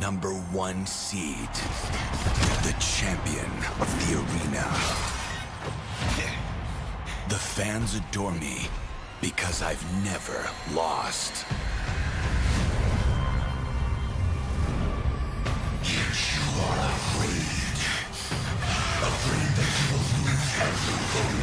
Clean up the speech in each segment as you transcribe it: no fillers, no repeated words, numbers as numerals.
number one seed, the champion of the arena. The fans adore me because I've never lost. Yet you are afraid that you will lose everything.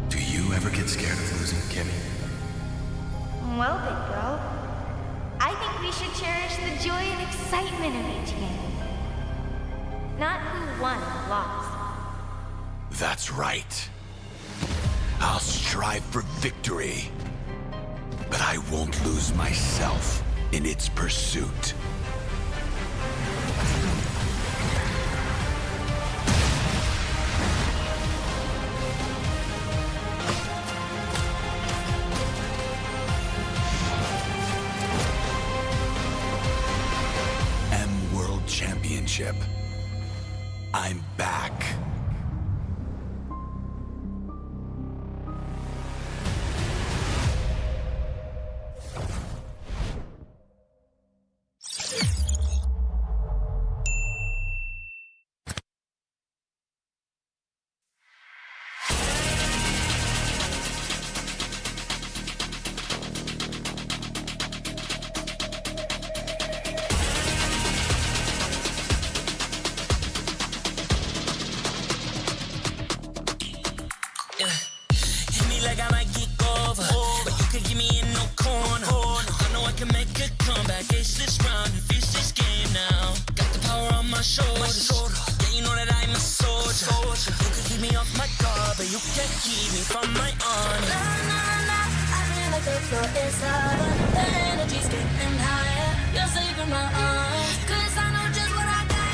Do you ever get scared of losing, Kimmy? Well, big bro, I think we should cherish the joy and excitement of each game. Not who won or lost. That's right. I'll strive for victory, but I won't lose myself in its pursuit. World Championship. I'm back. Like I might kick over, but you can give me in no corner. I know I can make a comeback. Ace this round and finish this game now. Got the power on my shoulders. Yeah, you know that I'm a soldier. You can keep me off my guard, but you can't keep me from my honor. Nah, nah, nah, I feel like the floor is sour. The energy's getting higher. You're saving my arms, 'cause I know just what I got.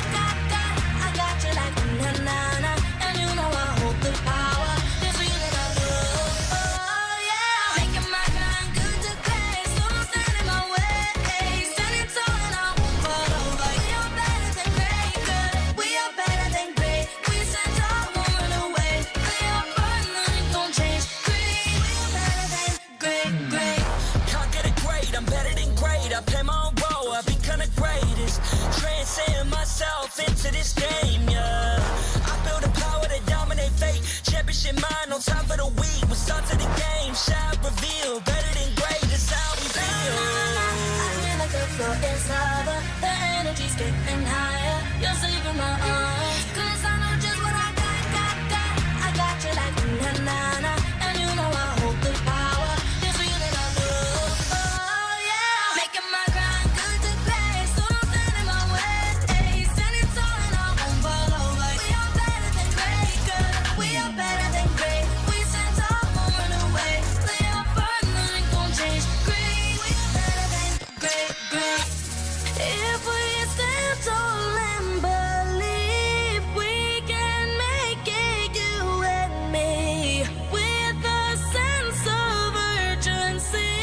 I got you like na-na-na, and you know I hold the power. This feeling I love. Transcend myself into this game, yeah. I build a power to dominate fate. Championship mind, no time for the weak. We start to the game, shout, reveal. Better than great, that's how we feel. I feel like the floor is sour. The energy's getting higher. You're saving my arms, 'cause I know just what I got. I got you like na-na-na, and you know I hold the power. This feeling I love, oh yeah. Making my grind good to great, so don't stand in my way. Standing tall and I won't fall over. We are better than great, girl. We are better than great. We stand tall, won't run away. We are firm, nothing gon' change. Great, we are better than great. If we stand tall and believe we can make it, you and me, with a sense of urgency,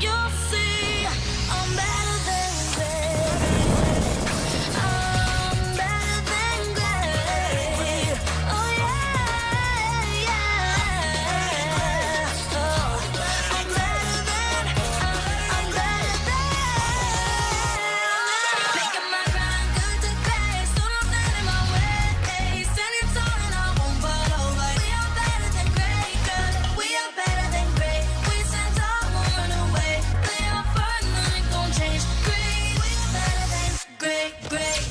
you'll see I'm better than great. I'm better than great. Oh yeah, yeah. Oh, I'm better than. Making my grind good to great, so don't stand in my way. Standing tall and I won't fall over. We are better than great, girl. We are better than great. We stand tall, won't run away. We are firm, nothing gon' change. Great, we are better than great.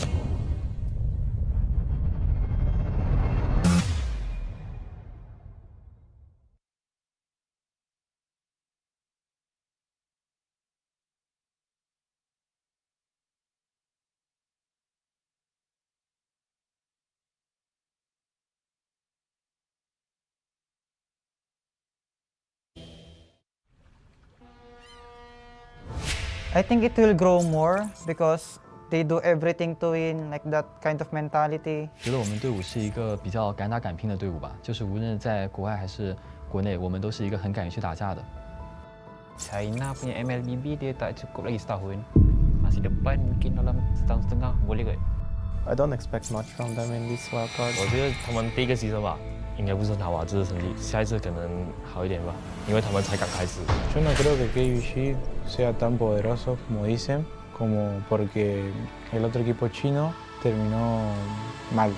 I think it will grow more because they do everything to win, like that kind of mentality. 觉得我们队伍是一个比较敢打敢拼的队伍吧，就是无论在国外还是国内，我们都是一个很敢于去打架的。China punya MLBB dia tak cukup lagi setahun. Masih depan mungkin dalam setahun setengah boleh kot. I don't expect much from them in this wildcard. 我觉得他们第一个season吧，应该不是很好吧，这次成绩，下一次可能好一点吧，因为他们才刚开始。Yo no creo que KBG sea tan poderoso como dicen, como porque el otro equipo chino terminó mal.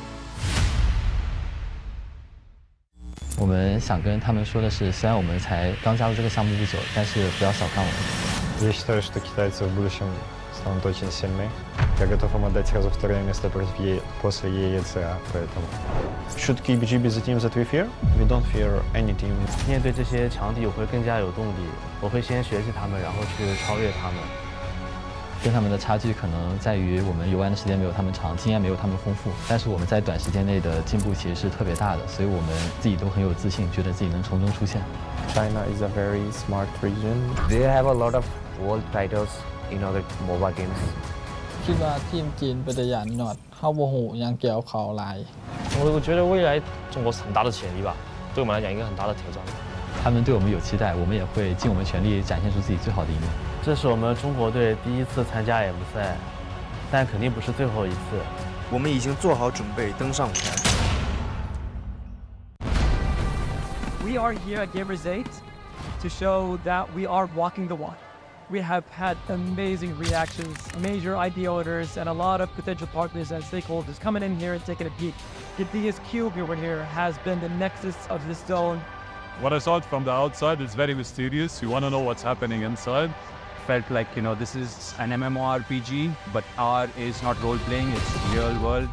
我们想跟他们说的是，虽然我们才刚加入这个项目不久，但是不要小看我们。 Я считаю, что китайцы в будущем станут очень сильны. Я готов им отдать сразу второе место после EECA, поэтому... Should KBG be the team that we fear? We don't fear any team. 面对这些强敌，我会更加有动力。我会先学习他们，然后去超越他们。跟他们的差距可能在于我们游玩的时间没有他们长，经验没有他们丰富，但是我们在短时间内的进步其实是特别大的，所以我们自己都很有自信，觉得自己能从中出现。China is a very smart region. They have a lot of world titles in other mobile games. คิดว่าทีมจีนเป็นอย่างหนอดเข้าโมโหยังเกี่ยวเขาลาย 我觉得未来中国是很大的潜力吧，对我们来讲一个很大的挑战。他们对我们有期待，我们也会尽我们全力展现出自己最好的一面。这是我们中国队第一次参加 M 赛，但肯定不是最后一次。我们已经做好准备登上舞台。We are here at Gamers 8 to show that we are walking the walk. We have had amazing reactions, major idea owners, and a lot of potential partners and stakeholders coming in here and taking a peek. Giddia's Cube over here has been the nexus of this zone. What I saw from the outside is very mysterious. You want to know what's happening inside. Felt like, you know, this is an MMORPG, but R is not role-playing, it's real world.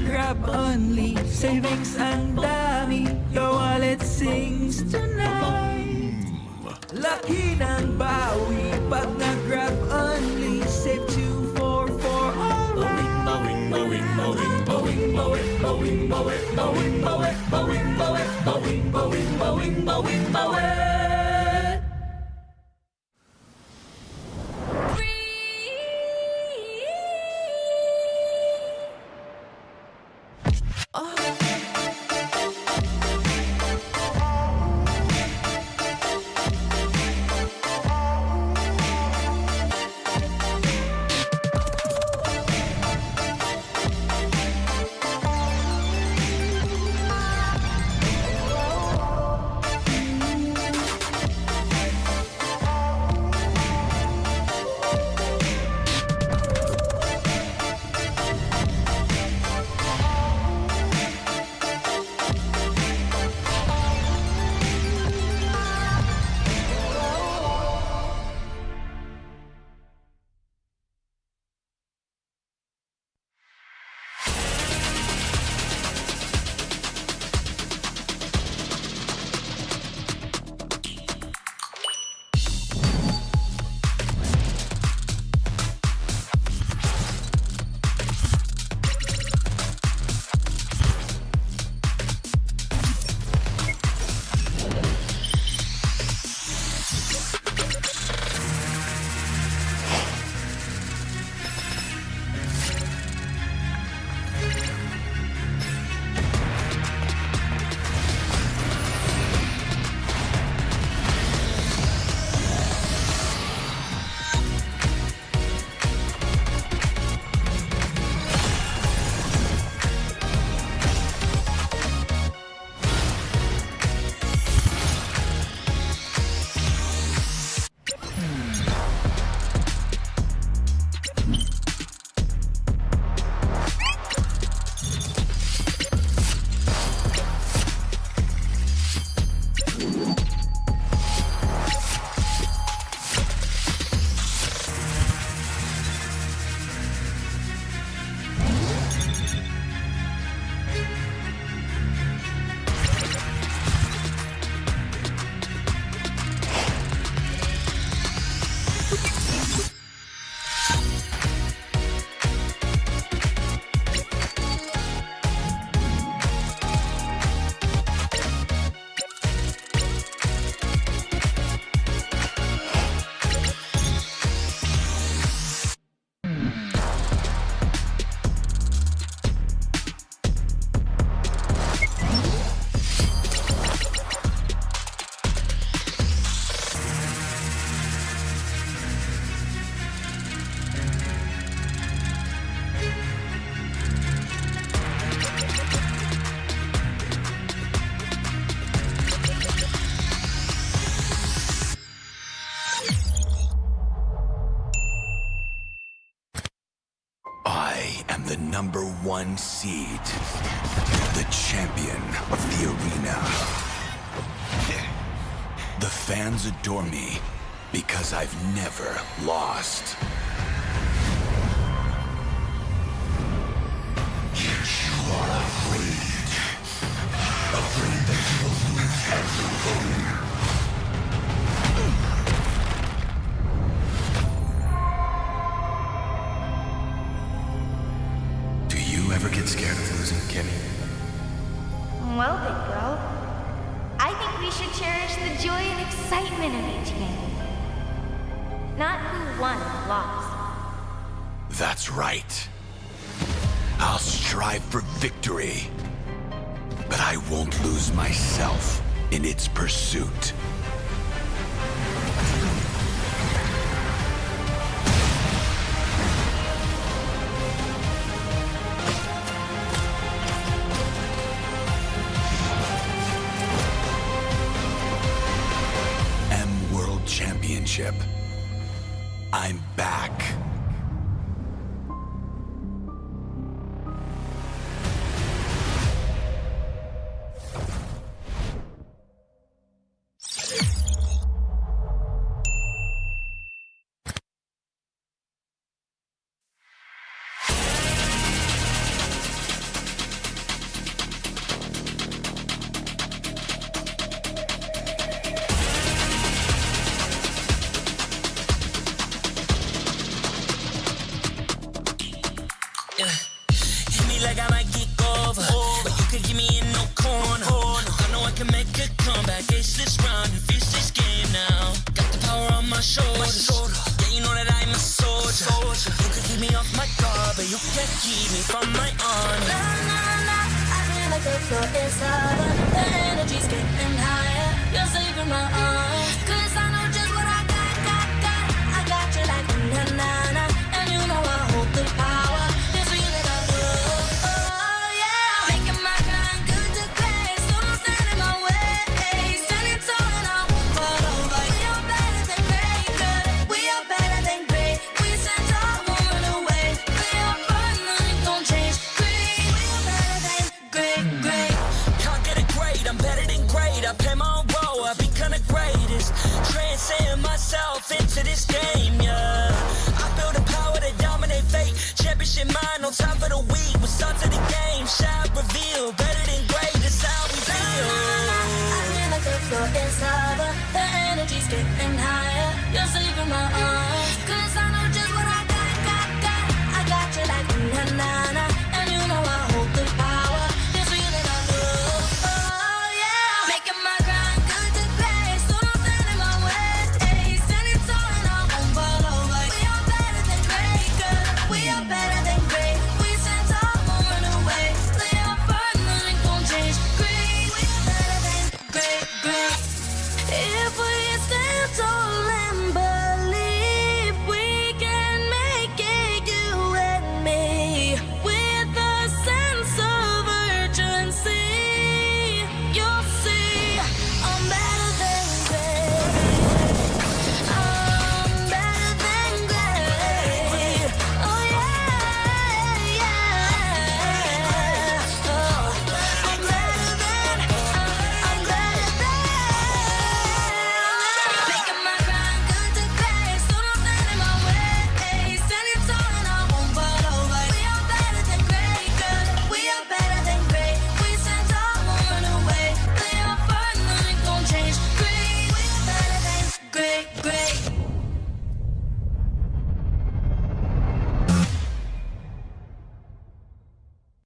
Grab only, savings ang dami, your wallet sings tonight. Laki ng bawi, pag nag-grab only, save 244 alright. Bowing, bowing, bowing, bowing, bowing, bowing, bowing, bowing, bowing, bowing, bowing, bowing, bowing, bowing, bowing, bowing. am the #1 seed, the champion of the arena. The fans adore me because I've never lost. You are afraid that you will lose everything. Do you ever get scared of losing, Kimmy? Well, big girl, I think we should cherish the joy and excitement of each game. Not who won or lost. That's right. I'll strive for victory, but I won't lose myself in its pursuit. World Championship. I'm back. Hit me like I might kick over, but you can give me in no corner. I know I can make a comeback, ace this round and finish this game now. Got the power on my shoulders, yeah, you know that I'm a soldier. You can keep me off my guard, but you can't keep me from my honor. Nah, nah, nah, I feel like the floor is lava. The energy's getting higher. You're saving my arms, 'cause I know just what I got. I got you like na-na-na, and you know I hold the power. This feeling I love, oh yeah. Making my grind good to great, so don't stand in my way. Standing tall and I won't fall over. We are better than great, good. We are better than great. We stand tall, won't run away. We are fun, nothing gon' change. Great, we are better than great. Can't get it great, I'm better than great. I play my own role, I become the greatest. Transcend myself into this game, yeah. I build a power to dominate fate. Championship mind, no time for the weak. We start to the game, shout, reveal. Better than great, that's how we feel. I feel like the floor is lava. The energy's getting higher. You're saving my arms, 'cause I know just what I got. I got you like na-na-na, and you know I hold the power. This feeling I love, oh yeah. Making my grind good to great, so don't stand in my way. Standing tall and I won't fall over. We are better than great, good. We are better than great. We stand tall, won't run away. We are fun, nothing gon' change. Great, we are better than great. If we stand tall and believe we can make it, you and me, with a sense of urgency, you'll see I'm better than great. I'm better than great. Oh yeah, yeah. Oh, I'm better than. Making my grind good to great, so don't stand in my way. Standing tall and I won't fall over. We are better than great, good. We are better than great. We stand tall, won't run away. We are fun, nothing gon' change. Great, we are better than great.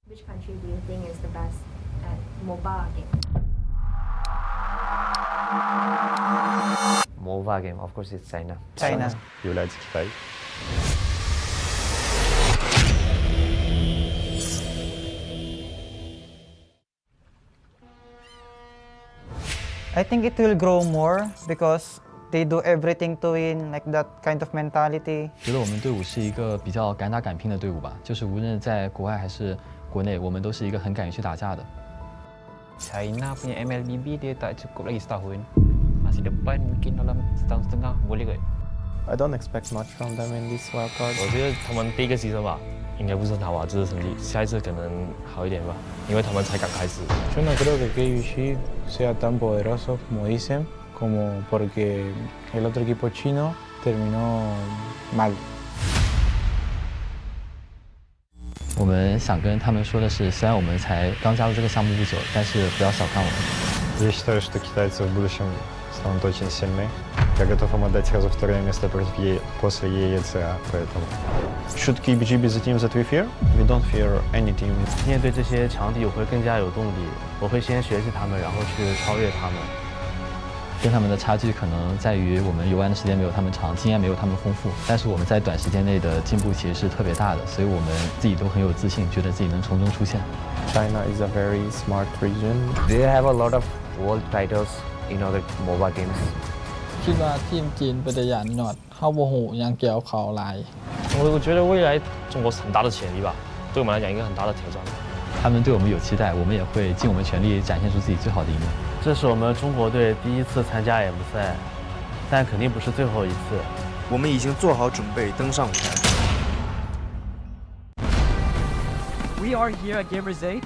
Which country do you think is the best at mobile game? Mobile game, of course, it's China. China. Является Китай. I think it will grow more because they do everything to win, like that kind of mentality. 觉得我们队伍是一个比较敢打敢拼的队伍吧，就是无论在国外还是国内，我们都是一个很敢于去打架的。 China punya MLBB dia tak cukup lagi setahun. Masa depan mungkin dalam setahun setengah boleh kot. I don't expect much from them in this wild card. 我觉得他们第一个牺牲吧，应该不是很好吧，这次成绩，下一次可能好一点吧，因为他们才刚开始。 Yo no creo que KUG sea tan poderoso como dicen, como porque el otro equipo chino terminó mal. 我们想跟他们说的是，虽然我们才刚加入这个项目不久，但是不要小看我们。 Я считаю, что китайцы в будущем станут очень сильны. Я готов им отдать сразу второе место после EECA, поэтому... Should KBG be the team that we fear? We don't fear any team. 面对这些强敌，我会更加有动力。我会先学习他们，然后去超越他们。跟他们的差距可能在于我们游玩的时间没有他们长，经验没有他们丰富，但是我们在短时间内的进步其实是特别大的，所以我们自己都很有自信，觉得自己能从中出现。 China is a very smart region. They have a lot of world titles in other MOBA games. คิดว่าทีมจีนเป็นตัวอย่างหนอดเข้าโมโหยังเกี่ยวเขาหลาย 我觉得未来中国是很大的潜力吧，对我们来讲一个很大的挑战。他们对我们有期待，我们也会尽我们全力展现出自己最好的一面。 这是我们中国队第一次参加 M 赛，但肯定不是最后一次。我们已经做好准备登上舞台。 We are here at Gamers 8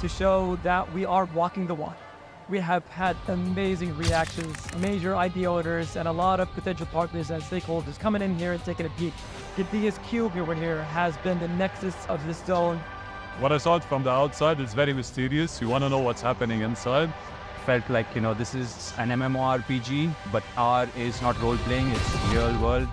to show that we are walking the walk. We have had amazing reactions, major idea owners, and a lot of potential partners and stakeholders coming in here and taking a peek. Giddia's cube over here has been the nexus of this zone. What I saw it from the outside is very mysterious. You want to know what's happening inside. Felt like, you know, this is an MMORPG, but R is not role playing, it's real world.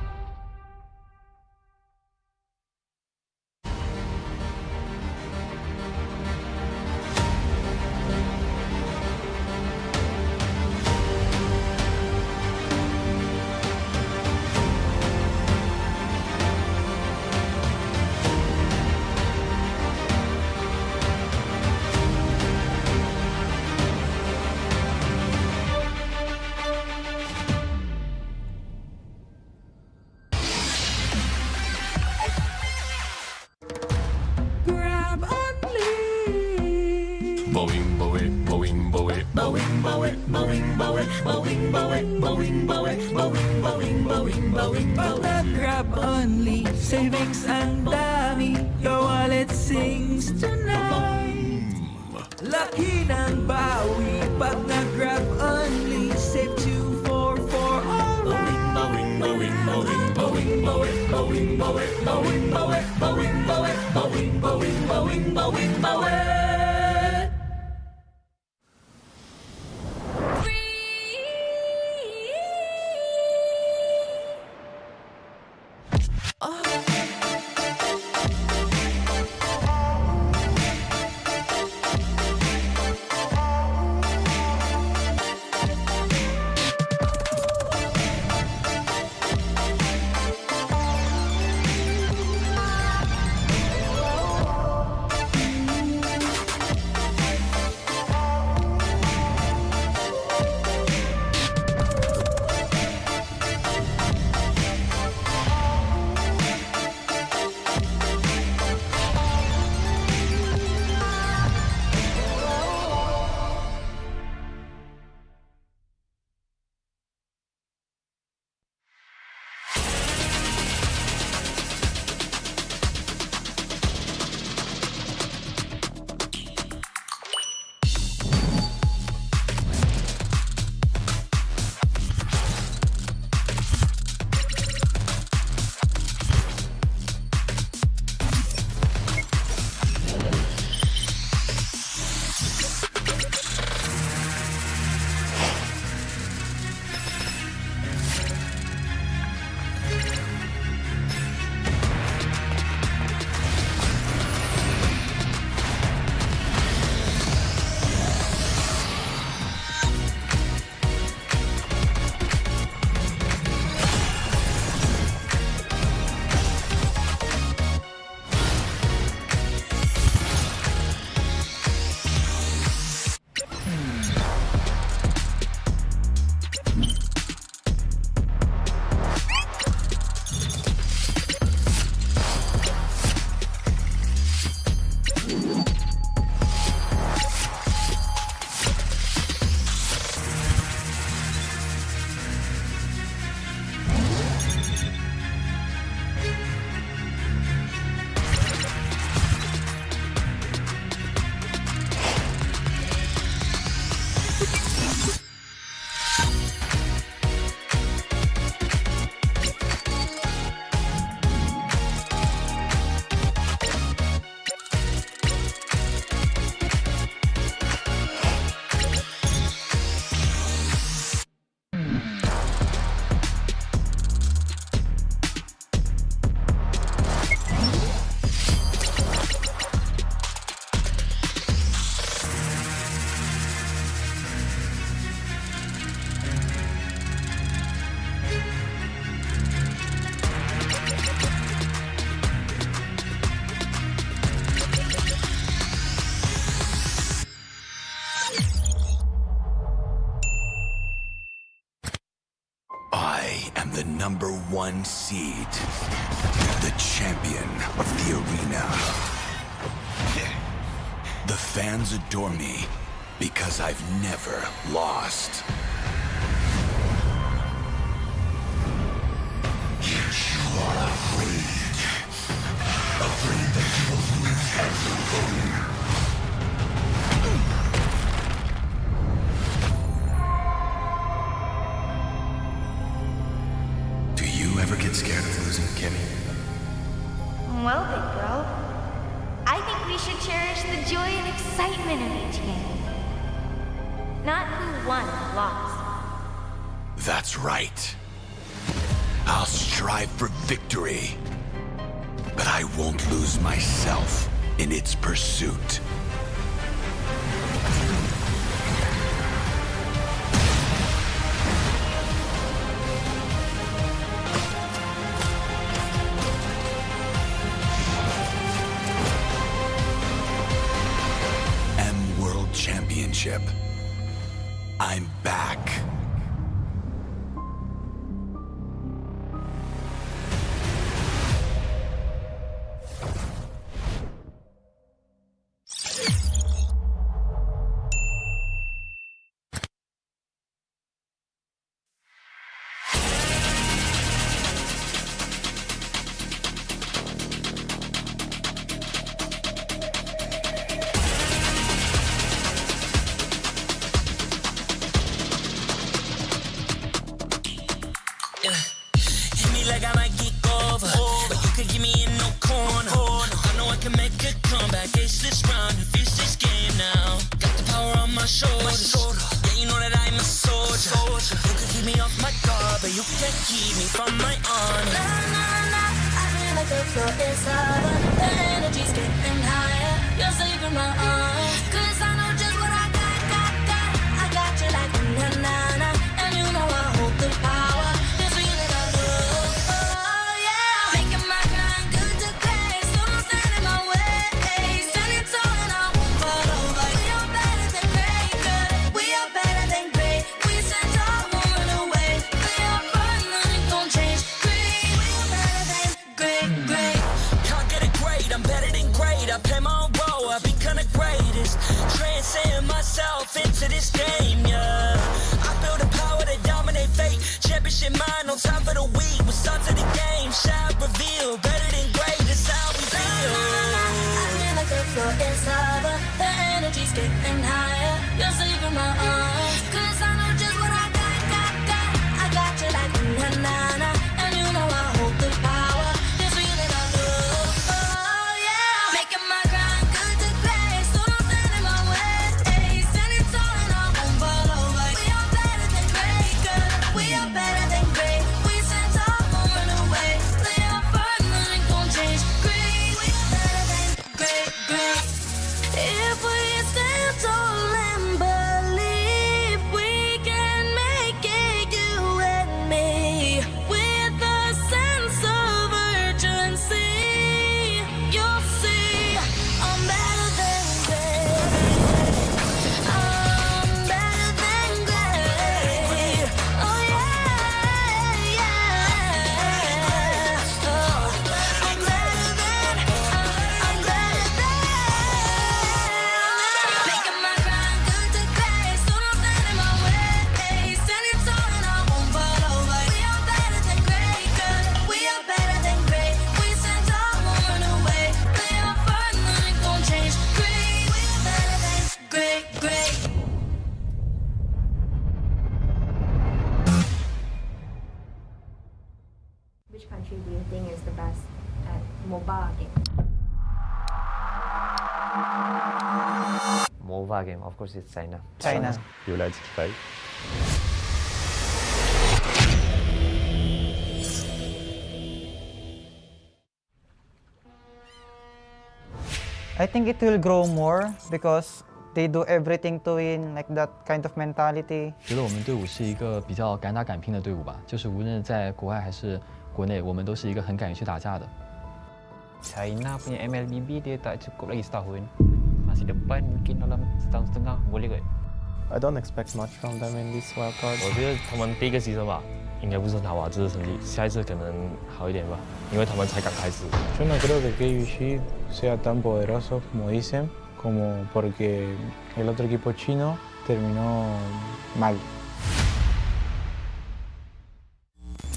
Grab only, savings ang dami, your wallet sings tonight. Laki ng bawi, pag nag-grab only, save 244 alright. Bawing, bawing, bawing, bawing, bawing, bawing, bawing, bawing, bawing, bawing, bawing, bawing, bawing, bawing, bawing, bawing. 1 seed, the champion of the arena. The fans adore me because I've never lost. You are afraid that you will lose everything. Do you ever get scared of losing, Kimmy? Well, big girl, I think we should cherish the joy and excitement of each game. Not who won or lost. That's right. I'll strive for victory, but I won't lose myself in its pursuit. World Championship. I'm back. Hit me like I might kick over, but you could give me in no corner. I know I can make a comeback, ace this round and finish this game now. Got the power on my shoulders, yeah, you know that I'm a soldier. You could keep me off my guard, but you can't keep me from my honor. I feel like the floor is lava, the energy's getting higher. You're saving my arms, 'cause I know just what I got. I got you like na-na-na, and you know I hold the power. This feeling I love, oh yeah. Making my grind good to great, so don't stand in my way. Standing tall and I won't fall over. We are better than great, good. We are better than great. We stand tall, won't run away. We are fun, nothing gon' change. Great, we are better than great. Can't get it great, I'm better than great. I play my own role, I become the greatest. Transcend myself into this game, yeah. I build a power to dominate fate. Championship mind, no time for the weak. We start to the game, shine, reveal. Better than great, that's how we feel. I feel like the floor is lava, the energy's getting higher. You're saving my arms, 'cause I know just what I got. I got you like na-na-na, and you know I hold the power. This feeling I love, oh yeah. Making my grind good to great, so don't stand in my way. Standing tall and I won't fall over. We are better than great, good. We are better than great. We stand tall, won't run away. We are fun, nothing gon' change. Great, we are better than great. If we stand tall and believe we can make it, you and me, with a sense of urgency, you'll see I'm better than great. I'm better than great. Oh yeah. Oh, I'm better than. Making my grind good to great, so don't stand in my way. Standing tall and I won't fall over. We are better than great, good. We are better than great. We stand tall, won't run away. We are fun, nothing gon' change. Great, we are better than great. Which country do you think is the best at mobile game? MOBA game, of course, it's China. China. Является Китай. I think it will grow more because they do everything to win, like that kind of mentality. 觉得我们队伍是一个比较敢打敢拼的队伍吧，就是无论在国外还是国内，我们都是一个很敢于去打架的。 China punya MLBB dia tak cukup lagi setahun. Masih depan mungkin dalam setahun setengah boleh kot. I don't expect much from them in this wildcard. 我觉得他们第一个 season 吧，应该不是拿瓦兹的成绩，下一次可能好一点吧，因为他们才刚开始。 Yo no creo que KVG sea tan poderoso como dicen, como porque el otro equipo chino terminó mal.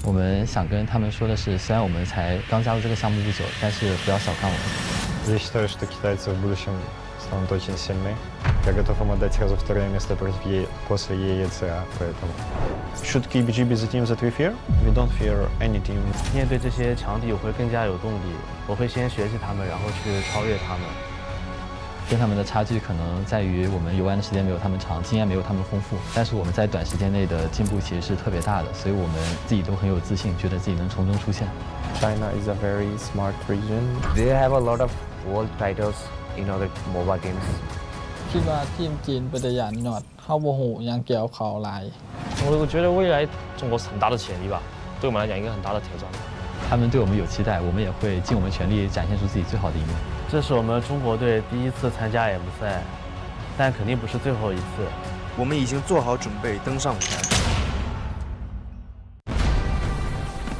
我们想跟他们说的是，虽然我们才刚加入这个项目不久，但是不要小看我们。 Я считаю, что китайцы в будущем станут очень сильны. Я готов им отдать сразу второе место после ENG, поэтому... Should KBG be the team that we fear? We don't fear any team. 面对这些强敌，我会更加有动力。我会先学习他们，然后去超越他们。跟他们的差距可能在于我们游玩的时间没有他们长，经验没有他们丰富，但是我们在短时间内的进步其实是特别大的，所以我们自己都很有自信，觉得自己能从中出现。China is a very smart region. They have a lot of world titles in other mobile games. คิดว่าทีมจีนเป็นตัวอย่างหนอดเข้าโมโหยังเกี่ยวเขาหลาย 我觉得未来中国是很大的潜力吧，对我们来讲一个很大的挑战。他们对我们有期待，我们也会尽我们全力展现出自己最好的一面。这是我们中国队第一次参加 M 赛，但肯定不是最后一次。我们已经做好准备登上舞台。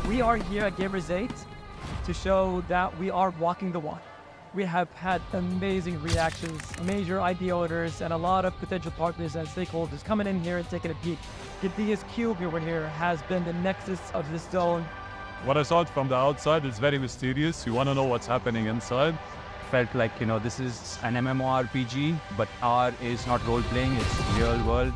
We are here at Gamers 8 to show that we are walking the walk. We have had amazing reactions, major idea owners, and a lot of potential partners and stakeholders coming in here and taking a peek. Giddia's cube over here has been the nexus of this zone. What I saw it from the outside is very mysterious. You want to know what's happening inside. Felt like, you know, this is an MMORPG, but R is not role-playing, it's real world.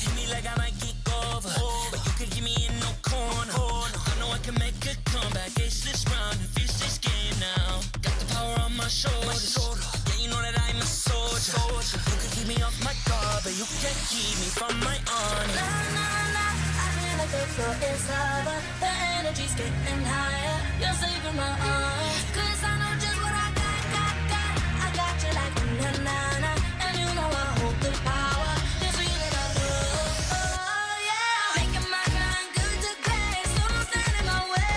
Hit me like I might kick over, but you could give me in no corner. I know I can make a comeback, ace this round and finish this game now. Got the power on my shoulders, yeah, you know that I'm a soldier. You could keep me off my guard, but you can't keep me from my honor. Nah, nah, nah, I feel like the floor is lava. The energy's getting higher. You're saving my arms, 'cause I know just what I got. I got you like na na na, and you know I hold the power. This feeling I love, oh yeah. Making my grind good to great, so don't stand in my way.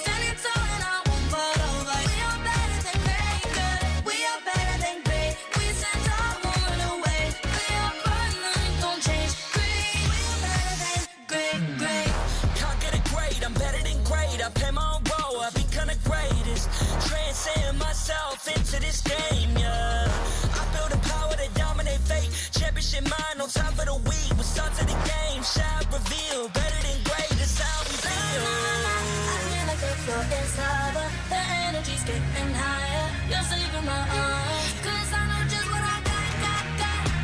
Standing tall and I won't fall over. We are better than great, good. We are better than great. We stand tall, won't run away. We are partners, don't change. Great, we are better than great. Can't get it great, I'm better than great. I play my own role, I become the greatest. Transcend myself into this game, yeah. I build a power to dominate fate. Championship mind, no time for the weak. We start to the game, shall reveal. Better than great, that's how we feel. I feel like the floor is lava. The energy's getting higher. You're saving my arms, 'cause I know just what I got.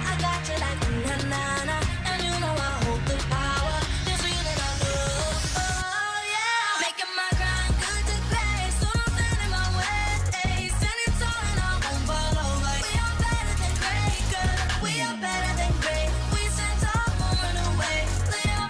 I got you like na na na, and you know I hold the power. This feeling I love, oh yeah. Making my grind good to great, so don't stand in my way. Standing tall and I won't fall over. We are better than great, good. We are better than great. We stand tall, won't run away. We are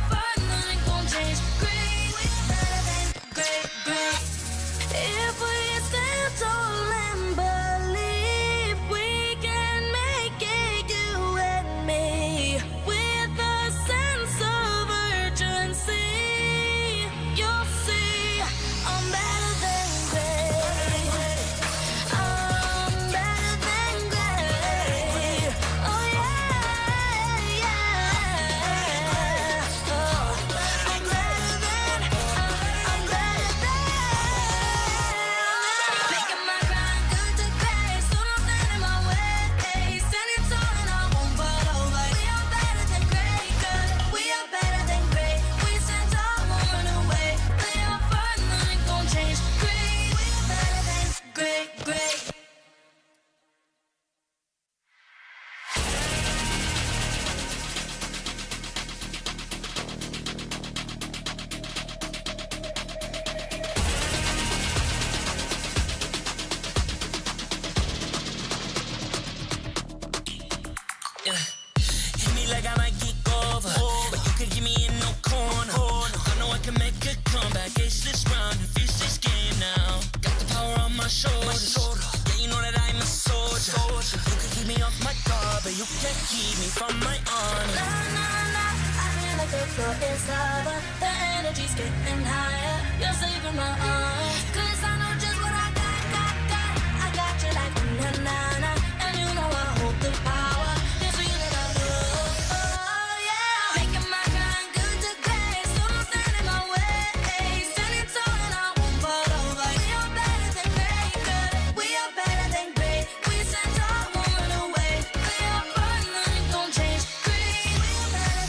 my shoulders. Yeah, you know that I'm a soldier. You can keep me off my guard, but you can't keep me from my honor. Nah, nah, nah, I feel like the floor is lava. The energy's getting higher. You're saving my arms. 'Cause I know just what I got. I got you like na na na, and you know I hold the power. This feeling I love. Oh yeah, making my grind good to great. So don't stand in my way. Standing tall and I won't fall over. We are better than great, good. We are better than great. We stand tall, won't run away. We are fun, nothing gon' change. Great, we are better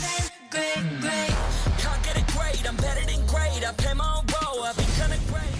than great. Can't get it great, I'm better than great. I play my own role, I've been kinda great.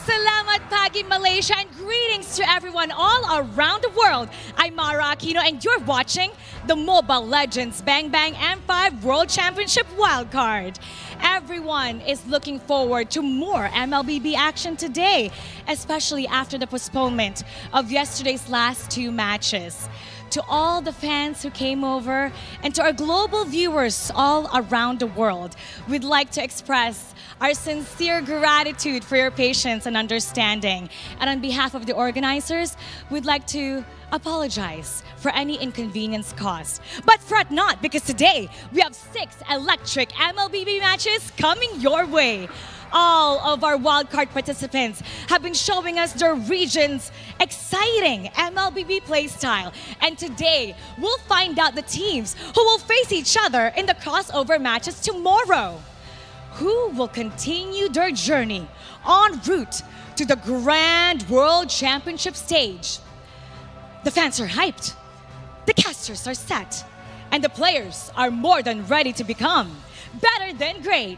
Salamat Pagi Malaysia and greetings to everyone all around the world. I'm Mara Aquino and you're watching the Mobile Legends Bang Bang M5 World Championship Wildcard. Everyone is looking forward to more MLBB action today, especially after the postponement of yesterday's last two matches. To all the fans who came over and to our global viewers all around the world, we'd like to express our sincere gratitude for your patience and understanding. And on behalf of the organizers, we'd like to apologize for any inconvenience caused. But fret not, because today we have 6 electric MLBB matches coming your way. All of our wildcard participants have been showing us their region's exciting MLBB playstyle. And today, we'll find out the teams who will face each other in the crossover matches tomorrow. Who will continue their journey en route to the Grand World Championship stage? The fans are hyped, the casters are set, and the players are more than ready to become better than great.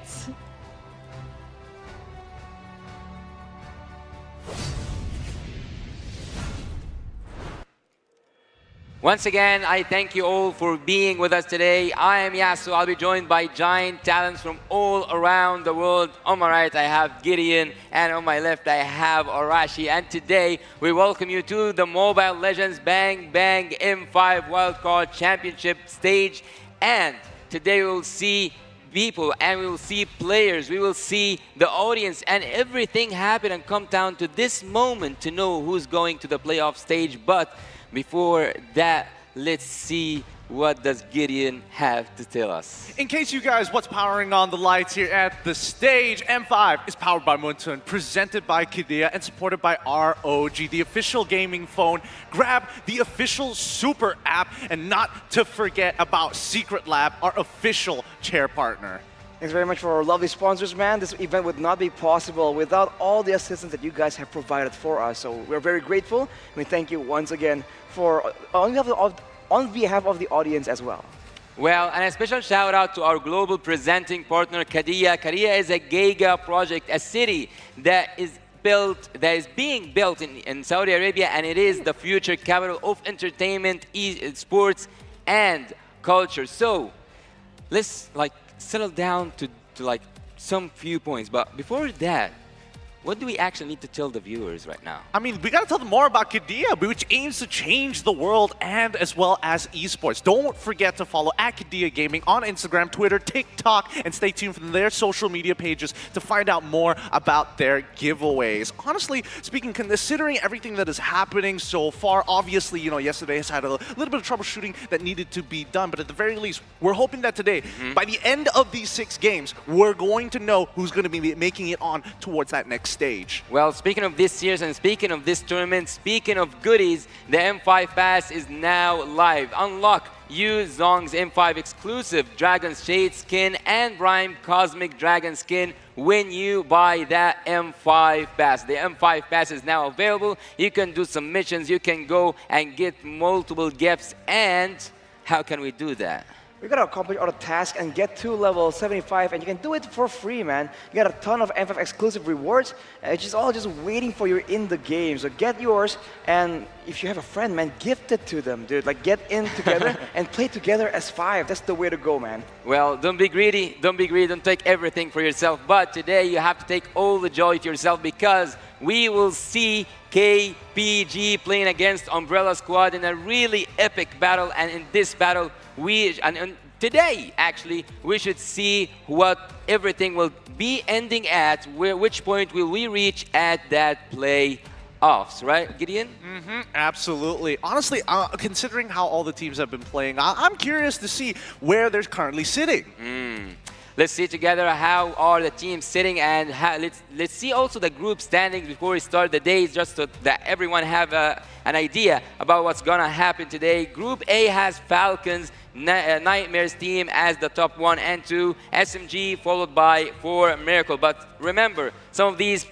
Once again, I thank you all for being with us today. I am Yasu. I'll be joined by giant talents from all around the world. On my right, I have Gideon, and on my left, I have Arashi. And today, we welcome you to the Mobile Legends Bang Bang M5 Wildcard Championship stage. And today, we will see people, and we will see players, we will see the audience, and everything happen and come down to this moment to know who's going to the playoff stage. But before that, let's see what does Gideon have to tell us. In case you guys, what's powering on the lights here at the stage, M5 is powered by Muntun, presented by Kidea, and supported by ROG, the official gaming phone. Grab the official Super app, and not to forget about Secret Lab, our official chair partner. Thanks very much for our lovely sponsors, man. This event would not be possible without all the assistance that you guys have provided for us. So we're very grateful. We thank you once again for on behalf of the audience as well. Well, and a special shout out to our global presenting partner, Qiddiya. Qiddiya is a Giga project, a city that is being built in Saudi Arabia, and it is the future capital of entertainment, sports, and culture. So let's settle down to some few points. But before that, what do we actually need to tell the viewers right now? I mean, we got to tell them more about Qiddiya, which aims to change the world and as well as esports. Don't forget to follow @Qiddiya Gaming on Instagram, Twitter, TikTok, and stay tuned for their social media pages to find out more about their giveaways. Honestly speaking, considering everything that is happening so far, obviously, you know, yesterday has had a little bit of troubleshooting that needed to be done, but at the very least, we're hoping that today, by the end of these 6 games, we're going to know who's going to be making it on towards that next stage. Well, speaking of this series and speaking of this tournament, speaking of goodies, the M5 Pass is now live. Unlock Yu Zong's M5 exclusive Dragon's Shade skin and Rhyme Cosmic Dragon skin when you buy that M5 Pass. The M5 Pass is now available. You can do some missions, you can go and get multiple gifts, and how can we do that? We gotta accomplish all the tasks and get to level 75, and you can do it for free, man. You got a ton of M5 exclusive rewards, and it's just all just waiting for you in the game. So get yours, and if you have a friend, man, gift it to them, dude. Like, get in together and play together as 5. That's the way to go, man. Well, don't be greedy, don't be greedy, don't take everything for yourself. But today you have to take all the joy to yourself, because we will see KBG playing against Umbrella Squad in a really epic battle. And in this battle, and today, actually, we should see what everything will be ending at, which point will we reach at that play-offs, right, Gideon? Absolutely. Honestly, considering how all the teams have been playing, I'm curious to see where they're currently sitting. Let's see together how are the teams sitting, and let's see also the group standings before we start the day, just so that everyone have an idea about what's gonna happen today. Group A has Falcons, Nightmares team as the top 1 and 2, SMG followed by 4 Miracle. But remember, some of these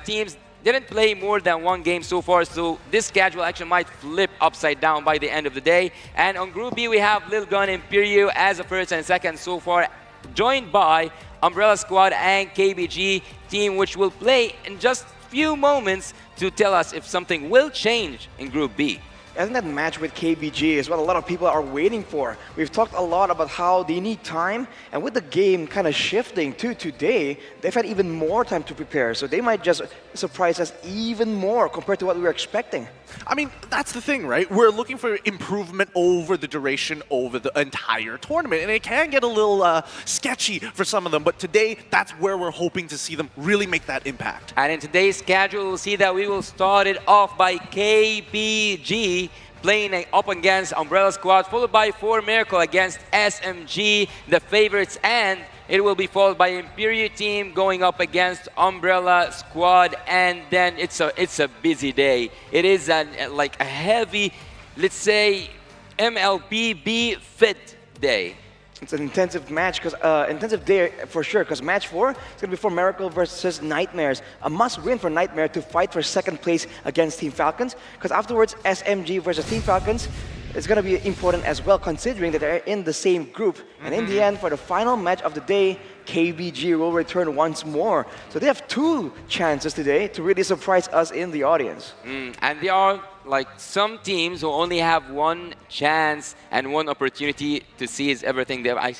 teams didn't play more than 1 game so far, so this schedule actually might flip upside down by the end of the day. And on Group B, we have Lil Gun Imperio as a first and second so far, joined by Umbrella Squad and KBG team, which will play in just few moments to tell us if something will change in Group B. I think that match with KBG is what a lot of people are waiting for. We've talked a lot about how they need time, and with the game kind of shifting to today, they've had even more time to prepare, so they might just surprise us even more compared to what we were expecting. I mean, that's the thing, right? We're looking for improvement over the duration, over the entire tournament, and it can get a little sketchy for some of them, but today, that's where we're hoping to see them really make that impact. And in today's schedule, we'll see that we will start it off by KBG playing up against Umbrella Squad, followed by 4 Miracle against SMG, the favorites, and it will be followed by Imperio team going up against Umbrella Squad, and then it's a busy day. It is like a heavy, let's say, MLBB fit day. It's an intensive match, intensive day for sure, because match 4 is going to be for Miracle versus Nightmares. A must-win for Nightmare to fight for second place against Team Falcons, because afterwards, SMG versus Team Falcons is going to be important as well, considering that they're in the same group. And in the end, for the final match of the day, KBG will return once more. So they have 2 chances today to really surprise us in the audience. And there are like some teams who only have 1 chance and 1 opportunity to seize everything. I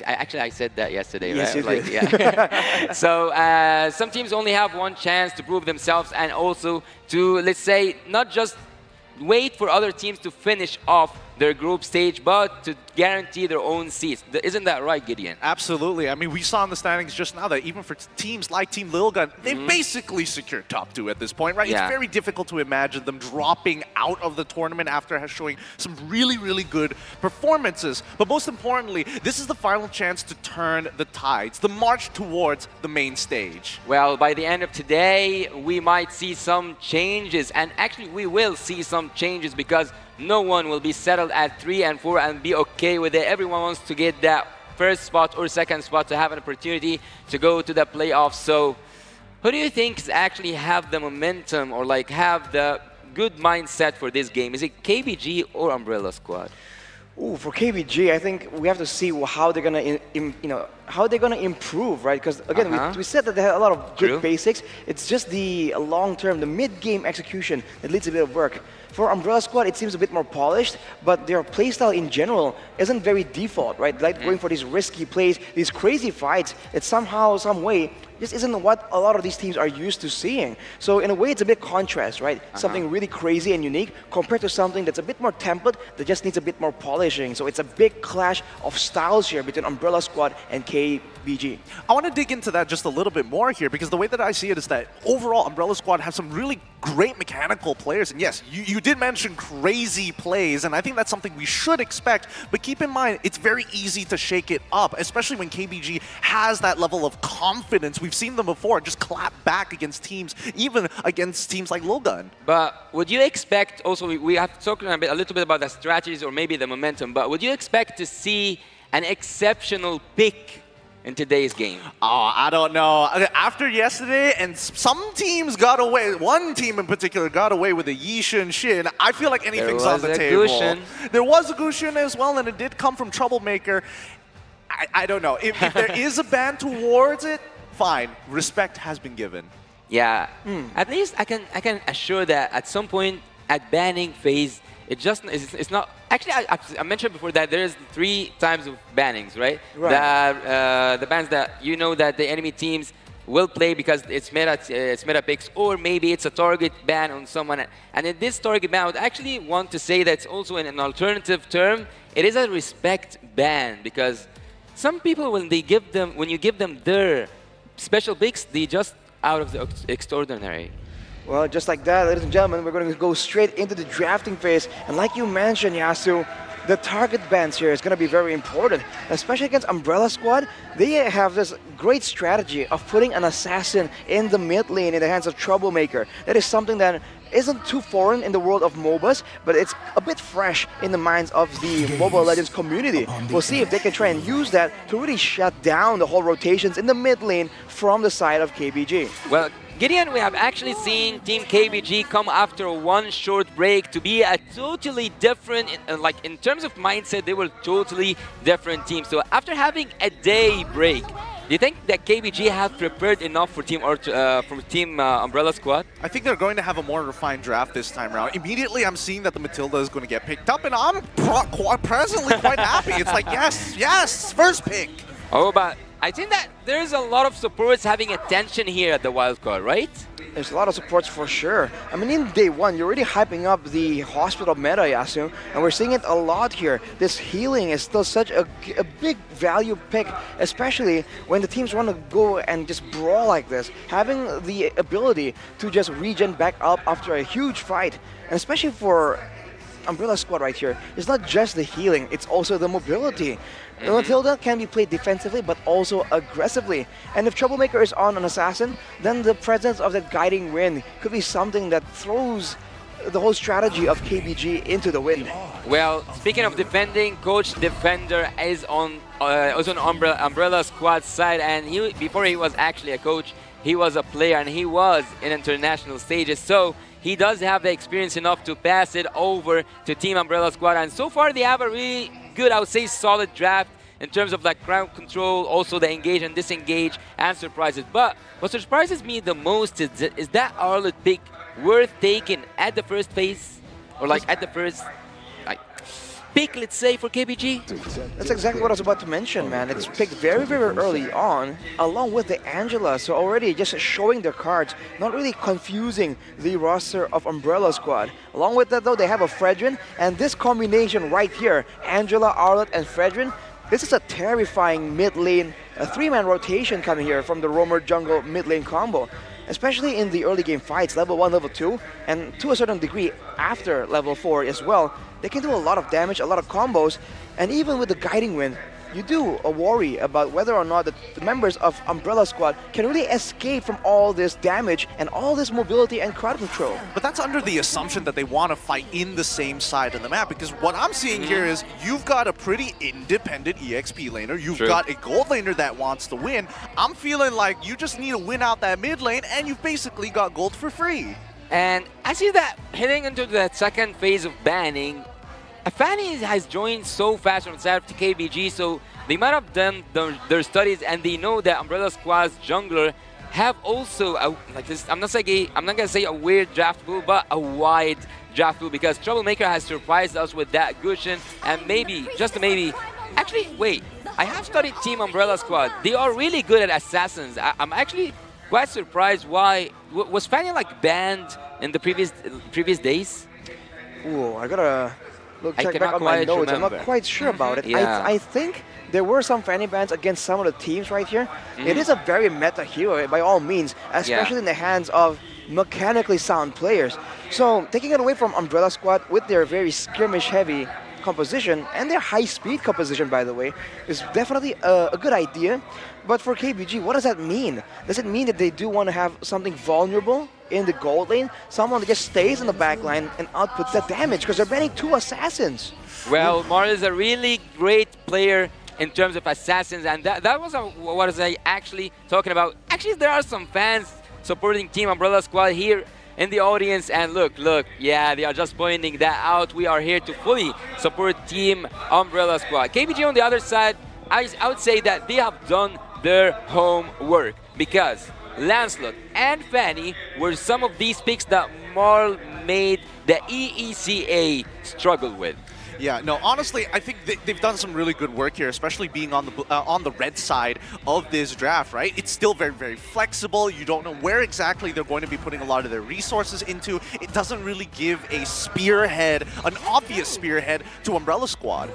said that yesterday, yes, right? You did. Yeah. So some teams only have 1 chance to prove themselves, and also to, let's say, not just wait for other teams to finish off their group stage, but to guarantee their own seats. Isn't that right, Gideon? Absolutely. I mean, we saw in the standings just now that even for teams like Team Lil Gun, they've basically secured top 2 at this point, right? Yeah. It's very difficult to imagine them dropping out of the tournament after showing some really, really good performances. But most importantly, this is the final chance to turn the tides, the march towards the main stage. Well, by the end of today, we might see some changes, and actually we will see some changes, because no one will be settled at 3 and 4 and be okay with it. Everyone wants to get that first spot or second spot to have an opportunity to go to the playoffs. So who do you think actually have the momentum or like have the good mindset for this game? Is it KBG or Umbrella Squad? Ooh, for KBG, I think we have to see how they're gonna, how they're gonna improve, right? Because again, we said that they had a lot of good basics. It's just the long-term, the mid-game execution that needs a bit of work. For Umbrella Squad, it seems a bit more polished, but their playstyle in general isn't very default, right? Like going for these risky plays, these crazy fights. It's somehow, some way, you just isn't what a lot of these teams are used to seeing. So in a way, it's a bit contrast, right? Something really crazy and unique compared to something that's a bit more template that just needs a bit more polishing. So it's a big clash of styles here between Umbrella Squad and KBG. I want to dig into that just a little bit more here, because the way that I see it is that overall Umbrella Squad have some really great mechanical players. And yes, you did mention crazy plays, and I think that's something we should expect. But keep in mind, it's very easy to shake it up, especially when KBG has that level of confidence. We've seen them before just clap back against teams, even against teams like Logan. But would you expect, also we have talked a little bit about the strategies or maybe the momentum, but would you expect to see an exceptional pick in today's game? Oh, I don't know. After yesterday, and some teams got away, one team in particular got away with a Yishin Shin, I feel like anything's on the table. Gushin. There was a Gushin as well, and it did come from Troublemaker. I don't know. If there is a ban towards it, fine. Respect has been given. Yeah. At least I can assure that at some point at banning phase, it's not. Actually, I mentioned before that there's 3 times of bannings, right? The bans that you know that the enemy teams will play because it's meta picks, or maybe it's a target ban on someone. And in this target ban, I would actually want to say that it's also in an alternative term. It is a respect ban, because some people, when you give them their special picks, they just out of the extraordinary. Well, just like that, ladies and gentlemen, we're going to go straight into the drafting phase. And like you mentioned, Yasu, the target bans here is going to be very important, especially against Umbrella Squad. They have this great strategy of putting an assassin in the mid lane in the hands of Troublemaker. That is something that isn't too foreign in the world of MOBAs, but it's a bit fresh in the minds of the Mobile Legends community. We'll see if they can try and use that to really shut down the whole rotations in the mid lane from the side of KBG. Well, Gideon, we have actually seen Team KBG come after one short break to be a totally different, like in terms of mindset, they were totally different teams. So after having a day break, do you think that KBG have prepared enough for Team Umbrella Squad? I think they're going to have a more refined draft this time around. Immediately, I'm seeing that the Matilda is going to get picked up, and I'm presently quite happy. It's like, yes, first pick. Oh, but I think that there's a lot of supports having attention here at the wildcard, right? There's a lot of supports for sure. I mean, in day one, you're already hyping up the hospital meta, Yasu, and we're seeing it a lot here. This healing is still such a big value pick, especially when the teams want to go and just brawl like this. Having the ability to just regen back up after a huge fight, and especially for Umbrella Squad right here, it's not just the healing, it's also the mobility. The Matilda can be played defensively, but also aggressively. And if Troublemaker is on an assassin, then the presence of that guiding wind could be something that throws the whole strategy of KBG into the wind. Well, speaking of defending, Coach Defender is on Umbrella Squad side, and before he was actually a coach, he was a player and he was in international stages. So he does have the experience enough to pass it over to Team Umbrella Squad. And so far they have a really good, I would say, solid draft in terms of like ground control, also the engage and disengage and surprises. But what surprises me the most is that Arlet pick worth taking at the first phase, or like at the first pick, let's say, for KBG? That's exactly what I was about to mention, man. It's picked very, very early on, along with the Angela. So already just showing their cards, not really confusing the roster of Umbrella Squad. Along with that, though, they have a Fredrin, and this combination right here, Angela, Arlet, and Fredrin, this is a terrifying mid lane, a 3-man rotation coming here from the Roamer Jungle mid lane combo. Especially in the early game fights, level 1, level 2, and to a certain degree after level 4 as well, they can do a lot of damage, a lot of combos, and even with the Guiding Wind, you do worry about whether or not the members of Umbrella Squad can really escape from all this damage and all this mobility and crowd control. But that's under the assumption that they want to fight in the same side of the map, because what I'm seeing here is you've got a pretty independent EXP laner, you've got a gold laner that wants to win. I'm feeling like you just need to win out that mid lane and you've basically got gold for free. And I see that heading into that second phase of banning, Afani has joined so fast on the side of KBG, so they might have done their studies and they know that Umbrella Squad's jungler have also like this. I'm not gonna say a weird draft pool, but a wide draft pool, because Troublemaker has surprised us with that Gushin, and maybe, just maybe, Actually, wait. I have studied Team Umbrella Squad. They are really good at assassins. I'm actually quite surprised why. Was Fanny like banned in the previous days? Ooh, I gotta check back on my quite notes. I'm remember. not quite sure about it. Yeah. I think there were some Fanny bans against some of the teams right here. Mm. It is a very meta hero by all means, especially in the hands of mechanically sound players. So taking it away from Umbrella Squad with their very skirmish-heavy composition and their high-speed composition, by the way, is definitely a good idea. But for KBG, what does that mean? Does it mean that they do want to have something vulnerable in the gold lane? Someone that just stays in the back line and outputs that damage because they're banning 2 assassins. Well, Mario is a really great player in terms of assassins, and that was what was I actually talking about. Actually, there are some fans supporting Team Umbrella Squad here in the audience, and look, yeah, they are just pointing that out. We are here to fully support Team Umbrella Squad. KBG on the other side, I would say that they have done their homework because Lancelot and Fanny were some of these picks that Marl made the EECA struggle with. Yeah, no, honestly, I think they've done some really good work here, especially being on the red side of this draft, right? It's still very, very flexible. You don't know where exactly they're going to be putting a lot of their resources into. It doesn't really give a spearhead, an obvious spearhead to Umbrella Squad.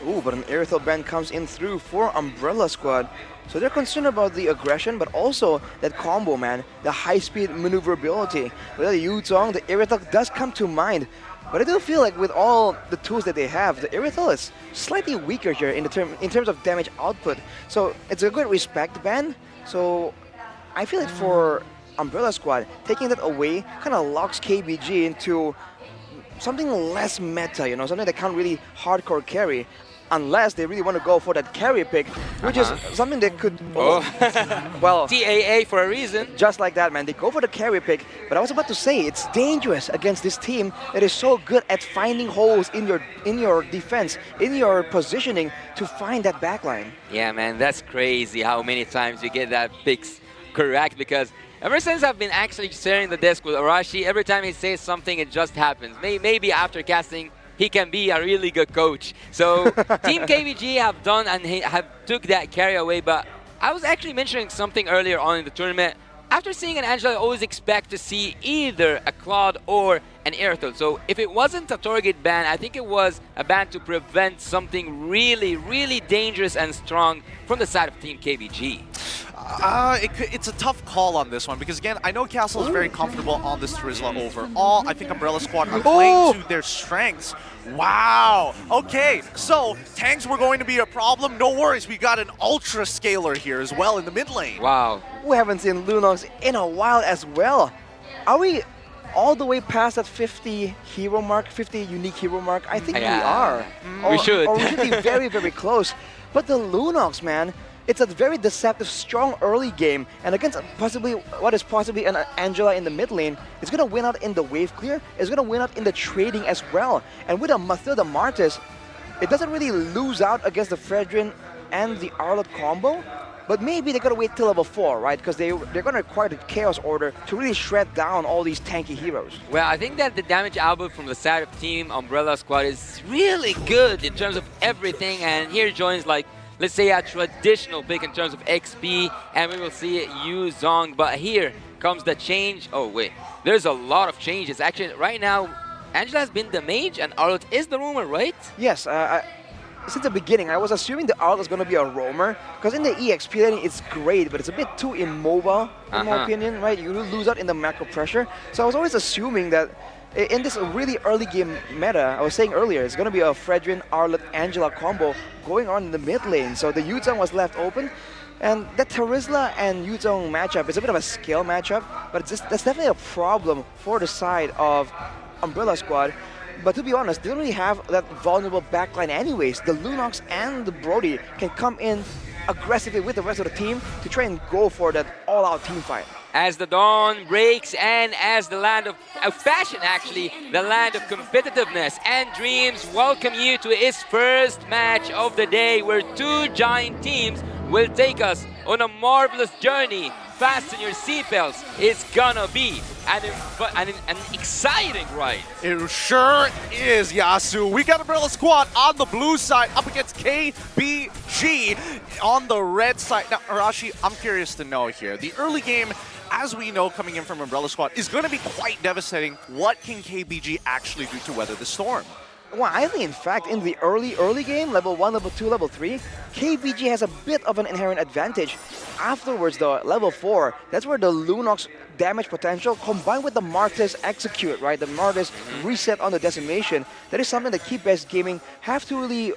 Ooh, but an Aerithal ban comes in through for Umbrella Squad. So they're concerned about the aggression, but also that combo, man, the high-speed maneuverability. With the Yuzong, the Aerithal does come to mind. But I do feel like with all the tools that they have, the Aerithal is slightly weaker here in terms of damage output. So it's a good respect ban. So I feel like for Umbrella Squad, taking that away kind of locks KBG into something less meta, you know, something that can't really hardcore carry. Unless they really want to go for that carry pick, which is something they could... well, TAA for a reason. Just like that, man. They go for the carry pick. But I was about to say, it's dangerous against this team that is so good at finding holes in your defense, in your positioning to find that backline. Yeah, man, that's crazy how many times you get that picks correct, because ever since I've been actually sharing the desk with Arashi, every time he says something, it just happens. Maybe after casting, he can be a really good coach. So Team KBG have done and have took that carry away, but I was actually mentioning something earlier on in the tournament. After seeing an Angela, I always expect to see either a Claude or an Aerithal. So if it wasn't a target ban, I think it was a ban to prevent something really, really dangerous and strong from the side of Team KBG. It's a tough call on this one because, again, I know Castle is very comfortable on this Terizla overall. I think Umbrella Squad are playing to their strengths. Wow. Okay, so tanks were going to be a problem. No worries, we got an Ultra Scaler here as well in the mid lane. Wow. We haven't seen Lunox in a while as well. Are we all the way past that 50 hero mark, 50 unique hero mark? I think we are. We should. Or we should be very, very close. But the Lunox, man, it's a very deceptive, strong early game, and against what is possibly an Angela in the mid lane, it's going to win out in the wave clear, it's going to win out in the trading as well. And with a Mathilda Martis, it doesn't really lose out against the Fredrin and the Arlott combo, but maybe they're going to wait till level 4, right? Because they're going to require the Chaos Order to really shred down all these tanky heroes. Well, I think that the damage output from the side of Team Umbrella Squad is really good in terms of everything, and here joins like, let's say a traditional pick in terms of XP, and we will see Yuzong. But here comes the change. Oh wait, there's a lot of changes. Actually, right now, Angela has been the mage, and Arlott is the roamer, right? Yes, since the beginning, I was assuming the Arlott is going to be a roamer, because in the EXP lane, it's great, but it's a bit too immobile, in my opinion, right? You lose out in the macro pressure. So I was always assuming that in this really early game meta, I was saying earlier, it's going to be a Fredrin, Arlott, Angela combo going on in the mid lane. So the Yuzong was left open. And that Terizla and Yuzong matchup is a bit of a skill matchup, but that's definitely a problem for the side of Umbrella Squad. But to be honest, they don't really have that vulnerable backline anyways. The Lunox and the Brody can come in aggressively with the rest of the team to try and go for that all-out team fight. As the dawn breaks and as the land of fashion, actually, the land of competitiveness and dreams welcome you to its first match of the day, where two giant teams will take us on a marvelous journey fasten your seatbelts. It's gonna be an exciting ride. It sure is, Yasu. We got Umbrella Squad on the blue side up against KBG on the red side. Now, Arashi, I'm curious to know here. The early game, as we know, coming in from Umbrella Squad, is going to be quite devastating. What can KBG actually do to weather the storm? Well, I think, in fact, in the early game, level 1, level 2, level 3, KBG has a bit of an inherent advantage. Afterwards, though, level 4, that's where the Lunox damage potential combined with the Martis execute, right? The Martis reset on the decimation. That is something that Keep Best Gaming have to really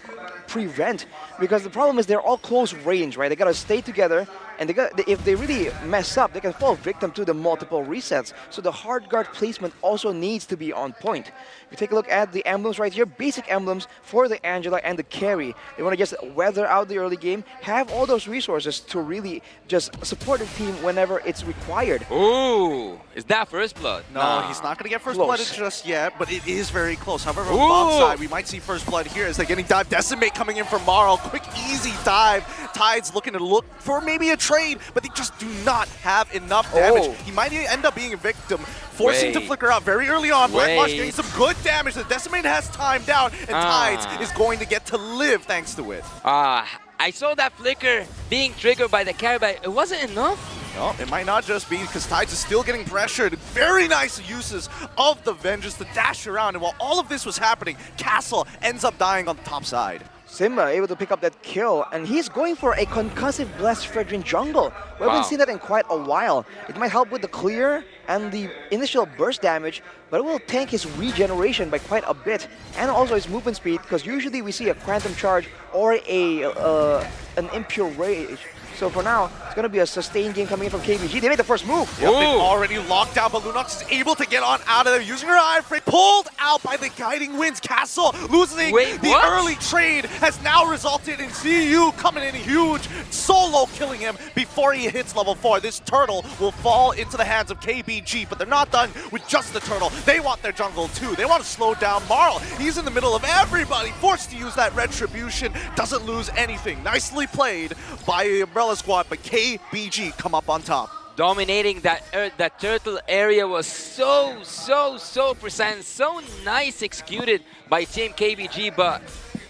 prevent, because the problem is they're all close range, right? They gotta stay together, and if they really mess up, they can fall victim to the multiple resets. So the hard guard placement also needs to be on point. If you take a look at the emblems right here, basic emblems for the Angela and the carry. They want to just weather out the early game, have all those resources to really just support the team whenever it's required. Ooh, is that first blood? No, he's not going to get first blood just yet, but it is very close. However, on Bob's side, we might see first blood here as they're getting dive. Decimate coming in from Marl. Quick, easy dive. Tide's looking to look for maybe a trade, but they just do not have enough damage. He might end up being a victim, forcing to flicker out very early on. Blackwash getting some good damage. The Decimate has timed out, and Tides is going to get to live thanks to it. I saw that flicker being triggered by the carry, but it wasn't enough. No, it might not just be because Tides is still getting pressured. Very nice uses of the Vengeance to dash around. And while all of this was happening, Castle ends up dying on the top side. Simba able to pick up that kill, and he's going for a concussive Blessed Fredrin jungle. We haven't seen that in quite a while. It might help with the clear and the initial burst damage, but it will tank his regeneration by quite a bit, and also his movement speed, because usually we see a Quantum Charge or an Impure Rage. So for now, it's going to be a sustained game coming in from KBG. They made the first move. Yep, they've already locked down, but Lunox is able to get on out of there using her iframe. Pulled out by the Guiding Winds. Castle losing the early trade has now resulted in CU coming in huge, solo killing him before he hits level 4. This turtle will fall into the hands of KBG, but they're not done with just the turtle. They want their jungle too. They want to slow down Marl. He's in the middle of everybody, forced to use that retribution. Doesn't lose anything. Nicely played by Umbrella Squad, but KBG come up on top. Dominating that turtle area was so precise, so nice executed by Team KBG, but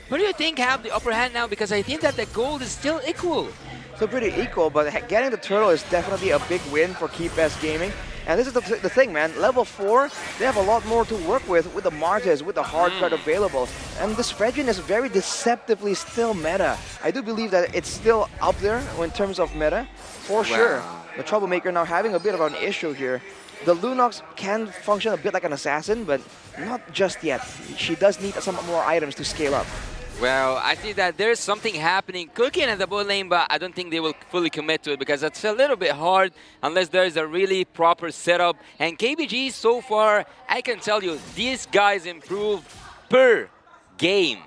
what do you think have the upper hand now? Because I think that the gold is still equal. So pretty equal, but getting the turtle is definitely a big win for Keep Best Gaming. And this is the thing, man. Level 4, they have a lot more to work with the Martes, with the hard card available. And this Fredrin is very deceptively still meta. I do believe that it's still up there in terms of meta, for sure. The Troublemaker now having a bit of an issue here. The Lunox can function a bit like an assassin, but not just yet. She does need some more items to scale up. Well, I think that there's something happening cooking at the bot lane, but I don't think they will fully commit to it because it's a little bit hard unless there's a really proper setup. And KBG so far, I can tell you, these guys improve per game.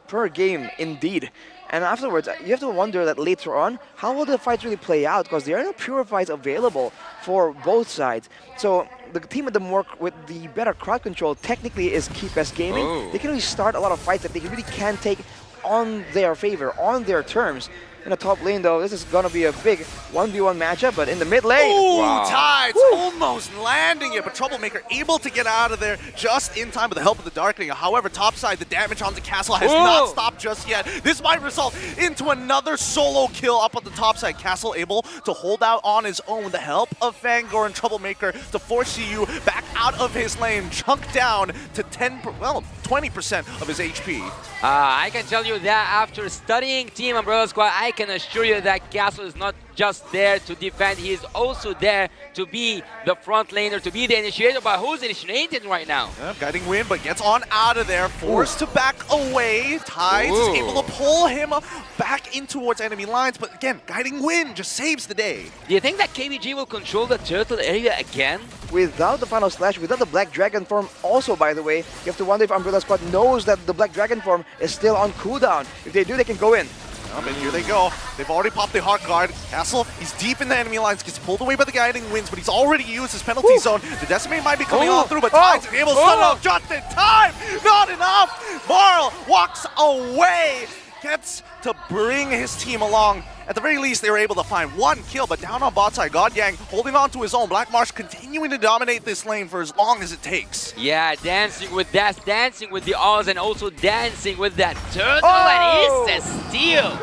Per game, indeed. And afterwards, you have to wonder that later on, how will the fights really play out? Because there are no purifies available for both sides. So the team with the better crowd control technically is Keep Best Gaming. They can really start a lot of fights that they really can take on their favor, on their terms. In the top lane, though, this is going to be a big 1v1 matchup, but in the mid lane... Ooh, Tides almost landing it, but Troublemaker able to get out of there just in time with the help of the Darkening. However, topside, the damage on the Castle has not stopped just yet. This might result into another solo kill up on the top side. Castle able to hold out on his own with the help of Fangor and Troublemaker to force CU back out of his lane, chunk down to 20% of his HP. I can tell you that after studying Team Umbrella Squad, I can assure you that Castle is not just there to defend, he is also there to be the front laner, to be the initiator, but who's initiating right now? Guiding Wind, but gets on out of there, forced to back away. Tides is able to pull him back in towards enemy lines, but again, Guiding Wind just saves the day. Do you think that KBG will control the turtle area again? Without the Final Slash, without the Black Dragon form also, by the way, you have to wonder if Umbrella Squad knows that the Black Dragon form is still on cooldown. If they do, they can go in. And here they go. They've already popped the Heart Guard. Castle, he's deep in the enemy lines, gets pulled away by the Guiding Winds, but he's already used his penalty zone. The Decimate might be coming on through, but Tides is able to stun off just in time. Not enough. Marl walks away, gets to bring his team along. At the very least, they were able to find one kill, but down on bot side, GodYang holding on to his own. Black Marsh continuing to dominate this lane for as long as it takes. Yeah, dancing with that, dancing with the Oz, and also dancing with that turtle, and it's a steal.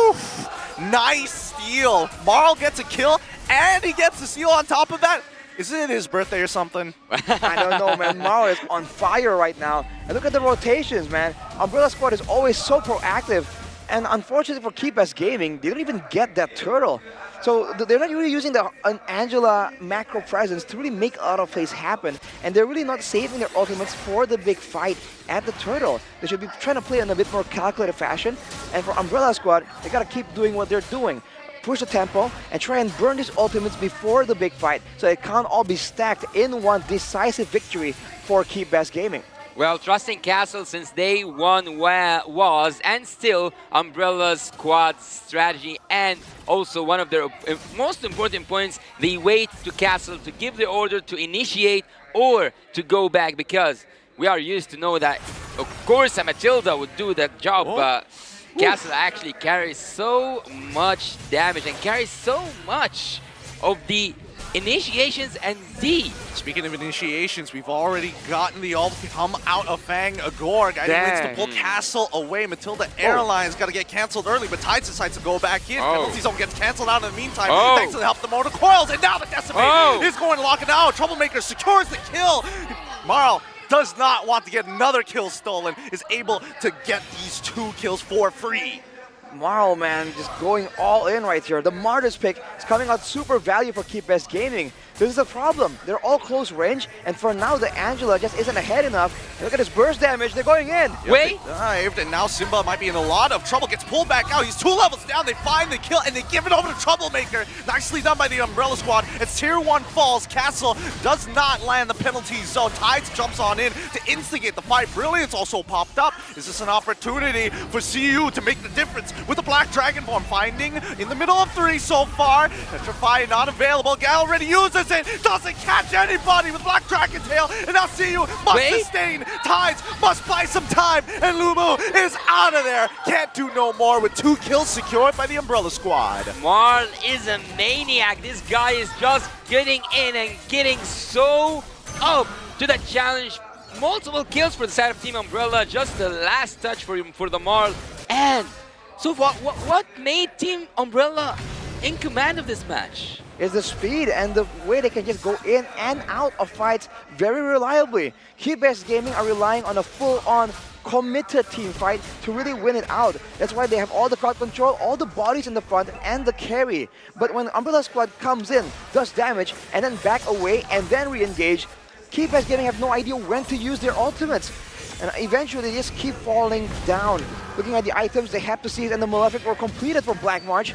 Oof. Nice steal. Marl gets a kill, and he gets a steal on top of that. Is it his birthday or something? I don't know, man. Marl is on fire right now. And look at the rotations, man. Umbrella Squad is always so proactive. And unfortunately for KeepS Gaming, they don't even get that turtle. So they're not really using the Angela macro presence to really make a lot of plays happen. And they're really not saving their ultimates for the big fight at the turtle. They should be trying to play in a bit more calculated fashion. And for Umbrella Squad, they gotta keep doing what they're doing. Push the tempo and try and burn these ultimates before the big fight, so it can't all be stacked in one decisive victory for KeepS Gaming. Well, trusting Castle since day one was and still Umbrella Squad's strategy, and also one of their most important points, they wait to Castle to give the order to initiate or to go back, because we are used to know that, of course, a Matilda would do that job, but Castle actually carries so much damage and carries so much of the initiations and D. Speaking of initiations, we've already gotten the ult come out of Fang Agor. Guiding Winds to pull Castle away. Matilda Airlines got to get cancelled early, but Tides decides to go back in. Penalty Zone gets cancelled out in the meantime, thanks to the help of the Motor Coils, and now the Decimate is going to lock it out. Troublemaker secures the kill. Marl does not want to get another kill stolen, is able to get these 2 kills for free. Marl, man, just going all in right here. The Martyrs pick is coming out super value for KeepS Gaming. This is the problem. They're all close range, and for now, the Angela just isn't ahead enough. Look at his burst damage. They're going in. Wait. Dived, and now Simba might be in a lot of trouble. Gets pulled back out. He's 2 levels down. They find the kill, and they give it over to Troublemaker. Nicely done by the Umbrella Squad. As Tier 1 falls, Castle does not land the penalty zone. Tides jumps on in to instigate the fight. Brilliance also popped up. Is this an opportunity for CU to make the difference with the Black Dragonborn finding in the middle of 3 so far? Petrify not available. Gal already uses it. Doesn't catch anybody with Black Dragon Tail. And now CU must sustain. Tides must buy some time. And Lumu is out of there. Can't do no more with 2 kills secured by the Umbrella Squad. Marl is a maniac. This guy is just getting in and getting so up to the challenge. Multiple kills for the side of Team Umbrella. Just the last touch for the Marl. And so what made Team Umbrella in command of this match? Is the speed and the way they can just go in and out of fights very reliably. KeepS Gaming are relying on a full-on committed team fight to really win it out. That's why they have all the crowd control, all the bodies in the front, and the carry. But when Umbrella Squad comes in, does damage, and then back away, and then re-engage, KeepS Gaming have no idea when to use their ultimates. And eventually they just keep falling down. Looking at the items, they have to see it, and the Malefic were completed for Black March.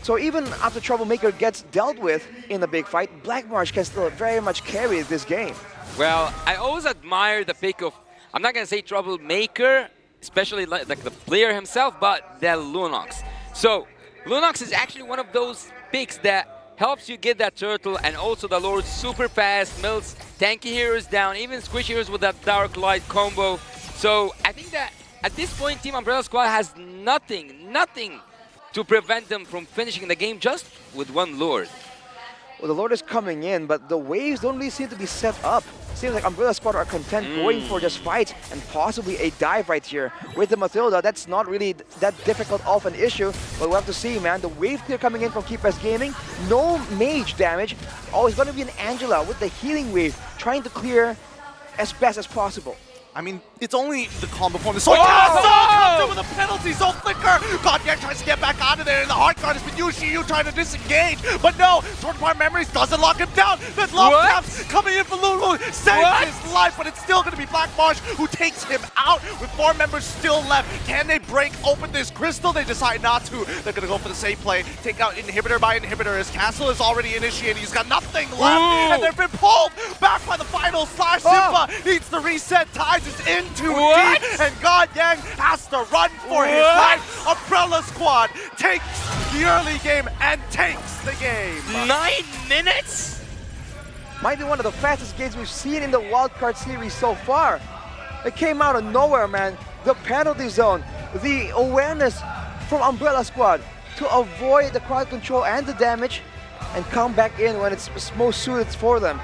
So even after Troublemaker gets dealt with in the big fight, Black March can still very much carry this game. Well, I always admire the pick of, I'm not going to say Troublemaker, especially like the player himself, but the Lunox. So Lunox is actually one of those picks that helps you get that turtle, and also the Lord super fast, melts tanky heroes down, even squish heroes with that Dark Light combo. So I think that at this point, Team Umbrella Squad has nothing to prevent them from finishing the game just with 1 Lord. Well, the Lord is coming in, but the waves don't really seem to be set up. Seems like Umbrella Squad are content going for just fights and possibly a dive right here. With the Matilda, that's not really that difficult of an issue, but we'll have to see, man. The wave clear coming in from KeepS Gaming, no mage damage. Oh, it's going to be an Angela with the healing wave, trying to clear as best as possible. I mean, it's only the combo form. So Castle comes in with a penalty zone flicker. GodYang tries to get back out of there, and the hard card has been Yushiyu trying to disengage. But no, Sword Part Memories doesn't lock him down. There's love taps coming in for Lulu. Saves his life, but it's still going to be Black Marsh who takes him out with 4 members still left. Can they break open this crystal? They decide not to. They're going to go for the safe play. Take out inhibitor by inhibitor as Castle is already initiated. He's got nothing left, and they've been pulled back by the final slash. Simba needs to reset. Tides is in too deep, and GodYang has to run for his life. Umbrella Squad takes the early game and takes the game. 9 minutes? Might be one of the fastest games we've seen in the wildcard series so far. It came out of nowhere, man. The penalty zone, the awareness from Umbrella Squad to avoid the crowd control and the damage and come back in when it's most suited for them.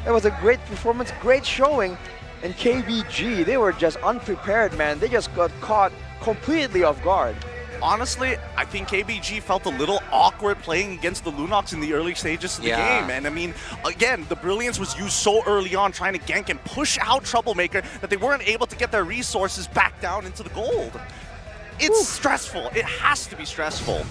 It was a great performance, great showing, and KBG, they were just unprepared, man. They just got caught completely off guard. Honestly, I think KBG felt a little awkward playing against the Lunox in the early stages of the game. And I mean, again, the Brilliance was used so early on trying to gank and push out Troublemaker that they weren't able to get their resources back down into the gold. It's stressful. It has to be stressful.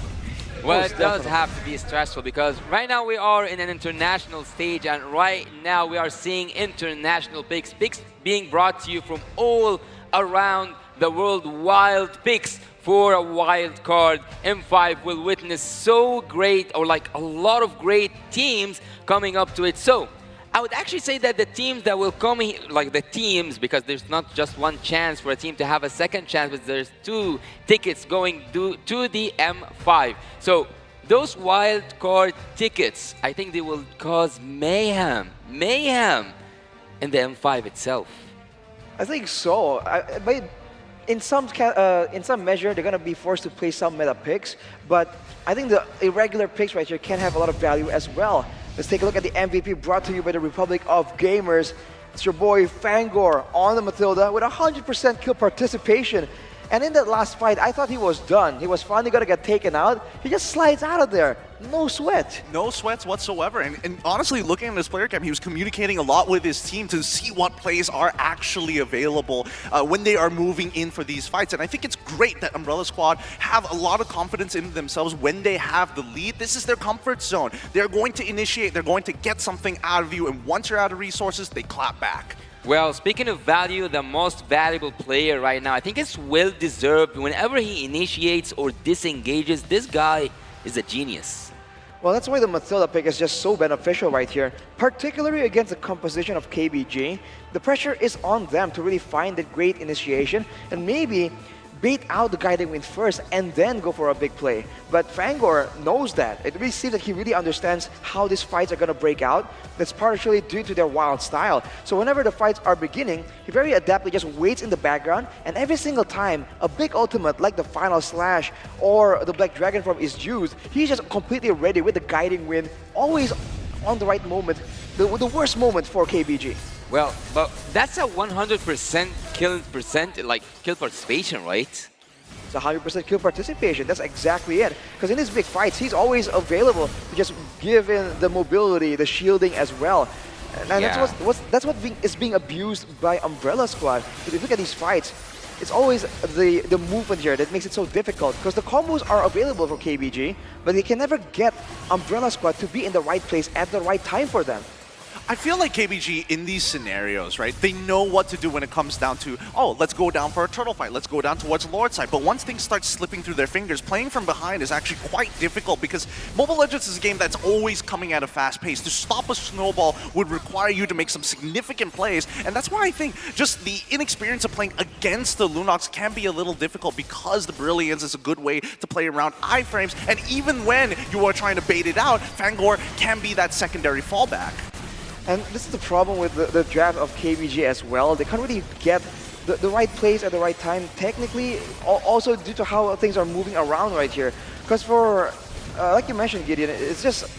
Well, it does have to be stressful because right now we are in an international stage and right now we are seeing international picks being brought to you from all around the world. Wild picks for a wild card. M5 will witness so great, or like a lot of great teams coming up to it. So I would actually say that the teams that will come here, like the teams, because there's not just one chance for a team to have a second chance, but there's 2 tickets going to the M5. So those wild card tickets, I think they will cause mayhem in the M5 itself. I think so. In some measure, they're going to be forced to play some meta picks, but I think the irregular picks right here can have a lot of value as well. Let's take a look at the MVP brought to you by the Republic of Gamers. It's your boy Fangor on the Matilda with 100% kill participation. And in that last fight, I thought he was done. He was finally going to get taken out. He just slides out of there. No sweat. No sweats whatsoever. And honestly, looking at his player cam, he was communicating a lot with his team to see what plays are actually available when they are moving in for these fights. And I think it's great that Umbrella Squad have a lot of confidence in themselves when they have the lead. This is their comfort zone. They're going to initiate. They're going to get something out of you. And once you're out of resources, they clap back. Well, speaking of value, the most valuable player right now, I think it's well-deserved. Whenever he initiates or disengages, this guy is a genius. Well, that's why the Matilda pick is just so beneficial right here, particularly against the composition of KBG. The pressure is on them to really find that great initiation and maybe bait out the guiding wind first and then go for a big play. But Fangor knows that. It really seems that he really understands how these fights are going to break out. That's partially due to their wild style. So whenever the fights are beginning, he very adeptly just waits in the background, and every single time a big ultimate like the Final Slash or the Black Dragon form is used, he's just completely ready with the guiding wind, always on the right moment, the worst moment for KBG. Well, but that's a 100% kill participation, right? It's 100% kill participation. That's exactly it. Because in these big fights, he's always available to just give in the mobility, the shielding as well. And that's what is being abused by Umbrella Squad. If you look at these fights, it's always the movement here that makes it so difficult. Because the combos are available for KBG, but they can never get Umbrella Squad to be in the right place at the right time for them. I feel like KBG in these scenarios, right, they know what to do when it comes down to, oh, let's go down for a turtle fight, let's go down towards Lord side. But once things start slipping through their fingers, playing from behind is actually quite difficult because Mobile Legends is a game that's always coming at a fast pace. To stop a snowball would require you to make some significant plays, and that's why I think just the inexperience of playing against the Lunox can be a little difficult because the Brilliance is a good way to play around iframes, and even when you are trying to bait it out, Fangor can be that secondary fallback. And this is the problem with the draft of KBG as well. They can't really get the right plays at the right time, technically, also due to how things are moving around right here. Because for, like you mentioned, Gideon, it's just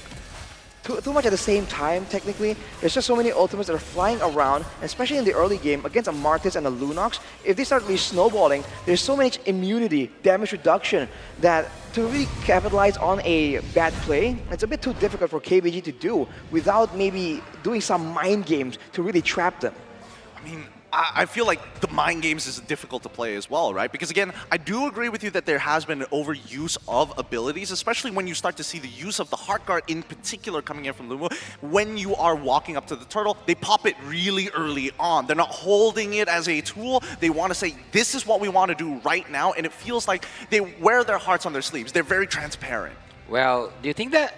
too much at the same time, technically. There's just so many ultimates that are flying around, especially in the early game, against a Martis and a Lunox. If they start really snowballing, there's so much immunity, damage reduction, that to really capitalize on a bad play, it's a bit too difficult for KBG to do without maybe doing some mind games to really trap them. I mean, I feel like the mind games is difficult to play as well, right? Because again, I do agree with you that there has been an overuse of abilities, especially when you start to see the use of the Heart Guard in particular coming in from Lumo. When you are walking up to the turtle, they pop it really early on. They're not holding it as a tool. They want to say, this is what we want to do right now, and it feels like they wear their hearts on their sleeves. They're very transparent. Well, do you think that,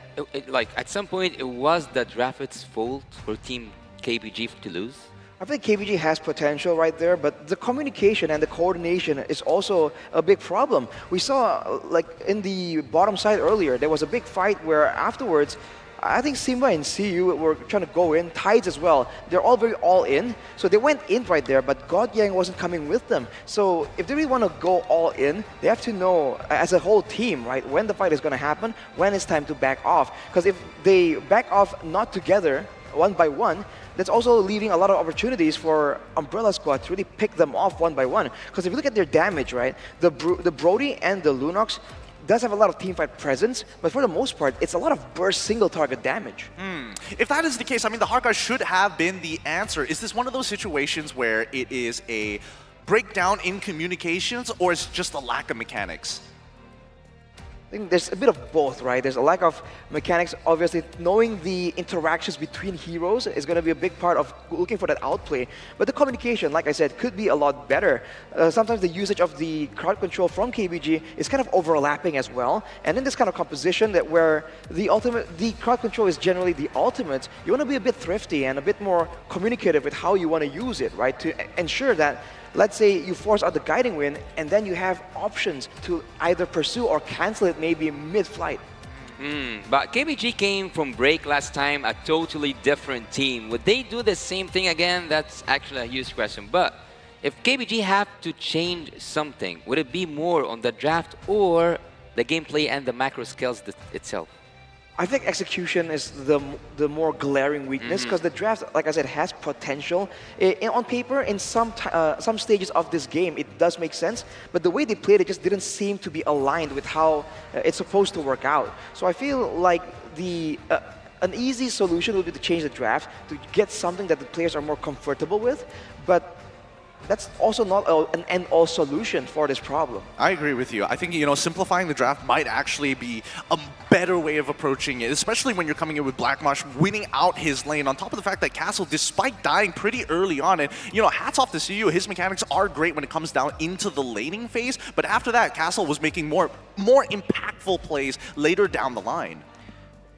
like, at some point it was the draft's fault for Team KBG to lose? I think KBG has potential right there, but the communication and the coordination is also a big problem. We saw, like, in the bottom side earlier, there was a big fight where afterwards, I think Simba and CU were trying to go in, Tides as well. They're all very all in, so they went in right there, but God Yang wasn't coming with them. So if they really want to go all in, they have to know as a whole team, right, when the fight is going to happen, when it's time to back off. Because if they back off not together, one by one, that's also leaving a lot of opportunities for Umbrella Squad to really pick them off one by one. Because if you look at their damage, right, the Brody and the Lunox does have a lot of teamfight presence, but for the most part, it's a lot of burst single target damage. If that is the case, I mean, the Hawkeye should have been the answer. Is this one of those situations where it is a breakdown in communications, or is it just a lack of mechanics? I think there's a bit of both, right? There's a lack of mechanics. Obviously, knowing the interactions between heroes is going to be a big part of looking for that outplay. But the communication, like I said, could be a lot better. Sometimes the usage of the crowd control from KBG is kind of overlapping as well. And in this kind of composition that where the crowd control is generally the ultimate, you want to be a bit thrifty and a bit more communicative with how you want to use it, right? To ensure that, let's say you force out the guiding wind, and then you have options to either pursue or cancel it maybe mid-flight. But KBG came from break last time, a totally different team. Would they do the same thing again? That's actually a huge question. But if KBG have to change something, would it be more on the draft or the gameplay and the macro skills itself? I think execution is the more glaring weakness, because the draft, like I said, has potential. On paper, in some stages of this game, it does make sense, but the way they played it just didn't seem to be aligned with how it's supposed to work out. So I feel like an easy solution would be to change the draft to get something that the players are more comfortable with, but that's also not an end-all solution for this problem. I agree with you. I think, you know, simplifying the draft might actually be a better way of approaching it, especially when you're coming in with Black Marsh winning out his lane, on top of the fact that Castle, despite dying pretty early on, and, you know, hats off to CU, his mechanics are great when it comes down into the laning phase, but after that, Castle was making more impactful plays later down the line.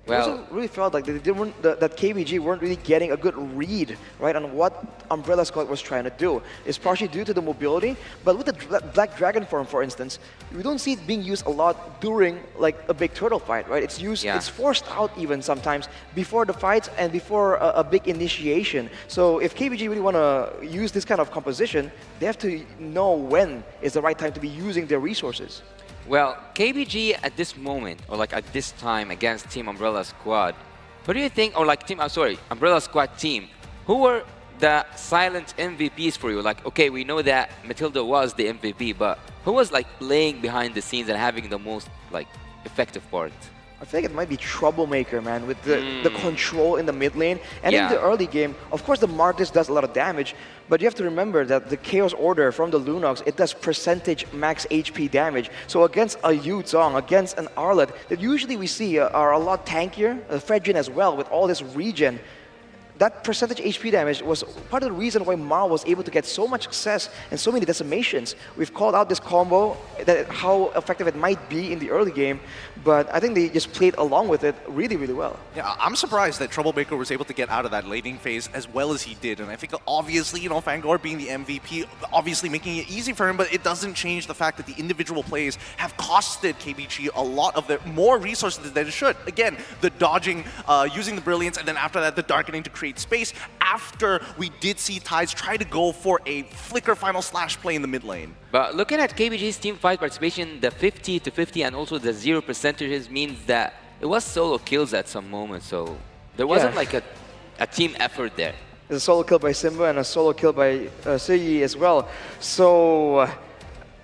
I also really felt like that KBG weren't really getting a good read, right, on what Umbrella Squad was trying to do. It's partially due to the mobility, but with the Black Dragon form, for instance, we don't see it being used a lot during like a big turtle fight, right? It's used, it's forced out even sometimes before the fights and before a big initiation. So if KBG really want to use this kind of composition, they have to know when is the right time to be using their resources. Well, KBG at this moment, or like at this time against Team Umbrella Squad, who do you think, or like Umbrella Squad team, who were the silent MVPs for you? Like, okay, we know that Matilda was the MVP, but who was like playing behind the scenes and having the most like effective part? I feel like it might be Troublemaker, man, with the control in the mid lane. And in the early game, of course, the Martis does a lot of damage, but you have to remember that the Chaos Order from the Lunox, it does percentage max HP damage. So against a Yu Zhong, against an Arlet, that usually we see are a lot tankier, Fredrin as well, with all this regen. That percentage HP damage was part of the reason why Mao was able to get so much success and so many decimations. We've called out this combo, how effective it might be in the early game, but I think they just played along with it really, really well. Yeah, I'm surprised that Troublemaker was able to get out of that laning phase as well as he did, and I think obviously, you know, Fangor being the MVP, obviously making it easy for him, but it doesn't change the fact that the individual plays have costed KBG a lot of more resources than it should. Again, the dodging, using the Brilliance, and then after that, the Darkening to create space, after we did see Tides try to go for a flicker final slash play in the mid lane. But looking at KBG's team fight participation, the 50-50 and also the 0 percentages means that it was solo kills at some moment, so there wasn't like a team effort there. There's a solo kill by Simba and a solo kill by Suyi as well. So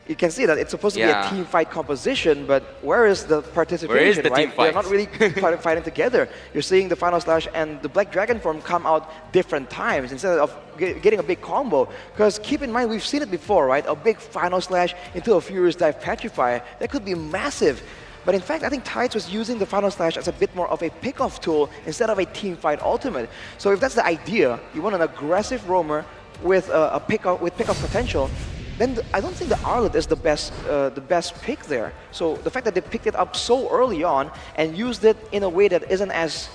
you can see that it's supposed to be a team fight composition, but where is the participation, where is the right? team fight? They're not really fighting together. You're seeing the Final Slash and the Black Dragon form come out different times instead of getting a big combo. Because keep in mind, we've seen it before, right? A big Final Slash into a Furious Dive Petrify. That could be massive. But in fact, I think Tides was using the Final Slash as a bit more of a pick-off tool instead of a team fight ultimate. So if that's the idea, you want an aggressive roamer with a pick-off potential, then I don't think the Arlet is the best pick there. So the fact that they picked it up so early on and used it in a way that isn't as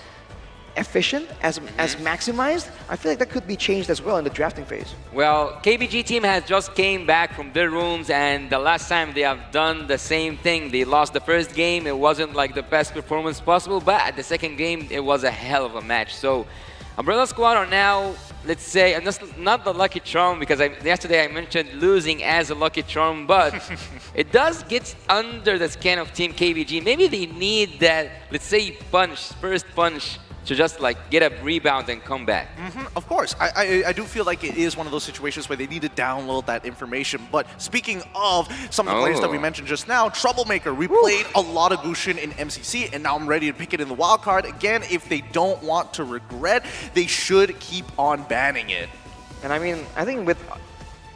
efficient, as maximized, I feel like that could be changed as well in the drafting phase. Well, KBG team has just came back from their rooms, and the last time they have done the same thing. They lost the first game. It wasn't like the best performance possible, but at the second game, it was a hell of a match. So Umbrella Squad are now, let's say, and that's not the lucky charm, because yesterday I mentioned losing as a lucky charm, but it does get under the skin of Team KBG. Maybe they need that, let's say, first punch, to just like get a rebound and come back. Of course, I do feel like it is one of those situations where they need to download that information. But speaking of some of the players that we mentioned just now, Troublemaker, we played a lot of Gushin in MCC, and now I'm ready to pick it in the wildcard. Again, if they don't want to regret, they should keep on banning it. And I mean, I think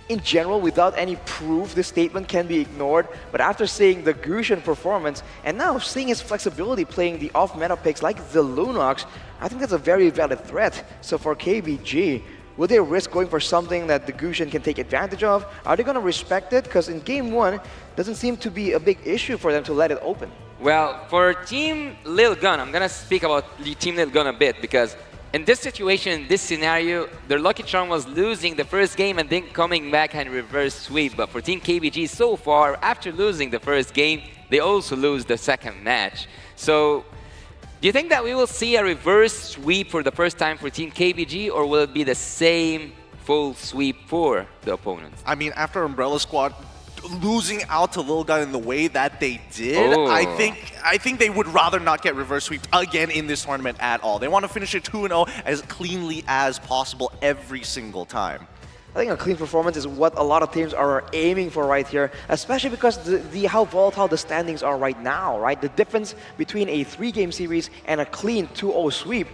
in general, without any proof, this statement can be ignored. But after seeing the Gushin performance, and now seeing his flexibility playing the off-meta picks like the Lunox, I think that's a very valid threat. So for KBG, will they risk going for something that the Gushin can take advantage of? Are they going to respect it? Because in game 1, doesn't seem to be a big issue for them to let it open. Well, for Team Lil Gun, I'm going to speak about Team Lil Gun a bit, because in this situation, in this scenario, their lucky charm was losing the first game and then coming back and reverse sweep. But for Team KBG so far, after losing the first game, they also lose the second match. So do you think that we will see a reverse sweep for the first time for Team KBG, or will it be the same full sweep for the opponents? I mean, after Umbrella Squad losing out to Lil Gun in the way that they did, I think they would rather not get reverse sweeped again in this tournament at all. They want to finish it 2-0 as cleanly as possible every single time. I think a clean performance is what a lot of teams are aiming for right here, especially because how volatile the standings are right now, right? The difference between a 3-game series and a clean 2-0 sweep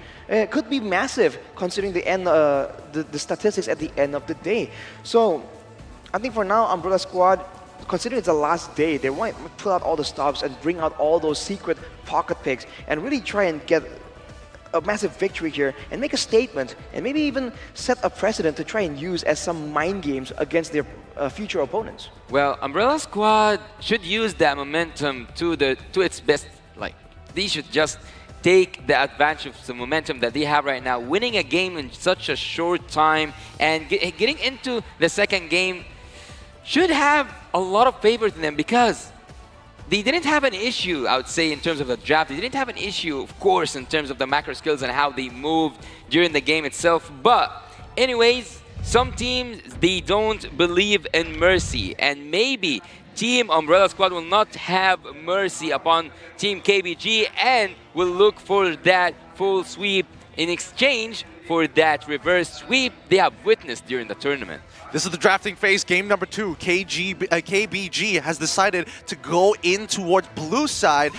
could be massive, considering the end, the statistics at the end of the day. So I think for now, Umbrella Squad, considering it's the last day, they want to pull out all the stops and bring out all those secret pocket picks and really try and get a massive victory here and make a statement and maybe even set a precedent to try and use as some mind games against their future opponents. Well, Umbrella Squad should use that momentum to its best. Like, they should just take the advantage of the momentum that they have right now, winning a game in such a short time and getting into the second game should have a lot of favor to them, because they didn't have an issue, I would say, in terms of the draft. They didn't have an issue, of course, in terms of the macro skills and how they moved during the game itself. But anyways, some teams, they don't believe in mercy. And maybe Team Umbrella Squad will not have mercy upon Team KBG and will look for that full sweep in exchange for that reverse sweep they have witnessed during the tournament. This is the drafting phase, game number 2. KBG has decided to go in towards blue side.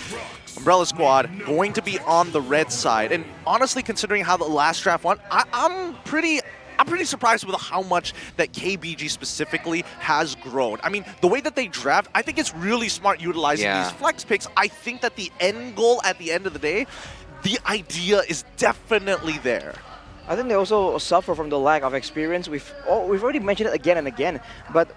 Umbrella Squad going to be on the red side. And honestly, considering how the last draft went, I'm pretty surprised with how much that KBG specifically has grown. I mean, the way that they draft, I think it's really smart utilizing these flex picks. I think that the end goal at the end of the day, the idea is definitely there. I think they also suffer from the lack of experience. We've already mentioned it again and again, but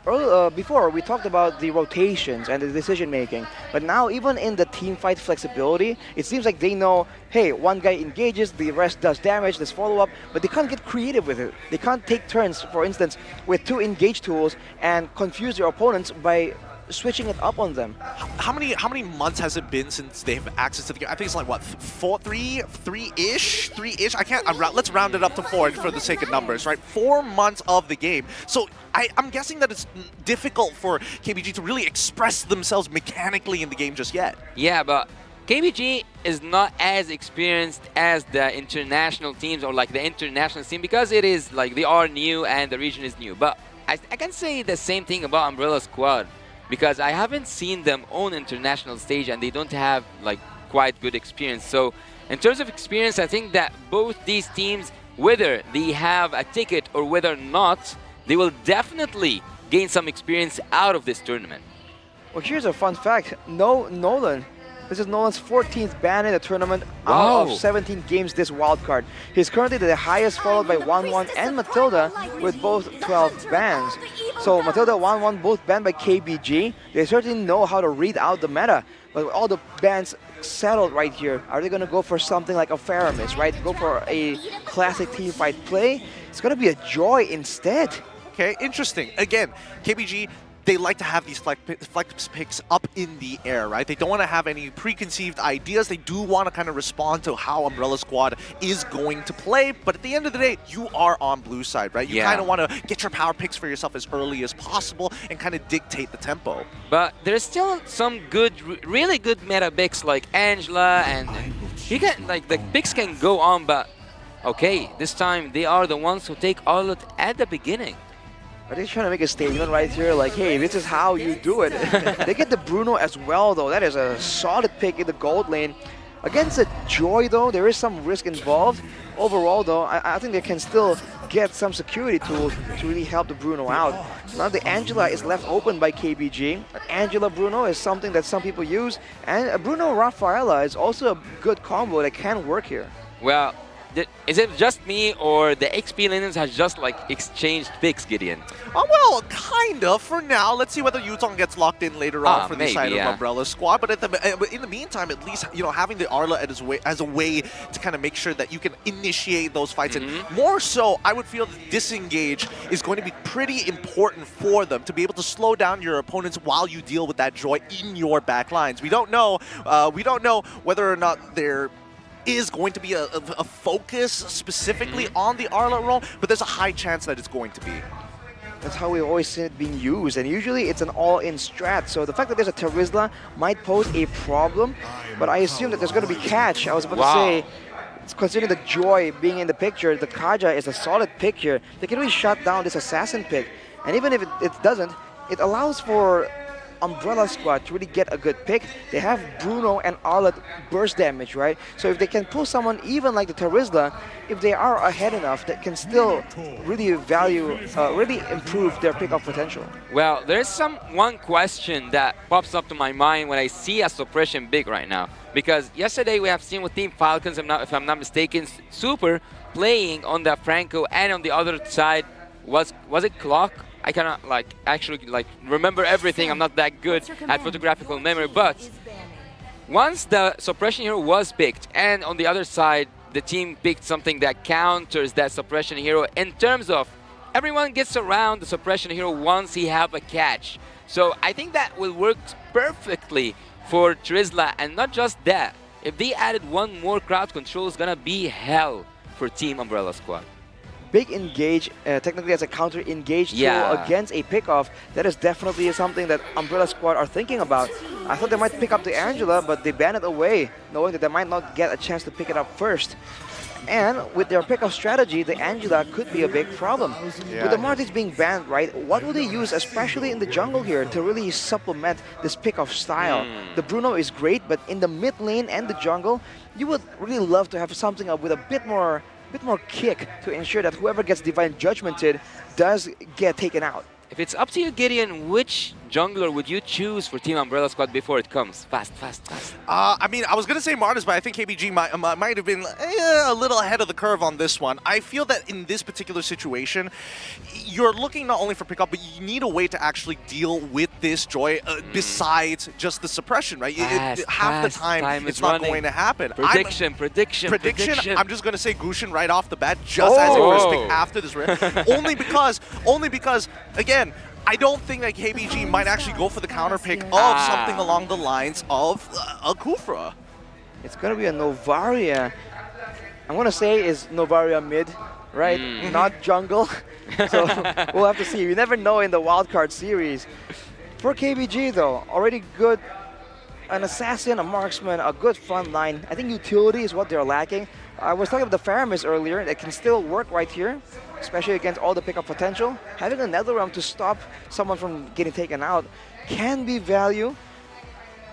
before we talked about the rotations and the decision making. But now, even in the team fight flexibility, it seems like they know, hey, one guy engages, the rest does damage, there's follow-up, but they can't get creative with it. They can't take turns, for instance, with 2 engage tools and confuse their opponents by switching it up on them. How many months has it been since they have access to the game? I think it's like what, 3-ish? I can't. Let's round it up to 4 for the sake of numbers, right? 4 months of the game. So I'm guessing that it's difficult for KBG to really express themselves mechanically in the game just yet. Yeah, but KBG is not as experienced as the international teams or like the international team, because it is like they are new and the region is new. But I can say the same thing about Umbrella Squad, because I haven't seen them on international stage and they don't have like quite good experience. So in terms of experience, I think that both these teams, whether they have a ticket or whether or not, they will definitely gain some experience out of this tournament. Well, here's a fun fact. Nolan. This is Nolan's 14th ban in the tournament out of 17 games this wildcard. He's currently the highest, followed by 1-1 and Matilda with both 12 bans. So Matilda 1-1 both banned by KBG. They certainly know how to read out the meta. But with all the bans settled right here, are they going to go for something like a Faramis, right? Go for a classic team fight play? It's going to be a Joy instead. Okay, interesting. Again, KBG, they like to have these flex picks up in the air, right? They don't want to have any preconceived ideas. They do want to kind of respond to how Umbrella Squad is going to play. But at the end of the day, you are on blue side, right? You kind of want to get your power picks for yourself as early as possible and kind of dictate the tempo. But there's still some good, really good meta picks like Angela, and you can, like, the picks can go on, but okay, this time they are the ones who take all at the beginning. Are they trying to make a statement right here? Like, hey, this is how you do it. They get the Bruno as well, though. That is a solid pick in the gold lane. Against a Joy, though, there is some risk involved. Overall, though, I think they can still get some security tools to really help the Bruno out. Now the Angela is left open by KBG. Angela Bruno is something that some people use. And a Bruno Rafaela is also a good combo that can work here. Well, is it just me, or the XP Linens has just like exchanged picks, Gideon? Oh, well, kind of for now. Let's see whether Yutong gets locked in later on for the side of Umbrella Squad. But in the meantime, at least, you know, having the Arla as a way to kind of make sure that you can initiate those fights. And more so, I would feel that disengage is going to be pretty important for them to be able to slow down your opponents while you deal with that Joy in your back lines. We don't know whether or not they're is going to be a focus specifically on the Arla role, but there's a high chance that it's going to be. That's how we always see it being used, and usually it's an all-in strat. So the fact that there's a Terizla might pose a problem, but I assume that there's going to be catch. I was about to say, considering the Joy being in the picture, the Kaja is a solid pick here. They can really shut down this assassin pick, and even if it doesn't, it allows for Umbrella Squad to really get a good pick. They have Bruno and Arla burst damage, right? So if they can pull someone even like the Terizla, if they are ahead enough, that can still really really improve their pickup potential. Well, there's one question that pops up to my mind when I see a suppression big right now. Because yesterday we have seen with Team Falcons, if I'm not mistaken, Super playing on the Franco, and on the other side was it Clock? I cannot actually remember everything. I'm not that good at photographical memory, but once the suppression hero was picked, and on the other side the team picked something that counters that suppression hero in terms of everyone gets around the suppression hero once he have a catch. So I think that will work perfectly for Terizla, and not just that. If they added one more crowd control, it's gonna be hell for Team Umbrella Squad. Big engage, technically as a counter engage tool against a pickoff, that is definitely something that Umbrella Squad are thinking about. I thought they might pick up the Angela, but they ban it away, knowing that they might not get a chance to pick it up first. And with their pickoff strategy, the Angela could be a big problem. With the Martis being banned, right, what will they use, especially in the jungle here, to really supplement this pickoff style? The Bruno is great, but in the mid lane and the jungle, you would really love to have something with a bit more kick to ensure that whoever gets Divine Judgmented does get taken out. If it's up to you, Gideon, which jungler would you choose for Team Umbrella Squad before it comes? Fast. I mean, I was going to say Martis, but I think KBG might have been a little ahead of the curve on this one. I feel that in this particular situation, you're looking not only for pickup, but you need a way to actually deal with this Joy besides just the suppression, right? Half the time it's not going to happen. Prediction. I'm just going to say Gushin right off the bat, just as a first pick after this round. only because, again, I don't think that KBG might actually go for the counter pick of something along the lines of a Kufra. It's going to be a Novaria. I'm going to say is Novaria mid, right? Not jungle. So we'll have to see. You never know in the wildcard series. For KBG though, already good. An assassin, a marksman, a good front line. I think utility is what they're lacking. I was talking about the Faramis earlier. That can still work right here, especially against all the pickup potential. Having a Netherrealm to stop someone from getting taken out can be value.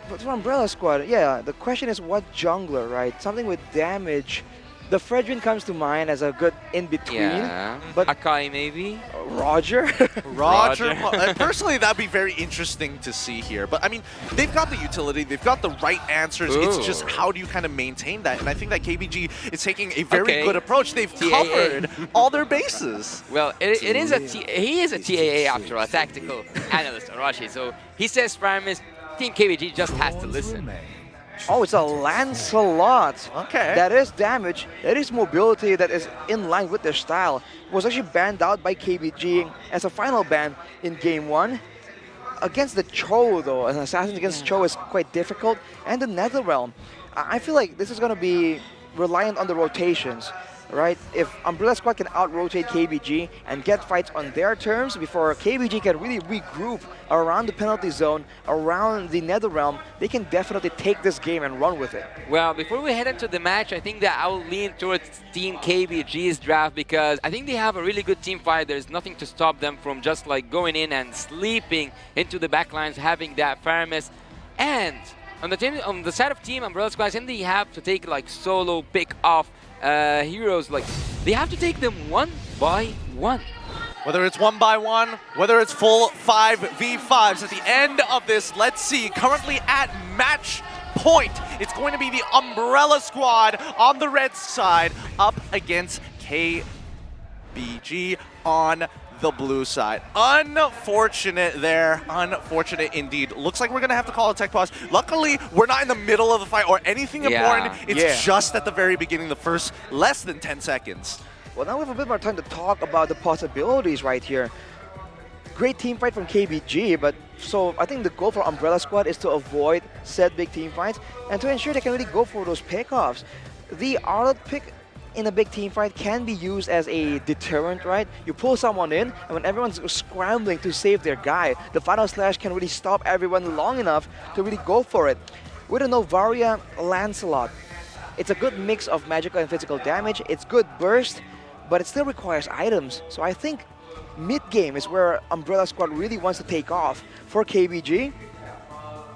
But for Umbrella Squad, yeah, the question is what jungler, right? Something with damage. The Fredrin comes to mind as a good in-between. Yeah, but Akai maybe? Roger? Roger. Personally, that'd be very interesting to see here. But I mean, they've got the utility, they've got the right answers. It's just how do you kind of maintain that? And I think that KBG is taking a very good approach. They've covered all their bases. Well, he is a TAA after all, a tactical analyst, Arashi. So he says Faramis Team KBG just has to listen. Oh, it's a Lancelot. Okay. That is damage. That is mobility that is in line with their style. Was actually banned out by KBG as a final ban in Game 1. Against the Cho, though, an assassin against Cho is quite difficult. And the Netherrealm. I feel like this is going to be reliant on the rotations. Right? If Umbrella Squad can out-rotate KBG and get fights on their terms before KBG can really regroup around the penalty zone, around the Netherrealm, they can definitely take this game and run with it. Well, before we head into the match, I think that I will lean towards Team KBG's draft because I think they have a really good team fight. There's nothing to stop them from just like going in and sleeping into the backlines, having that Faramis. And on the side of Team Umbrella Squad, I think they have to take like solo pick off heroes. Like they have to take them one by one. Whether it's 1 by 1, whether it's full 5v5s at the end of this, let's see. Currently at match point, it's going to be the Umbrella Squad on the red side up against KBG on the blue side. Unfortunate there. Unfortunate indeed. Looks like we're going to have to call a tech pause. Luckily, we're not in the middle of the fight or anything important. It's just at the very beginning, the first less than 10 seconds. Well, now we have a bit more time to talk about the possibilities right here. Great team fight from KBG, but so I think the goal for Umbrella Squad is to avoid said big team fights and to ensure they can really go for those pickoffs. The Arlet pick in a big team fight can be used as a deterrent, right? You pull someone in, and when everyone's scrambling to save their guy, the Final Slash can really stop everyone long enough to really go for it. With a Novaria Lancelot, it's a good mix of magical and physical damage, it's good burst, but it still requires items. So I think mid-game is where Umbrella Squad really wants to take off. For KBG,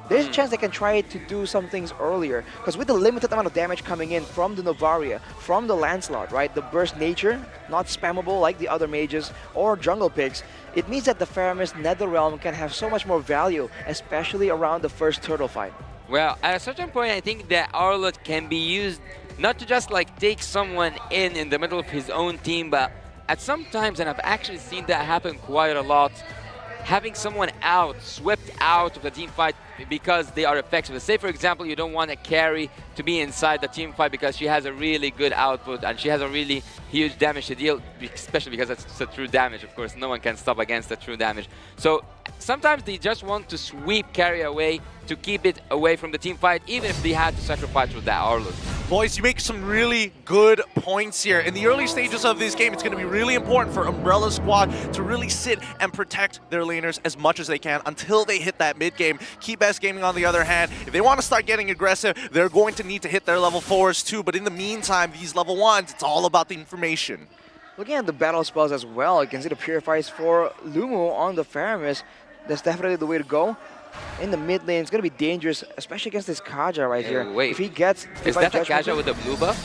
there's a chance they can try to do some things earlier, because with the limited amount of damage coming in from the Novaria, from the Lancelot, right, the burst nature, not spammable like the other mages or jungle picks, it means that the Faramis Netherrealm can have so much more value, especially around the first turtle fight. Well, at a certain point, I think that Arlet can be used not to just like take someone in the middle of his own team, but at some times, and I've actually seen that happen quite a lot, having someone out, swept out of the team fight because they are effective. Say, for example, you don't want a carry to be inside the team fight because she has a really good output and she has a really huge damage to deal, especially because it's a true damage. Of course, no one can stop against the true damage. So sometimes they just want to sweep carry away to keep it away from the team fight, even if they had to sacrifice with that Arlet. Boys, you make some really good points here. In the early stages of this game, it's going to be really important for Umbrella Squad to really sit and protect their laners as much as they can until they hit that mid game. Key Best Gaming, on the other hand, if they want to start getting aggressive, they're going to need to hit their level 4s too. But in the meantime, these level 1s, it's all about the information. Looking at the battle spells as well, you can see the Purifies for Lumu on the Faramis. That's definitely the way to go. In the mid lane, it's going to be dangerous, especially against this Kaja right here. Wait, if he gets... Is that a Kaja with a blue buff?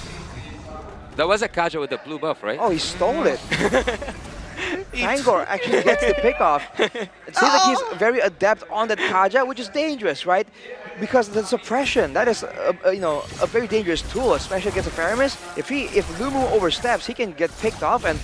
That was a Kaja with a blue buff, right? Oh, he stole it. Tangor actually gets the pick off. It seems like he's very adept on that Kaja, which is dangerous, right? Because the suppression, that is a very dangerous tool, especially against a Faramis. If Lumu oversteps, he can get picked off, and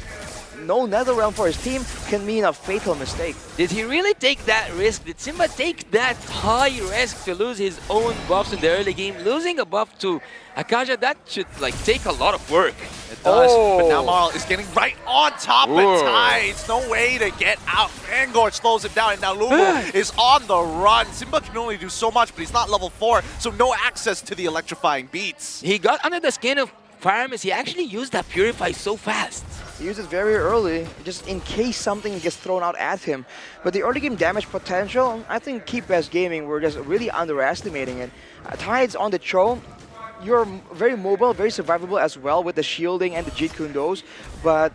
no Netherrealm for his team can mean a fatal mistake. Did he really take that risk? Did Simba take that high risk to lose his own buffs in the early game? Losing a buff to Akaja, that should like take a lot of work. It does, but now Marl is getting right on top of Tides. No way to get out. Fangor slows him down, and now Lumu is on the run. Simba can only do so much, but he's not level 4, so no access to the electrifying beats. He got under the skin of Faramis. He actually used that Purify so fast. He used it very early, just in case something gets thrown out at him. But the early game damage potential, I think Keep Best Gaming were just really underestimating it. Tides on the Cho, you're very mobile, very survivable as well with the shielding and the Jeet Kundos, but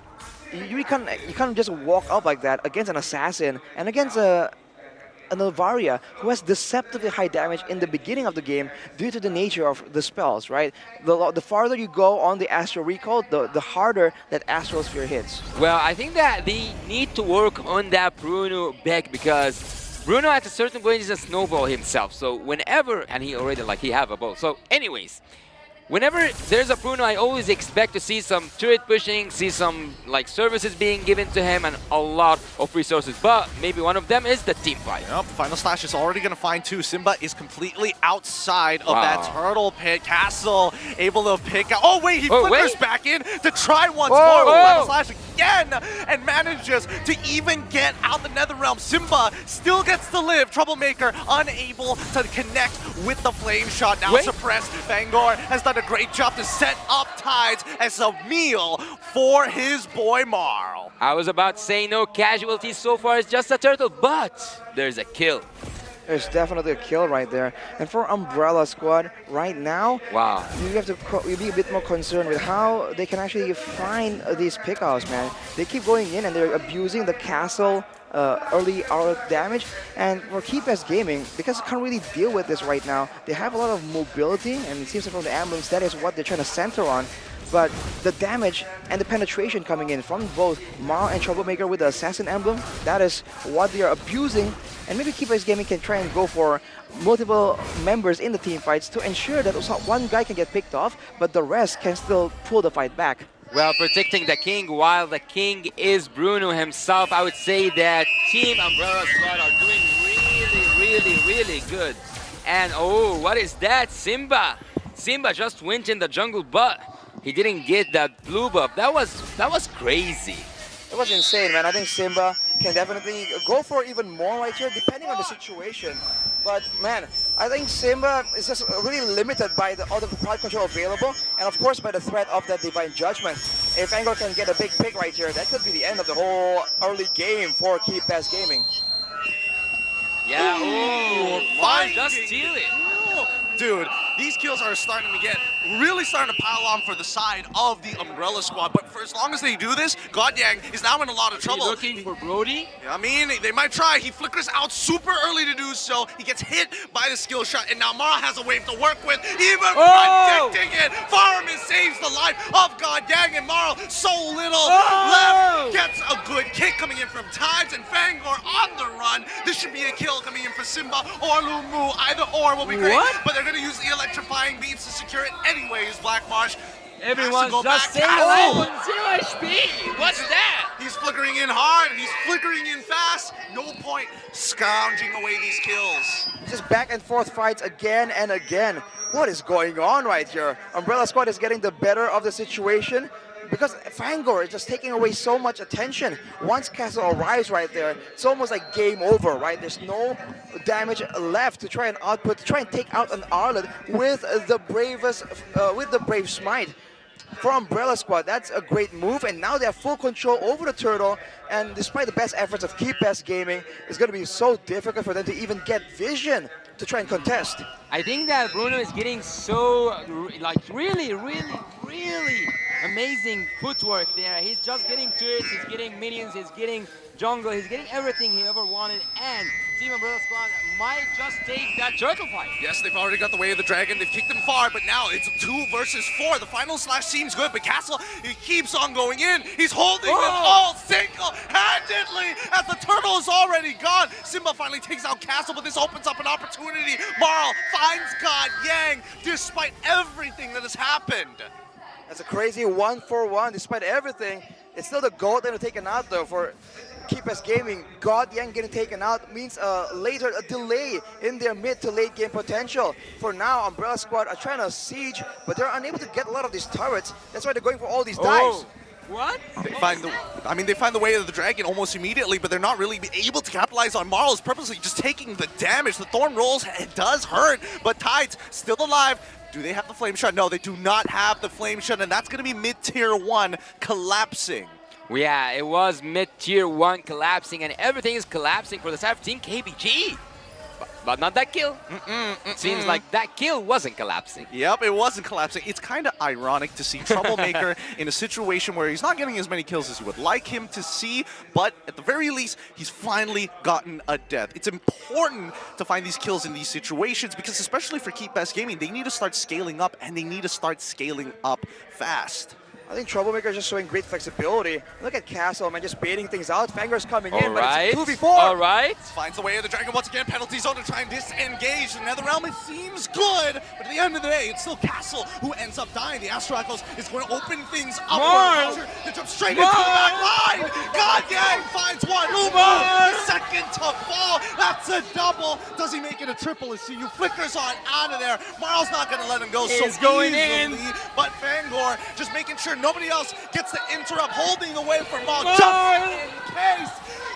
you can't just walk up like that against an assassin and against a Novaria who has deceptively high damage in the beginning of the game due to the nature of the spells, right? The farther you go on the Astral Recall, the harder that Astral Sphere hits. Well, I think that they need to work on that Bruno Beck because Bruno at a certain point is a snowball himself. So whenever, and he already he have a bow. So anyways, Whenever there's a Bruno, I always expect to see some turret pushing, see some like services being given to him, and a lot of resources. But maybe one of them is the team fight. Yep, Final Slash is already going to find two. Simba is completely outside of that turtle pit. Castle able to pick out. Oh wait, he flickers back in to try once more with Final Slash again, and manages to even get out the Nether Realm. Simba still gets to live. Troublemaker unable to connect with the flame shot. Now suppressed. Fangor has done a great job to set up Tides as a meal for his boy Marl. I was about to say no casualties so far, it's just a turtle, but there's a kill. There's definitely a kill right there. And for Umbrella Squad, right now, you have to be a bit more concerned with how they can actually find these pickoffs, man. They keep going in and they're abusing the castle early hour damage. And for KeyPass Gaming, because they can't really deal with this right now, they have a lot of mobility, and it seems like from the emblems, that is what they're trying to center on. But the damage and the penetration coming in from both Marl and Troublemaker with the Assassin emblem, that is what they are abusing. And maybe KeyPass Gaming can try and go for multiple members in the team fights to ensure that one guy can get picked off, but the rest can still pull the fight back. Well, protecting the king while the king is Bruno himself, I would say that Team Umbrella Squad are doing really good. And oh, what is that? Simba! Simba just went in the jungle, but he didn't get that blue buff. That was crazy. It was insane, man. I think Simba can definitely go for even more right here, depending on the situation. But man, I think Simba is just really limited by all the crowd control available, and of course by the threat of that Divine Judgment. If Angor can get a big pick right here, that could be the end of the whole early game for KeyPass Gaming. Yeah, ooh, just steal it. Dude, these kills are starting to really starting to pile on for the side of the Umbrella Squad. But for as long as they do this, Godyang is now in a lot of trouble. Looking for Brody? I mean, they might try. He flickers out super early to do so. He gets hit by the skill shot, and now Marl has a wave to work with, even predicting it. Farman saves the life of Godyang, and Marl, so little left. Gets a good kick coming in from Tides, and Fangor on the run. This should be a kill coming in for Simba or Lumu. Either or will be great. But they're going to use the electrifying beats to secure it anyways, Black Marsh. Everyone's just saying 0 HP. What's that? He's flickering in hard, and he's flickering in fast. No point scrounging away these kills. Just back and forth fights again and again. What is going on right here? Umbrella Squad is getting the better of the situation, because Fangor is just taking away so much attention. Once Castle arrives right there, it's almost like game over, right? There's no damage left to try and output, to try and take out an Arlet with the Brave Smite. For Umbrella Squad, that's a great move, and now they have full control over the turtle, and despite the best efforts of KeyPass Gaming, it's going to be so difficult for them to even get vision to try and contest. I think that Bruno is getting so, like, really amazing footwork there. He's just getting turrets, he's getting minions, he's getting jungle, he's getting everything he ever wanted, and Team Umbrella Squad might just take that turtle fight. Yes, they've already got the way of the dragon, they've kicked him far, but now it's 2 versus 4. The final slash seems good, but Castle, he keeps on going in. He's holding them all single-handedly as the turtle is already gone. Simba finally takes out Castle, but this opens up an opportunity. Marl finds Godyang despite everything that has happened. That's a crazy 1-for-1 despite everything. It's still the goal that are taken out though for KeyPass Gaming. Godyang getting taken out means a delay in their mid to late game potential. For now, Umbrella Squad are trying to siege, but they're unable to get a lot of these turrets. That's why they're going for all these dives. What? They find the way of the dragon almost immediately, but they're not really able to capitalize on Marl. Is purposely just taking the damage. The Thorn rolls, it does hurt, but Tides still alive. Do they have the Flame Shot? No, they do not have the Flame Shot, and that's going to be mid-tier 1 collapsing. Yeah, it was mid-tier 1 collapsing, and everything is collapsing for the side of Team KBG. But not that kill. Seems like that kill wasn't collapsing. Yep, it wasn't collapsing. It's kind of ironic to see Troublemaker in a situation where he's not getting as many kills as you would like him to see, but at the very least, he's finally gotten a death. It's important to find these kills in these situations because especially for KeyPass Gaming, they need to start scaling up, and they need to start scaling up fast. I think Troublemaker is just showing great flexibility. Look at Castle, man, just baiting things out. Fangor's coming in, but it's 2v4. All right. Finds the way of the Dragon once again. Penalty zone to try and disengage. The Netherrealm, it seems good, but at the end of the day, it's still Castle who ends up dying. The Astro Echoes is going to open things up. They jump straight into the back line. God Gang finds one. The second to fall. That's a double. Does he make it a triple? As CU flickers on out of there. Marl's not going to let him go so going easily. But Fangor just making sure nobody else gets to interrupt, holding away from Marl. Just in case.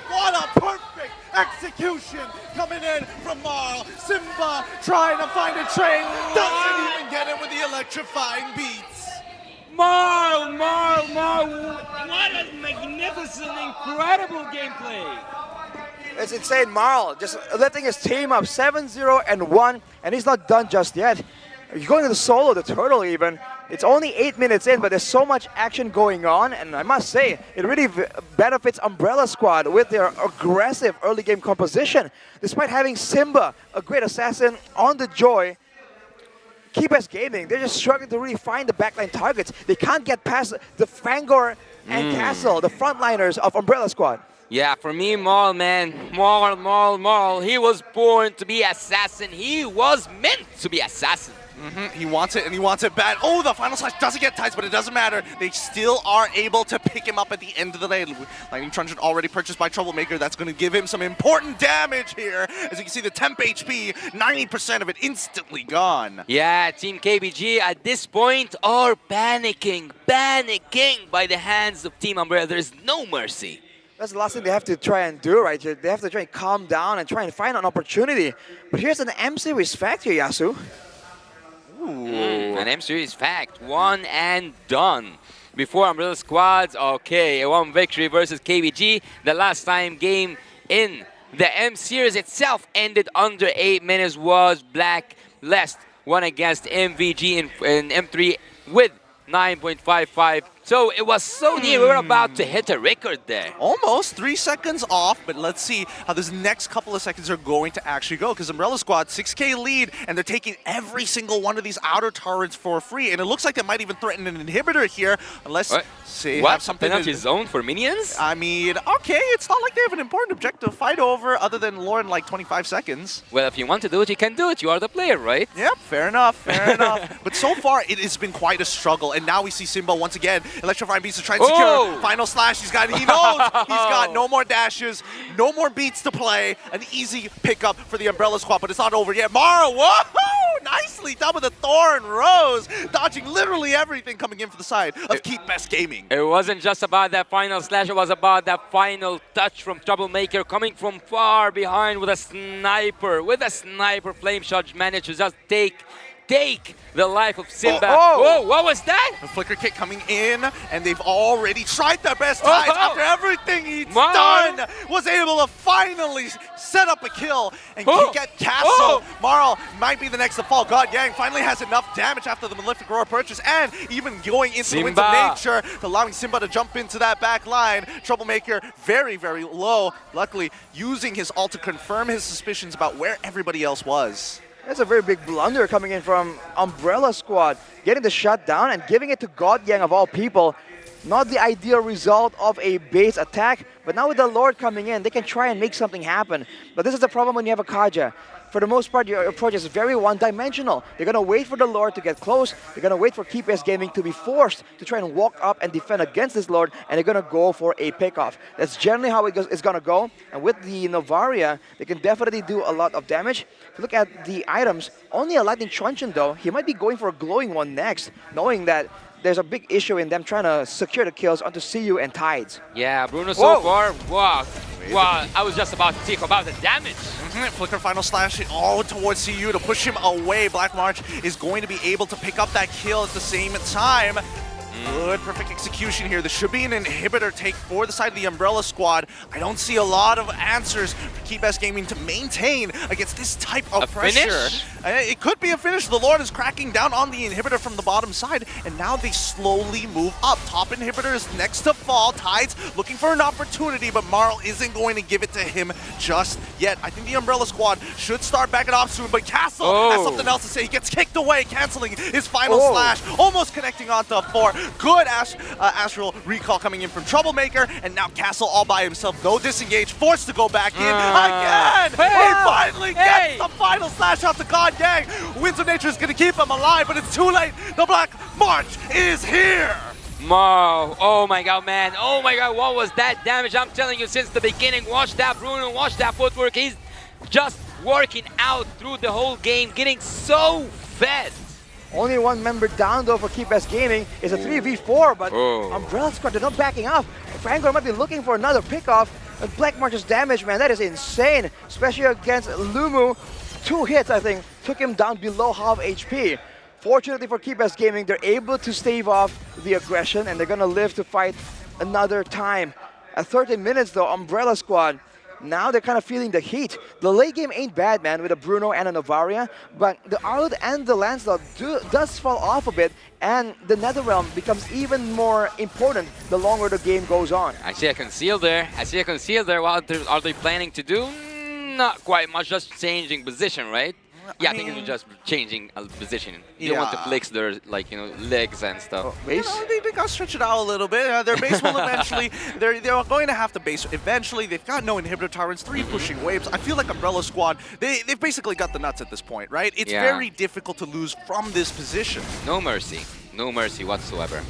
What a perfect execution coming in from Marl. Simba trying to find a trade. Doesn't even get it with the electrifying beats. Marl! What a magnificent, incredible gameplay. It's insane. Marl just lifting his team up 7-0 and 1, and he's not done just yet. He's going to the solo, the turtle even. It's only 8 minutes in, but there's so much action going on, and I must say, it really benefits Umbrella Squad with their aggressive early game composition. Despite having Simba, a great assassin, on the Joy, Keep Gaming, they're just struggling to really find the backline targets. They can't get past the Fangor and Castle, the frontliners of Umbrella Squad. Yeah, for me, Marl, man. Marl. He was born to be assassin. He was meant to be assassin. He wants it, and he wants it bad. Oh, the final slash doesn't get tight, but it doesn't matter. They still are able to pick him up at the end of the day. Lightning Truncheon already purchased by Troublemaker. That's going to give him some important damage here. As you can see, the temp HP, 90% of it instantly gone. Yeah, Team KBG at this point are panicking by the hands of Team Umbrella. There's no mercy. That's the last thing they have to try and do right here. They have to try and calm down and try and find an opportunity. But here's an M-Series fact here, Yasu. An M-Series fact, one and done. Before Umbrella Squads, okay, a 1 victory versus KBG. The last time game in the M-Series itself ended under 8 minutes was Black Lest, one against MVG in M3 with 9.55. So it was so near, we were about to hit a record there. Almost 3 seconds off, but let's see how this next couple of seconds are going to actually go, because Umbrella Squad, 6K lead, and they're taking every single one of these outer turrets for free, and it looks like they might even threaten an inhibitor here, unless they have something. Penalty zone for minions? I mean, okay, it's not like they have an important objective to fight over other than lure in like 25 seconds. Well, if you want to do it, you can do it. You are the player, right? Yep, fair enough. But so far, it has been quite a struggle, and now we see Simba once again. Electrifying Beats to try and secure final slash. He knows he's got no more dashes, no more beats to play. An easy pickup for the Umbrella Squad, but it's not over yet. Mara, whoa! Nicely done with the Thorn Rose, dodging literally everything coming in for the side of Keep Gaming. It wasn't just about that final slash, it was about that final touch from Troublemaker coming from far behind with a sniper. Flame shot managed to just take the life of Simba. Whoa, what was that? The flicker kick coming in, and they've already tried their best times after everything he's done. Was able to finally set up a kill and get Castle. Marl might be the next to fall. God Gang finally has enough damage after the Malefic Roar purchase, and even going into the Winds of Nature, allowing Simba to jump into that back line. Troublemaker very, very low. Luckily, using his ult to confirm his suspicions about where everybody else was. That's a very big blunder coming in from Umbrella Squad, getting the shut down and giving it to God Yang of all people. Not the ideal result of a base attack, but now with the Lord coming in, they can try and make something happen. But this is the problem when you have a Kaja. For the most part, your approach is very one-dimensional. You're going to wait for the Lord to get close. You're going to wait for Keep Gaming to be forced to try and walk up and defend against this Lord, and you're going to go for a pickoff. That's generally how it's going to go. And with the Novaria, they can definitely do a lot of damage. If you look at the items, only a Lightning Truncheon though. He might be going for a glowing one next, knowing that there's a big issue in them trying to secure the kills onto CU and Tides. Yeah, Bruno so far, wow, I was just about to talk about the damage. Flicker final slash all towards CU to push him away. Black March is going to be able to pick up that kill at the same time. Good, perfect execution here. There should be an inhibitor take for the side of the Umbrella Squad. I don't see a lot of answers for Keep Gaming to maintain against this type of pressure. Finish? It could be a finish. The Lord is cracking down on the inhibitor from the bottom side, and now they slowly move up. Top inhibitor is next to fall. Tides looking for an opportunity, but Marl isn't going to give it to him just yet. I think the Umbrella Squad should start backing off soon, but Castle has something else to say. He gets kicked away, canceling his final slash, almost connecting onto 4. Good Astral recall coming in from Troublemaker, and now Castle all by himself. No disengage, forced to go back in again! He finally gets the final slash off the God Gang! Winds of Nature is going to keep him alive, but it's too late! The Black March is here! Oh my god, man. Oh my god, what was that damage? I'm telling you since the beginning. Watch that Bruno, watch that footwork. He's just working out through the whole game, getting so fed. Only one member down though for Keep Best Gaming. It's a 3v4, but Umbrella Squad, they're not backing off. Vanguard might be looking for another pickoff. And Black March's damage, man, that is insane. Especially against Lumu. 2 hits, I think, took him down below half HP. Fortunately for Keep Best Gaming, they're able to stave off the aggression and they're gonna live to fight another time. At 30 minutes though, Umbrella Squad, now they're kind of feeling the heat. The late game ain't bad, man, with a Bruno and a Novaria, but the Arlet and the Lancelot does fall off a bit, and the Netherrealm becomes even more important the longer the game goes on. I see a conceal there. What are they planning to do? Not quite much, just changing position, right? Yeah, I think it's just changing position. They want to flex their, like, legs and stuff. They got to stretch it out a little bit. Their base will eventually, they're going to have to base eventually. They've got no inhibitor tyrants, 3 pushing waves. I feel like Umbrella Squad, they've basically got the nuts at this point, right? It's very difficult to lose from this position. No mercy whatsoever.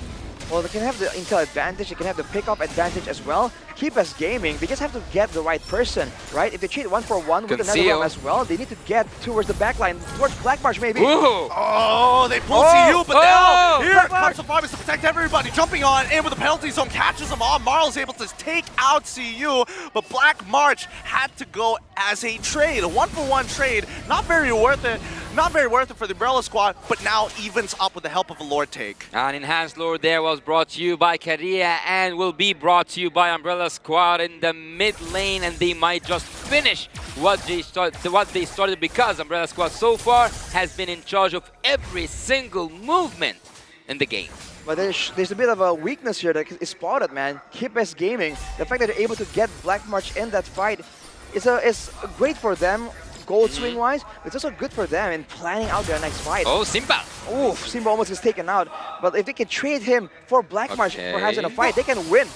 Well, they can have the intel advantage, they can have the pickup advantage as well. Keep Us Gaming, they just have to get the right person, right? If they cheat 1-for-1 with the Netherrealm as well, they need to get towards the backline, towards Black March maybe. Ooh. Oh, they pull CU, but now here comes the Farmers to protect everybody. Jumping on in with the penalty zone, catches them on. Marl's able to take out CU, but Black March had to go as a trade, a 1-for-1 trade. Not very worth it. Not very worth it for the Umbrella Squad, but now evens up with the help of a Lord take. An enhanced Lord there was brought to you by Korea and will be brought to you by Umbrella Squad in the mid lane, and they might just finish what they started because Umbrella Squad so far has been in charge of every single movement in the game. But there's a bit of a weakness here that is spotted, man. Keep Us Gaming, the fact that they're able to get Black March in that fight is great for them. Gold swing wise, it's also good for them in planning out their next fight. Oh, Simba! Oh, Simba almost gets taken out. But if they can trade him for Black March perhaps in a fight, they can win.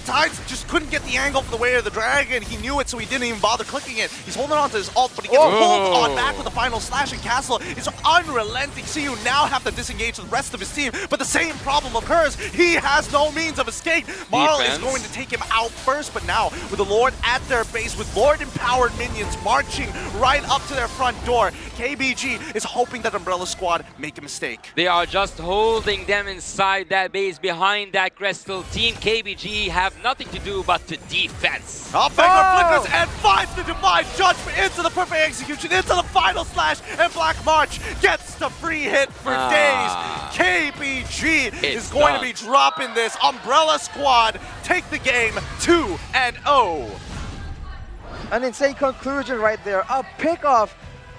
Tides just couldn't get the angle for the way of the dragon. He knew it, so he didn't even bother clicking it. He's holding on to his ult, but he gets pulled on back with the final slash, and Castle is unrelenting. CU now have to disengage the rest of his team, but the same problem occurs. He has no means of escape. Marl is going to take him out first, but now with the Lord at their base, with Lord-empowered minions marching right up to their front door, KBG is hoping that Umbrella Squad make a mistake. They are just holding them inside that base behind that Crystal team. KBG have nothing to do but to defense. Vanguard flickers and finds the Divine Judgment into the perfect execution, into the final slash, and Black March gets the free hit for days. KBG is going to be dropping this. Umbrella Squad take the game 2-0. An insane conclusion right there. A pickoff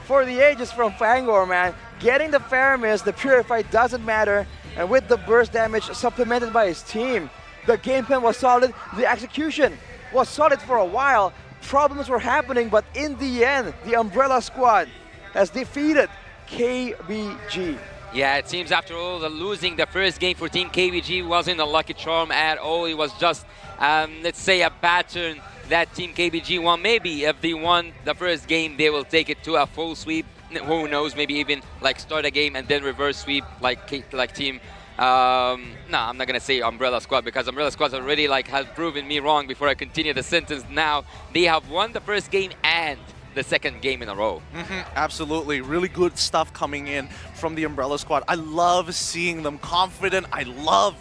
for the ages from Fangor, man. Getting the Faramis, the Purify doesn't matter. And with the burst damage supplemented by his team, the game plan was solid. The execution was solid for a while. Problems were happening, but in the end, the Umbrella Squad has defeated KBG. Yeah, it seems after all, losing the first game for Team KBG wasn't a lucky charm at all. It was just, let's say, a pattern that Team KBG won. Maybe if they won the first game, they will take it to a full sweep. Who knows? Maybe even like start a game and then reverse sweep like Team. No, I'm not gonna say Umbrella Squad because Umbrella Squad already has proven me wrong before I continue the sentence. Now they have won the first game and the second game in a row. Absolutely, really good stuff coming in from the Umbrella Squad. I love seeing them confident. I love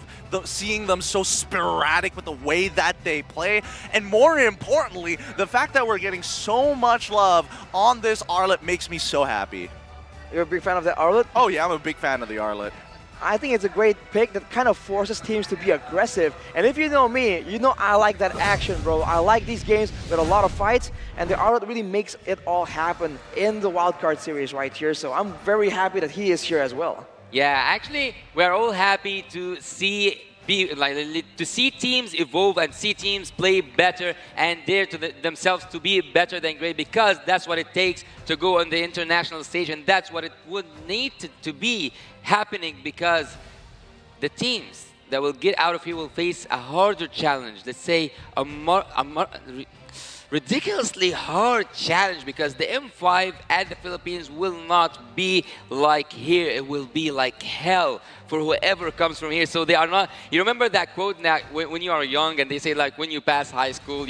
seeing them so sporadic with the way that they play. And more importantly, the fact that we're getting so much love on this Arlet makes me so happy. You're a big fan of the Arlet? Oh yeah, I'm a big fan of the Arlet. I think it's a great pick that kind of forces teams to be aggressive. And if you know me, you know I like that action, bro. I like these games with a lot of fights, and the Arlet really makes it all happen in the wildcard series right here. So I'm very happy that he is here as well. Yeah, actually, we're all happy to see teams evolve and see teams play better and dare to themselves to be better than great, because that's what it takes to go on the international stage, and that's what it would need to be happening, because the teams that will get out of here will face a harder challenge. Let's say a ridiculously hard challenge, because the M5 at the Philippines will not be like here. It will be like hell for whoever comes from here. So they are not. You remember that quote that when you are young and they say like when you pass high school,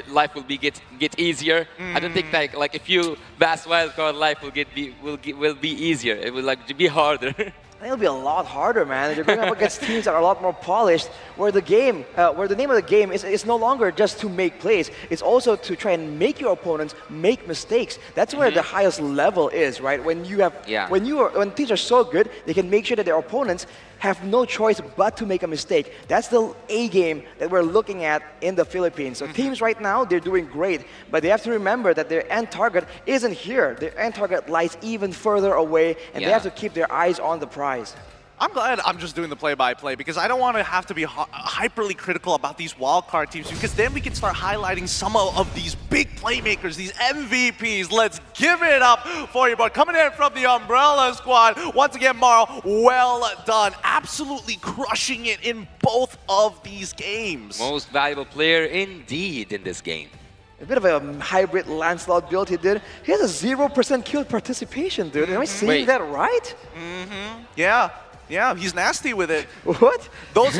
life will get easier. I don't think that like if you pass wildcard, life will be easier. It will like be harder. I think it'll be a lot harder, man. You're going up against teams that are a lot more polished, where the name of the game is no longer just to make plays. It's also to try and make your opponents make mistakes. That's where the highest level is, right? When teams are so good, they can make sure that their opponents have no choice but to make a mistake. That's the A game that we're looking at in the Philippines. So teams right now, they're doing great, but they have to remember that their end target isn't here. Their end target lies even further away, and they have to keep their eyes on the prize. I'm glad I'm just doing the play-by-play because I don't want to have to be hyperly critical about these wildcard teams, because then we can start highlighting some of these big playmakers, these MVPs. Let's give it up for you, but coming in from the Umbrella Squad, once again, Maro, well done. Absolutely crushing it in both of these games. Most valuable player indeed in this game. A bit of a hybrid Lancelot build he did. He has a 0% kill participation, dude. Am I seeing that right? Yeah. Yeah, he's nasty with it. What? Those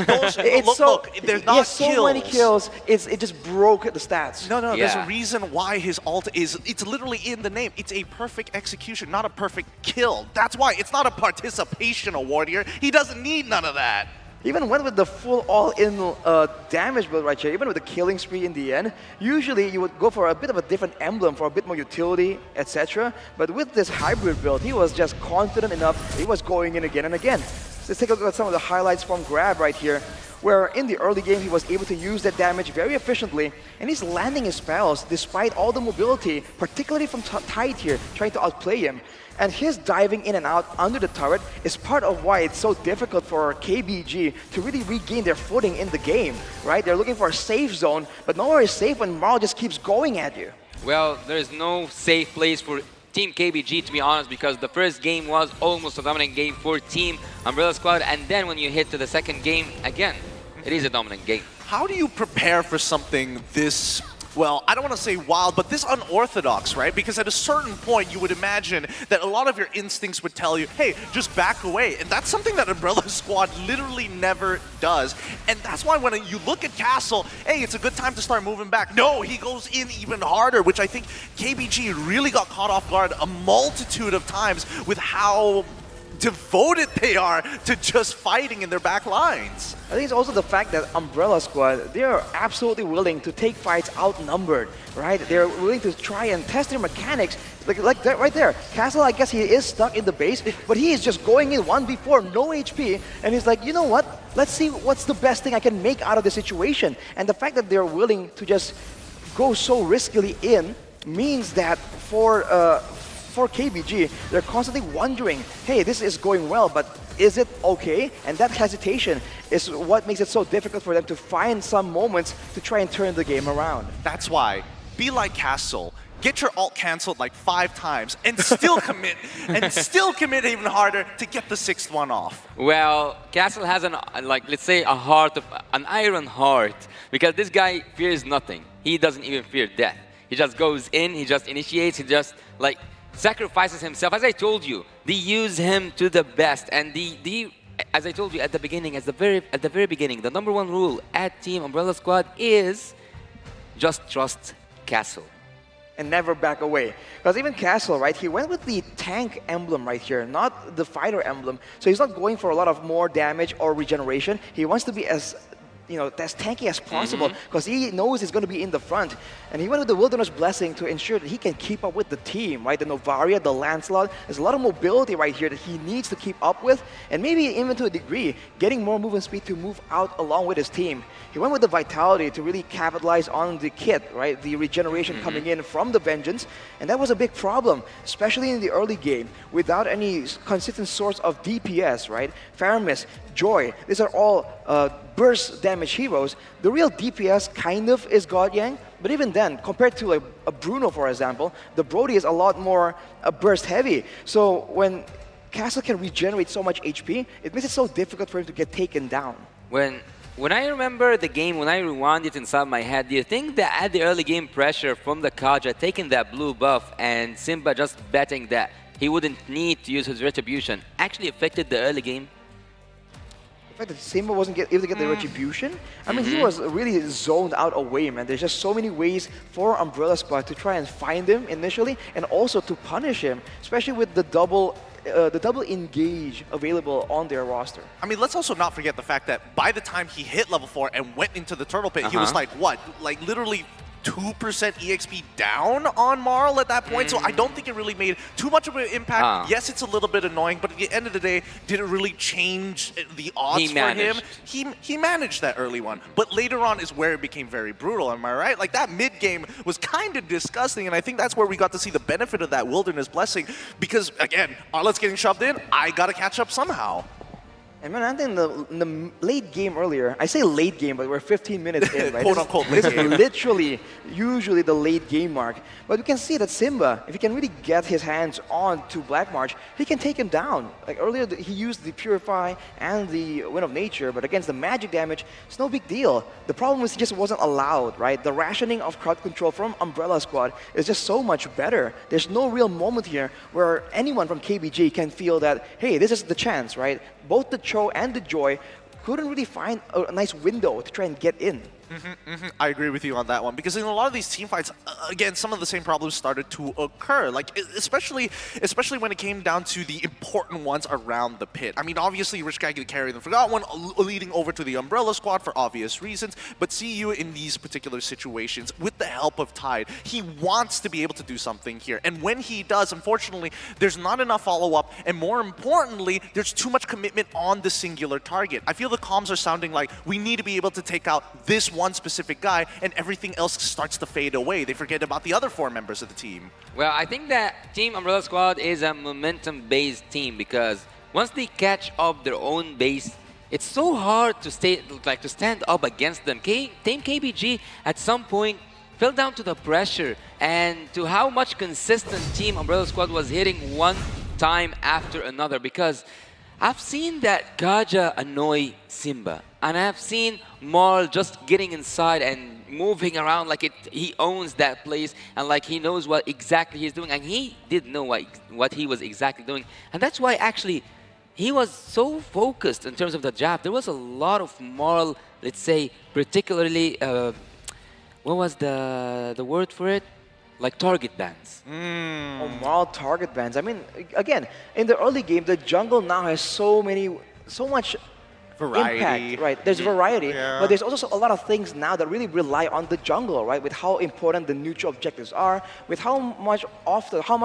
look, they're not kills. So many kills, it just broke the stats. No, there's a reason why his ult it's literally in the name. It's a perfect execution, not a perfect kill. That's why it's not a participation award here. He doesn't need none of that. Even went with the full all-in damage build right here, even with the killing spree in the end. Usually you would go for a bit of a different emblem for a bit more utility, etc. But with this hybrid build, he was just confident enough, he was going in again and again. So let's take a look at some of the highlights from Grab right here, where in the early game he was able to use that damage very efficiently, and he's landing his spells despite all the mobility, particularly from Tide here, trying to outplay him. And his diving in and out under the turret is part of why it's so difficult for KBG to really regain their footing in the game, right? They're looking for a safe zone, but nowhere is safe when Maro just keeps going at you. Well, there's no safe place for Team KBG, to be honest, because the first game was almost a dominant game for Team Umbrella Squad, and then when you hit to the second game, again, it is a dominant game. How do you prepare for something this, well, I don't want to say wild, but this unorthodox, right? Because at a certain point, you would imagine that a lot of your instincts would tell you, hey, just back away. And that's something that Umbrella Squad literally never does. And that's why when you look at Castle, hey, it's a good time to start moving back. No, he goes in even harder, which I think KBG really got caught off guard a multitude of times with how devoted they are to just fighting in their back lines. I think it's also the fact that Umbrella Squad, they are absolutely willing to take fights outnumbered, right? They're willing to try and test their mechanics. Like that right there. Castle, I guess he is stuck in the base, but he is just going in 1v4, no HP, and he's like, you know what? Let's see what's the best thing I can make out of the situation. And the fact that they're willing to just go so riskily in means that for KBG, they're constantly wondering, hey, this is going well, but is it okay? And that hesitation is what makes it so difficult for them to find some moments to try and turn the game around. That's why, be like Castle. Get your ult cancelled like 5 times and still commit, and still commit even harder to get the 6th one off. Well, Castle has let's say an iron heart, because this guy fears nothing. He doesn't even fear death. He just goes in, he just initiates, he just sacrifices himself. As I told you, they use him to the best, and as I told you at the beginning, at the very beginning, the #1 rule at Team Umbrella Squad is just trust Castle. And never back away. Because even Castle, right, he went with the tank emblem right here, not the fighter emblem. So he's not going for a lot of more damage or regeneration. He wants to be as tanky as possible, because he knows he's going to be in the front. And he went with the Wilderness Blessing to ensure that he can keep up with the team, right? The Novaria, the Lancelot, there's a lot of mobility right here that he needs to keep up with, and maybe even to a degree, getting more movement speed to move out along with his team. He went with the Vitality to really capitalize on the kit, right? The regeneration coming in from the Vengeance, and that was a big problem, especially in the early game, without any consistent source of DPS, right? Faramis, Joy, these are all burst damage heroes. The real DPS kind of is God Yang, but even then, compared to a Bruno, for example, the Brody is a lot more burst heavy. So when Castle can regenerate so much HP, it makes it so difficult for him to get taken down. When I remember the game, when I rewound it inside my head, do you think that at the early game pressure from the Kaja taking that blue buff and Simba just betting that he wouldn't need to use his retribution actually affected the early game? The fact that Simba wasn't able to get the retribution, I mean, he was really zoned out away, man. There's just so many ways for Umbrella Squad to try and find him initially, and also to punish him, especially with the double engage available on their roster. I mean, let's also not forget the fact that by the time he hit level 4 and went into the turtle pit, he was like, what? Like literally 2% EXP down on Marl at that point, so I don't think it really made too much of an impact. Yes, it's a little bit annoying, but at the end of the day, did it really change the odds for him? He managed that early one, but later on is where it became very brutal, am I right? Like that mid-game was kind of disgusting, and I think that's where we got to see the benefit of that Wilderness Blessing, because again, Arlet's getting shoved in, I gotta catch up somehow. And man, I think in the late game earlier, I say late game, but we're 15 minutes in, right? Quote unquote late game. Literally, usually the late game mark. But we can see that Simba, if he can really get his hands on to Black March, he can take him down. Like earlier, he used the Purify and the Wind of Nature, but against the magic damage, it's no big deal. The problem is he just wasn't allowed, right? The rationing of crowd control from Umbrella Squad is just so much better. There's no real moment here where anyone from KBG can feel that, hey, this is the chance, right? Both the Cho and the Joy couldn't really find a nice window to try and get in. I agree with you on that one, because in a lot of these team fights, again, some of the same problems started to occur, like especially when it came down to the important ones around the pit. I mean, obviously Rich Guy carried the Forgot One, leading over to the Umbrella Squad for obvious reasons, but see you in these particular situations with the help of Tide. He wants to be able to do something here, and when he does, unfortunately, there's not enough follow-up, and more importantly, there's too much commitment on the singular target. I feel the comms are sounding like we need to be able to take out this one specific guy, and everything else starts to fade away. They forget about the other 4 members of the team. Well, I think that Team Umbrella Squad is a momentum-based team, because once they catch up their own base, it's so hard to stand up against them. Team KBG at some point fell down to the pressure and to how much consistent Team Umbrella Squad was hitting one time after another, because I've seen that Kaja annoy Simba, and I've seen Marl just getting inside and moving around like he owns that place, and like he knows what exactly he's doing, and he did know what he was exactly doing. And that's why actually he was so focused in terms of the jab. There was a lot of Marl, let's say, particularly, what was the word for it? Like target bans. Oh, Marl target bans. I mean, again, in the early game, the jungle now has so much variety. Impact, right? There's variety, but there's also a lot of things now that really rely on the jungle, right? With how important the neutral objectives are, with how much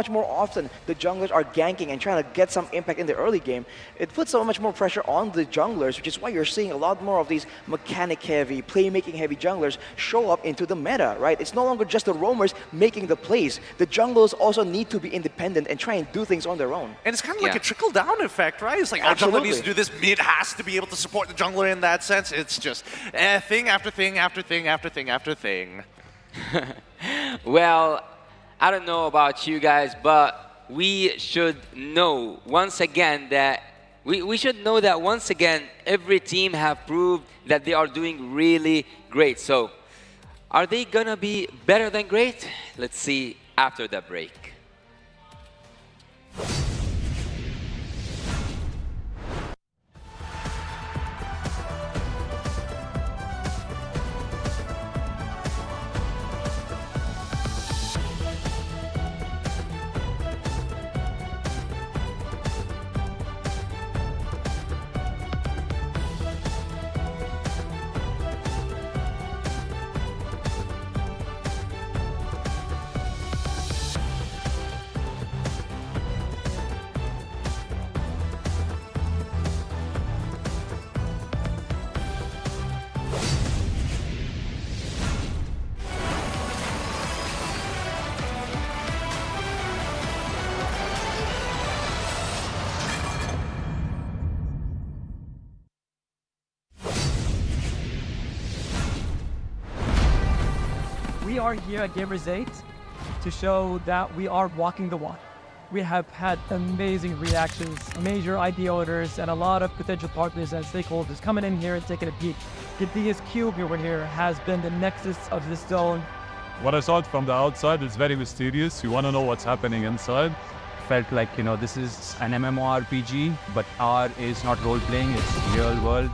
more often the junglers are ganking and trying to get some impact in the early game. It puts so much more pressure on the junglers, which is why you're seeing a lot more of these mechanic-heavy, playmaking-heavy junglers show up into the meta, right? It's no longer just the roamers making the plays. The junglers also need to be independent and try and do things on their own. And it's kind of like a trickle-down effect, right? It's like, our jungler needs to do this, mid has to be able to support the jungler in that sense. It's just thing after thing after thing after thing after thing. Well, I don't know about you guys, but we should know once again that every team have proved that they are doing really great. So are they gonna be better than great? Let's see after the break. We are here at Gamers 8 to show that we are walking the walk. we have had amazing reactions, major idea owners, and a lot of potential partners and stakeholders coming in here and taking a peek. Gidea's cube over here has been the nexus of this zone. What I saw it from the outside is very mysterious. You want to know what's happening inside. Felt like, you know, this is an MMORPG, but R is not role-playing, it's real world.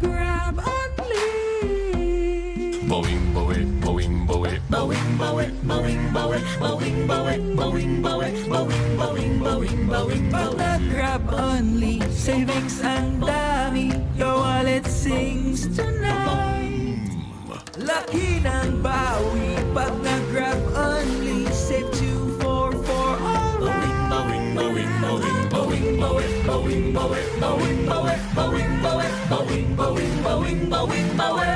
Grab only. Boing, boing, boing, boing, boing, boing, boing, boing, boing, boing, boing, boing, boing, boing, boing, boing, boing. Grab only. Savings ang dami. Your wallet sings tonight. Laki ng bawi. Pag nag-grab only. Save 2 for alright. Boing, boing, boing, boing, boing, boing, boing, boing, boing, boing, boing, boing, boing, boing, boing, boing.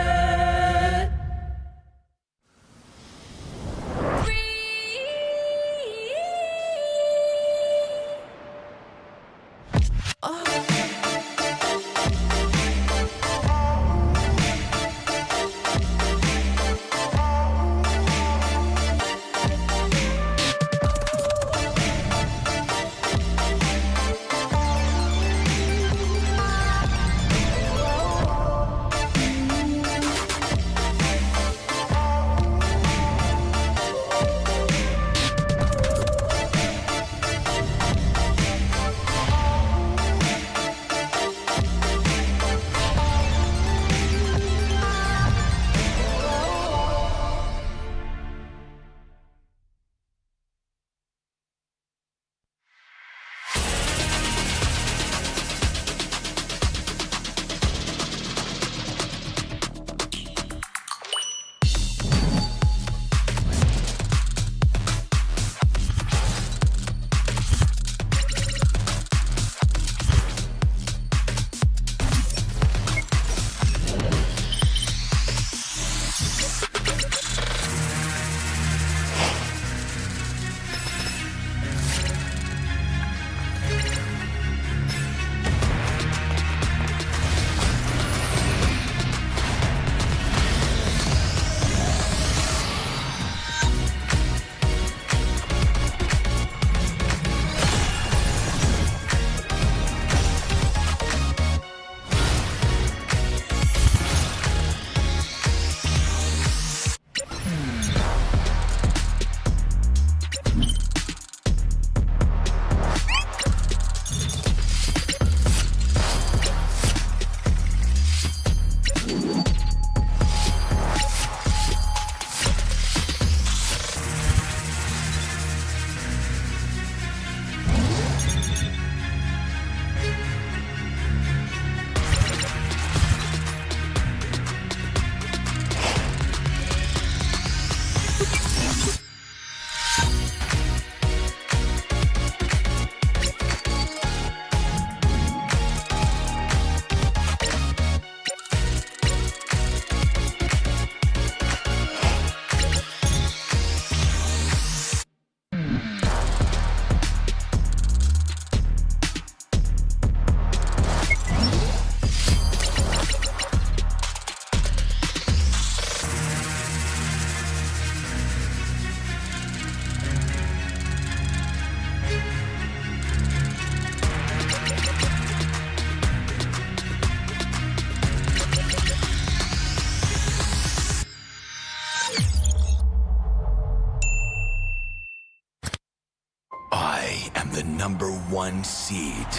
#1 seed,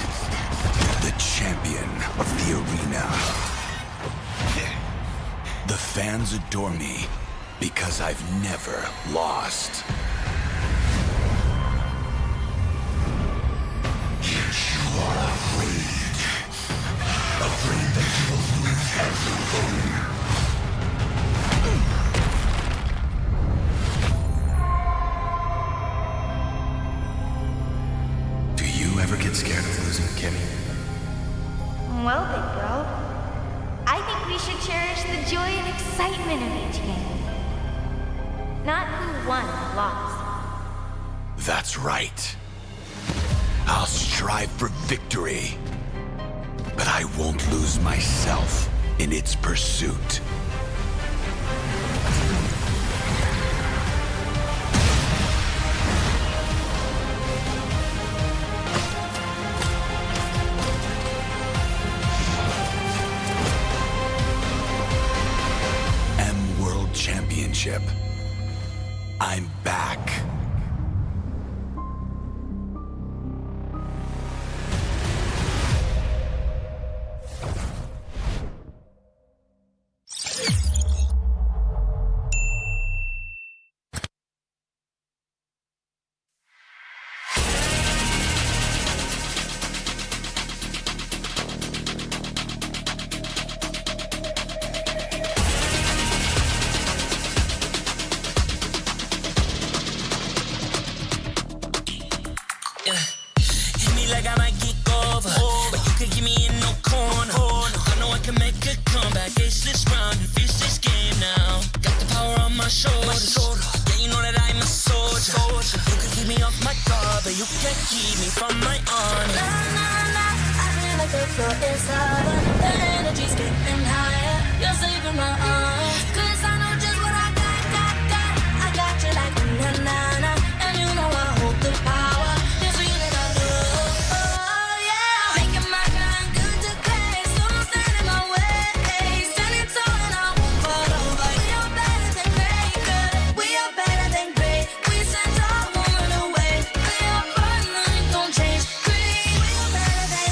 the champion of the arena. The fans adore me because I've never lost. You are afraid that you will lose everything. of losing Kimmy. Well, big bro, I think we should cherish the joy and excitement of each game. Not who won or lost. That's right. I'll strive for victory, but I won't lose myself in its pursuit. World Championship. I'm back. Hit me like I might kick over, but you can give me in no corner. I know I can make a comeback, ace this round and finish this game now. Got the power on my shoulders, yeah, you know that I'm a soldier. You can keep me off my guard, but you can't keep me from my honor. I feel like the floor is lava, the energy's getting higher. You're saving my arms, 'cause I know just what I got. I got you like na-na-na, and you know I hold the power. This feeling I love, oh yeah. Making my grind good to great, so don't stand in my way. Standing tall and I won't fall over. We are better than great, good. We are better than great. We stand tall, won't run away. We are fun, nothing gon' change. Great, we are better than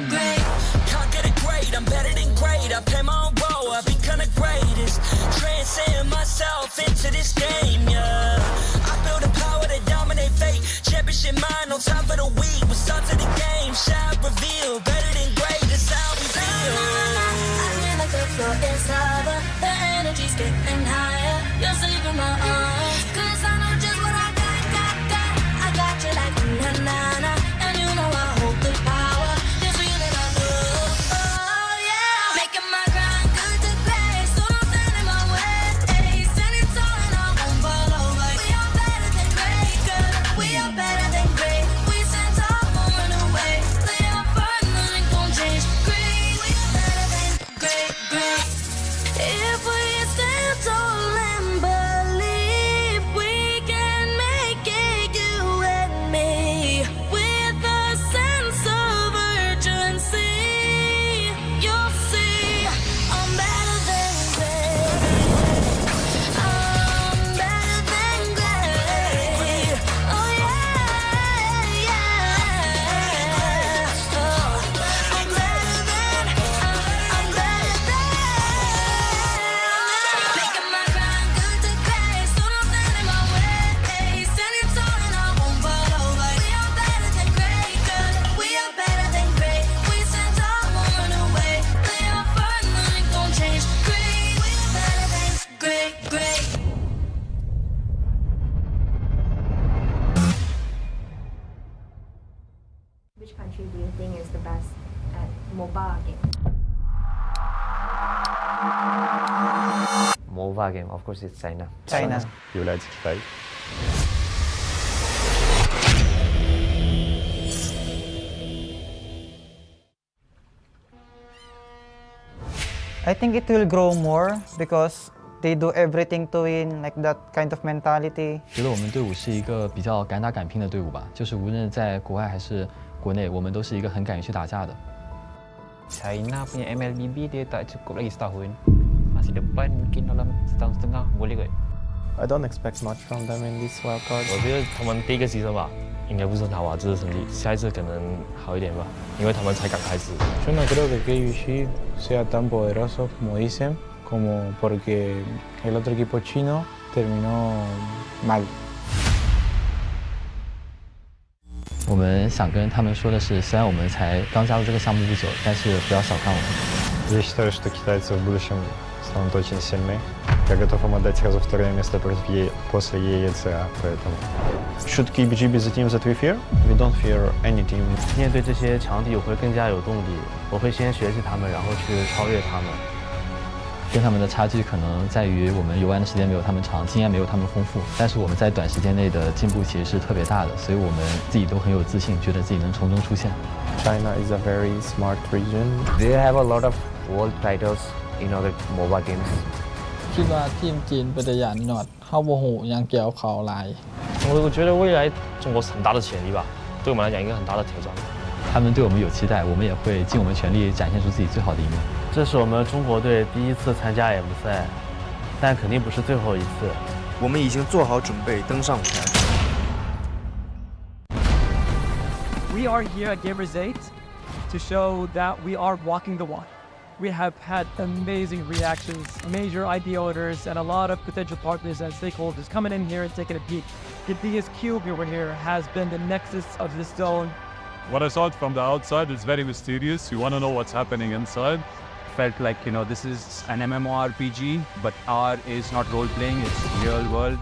great. Can't get it great, I'm better than great. I play my own role, I become the greatest. Transcend myself into this game, yeah. I build a power to dominate fate. Championship mind, no time for the weak. We start to the game, shall reveal. Better than great, that's how we feel. I feel like the floor is lava, the energy's getting higher. You're saving my arms, 'cause I know just what I got. I got you like na-na-na, and you know I hold the power. This feeling I love, oh yeah. Making my grind good to great, so don't stand in my way. Standing tall and I won't fall over. We are better than great, good. We are better than great. We stand tall, won't run away. Play our part, nothing gon' change. Great, we are better than great. If we stand tall and believe, we can make it, you and me. With a sense of urgency, you'll see I'm better than great. I'm better than great. Oh yeah. Oh, I'm better than. Making my grind good to great, so don't stand in my way. Standing tall and I won't fall over. We are better than great, good. We are better than great. We stand tall, won't run away. Play our part, nothing gon' change. Great, we are better than great. Which country do you think is the best at mobile game? Mobile game, of course, it's China. Является Китай. I think it will grow more because they do everything to win, like that kind of mentality. 觉得我们队伍是一个比较敢打敢拼的队伍吧，就是无论在国外还是国内，我们都是一个很敢于去打架的。 China punya MLBB dia tak cukup lagi setahun. Masih depan mungkin dalam setahun setengah boleh kot. I don't expect much from them in this wild card. 我觉得他们第一个牺牲吧，应该不是拿瓦兹的成绩，下一次可能好一点吧，因为他们才刚开始。 Yo no creo que KUG sea tan poderoso como dicen, como porque el otro equipo chino terminó mal. 我们想跟他们说的是，虽然我们才刚加入这个项目不久，但是不要小看我们。 Я считаю, что китайцы в будущем станут очень сильны. Я готов им отдать сразу второе место после ENG, поэтому... Should KBG be the team that we fear? We don't fear any team. 面对这些强敌，我会更加有动力。我会先学习他们，然后去超越他们。跟他们的差距可能在于我们游玩的时间没有他们长，经验没有他们丰富，但是我们在短时间内的进步其实是特别大的，所以我们自己都很有自信，觉得自己能从中出现。China is a very smart region. They have a lot of world titles in other MOBA games. คิดว่าทีมจีนเป็นตัวอย่างหนอดเข้าโมโหยังเกี่ยวเขาหลาย 我觉得未来中国是很大的潜力吧，对我们来讲一个很大的挑战。他们对我们有期待，我们也会尽我们全力展现出自己最好的一面。这是我们中国队第一次参加 M 赛，但肯定不是最后一次。我们已经做好准备登上舞台。We are here at Gamers 8 to show that we are walking the walk. We have had amazing reactions, major idea owners, and a lot of potential partners and stakeholders coming in here and taking a peek. Gidea's cube over here has been the nexus of this zone. What I saw it from the outside is very mysterious. You want to know what's happening inside. Felt like, this is an MMORPG, but R is not role-playing, it's real world.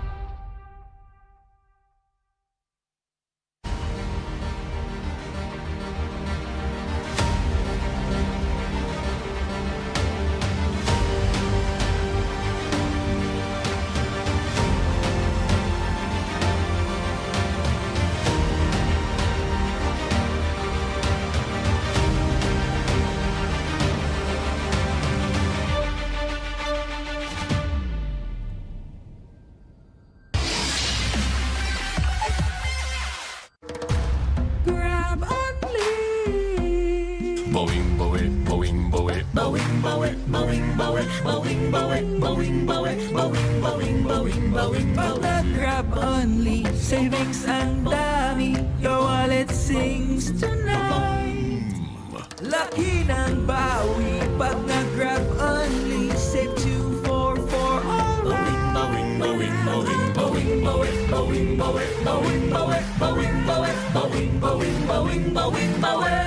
Grab only, savings ang dami, your wallet sings tonight. Laki ng bawi, pag nag-grab only, save 2 4 4 alright. Bawing, bawing, bawing, bawing, bawing, bawing, bawing, bawing, bawing, bawing, bawing, bawing, bawing, bawing, bawing, bawing.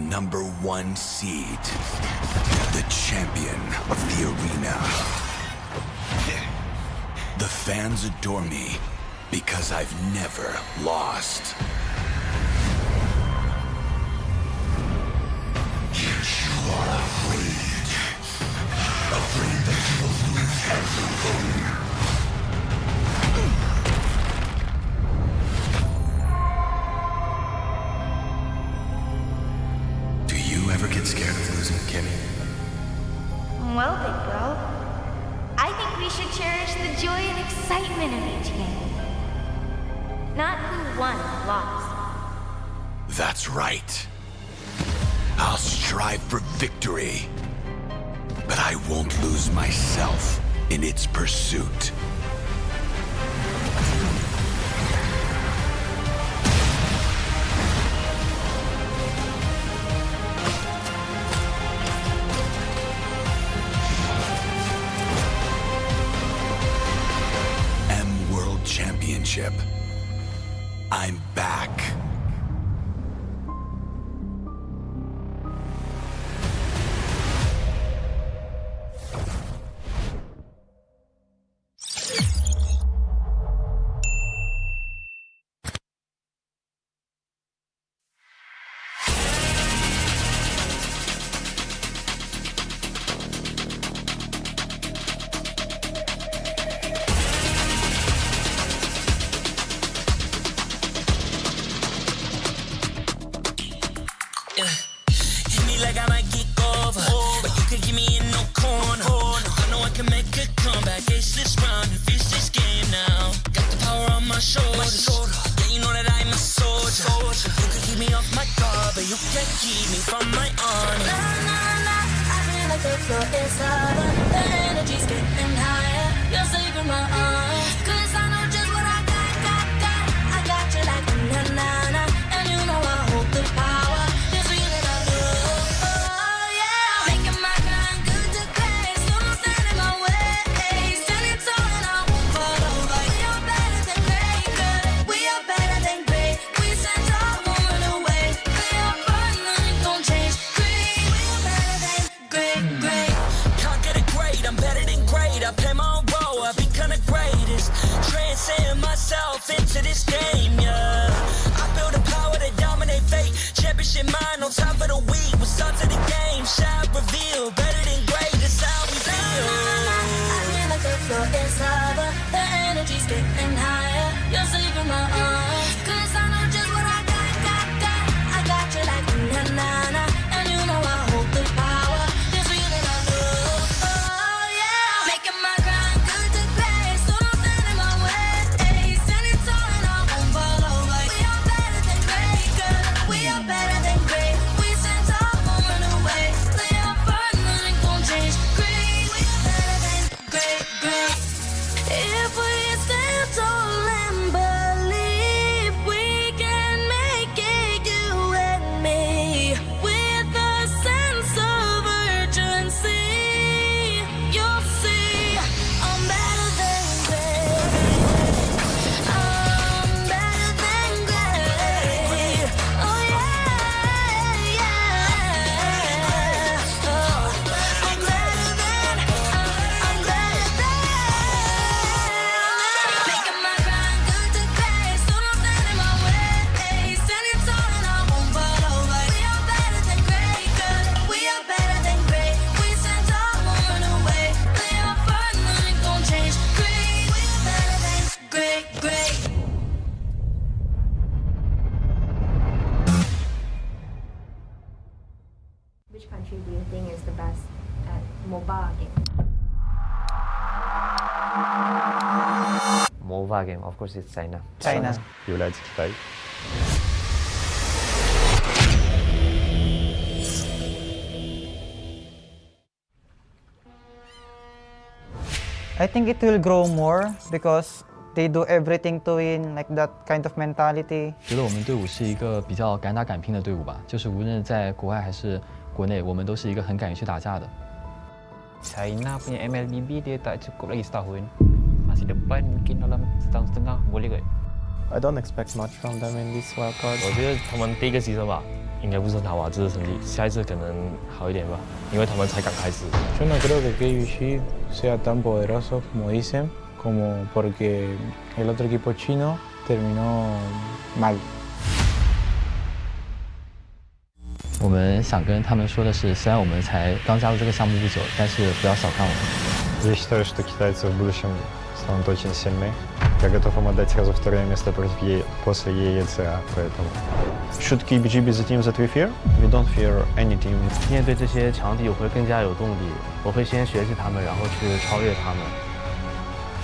number 1 seed, the champion of the arena. The fans adore me because I've never lost. You are afraid that you will lose everything. Do you ever get scared of losing, Kimmy? Well, big bro, I think we should cherish the joy and excitement of each game. Not who won or lost. That's right. I'll strive for victory, but I won't lose myself in its pursuit. World Championship. I'm back. Hit me like I might kick over, but you can give me in no corner. I know I can make a comeback, ace this round and finish this game now. Got the power on my shoulders, yeah, you know that I'm a soldier. You can keep me off my guard, but you can't keep me from my honor. I feel like the floor is lava, the energy's getting higher. You're saving my arms, 'cause I know just what I got. I got you like na-na-na, and you know I hold the power. This feeling I love, oh yeah. Making my grind good to great, so don't stand in my way. Standing tall and I won't fall over. We are better than great, good. We are better than great. We stand tall, won't run away. We are fun, nothing gon' change. Great, we are better than great. Can't get it great, I'm better than great. I play my own role, I become the greatest. Transcend myself into this game, yeah. I build a power to dominate fate. Championship mind on top of the week. What's up to the game? Shall reveal. Better than great, that's how we feel. I feel like the floor is lava, the energy's getting higher. You're saving my arms, 'cause I know just what I got. I got you like na-na-na, and you know I hold the power. This feeling I love, oh yeah. Making my grind good to great, so don't stand in my way. Standing tall and I won't fall over. We are better than great, good. We are better than great. We stand tall, won't run away. We are fun, nothing gon' change. Great, we are better than great. If we stand tall and believe we can make it, you and me, with a sense of urgency, you'll see I'm better than great. I'm better than great. Oh yeah. Oh, I'm better than. Making my grind good to great, so don't stand in my way. Standing tall and I won't fall over. We are better than great, good. We are better than great. We stand tall, won't run away. We are fun, nothing gon' change. Great, we are better than great. Which country do you think is the best at mobile game? Mobile game, of course, it's China. Является Китай. I think it will grow more because they do everything to win, like that kind of mentality. 觉得我们队伍是一个比较敢打敢拼的队伍吧，就是无论在国外还是国内，我们都是一个很敢于去打架的。 China punya MLBB dia tak cukup lagi setahun. Masih depan mungkin dalam setahun setengah boleh kot. I don't expect much from them in this wild card. 我觉得他们第一个牺牲吧，应该不是很好吧，这次成绩，下一次可能好一点吧，因为他们才刚开始。Yo no creo que KVG sea tan poderoso como dicen, como porque el otro equipo chino terminó mal. 我们想跟他们说的是，虽然我们才刚加入这个项目不久，但是不要小看我们。Я считаю, что китайцы в будущем станут очень сильны. Я готов им отдать сразу второе место после ENG, поэтому... Should KBG be the team that we fear? We don't fear any team. 面对这些强敌，我会更加有动力。我会先学习他们，然后去超越他们。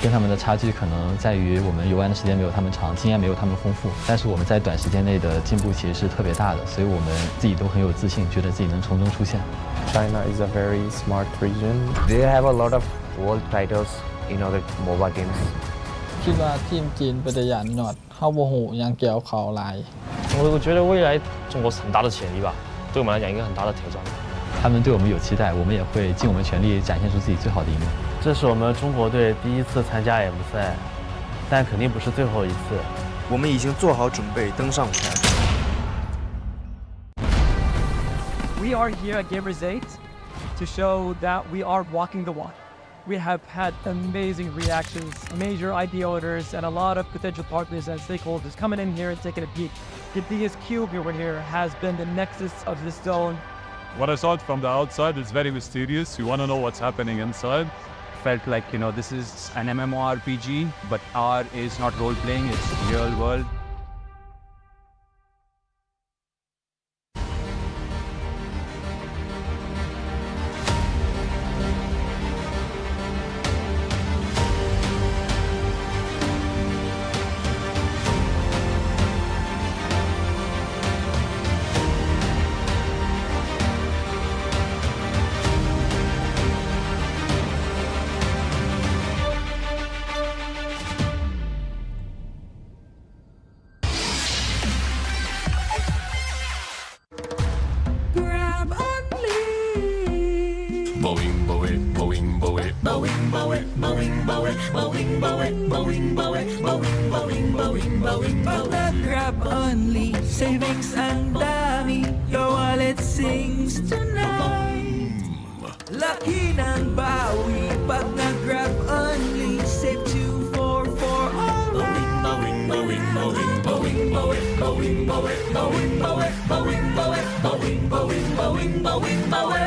跟他们的差距可能在于我们游玩的时间没有他们长，经验没有他们丰富，但是我们在短时间内的进步其实是特别大的，所以我们自己都很有自信，觉得自己能从中出现。China is a very smart region. They have a lot of world titles in other mobile games. คิดว่าทีมจีนเป็นตัวอย่างหนอดเข้าโมโหยังเกี่ยวเขาหลาย 我觉得未来中国是很大的潜力吧，对我们来讲一个很大的挑战。他们对我们有期待，我们也会尽我们全力展现出自己最好的一面。这是我们中国队第一次参加 M 赛，但肯定不是最后一次。我们已经做好准备登上舞台。We are here at Gamers 8 to show that we are walking the walk. We have had amazing reactions, major idea owners, and a lot of potential partners and stakeholders coming in here and taking a peek. Kidia's cube over here has been the nexus of this zone. What I saw it from the outside is very mysterious. You want to know what's happening inside. Felt like, this is an MMORPG, but R is not role-playing, it's real world. Grab only, savings ang dami, your wallet sings tonight. Laki ng bawi, pag nag-grab only, save 244 alright. Bowing, bowing, bowing, bowing, bowing, bowing, bowing, bowing, bowing, bowing, bowing, bowing, bowing, bowing, bowing, bowing.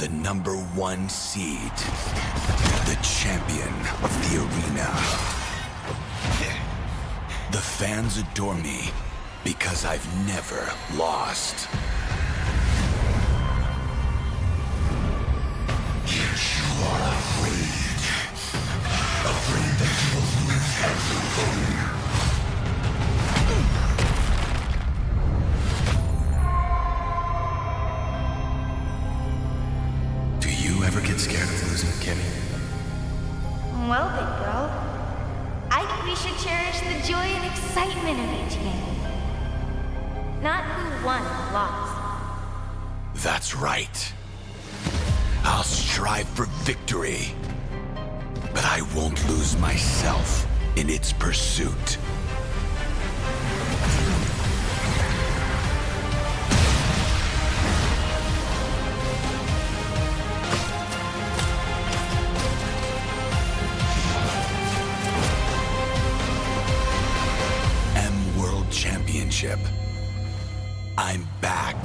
the #1 seed, the champion of the arena. The fans adore me because I've never lost. Yet you are afraid that you will lose everything. Do you ever get scared of losing, Kimmy? Well, big bro, I think we should cherish the joy and excitement of each game. Not who won or lost. That's right. I'll strive for victory, but I won't lose myself in its pursuit. World Championship. I'm back.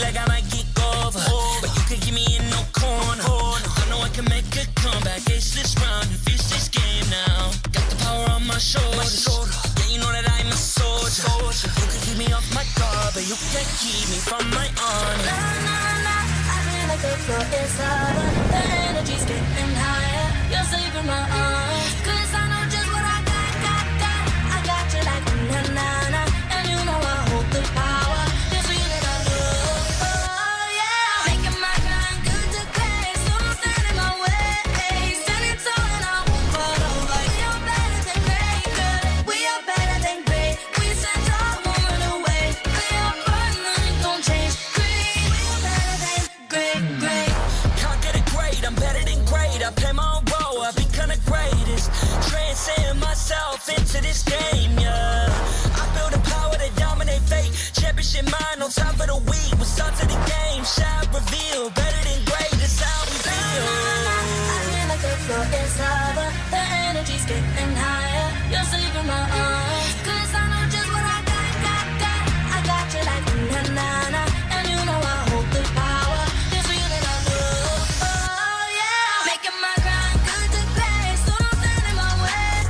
Like I might kick over, but you can give me in no corner. I know I can make a comeback, ace this round and finish this game now. Got the power on my shoulders. Yeah, you know that I'm a soldier. You can keep me off my guard, but you can't keep me from my honor. I feel like the floor is harder. The energy's getting higher. You're saving my arms. 'Cause I know just what I got. I got you like na-na-na. And you know I hold the power. This feeling I love. Oh yeah. Making my grind good to grace. So don't stand in my way. Standing tall and I won't fall over. We are better than great, good. We are better than great. We stand tall, won't run away. We are burning, nothing gon' change. Great. We are better than great. Can't get it great, I'm better than great. I play my own role, I've become the greatest. Transcend myself into this game, yeah. I build a power to dominate fate. Championship mind on top of the week. We'll start to the game, shine, reveal. Better than great, that's how we feel. I feel like the floor is harder. The energy's getting higher. You're saving my arms. 'Cause I know just what I got. I got you like na-na-na. And you know I hold the power. This feeling I love. Oh yeah. Making my grind good to grace. So don't stand in my way.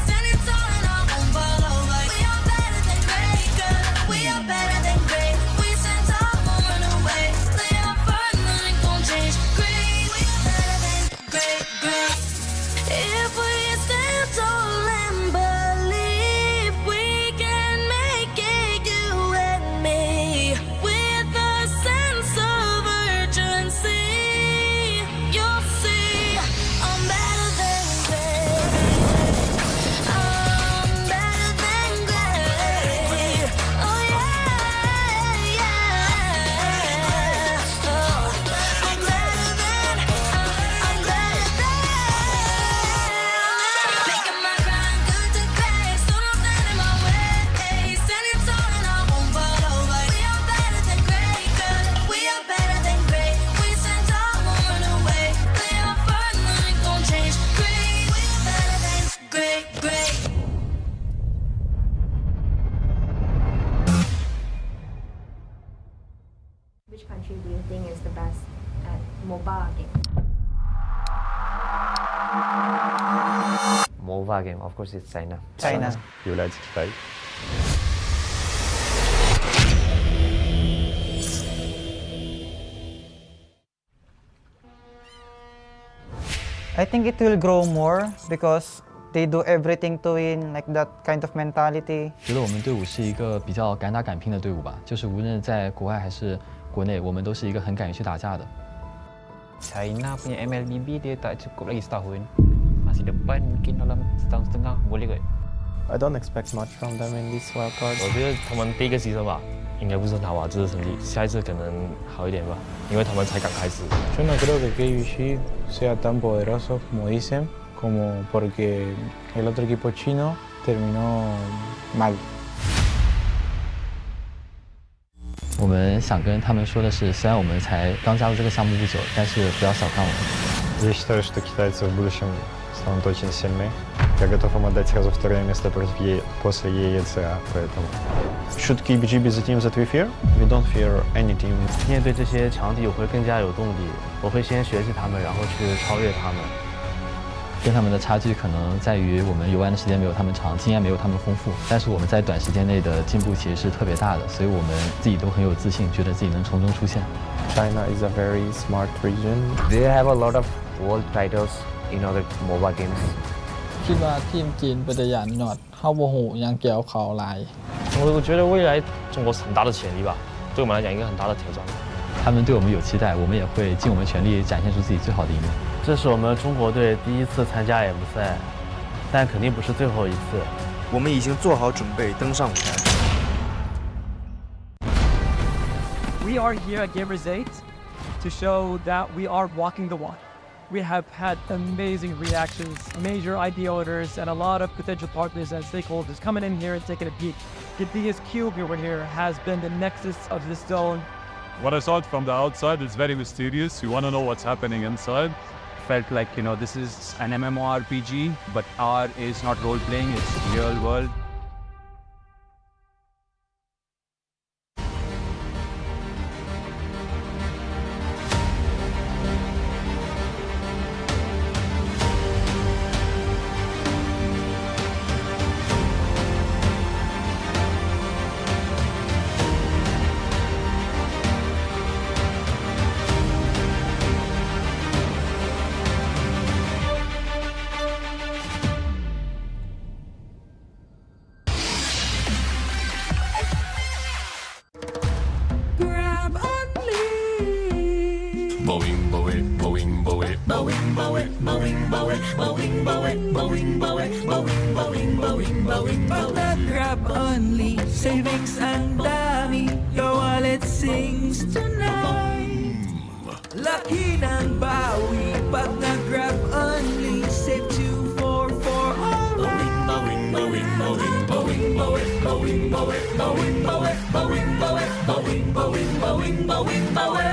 Standing tall and I won't fall over. We are better than great, good. We are better than great. We stand tall, won't run away. We are burning, nothing gon' change. Great. We are better than great. If we stand tall and believe we can make it, you and me, with a sense of urgency, you'll see I'm better than great. I'm better than great. Oh yeah. Oh, I'm better than. Making my grind good to grace. So don't stand in my way. Standing tall and I won't fall over. We are better than great, good. We are better than great. We stand tall, won't run away. We are burning, nothing gon' change. Great. We are better than great. Which country do you think is the best at mobile game? MOBA game, of course, it's China. China. Является Китай. I think it will grow more because they do everything to win, like that kind of mentality. 觉得我们队伍是一个比较敢打敢拼的队伍吧，就是无论在国外还是国内，我们都是一个很敢于去打架的。 China punya MLBB dia tak cukup lagi setahun. Masih depan mungkin dalam setahun setengah boleh kot. I don't expect much from them in this wild card. 我觉得他们第一个牺牲吧，应该不是很好吧，这次成绩，下一次可能好一点吧，因为他们才刚开始。Yo no creo que KBG sea tan poderoso como dicen, como porque el otro equipo chino terminó mal. 我们想跟他们说的是，虽然我们才刚加入这个项目不久，但是不要小看我们。 Я считаю, что китайцы в будущем станут очень сильны. Я готов им отдать сразу второе место после ENG, поэтому... Should KBG be the team that we fear? We don't fear any team. 面对这些强敌，我会更加有动力。我会先学习他们，然后去超越他们。跟他们的差距可能在于我们游玩的时间没有他们长，经验没有他们丰富，但是我们在短时间内的进步其实是特别大的，所以我们自己都很有自信，觉得自己能从中出现。China is a very smart region. They have a lot of world titles in other mobile games. คิดว่าทีมจีนเป็นตัวอย่างหนอดเข้าโมโหยังเกี่ยวเขาหลาย 我觉得未来中国是很大的潜力吧，对我们来讲一个很大的挑战。他们对我们有期待，我们也会尽我们全力展现出自己最好的一面。这是我们中国队第一次参加 M 赛，但肯定不是最后一次。我们已经做好准备登上舞台。We are here at Gamers 8 to show that we are walking the walk. We have had amazing reactions, major idea owners, and a lot of potential partners and stakeholders coming in here and taking a peek. Gidea's cube over here has been the nexus of this zone. What I saw it from the outside, it's very mysterious. You want to know what's happening inside. Felt like, this is an MMORPG, but R is not role-playing, it's real world. Grab only, savings and dami, your wallet sings tonight. Laki ng bawi, pag nag-grab only, save 244 alright. Bowing, bowing, bowing, bowing, bowing, bowing, bowing, bowing, bowing, bowing, bowing, bowing, bowing, bowing, bowing, bowing.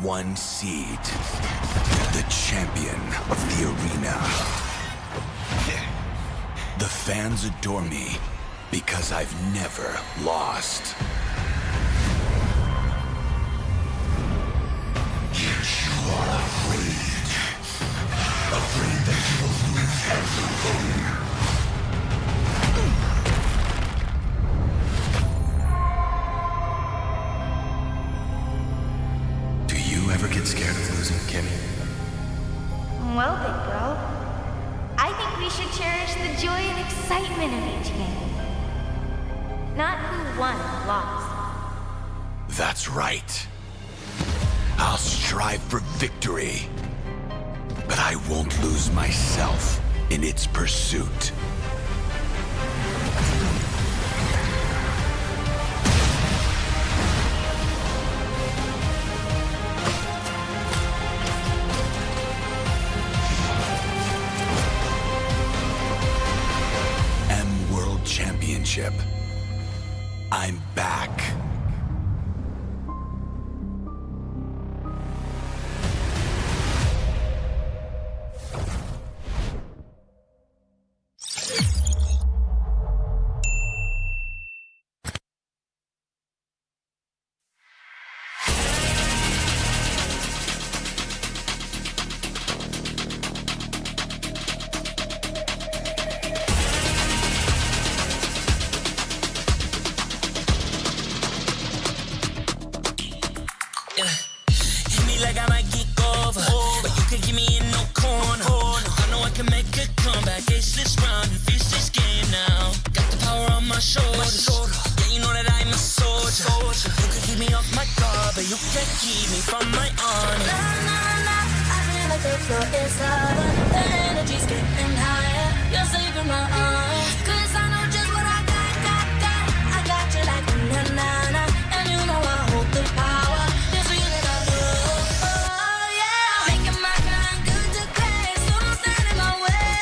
one seed, the champion of the arena. The fans adore me because I've never lost. Yet you are afraid that you will lose everything. Do you ever get scared of losing, Kimmy? Well, big bro, I think we should cherish the joy and excitement of each game. Not who won or lost. That's right. I'll strive for victory, but I won't lose myself in its pursuit. World Championship. I'm back. Hit me like I might kick over, but you can give me in no corner. I know I can make a comeback, ace this round and finish this game now. Got the power on my shoulders, yeah, you know that I'm a soldier. You can keep me off my guard, but you can't keep me from my honor. I feel like the floor is lava, the energy's getting higher. You're saving my arms, 'cause I know just what I got. I got you like na-na-na, and you know I hold the power. This feeling I love, oh yeah. Making my grind good to great, so don't stand in my way.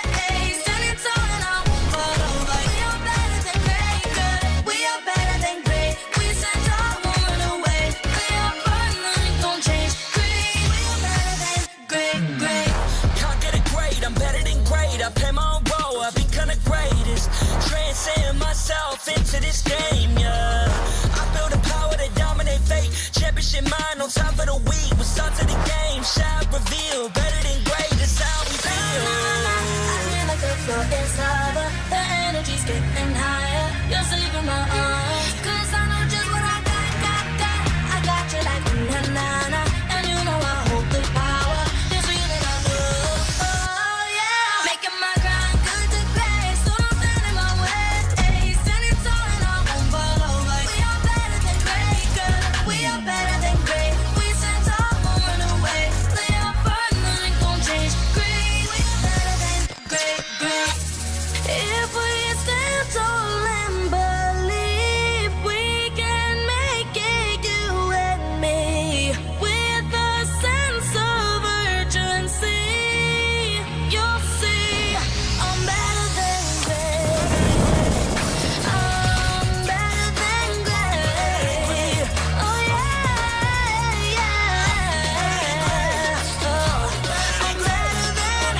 Standing tall and I won't fall over. We are better than great, good. We are better than great. We stand tall, won't run away. We are fun, nothing gon' change. Great, we are better than great. Can't get it great, I'm better than great. I play my own role, I've become the greatest. Transcend myself into this game, yeah. I build a power to dominate fate. Championship mind on top of the week. We start to the game, shout, reveal. Better than great, that's how we feel. I feel like the floor is lava, the energy's getting higher. You're saving my arms, 'cause I know just what I got. I got you like na-na-na, and you know I hold the power. This feeling I love, oh yeah. Making my grind good to great, so don't stand in my way. Standing tall and I won't fall over. We are better than great, good. We are better than great. We stand tall, won't run away. We are fun, nothing gon' change. Great, we are better than great. If we stand tall and believe we can make it, you and me, with a sense of urgency, you'll see I'm better than great. I'm better than great. Oh yeah. Oh, I'm better than.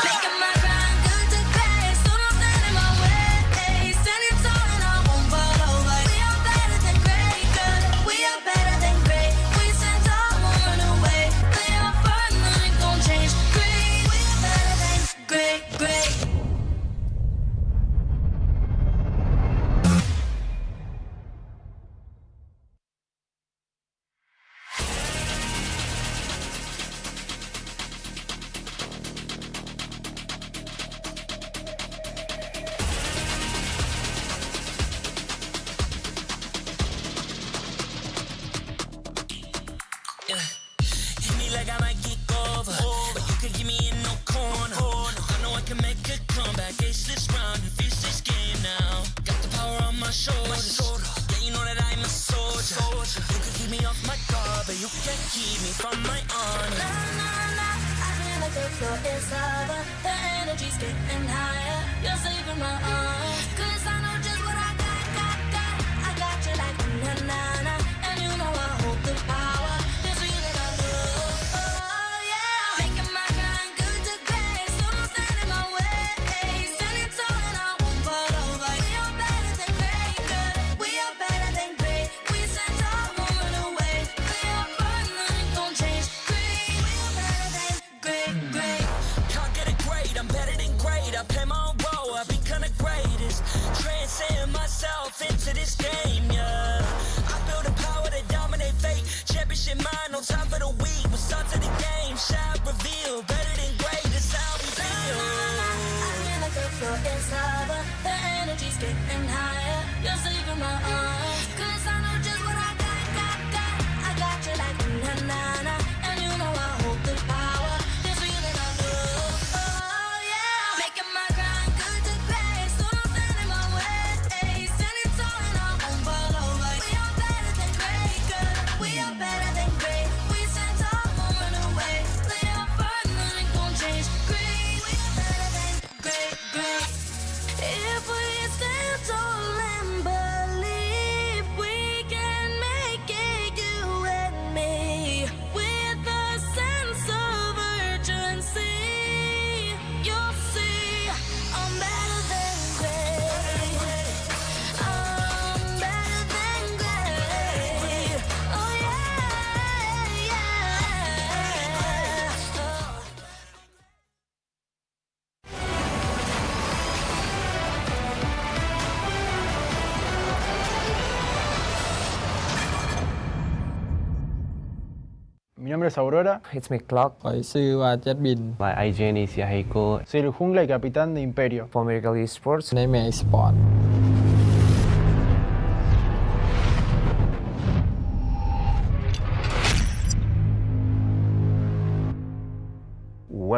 Making my grind good to great, so don't stand in my way. Standing tall and I won't fall over. We are better than great, good. We are better than great. We stand tall, won't run away. We are fun, nothing gon' change. Great, we are better than great. Hit me like I might kick over, but you can give me in no corner. I know I can make a comeback, ace this round and finish this game now. Got the power on my shoulders, yeah, you know that I'm a soldier. You can keep me off my guard, but you can't keep me from my honor. I feel like the floor is lava, the energy's getting higher. You're saving my arms, 'cause I know just what I got. I got you like na-na-na. nombre es Aurora. It's me Clock. ข้อยชื่อว่าเจ็ดบิน My IGN is Yahiko. Soy el jungla y capitán de Imperio. For Miracle Esports. ในแม่ esports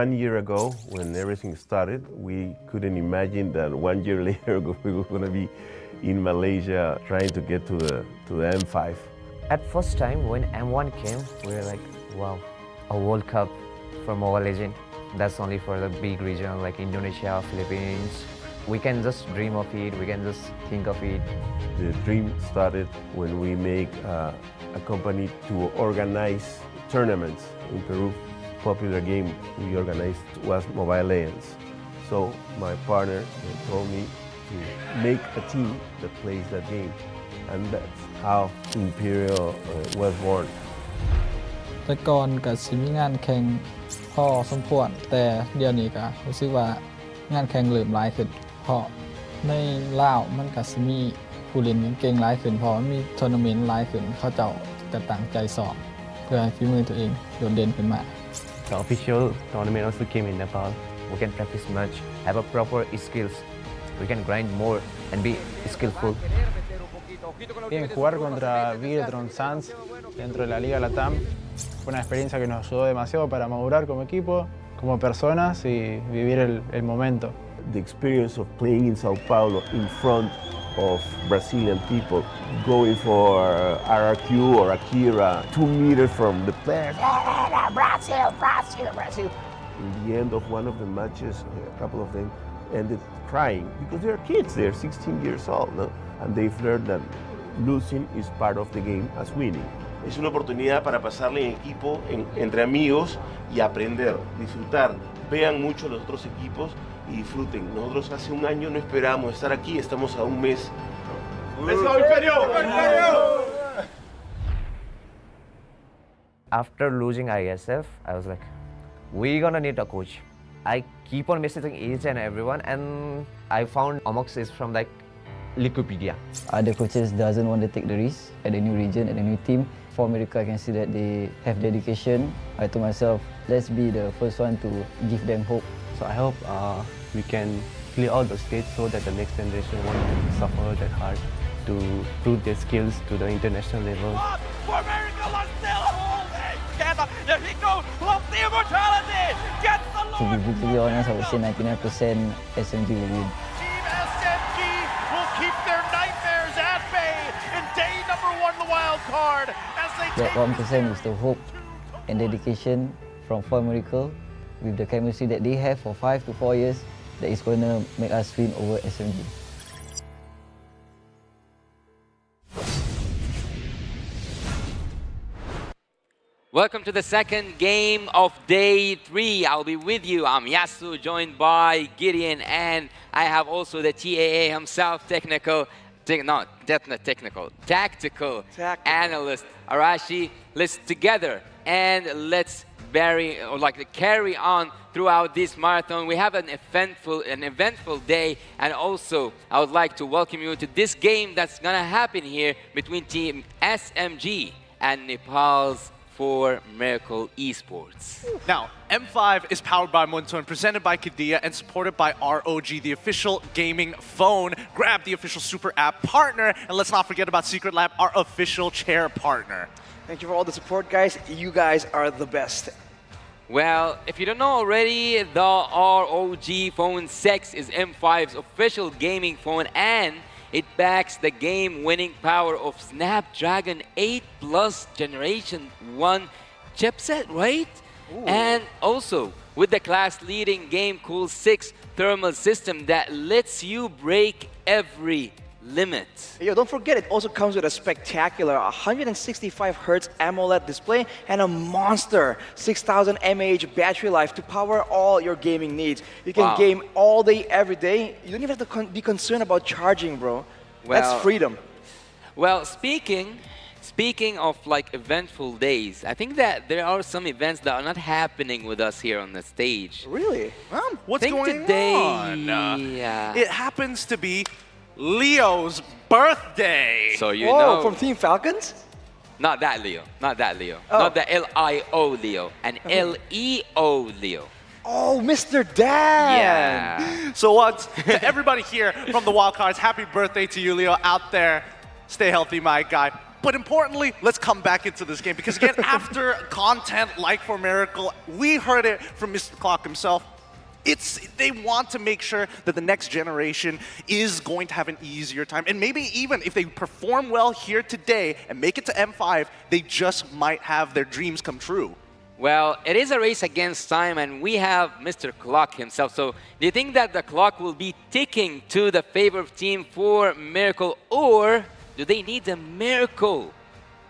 One year ago, when everything started, we couldn't imagine that 1 year later we were going to be in Malaysia trying to get to the M5. At first time when M1 came, we were like, wow, a World Cup for Mobile Legends. That's only for the big region like Indonesia, Philippines. We can just dream of it, we can just think of it. The dream started when we make a company to organize tournaments in Peru. Popular game we organized was Mobile Legends. So my partner told me to make a team that plays that game. And that's how Imperial was born. แต่ก่อนก็สิมีงานแข่งพอสมควรแต่เดี๋ยวนี้ก็รู้สึกว่างานแข่งเริ่มหลายขึ้นเพราะในลาวมันก็สิมีผู้เล่นเก่งๆหลายขึ้นเพราะมันมีทัวร์นาเมนต์หลายขึ้นเขาเจ้าก็ตั้งใจสอบเพื่อให้ฝีมือตัวเองโดดเด่นขึ้นมา The official tournament also came in Nepal. We can practice much, have a proper skills. We can grind more and be skillful. Bien, jugar contra Bigetron Sans dentro de la Liga Latam fue una experiencia que nos ayudó demasiado para madurar como equipo, como personas y vivir el momento. The experience of playing in Sao Paulo in front of Brazilian people, going for RRQ or Akira, 2 meters from the players. Brazil, Brazil, Brazil. In the end of one of the matches, a couple of them ended crying because they're kids, they're 16 years old, no? And they've learned that losing is part of the game as winning. Es una oportunidad para pasarle en equipo, entre amigos y aprender, disfrutar. Vean mucho los otros equipos y disfruten. Nosotros hace un año no esperábamos estar aquí, estamos a un mes. ¡Let's go, Imperio! After losing ISF, I was like, we're gonna need a coach. I keep on messaging each and everyone, and I found Omox is from like Wikipedia. Other coaches doesn't want to take the risk at the new region, at the new team. For America, I can see that they have dedication. I told myself, let's be the first one to give them hope. So I hope we can clear all the stage so that the next generation won't suffer that hard to prove their skills to the international level. For America, let's still hold it! There he goes! Loves the immortality! Gets the To be brutally honest, I would say 99% SMG will win. Team SMG will keep their nightmares at bay in day number 1 the wild card as they That take 1% is the hope and dedication from For Miracle with the chemistry that they have for 5 to 4 years that is going to make us win over SMG. Welcome to the second game of day 3. I'll be with you. I'm Yasu, joined by Gideon, and I have also the TAA himself, tactical analyst Arashi. Let's together and let's carry on throughout this marathon. We have an eventful day, and also I would like to welcome you to this game that's gonna happen here between Team SMG and Nepal's For Miracle Esports. Now, M5 is powered by Muntun, presented by Kidia, and supported by ROG, the official gaming phone. Grab the official super app partner, and let's not forget about Secret Lab, our official chair partner. Thank you for all the support, guys. You guys are the best. Well, if you don't know already, the ROG Phone 6 is M5's official gaming phone, and it backs the game-winning power of Snapdragon 8 Plus Generation 1 chipset, right? Ooh. And also with the class-leading Game Cool 6 thermal system that lets you break every limit. Yo, don't forget, it also comes with a spectacular 165 Hz AMOLED display and a monster 6000 mAh battery life to power all your gaming needs. You can game all day, every day. You don't even have to be concerned about charging, bro. Well, that's freedom. Well, speaking of like eventful days, I think that there are some events that are not happening with us here on the stage. Really? What's going today, on? It happens to be Leo's birthday. So you know. From Team Falcons? Not that Leo. Not that Leo. Oh. Not the L-I-O Leo. An L-E-O Leo. Oh, Mr. Dan! Yeah. So once to everybody here from the Wildcards, happy birthday to you, Leo, out there. Stay healthy, my guy. But importantly, let's come back into this game because again, after content like For Miracle, we heard it from Mr. Clock himself. They want to make sure that the next generation is going to have an easier time. And maybe even if they perform well here today and make it to M5, they just might have their dreams come true. Well, it is a race against time, and we have Mr. Clock himself. So do you think that the clock will be ticking to the favor of Team For Miracle, or do they need a miracle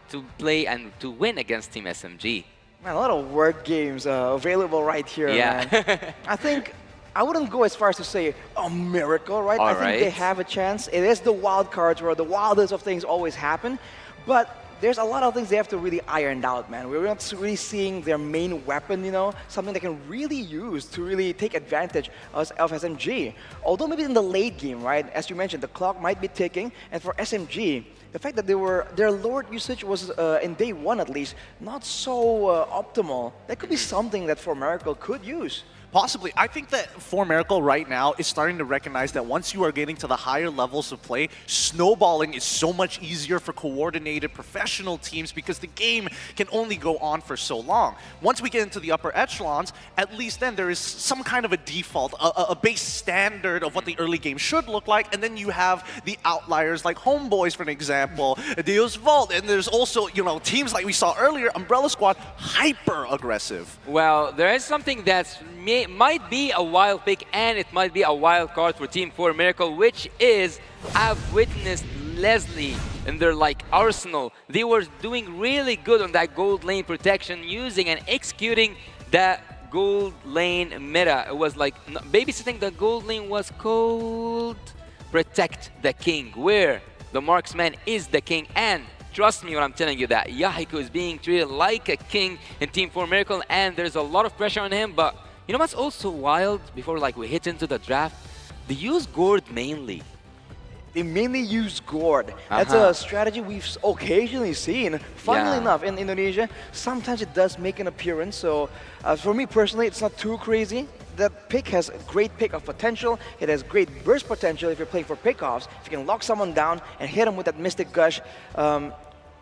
to play and to win against Team SMG? Man, a lot of word games available right here, Yeah. man. I think I wouldn't go as far as to say a miracle, right? All I think they have a chance. It is the wild cards where the wildest of things always happen, but there's a lot of things they have to really iron out, man. We're not really seeing their main weapon, you know, something they can really use to really take advantage of SMG. Although maybe in the late game, right, as you mentioned, the clock might be ticking, and for SMG, the fact that their Lord usage was, in day one at least, not so optimal, that could be something that For Miracle could use. Possibly. I think that For Miracle right now is starting to recognize that once you are getting to the higher levels of play, snowballing is so much easier for coordinated professional teams because the game can only go on for so long. Once we get into the upper echelons, at least then there is some kind of a default, a base standard of what the early game should look like, and then you have the outliers like Homeboys, for an example, Deus Vault, and there's also, you know, teams like we saw earlier, Umbrella Squad, hyper aggressive. Well, there is something that's might be a wild pick, and it might be a wild card for Team For Miracle, which is I've witnessed Leslie in their arsenal. They were doing really good on that gold lane protection, using and executing that gold lane meta. It was like babysitting the gold lane was called Protect the King, where the marksman is the king. And trust me when I'm telling you that Yahiko is being treated like a king in Team For Miracle, and there's a lot of pressure on him. But you know what's also wild, before we hit into the draft? They use Gourd mainly. They mainly use Gourd. That's a strategy we've occasionally seen. Funnily enough, in Indonesia, sometimes it does make an appearance. So for me personally, it's not too crazy. That pick has great pick-off potential. It has great burst potential if you're playing for pickoffs. If you can lock someone down and hit them with that Mystic Gush,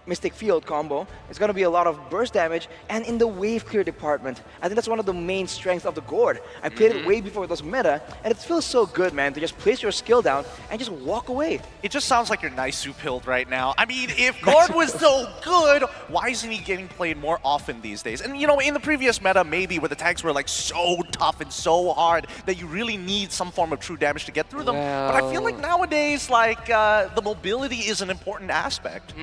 Mystic Field combo, it's going to be a lot of burst damage. And in the wave clear department, I think that's one of the main strengths of the Gourd. I played it way before it was meta, and it feels so good, man, to just place your skill down and just walk away. It just sounds like you're Nisu pilled right now. I mean, if Gourd was so good, why isn't he getting played more often these days? And you know, in the previous meta, maybe where the tags were so tough and so hard that you really need some form of true damage to get through them. But I feel like nowadays, the mobility is an important aspect.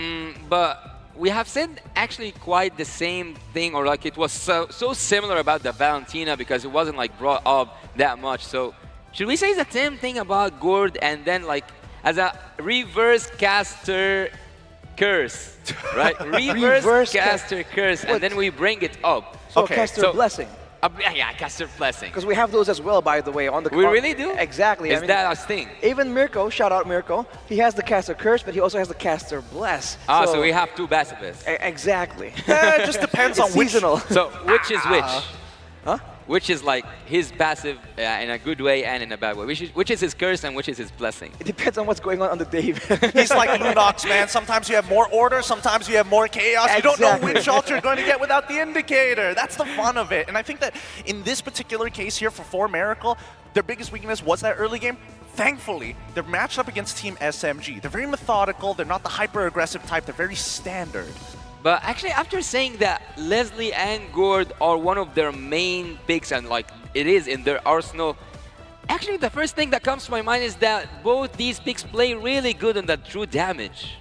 But we have said actually quite the same thing, or it was so similar about the Valentina, because it wasn't brought up that much. So should we say the same thing about Gourd, and then as a reverse caster curse, right? reverse caster curse, and then we bring it up. So caster blessing. Yeah, caster blessing. Because we have those as well, by the way, on the. We really do? Exactly. Is that our thing? Even Mirko, shout out Mirko, he has the caster curse, but he also has the caster bless. So we have two pacifists. Exactly. It just depends on which. Seasonal. So which is which? Huh? Which is his passive in a good way and in a bad way? Which is his curse and which is his blessing? It depends on what's going on the day. He's like Lunox, man. Sometimes you have more order, sometimes you have more chaos. You don't know which ult you're going to get without the indicator. That's the fun of it. And I think that in this particular case here for Miracle, their biggest weakness was that early game. Thankfully, they're matched up against Team SMG. They're very methodical. They're not the hyper-aggressive type. They're very standard. But actually, after saying that Leslie and Gourd are one of their main picks, and it is in their arsenal, actually the first thing that comes to my mind is that both these picks play really good on the true damage.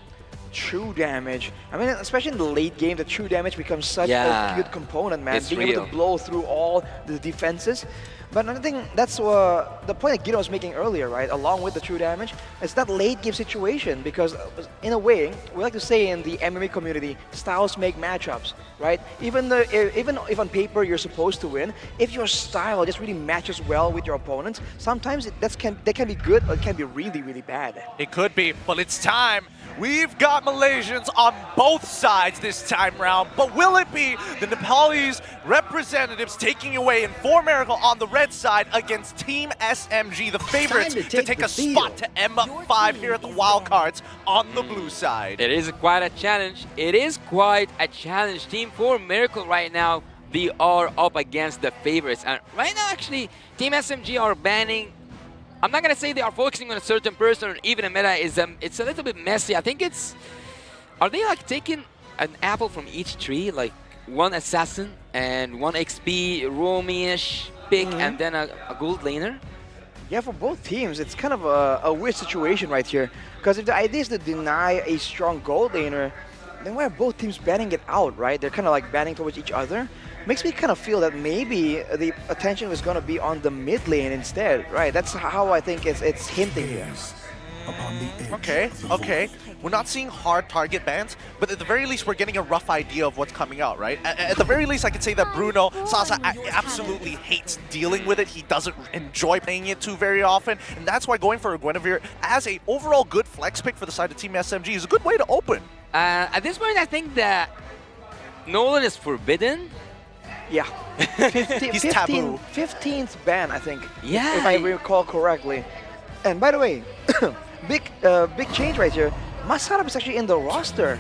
True damage. I mean, especially in the late game, the true damage becomes such a good component, man. It's Being real. able to blow through all the defenses. But I think that's the point that Guido was making earlier, right? Along with the true damage, it's that late game situation because, in a way, we like to say in the MMA community, styles make matchups, right? Even if on paper you're supposed to win, if your style just really matches well with your opponents, sometimes that can be good, or it can be really, really bad. It could be, but it's time. We've got Malaysians on both sides this time round, but will it be the Nepalese representatives taking away in For Miracle on the red side against Team SMG, the favorites to take a spot to M5 here at the Wildcards on the blue side? It is quite a challenge. It is quite a challenge. Team For Miracle right now, they are up against the favorites. And right now, actually, Team SMG are banning. I'm not going to say they are focusing on a certain person or even a meta. It's a little bit messy. I think it's... Are they like taking an apple from each tree? Like one assassin and one XP, roamy-ish pick, and then a gold laner? Yeah, for both teams, it's kind of a weird situation right here. Because if the idea is to deny a strong gold laner, then why are both teams banning it out, right? They're kind of like banning towards each other. Makes me kind of feel that maybe the attention was going to be on the mid lane instead, right? That's how I think it's hinting here. Okay. We're not seeing hard target bans, but at the very least, we're getting a rough idea of what's coming out, right? At the very least, I can say that Bruno Sasa absolutely hates dealing with it. He doesn't enjoy playing it too very often, and that's why going for a Guinevere as a overall good flex pick for the side of Team SMG is a good way to open. At this point, I think that Nolan is forbidden. Yeah. He's taboo. 15th ban, I think. Yeah. If I recall correctly. And by the way, big change right here. Masarab is actually in the roster.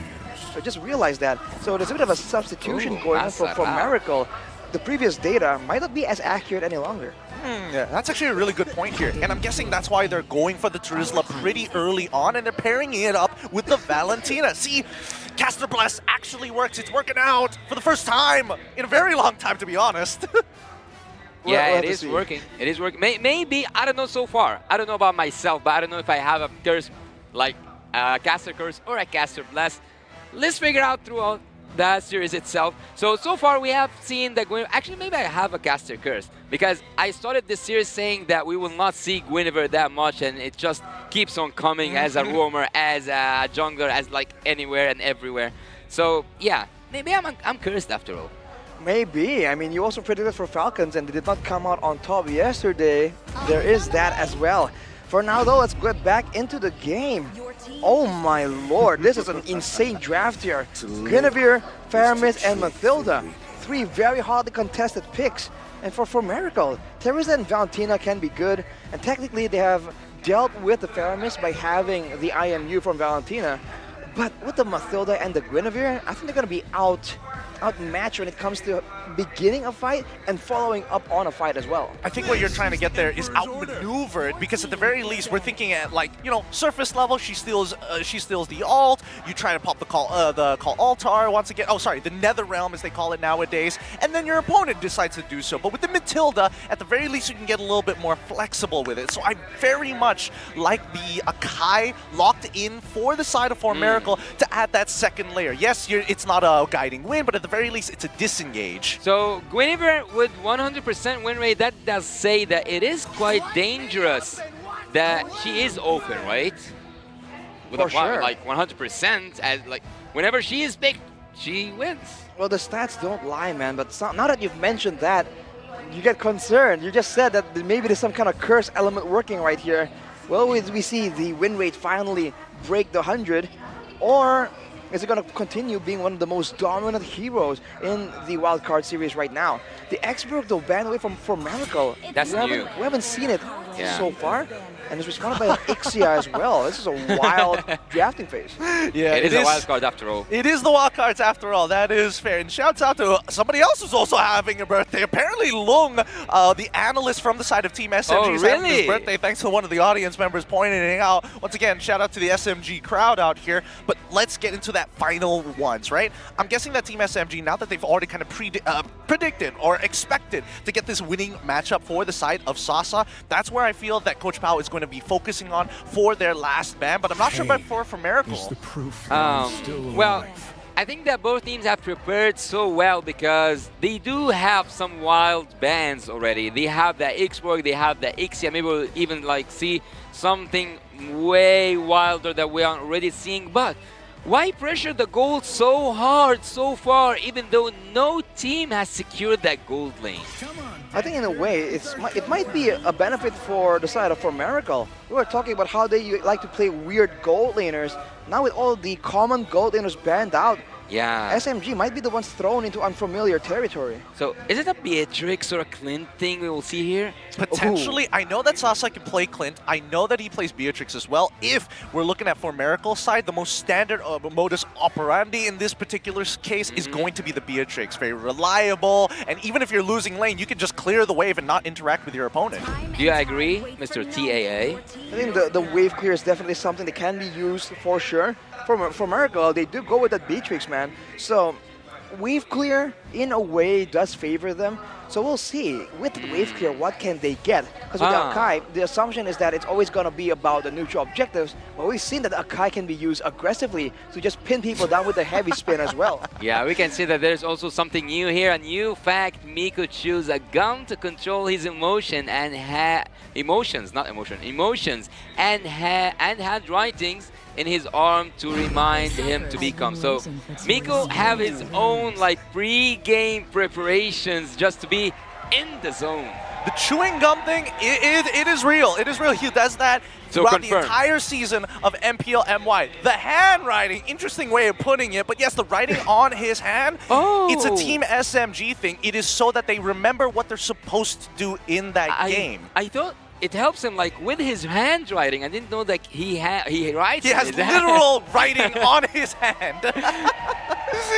I just realized that. So there's a bit of a substitution going on for Miracle. The previous data might not be as accurate any longer. Yeah, that's actually a really good point here. And I'm guessing that's why they're going for the Trizla pretty early on, and they're pairing it up with the Valentina. See, Caster Blast actually works. It's working out for the first time in a very long time, to be honest. Yeah, it is working. It is working. Maybe, I don't know so far. I don't know about myself, but I don't know if I have a curse, like a Caster Curse or a Caster Blast. Let's figure out throughout the series itself. So far we have seen that Guinevere, actually maybe I have a Caster Curse, because I started this series saying that we will not see Guinevere that much, and it just keeps on coming as a roamer, as a jungler, as like anywhere and everywhere. So yeah, maybe I'm cursed after all. Maybe. I mean, you also predicted for Falcons and they did not come out on top yesterday. There is that as well. For now though, let's get back into the game. Oh my lord, this is an insane draft here. Guinevere, Faramis, and Mathilda. 3 very hotly contested picks. And for Miracle, Teresa and Valentina can be good. And technically they have dealt with the Faramis by having the IMU from Valentina. But with the Mathilda and the Guinevere, I think they're going to be outmatched when it comes to beginning a fight and following up on a fight as well. I think what you're trying to get there is outmaneuvered, because at the very least we're thinking at, like, you know, surface level. She steals the ult. You try to pop the call altar once again. Oh, sorry, the Nether Realm as they call it nowadays, and then your opponent decides to do so. But with the Matilda, at the very least you can get a little bit more flexible with it. So I very much like the Akai locked in for the side of For Miracle to add that second layer. Yes, it's not a guiding win, but at the very least it's a disengage. So Guinevere with 100% win rate, that does say that it is quite dangerous that she is open, right? With For sure. Like 100%, as like whenever she is picked, she wins. Well, the stats don't lie, man, but now that you've mentioned that, you get concerned. You just said that maybe there's some kind of curse element working right here. Well, we see the win rate finally break the 100, or is it going to continue being one of the most dominant heroes in the wildcard series right now? The X-Broke, though, banned away from For Miracle. That's new. We haven't seen it so far. And it's responded by Ixia as well. This is a wild drafting phase. Yeah, it is a wild card after all. It is the wild cards after all. That is fair. And shouts out to somebody else who's also having a birthday. Apparently Lung, the analyst from the side of Team SMG, is having his birthday, thanks to one of the audience members pointing it out. Once again, shout out to the SMG crowd out here. But let's get into that final ones, right? I'm guessing that Team SMG, now that they've already kind of predicted or expected to get this winning matchup for the side of Sasa, that's where I feel that Coach Pao is going to be focusing on for their last ban, but I'm not sure about for Miracle. Well, I think that both teams have prepared so well because they do have some wild bands already. They have the X-Borg, they have the Ixia. Maybe we'll even like see something way wilder that we are already seeing. But why pressure the gold so hard so far, even though no team has secured that gold lane? I think in a way, it might be a benefit for the side of For Miracle. We were talking about how they like to play weird gold laners. Now with all the common gold laners banned out, yeah, SMG might be the ones thrown into unfamiliar territory. So is it a Beatrix or a Clint thing we will see here? Potentially. Ooh. I know that Sasa can play Clint. I know that he plays Beatrix as well. If we're looking at For Miracle's side, the most standard modus operandi in this particular case is going to be the Beatrix. Very reliable, and even if you're losing lane, you can just clear the wave and not interact with your opponent. Do you agree, Mr. TAA? I think the wave clear is definitely something that can be used for sure. For Miracle, they do go with that Beatrix, man. So wave clear, in a way, does favor them. So we'll see, with the wave clear, what can they get? Because with the Akai, the assumption is that it's always going to be about the neutral objectives, but we've seen that the Akai can be used aggressively to just pin people down with the heavy spin as well. Yeah, we can see that there's also something new here, a new fact. Miko chose a gun to control his emotions and handwritings in his arm to remind him to be calm. So Miko have his own like pre-game preparations just to be in the zone. The chewing gum thing, it is real. It is real. He does that throughout the entire season of MPL MY. The handwriting, interesting way of putting it, but yes, the writing on his hand, it's a Team SMG thing. It is so that they remember what they're supposed to do in that game. I thought it helps him like with his handwriting. I didn't know that he writes. He has literal writing on his hand.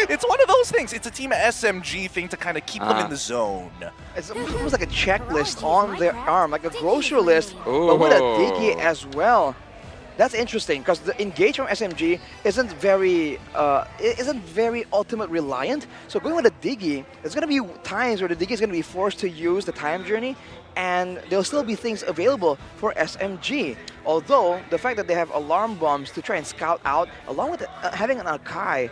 It's one of those things. It's a Team SMG thing to kind of keep them in the zone. It's almost like a checklist on their arm, like a grocery list, but with a Diggy as well. That's interesting because the engage from SMG isn't very ultimate reliant. So going with a Diggy, there's going to be times where the Diggy is going to be forced to use the time journey, and there'll still be things available for SMG. Although the fact that they have alarm bombs to try and scout out, along with having an Akai,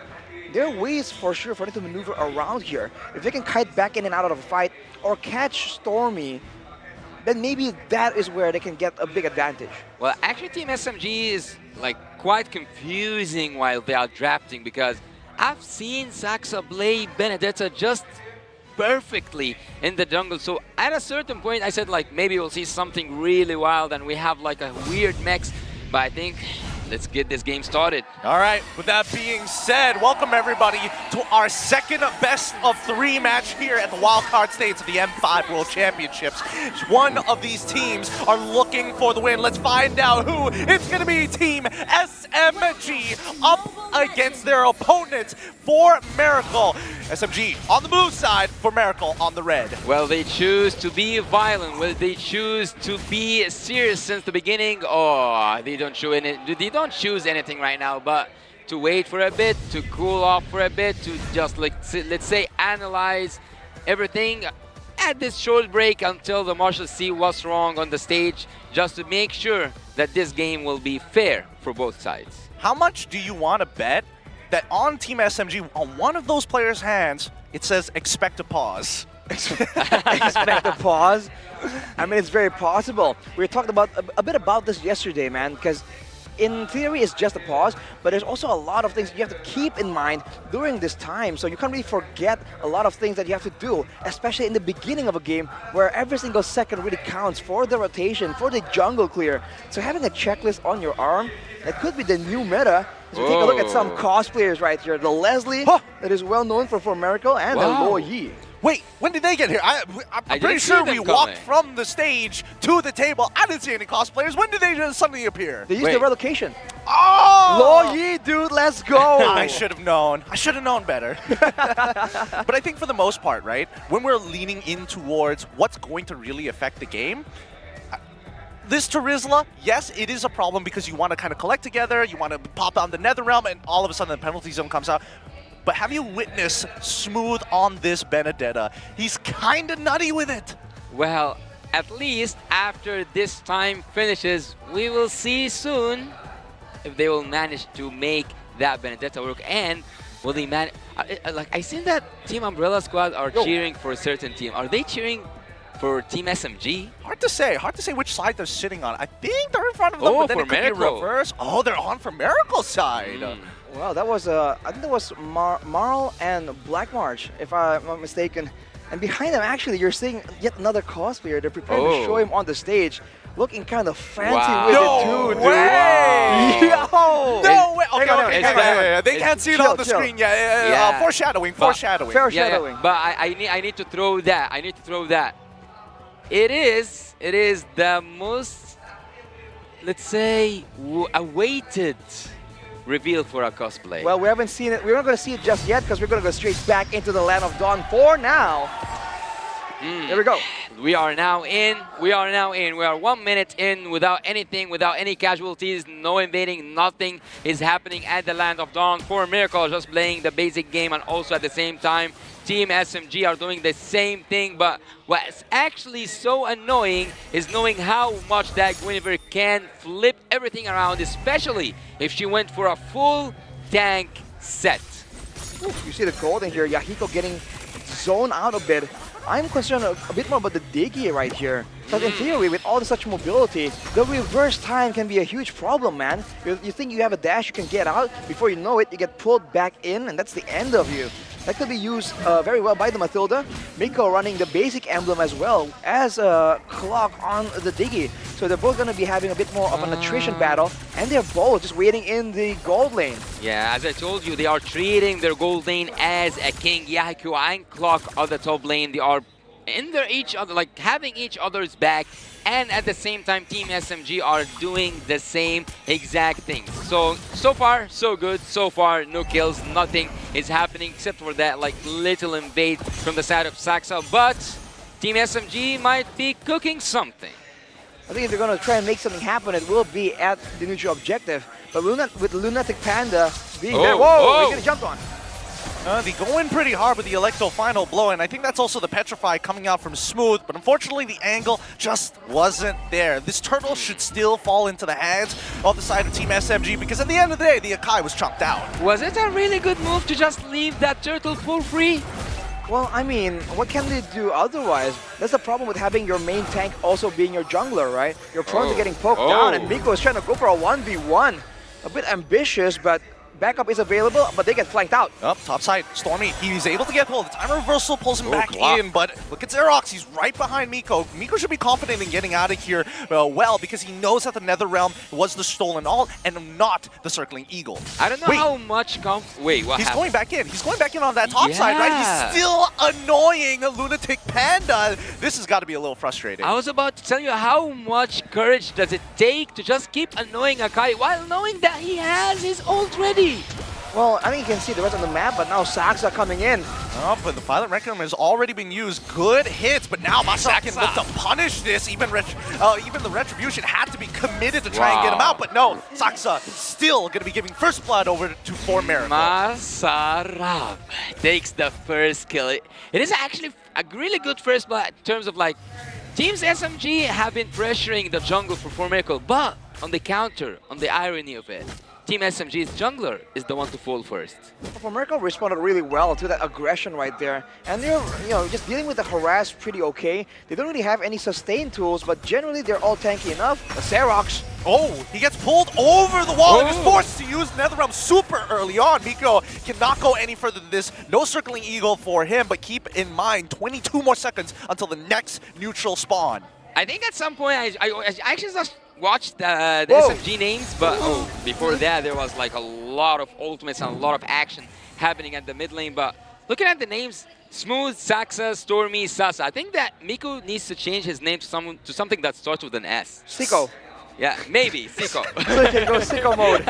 there are ways for sure for them to maneuver around here. If they can kite back in and out of a fight or catch Stormy, then maybe that is where they can get a big advantage. Well, actually Team SMG is like quite confusing while they are drafting, because I've seen Saxa play Benedetta just perfectly in the jungle. So at a certain point I said like maybe we'll see something really wild and we have like a weird mix, but I think let's get this game started. All right, with that being said, welcome everybody to our second best of 3 match here at the wildcard stage of the M5 World Championships. One of these teams are looking for the win. Let's find out who. It's going to be Team SMG up against their opponent, For Miracle. SMG on the blue side, For Miracle on the red. Well, they choose to be violent. Well, they choose to be serious since the beginning. Oh, they don't show any. They don't choose anything right now, but to wait for a bit, to cool off for a bit, to just like let's say analyze everything at this short break until the marshals see what's wrong on the stage, just to make sure that this game will be fair for both sides. How much do you want to bet that on Team SMG, on one of those players' hands, it says expect a pause? Expect a pause? I mean, it's very possible. We were talking about a bit about this yesterday, man, because in theory it's just a pause, but there's also a lot of things you have to keep in mind during this time. So you can't really forget a lot of things that you have to do, especially in the beginning of a game where every single second really counts for the rotation, for the jungle clear. So having a checklist on your arm, that could be the new meta. As we take a look at some cosplayers right here. The Leslie, that is well known for Miracle, and the Lo Yi. Wait, when did they get here? I'm pretty sure we walked from the stage to the table. I didn't see any cosplayers. When did they just suddenly appear? They used the relocation. Oh! Lo Yi, dude, let's go! I should have known. I should have known better. But I think for the most part, right, when we're leaning in towards what's going to really affect the game, this Terizla, yes, it is a problem because you want to kind of collect together, you want to pop down the Nether Realm, and all of a sudden the penalty zone comes out. But have you witnessed Smooth on this Benedetta? He's kind of nutty with it. Well, at least after this time finishes, we will see soon if they will manage to make that Benedetta work. And will they manage? Like I seen that Team Umbrella Squad are cheering for a certain team. Are they cheering for Team SMG? Hard to say which side they're sitting on. I think they're in front of them, but then it could be reverse. Oh, they're on for Miracle's side. Well, that was, I think that was Marl and Black March, if I'm not mistaken. And behind them, actually, you're seeing yet another cosplayer. They're preparing to show him on the stage, looking kind of fancy with it too, dude. Yo! No way! Okay, hang on. They can't see it on the screen yet. Foreshadowing. Foreshadowing. But I need to throw that. I need to throw that. It is the most, let's say, awaited reveal for a cosplay. Well, we haven't seen it. We're not going to see it just yet because we're going to go straight back into the Land of Dawn for now. Here we go. We are now in. We are 1 minute in without anything, without any casualties, no invading, nothing is happening at the Land of Dawn. For Miracle, just playing the basic game, and also at the same time, Team SMG are doing the same thing. But what's actually so annoying is knowing how much that Guinevere can flip everything around, especially if she went for a full tank set. Oof, you see the gold in here. Yahiko getting zoned out a bit. I'm concerned a bit more about the Diggy right here. Because in theory, with all such mobility, the reverse time can be a huge problem, man. You think you have a dash, you can get out. Before you know it, you get pulled back in, and that's the end of you. That could be used very well by the Mathilda. Miko running the basic emblem as well as a clock on the Diggy. So they're both going to be having a bit more of an attrition battle, and they're both just waiting in the gold lane. Yeah, as I told you, they are treating their gold lane as a king. Yahiko and Clock on the top lane. They are in each other, like having each other's back, and at the same time Team SMG are doing the same exact thing. So far so good. So far no kills, nothing is happening except for that like little invade from the side of Saxa, but Team SMG might be cooking something. I think if they're going to try and make something happen, it will be at the neutral objective. But with Lunatic Panda being there, whoa, he's going to jump on. They go in pretty hard with the Electro final blow, and I think that's also the Petrify coming out from Smooth, but unfortunately the angle just wasn't there. This turtle should still fall into the hands of the side of Team SMG, because at the end of the day, the Akai was chunked out. Was it a really good move to just leave that turtle for free? Well, I mean, what can they do otherwise? That's the problem with having your main tank also being your jungler, right? You're prone to getting poked down, and Miko is trying to go for a 1v1. A bit ambitious, but backup is available, but they get flanked out. Up top side, Stormy, he's able to get hold. The time reversal pulls him back in, but look at Xerox, he's right behind Miko. Miko should be confident in getting out of here because he knows that the Nether Realm was the stolen all and not the Circling Eagle. I don't know how much Wait, what He's happened? going back in. He's going back in on that top side, right? He's still annoying Lunatic Panda. This has got to be a little frustrating. I was about to tell you, how much courage does it take to just keep annoying Akai while knowing that he has his ult ready? Well, I think you can see the rest of the map, but now Saxa coming in. Oh, but the Violent Requiem has already been used. Good hits, but now Masara can look to punish this. Even the Retribution had to be committed to try and get him out, but no, Saxa still going to be giving first blood over to 4 Miracle. Masara takes the first kill. It is actually a really good first blood in terms of like, Teams SMG have been pressuring the jungle for 4 Miracle, but on the counter, on the irony of it, Team SMG's jungler is the one to fall first. For Miracle responded really well to that aggression right there, and they're just dealing with the harass pretty okay. They don't really have any sustain tools, but generally they're all tanky enough. The Xerox. Oh, he gets pulled over the wall and is forced to use NetherRealm super early on. Miko cannot go any further than this. No Circling Eagle for him, but keep in mind 22 more seconds until the next neutral spawn. I think at some point I actually just watched the SMG names, but before that there was like a lot of ultimates and a lot of action happening at the mid lane. But looking at the names, Smooth, Saxa, Stormy, Sasa, I think that Miko needs to change his name to something that starts with an S. Sicko. Yeah, maybe Sicko. So he can go Sicko mode.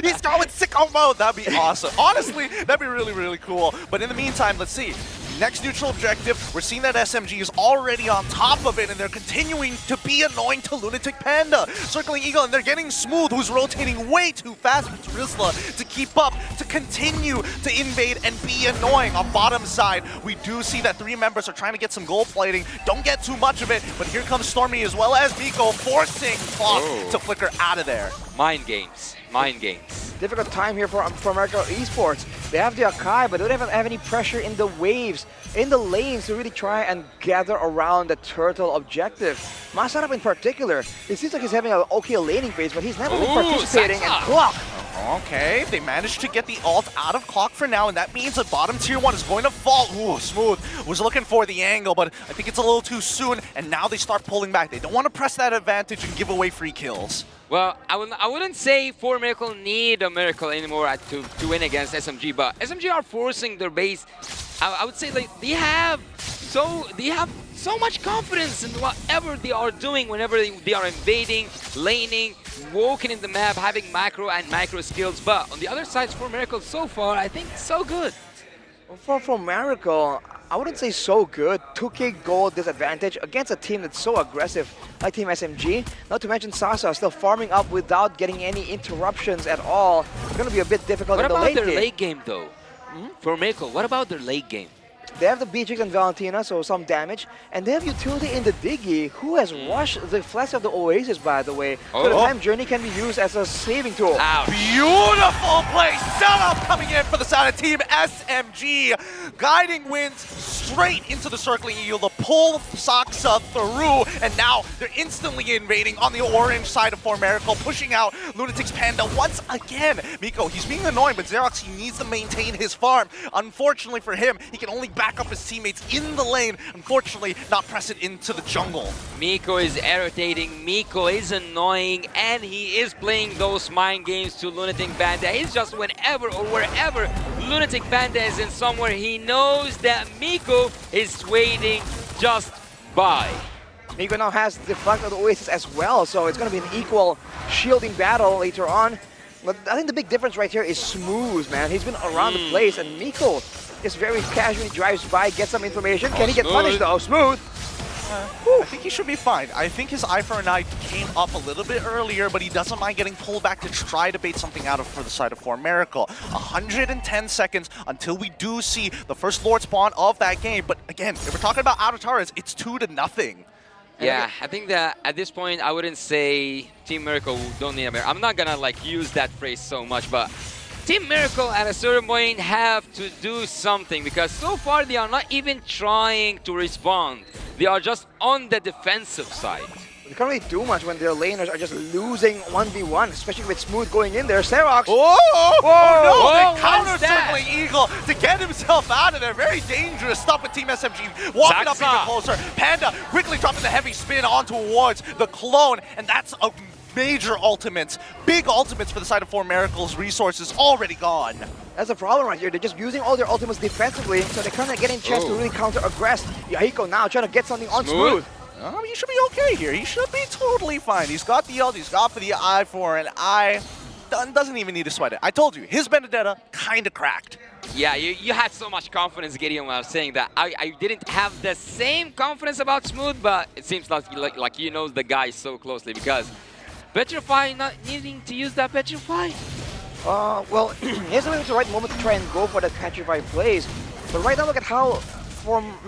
He's going Sicko mode. That'd be awesome. Honestly, that'd be really, really cool. But in the meantime, let's see. Next neutral objective, we're seeing that SMG is already on top of it, and they're continuing to be annoying to Lunatic Panda. Circling Eagle, and they're getting Smooth, who's rotating way too fast with Rizla to keep up, to continue to invade and be annoying. On bottom side, we do see that 3 members are trying to get some gold plating. Don't get too much of it, but here comes Stormy as well as Miko, forcing Clock to flicker out of there. Mind games. mind games. Difficult time here for America Esports. They have the Akai, but they don't even have any pressure in the waves, in the lanes to really try and gather around the turtle objective. Masarap in particular, it seems like he's having an okay laning phase, but he's never been participating. And Clock. Okay, they managed to get the ult out of Clock for now, and that means that bottom tier 1 is going to fall. Ooh, Smooth was looking for the angle, but I think it's a little too soon, and now they start pulling back. They don't want to press that advantage and give away free kills. Well, I wouldn't say 4 Miracle need a miracle anymore to win against SMG, but SMG are forcing their base. I would say like they have so much confidence in whatever they are doing whenever they are invading, laning, walking in the map, having macro and micro skills. But on the other side, for Miracle so far, I think so good. For Miracle, I wouldn't say so good. 2k gold disadvantage against a team that's so aggressive like Team SMG. Not to mention Sasa still farming up without getting any interruptions at all. It's going to be a bit difficult What in the about late their game. late game though? For Miracle, what about their late game? They have the Beatrix and Valentina, so some damage. And they have utility in the Diggy, who has washed the flesh of the Oasis, by the way. So the time journey can be used as a saving tool. Beautiful play setup coming in for the side of Team SMG. Guiding winds straight into the circling eagle to pull Saksa through, and now they're instantly invading on the orange side of Miracle, pushing out Lunatic's Panda once again. Miko, he's being annoying, but Xerox, he needs to maintain his farm. Unfortunately for him, he can only back up his teammates in the lane, unfortunately not press it into the jungle. Miko is irritating, Miko is annoying, and he is playing those mind games to Lunatic Panda. He's just whenever or wherever Lunatic Panda is in somewhere, he knows that Miko is waiting just by. Miko now has the flag of the Oasis as well, so it's going to be an equal shielding battle later on. But I think the big difference right here is Smooth, man. He's been around the place, and Miko just very casually drives by, gets some information. Can he get punished though? Smooth! I think he should be fine. I think his eye for an eye came up a little bit earlier, but he doesn't mind getting pulled back to try to bait something out of for the side of Miracle. 110 seconds until we do see the first Lord spawn of that game. But again, if we're talking about Avatars, it's 2-0. Yeah, I think that at this point, I wouldn't say Team Miracle don't need a miracle. I'm not gonna like use that phrase so much, but Team Miracle at a certain point have to do something, because so far they are not even trying to respond. They are just on the defensive side. They can't really do much when their laners are just losing 1v1, especially with Smooth going in there. Xerox! Oh no! Whoa, The counter-circling Eagle to get himself out of there. Very dangerous stuff with Team SMG. Walking up even closer. Panda quickly dropping the heavy spin on towards the clone, and that's a major ultimates. Big ultimates for the side of Miracle's resources already gone. That's the problem right here. They're just using all their ultimates defensively, so they're kind of getting a chance to really counter-aggress. Yahiko now trying to get something on Smooth. He should be okay here. He should be totally fine. He's got the ult, he's got for the eye for an eye. Doesn't even need to sweat it. I told you, his Benedetta kind of cracked. Yeah, you had so much confidence, Gideon, when I was saying that. I didn't have the same confidence about Smooth, but it seems like you know the guy so closely, because Petrify not needing to use that Petrify. Well, here's the right moment to try and go for that Petrify plays. But right now, look at how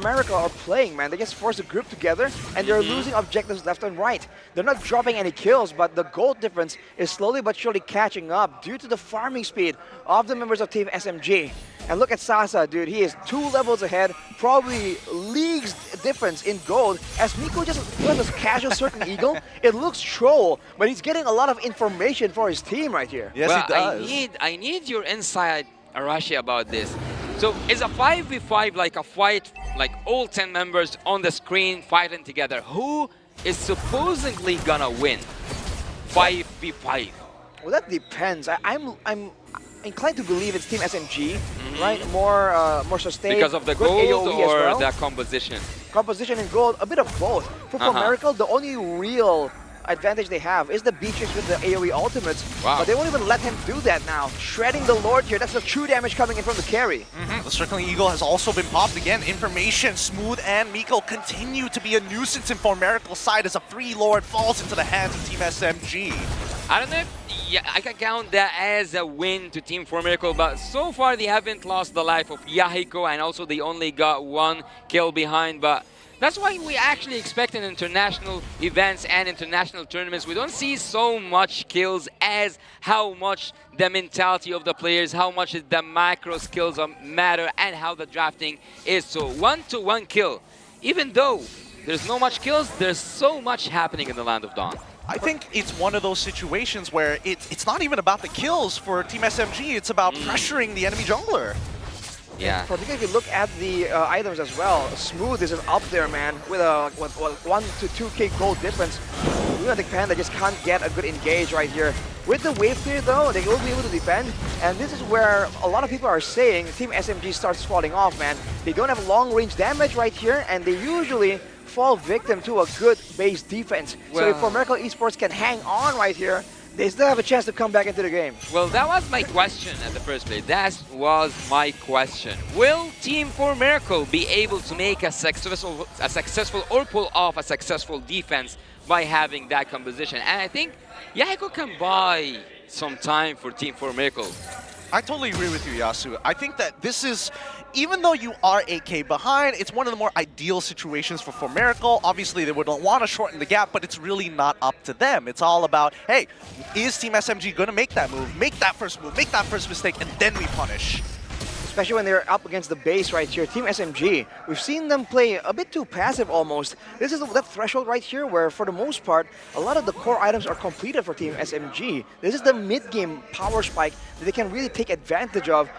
Miracle are playing, man. They just force the group together, and they're losing objectives left and right. They're not dropping any kills, but the gold difference is slowly but surely catching up due to the farming speed of the members of Team SMG. And look at Sasa, dude. He is 2 levels ahead, probably leagues difference in gold, as Miko just with this casual certain eagle. It looks troll, but he's getting a lot of information for his team right here. Yes, well, he does. I need your insight, Arashi, about this. So is a 5v5 like a fight, like all 10 members on the screen fighting together? Who is supposedly gonna win 5v5? Well, that depends. I'm inclined to believe it's Team SMG, right? More sustained. Because of the good gold AoE or as well. the composition? Composition and gold, a bit of both. For Miracle, the only real advantage they have is the Beatrix with the AoE ultimates. Wow. But they won't even let him do that now. Shredding the Lord here, that's the true damage coming in from the carry. The Circling Eagle has also been popped again. Information, Smooth and Miko continue to be a nuisance in Miracle's side as a free Lord falls into the hands of Team SMG. I don't know if I can count that as a win to Team Miracle, but so far they haven't lost the life of Yahiko, and also they only got 1 kill behind. But That's why we actually expect in international events and international tournaments, we don't see so much kills as how much the mentality of the players, how much the macro skills matter, and how the drafting is. So 1-to-1 kill. Even though there's no much kills, there's so much happening in the Land of Dawn. I think it's one of those situations where it's not even about the kills for Team SMG, it's about pressuring the enemy jungler. Yeah. Particularly if you look at the items as well, Smooth is up there, man, with a 1 to 2k gold difference. Lunatic Panda just can't get a good engage right here. With the wave clear though, they will be able to defend, and this is where a lot of people are saying Team SMG starts falling off, man. They don't have long range damage right here, and they usually fall victim to a good base defense. So if For Miracle Esports can hang on right here, they still have a chance to come back into the game. Well, that was my question at the first place. That was my question. Will Team For Miracle be able to make a successful or pull off a successful defense by having that composition? And I think Yahiko can buy some time for Team For Miracle. I totally agree with you, Yasu. I think that this is, even though you are 8k behind, it's one of the more ideal situations for Miracle. Obviously, they would want to shorten the gap, but it's really not up to them. It's all about, hey, is Team SMG going to make that move, make that first move, make that first mistake, and then we punish? Especially when they're up against the base right here. Team SMG, we've seen them play a bit too passive almost. This is that threshold right here where, for the most part, a lot of the core items are completed for Team SMG. This is the mid-game power spike that they can really take advantage of,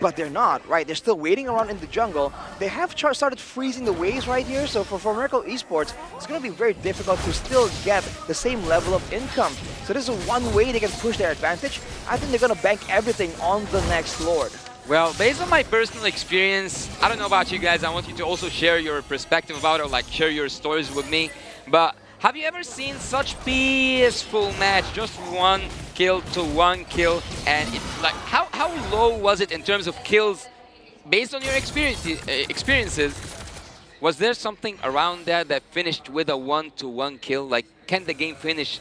but they're not, right? They're still waiting around in the jungle. They have started freezing the waves right here, so for Miracle Esports, it's going to be very difficult to still get the same level of income. So this is one way they can push their advantage. I think they're going to bank everything on the next Lord. Well, based on my personal experience, I don't know about you guys, I want you to also share your perspective about it, or like share your stories with me. But have you ever seen such peaceful match, just 1 kill to 1 kill, and it's like, how low was it in terms of kills based on your experiences? Was there something around that finished with a 1-to-1 kill? Like, can the game finish?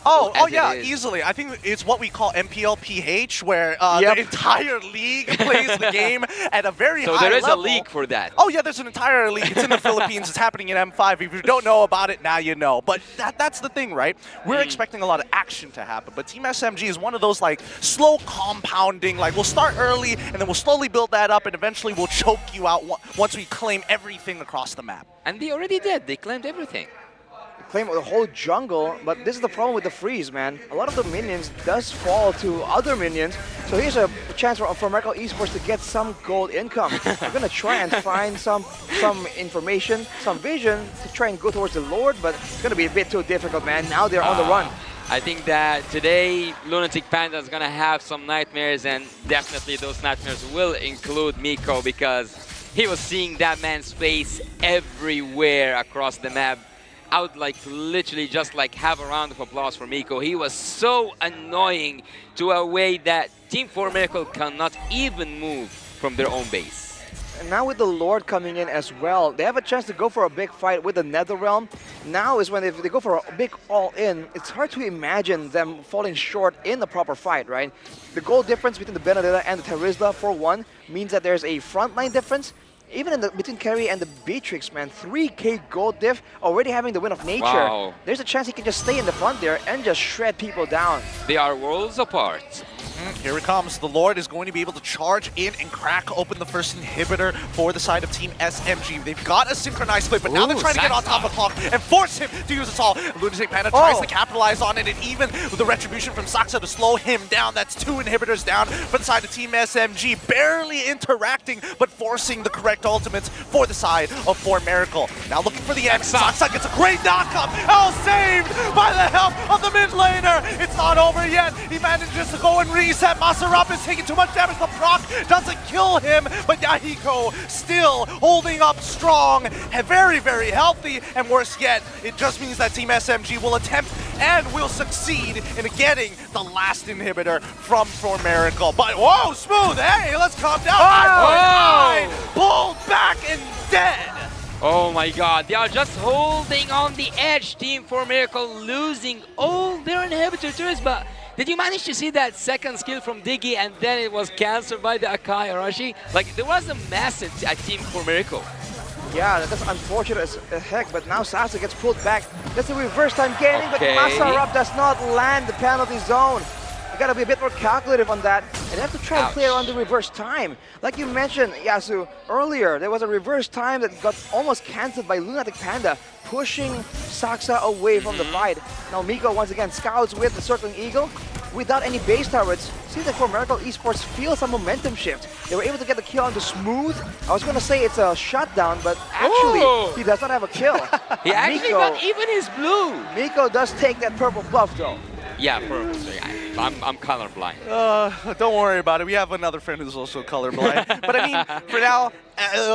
Oh yeah, easily. I think it's what we call MPLPH, where the entire league plays the game at a very high level. So there is a league for that? Oh yeah, there's an entire league. It's in the Philippines. It's happening in M5. If you don't know about it, now you know. But that's the thing, right? We're expecting a lot of action to happen. But Team SMG is one of those like slow compounding, like we'll start early and then we'll slowly build that up and eventually we'll choke you out once we claim everything across the map. And they already did. They claimed everything. Claim the whole jungle, but this is the problem with the freeze, man. A lot of the minions does fall to other minions, so here's a chance for Miracle Esports to get some gold income. We're gonna try and find some information, some vision to try and go towards the Lord, but it's gonna be a bit too difficult, man. Now they're on the run. I think that today Lunatic Panda is gonna have some nightmares, and definitely those nightmares will include Miko, because he was seeing that man's face everywhere across the map. I would like to literally just like have a round of applause for Miko. He was so annoying to a way that Team For Miracle cannot even move from their own base. And now with the Lord coming in as well, they have a chance to go for a big fight with the Netherrealm. Now is when if they go for a big all-in, it's hard to imagine them falling short in the proper fight, right? The goal difference between the Benedetta and the Terizla, for one, means that there's a frontline difference. Even between Kerry and the Beatrix, man, 3k gold diff, already having the win of nature. Wow. There's a chance he can just stay in the front there and just shred people down. They are worlds apart. Here it comes. The Lord is going to be able to charge in and crack open the first inhibitor for the side of Team SMG. They've got a synchronized split, but now they're trying to get on top of Clock and force him to use it all. Lunatic Panda tries to capitalize on it, and even with the retribution from Saksa to slow him down, that's 2 inhibitors down for the side of Team SMG. Barely interacting, but forcing the correct ultimates for the side of For Miracle. Now looking for the X. Saksa gets a great knockup. Oh, saved by the help of the mid laner. It's not over yet. He manages to go and reset. Maserap is taking too much damage. The proc doesn't kill him, but Yahiko still holding up strong, very, very healthy, and worse yet, it just means that Team SMG will attempt and will succeed in getting the last inhibitor from For Miracle. But whoa, Smooth, hey, let's calm down. Pulled back and dead. Oh my god, they are just holding on the edge. Team For Miracle losing all their inhibitor turrets, but did you manage to see that second skill from Diggy and then it was cancelled by the Akai Arashi? Like, there was a message at Team For Miracle. Yeah, that's unfortunate as heck, but now Sasa gets pulled back. That's a reverse time gaining, Okay. but Masarap does not land the penalty zone. You gotta be a bit more calculative on that, and you have to try and play around the reverse time. Like you mentioned, Yasu, earlier, there was a reverse time that got almost cancelled by Lunatic Panda, pushing Saksa away from the fight. Now Miko once again scouts with the Circling Eagle. Without any base turrets, seems like for Miracle Esports feels some momentum shift. They were able to get the kill on the Smooth. I was gonna say it's a shutdown, but actually, he does not have a kill. He actually got even his blue. Miko does take that purple buff though. Yeah, purple. So I'm colorblind. Don't worry about it. We have another friend who's also colorblind. But I mean, for now,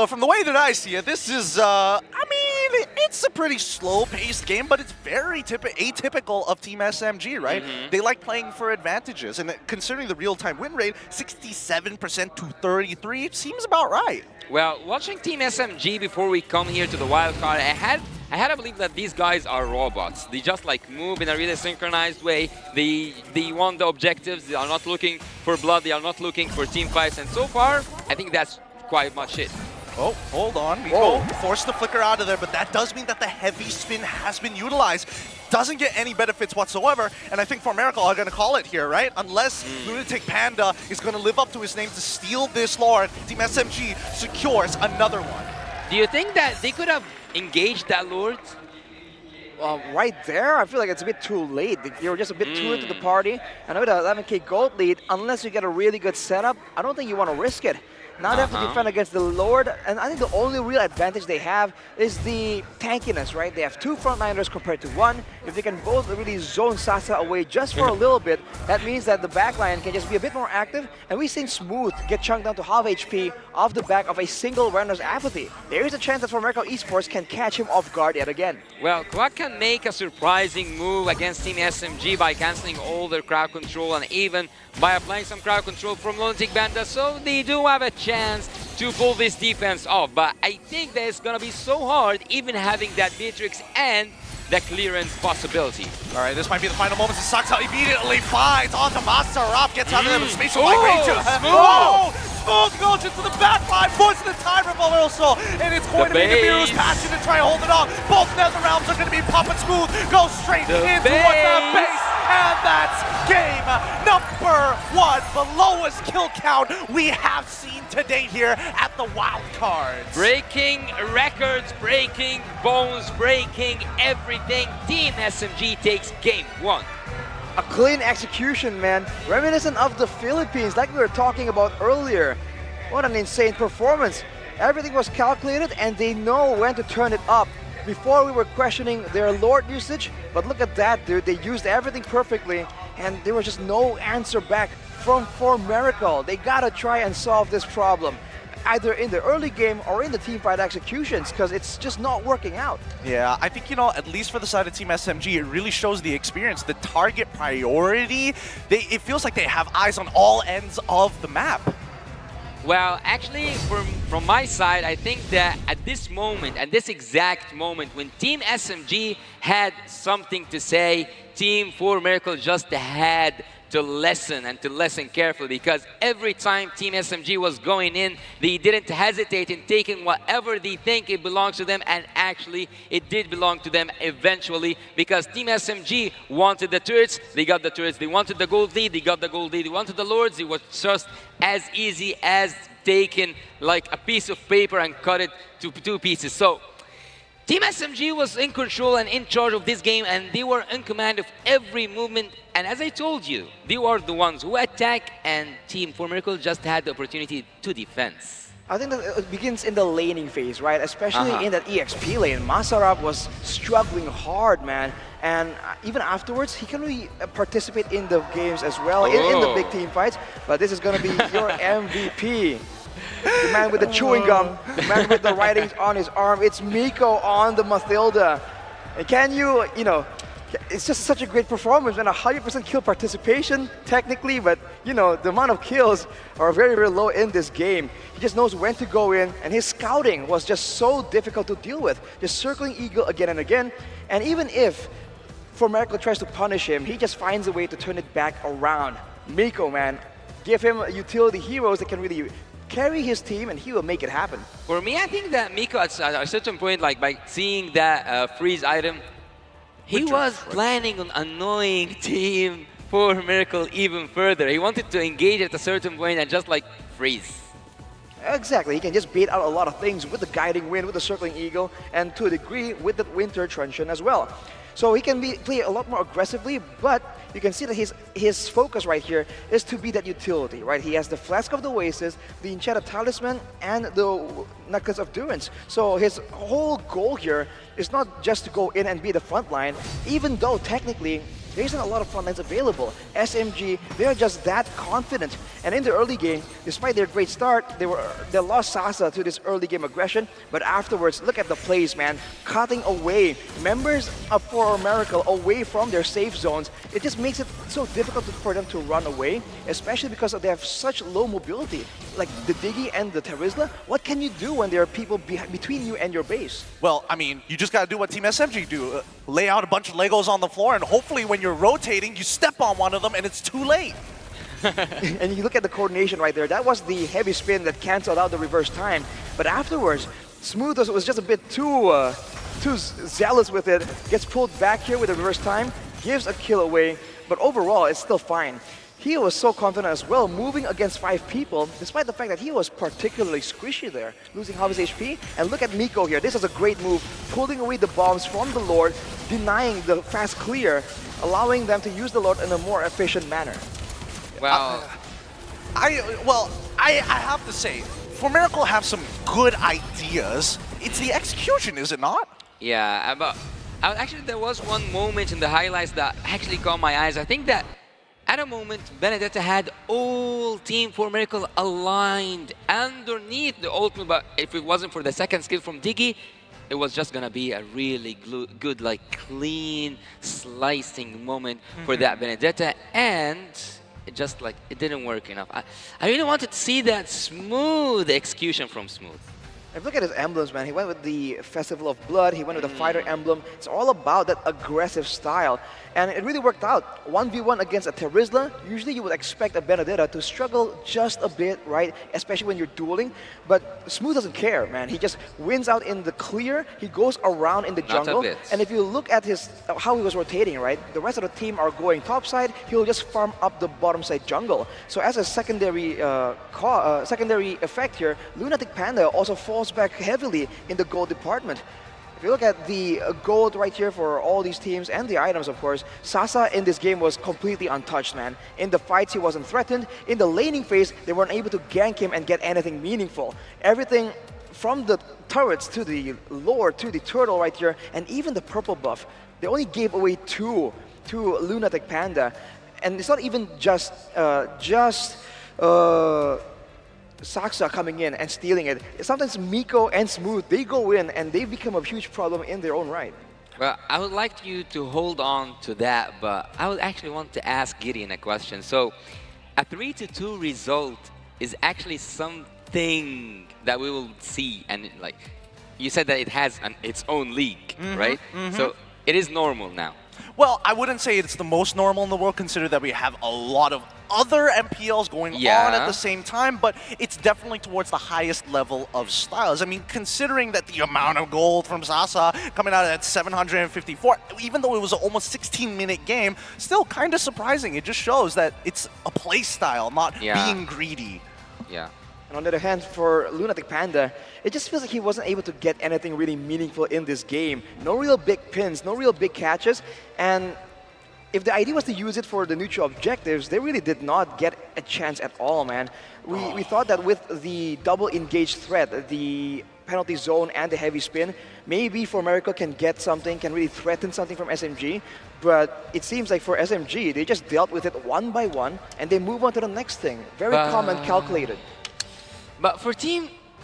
from the way that I see it, this is, I mean, it's a pretty slow-paced game, but it's very atypical of Team SMG, right? They like playing for advantages, and considering the real-time win rate, 67% to 33, it seems about right. Well, watching Team SMG before we come here to the wildcard, I had to believe that these guys are robots. They just like move in a really synchronized way. They want the objectives. They are not looking for blood. They are not looking for team fights. And so far, I think that's quite much it. Oh, hold on. Miko forced the flicker out of there, but that does mean that the heavy spin has been utilized. Doesn't get any benefits whatsoever, and I think for Miracle are going to call it here, right? Unless Lunatic Panda is going to live up to his name to steal this Lord, Team SMG secures another one. Do you think that they could have engaged that Lord? Well, right there, I feel like it's a bit too late. They were just a bit too into the party. And with a 11k gold lead, unless you get a really good setup, I don't think you want to risk it. Now they have to defend against the Lord, and I think the only real advantage they have is the tankiness, right? They have two frontliners compared to one. If they can both really zone Sasa away just for a little bit, that means that the backline can just be a bit more active, and we've seen Smooth get chunked down to half HP off the back of a single runner's apathy. There is a chance that for Miracle Esports can catch him off guard yet again. Well, Quack can make a surprising move against Team SMG by cancelling all their crowd control and even by applying some crowd control from Lunatic Panda, so they do have a chance to pull this defense off. But I think that it's gonna be so hard, even having that Beatrix and the clearance possibility. All right, this might be the final moments. Saksa immediately finds onto Masarap, gets out of there with spatial migration. Smooth goes into the back line, puts the time revolver also, and it's going to be Namiru's passion to try and hold it off. Both Nether Realms are going to be pumping Smooth, go straight into the base, and that's game number 1, the lowest kill count we have seen to date here at the Wild Cards. Breaking records, breaking bones, breaking everything. Team SMG takes game 1. A clean execution, man. Reminiscent of the Philippines, like we were talking about earlier. What an insane performance. Everything was calculated and they know when to turn it up. Before we were questioning their Lord usage, but look at that, dude. They used everything perfectly and there was just no answer back from Miracle. They gotta try and solve this problem, either in the early game or in the teamfight executions, because it's just not working out. Yeah, I think, you know, at least for the side of Team SMG, it really shows the experience, the target priority. It feels like they have eyes on all ends of the map. Well, actually, from my side, I think that at this moment, at this exact moment, when Team SMG had something to say, Team 4 Miracle just had to listen and to listen carefully, because every time Team SMG was going in, they didn't hesitate in taking whatever they think it belongs to them, and actually it did belong to them eventually, because Team SMG wanted the turrets, they got the turrets. They wanted the gold lead, they got the gold lead. They wanted the Lords, it was just as easy as taking like a piece of paper and cut it to 2 pieces. So Team SMG was in control and in charge of this game, and they were in command of every movement. And as I told you, they were the ones who attack, and Team 4 Miracle just had the opportunity to defend. I think that it begins in the laning phase, right? Especially in that EXP lane. Masarap was struggling hard, man. And even afterwards, he can really participate in the games as well, in the big team fights. But this is going to be your MVP. The man with the chewing gum, the man with the writings on his arm. It's Miko on the Mathilda. And can you know, it's just such a great performance and 100% kill participation technically, but you know, the amount of kills are very, very low in this game. He just knows when to go in, and his scouting was just so difficult to deal with. Just circling Eagle again and again. And even if Miracle tries to punish him, he just finds a way to turn it back around. Miko, man, give him utility heroes that can really carry his team and he will make it happen. For me, I think that Miko at a certain point, like by seeing that freeze item, he was planning on annoying Team for Miracle even further. He wanted to engage at a certain point and just like freeze. Exactly, he can just bait out a lot of things with the Guiding Wind, with the Circling Eagle, and to a degree with the Winter Truncheon as well. So he can play a lot more aggressively, but you can see that his focus right here is to be that utility, right? He has the Flask of the Oasis, the Enchanted Talisman, and the Necklace of Durance. So his whole goal here is not just to go in and be the front line, even though technically there isn't a lot of front lines available. SMG, they're just that confident. And in the early game, despite their great start, they lost Sasa to this early game aggression. But afterwards, look at the plays, man. Cutting away members of For Miracle away from their safe zones. It just makes it so difficult for them to run away, especially because they have such low mobility. Like the Diggy and the Terizla, what can you do when there are people between you and your base? Well, I mean, you just got to do what Team SMG do. Lay out a bunch of Legos on the floor, and hopefully when you're rotating, you step on one of them and it's too late. And you look at the coordination right there. That was the heavy spin that canceled out the reverse time. But afterwards, Smooth was just a bit too zealous with it. Gets pulled back here with the reverse time, gives a kill away. But overall, it's still fine. He was so confident as well, moving against 5 people, despite the fact that he was particularly squishy there, losing half his HP. And look at Miko here. This is a great move, pulling away the bombs from the Lord, denying the fast clear, allowing them to use the Lord in a more efficient manner. Well, I have to say, For Miracle have some good ideas. It's the execution, is it not? Yeah, but actually there was one moment in the highlights that actually caught my eyes. I think that at a moment, Benedetta had all Team For Miracle aligned underneath the ultimate, but if it wasn't for the second skill from Diggy, it was just gonna be a really good, like, clean slicing moment for that Benedetta, and it didn't work enough. I really wanted to see that smooth execution from Smooth. If you look at his emblems, man, he went with the Festival of Blood, he went with the Fighter emblem. It's all about that aggressive style. And it really worked out. 1v1 against a Terizla, usually you would expect a Benedetta to struggle just a bit, right? Especially when you're dueling. But Smooth doesn't care, man. He just wins out in the clear, he goes around in the jungle. And if you look at how he was rotating, right? The rest of the team are going topside, he'll just farm up the bottom side jungle. So as a secondary effect here, Lunatic Panda also falls back heavily in the gold department. If you look at the gold right here for all these teams and the items, of course, Sasa in this game was completely untouched, man. In the fights, he wasn't threatened. In the laning phase, they weren't able to gank him and get anything meaningful. Everything from the turrets to the lore to the turtle right here, and even the purple buff, they only gave away 2 to Lunatic Panda. And it's not even just Saksa coming in and stealing it. Sometimes Miko and Smooth, they go in and they become a huge problem in their own right. Well, I would like you to hold on to that, but I would actually want to ask Gideon a question. So, a 3-2 result is actually something that we will see, and like you said that it has its own league, right? So it is normal now. Well, I wouldn't say it's the most normal in the world, considering that we have a lot of other MPLs going on at the same time, but it's definitely towards the highest level of styles. I mean, considering that the amount of gold from Sasa coming out at 754, even though it was an almost 16-minute game, still kind of surprising. It just shows that it's a play style, not being greedy. Yeah. And on the other hand, for Lunatic Panda, it just feels like he wasn't able to get anything really meaningful in this game. No real big pins, no real big catches, and if the idea was to use it for the neutral objectives, they really did not get a chance at all, man. We thought that with the double engaged threat, the penalty zone and the heavy spin, maybe For Miracle can get something, can really threaten something from SMG, but it seems like for SMG, they just dealt with it one by one, and they move on to the next thing. Very calm and calculated. But for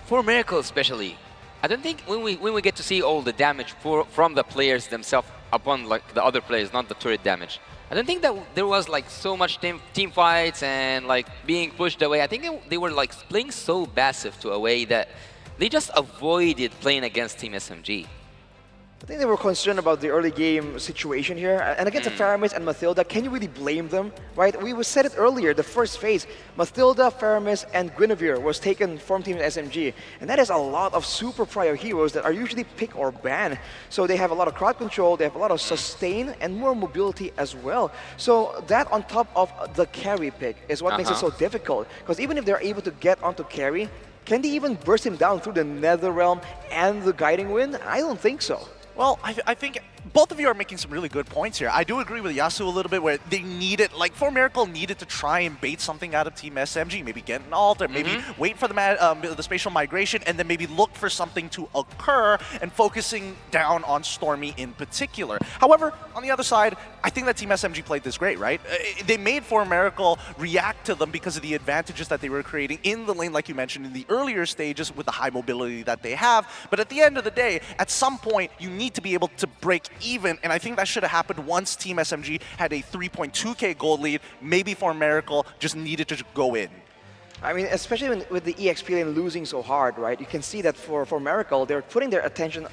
For Miracle especially, I don't think when we get to see all the damage from the players themselves upon like the other players, not the turret damage, I don't think that there was like so much team fights and like being pushed away. I think they were like playing so passive to a way that they just avoided playing against Team SMG. I think they were concerned about the early game situation here. And against the Faramis and Mathilda, can you really blame them, right? We said it earlier, the first phase, Mathilda, Faramis, and Guinevere was taken from Team SMG. And that is a lot of super prior heroes that are usually pick or ban. So they have a lot of crowd control, they have a lot of sustain, and more mobility as well. So that on top of the carry pick is what makes it so difficult. Because even if they're able to get onto carry, can they even burst him down through the Nether Realm and the Guiding Wind? I don't think so. Well, I think both of you are making some really good points here. I do agree with Yasu a little bit where they needed, like For Miracle needed to try and bait something out of Team SMG, maybe get an ult, or maybe wait for the spatial migration, and then maybe look for something to occur, and focusing down on Stormy in particular. However, on the other side, I think that Team SMG played this great, right? They made For Miracle react to them because of the advantages that they were creating in the lane, like you mentioned, in the earlier stages with the high mobility that they have. But at the end of the day, at some point, you need to be able to break even, and I think that should have happened once Team SMG had a 3.2k gold lead. Maybe For Miracle just needed to go in. I mean, especially with the EXP lane losing so hard, right? You can see that for Miracle, they're putting their attention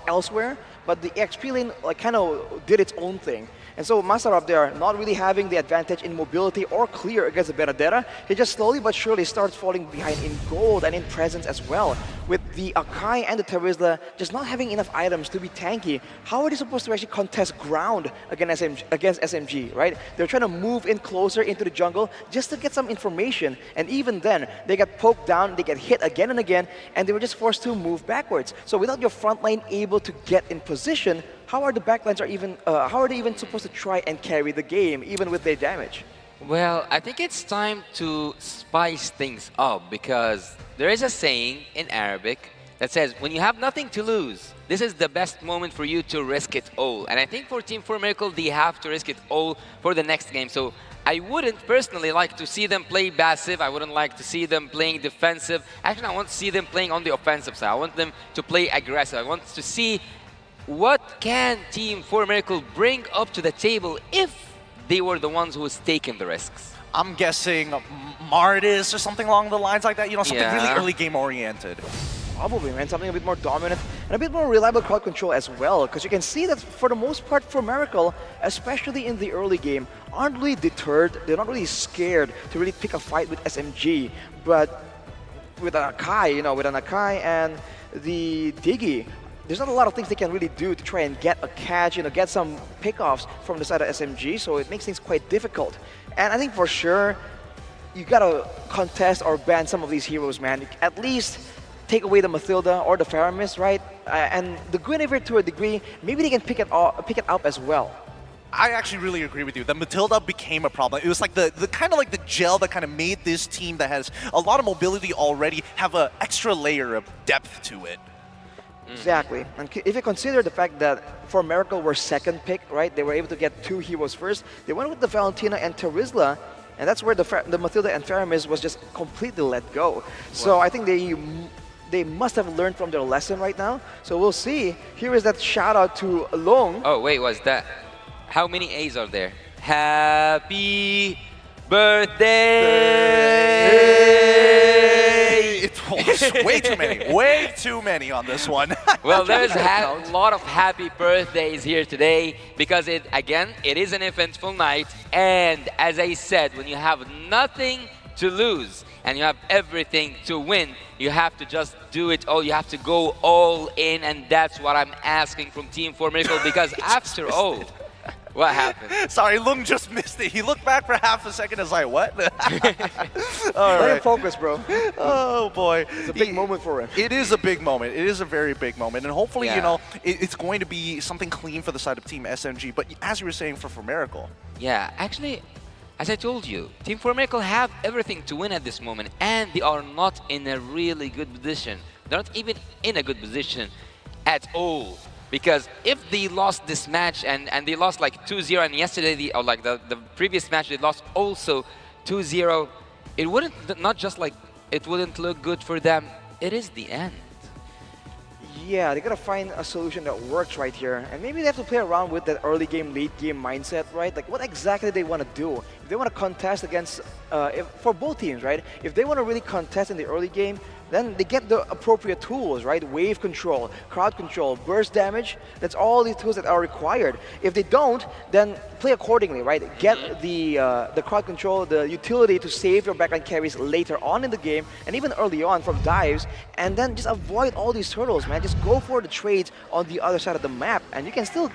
elsewhere, but the EXP lane like kind of did its own thing. And so Masarab there, not really having the advantage in mobility or clear against the Benadera, he just slowly but surely starts falling behind in gold and in presence as well. With the Akai and the Terizla just not having enough items to be tanky, how are they supposed to actually contest ground against SMG, right? They're trying to move in closer into the jungle just to get some information, and even then, they get poked down, they get hit again and again, and they were just forced to move backwards. So without your front line able to get in position, how are the backlines how are they even supposed to try and carry the game, even with their damage? Well, I think it's time to spice things up, because there is a saying in Arabic that says, when you have nothing to lose, this is the best moment for you to risk it all. And I think for Team 4 Miracle, they have to risk it all for the next game. So I wouldn't personally like to see them play passive. I wouldn't like to see them playing defensive. Actually, I want to see them playing on the offensive side. I want them to play aggressive. I want to see what can Team 4 Miracle bring up to the table if they were the ones who was taking the risks. I'm guessing Mardis or something along the lines like that, you know, something really early game oriented. Probably, man, something a bit more dominant and a bit more reliable crowd control as well, because you can see that for the most part for Miracle, especially in the early game, aren't really deterred, they're not really scared to really pick a fight with SMG, but with an Akai, you know, with an Akai and the Diggy, there's not a lot of things they can really do to try and get a catch, you know, get some pickoffs from the side of SMG, so it makes things quite difficult. And I think for sure, you gotta contest or ban some of these heroes, man. At least take away the Mathilda or the Faramis, right? And the Guinevere to a degree, maybe they can pick it up as well. I actually really agree with you. The Mathilda became a problem. It was like the kind of like the gel that kind of made this team that has a lot of mobility already have an extra layer of depth to it. Exactly. And if you consider the fact that for Miracle were second pick, right? They were able to get 2 heroes first. They went with the Valentina and Terizla, and that's where the Mathilda and Faramis was just completely let go. So I think they must have learned from their lesson right now. So we'll see. Here is that shout out to Long. Oh wait, was that? How many A's are there? Happy birthday! It was way too many on this one. Well, there's a lot of happy birthdays here today because it is an eventful night, and as I said, when you have nothing to lose and you have everything to win, you have to just do it all. You have to go all in, and that's what I'm asking from Team 4 Miracle, because after all, what happened? Sorry, Lung just missed it. He looked back for half a second and was like, what? Let him focus, bro. Oh, boy. It's a big moment for him. It is a big moment. It is a very big moment. And hopefully, you know, it's going to be something clean for the side of Team SMG. But as you were saying, for Miracle. Yeah, actually, as I told you, Team 4 Miracle have everything to win at this moment, and they are not in a really good position. They're not even in a good position at all. Because if they lost this match and they lost like 2-0, and yesterday, or like the previous match, they lost also 2-0, it wouldn't look good for them. It is the end. Yeah, they gotta find a solution that works right here. And maybe they have to play around with that early game, late game mindset, right? Like what exactly they want to do. If they want to contest against, for both teams, right? If they want to really contest in the early game, then they get the appropriate tools, right? Wave control, crowd control, burst damage. That's all these tools that are required. If they don't, then play accordingly, right? Get the crowd control, the utility to save your backline carries later on in the game, and even early on from dives, and then just avoid all these turtles, man. Just go for the trades on the other side of the map, and you can still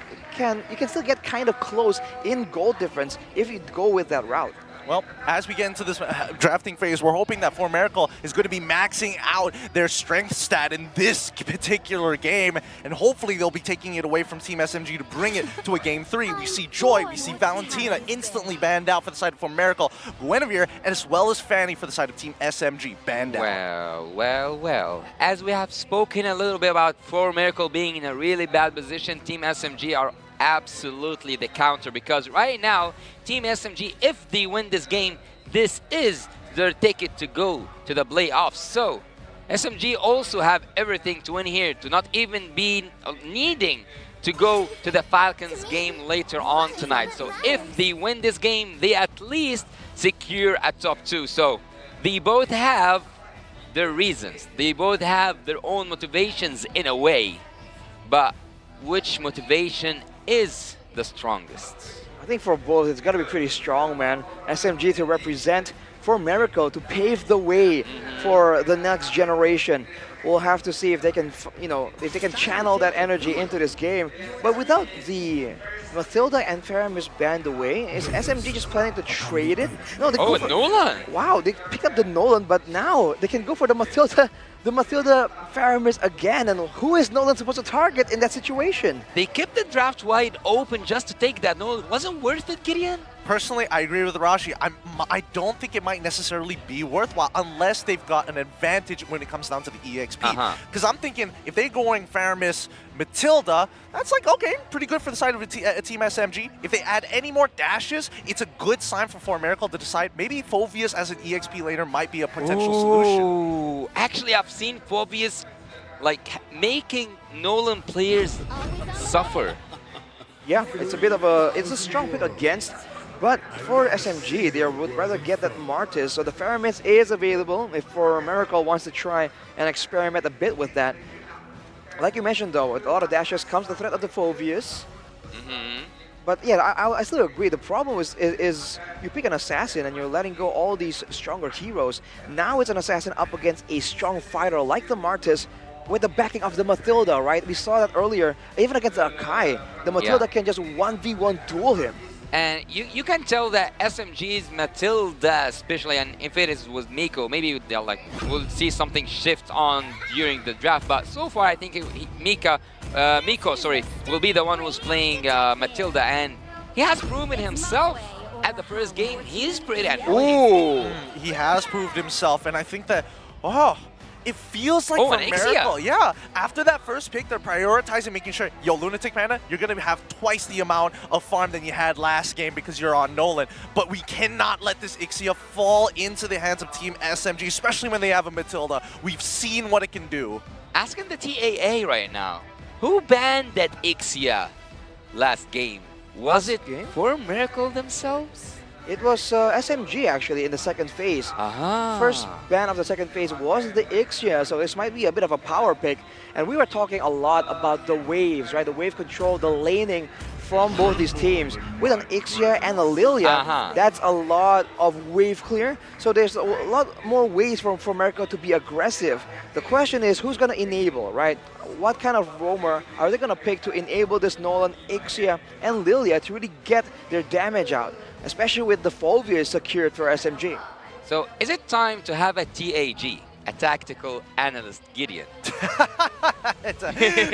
get kind of close in gold difference if you go with that route. Well, as we get into this drafting phase, we're hoping that For Miracle is going to be maxing out their strength stat in this particular game, and hopefully they'll be taking it away from Team SMG to bring it to a Game 3. We see Joy, we see Valentina instantly banned out for the side of For Miracle, Guinevere, and as well as Fanny for the side of Team SMG banned out. Well. As we have spoken a little bit about For Miracle being in a really bad position, Team SMG are absolutely the counter, because right now Team SMG, if they win this game, this is their ticket to go to the playoffs. So SMG also have everything to win here, to not even be needing to go to the Falcons game later on tonight. So if they win this game, they at least secure a top 2. So they both have their reasons, they both have their own motivations in a way, but which motivation is the strongest? I think for both, it's got to be pretty strong, man. SMG to represent For Miracle, to pave the way for the next generation. We'll have to see if they can, if they can channel that energy into this game. But without the Mathilda and Faramis banned away, is SMG just planning to trade it? No, they go for Nolan! Wow, they picked up the Nolan, but now they can go for the Mathilda Faramis again. And who is Nolan supposed to target in that situation? They kept the draft wide open just to take that Nolan. Wasn't worth it, Gideon? Personally, I agree with Rashi. I don't think it might necessarily be worthwhile unless they've got an advantage when it comes down to the EXP. Because I'm thinking if they're going Faramis, Matilda, that's like, okay, pretty good for the side of Team SMG. If they add any more dashes, it's a good sign for Miracle to decide maybe Phoveus as an EXP laner might be a potential solution. Actually, I've seen Phoveus like making Nolan players suffer. Yeah, it's a strong pick against. But for SMG, they would rather get that Martis, so the Faramis is available if For Miracle wants to try and experiment a bit with that. Like you mentioned though, with a lot of dashes comes the threat of the Phoveus. But yeah, I still agree. The problem is you pick an assassin and you're letting go all these stronger heroes. Now it's an assassin up against a strong fighter like the Martis, with the backing of the Mathilda, right? We saw that earlier, even against the Akai. The Mathilda can just 1v1 duel him. And you can tell that SMG's Matilda, especially, and if it is with Miko, maybe they'll we'll see something shift on during the draft. But so far, I think Miko will be the one who's playing Matilda, and he has proven himself at the first game. He's pretty annoying. He has proved himself, and I think that it feels like For Miracle, after that first pick, they're prioritizing making sure, yo, Lunatic Panda, you're going to have twice the amount of farm than you had last game because you're on Nolan. But we cannot let this Ixia fall into the hands of Team SMG, especially when they have a Matilda. We've seen what it can do. Asking the TAA right now, who banned that Ixia last game? Was it For Miracle themselves? It was SMG actually in the second phase. First ban of the second phase was the Ixia, so this might be a bit of a power pick. And we were talking a lot about the waves, right? The wave control, the laning from both these teams. With an Ixia and a Lilia, that's a lot of wave clear. So there's a lot more ways for Miracle to be aggressive. The question is, who's going to enable, right? What kind of roamer are they going to pick to enable this Nolan, Ixia, and Lilia to really get their damage out? Especially with the Phoveus secured for SMG. So is it time to have a TAG, a tactical analyst, Gideon?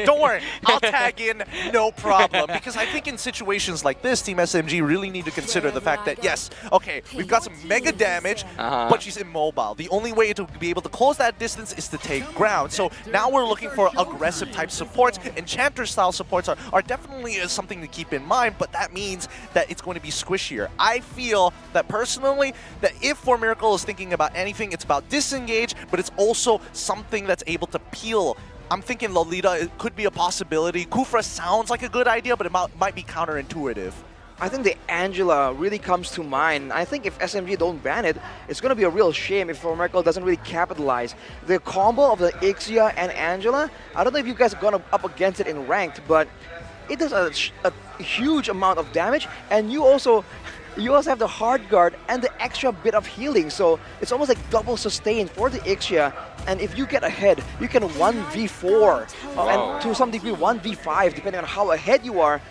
Don't worry, I'll tag in, no problem. Because I think in situations like this, Team SMG really need to consider the fact that, yes, okay, we've got some mega damage, but she's immobile. The only way to be able to close that distance is to take ground. So now we're looking for aggressive type supports. Enchanter style supports are definitely something to keep in mind, but that means that it's going to be squishier. I feel that personally, that if For Miracle is thinking about anything, it's about disengage, but it's also something that's able to peel. I'm thinking Lolita could be a possibility. Kufra sounds like a good idea, but it might be counterintuitive. I think the Angela really comes to mind. I think if SMG don't ban it, it's going to be a real shame if For Miracle doesn't really capitalize. The combo of the Ixia and Angela, I don't know if you guys have gone up against it in ranked, but it does a huge amount of damage, and you also have the hard guard and the extra bit of healing, so it's almost like double sustain for the Ixia. And if you get ahead, you can 1v4 and to some degree 1v5 depending on how ahead you are.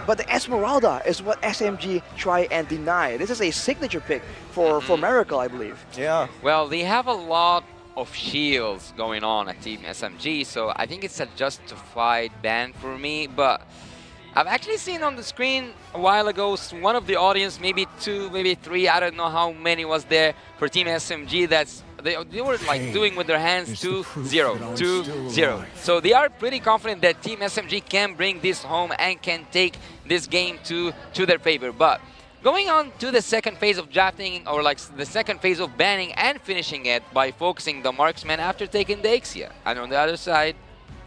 But the Esmeralda is what SMG try and deny. This is a signature pick for Miracle, I believe. Yeah. Well, they have a lot of shields going on at Team SMG, so I think it's a justified ban for me. But I've actually seen on the screen a while ago one of the audience, maybe 2, maybe 3, I don't know how many was there for Team SMG that's they were like doing with their hands 2-0, 2-0. So they are pretty confident that Team SMG can bring this home and can take this game to their favor. But going on to the second phase of drafting, or like the second phase of banning and finishing it by focusing the marksman after taking the Ixia. And on the other side,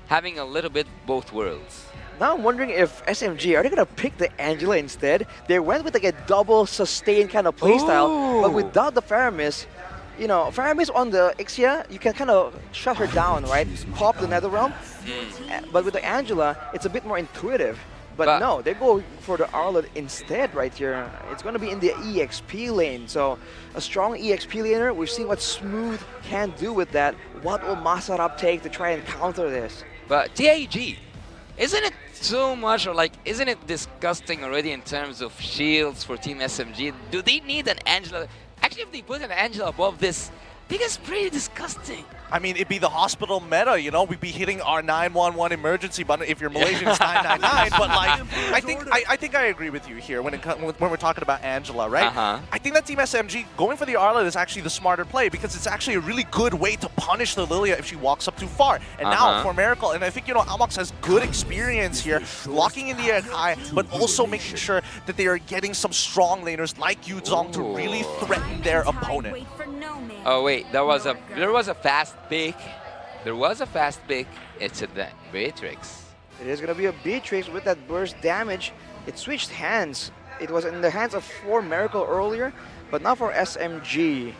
having a little bit both worlds. Now I'm wondering if SMG, are they going to pick the Angela instead? They went with like a double sustain kind of playstyle, but without the Faramis. You know, Faramis on the Ixia, you can kind of shut her down, right? Pop the Netherrealm. But with the Angela, it's a bit more intuitive. But no, they go for the Arlet instead right here. It's going to be in the EXP lane. So a strong EXP laner, we've seen what Smooth can do with that. What will Masarab take to try and counter this? But TAG, isn't it so much, or like, isn't it disgusting already in terms of shields for Team SMG? Do they need an Angela? Actually, if they put an Angela above this, I think it's pretty disgusting. I mean, it'd be the hospital meta, you know? We'd be hitting our 911 emergency button. If you're Malaysian, it's 999. But like, I think I agree with you here when we're talking about Angela, right? I think that Team SMG going for the Arlet is actually the smarter play, because it's actually a really good way to punish the Lilia if she walks up too far. And now for Miracle, and I think, you know, Almox has good experience here, locking in the Akai, but also making sure that they are getting some strong laners like Yuzong to really threaten their opponent. Oh wait, there was a fast pick. There was a fast pick. It's a Beatrix. It is going to be a Beatrix with that burst damage. It switched hands. It was in the hands of For Miracle earlier, but now for SMG.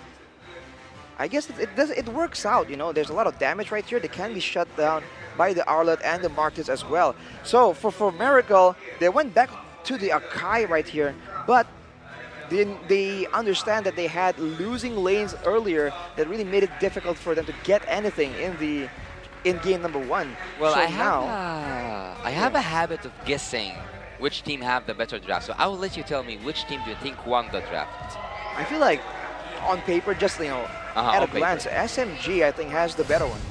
I guess it works out, you know. There's a lot of damage right here. They can be shut down by the Arlet and the Marcus as well. So for Miracle, they went back to the Akai right here, but they understand that they had losing lanes earlier that really made it difficult for them to get anything in game number 1. Well, so I have a habit of guessing which team have the better draft. So I will let you tell me which team do you think won the draft. I feel like on paper, just at a glance, SMG I think has the better one.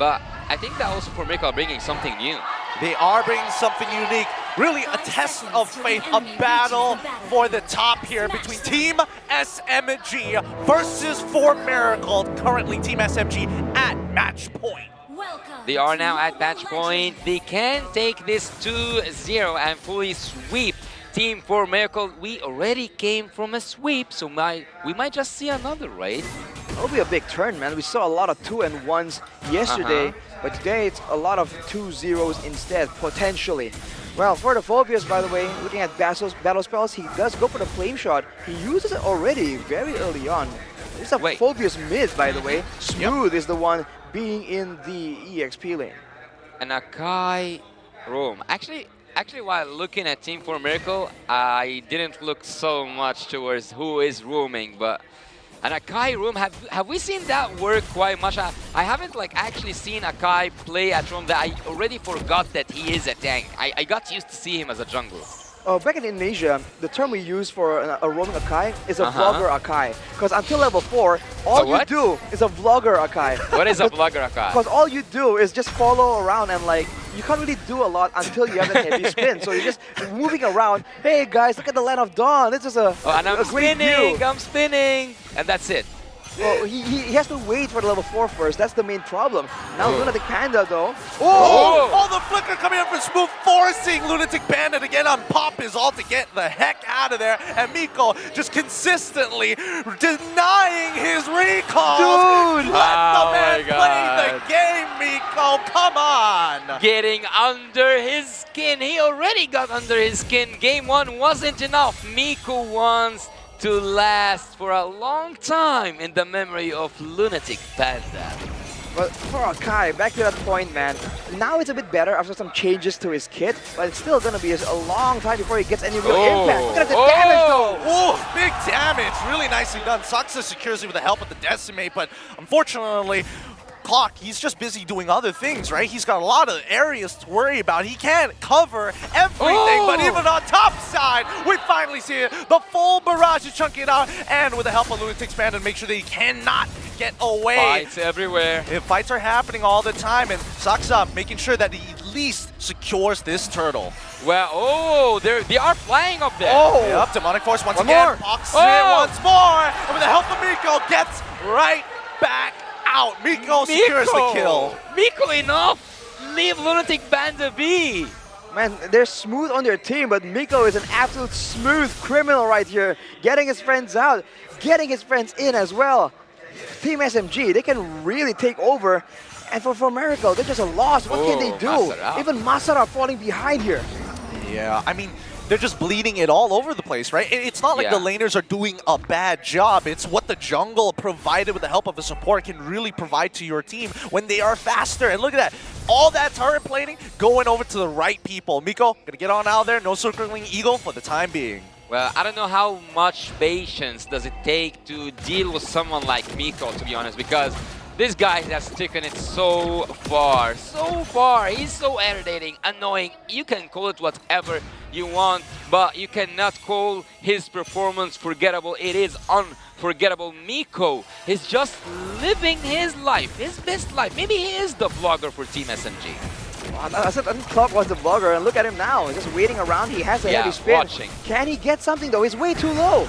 But I think that also for Miracle bringing something new. They are bringing something unique. Really a test of faith, a battle for the top here between Team SMG versus For Miracle. Currently Team SMG at match point. They are now at match point. They can take this 2-0 and fully sweep Team For Miracle. We already came from a sweep, so we might just see another, right? It'll be a big turn, man. We saw a lot of 2-1s yesterday, but today it's a lot of 2-0s instead, potentially. Well, for the Phobius, by the way, looking at battle spells, he does go for the Flame Shot. He uses it already very early on. This is a Phobius mid, by the way. Smooth is the one being in the EXP lane. And Akai roam. Actually, while looking at Team For Miracle, I didn't look so much towards who is roaming, but an Akai roam, have we seen that work quite much? I haven't like actually seen Akai play at roam that I already forgot that he is a tank. I got used to see him as a jungler. Back in Indonesia, the term we use for a roaming Akai is a vlogger Akai. Because until level 4, all you do is a vlogger Akai. What is a vlogger Akai? Because all you do is just follow around and like, you can't really do a lot until you have a heavy spin. So you're just moving around. Hey guys, look at the land of dawn. This is a and I'm great spinning, view. I'm spinning. And that's it. Well, he has to wait for the level 4 first. That's the main problem. Now Lunatic Panda though. Oh, the flicker coming in from Smooth, forcing Lunatic Panda to get on pop his ult to get the heck out of there. And Miko just consistently denying his recalls. Dude! Let the man play the game, Miko. Come on. Getting under his skin. He already got under his skin. Game 1 wasn't enough. Miko wants to last for a long time in the memory of Lunatic Panda. But for Akai, back to that point, man, now it's a bit better after some changes to his kit, but it's still gonna be a long time before he gets any real impact. Look at the damage though! Oh, big damage, really nicely done. Saksa secures it with the help of the Decimate, but unfortunately, Clock, he's just busy doing other things, right? He's got a lot of areas to worry about. He can't cover everything, but even on top side, we finally see it. The full barrage is chunking it out, and with the help of Lunatic's Panda to make sure that he cannot get away. Fights everywhere. Fights are happening all the time, and Saksa making sure that he at least secures this turtle. Well, they are flying up there. Oh, yep, Demonic Force once again, boxes it once more, and with the help of Miko, gets right back out. Miko secures the kill. Miko, enough! Leave Lunatic Panda be! Man, they're smooth on their team, but Miko is an absolute smooth criminal right here. Getting his friends out, getting his friends in as well. Team SMG, they can really take over. And for Miracle, they're just a loss. What can they do? Masara. Even Masara falling behind here. Yeah, I mean, they're just bleeding it all over the place, right? It's not like the laners are doing a bad job. It's what the jungle provided with the help of a support can really provide to your team when they are faster. And look at that. All that turret plating going over to the right people. Miko, gonna get on out there. No circling eagle for the time being. Well, I don't know how much patience does it take to deal with someone like Miko, to be honest, because this guy has taken it so far, so far. He's so irritating, annoying. You can call it whatever you want, but you cannot call his performance forgettable. It is unforgettable. Miko is just living his life, his best life. Maybe he is the vlogger for Team SMG. I thought Clock was the vlogger, and look at him now. He's just waiting around. He has a heavy spin. Watching. Can he get something though? He's way too low.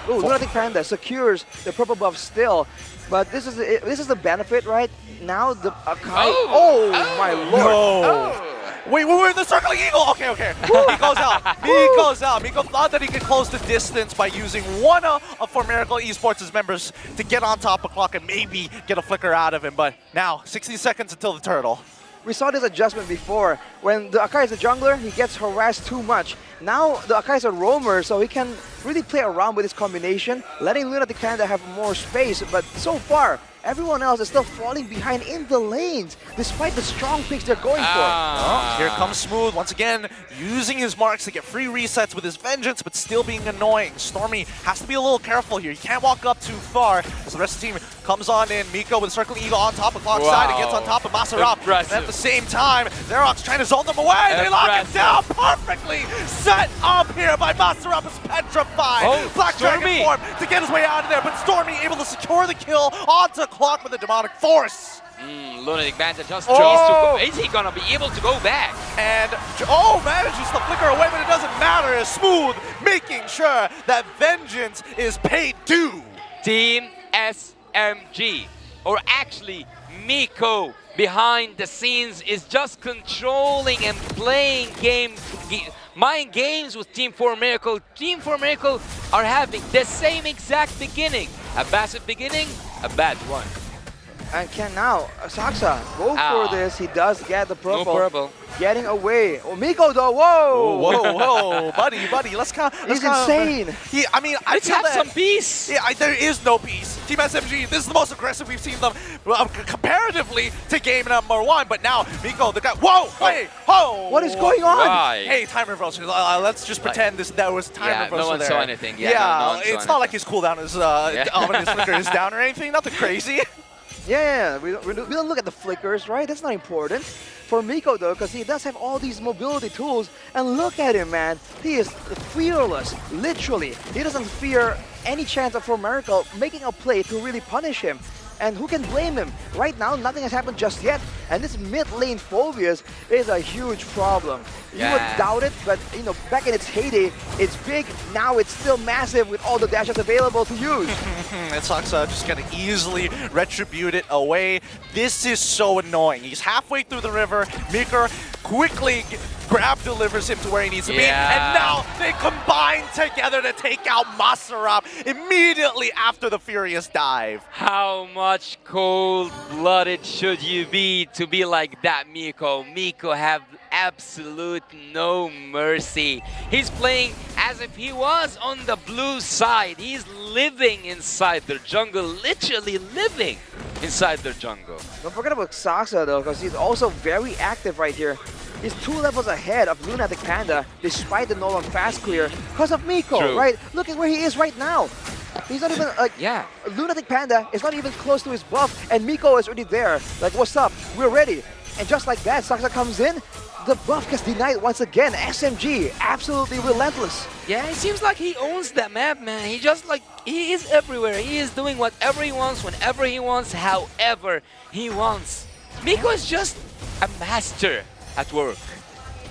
Oh, Lunatic Panda secures the purple buff still. But this is the benefit, right? Now the Akai. Oh my lord! No. Wait, we're in the circling eagle. Okay. He goes out. He goes out. Miko thought that he could close the distance by using one of For Miracle Esports' members to get on top of Clock and maybe get a flicker out of him. But now, 60 seconds until the turtle. We saw this adjustment before. When the Akai is a jungler, he gets harassed too much. Now the Akai is a roamer, so he can really play around with his combination, letting Lunatic Panda have more space. But so far, everyone else is still falling behind in the lanes, despite the strong picks they're going for. Oh, here comes Smooth once again, using his marks to get free resets with his Vengeance, but still being annoying. Stormy has to be a little careful here. He can't walk up too far as the rest of the team comes on in. Miko with Circling Eagle on top of Clock's side and gets on top of Masarap. And at the same time, Xerox trying to zone them away. They lock him down perfectly. Set up here by Masarap is petrified. Black Dragon form to get his way out of there, but Stormy able to secure the kill onto Clock with a Demonic Force. Lunatic Panda just needs to go. Is he gonna be able to go back? And manages to flicker away, but it doesn't matter. It's Smooth making sure that Vengeance is paid due. Team SMG, or actually Miko behind the scenes, is just controlling and playing mind games with Team 4 Miracle. Team 4 Miracle are having the same exact beginning. A passive beginning, a bad one. And can now Saksa go for this? He does get the purple. No purple. Getting away. Oh, Miko though, whoa! Whoa, buddy, let's He's insane. I feel have some peace. Yeah, there is no peace. Team SMG, this is the most aggressive we've seen them comparatively to game number 1. But now Miko, the guy. What is going on? Why? Hey, time reversal. Let's just pretend there was time reversal no one there. saw anything. It's not like his cooldown is ominous flicker is down or anything. Nothing crazy. Yeah, we don't look at the flickers, right? That's not important. For Miko though, because he does have all these mobility tools, and look at him, man. He is fearless, literally. He doesn't fear any chance of For Miracle making a play to really punish him. And who can blame him? Right now, nothing has happened just yet. And this mid lane Phobius is a huge problem. You would Yeah. doubt it, but you know, back in its heyday, it's big. Now it's still massive with all the dashes available to use. And Saksa just gonna easily retribute it away. This is so annoying. He's halfway through the river. Miko quickly grab delivers him to where he needs to be. And now they combine together to take out Masarap immediately after the Furious dive. How much cold-blooded should you be to be like that, Miko? Miko have absolute no mercy. He's playing as if he was on the blue side. He's living inside their jungle, literally living inside their jungle. Don't forget about Saksa though, because he's also very active right here. He's 2 levels ahead of Lunatic Panda, despite the no-one fast clear, because of Miko, True. right? Look at where he is right now. He's not even, like, yeah. Lunatic Panda is not even close to his buff, and Miko is already there. Like, what's up? We're ready. And just like that, Saksa comes in, the buff gets denied once again. SMG, absolutely relentless. Yeah, it seems like he owns that map, man. He just like, he is everywhere. He is doing whatever he wants, whenever he wants, however he wants. Miko is just a master at work.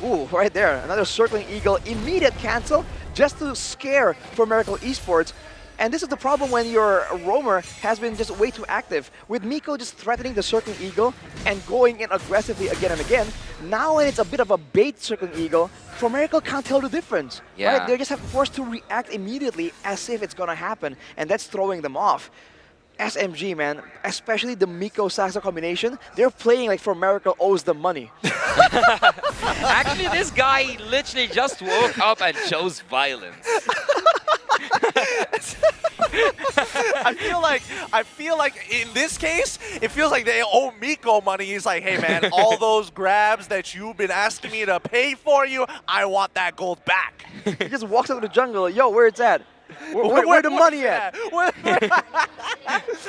Ooh, right there. Another Circling Eagle. Immediate cancel just to scare for Miracle Esports. And this is the problem when your roamer has been just way too active. With Miko just threatening the Circling Eagle and going in aggressively again and again, now when it's a bit of a bait Circling Eagle, for Miracle can't tell the difference. Yeah. Right? They just have forced to react immediately as if it's gonna happen, and that's throwing them off. SMG, man, especially the Miko-Saksa combination, they're playing like For Miracle owes them money. Actually, this guy literally just woke up and chose violence. I feel like in this case, it feels like they owe Miko money. He's like, hey man, all those grabs that you've been asking me to pay for you, I want that gold back. He just walks out of the jungle, yo, where it's at? Where the money at?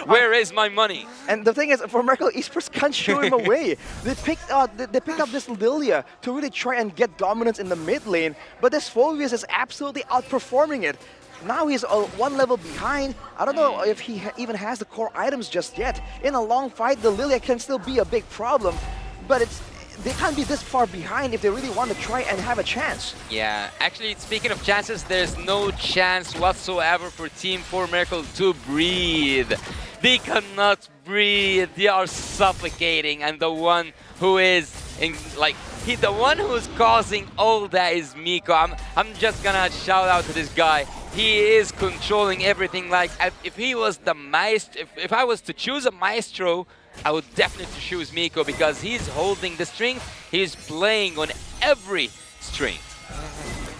Where is my money? And the thing is, for Miracle Esports can't shoo him away. They picked up this Lilia to really try and get dominance in the mid lane, but this Phobius is absolutely outperforming it. Now he's 1 level behind. I don't know if he even has the core items just yet. In a long fight, the Lilia can still be a big problem, but they can't be this far behind if they really want to try and have a chance. Yeah, actually, speaking of chances, there's no chance whatsoever for Team 4 Miracle to breathe. They cannot breathe. They are suffocating, and the one who is the one who's causing all that is Miko. I'm just gonna shout out to this guy. He is controlling everything. Like if he was the maestro, if I was to choose a maestro, I would definitely choose Miko because he's holding the string. He's playing on every string.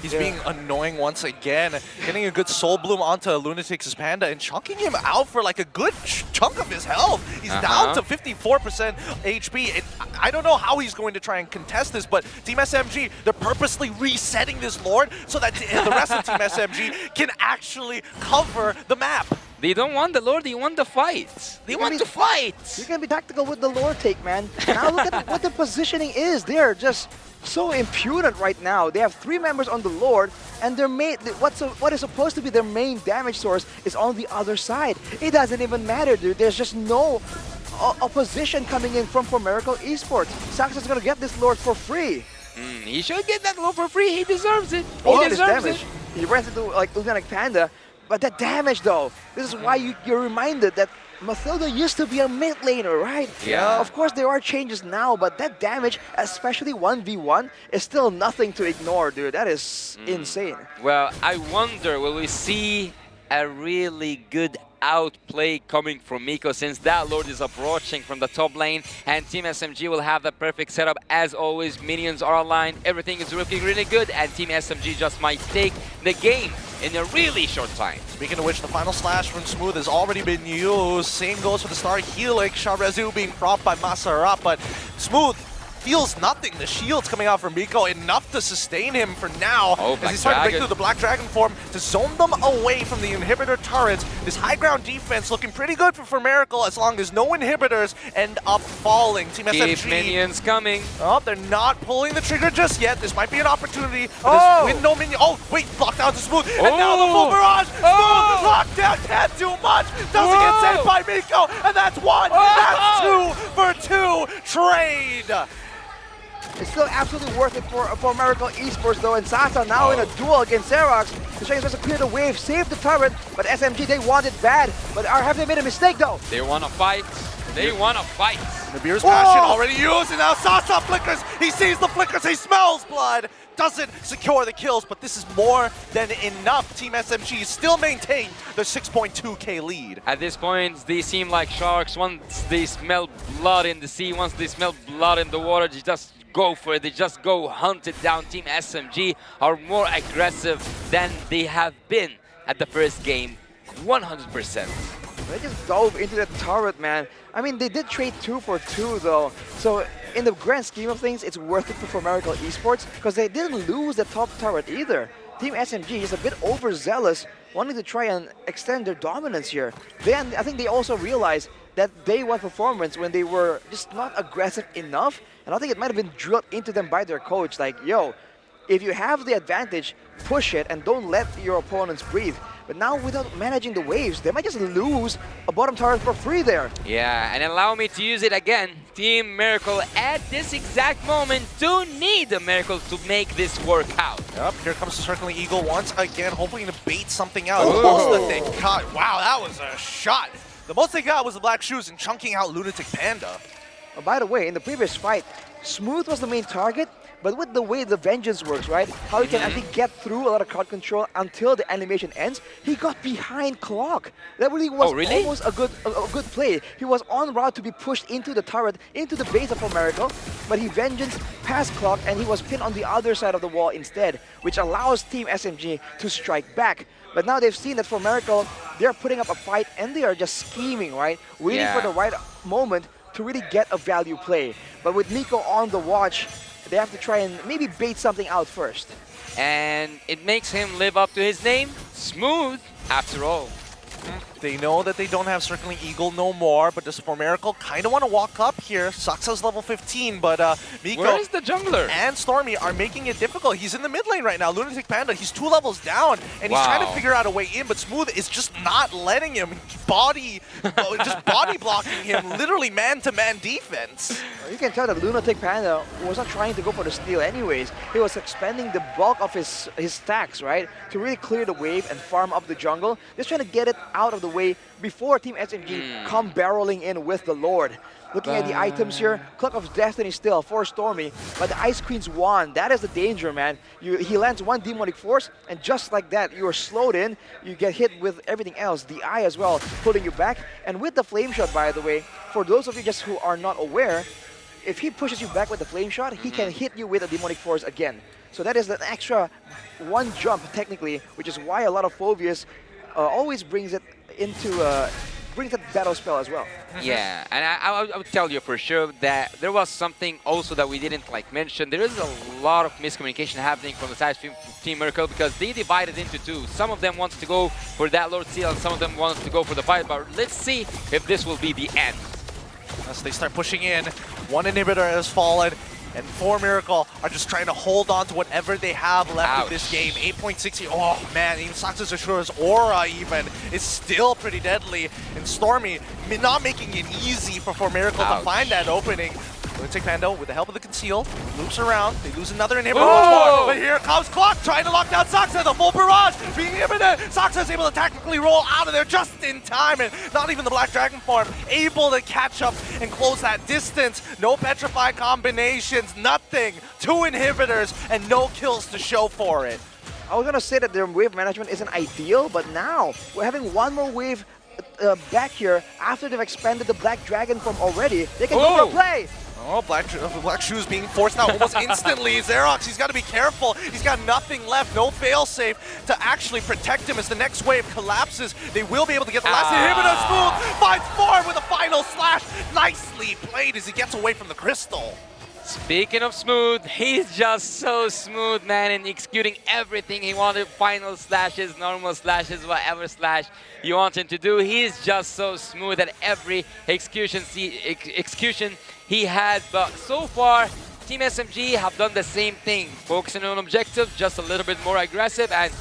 He's being annoying once again, getting a good Soul Bloom onto Lunatic's Panda and chunking him out for like a good chunk of his health. He's down to 54% HP. And I don't know how he's going to try and contest this, but Team SMG, they're purposely resetting this Lord so that the rest of Team SMG can actually cover the map. They don't want the Lord, they want the fight. They want to fight. You can be tactical with the Lord take, man. Now look at what the positioning is. They're just so impudent right now. They have 3 members on the Lord, and their main, what is supposed to be their main damage source is on the other side. It doesn't even matter, dude. There's just no opposition coming in from For Miracle Esports. Saksa's gonna get this Lord for free. He should get that Lord for free. He deserves it. He deserves it. He runs into like Lunatic Panda, but that damage though, this is why you're reminded that Mathilda used to be a mid laner, right? Yeah. Of course, there are changes now, but that damage, especially 1v1, is still nothing to ignore, dude. That is insane. Well, I wonder, will we see a really good outplay coming from Miko since that Lord is approaching from the top lane, and Team SMG will have the perfect setup as always. Minions are aligned, everything is looking really good, and Team SMG just might take the game in a really short time. Speaking of which, the final slash from Smooth has already been used. Same goes for the Star Helix. Sharezu being propped by Masarap, but Smooth feels nothing. The shield's coming out from Miko, enough to sustain him for now. As he's trying to break through the Black Dragon form to zone them away from the inhibitor turrets. This high ground defense looking pretty good for Miracle as long as no inhibitors end up falling. Team SMG. Keep minions coming. Oh, they're not pulling the trigger just yet. This might be an opportunity. With no minion. Oh, wait, locked down to Smooth. And now the full barrage. Smooth locked down. Can't do much. Doesn't get saved by Miko. And that's one. That's 2 for 2 trade. It's still absolutely worth it for Miracle Esports though, and Sasa now in a duel against Xerox. The Shang is supposed to clear the wave, save the turret, but SMG, they want it bad. But have they made a mistake though? They want to fight. They want to fight. Nabir's passion already used, and now Sasa flickers. He sees the flickers, he smells blood. Doesn't secure the kills, but this is more than enough. Team SMG still maintain the 6.2k lead. At this point, they seem like sharks. Once they smell blood in the sea, once they smell blood in the water, they just go for it. They just go hunt it down. Team SMG are more aggressive than they have been at the first game, 100%. They just dove into the turret, man. I mean, they did trade 2 for 2 though. So in the grand scheme of things, it's worth it for Miracle Esports because they didn't lose the top turret either. Team SMG is a bit overzealous, wanting to try and extend their dominance here. Then I think they also realized that day one performance when they were just not aggressive enough, and I think it might have been drilled into them by their coach, like, yo, if you have the advantage, push it and don't let your opponents breathe. But now without managing the waves, they might just lose a bottom turret for free there. Yeah, and allow me to use it again. Team Miracle at this exact moment do need a miracle to make this work out. Yep, here comes the Circling Eagle once again, hoping to bait something out. The most that they got, wow, that was a shot. The most they got was the Black Shoes and chunking out Lunatic Panda. Oh, by the way, in the previous fight, Smooth was the main target, but with the way the Vengeance works, right? How he can actually get through a lot of crowd control until the animation ends. He got behind Clock. That really was almost a good play. He was en route to be pushed into the turret, into the base of Miracle, but he Vengeance past Clock and he was pinned on the other side of the wall instead, which allows Team SMG to strike back. But now they've seen that for Miracle, they're putting up a fight and they are just scheming, right? Waiting for the right moment to really get a value play. But with Miko on the watch, they have to try and maybe bait something out first. And it makes him live up to his name, Smooth, after all. They know that they don't have Circling Eagle no more, but just for Miracle, kind of want to walk up here. Saksa's level 15, but Miko Where is the jungler? And Stormy are making it difficult. He's in the mid lane right now. Lunatic Panda, he's 2 levels down, and he's trying to figure out a way in, but Smooth is just not letting him body blocking him, literally man-to-man defense. You can tell that Lunatic Panda was not trying to go for the steal anyways. He was expending the bulk of his stacks, right, to really clear the wave and farm up the jungle. Just trying to get it out of the way before Team SMG come barreling in with the Lord. Looking at the items here, Clock of Destiny still for Stormy, but the Ice Queen's wand, that is the danger, man. He lands one Demonic Force, and just like that, you are slowed in, you get hit with everything else, the eye as well, pulling you back. And with the Flame Shot, by the way, for those of you just who are not aware, if he pushes you back with the Flame Shot, he can hit you with a Demonic Force again. So that is an extra 1 jump, technically, which is why a lot of Phobias always brings it into brings that battle spell as well. Yeah, and I would tell you for sure that there was something also that we didn't mention. There is a lot of miscommunication happening from the side of Team Miracle because they divided into 2. Some of them wants to go for that Lord Seal and some of them wants to go for the fight, but let's see if this will be the end. As they start pushing in, 1 inhibitor has fallen, and 4 Miracle are just trying to hold on to whatever they have left of this game. 8.60, oh man, even Saxa's Assure's aura even is still pretty deadly. And Stormy not making it easy for Miracle to find that opening. Lunatic Panda, with the help of the Conceal, loops around. They lose another inhibitor once more, but here comes Clock trying to lock down Saxa. The full barrage being imminent. Saxa is able to tactically roll out of there just in time, and not even the Black Dragon form able to catch up and close that distance. No Petrify combinations, nothing. 2 inhibitors and no kills to show for it. I was going to say that their wave management isn't ideal, but now we're having 1 more wave back here after they've expanded the Black Dragon form already. They can go for a play. Oh, Black Shoes being forced out almost instantly. Xerox, he's got to be careful. He's got nothing left, no failsafe to actually protect him as the next wave collapses. They will be able to get the last inhibitor. Smooth finds forward with a final slash. Nicely played as he gets away from the crystal. Speaking of smooth, he's just so smooth, man, in executing everything he wanted. Final slashes, normal slashes, whatever slash you want him to do. He's just so smooth at every execution he had. But so far, Team SMG have done the same thing, focusing on objectives, just a little bit more aggressive, and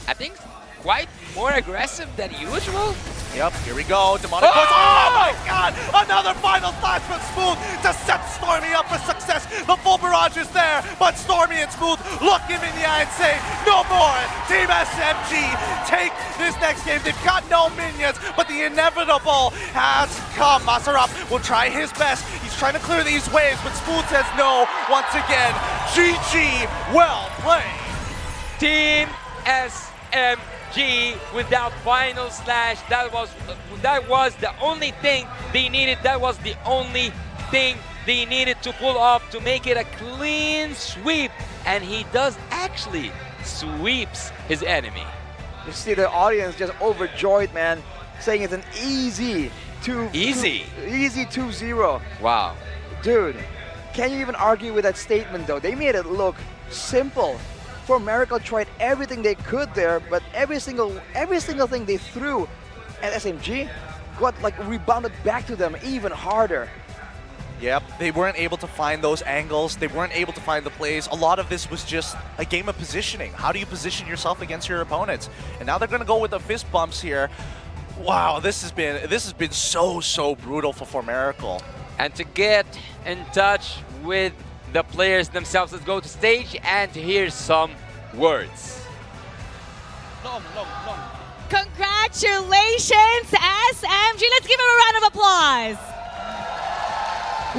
I think quite more aggressive than usual. Yep, here we go. Demonic Force. Oh my god! Another final slash from Smooth to set Stormy up for success. The full barrage is there, but Stormy and Smooth look him in the eye and say, no more. Team SMG take this next game. They've got no minions, but the inevitable has come. Masarap will try his best. He's trying to clear these waves, but Smooth says no once again. GG, well played. Team SMG without final slash. That was the only thing they needed. That was the only thing they needed to pull off to make it a clean sweep. And he does actually sweeps his enemy. You see the audience just overjoyed, man, saying it's an easy 2-0. Wow. Dude, can you even argue with that statement though? They made it look simple. For Miracle tried everything they could there, but every single thing they threw at SMG got like rebounded back to them even harder. Yep, they weren't able to find those angles. They weren't able to find the plays. A lot of this was just a game of positioning. How do you position yourself against your opponents? And now they're going to go with the fist bumps here. Wow, this has been so brutal for Miracle. And to get in touch with the players themselves, let's go to stage and hear some words. Congratulations, SMG. Let's give him a round of applause.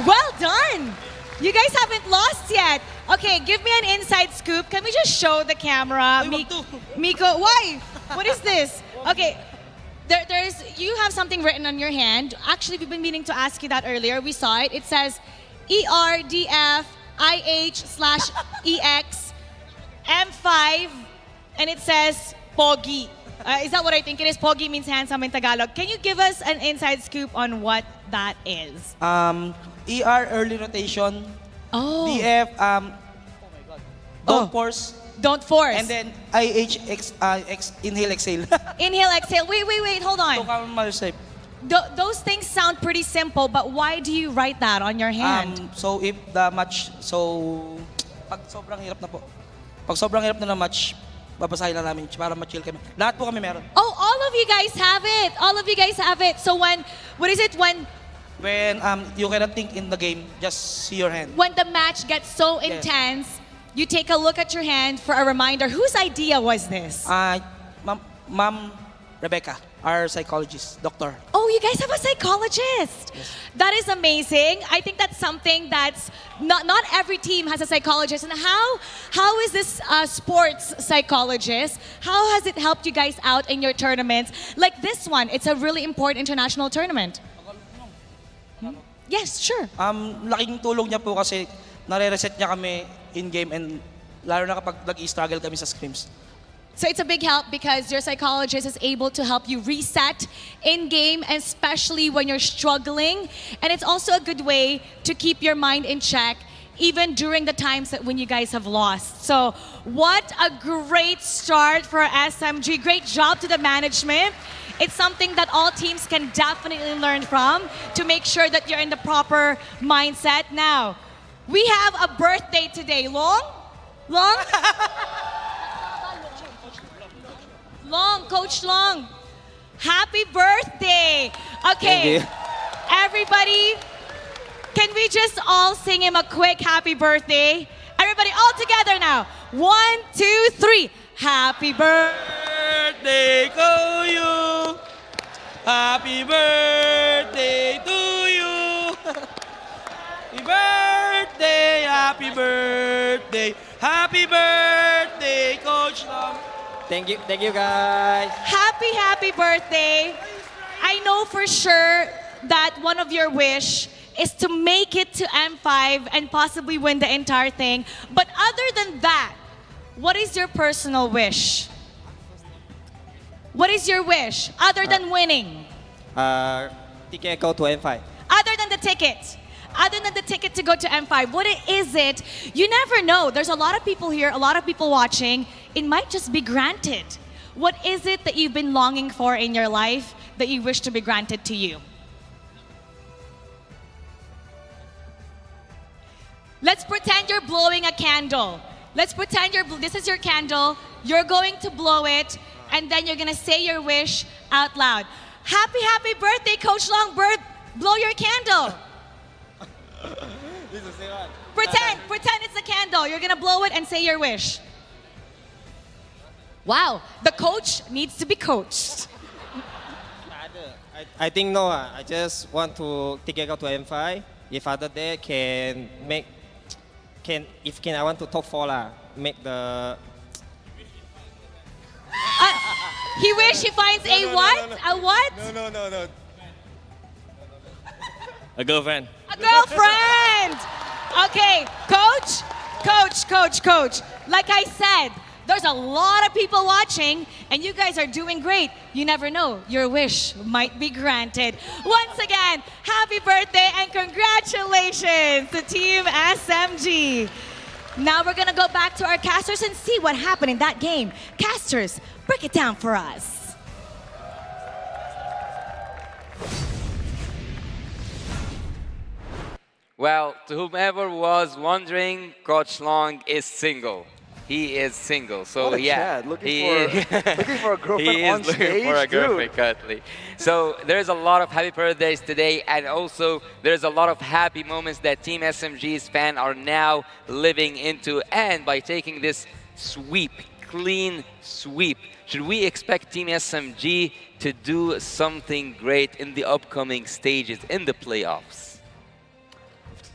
Well done. You guys haven't lost yet. Okay, give me an inside scoop. Can we just show the camera? Miko, why? What is this? Okay, you have something written on your hand. Actually, we've been meaning to ask you that earlier. We saw it. It says ERDFIH/EX M5, and it says Pogi. Is that what I think it is? Pogi means handsome in Tagalog. Can you give us an inside scoop on what that is? ER, early rotation. Oh. DF, don't force. Don't force. And then IH, inhale, exhale. Inhale, exhale. Wait, hold on. Those things sound pretty simple, but why do you write that on your hand? So if the match, pag sobrang hirap na po. Pag sobrang hirap na match, babasahin na namin para ma-chill kami. Lahat po kami meron. Oh, all of you guys have it. All of you guys have it. So when you cannot think in the game, just see your hand. When the match gets so intense, you take a look at your hand for a reminder. Whose idea was this? Ma'am Rebecca, our psychologist, doctor. Oh, you guys have a psychologist. Yes. That is amazing. I think that's something that's not every team has a psychologist. And how is this sports psychologist? How has it helped you guys out in your tournaments? Like this one, it's a really important international tournament. Yes, sure. Laking tulong niya po kasi nare-reset niya kami in-game and lalo na kapag nag-i-struggle kami sa scrims. So it's a big help because your psychologist is able to help you reset in-game, especially when you're struggling. And it's also a good way to keep your mind in check, even during the times that when you guys have lost. So what a great start for SMG. Great job to the management. It's something that all teams can definitely learn from to make sure that you're in the proper mindset. Now, we have a birthday today. Long? Long, Coach Long. Happy birthday. Okay, everybody, can we just all sing him a quick happy birthday? Everybody all together now. 1, 2, 3. Happy birthday to you. Happy birthday to you. Happy birthday, happy birthday. Happy birthday, Coach Long. Thank you guys. Happy birthday. I know for sure that one of your wish is to make it to M5 and possibly win the entire thing. But other than that, what is your personal wish? What is your wish other than winning? Ticket go to M5. Other than the ticket. other than the ticket to go to M5, what is it? You never know. There's a lot of people here, a lot of people watching. It might just be granted. What is it that you've been longing for in your life that you wish to be granted to you? Let's pretend you're blowing a candle. Let's pretend this is your candle. You're going to blow it, and then you're gonna say your wish out loud. Happy birthday, Coach Long. Blow your candle. Pretend it's a candle. You're gonna blow it and say your wish. Wow, the coach needs to be coached. I think no. I just want to get out to M5. If other day I want to top 4 make the. He wish he finds a what? No. A what? No. A girlfriend. A girlfriend! Okay, coach. Like I said, there's a lot of people watching, and you guys are doing great. You never know, your wish might be granted. Once again, happy birthday and congratulations to Team SMG. Now we're gonna go back to our casters and see what happened in that game. Casters, break it down for us. Well, to whomever was wondering, Coach Long is single. He is single, so what a yeah. Chad, looking for a girlfriend he on is stage, looking for a girlfriend currently. So there's a lot of happy birthdays today, and also there's a lot of happy moments that Team SMG's fans are now living into. And by taking this sweep, clean sweep, should we expect Team SMG to do something great in the upcoming stages in the playoffs?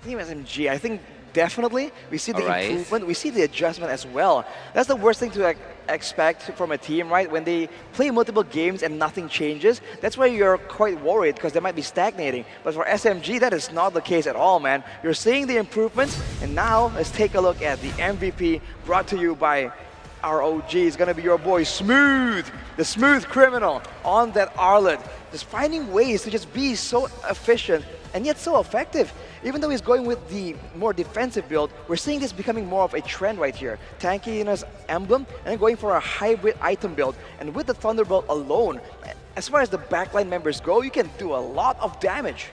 Team SMG, I think definitely we see the improvement, we see the adjustment as well. That's the worst thing to expect from a team, right? When they play multiple games and nothing changes, that's why you're quite worried because they might be stagnating. But for SMG, that is not the case at all, man. You're seeing the improvements, and now let's take a look at the MVP brought to you by ROG. It's gonna be your boy Smooth, the smooth criminal on that Arlet, just finding ways to just be so efficient and yet so effective. Even though he's going with the more defensive build, we're seeing this becoming more of a trend right here. Tanky in his emblem, and then going for a hybrid item build. And with the Thunderbolt alone, as far as the backline members go, you can do a lot of damage.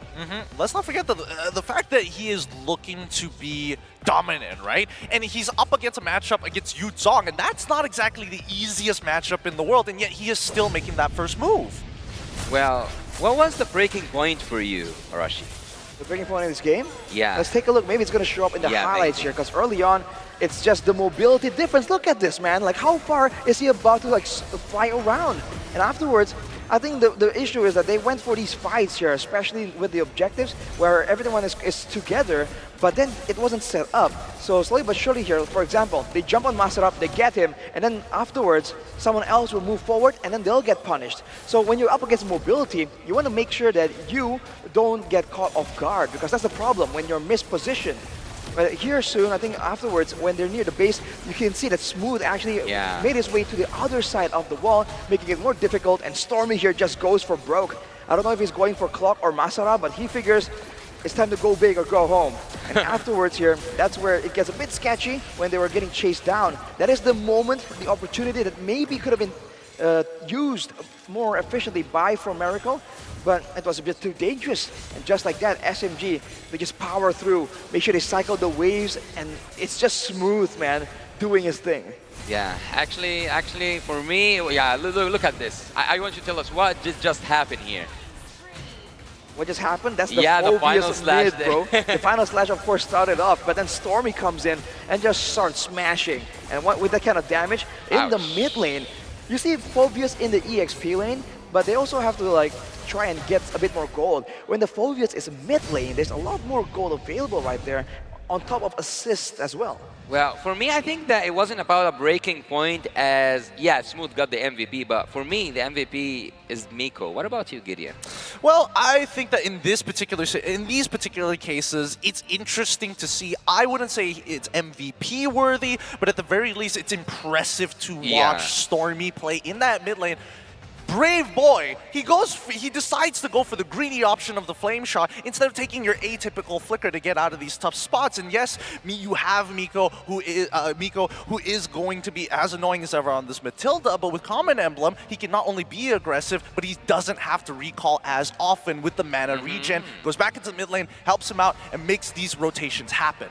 Let's not forget the fact that he is looking to be dominant, right? And he's up against a matchup against Yu Zhong, and that's not exactly the easiest matchup in the world, and yet he is still making that first move. Well, what was the breaking point for you, Arashi? The breaking point in this game? Yeah. Let's take a look. Maybe it's going to show up in the highlights here, because early on, it's just the mobility difference. Look at this, man. Like, how far is he about to fly around? And afterwards, I think the issue is that they went for these fights here, especially with the objectives, where everyone is together, but then it wasn't set up. So slowly but surely here, for example, they jump on Masterclass, they get him, and then afterwards, someone else will move forward, and then they'll get punished. So when you're up against mobility, you want to make sure that you don't get caught off guard, because that's the problem when you're mispositioned. But here soon, I think afterwards, when they're near the base, you can see that Smooth actually made his way to the other side of the wall, making it more difficult, and Stormy here just goes for broke. I don't know if he's going for Clock or Masara, but he figures it's time to go big or go home. And afterwards here, that's where it gets a bit sketchy when they were getting chased down. That is the moment, the opportunity that maybe could have been used more efficiently by For Miracle, but it was a bit too dangerous. And just like that, SMG, they just power through, make sure they cycle the waves, and it's just Smooth, man, doing his thing. Yeah, actually, for me, yeah, look at this. I want you to tell us what just happened here. What just happened? That's the the final slash, bro. The final slash, of course, started off, but then Stormy comes in and just starts smashing. And with that kind of damage in the mid lane, you see Phobius in the EXP lane, but they also have to try and get a bit more gold. When the Phobius is mid lane, there's a lot more gold available right there, on top of assists as well. Well, for me, I think that it wasn't about a breaking point as, yeah, Smooth got the MVP, but for me, the MVP is Miko. What about you, Gideon? Well, I think that in these particular cases, it's interesting to see. I wouldn't say it's MVP worthy, but at the very least, it's impressive to watch Stormy play in that mid lane. brave boy, he decides to go for the greedy option of the flame shot instead of taking your atypical flicker to get out of these tough spots. And yes, you have Miko, who is going to be as annoying as ever on this Matilda, but with Common Emblem, he can not only be aggressive, but he doesn't have to recall as often with the mana regen. Goes back into the mid lane, helps him out, and makes these rotations happen.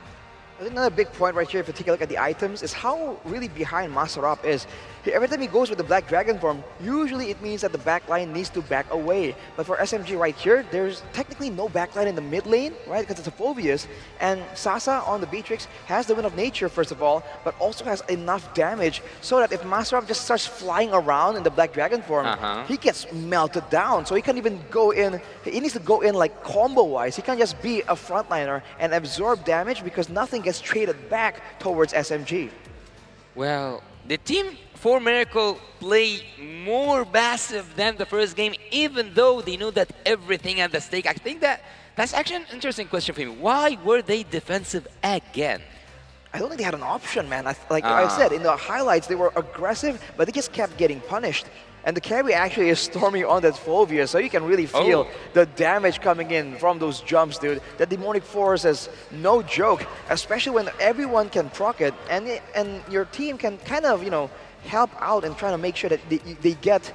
I think another big point right here, if you take a look at the items, is how really behind Master is. Every time he goes with the Black Dragon form, usually it means that the backline needs to back away. But for SMG right here, there's technically no backline in the mid lane, right? Because it's a Phobius. And Sasa on the Beatrix has the Wind of Nature, first of all, but also has enough damage so that if Master just starts flying around in the Black Dragon form, he gets melted down. So he can't even go in, he needs to go in like combo-wise. He can't just be a frontliner and absorb damage because nothing gets traded back towards SMG. Well, the team for Miracle play more passive than the first game, even though they knew that everything at the stake. I think that's actually an interesting question for me. Why were they defensive again? I don't think they had an option, man. Like I said, in the highlights, they were aggressive, but they just kept getting punished. And the carry actually is storming on that Fovia, so you can really feel the damage coming in from those jumps, dude. That Demonic Force is no joke, especially when everyone can proc it, and your team can kind of, you know, help out and try to make sure that they get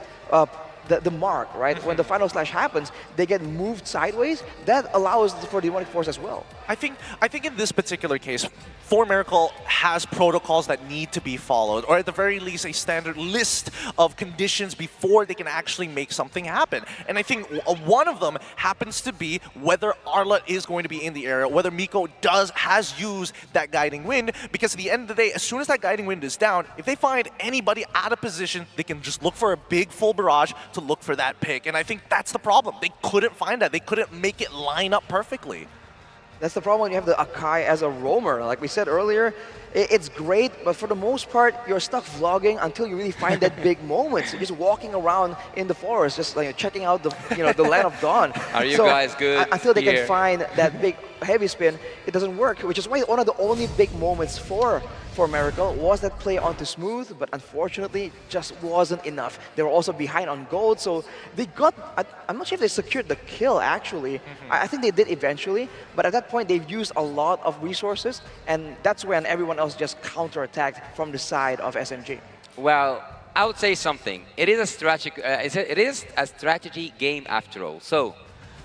the mark, right? When the final slash happens, they get moved sideways. That allows for Demonic Force as well. I think in this particular case, 4Miracle has protocols that need to be followed, or at the very least a standard list of conditions before they can actually make something happen. And I think one of them happens to be whether Arla is going to be in the area, whether Miko has used that Guiding Wind, because at the end of the day, as soon as that Guiding Wind is down, if they find anybody out of position, they can just look for a big full barrage to look for that pick. And I think that's the problem. They couldn't find that. They couldn't make it line up perfectly. That's the problem when you have the Akai as a roamer. Like we said earlier, it's great, but for the most part, you're stuck vlogging until you really find that big moment. You're just walking around in the forest, just like checking out the the land of dawn. Are you guys good? Until they can find that big heavy spin, it doesn't work, which is why one of the only big moments for Miracle was that play onto Smooth, but unfortunately just wasn't enough. They were also behind on gold, so they got, I'm not sure if they secured the kill actually. I think they did eventually, but at that point they've used a lot of resources, and that's when everyone else just counterattacked from the side of SMG. Well, I would say something. It is a strategy game after all. So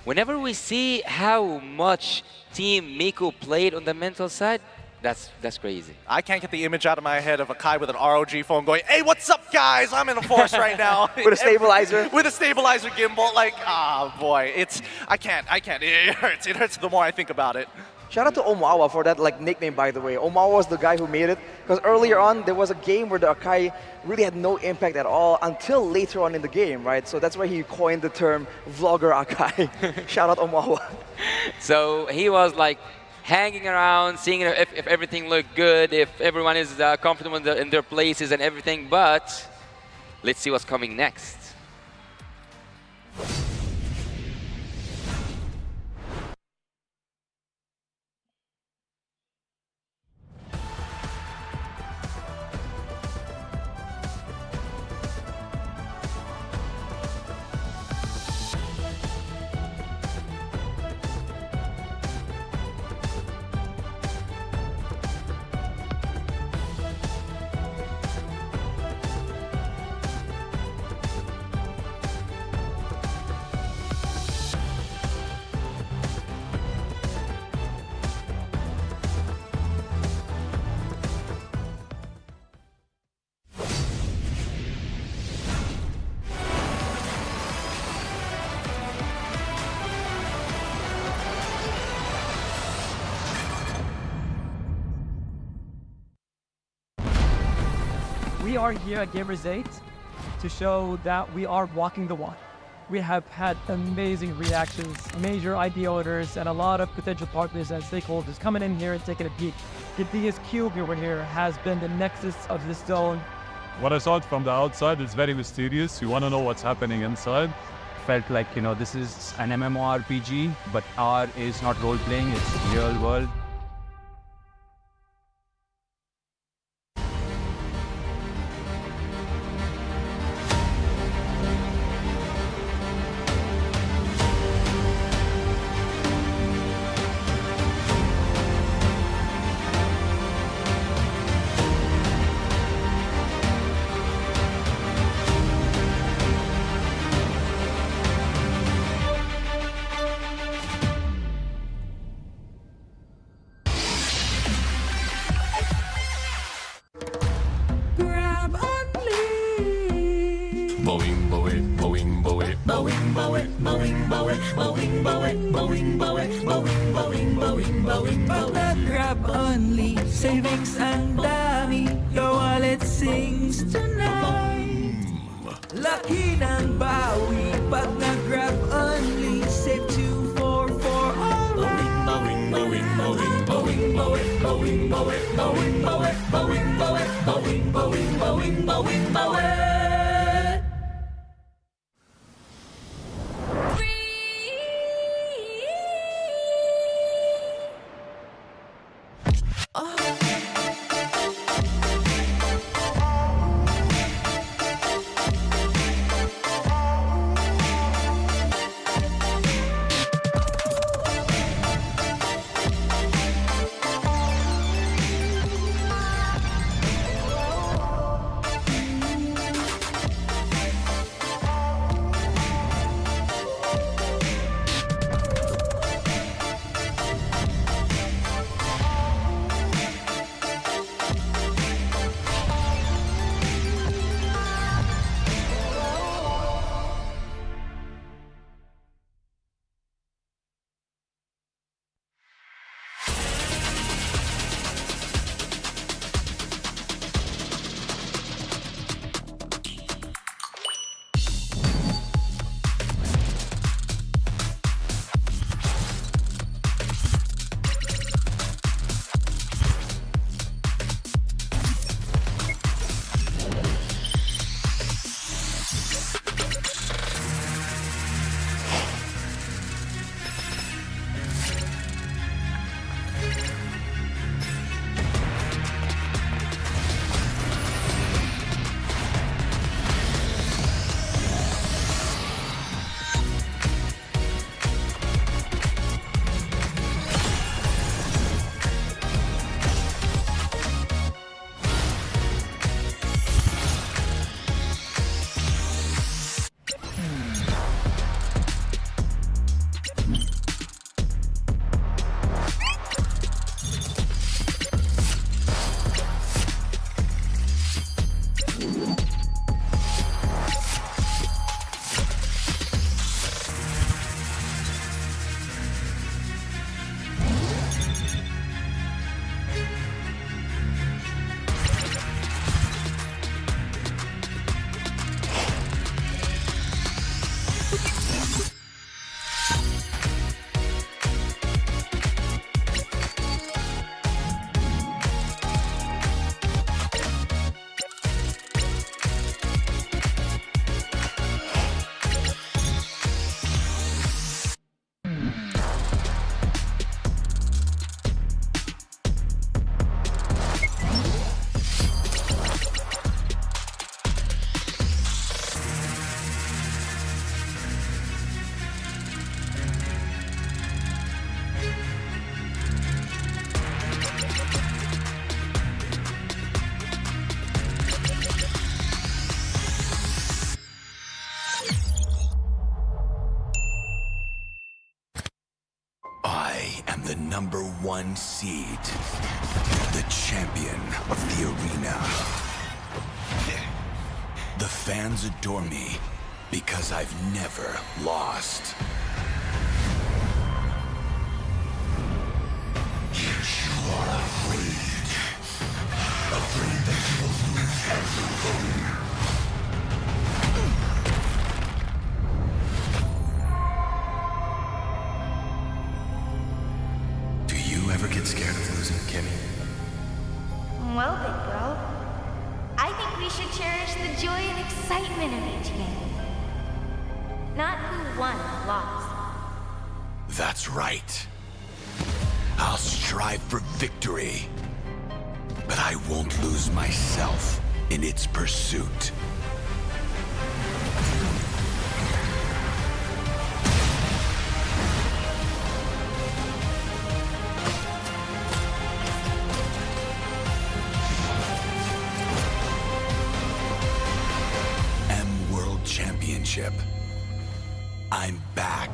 whenever we see how much Team Miko played on the mental side, that's crazy. I can't get the image out of my head of Akai with an ROG phone going, "Hey, what's up, guys? I'm in a forest right now." With a stabilizer? With a stabilizer gimbal. Like, boy, I can't. It hurts. It hurts the more I think about it. Shout out to Omawa for that nickname, by the way. Omawa was the guy who made it, because earlier on there was a game where the Akai really had no impact at all until later on in the game, right? So that's why he coined the term Vlogger Akai. Shout out Omawa. So he was like hanging around, seeing if everything looked good, if everyone is comfortable in their places and everything, but let's see what's coming next. We are here at Gamers 8 to show that we are walking the walk. We have had amazing reactions, major idea owners, and a lot of potential partners and stakeholders coming in here and taking a peek. Gidea's cube over here has been the nexus of this zone. What I saw from the outside is very mysterious. You want to know what's happening inside. Felt like, this is an MMORPG, but R is not role-playing, it's real world. Boing, boing, boing, boing, boing, boing, boing, boing, boing, boing, boing, boing, boing, boing, boing, boing, Pag nag-grab only, savings ang dami, your wallet sings tonight. Laki ng bawi, pag nag-grab only, save 2 4 4 alright. boing, boing, boing, boing, boing, boing, boing, boing, boing, boing, boing, boing, boing, boing, boing, boing. The number 1 seed, the champion of the arena. The fans adore me because I've never lost. You are afraid that you will lose everything. Ever get scared of losing, Kimmy? Well, big bro, I think we should cherish the joy and excitement of each game. Not who won or lost. That's right. I'll strive for victory, but I won't lose myself in its pursuit. Championship. I'm back.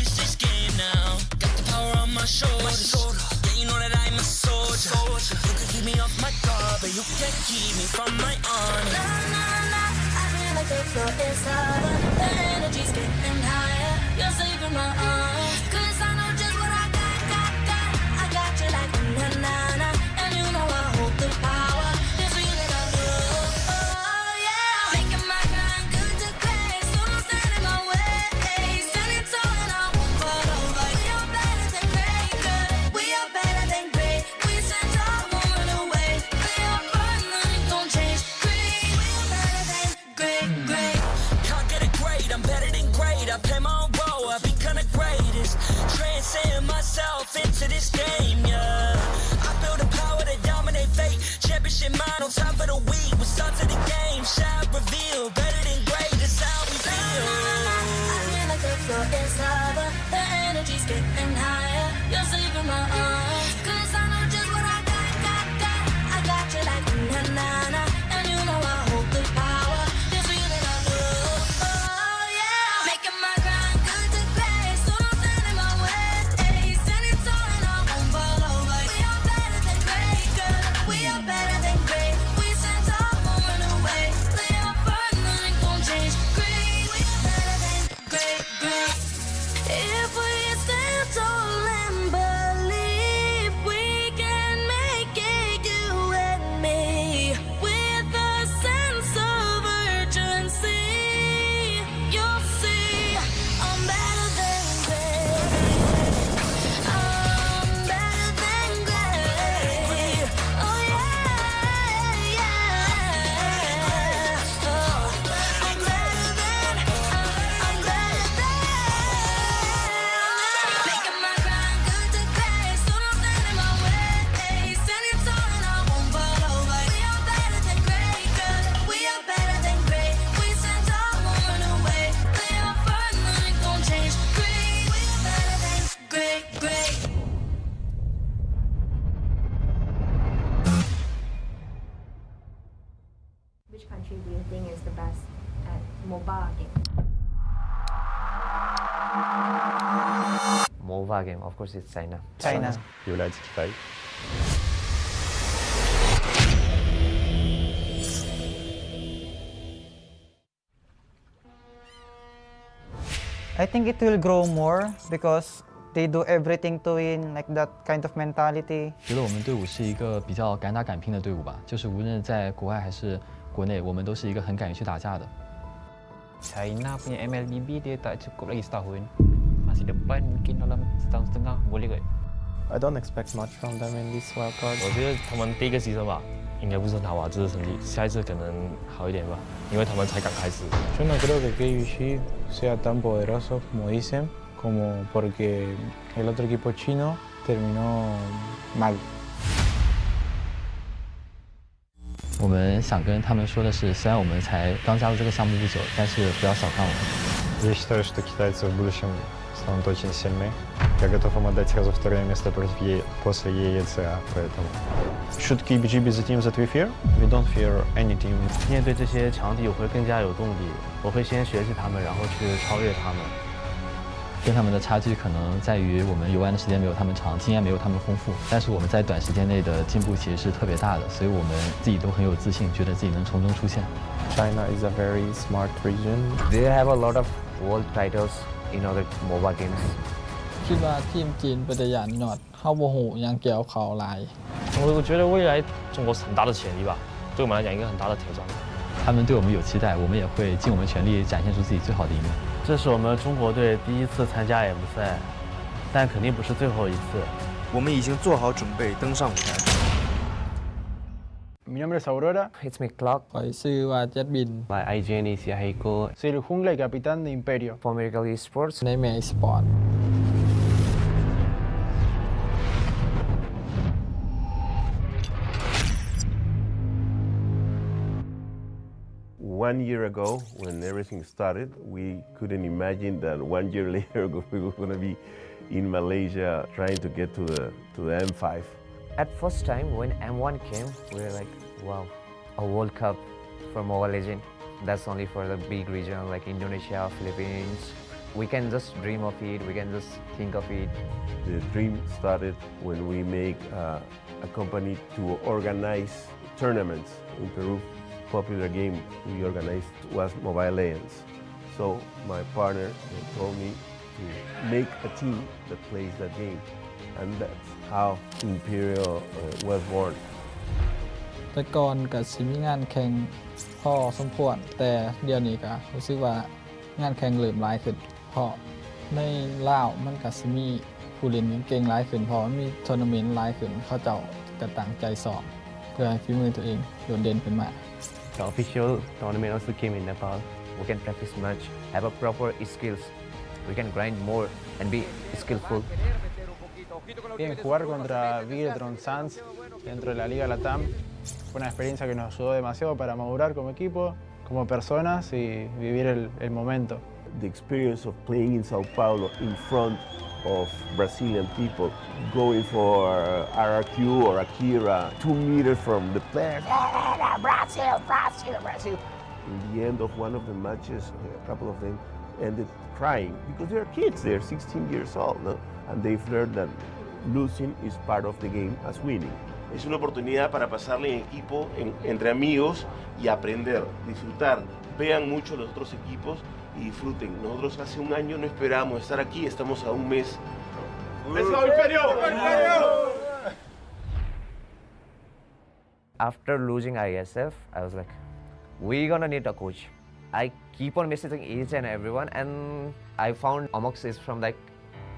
finish this game now. Got the power on my shoulders. Yeah, you know that I'm a soldier. You can keep me off my guard, but you can't keep me from my honor. Nah, nah, nah, I feel like the floor is lava. The energy's getting higher. You're saving my arms. 'Cause I know just what I got. I got you like na na na. And you know I hold the power. This feeling I do. Oh yeah. Making my grind good to grace. So don't stand in my way. Standing tall and I won't fall over. We are better than great, good. We are better than great. We send all won't run away. We are fun, nothing gon' change. Great. We are better than great. Can't get it great, I'm better than great. I play my own role, I become the greatest. Transcend myself into this game, yeah. I build a power to dominate fate. Championship mind on top of the week. We start to the game, shout, reveal. Better than great, that's how we feel. I feel like the floor is lava. The energy's getting higher. You're saving my arms. 'Cause I know just what I got. I got you like na na na. And you know I hold the power. This feeling I do. Oh yeah. Making my grind good to grace. So don't stand in my way. Standing tall and I won't fall over. We are better than great, good. We are better than great. We stand tall, won't run away. We are fun, nothing gon' change. Great. We are better than great. If we stand tall and believe we can make it, you and me, with a sense of urgency, you'll see I'm better than great. I'm better than great. Oh yeah, yeah. Oh, I'm better than. Making my grind good to grace. So don't stand in my way. Standing tall and I won't fall over. We are better than great, good. We are better than great. We stand tall, won't run away. We are fun, nothing gon' change. Great. We are better than great. Which country do you think is the best at mobile game? Mobile game, of course, it's China. 有来自 Kitaï. I think it will grow more because they do everything to win, like that kind of mentality. 觉得我们队伍是一个比较敢打敢拼的队伍吧，就是无论在国外还是国内，我们都是一个很敢于去打架的。China punya MLBB dia tak cukup lagi setahun. Masih depan mungkin dalam setahun setengah boleh kot. I don't expect much from them in this wild card. 我觉得他们第一个牺牲吧，应该不是很好啊，这次成绩，下一次可能好一点吧，因为他们才刚开始。 Yo no creo que KUG sea tan poderoso como dicen, como porque el otro equipo chino terminó mal. 我们想跟他们说的是，虽然我们才刚加入这个项目不久，但是不要小看我们。 Я считаю, что китайцы в будущем станут очень сильны. Я готов им отдать сразу второе место после EECA, поэтому... Should KBG be the team that we fear? We don't fear any team. 面对这些强敌，我会更加有动力。我会先学习他们，然后去超越他们。跟他们的差距可能在于我们游玩的时间没有他们长，经验没有他们丰富，但是我们在短时间内的进步其实是特别大的，所以我们自己都很有自信，觉得自己能从中出现。China is a very smart region. They have a lot of world titles in other mobile games. คิดว่าทีมจีนเป็นตัวอย่างหนอดเข้าโมโหยังเกี่ยวเขาหลาย 我觉得未来中国是很大的潜力吧，对我们来讲一个很大的挑战。他们对我们有期待，我们也会尽我们全力展现出自己最好的一面。这是我们中国队第一次参加 M 赛，但肯定不是最后一次。我们已经做好准备登上舞台。Mi nombre es Aurora. It's me, Clark. ข่อยชื่อว่าเจ็ดบิน My IGN is Yahiko. Soy el jungla y capitán de Imperio. For Miracle Esports. ในเมย์ Esport One year ago, when everything started, we couldn't imagine that 1 year later we were going to be in Malaysia trying to get to the M5. At first time when M1 came, we were like, wow, a World Cup for Mobile Legends. That's only for the big region like Indonesia, Philippines. we can just dream of it, we can just think of it. The dream started when we make a company to organize tournaments in Peru. Popular game we organized was Mobile Legends. So my partner told me to make a team that plays that game, and that's how Imperial was born. แต่ก่อนก็สิมีงานแข่งพอสมควรแต่เดี๋ยวนี้ก็รู้สึกว่างานแข่งเริ่มหลายขึ้นเพราะในลาวมันก็สิมีผู้เล่นเก่งหลายขึ้นเพราะมันมีทัวร์นาเมนต์หลายขึ้นเขาเจ้าก็ตั้งใจสอบเพื่อให้ฝีมือตัวเองโดดเด่นขึ้นมา The official tournament also came in Nepal. We can practice much, have a proper skills. We can grind more and be skillful. Bien, jugar contra Vidron Sans dentro de la Liga Latam fue una experiencia que nos ayudó demasiado para madurar como equipo, como personas y vivir el momento. The experience of playing in Sao Paulo in front of Brazilian people, going for RRQ or Akira, 2 meters from the players, Brazil, Brazil, Brazil. In the end of one of the matches, a couple of them ended crying because they're kids, they're 16 years old, no? And they've learned that losing is part of the game as winning. Es una oportunidad para pasarle en equipo, entre amigos y aprender, disfrutar. Vean mucho los otros equipos y disfruten. Nosotros hace un año no esperábamos estar aquí, estamos a un mes. ¡Let's go, Imperio! After losing ISF, I was like, we're gonna need a coach. I keep on messaging each and everyone, and I found Amox is from like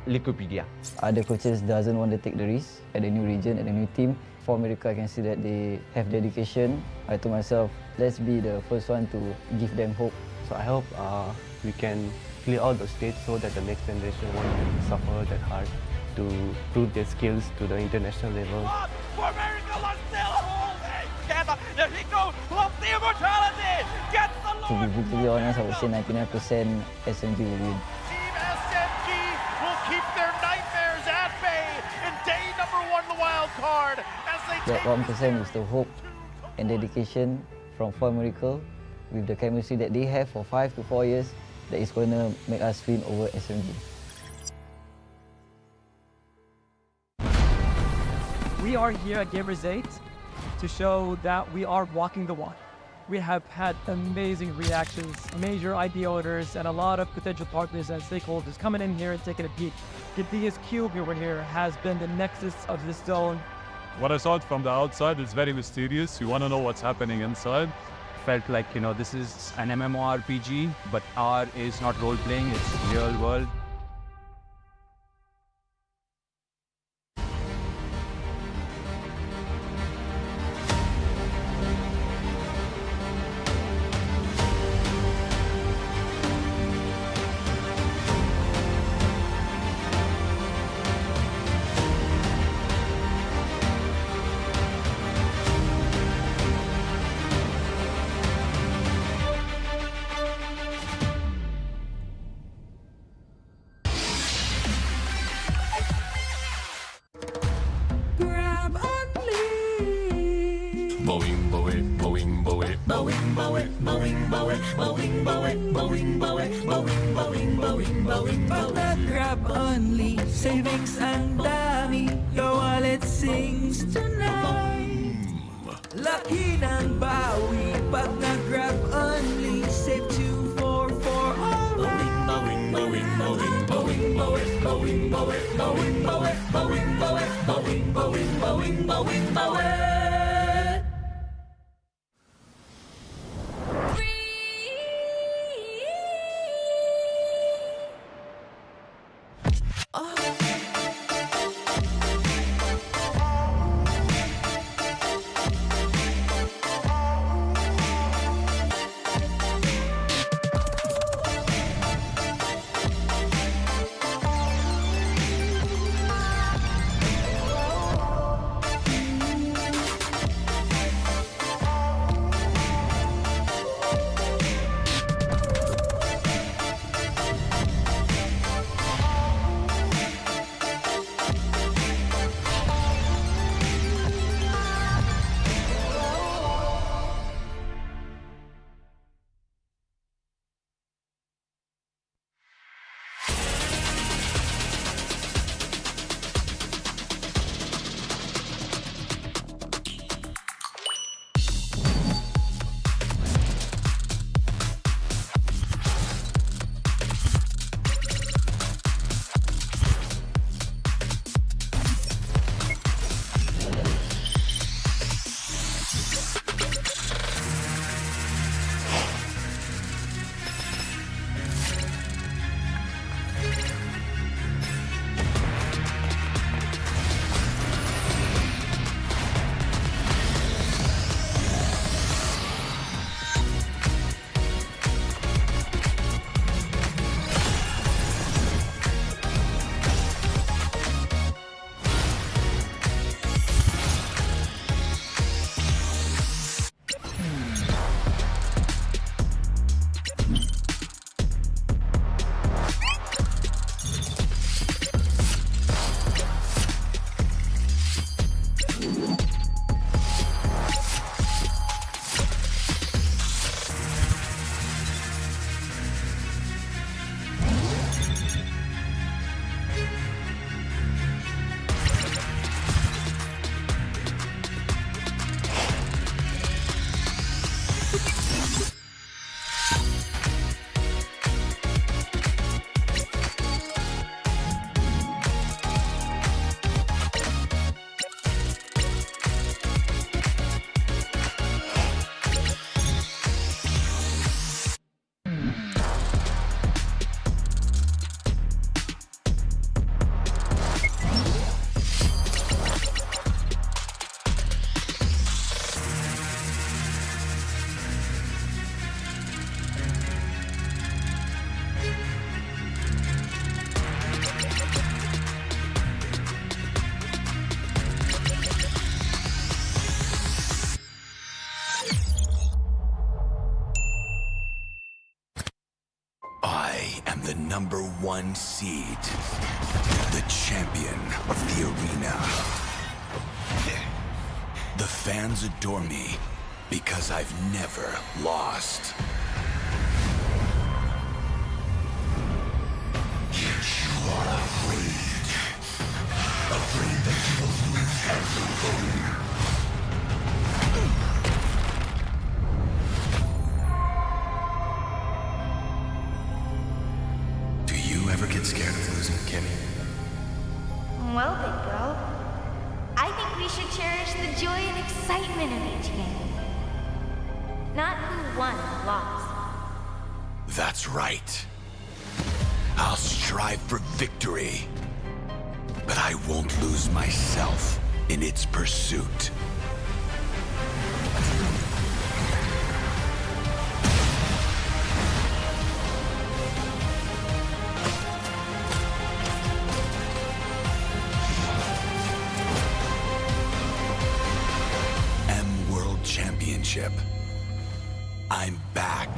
Wikipedia. Other coaches doesn't want to take the risk at the new region, at the new team. For America, I can see that they have dedication. I told myself, let's be the first one to give them hope. So I hope we can clear all the stage so that the next generation won't suffer that hard to prove their skills to the international level. For America, let's still holding! There he goes! Loves the immortality! Gets the To be brutally honest, I would say 99% SMG will win. Team SMG will keep their nightmares at bay in day number 1 the wild card as they That take 1% is the hope and dedication from For Miracle with the chemistry that they have for 5 to 4 years that is going to make us win over SMG. We are here at Gamers 8 to show that we are walking the walk. We have had amazing reactions, major idea owners, and a lot of potential partners and stakeholders coming in here and taking a peek. Gadia's cube over here has been the nexus of this zone. What I saw it from the outside is very mysterious. You want to know what's happening inside. Felt like, this is an MMORPG, but R is not role-playing, it's real world. Grab only. Boing, boing, boing, boing, boing, boing, boing, boing, boing, boing, boing, boing, boing, boing, boing, boing. Pag nag-grab only, savings ang dami, your wallet sings tonight. Laki ng bawi, pag nag-grab only, save 244 alright. Boing, boing, boing, boing, boing, boing, boing, boing, boing, boing, boing, boing, boing, boing, boing, boing. 1 seed, the champion of the arena. The fans adore me because I've never lost. Yet you are afraid that you will lose everything. Do you ever get scared of losing, Kimmy? Well, big bro, I think we should cherish the joy and excitement of each game. Not who won or lost. That's right. I'll strive for victory, but I won't lose myself in its pursuit. World Championship. I'm back.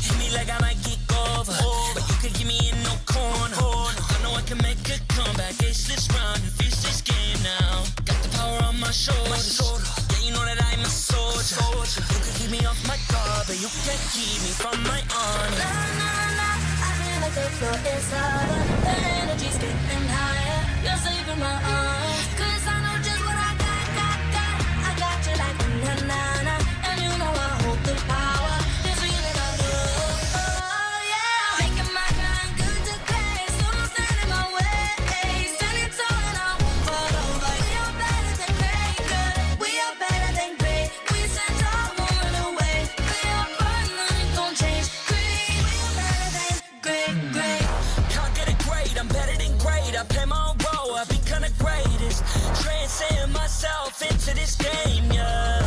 Hit me like I might kick over, but you can give me in no corner. I know I can make a comeback, ace this round and finish this game now. Got the power on my shoulders, yeah, you know that I'm a soldier. You can keep me off my guard, but you can't keep me from my honor. Nah, nah, nah, I feel like the floor is lava. The energy's getting higher. You're saving my arms, 'cause I know just what I got. I got you like na-na-na, and you know I hold the power. This feeling I love, oh yeah. Making my grind good to great, so don't stand in my way. Standing tall and I won't fall over. We are better than great, good. We are better than great. We stand tall, won't run away. We are fun, nothing gon' change. Great, we are better than great. Can't get it great, I'm better than great. I play my own role, I become the greatest. Transcend myself into this game, yeah.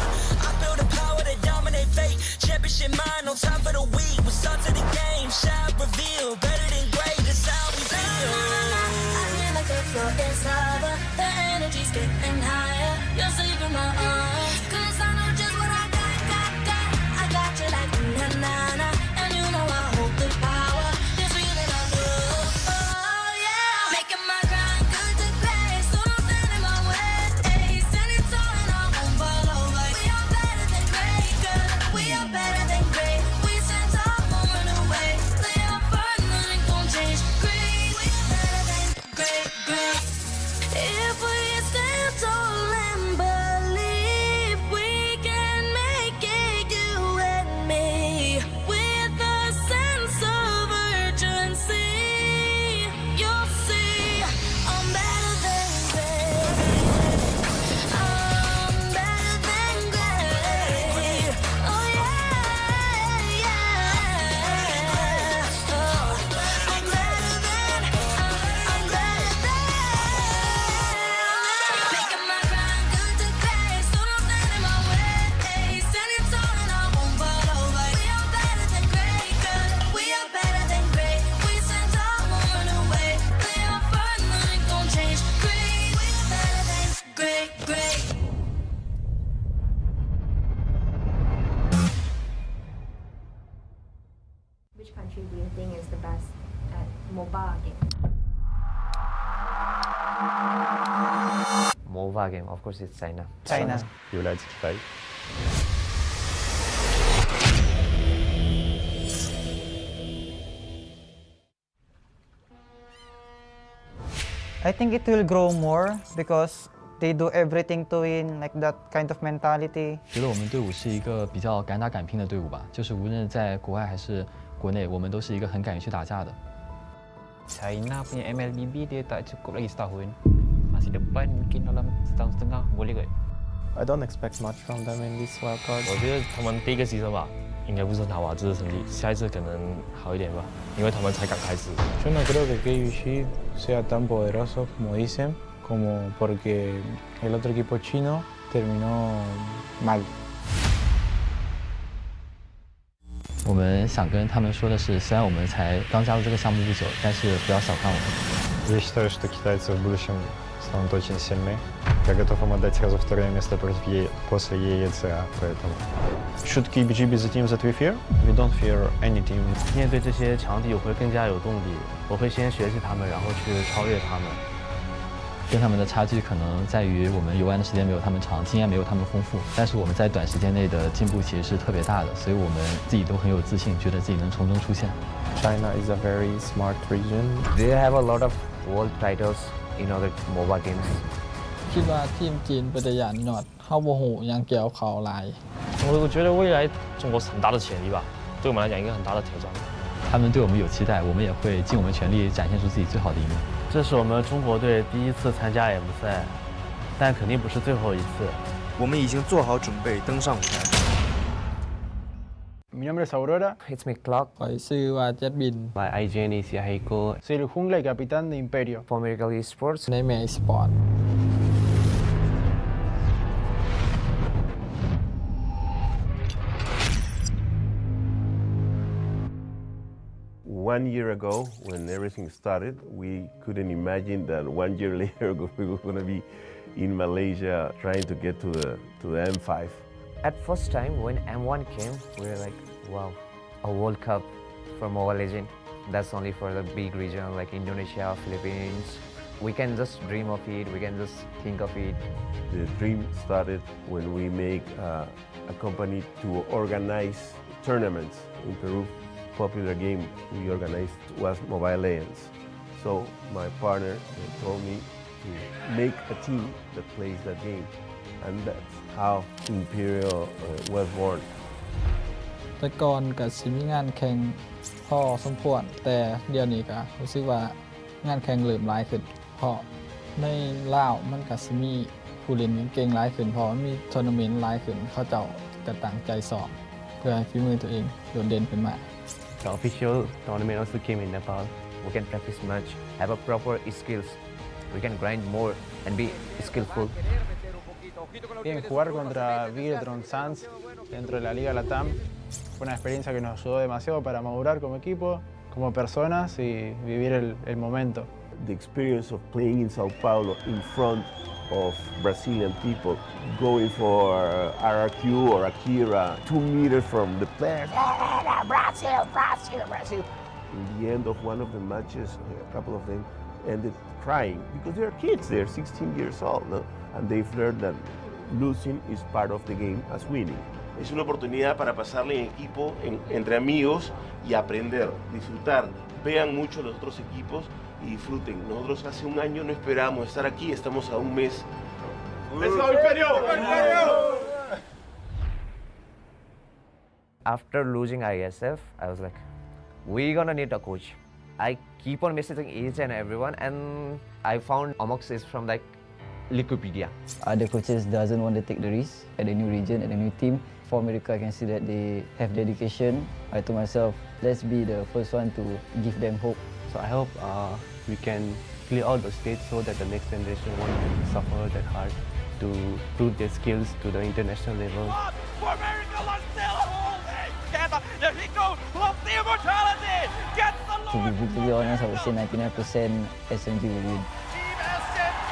I build a power to dominate fate. Championship mind, no time for the weak. We start to the game, shout, reveal. Better than great, that's how we feel. I feel like the floor is lava. The energy's getting higher. You're saving my arms, 'cause I know just what I got. I got you like na-na-na, and you know I hold the power. This feeling I love, oh yeah. Making my grind good to great, so don't stand in my way. Standing tall and I won't fall over. We are better than great, good. We are better than great. We stand tall, won't run away. We are fun, nothing gon' change. Great, we are better than great. If we stand tall and believe we can make it, you and me, with a sense of urgency, you'll see I'm better than great. I'm better than great. Oh yeah, yeah. Oh, I'm better than. Making my grind good to great, so don't stand in my way. Standing tall and I won't fall over. We are better than great, good. We are better than great. We stand tall, won't run away. We are fun, nothing gon' change. Great, we are better than great. Which country do you think is the best at mobile game? MOBA game, of course, it's China. Является Китай. I think it will grow more because they do everything to win, like that kind of mentality. 觉得我们队伍是一个比较敢打敢拼的队伍吧，就是无论在国外还是国内，我们都是一个很敢于去打架的。 China punya MLBB dia tak cukup lagi setahun. Masih depan mungkin dalam setahun setengah boleh kot. I don't expect much from them in this wildcard. 我觉得他们第一个 season 吧，应该不是很好啊，这次成绩，下一次可能好一点吧，因为他们才刚开始。Yo no creo que KBG sea tan poderoso como dicen, como porque el otro equipo chino terminó mal. 我们想跟他们说的是，虽然我们才刚加入这个项目不久，但是不要小看我们。Я считаю, что китайцы в будущем станут очень сильны. Я готов им отдать сразу второе место после EECA, поэтому... Should KBG be the team that we fear? We don't fear any team. 面对这些强敌，我会更加有动力。我会先学习他们，然后去超越他们。跟他们的差距可能在于我们游玩的时间没有他们长，经验没有他们丰富，但是我们在短时间内的进步其实是特别大的，所以我们自己都很有自信，觉得自己能从中出现。China is a very smart region. They have a lot of world titles in other mobile games. คิดว่าทีมจีนเป็นตัวอย่างหนอดเข้าโมโหยังเกี่ยวเขาหลาย 我觉得未来中国是很大的潜力吧，对我们来讲一个很大的挑战。他们对我们有期待，我们也会尽我们全力展现出自己最好的一面。这是我们中国队第一次参加 M 赛，但肯定不是最后一次。我们已经做好准备登上舞台。Mi nombre es Aurora. It's me, Clark. ข่อยชื่อว่าเจ็ดบิน My IGN is Yahiko. Soy el jungla y capitán de Imperio. For Miracle Esports. ในแม่ esports One year ago, when everything started, we couldn't imagine that 1 year later we were going to be in Malaysia trying to get to the M5. At first time when M1 came, we were like, wow, a World Cup for Mobile Legends. That's only for the big region like Indonesia, Philippines. We can just dream of it, we can just think of it. The dream started when we make a company to organize tournaments in Peru. Popular game we organized was Mobile Legends. So my partner told me to make a team that plays that game, and that's how Imperial was born. แต่ก่อนก็สิมีงานแข่งพอสมควรแต่เดี๋ยวนี้ก็รู้สึกว่างานแข่งเริ่มหลายขึ้นเพราะในลาวมันก็สิมีผู้เล่นเก่งหลายขึ้นเพราะมีทัวร์นาเมนต์หลายขึ้นเขาเจ้าก็ตั้งใจสอบเพื่อให้ฝีมือตัวเองโดดเด่นขึ้นมา The official tournament also came in Nepal. We can practice much, have a proper skills. We can grind more and be skillful. Bien, jugar contra Vigiltron Suns dentro de la Liga Latam fue una experiencia que nos ayudó demasiado para madurar como equipo, como personas y vivir el momento. The experience of playing in Sao Paulo in front of Brazilian people, going for RRQ or Akira, 2 meters from the players, Brazil, Brazil, Brazil. In the end of one of the matches, a couple of them ended crying because they're kids, they're 16 years old, no? And they've learned that losing is part of the game as winning. Es una oportunidad para pasarle en equipo, entre amigos y aprender, disfrutar. Vean mucho los otros equipos y disfruten. Nosotros hace un año no esperábamos estar aquí, estamos a un mes. ¡Let's go, Imperio! After losing ISF, I was like, we're gonna need a coach. I keep on messaging each and everyone, and I found Amox is from like Wikipedia. Other coaches doesn't want to take the risk at a new region, at a new team. For America, I can see that they have dedication. I told myself, let's be the first one to give them hope. So I hope we can clear out the stage so that the next generation won't suffer that hard to prove their skills to the international level. For America, let's still holding! There he goes! Loves the immortality! Gets the To be brutally honest, I would say 99% SMG will win. Team SMG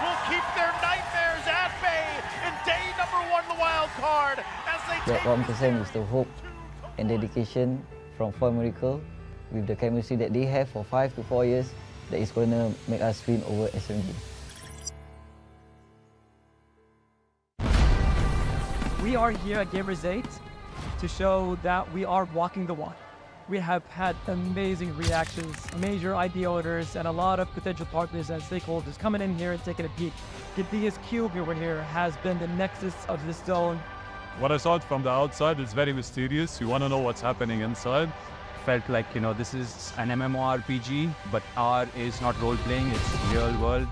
will keep their nightmares at bay in day number 1 the wild card as they That take 1% is the hope and dedication from For Miracle with the chemistry that they have for 5 to 4 years that is going to make us win over SMG. We are here at Gamers 8 to show that we are walking the walk. We have had amazing reactions, major idea owners, and a lot of potential partners and stakeholders coming in here and taking a peek. The biggest cube over here has been the nexus of this zone. What I saw from the outside is very mysterious. You want to know what's happening inside. Felt like, you know, this is an MMORPG, but R is not role-playing, it's real world.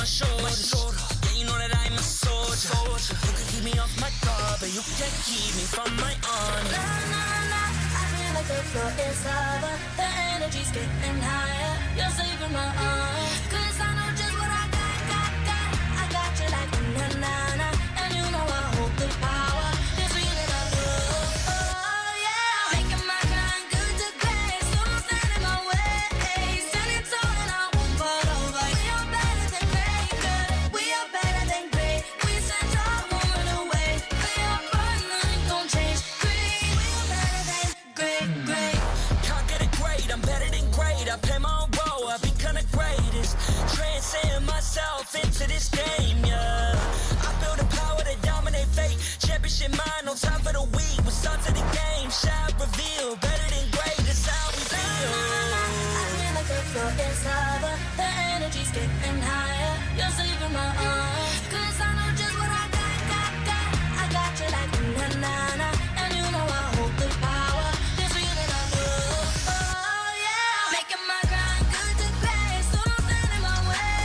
shoulders. Yeah, you know that I'm a soldier. You can keep me off my guard, but you can't keep me from my honor. Nah, nah, nah, I feel like the floor is lava. The energy's getting higher. You're saving my arms. 'Cause I know just what I got. I got you like na-na-na. And you know I hold the power. This feeling I love. Oh, yeah. Making my grind good to great. So don't stand in my way. Standing tall and I won't fall over. We are better than great, good. We are better than great. We stand tall, won't run away. We are fun, nothing gon' change. Great, we are better than great. Can't get it great, I'm better than great. I play my own role, I become the greatest. Transcend myself into this game, yeah. I build a power to dominate fate. Championship mind, no time for the weak. We start to the game, shout, reveal. Better than great, that's how we feel. I feel like the floor is lava. The energy's getting higher. You're saving my arms. 'Cause I know just what I got. I got you like na-na-na. And you know I hold the power. This feeling I love. Oh, yeah. Making my grind good to great. So don't stand in my way.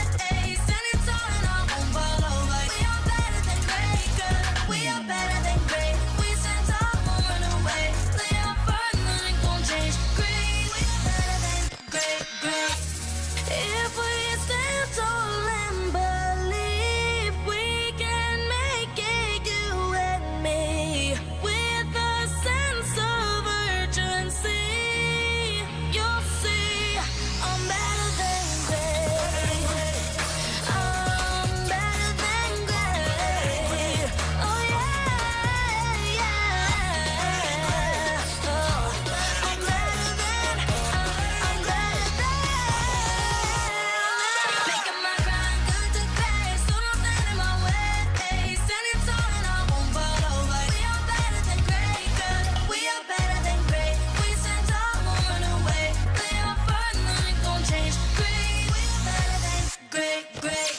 Standing tall and I won't fall over. We are better than great, good. We are better than great. We stand tall, won't run away. Lay our burn, nothing gon' change. Great, we are better than great. If we stand tall and believe we can make it, you and me, with a sense of urgency, you'll see I'm better than great. I'm better than great. Oh yeah, yeah. Oh, I'm better than. Making my grind good to great. So don't stand in my way. Standing tall and I won't fall over. We are better than great, good. We are better than great. We stand tall, won't run away. Lay our burn, nothing gon' change. Great, we are better than great.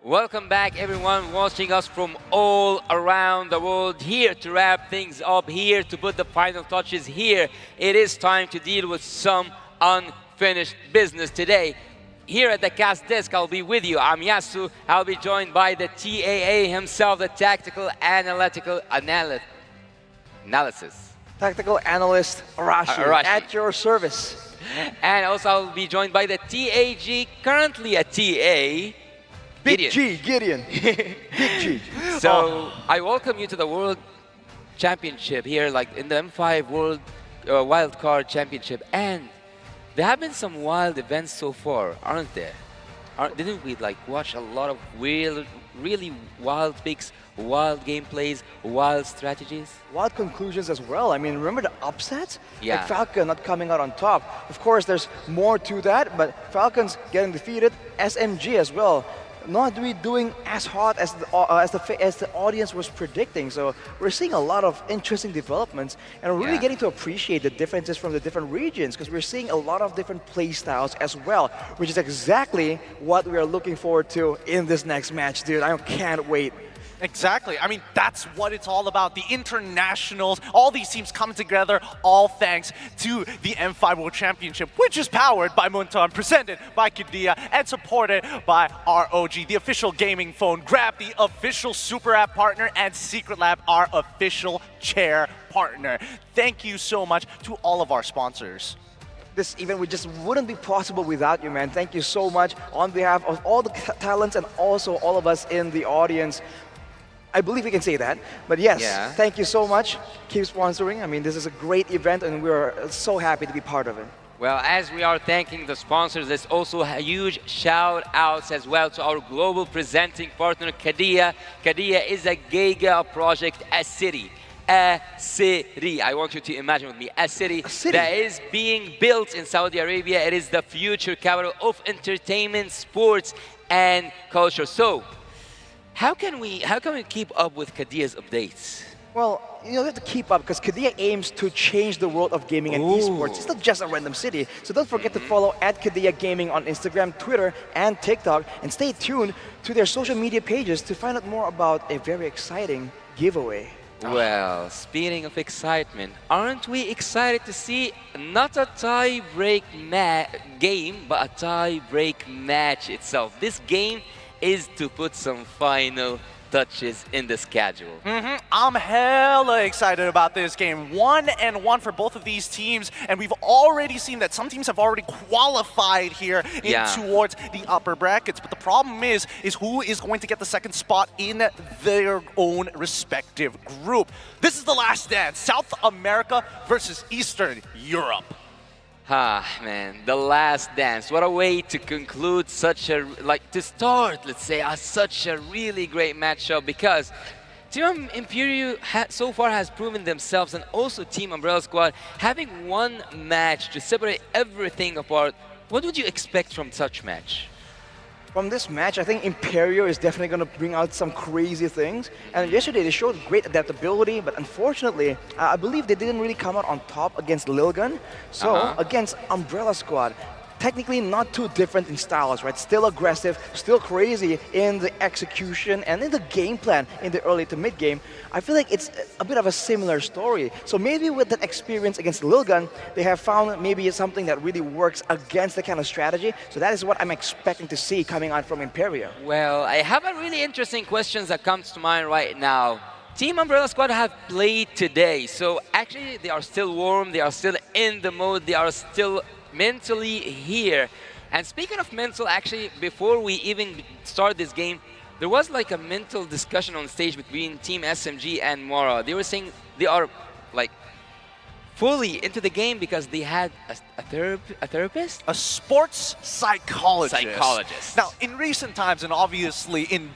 Welcome back, everyone watching us from all around the world. Here to wrap things up, here to put the final touches, here it is time to deal with some unfinished business today. Here at the cast desk, I'll be with you. I'm Yasu. I'll be joined by the TAA himself, the Tactical Analytical Analysis. Tactical Analyst Arashi, at your service. And also I'll be joined by the TAG, currently a TA, Gideon. Big G. So I welcome you to the World Championship here, like in the M5 World Wildcard Championship. And there have been some wild events so far, aren't there? Didn't we watch a lot of really wild picks, wild gameplays, wild strategies? Wild conclusions as well. I mean, remember the upsets? Yeah. Like Falcon not coming out on top. Of course, there's more to that, but Falcon's getting defeated. SMG as well. Not really doing as hot as the audience was predicting. So we're seeing a lot of interesting developments, and we're really getting to appreciate the differences from the different regions, because we're seeing a lot of different play styles as well, which is exactly what we are looking forward to in this next match, dude. I can't wait. Exactly. I mean, that's what it's all about. The internationals, all these teams coming together, all thanks to the M5 World Championship, which is powered by Muntan, presented by Qiddiya, and supported by ROG, the official gaming phone, Grab, the official Super App partner, and Secret Lab, our official chair partner. Thank you so much to all of our sponsors. This event just wouldn't be possible without you, man. Thank you so much on behalf of all the talents and also all of us in the audience. I believe we can say that, but yes, thank you so much. Keep sponsoring. I mean, this is a great event, and we're so happy to be part of it. Well, as we are thanking the sponsors, there's also a huge shout-outs as well to our global presenting partner, Qiddiya. Qiddiya is a giga project, a city. a city. I want you to imagine with me, a city that is being built in Saudi Arabia. It is the future capital of entertainment, sports, and culture. So, how can we keep up with Qadia's updates? Well, you have to keep up because Qadia aims to change the world of gaming and esports. It's not just a random city. So don't forget to follow @Qadia Gaming on Instagram, Twitter, and TikTok. And stay tuned to their social media pages to find out more about a very exciting giveaway. Well, speaking of excitement, aren't we excited to see not a tie-break game, but a tie-break match itself? This game is to put some final touches in the schedule. I'm hella excited about this game. 1-1 for both of these teams, and we've already seen that some teams have already qualified here towards the upper brackets. But the problem is who is going to get the second spot in their own respective group. This is the last dance: South America versus Eastern Europe. Man, the last dance. What a way to conclude such a, to start, let's say, such a really great matchup, because Team Imperio so far has proven themselves, and also Team Umbrella Squad having one match to separate everything apart. What would you expect from such match? From this match, I think Imperio is definitely going to bring out some crazy things. And yesterday, they showed great adaptability, but unfortunately, I believe they didn't really come out on top against Lilgun. So, against Umbrella Squad, technically not too different in styles, right? Still aggressive, still crazy in the execution and in the game plan in the early to mid game. I feel like it's a bit of a similar story. So maybe with that experience against Lilgun, they have found maybe something that really works against the kind of strategy. So that is what I'm expecting to see coming out from Imperio. Well, I have a really interesting question that comes to mind right now. Team Umbrella Squad have played today, so actually they are still warm, they are still in the mode, they are still mentally here. And speaking of mental, actually, before we even start this game, there was like a mental discussion on stage between Team SMG and Mora. They were saying they are like fully into the game because they had a therapist? A sports psychologist. Now, in recent times, and obviously in,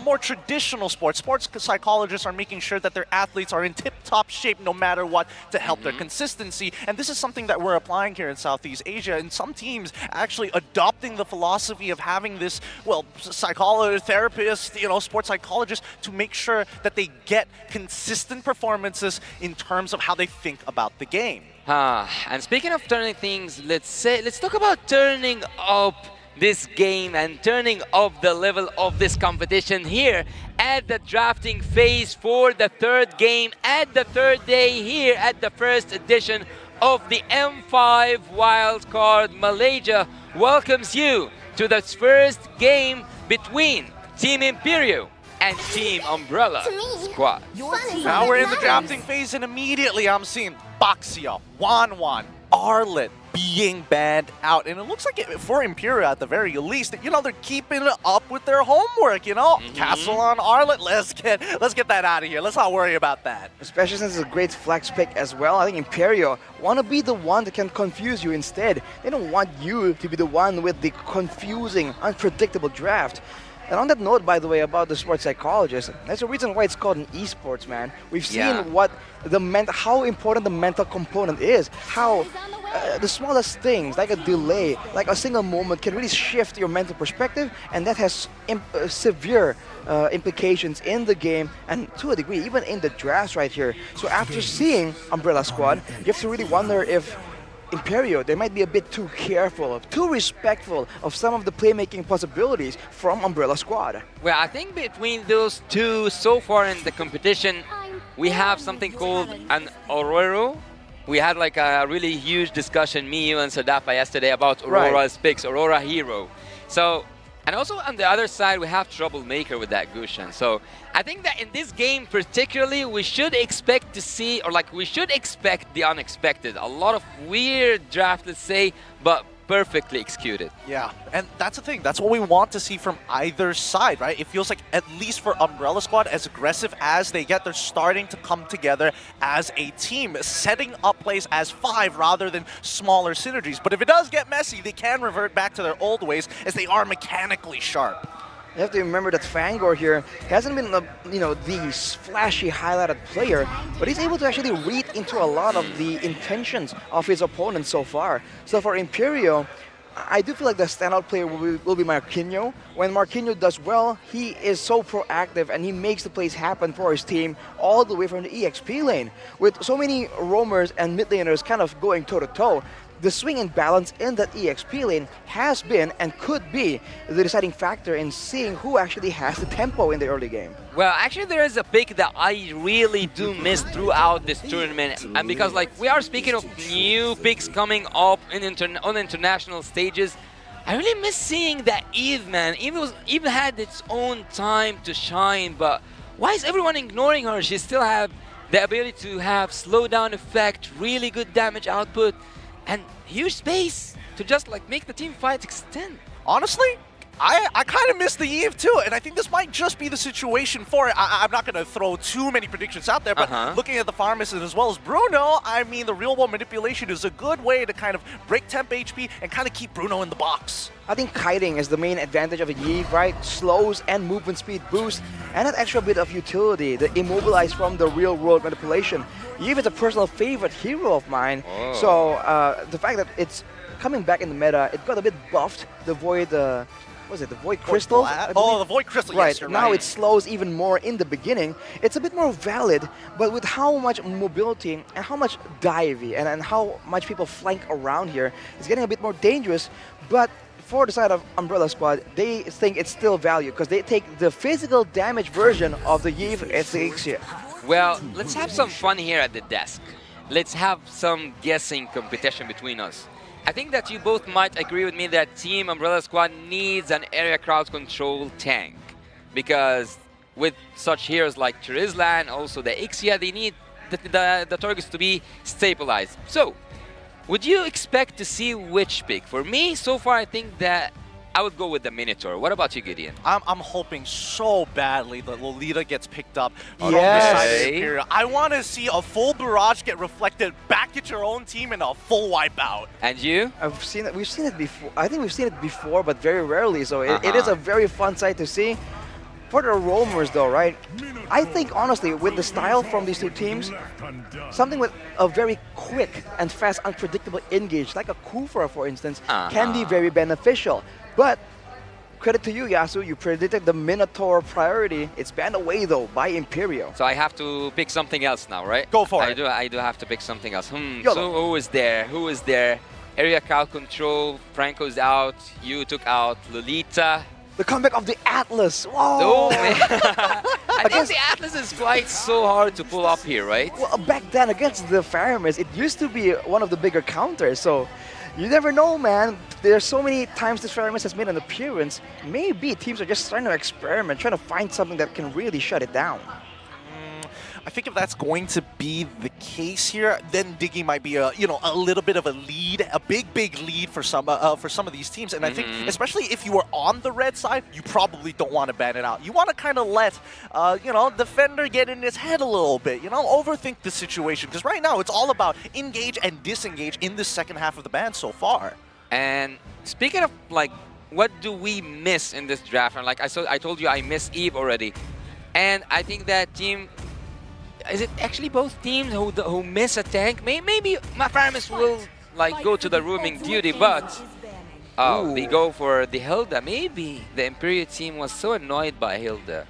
more traditional sports psychologists are making sure that their athletes are in tip-top shape no matter what to help their consistency. And this is something that we're applying here in Southeast Asia. And some teams actually adopting the philosophy of having this, psychologist, therapist, sports psychologist to make sure that they get consistent performances in terms of how they think about the game. And speaking of turning things, let's talk about turning up this game and turning up the level of this competition here at the drafting phase for the third game at the third day here at the first edition of the M5 Wildcard. Malaysia welcomes you to the first game between Team Imperio and Team Umbrella Squad. Now we're in the drafting phase, and immediately I'm seeing Baxia, Wanwan, Arlet being banned out. And it looks like for Imperio at the very least, they're keeping it up with their homework, Castle on Arlet, let's get that out of here. Let's not worry about that. Especially since it's a great flex pick as well. I think Imperio want to be the one that can confuse you instead. They don't want you to be the one with the confusing, unpredictable draft. And on that note, by the way, about the sports psychologist, that's the reason why it's called an esports, man. We've seen how important the mental component is, how the smallest things, like a delay, like a single moment, can really shift your mental perspective, and that has severe implications in the game, and to a degree, even in the drafts right here. So after seeing Umbrella Squad, you have to really wonder if Imperio, they might be a bit too careful, too respectful of some of the playmaking possibilities from Umbrella Squad. Well, I think between those two, so far in the competition, we have something called an Aurora. We had like a really huge discussion, me, you, and Sadapa yesterday about Aurora's picks, Aurora Hero. So, and also on the other side, we have Troublemaker with that Gushan. So I think that in this game particularly, we should expect to see, we should expect the unexpected. A lot of weird draft, let's say, but perfectly executed. Yeah, and that's the thing. That's what we want to see from either side, right? It feels like, at least for Umbrella Squad, as aggressive as they get, they're starting to come together as a team, setting up plays as 5 rather than smaller synergies. But if it does get messy, they can revert back to their old ways, as they are mechanically sharp. You have to remember that Fangor here hasn't been, the flashy highlighted player, but he's able to actually read into a lot of the intentions of his opponents so far. So for Imperio, I do feel like the standout player will be Marquinhos. When Marquinhos does well, he is so proactive and he makes the plays happen for his team all the way from the EXP lane. With so many roamers and mid laners kind of going toe-to-toe, the swing and balance in that EXP lane has been and could be the deciding factor in seeing who actually has the tempo in the early game. Well, actually there is a pick that I really do miss throughout this tournament, and because we are speaking of new picks coming up on international stages, I really miss seeing that Eve, man. Eve had its own time to shine, but why is everyone ignoring her? She still have the ability to have slowdown effect, really good damage output, and huge space to just make the team fight extend. Honestly, I kind of miss the Eve too, and I think this might just be the situation for it. I'm not going to throw too many predictions out there, but looking at the pharmacist as well as Bruno, I mean, the real-world manipulation is a good way to kind of break temp HP and kind of keep Bruno in the box. I think kiting is the main advantage of a Eve, right? Slows and movement speed boost, and that extra bit of utility, the immobilize from the real-world manipulation. Eve is a personal favorite hero of mine, so the fact that it's coming back in the meta, it got a bit buffed. The Void, the Void Crystal? The Void Crystal, right. Yes, you're now right. it slows even more in the beginning. It's a bit more valid, but with how much mobility and how much divey and how much people flank around here, it's getting a bit more dangerous. But for the side of Umbrella Squad, they think it's still value because they take the physical damage version of the Eve SX. Well, let's have some fun here at the desk. Let's have some guessing competition between us. I think that you both might agree with me that Team Umbrella Squad needs an area crowd control tank, because with such heroes like Charizla, also the Ixia, they need the targets to be stabilized. So, would you expect to see which pick? For me, so far, I think that I would go with the Minotaur. What about you, Gideon? I'm hoping so badly that Lolita gets picked up from Yes. the side of Imperial. I want to see a full barrage get reflected back at your own team in a full wipeout. And you? We've seen it before. I think we've seen it before, but very rarely. So it is a very fun sight to see. For the roamers, though, right? I think honestly, with the style from these two teams, something with a very quick and fast, unpredictable engage, like a Kufra, for instance, can be very beneficial. But credit to you, Yasu, you predicted the Minotaur priority. It's banned away, though, by Imperial. So I have to pick something else now, right? Go for it. I do have to pick something else. So who is there? Who is there? Area crowd control, Franco's out, you took out Lolita. The comeback of the Atlas. Whoa! Oh, man. I think the Atlas is quite so hard to pull up here, right? Well, back then against the Faramis, it used to be one of the bigger counters. So you never know, man. There's so many times this Faramis has made an appearance. Maybe teams are just trying to experiment, trying to find something that can really shut it down. I think if that's going to be the case here, then Diggy might be a little bit of a lead, a big lead for some of these teams. And I think especially if you were on the red side, you probably don't want to ban it out. You want to kind of let defender get in his head a little bit, overthink the situation, because right now it's all about engage and disengage in the second half of the ban so far. And speaking of what do we miss in this draft? And I told you I miss Eve already, and I think that team. Is it actually both teams who miss a tank? Maybe Faramis will go to the roaming duty, but they go for the Hilda. Maybe the Imperial team was so annoyed by Hilda.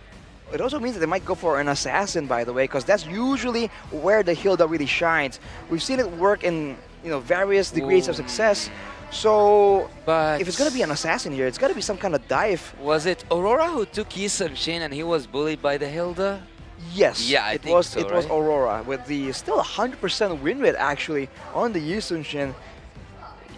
It also means that they might go for an assassin, by the way, because that's usually where the Hilda really shines. We've seen it work in various degrees of success. So if it's gonna be an assassin here, it's gotta be some kind of dive. Was it Aurora who took Yi Sun-shin and he was bullied by the Hilda? Yes, yeah, it was Aurora with the still 100% win rate actually on the Yi Sun-shin.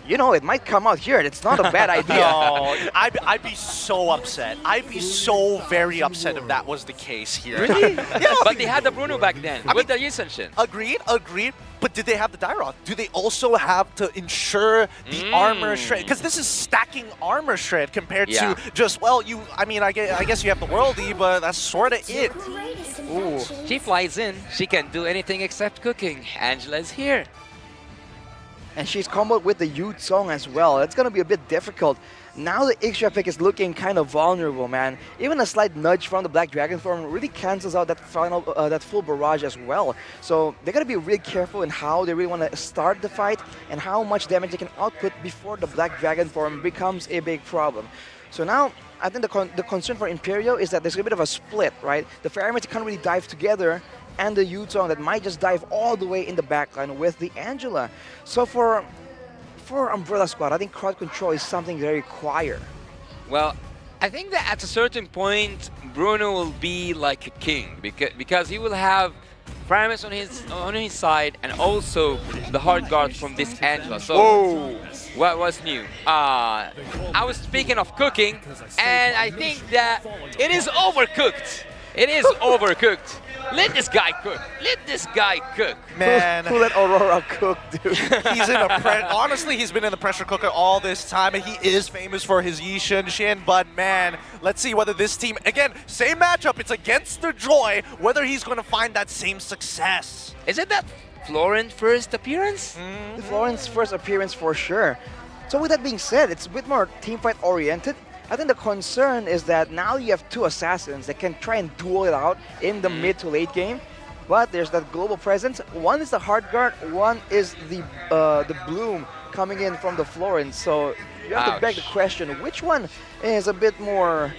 It might come out here. It's not a bad idea. No, I'd be so upset. I'd be so very upset if that was the case here. Really? Yeah, but they had the Bruno back then with the Yi Sun-shin. Agreed. But did they have the Dairoth? Do they also have to ensure the armor shred? Because this is stacking armor shred compared to just, I guess you have the Worldy, but that's sort of it. Ooh. She flies in. She can do anything except cooking. Angela is here. and she's comboed with the Yu Zhong as well. It's going to be a bit difficult. Now the Ixia pick is looking kind of vulnerable, man. Even a slight nudge from the Black Dragon form really cancels out that final, that full barrage as well. So they got to be really careful in how they really want to start the fight and how much damage they can output before the Black Dragon form becomes a big problem. So now, I think the concern for Imperio is that there's a bit of a split, right? The Pheromones can't really dive together, and the Yu Zhong that might just dive all the way in the backline with the Angela. So for Umbrella Squad, I think crowd control is something they require. Well, I think that at a certain point, Bruno will be like a king because he will have Primus on his side and also the hard guard from this Angela. So, whoa. What was new? I was speaking of cooking, and I think that it is overcooked. It is overcooked. Let this guy cook. Let this guy cook. Man. Who let Aurora cook, dude? He's in a honestly, he's been in the pressure cooker all this time, and he is famous for his Yi Shin. But man, let's see whether this team, again, same matchup, it's against the Joy, whether he's going to find that same success. Is it that Florent first appearance? Florent's first appearance for sure. So with that being said, it's a bit more teamfight oriented. I think the concern is that now you have two assassins that can try and duel it out in the mid to late game, but there's that global presence. One is the hard guard, one is the Bloom coming in from the Florence. So you have to beg the question, which one is a bit more,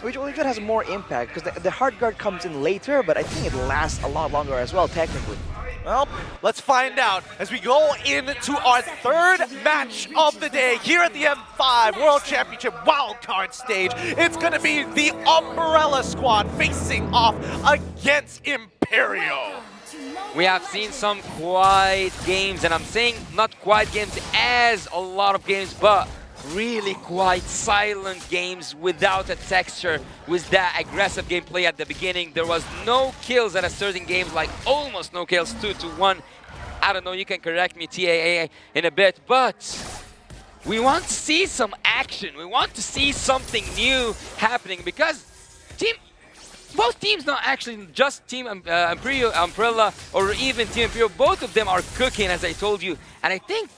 which one has more impact? Because the hard guard comes in later, but I think it lasts a lot longer as well, technically. Well, let's find out as we go into our third match of the day here at the M5 World Championship wildcard stage. It's going to be the Umbrella Squad facing off against Imperio. We have seen some quiet games, and I'm saying not quiet games as a lot of games, but really quite silent games without a texture, with that aggressive gameplay at the beginning. There was no kills at a certain games, like almost no kills, 2-1. I don't know, you can correct me, TAA, in a bit, but we want to see some action. We want to see something new happening because both teams, not actually just Team Umbrella or even Team Imperial, both of them are cooking, as I told you, and I think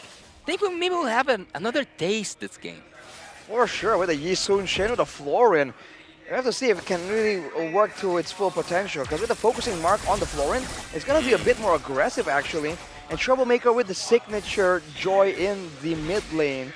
maybe we'll have another taste this game. For sure, with the Yi Shin with the Florin. We have to see if it can really work to its full potential, because with the focusing mark on the Florin, it's going to be a bit more aggressive actually. And Troublemaker with the signature Joy in the mid lane.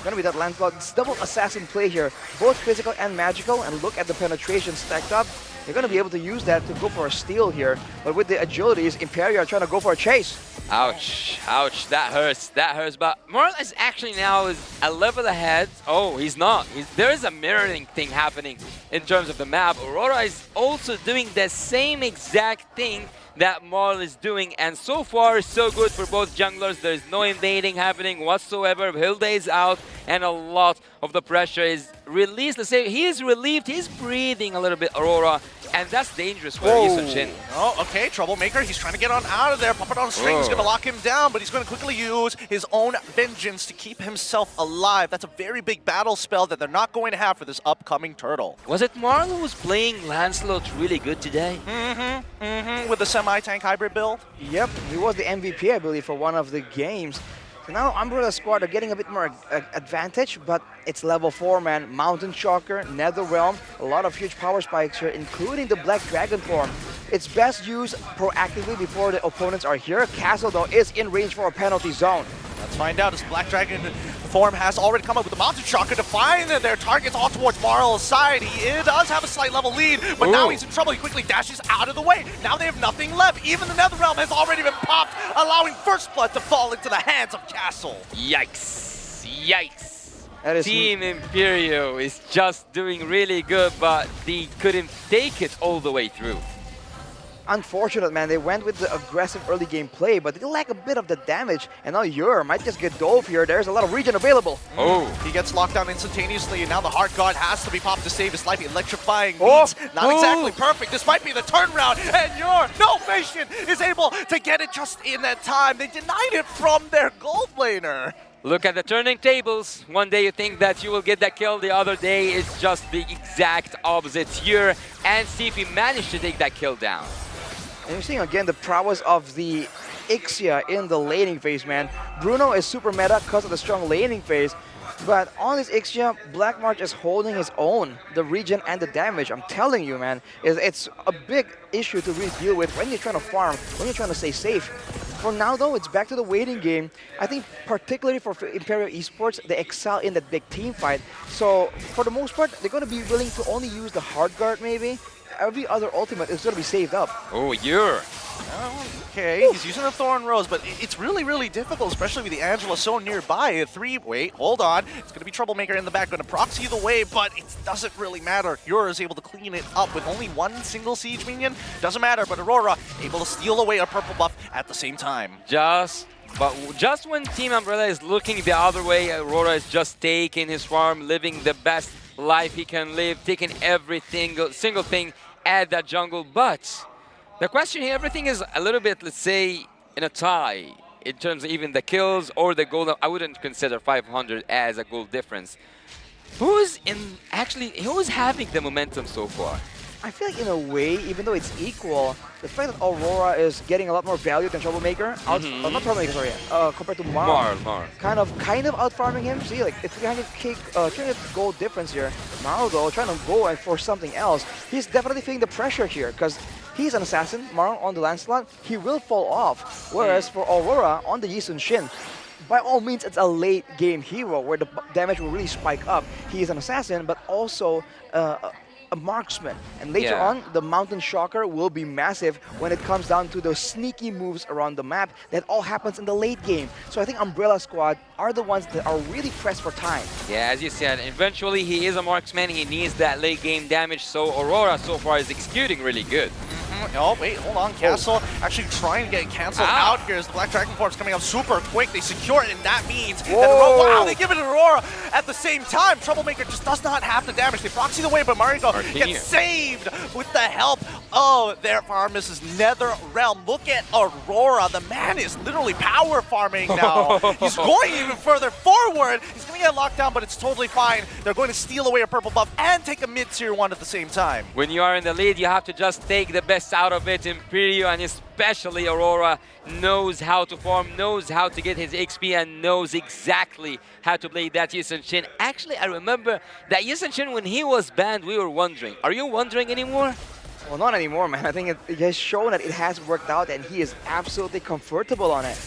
Going to be that Lancelot. It's double assassin play here, both physical and magical, and look at the penetration stacked up. You're going to be able to use that to go for a steal here, but with the agilities, Imperio are trying to go for a chase. Ouch, ouch, that hurts, but Morales actually now is a level ahead. Oh, he's not. There is a mirroring thing happening in terms of the map. Aurora is also doing the same exact thing that Marl is doing, and so far so good for both junglers. There's no invading happening whatsoever. Hilde is out, and a lot of the pressure is released. Let's say he is relieved, he's breathing a little bit, Aurora, and that's dangerous for Yi Shin. Oh, okay, Troublemaker, he's trying to get on out of there. Puppet on string is going to lock him down, but he's going to quickly use his own vengeance to keep himself alive. That's a very big battle spell that they're not going to have for this upcoming turtle. Was it Marl who was playing Lancelot really good today? With the semi-tank hybrid build? Yep, he was the MVP, I believe, for one of the games. So now Umbrella Squad are getting a bit more advantage, but it's level 4, man. Mountain Shocker, Netherrealm, a lot of huge power spikes here, including the Black Dragon form. It's best used proactively before the opponents are here. Castle, though, is in range for a penalty zone. Let's find out as Black Dragon form has already come up with the Mountain Shocker to find their targets all towards Marl's side. He does have a slight level lead, but now he's in trouble. He quickly dashes out of the way. Now they have nothing left. Even the Netherrealm has already been popped, allowing First Blood to fall into the hands of Castle. Yikes. Yikes. Team Imperio is just doing really good, but they couldn't take it all the way through. Unfortunate, man. They went with the aggressive early game play, but they lack a bit of the damage. And now Ur might just get dove here. There's a lot of regen available. Oh, he gets locked down instantaneously, and now the hard guard has to be popped to save his life. Electrifying beats, not exactly perfect. This might be the turnaround, and Novation is able to get it just in that time. They denied it from their gold laner. Look at the turning tables. One day you think that you will get that kill, the other day it's just the exact opposite. Ur and Sifi managed to take that kill down. And you're seeing again the prowess of the Ixia in the laning phase, man. Bruno is super meta because of the strong laning phase. But on this Ixia, Black March is holding his own, the regen and the damage. I'm telling you, man, it's a big issue to really deal with when you're trying to farm, when you're trying to stay safe. For now, though, it's back to the waiting game. I think particularly for Imperial Esports, they excel in that big team fight. So for the most part, they're going to be willing to only use the hard guard, maybe. Every other ultimate is going to be saved up. Oh, you're... Okay, he's using the Thorn Rose, but it's really, really difficult, especially with the Angela so nearby. Wait, hold on. It's going to be Troublemaker in the back, going to proxy the way, but it doesn't really matter. Yura is able to clean it up with only one single siege minion. Doesn't matter, but Aurora able to steal away a purple buff at the same time. Just when Team Umbrella is looking the other way, Aurora is just taking his farm, living the best life he can live, taking every single thing at that jungle, but... The question here, everything is a little bit, let's say, in a tie in terms of even the kills or the gold. I wouldn't consider 500 as a goal difference. Who's having the momentum so far? I feel like in a way, even though it's equal, the fact that Aurora is getting a lot more value than Troublemaker, not Troublemaker, sorry, compared to Marl. Kind of out-farming him. See, like, it's 300 gold difference here. Marl, though, trying to go and for something else. He's definitely feeling the pressure here, because he's an assassin, Marl on the Lancelot, he will fall off. Whereas for Aurora, on the Yi Sun-shin, by all means, it's a late game hero where the damage will really spike up. He is an assassin, but also a marksman. And later on, the Mountain Shocker will be massive when it comes down to those sneaky moves around the map. That all happens in the late game. So I think Umbrella Squad are the ones that are really pressed for time. Yeah, as you said, eventually he is a marksman. He needs that late game damage. So Aurora so far is executing really good. Oh, wait, hold on. Castle actually trying to get canceled out here as the Black Dragon Form's coming up super quick. They secure it, and that means that wow, they give it to Aurora at the same time. Troublemaker just does not have the damage. They proxy the way, but Mariko gets saved with the help of their Farmist's Nether Realm. Look at Aurora. The man is literally power farming now. He's going even further forward. He's going to get locked down, but it's totally fine. They're going to steal away a purple buff and take a mid-tier one at the same time. When you are in the lead, you have to just take the best out of it. Imperio and especially Aurora knows how to farm, knows how to get his XP, and knows exactly how to play that Yi Sun-shin. Actually, I remember that Yi Sun-shin, when he was banned, we were wondering. Are you wondering anymore? Well, not anymore, man. I think it has shown that it has worked out and he is absolutely comfortable on it.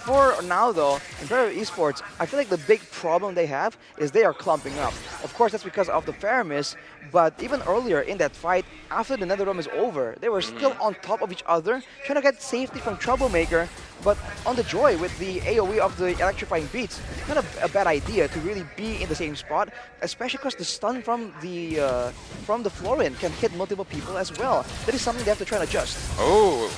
For now, though, Imperial Esports, I feel like the big problem they have is they are clumping up. Of course, that's because of the Faramis, but even earlier in that fight, after the Nether Realm is over, they were still on top of each other, trying to get safety from Troublemaker. But on the Joy, with the AoE of the electrifying beats, kind of a bad idea to really be in the same spot, especially because the stun from the Florian can hit multiple people as well. That is something they have to try and adjust. Oh,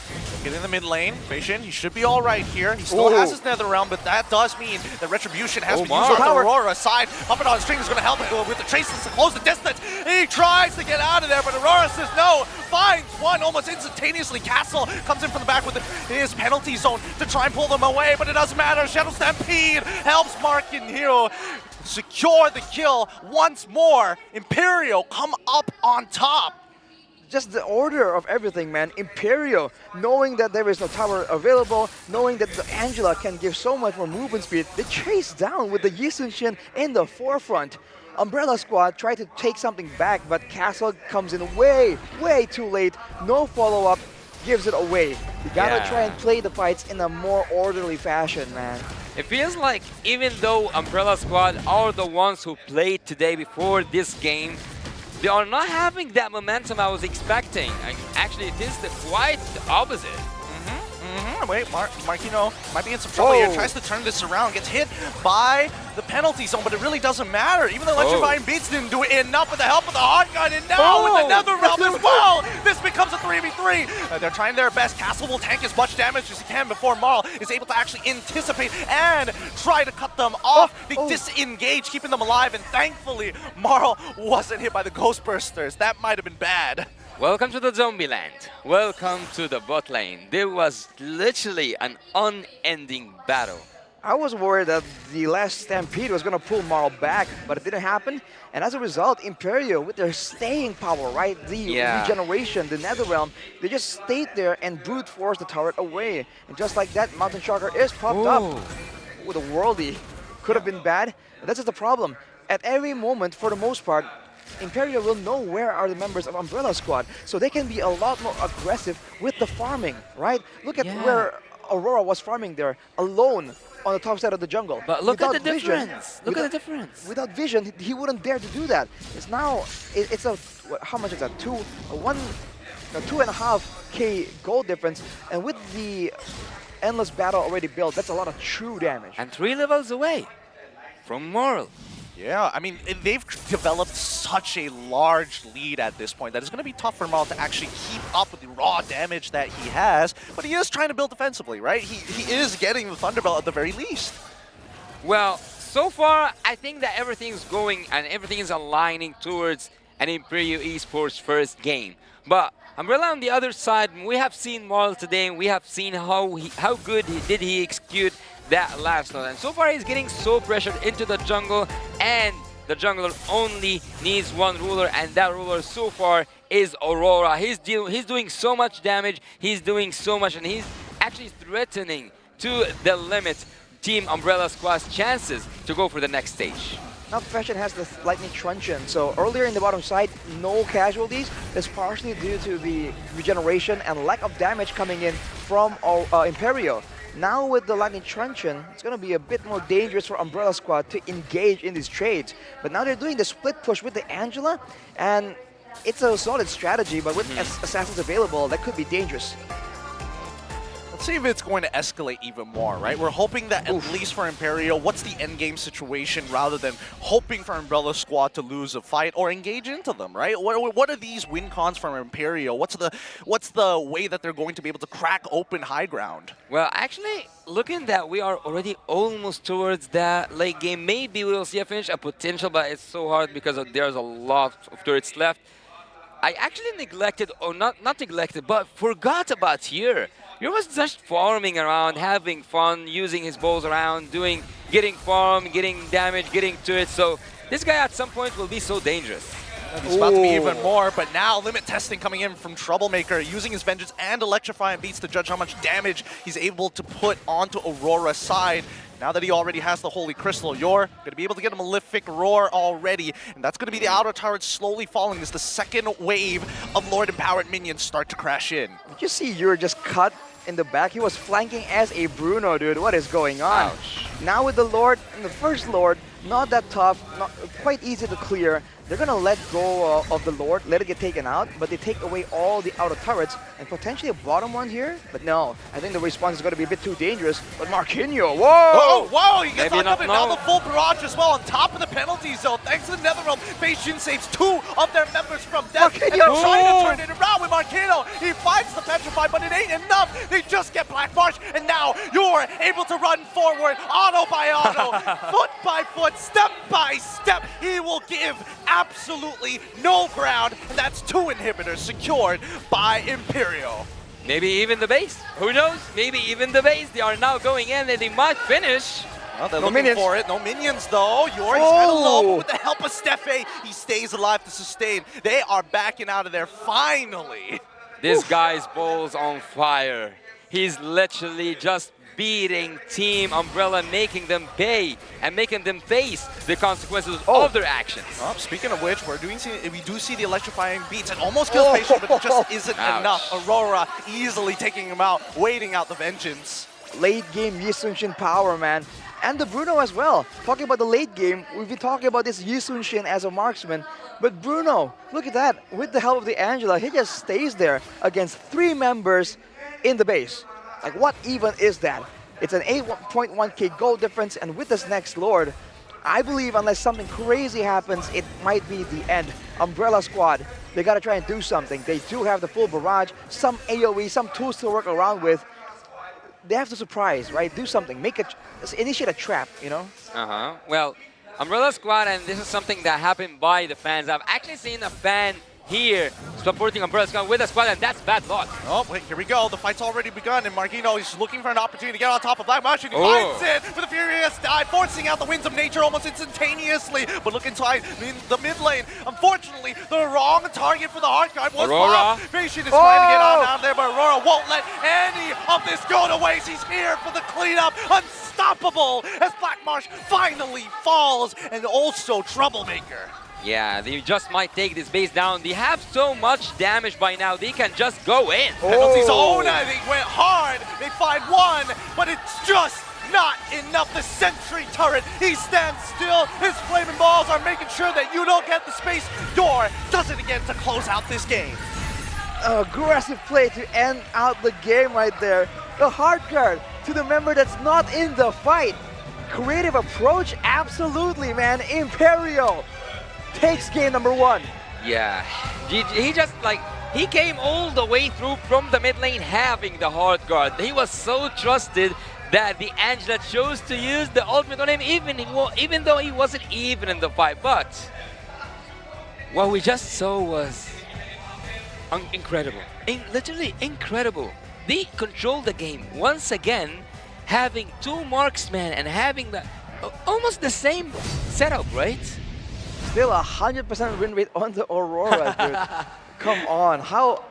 get in the mid lane. Patient, he should be all right here. He still has his Nether Realm, but that does mean that Retribution has to be used on the Aurora side. Puppet on string is going to help with the traces to close the distance. He tries to get out of there, but Aurora says no. Finds one almost instantaneously. Castle comes in from the back with his penalty zone to try and pull them away, but it doesn't matter. Shadow Stampede helps Mark and Hero secure the kill once more. Imperial come up on top. Just the order of everything, man. Imperial, knowing that there is no tower available, knowing that the Angela can give so much more movement speed, they chase down with the Yi Sun-shin in the forefront. Umbrella Squad tried to take something back, but Castle comes in way too late. No follow-up, gives it away. You gotta try and play the fights in a more orderly fashion, man. It feels like even though Umbrella Squad are the ones who played today before this game, they are not having that momentum I was expecting. Actually, it is quite the opposite. Wait, Marquino might be in some trouble here. Tries to turn this around, gets hit by the penalty zone, but it really doesn't matter. Even the electrifying beats didn't do enough with the help of the hard gun, and now with the Nether Realm as well, this becomes a 3v3. They're trying their best. Castle will tank as much damage as he can before Marl is able to actually anticipate and try to cut them off. They disengage, keeping them alive, and thankfully, Marl wasn't hit by the Ghost Bursters. That might have been bad. Welcome to the zombie land. Welcome to the bot lane. There was literally an unending battle I was worried that the last Stampede was going to pull Marl back, but it didn't happen. And as a result, Imperio, with their staying power, right, the regeneration, the Netherrealm, they just stayed there and brute forced the turret away. And just like that, Mountain Shocker is popped up with a worldie. Could have been bad. But that's just the problem. At every moment, for the most part, Imperio will know where are the members of Umbrella Squad, so they can be a lot more aggressive with the farming, right? Look at where Aurora was farming there, alone on the top side of the jungle. But look at the vision, difference. Look at the difference. Without vision, he wouldn't dare to do that. It's now, it's a, how much is that? 2.5k gold difference, and with the Endless Battle already built, that's a lot of true damage. And 3 levels away from Marl. Yeah, I mean, they've developed such a large lead at this point that it's going to be tough for Marl to actually keep up with the raw damage that he has, but he is trying to build defensively, right? He is getting the Thunderbelt at the very least. Well, so far, I think that everything's going and everything is aligning towards an Imperio Esports first game. But Umbrella on the other side, we have seen Marl today, and we have seen how good did he execute that last node. And so far he's getting so pressured into the jungle, and the jungler only needs one ruler, and that ruler so far is Aurora. He's doing so much damage, he's doing so much, and he's actually threatening to the limit Team Umbrella Squad's chances to go for the next stage. Now Fashion has the Lightning Truncheon, so earlier in the bottom side, no casualties. That's partially due to the regeneration and lack of damage coming in from Imperio. Now with the Lightning Truncheon, it's going to be a bit more dangerous for Umbrella Squad to engage in these trades. But now they're doing the split push with the Angela, and it's a solid strategy, but with Assassins available, that could be dangerous. Let's see if it's going to escalate even more, right? We're hoping that at least for Imperio, what's the endgame situation rather than hoping for Umbrella Squad to lose a fight or engage into them, right? What are these win cons from Imperio? What's the way that they're going to be able to crack open high ground? Well, actually, looking that we are already almost towards that late game, maybe we will see a finish, a potential, but it's so hard because there's a lot of turrets left. I actually neglected, or not neglected, but forgot about here. He was just farming around, having fun, using his balls around, getting farm, getting damage, getting to it. So this guy at some point will be so dangerous. It's about to be even more, but now limit testing coming in from Troublemaker, using his Vengeance and Electrifying Beats to judge how much damage he's able to put onto Aurora's side. Now that he already has the Holy Crystal, you're going to be able to get a Malefic Roar already, and that's going to be the outer turret slowly falling as the second wave of Lord Empowered minions start to crash in. Did you see you're just cut in the back? He was flanking as a Bruno, dude. What is going on? Ouch. Now with the Lord, and the first Lord, not that tough, quite easy to clear. They're going to let go of the Lord, let it get taken out, but they take away all the outer turrets and potentially a bottom one here. But no, I think the response is going to be a bit too dangerous. But Marquinhos, whoa! Oh, whoa! He gets on not it. Now the full barrage as well on top of the penalty zone. Thanks to the Netherrealm, Beijing saves 2 of their members from death. And they're trying to turn it around with Marquinhos. He finds the Petrify, but it ain't enough. They just get Black March, and now you're able to run forward, auto by auto, foot by foot, step by step. He will give absolutely no ground, and that's 2 inhibitors secured by Imperio. Maybe even the base. Who knows? Maybe even the base. They are now going in, and they might finish. Well, they're looking for it. No minions, though. Yori's kind of low, but with the help of Steffe, he stays alive to sustain. They are backing out of there finally. This guy's ball's on fire. He's literally just beating Team Umbrella, making them pay and making them face the consequences of their actions. Oh, speaking of which, we do see the Electrifying Beats. It almost kills Patient, but it just isn't enough. Aurora easily taking him out, waiting out the Vengeance. Late game Yi Sun-shin power, man. And the Bruno as well. Talking about the late game, we've been talking about this Yi Sun-shin as a marksman. But Bruno, look at that. With the help of the Angela, he just stays there against 3 members in the base. Like, what even is that? It's an 8.1k gold difference, and with this next Lord, I believe unless something crazy happens, it might be the end. Umbrella Squad, they gotta try and do something. They do have the full barrage, some AoE, some tools to work around with. They have to surprise, right? Do something, initiate a trap, you know? Well, Umbrella Squad, and this is something that happened by the fans. I've actually seen a fan here supporting Umbrella Squad with a squad, and that's bad luck. Oh, wait, here we go. The fight's already begun, and Marquino is looking for an opportunity to get on top of Black Marsh, and he finds it with a furious dive, forcing out the winds of nature almost instantaneously. But look inside in the mid lane. Unfortunately, the wrong target for the hard guard was Aurora. Patient is trying to get on out there, but Aurora won't let any of this go to waste. He's here for the cleanup. Unstoppable as Black Marsh finally falls, and also Troublemaker. Yeah, they just might take this base down. They have so much damage by now, they can just go in. Penalty zone, they went hard. They find one, but it's just not enough. The sentry turret, he stands still. His flaming balls are making sure that you don't get the space. Door does it again to close out this game. Aggressive play to end out the game right there. The hard guard to the member that's not in the fight. Creative approach, absolutely, man. Imperio takes game number 1. Yeah, he just like, he came all the way through from the mid lane having the hard guard. He was so trusted that the Angela chose to use the ultimate on him even though he wasn't even in the fight. But what we just saw was incredible, literally incredible. They controlled the game once again, having 2 marksmen and having the almost the same setup, right? Still 100% win rate on the Aurora, dude. Come on, how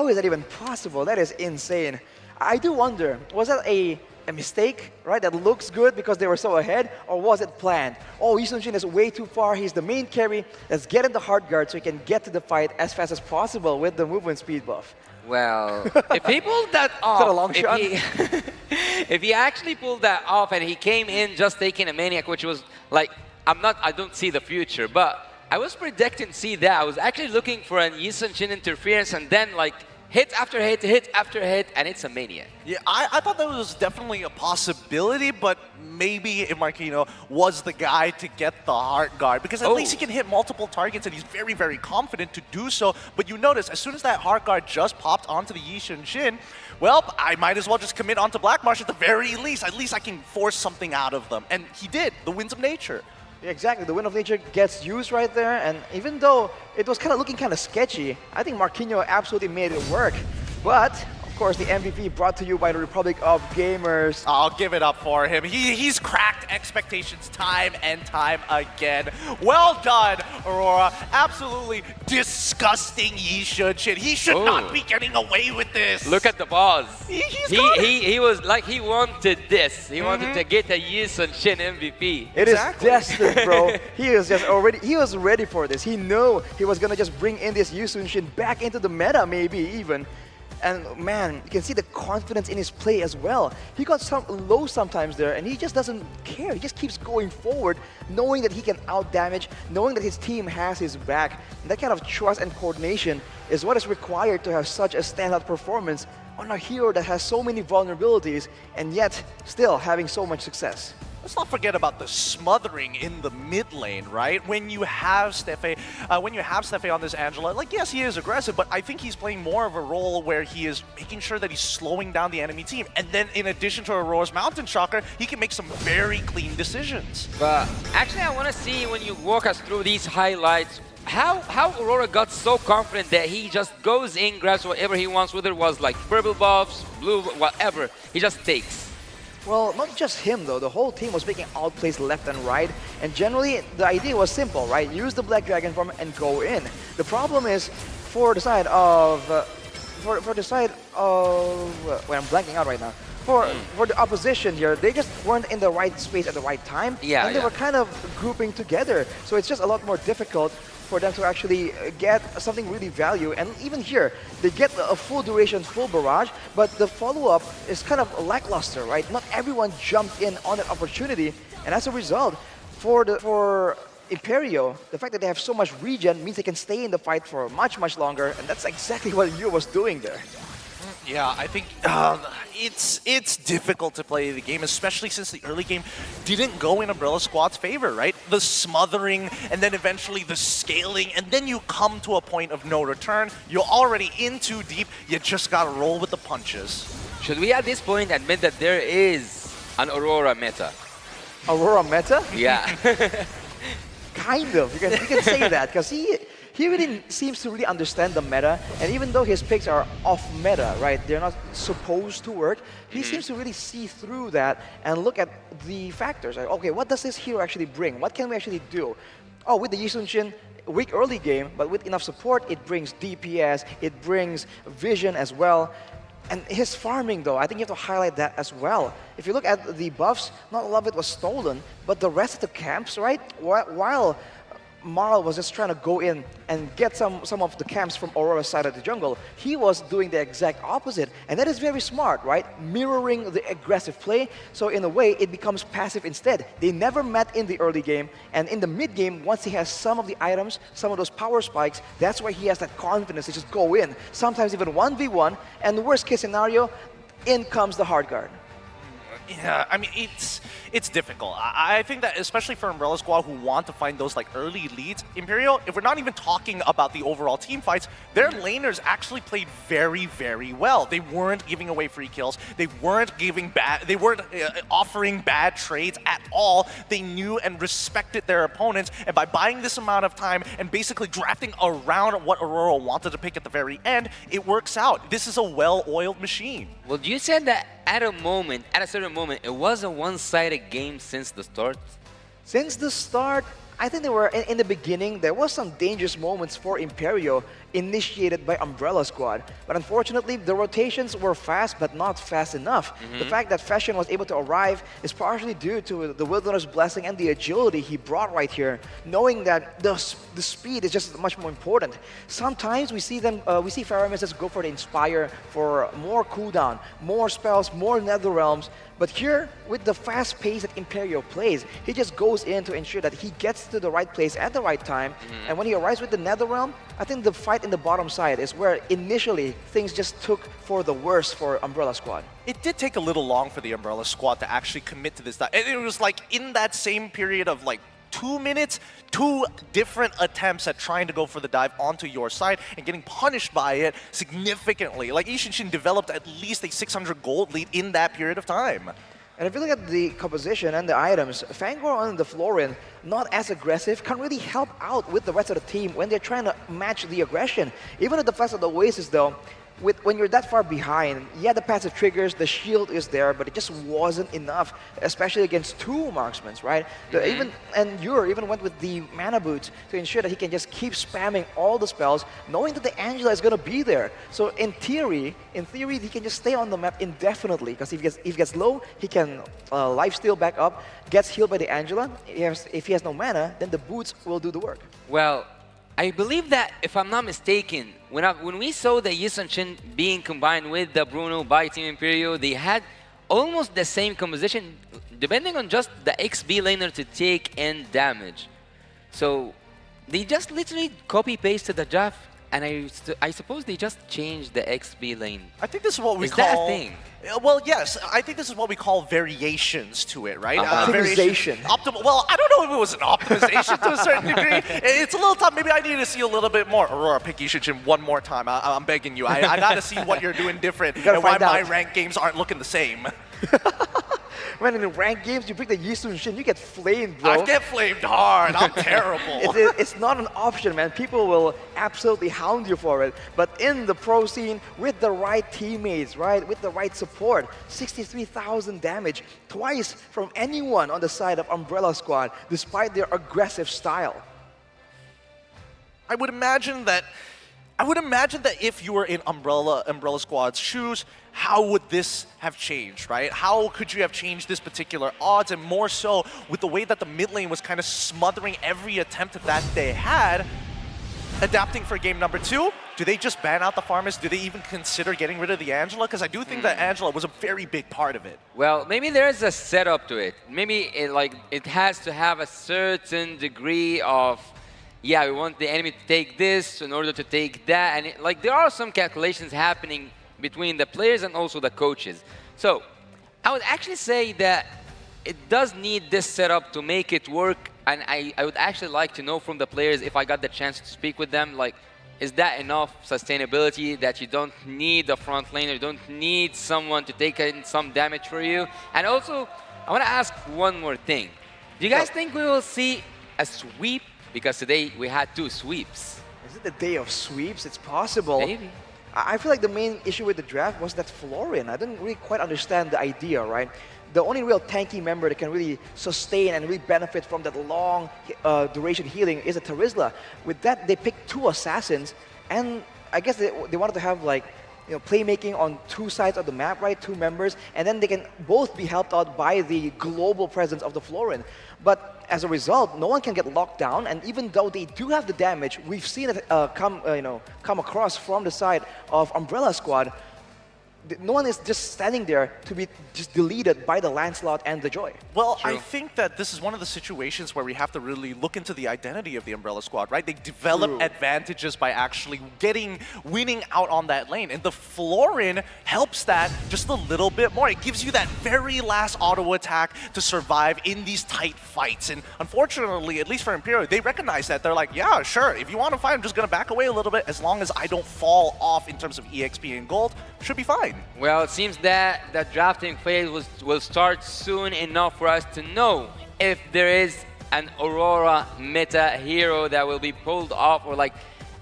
is that even possible? That is insane. I do wonder, was that a mistake, right? That looks good because they were so ahead, or was it planned? Oh, Yi Sun-shin is way too far. He's the main carry. Let's get in the hard guard so he can get to the fight as fast as possible with the movement speed buff. Well, if he pulled that off, Is that a long shot? If he actually pulled that off and he came in just taking a Maniac, which was like, I don't see the future, but I was predicting to see that. I was actually looking for an Yi Sun-shin interference and then like hit after hit, hit after hit, and it's a Maniac. Yeah, I thought that was definitely a possibility, but maybe if Marquino was the guy to get the hard guard, because at least he can hit multiple targets and he's very, very confident to do so. But you notice, as soon as that hard guard just popped onto the Yi Sun-shin, well, I might as well just commit onto Black Marsh at the very least. At least I can force something out of them. And he did, the winds of nature. Yeah, exactly, the Wind of Nature gets used right there, and even though it was looking kind of sketchy, I think Marquinhos absolutely made it work. But, of course, the MVP brought to you by the Republic of Gamers. I'll give it up for him. He's cracked expectations time and time again. Well done, Aurora. Absolutely disgusting Yi Sun-shin. He should not be getting away with this. Look at the balls. He was like, he wanted this. He wanted to get a Yi Sun-shin MVP. It is destined, bro. He was ready for this. He knew he was gonna just bring in this Yi Sun-shin back into the meta, maybe even. And man, you can see the confidence in his play as well. He got some low sometimes there, and he just doesn't care. He just keeps going forward, knowing that he can out-damage, knowing that his team has his back. And that kind of trust and coordination is what is required to have such a standout performance on a hero that has so many vulnerabilities, and yet still having so much success. Let's not forget about the smothering in the mid lane, right? When you have Stefe, on this Angela, like, yes, he is aggressive, but I think he's playing more of a role where he is making sure that he's slowing down the enemy team. And then in addition to Aurora's Mountain Shocker, he can make some very clean decisions. But actually, I want to see, when you walk us through these highlights, how Aurora got so confident that he just goes in, grabs whatever he wants, whether it was like purple buffs, blue, whatever, he just takes. Well, not just him though, the whole team was making outplays left and right, and generally the idea was simple, right? Use the Black Dragon Form and go in. The problem is, for the side of, wait, I'm blanking out right now. For the opposition here, they just weren't in the right space at the right time, and they were kind of grouping together. So it's just a lot more difficult for them to actually get something really value. And even here, they get a full duration, full barrage, but the follow-up is kind of lackluster, right? Not everyone jumped in on that opportunity, and as a result, for Imperio, the fact that they have so much regen means they can stay in the fight for much, much longer, and that's exactly what Yu was doing there. Yeah, I think it's difficult to play the game, especially since the early game didn't go in Umbrella Squad's favor, right? The smothering, and then eventually the scaling, and then you come to a point of no return. You're already in too deep, you just gotta roll with the punches. Should we at this point admit that there is an Aurora meta? Aurora meta? Yeah. Kind of. You can say that because he really seems to really understand the meta, and even though his picks are off meta, right? They're not supposed to work. He seems to really see through that and look at the factors. Like, okay, what does this hero actually bring? What can we actually do? Oh, with the Yi Sun-shin, weak early game, but with enough support, it brings DPS, it brings vision as well. And his farming, though, I think you have to highlight that as well. If you look at the buffs, not all of it was stolen, but the rest of the camps, right? While Marl was just trying to go in and get some of the camps from Aurora's side of the jungle, he was doing the exact opposite. And that is very smart, right? Mirroring the aggressive play. So in a way, it becomes passive instead. They never met in the early game. And in the mid game, once he has some of the items, some of those power spikes, that's where he has that confidence to just go in. Sometimes even 1v1. And the worst case scenario, in comes the hard guard. Yeah, I mean, it's difficult. I think that especially for Umbrella Squad who want to find those like early leads, Imperial, if we're not even talking about the overall team fights, their laners actually played very, very well. They weren't giving away free kills. They weren't offering bad trades at all. They knew and respected their opponents, and by buying this amount of time and basically drafting around what Aurora wanted to pick at the very end, it works out. This is a well-oiled machine. Well, you said that at a certain moment, it was a one-sided game since the start? Since the start, I think there were, in the beginning, there was some dangerous moments for Imperio initiated by Umbrella Squad. But unfortunately, the rotations were fast, but not fast enough. The fact that Fashion was able to arrive is partially due to the Wilderness Blessing and the agility he brought right here, knowing that the speed is just much more important. Sometimes we see Fire Misses go for the Inspire for more cooldown, more spells, more Nether Realms. But here, with the fast pace that Imperio plays, he just goes in to ensure that he gets to the right place at the right time. And when he arrives with the NetherRealm, I think the fight in the bottom side is where initially things just took for the worst for Umbrella Squad. It did take a little long for the Umbrella Squad to actually commit to this. And it was like in that same period of like 2 minutes, 2 different attempts at trying to go for the dive onto your side and getting punished by it significantly. Like Yi Sun-shin developed at least a 600 gold lead in that period of time. And if you look at the composition and the items, Fangor on the Florin, not as aggressive, can really help out with the rest of the team when they're trying to match the aggression. Even at the Flash of the Oasis though, when you're that far behind, yeah, the passive triggers, the shield is there, but it just wasn't enough, especially against 2 marksmen, right? And Ure even went with the mana boots to ensure that he can just keep spamming all the spells, knowing that the Angela is going to be there. So in theory, he can just stay on the map indefinitely, because if he gets low, he can lifesteal back up, gets healed by the Angela. If he has no mana, then the boots will do the work. Well, I believe that, if I'm not mistaken, when we saw the Yi Sun-shin being combined with the Bruno by Team Imperio, they had almost the same composition, depending on just the XP laner to take in damage. So they just literally copy-pasted the draft, and I suppose they just changed the XP lane. I think this is what we call... Is that a thing? Well, yes. I think this is what we call variations to it, right? Optimization. Well, I don't know if it was an optimization to a certain degree. It's a little tough. Maybe I need to see a little bit more. Aurora, pick Yi Sun-shin one more time. I'm begging you. I got to see what you're doing different and why my ranked games aren't looking the same. When in ranked games, you pick the Yi Sun-shin, you get flamed, bro. I get flamed hard. I'm terrible. It's not an option, man. People will absolutely hound you for it. But in the pro scene, with the right teammates, right, with the right support, 63,000 damage, twice from anyone on the side of Umbrella Squad, despite their aggressive style. I would imagine that if you were in Umbrella Squad's shoes, how would this have changed, right? How could you have changed this particular odds? And more so, with the way that the mid lane was kind of smothering every attempt that they had, adapting for game number 2, do they just ban out the farmers? Do they even consider getting rid of the Angela? Because I do think that Angela was a very big part of it. Well, maybe there's a setup to it. Maybe it has to have a certain degree of, yeah, we want the enemy to take this in order to take that. And there are some calculations happening between the players and also the coaches. So I would actually say that it does need this setup to make it work. And I would actually like to know from the players, if I got the chance to speak with them, is that enough sustainability that you don't need a front laner, you don't need someone to take in some damage for you? And also, I want to ask one more thing. Do you guys think we will see a sweep because today we had 2 sweeps. Is it the day of sweeps? It's possible. Maybe. I feel like the main issue with the draft was that Florin. I didn't really quite understand the idea, right? The only real tanky member that can really sustain and really benefit from that long duration healing is a Terizla. With that, they picked 2 assassins, and I guess they wanted to have like, you know, playmaking on 2 sides of the map, right? 2 members, and then they can both be helped out by the global presence of the Florin. But as a result, no one can get locked down, and even though they do have the damage, we've seen it come across from the side of Umbrella Squad. No one is just standing there to be just deleted by the Lancelot and the Joy. Well, I think that this is one of the situations where we have to really look into the identity of the Umbrella Squad, right? They develop advantages by actually winning out on that lane. And the Florin helps that just a little bit more. It gives you that very last auto attack to survive in these tight fights. And unfortunately, at least for Imperial, they recognize that. They're like, yeah, sure, if you want to fight, I'm just going to back away a little bit. As long as I don't fall off in terms of EXP and gold, should be fine. Well, it seems that the drafting phase will start soon enough for us to know if there is an Aurora meta hero that will be pulled off, or like,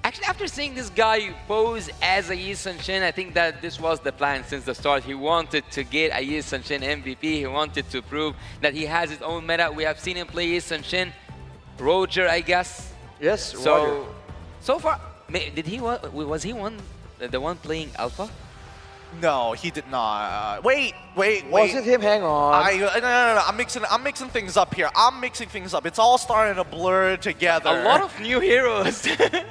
actually after seeing this guy pose as a Yi Sun-Shin, I think that this was the plan since the start. He wanted to get a Yi Sun-Shin MVP. He wanted to prove that he has his own meta. We have seen him play Yi Sun-Shin. Roger, I guess. Yes, Roger. So far, did he was he the one playing Alpha? No, he did not. Wait. Was it him? Hang on. No. I'm mixing things up here. It's all starting to blur together. A lot of new heroes.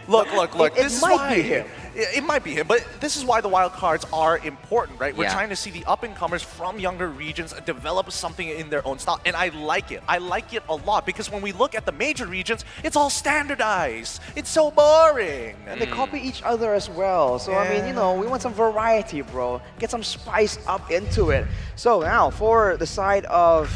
Look. It might be him. It might be him, but this is why the wild cards are important, right? We're Yeah. trying to see the up-and-comers from younger regions develop something in their own style, and I like it. I like it a lot, because when we look at the major regions, it's all standardized. It's so boring. And they copy each other as well. So, I mean, you know, we want some variety, bro. Get some spice up into it. So now, for the side of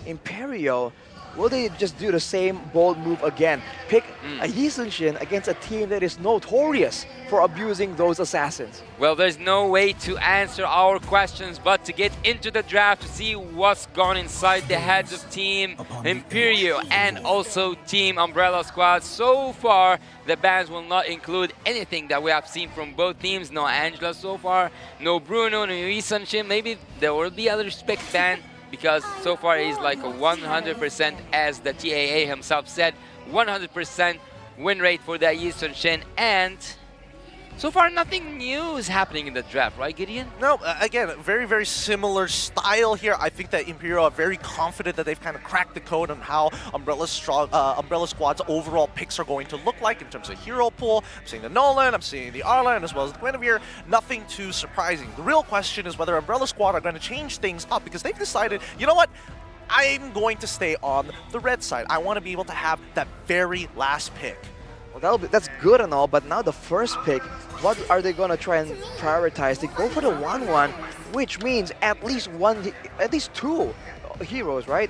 Imperial, will they just do the same bold move again? Pick a Yi Sun-Shin against a team that is notorious for abusing those assassins. Well, there's no way to answer our questions but to get into the draft to see what's gone inside the heads of Team Imperial and also Team Umbrella Squad. So far, the bans will not include anything that we have seen from both teams. No Angela so far, no Bruno, no Yi Sun-Shin. Maybe there will be a respect ban, because so far he's like a 100%, as the TAA himself said, 100% win rate for the Yi Sun-Shin, and so far nothing new is happening in the draft, right, Gideon? No, again, very, very similar style here. I think that Imperial are very confident that they've kind of cracked the code on how Umbrella Squad's overall picks are going to look like in terms of hero pool. I'm seeing the Nolan, I'm seeing the Arlan, as well as the Guinevere. Nothing too surprising. The real question is whether Umbrella Squad are going to change things up, because they've decided, you know what? I'm going to stay on the red side. I want to be able to have that very last pick. Well, that's good and all, but now the first pick, what are they going to try and prioritize? They go for the 1-1, which means at least 2 heroes, right?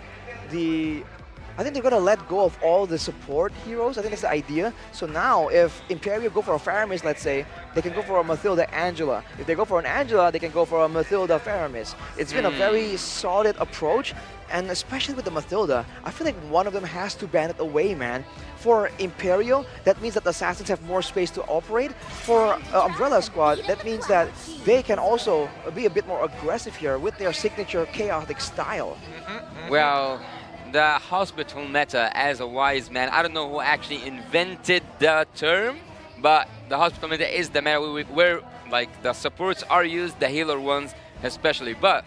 I think they're going to let go of all the support heroes. I think that's the idea. So now, if Imperial go for a Faramis, let's say, they can go for a Mathilda Angela. If they go for an Angela, they can go for a Mathilda Faramis. It's been a very solid approach, and especially with the Mathilda, I feel like one of them has to ban it away, man. For Imperial, that means that the Assassins have more space to operate. For Umbrella Squad, that means that they can also be a bit more aggressive here with their signature chaotic style. Well, the hospital meta, as a wise man, I don't know who actually invented the term, but the hospital meta is the meta where like the supports are used, the healer ones especially. But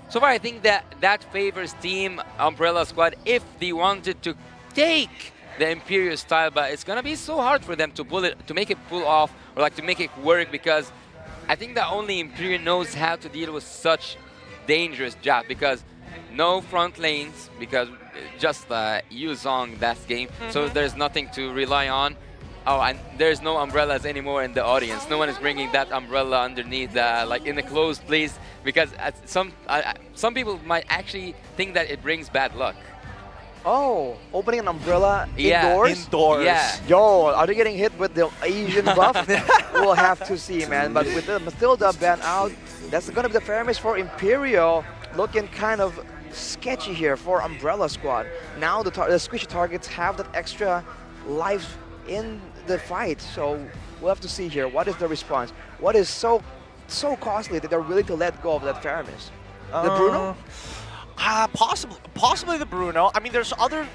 so far I think that favors Team Umbrella Squad if they wanted to take the Imperial style, but it's gonna be so hard for them to make it pull off, or like to make it work, because I think that only Imperial knows how to deal with such dangerous draft, because no front lanes, because just Yuzong that game, so there's nothing to rely on. Oh, and there's no umbrellas anymore in the audience. No one is bringing that umbrella underneath, like in the closed place, because some people might actually think that it brings bad luck. Oh, opening an umbrella Yeah, indoors? indoors. Yeah. Yo, are they getting hit with the Asian buff? We'll have to see, man. But with the Mathilda ban out, that's going to be the Faramis for Imperial. Looking kind of sketchy here for Umbrella Squad. Now the squishy targets have that extra life in the fight. So we'll have to see here. What is the response? What is so costly that they're willing to let go of that Faramis? The Bruno? Possibly the Bruno. I mean, there's other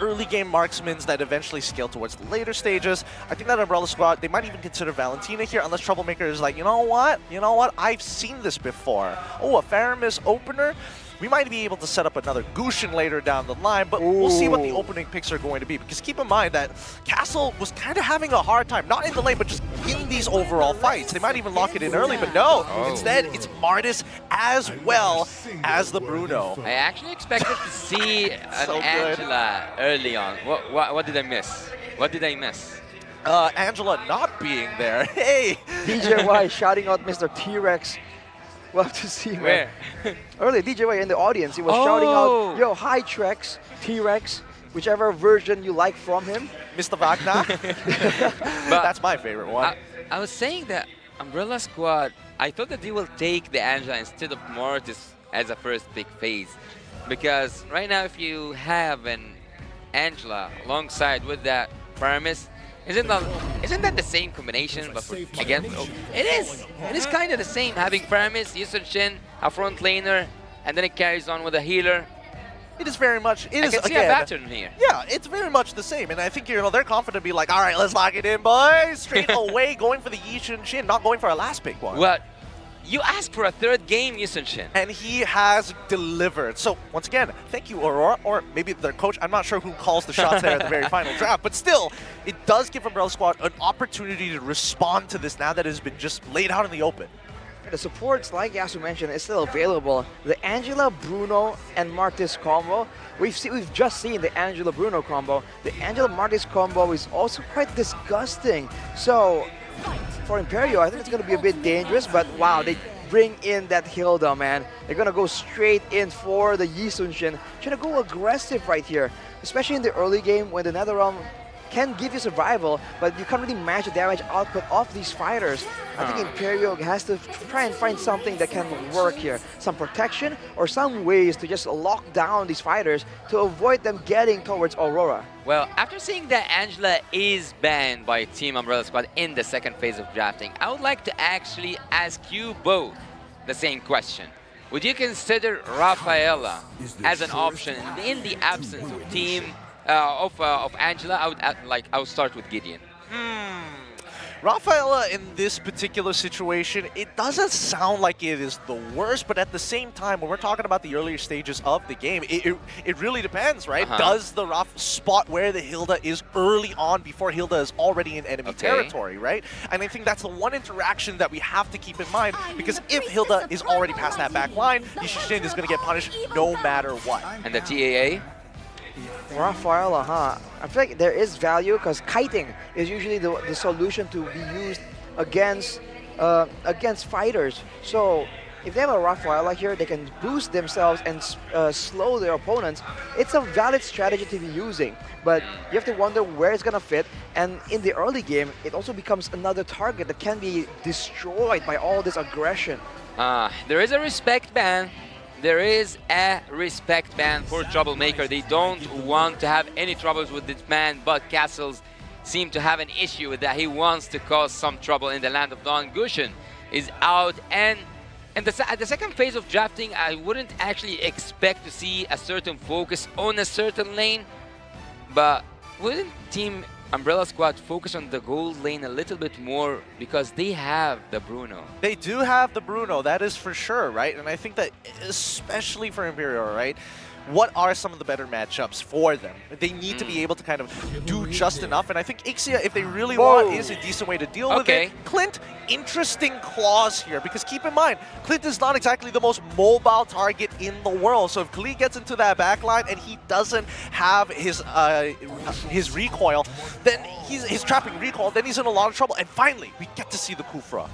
early game marksmen that eventually scale towards the later stages. I think that Umbrella Squad, they might even consider Valentina here, unless Troublemaker is like, you know what, I've seen this before. Oh, a Faramis opener. We might be able to set up another Gushin later down the line, but we'll see what the opening picks are going to be. Because keep in mind that Castle was kind of having a hard time, not in the lane, but just in these overall fights. They might even lock it in early, but no. Instead, it's Martis as well as the Bruno. I actually expected to see an Angela early on. What did I miss? What did I miss? Angela not being there. Hey! DJY shouting out Mr. T-Rex. We'll have to see, Where? Earlier, DJY in the audience, he was shouting out, yo, hi Trex, T-Rex, whichever version you like from him. Mr. Wagner. That's my favorite one. I was saying that Umbrella Squad, I thought that they will take the Angela instead of Mortis as a first big phase. Because right now, if you have an Angela alongside with that Faramis, isn't that the same combination? But again, it is kind of the same, having Faramis, Yusuf Shin, a front laner, and then it carries on with a healer. It is very much. It is, I can see a pattern here. Yeah, it's very much the same, and I think they're confident to be like, all right, let's lock it in, boys. Straight away, going for the Yusuf Shin, not going for a last pick one. Well, you asked for a third game, Yusuf Shin. And he has delivered. So, once again, thank you, Aurora, or maybe their coach. I'm not sure who calls the shots there at the very final draft, but still, it does give Umbrella Squad an opportunity to respond to this now that it has been just laid out in the open. The supports, like Yasu mentioned, is still available. The Angela, Bruno, and Martis combo, we've just seen the Angela Bruno combo. The Angela Martis combo is also quite disgusting. So, for Imperio, I think it's going to be a bit dangerous, but wow, they bring in that Hilda, man. They're going to go straight in for the Yi Sun-shin. Trying to go aggressive right here, especially in the early game when the Netherrealm can give you survival, but you can't really match the damage output of these fighters. I think Imperio has to try and find something that can work here. Some protection or some ways to just lock down these fighters to avoid them getting towards Aurora. Well, after seeing that Angela is banned by Team Umbrella Squad in the second phase of drafting, I would like to actually ask you both the same question. Would you consider Rafaela as an option in the absence of team of Angela? I would start with Gideon. Rafaela in this particular situation, it doesn't sound like it is the worst, but at the same time, when we're talking about the earlier stages of the game, it really depends, right? Does the Raf spot where the Hilda is early on before Hilda is already in enemy territory, right? And I think that's the one interaction that we have to keep in mind, because if Hilda is already past that back line, Yushin is going to get punished no matter what. And the TAA? Rafaela, huh? I feel like there is value because kiting is usually the solution to be used against fighters. So if they have a Rafaela here, they can boost themselves and slow their opponents. It's a valid strategy to be using, but you have to wonder where it's gonna fit. And in the early game, it also becomes another target that can be destroyed by all this aggression. There is a respect ban. There is a respect ban for Troublemaker. They don't want to have any troubles with this man, but Castles seem to have an issue with that. He wants to cause some trouble in the Land of Dawn. Gushin is out, and at the second phase of drafting, I wouldn't actually expect to see a certain focus on a certain lane, but wouldn't Team Umbrella Squad focus on the gold lane a little bit more because they have the Bruno? They do have the Bruno, that is for sure, right? And I think that especially for Imperial, right? What are some of the better matchups for them? They need to be able to kind of do just enough, and I think Ixia, if they really want, is a decent way to deal with it. Clint, interesting clause here, because keep in mind, Clint is not exactly the most mobile target in the world, so if Klee gets into that backline and he doesn't have his recoil, then he's trapping recoil, then he's in a lot of trouble, and finally, we get to see the Kufra.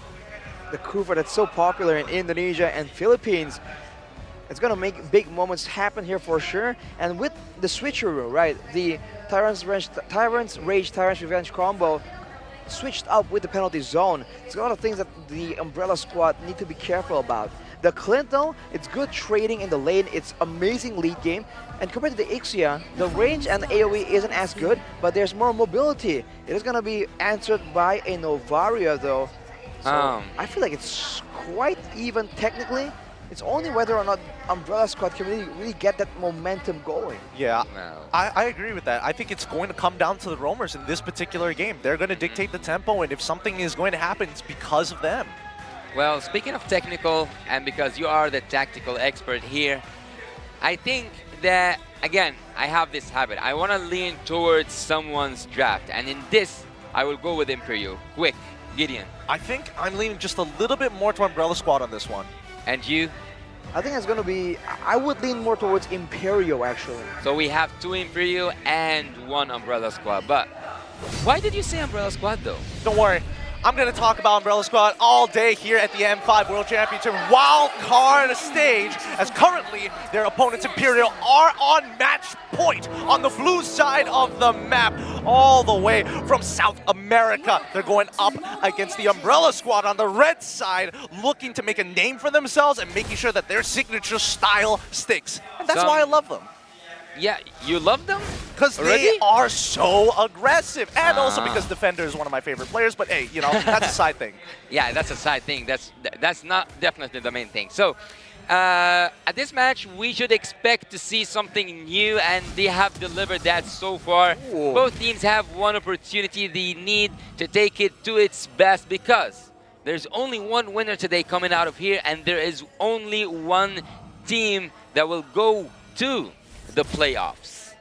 The Kufra that's so popular in Indonesia and Philippines. It's going to make big moments happen here for sure. And with the switcheroo, right, the Tyrant's Rage, Tyrant's Revenge combo switched up with the penalty zone. It's a lot of things that the Umbrella Squad need to be careful about. The Clint though, it's good trading in the lane, it's amazing lead game, and compared to the Ixia, the range and the AoE isn't as good, but there's more mobility. It is gonna be answered by a Novaria though. So I feel like it's quite even technically. It's only whether or not Umbrella Squad can really get that momentum going. Yeah, I agree with that. I think it's going to come down to the roamers in this particular game. They're going to dictate the tempo, and if something is going to happen, it's because of them. Well, speaking of technical, and because you are the tactical expert here, I think that, again, I have this habit. I want to lean towards someone's draft, and in this, I will go with Imperio. Quick, Gideon. I think I'm leaning just a little bit more to Umbrella Squad on this one. And you? I think it's going to be, I would lean more towards Imperio actually. So we have 2 Imperio and 1 Umbrella Squad, but why did you say Umbrella Squad though? Don't worry. I'm going to talk about Umbrella Squad all day here at the M5 World Championship wild card stage, as currently their opponents Imperial are on match point on the blue side of the map, all the way from South America. They're going up against the Umbrella Squad on the red side, looking to make a name for themselves and making sure that their signature style sticks. And that's why I love them. Yeah, you love them? Because they are so aggressive. And also because Defender is one of my favorite players. But hey, you know, that's a side thing. Yeah, that's a side thing. That's not definitely the main thing. So, at this match, we should expect to see something new. And they have delivered that so far. Ooh. Both teams have one opportunity. They need to take it to its best because there's only one winner today coming out of here. And there is only one team that will go to the playoffs.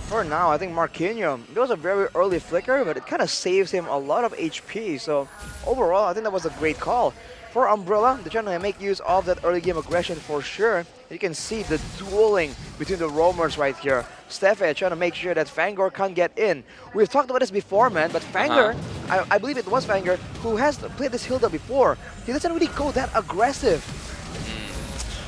For now, I think Marquinhos, there was a very early flicker, but it kind of saves him a lot of HP. So overall, I think that was a great call. For Umbrella, they're trying to make use of that early game aggression for sure. You can see the dueling between the roamers right here. Steffe trying to make sure that Fangor can't get in. We've talked about this before, man, but Fangor, I believe it was Fangor, who has played this Hilda before. He doesn't really go that aggressive.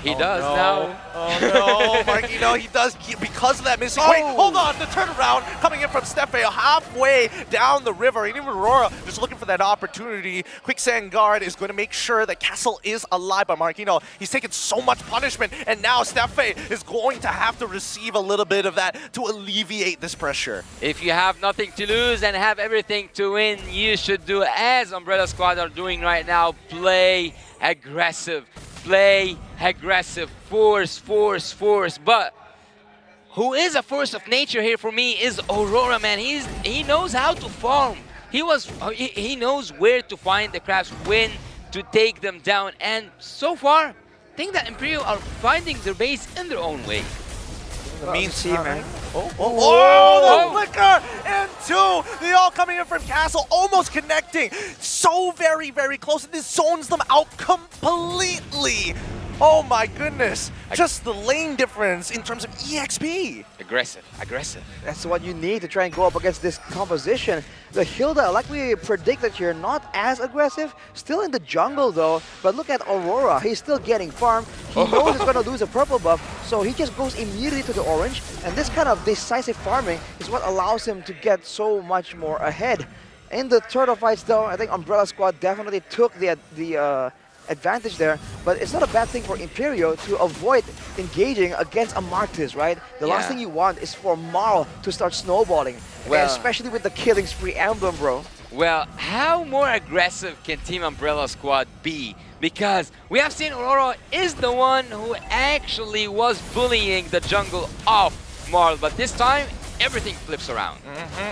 He does now. Oh no, Marquinhos, he does, because of that missing. Wait, hold on, the turnaround coming in from Steffe halfway down the river. And even Aurora just looking for that opportunity. Quicksand Guard is going to make sure that Castle is alive, but Marquinhos, he's taken so much punishment, and now Steffe is going to have to receive a little bit of that to alleviate this pressure. If you have nothing to lose and have everything to win, you should do as Umbrella Squad are doing right now. Play aggressive. Play aggressive, force. But who is a force of nature here for me is Aurora, man. He knows how to farm. He knows where to find the crabs, when to take them down. And so far, I think that Imperial are finding their base in their own way. Mean team, man. The flicker! And 2! They all coming in from Castle, almost connecting. So very, very close. And this zones them out completely. Oh my goodness. Just the lane difference in terms of EXP. Aggressive. That's what you need to try and go up against this composition. The Hilda, like we predicted here, not as aggressive. Still in the jungle though. But look at Aurora. He's still getting farmed. He knows he's going to lose a purple buff. So he just goes immediately to the orange. And this kind of decisive farming is what allows him to get so much more ahead. In the turtle fights though, I think Umbrella Squad definitely took the advantage there, but it's not a bad thing for Imperio to avoid engaging against a Martis, right? The last thing you want is for Marl to start snowballing, and especially with the killing spree emblem, bro. Well, how more aggressive can Team Umbrella Squad be? Because we have seen Aurora is the one who actually was bullying the jungle off Marl, but this time everything flips around.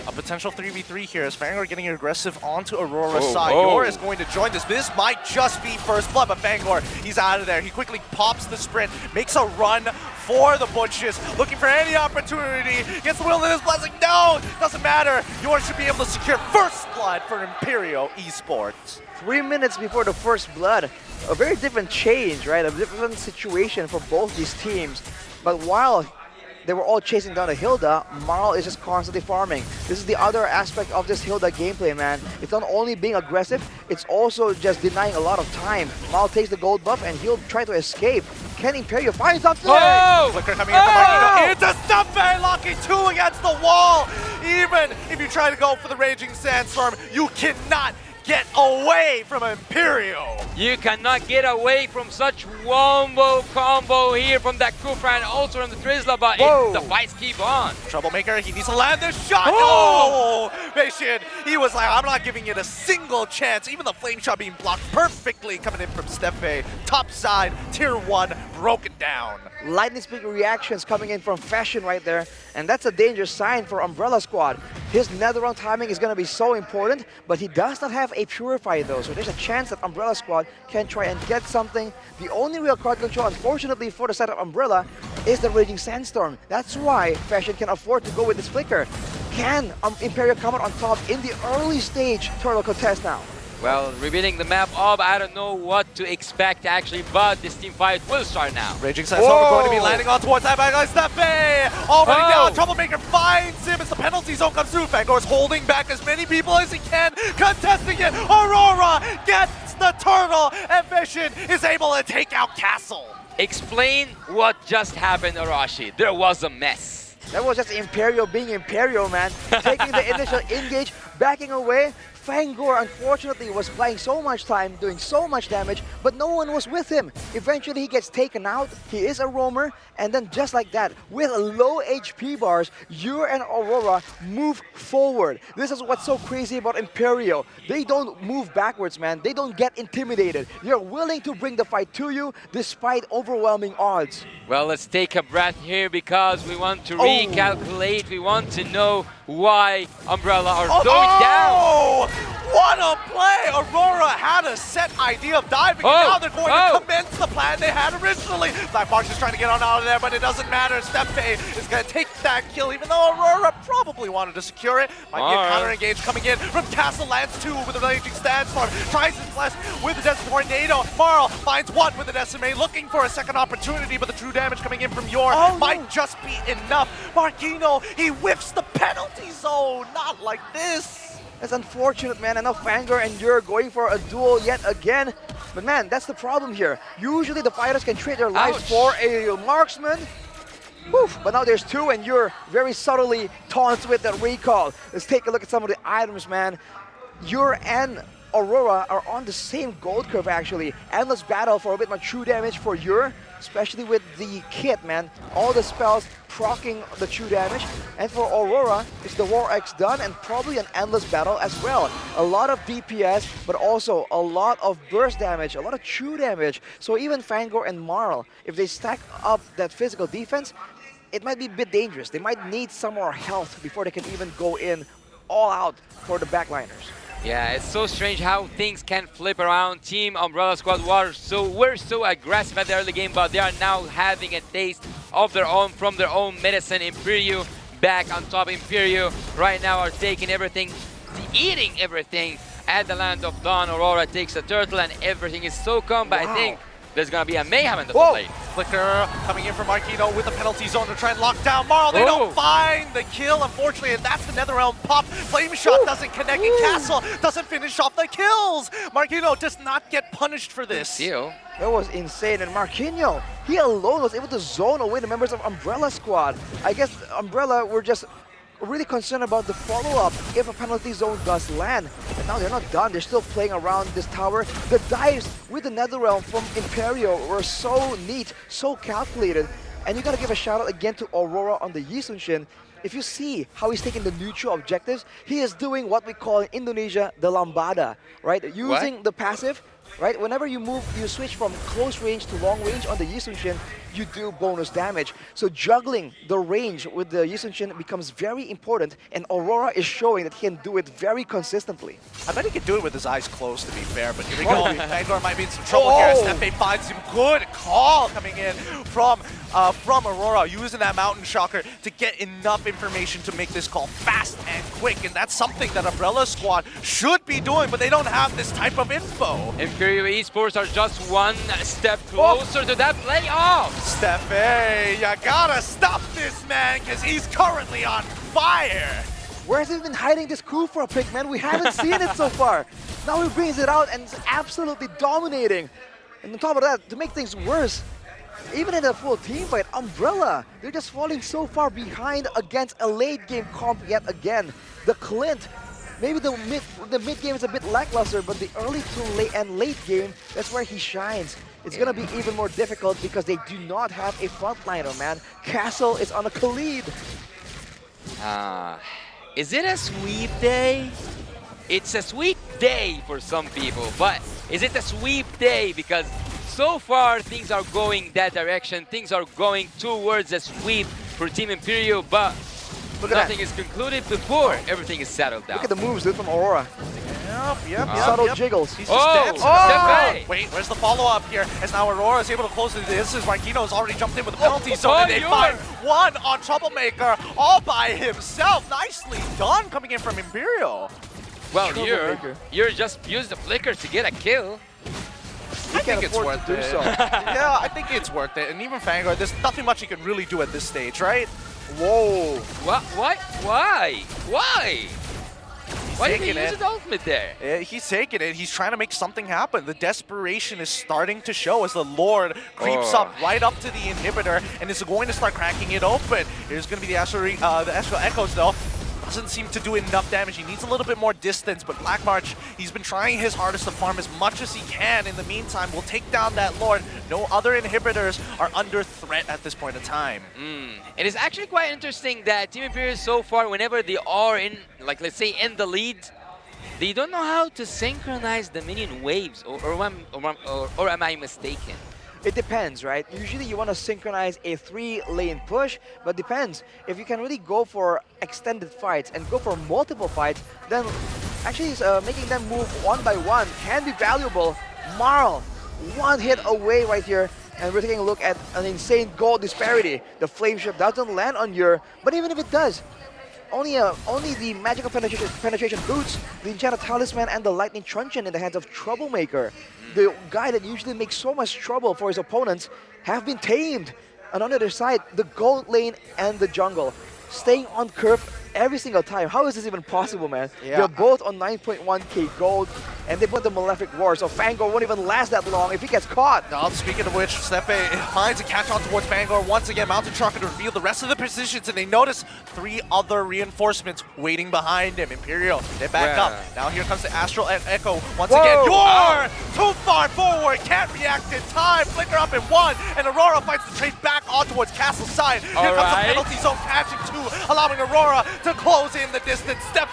A potential 3v3 here as Fangor getting aggressive onto Aurora's side. Yor is going to join this. This might just be first blood, but Fangor, he's out of there. He quickly pops the sprint, makes a run for the bushes, looking for any opportunity. Gets the Wilderness Blessing. No, doesn't matter. Yor should be able to secure first blood for Imperio Esports. 3 minutes before the first blood. A very different change, right? A different situation for both these teams. But while they were all chasing down the Hilda, Marl is just constantly farming. This is the other aspect of this Hilda gameplay, man. It's not only being aggressive, it's also just denying a lot of time. Marl takes the gold buff and he'll try to escape. Can Imperio find something? Flicker coming in from Marquinhos into Steffe, locking 2 against the wall. Even if you try to go for the Raging Sandstorm, you cannot get away from Imperial. You cannot get away from such wombo combo here from that Kufra and also from the Drizzler, but the fights keep on. Troublemaker, he needs to land this shot. Oh! Patient, he was like, I'm not giving it a single chance. Even the flame shot being blocked perfectly coming in from Stefe. Top side, tier 1, broken down. Lightning speed reactions coming in from Fashion right there, and that's a dangerous sign for Umbrella Squad. His nether round timing is going to be so important, but he does not have a Purify though, so there's a chance that Umbrella Squad can try and get something. The only real card control, unfortunately, for the side of Umbrella is the Raging Sandstorm. That's why Fashion can afford to go with this Flicker. Can Imperial come out on top in the early stage turtle contest now? Well, revealing the map up, I don't know what to expect actually, but this team fight will start now. Raging Sandstorm going to be landing on towards that back line. Stefe already down. Troublemaker finds him as the penalty zone comes through. Fangor is holding back as many people as he can, contesting it. Aurora gets the turtle, and Vision is able to take out Castle. Explain what just happened, Arashi. There was a mess. That was just Imperial being Imperial, man. Taking the initial engage, backing away. Fangor, unfortunately, was buying so much time, doing so much damage, but no one was with him. Eventually, he gets taken out. He is a roamer, and then just like that, with low HP bars, Ure and Aurora move forward. This is what's so crazy about Imperial. They don't move backwards, man. They don't get intimidated. They're willing to bring the fight to you despite overwhelming odds. Well, let's take a breath here because we want to recalculate. We want to know why Umbrella are going down. What a play! Aurora had a set idea of diving, and now they're going to commence the plan they had originally. Black Box is trying to get on out of there, but it doesn't matter. Stefe is going to take that kill, even though Aurora probably wanted to secure it. Might be a counter engage coming in from Castle. Lands 2 with a Raging Sandstorm. Tries his bless with the Desert Tornado. Marl finds 1 with an SMA, looking for a second opportunity, but the true damage coming in from Yor might just be enough. Marquino, he whiffs the penalty zone. Not like this. That's unfortunate, man. And now Fangor and Ure going for a duel yet again. But man, that's the problem here. Usually the fighters can trade their lives for a marksman. Woof. But now there's 2 and Ure very subtly taunts with that recall. Let's take a look at some of the items, man. Ure and Aurora are on the same gold curve actually. Endless battle for a bit more true damage for Ure, especially with the kit, man. All the spells proccing the true damage. And for Aurora, it's the War X done and probably an endless battle as well. A lot of DPS, but also a lot of burst damage, a lot of true damage. So even Fangor and Marl, if they stack up that physical defense, it might be a bit dangerous. They might need some more health before they can even go in all out for the backliners. Yeah, it's so strange how things can flip around. Team Umbrella Squad were so aggressive at the early game, but they are now having a taste of their own from their own medicine. Imperio back on top. Imperio right now are taking everything, eating everything at the land of Dawn. Aurora takes the turtle and everything is so calm, but I think there's gonna be a mayhem in the top lane. Flicker coming in from Marquino with the penalty zone to try and lock down Marl. They don't find the kill, unfortunately, and that's the Netherrealm pop. Flame shot doesn't connect, and Castle doesn't finish off the kills. Marquino does not get punished for this. That was insane, and Marquinhos, he alone was able to zone away the members of Umbrella Squad. I guess Umbrella were just really concerned about the follow-up if a penalty zone does land. But now they're not done. They're still playing around this tower. The dives with the Netherrealm from Imperio were so neat, so calculated. And you gotta give a shout out again to Aurora on the Yi Sun-shin. If you see how he's taking the neutral objectives, he is doing what we call in Indonesia the lambada, right? Using the passive, right? Whenever you move, you switch from close range to long range on the Yi Sun-shin, you do bonus damage. So juggling the range with the Yi Sun-shin becomes very important, and Aurora is showing that he can do it very consistently. I bet he can do it with his eyes closed, to be fair, but here we go. Fangor might be in some trouble here. Stefe finds him. Good call coming in from Aurora, using that Mountain Shocker to get enough information to make this call fast and quick, and that's something that Umbrella Squad should be doing, but they don't have this type of info. Imperial Esports are just one step closer to that playoff. Stefe, you gotta stop this man, because he's currently on fire. Where's he been hiding this coup for a pick, man? We haven't seen it so far. Now he brings it out and is absolutely dominating. And on top of that, to make things worse, even in a full team fight, Umbrella, they're just falling so far behind against a late game comp yet again. The Clint maybe the mid game is a bit lackluster, but the early to late and late game, that's where he shines. It's gonna be even more difficult because they do not have a frontliner, man. Castle is on a Khalid. Is it a sweep day? It's a sweep day for some people, but is it a sweep day? Because so far things are going that direction. Things are going towards a sweep for Team Imperial, but nothing is concluded before everything is settled down. Look at the moves, dude, from Aurora. Yep. Subtle jiggles. He's just dancing. Wait, where's the follow-up here? As now Aurora is able to close the distance. Marquino has already jumped in with the penalty zone, and they find one on Troublemaker all by himself. Nicely done coming in from Imperial. Well, you're just used the flicker to get a kill. I think it's worth it. Yeah, I think it's worth it. And even Vanguard, there's nothing much he can really do at this stage, right? Whoa. What? Why? Why did he use his ultimate there? Yeah, he's taking it. He's trying to make something happen. The desperation is starting to show as the Lord creeps up right up to the inhibitor and is going to start cracking it open. Here's going to be the Astral Echoes, though. Doesn't seem to do enough damage. He needs a little bit more distance, but Black March, he's been trying his hardest to farm as much as he can. In the meantime, we'll take down that Lord. No other inhibitors are under threat at this point in time. It is actually quite interesting that Team Imperial so far, whenever they are in, like let's say in the lead, they don't know how to synchronize the minion waves, or am I mistaken? It depends, right? Usually you want to synchronize a 3-lane push, but depends. If you can really go for extended fights and go for multiple fights, then actually making them move one by one can be valuable. Marl, one hit away right here, and we're taking a look at an insane gold disparity. The Flame Ship doesn't land on Ur, but even if it does, only the magical penetration boots, the enchanted talisman, and the lightning truncheon in the hands of Troublemaker. The guy that usually makes so much trouble for his opponents have been tamed. And on the other side, the gold lane and the jungle staying on curve every single time. How is this even possible, man? Yeah. They're both on 9.1k gold, and they put the Malefic War, so Fangor won't even last that long if he gets caught. Now, speaking of which, Steppe finds a catch on towards Vanguard. Once again, Mountain Trucker to reveal the rest of the positions, and they notice 3 other reinforcements waiting behind him. Imperial, they back up. Now here comes the Astral Echo once again. You're too far forward, can't react in time. Flicker up in 1, and Aurora fights the trade back on towards Castle's side. Here comes the penalty zone catching 2, allowing Aurora to close in the distance. Steppe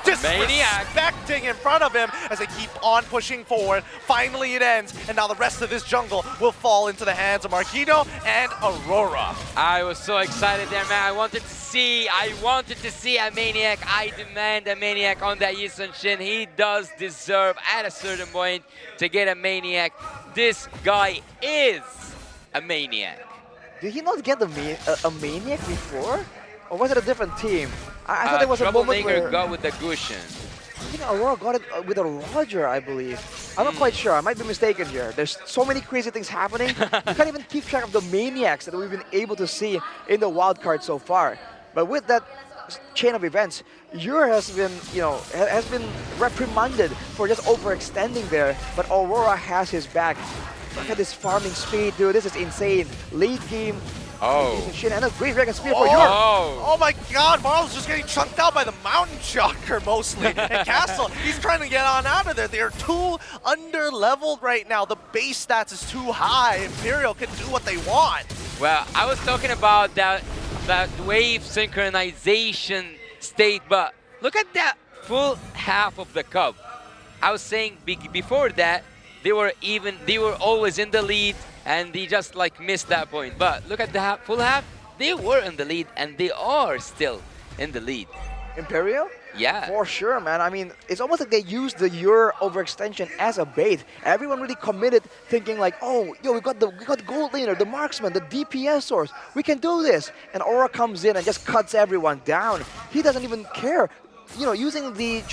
disrespecting in front of him as they keep on pushing forward. Finally it ends, and now the rest of this jungle will fall into the hands of Marquino and Aurora. I was so excited there, man. I wanted to see a Maniac. I demand a Maniac on that Yi Sun-shin. He does deserve at a certain point to get a Maniac. This guy is a Maniac. Did he not get a Maniac before? Or was it a different team? I thought there was a moment where... Troublemaker got with the Gushin. I think Aurora got it with a Roger, I believe. I'm not quite sure. I might be mistaken here. There's so many crazy things happening. You can't even keep track of the Maniacs that we've been able to see in the wildcard so far. But with that chain of events, Ur has been, has been reprimanded for just overextending there. But Aurora has his back. Look at this farming speed, dude. This is insane. Late game. And a great Dragon Spear for Ur. Oh my god, Marl's just getting chunked out by the Mountain Shocker mostly. And Castle, he's trying to get on out of there. They are too under-leveled right now. The base stats is too high. Imperial can do what they want. Well, I was talking about that wave synchronization state, but look at that full half of the cup. I was saying before that, they were always in the lead, and they just missed that point. But look at the full half, they were in the lead, and they are still in the lead. Imperial? Yeah. For sure, man. I mean, it's almost like they used the Ur overextension as a bait. Everyone really committed, thinking like, oh, yo, we got the gold laner, the marksman, the DPS source. We can do this. And Aura comes in and just cuts everyone down. He doesn't even care. Using the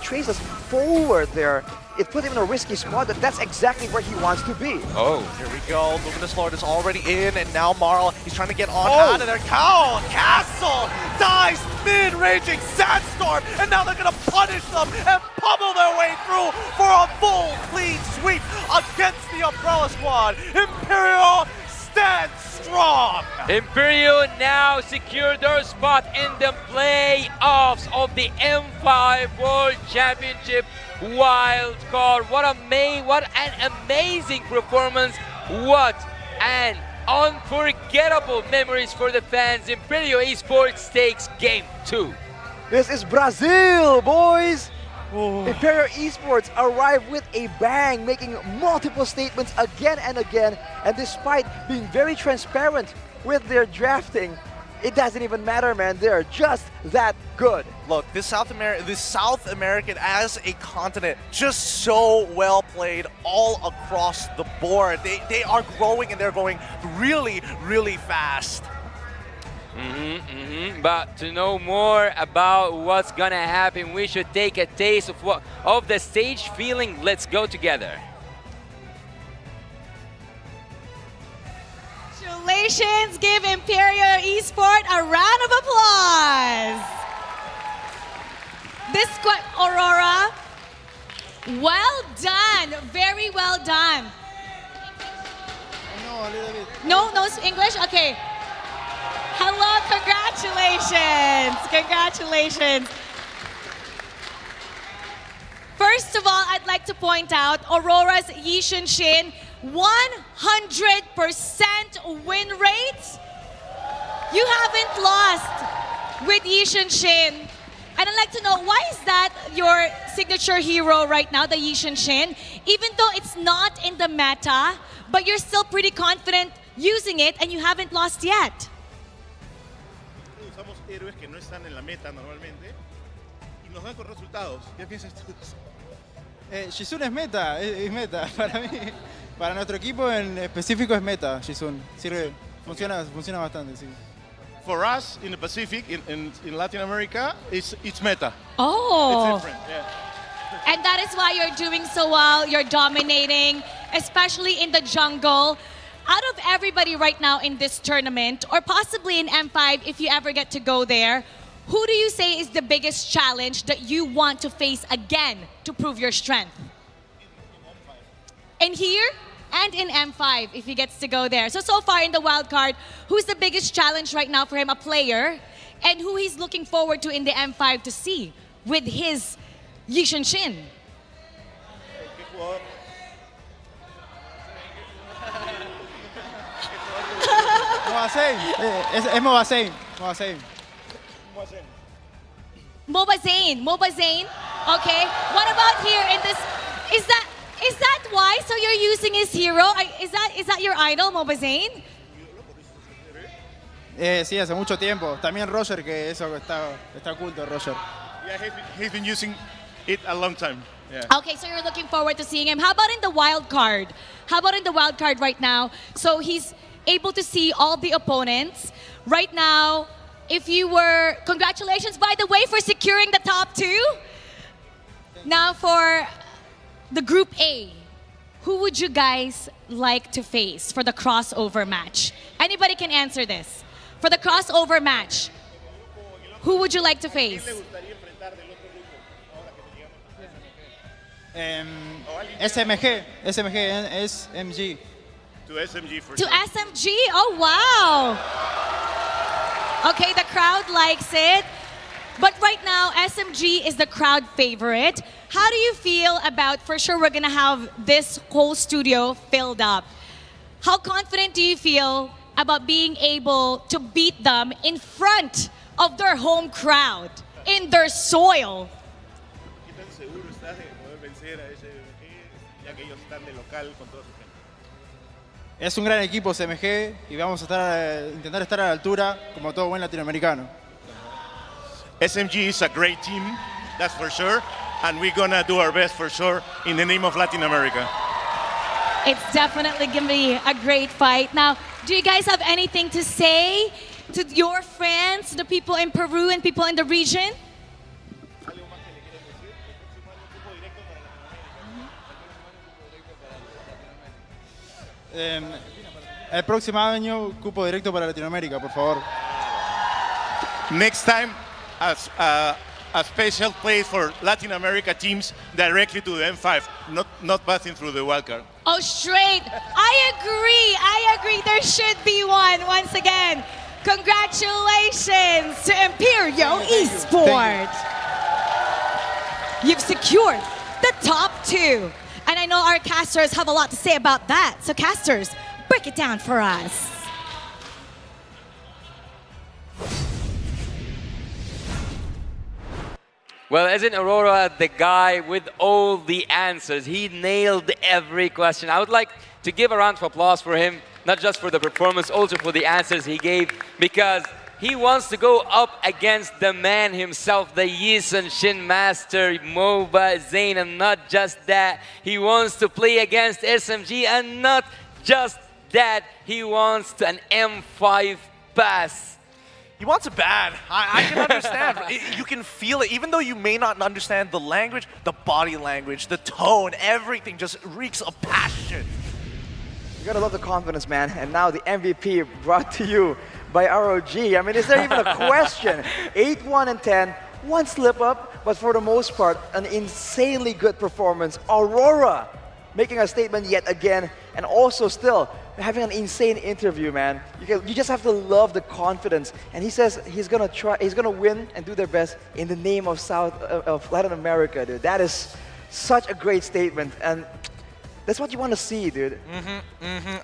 traces forward there, it put him in a risky spot, but that's exactly where he wants to be. Here we go. Luminous Lord is already in, and now Marl, he's trying to get on out of there. Castle dies mid-raging Sandstorm, and now they're going to punish them and pummel their way through for a full clean sweep against the Umbrella Squad. Imperial stands strong. Imperio now secure their spot in the playoffs of the M5 World Championship wild card. What an amazing performance. What an unforgettable memories for the fans. Imperio Esports takes game 2. This is Brazil, boys! Imperial Esports arrived with a bang, making multiple statements again and again, and despite being very transparent with their drafting, it doesn't even matter, man. They're just that good. Look, this South American as a continent, just so well played all across the board. They are growing and they're going really, really fast. But to know more about what's gonna happen, we should take a taste of the stage feeling. Let's go together. Congratulations! Give Imperial Esports a round of applause. This squad, Aurora, well done, very well done. No, a little bit. No English. Okay. Hello, congratulations! Congratulations! First of all, I'd like to point out Aurora's Yishun Shin, 100% win rate. You haven't lost with Yishun Shin. And I'd like to know, why is that your signature hero right now, the Yishun Shin? Even though it's not in the meta, but you're still pretty confident using it and you haven't lost yet. Usamos héroes que no están en la meta normalmente y nos dan con resultados. ¿Qué piensas tú? Jisun es meta para mí. Para nuestro equipo en específico es meta, Jisun. Sirve, funciona bastante, sí. For us in the Pacific, in Latin America, it's meta. Oh. It's different, yeah. And that is why you're doing so well. You're dominating, especially in the jungle. Out of everybody right now in this tournament, or possibly in M5 if you ever get to go there, who do you say is the biggest challenge that you want to face again to prove your strength? In here and in M5 if he gets to go there. So far in the wild card, who's the biggest challenge right now for him, a player, and who he's looking forward to in the M5 to see with his Yishun Shin? Es Mobasein. MOBA Zane. Okay. What about here in this? Is that why? So you're using his hero? Is that your idol, MOBA Zane? Sí, hace mucho tiempo. También Roger, que eso está oculto, Roger. Yeah, he's been using it a long time. Yeah. Okay, so you're looking forward to seeing him. How about in the wild card? Right now? So he's able to see all the opponents. Right now, congratulations, by the way, for securing the top 2. Now for the Group A, who would you guys like to face for the crossover match? Anybody can answer this. For the crossover match, who would you like to face? SMG. To SMG for To sure. SMG? Oh, wow. Okay, the crowd likes it. But right now, SMG is the crowd favorite. How do you feel about, for sure we're going to have this whole studio filled up. How confident do you feel about being able to beat them in front of their home crowd, in their soil? ¿Qué tan seguro estás de poder vencer a SMG, ya que ellos están de local con toda su gente? Es un gran equipo CMG y vamos a intentar estar a la altura como todo buen latinoamericano. SMG is a great team, that's for sure, and we're gonna do our best for sure in the name of Latin America. It's definitely going to be a great fight. Now, do you guys have anything to say to your friends, the people in Peru and people in the region? El próximo año, cupo directo para Latinoamérica, por favor. Next time, as a special place for Latin America teams directly to the M5, not passing through the wildcard. Oh, straight. I agree. There should be one once again. Congratulations to Imperial Esports. You've secured the top 2. And I know our casters have a lot to say about that. So casters, break it down for us. Well, isn't Aurora the guy with all the answers? He nailed every question. I would like to give a round of applause for him, not just for the performance, also for the answers he gave, because he wants to go up against the man himself, the Yisun Shin Master, MOBA Zayn, and not just that, he wants to play against SMG, and not just that, he wants an M5 pass. He wants it bad. I can understand. You can feel it. Even though you may not understand the language, the body language, the tone, everything just reeks of passion. You gotta love the confidence, man. And now the MVP brought to you by ROG. I mean, is there even a question? 8-1 and 10, one slip up, but for the most part, an insanely good performance. Aurora making a statement yet again, and also still having an insane interview, man. You just have to love the confidence. And he says he's gonna win and do their best in the name of Latin America, dude. That is such a great statement, and that's what you want to see, dude.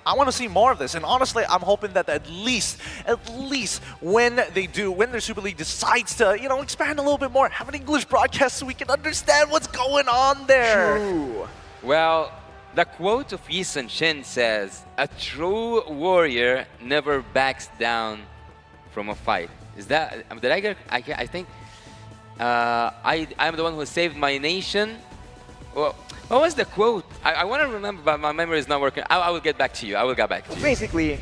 I want to see more of this, and honestly, I'm hoping that at least when their Super League decides to, expand a little bit more, have an English broadcast so we can understand what's going on there. True. Well, the quote of Yisun Shin says, "A true warrior never backs down from a fight." Is that, did I get, I think, I'm the one who saved my nation. Well, what was the quote? I want to remember, but my memory is not working. I will get back to you. I will get back to you. Basically,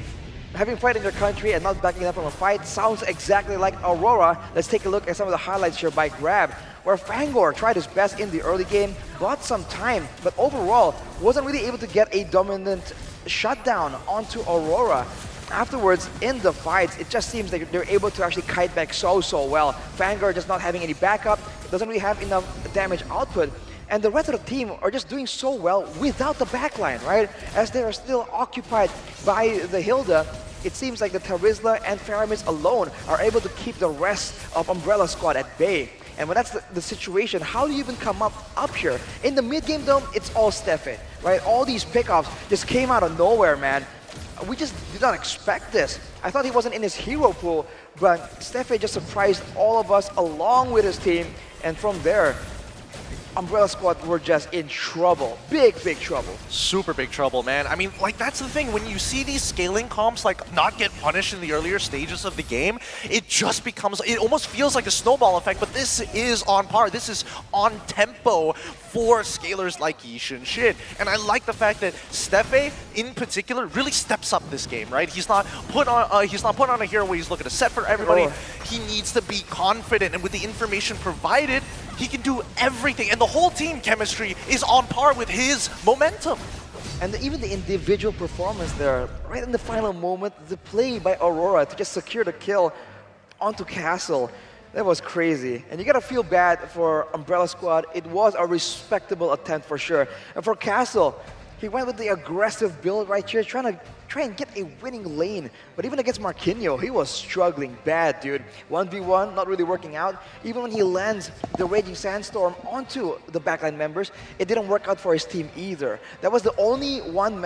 having fight in your country and not backing up from a fight sounds exactly like Aurora. Let's take a look at some of the highlights here by Grab, where Fangor tried his best in the early game, bought some time, but overall wasn't really able to get a dominant shutdown onto Aurora. Afterwards, in the fights, it just seems like they're able to actually kite back so well. Fangor just not having any backup, doesn't really have enough damage output, and the rest of the team are just doing so well without the backline, right? As they are still occupied by the Hilda, it seems like the Tarizla and Faramis alone are able to keep the rest of Umbrella Squad at bay. And when that's the situation, how do you even come up here? In the mid-game though, it's all Steffe, right? All these pickoffs just came out of nowhere, man. We just did not expect this. I thought he wasn't in his hero pool, but Steffe just surprised all of us along with his team. And from there, Umbrella Squad were just in trouble. Big trouble. Super big trouble, man. I mean, like, that's the thing. When you see these scaling comps, like, not get punished in the earlier stages of the game, it just becomes, it almost feels like a snowball effect, but this is on par. This is on tempo for scalers like Yisun Shin. And I like the fact that Steffe, in particular, really steps up this game, right? He's not put on a hero where he's looking to set for everybody. He needs to be confident, and with the information provided, he can do everything, and the whole team chemistry is on par with his momentum. And even the individual performance there, right in the final moment, the play by Aurora to just secure the kill onto Castle, that was crazy. And you gotta feel bad for Umbrella Squad. It was a respectable attempt for sure. And for Castle, he went with the aggressive build right here, trying and get a winning lane. But even against Marquinhos, he was struggling bad, dude. 1v1, not really working out. Even when he lands the Raging Sandstorm onto the backline members, it didn't work out for his team either. That was the only one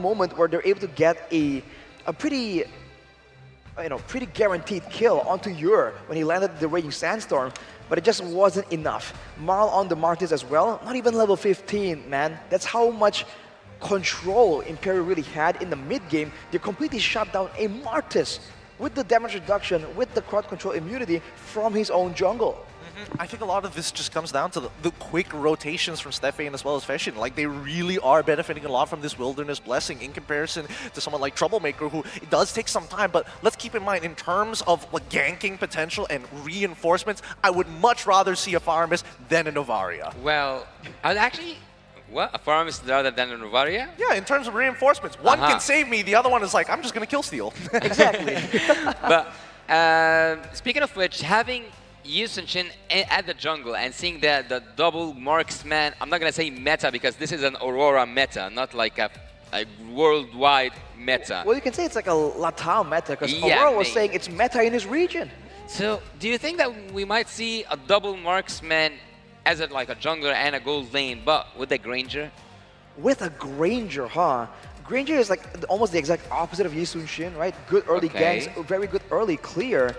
moment where they're able to get a pretty guaranteed kill onto Ur when he landed the Raging Sandstorm, but it just wasn't enough. Marl on the Martis as well, not even level 15, man. That's how much control Imperial really had in the mid-game. They completely shut down a Martis with the damage reduction, with the crowd control immunity from his own jungle. I think a lot of this just comes down to the quick rotations from Steffe and as well as Fashion. Like, they really are benefiting a lot from this Wilderness Blessing in comparison to someone like Troublemaker, who it does take some time, but let's keep in mind, in terms of like ganking potential and reinforcements, I would much rather see a Faramis than a Novaria. Well, I'd actually... What? A Faramis rather than a Novaria? Yeah, in terms of reinforcements. One can save me, the other one is like, I'm just going to kill steal. Exactly. But speaking of which, having Yu Sun-shin at the jungle and seeing the double marksman, I'm not going to say meta because this is an Aurora meta, not like a worldwide meta. Well, you can say it's like a Latam meta because Aurora was saying it's meta in his region. So, do you think that we might see a double marksman as like a jungler and a gold lane, but with a Granger? With a Granger, huh? Granger is like almost the exact opposite of Yi Sun-shin, right? Good early ganks, very good early clear.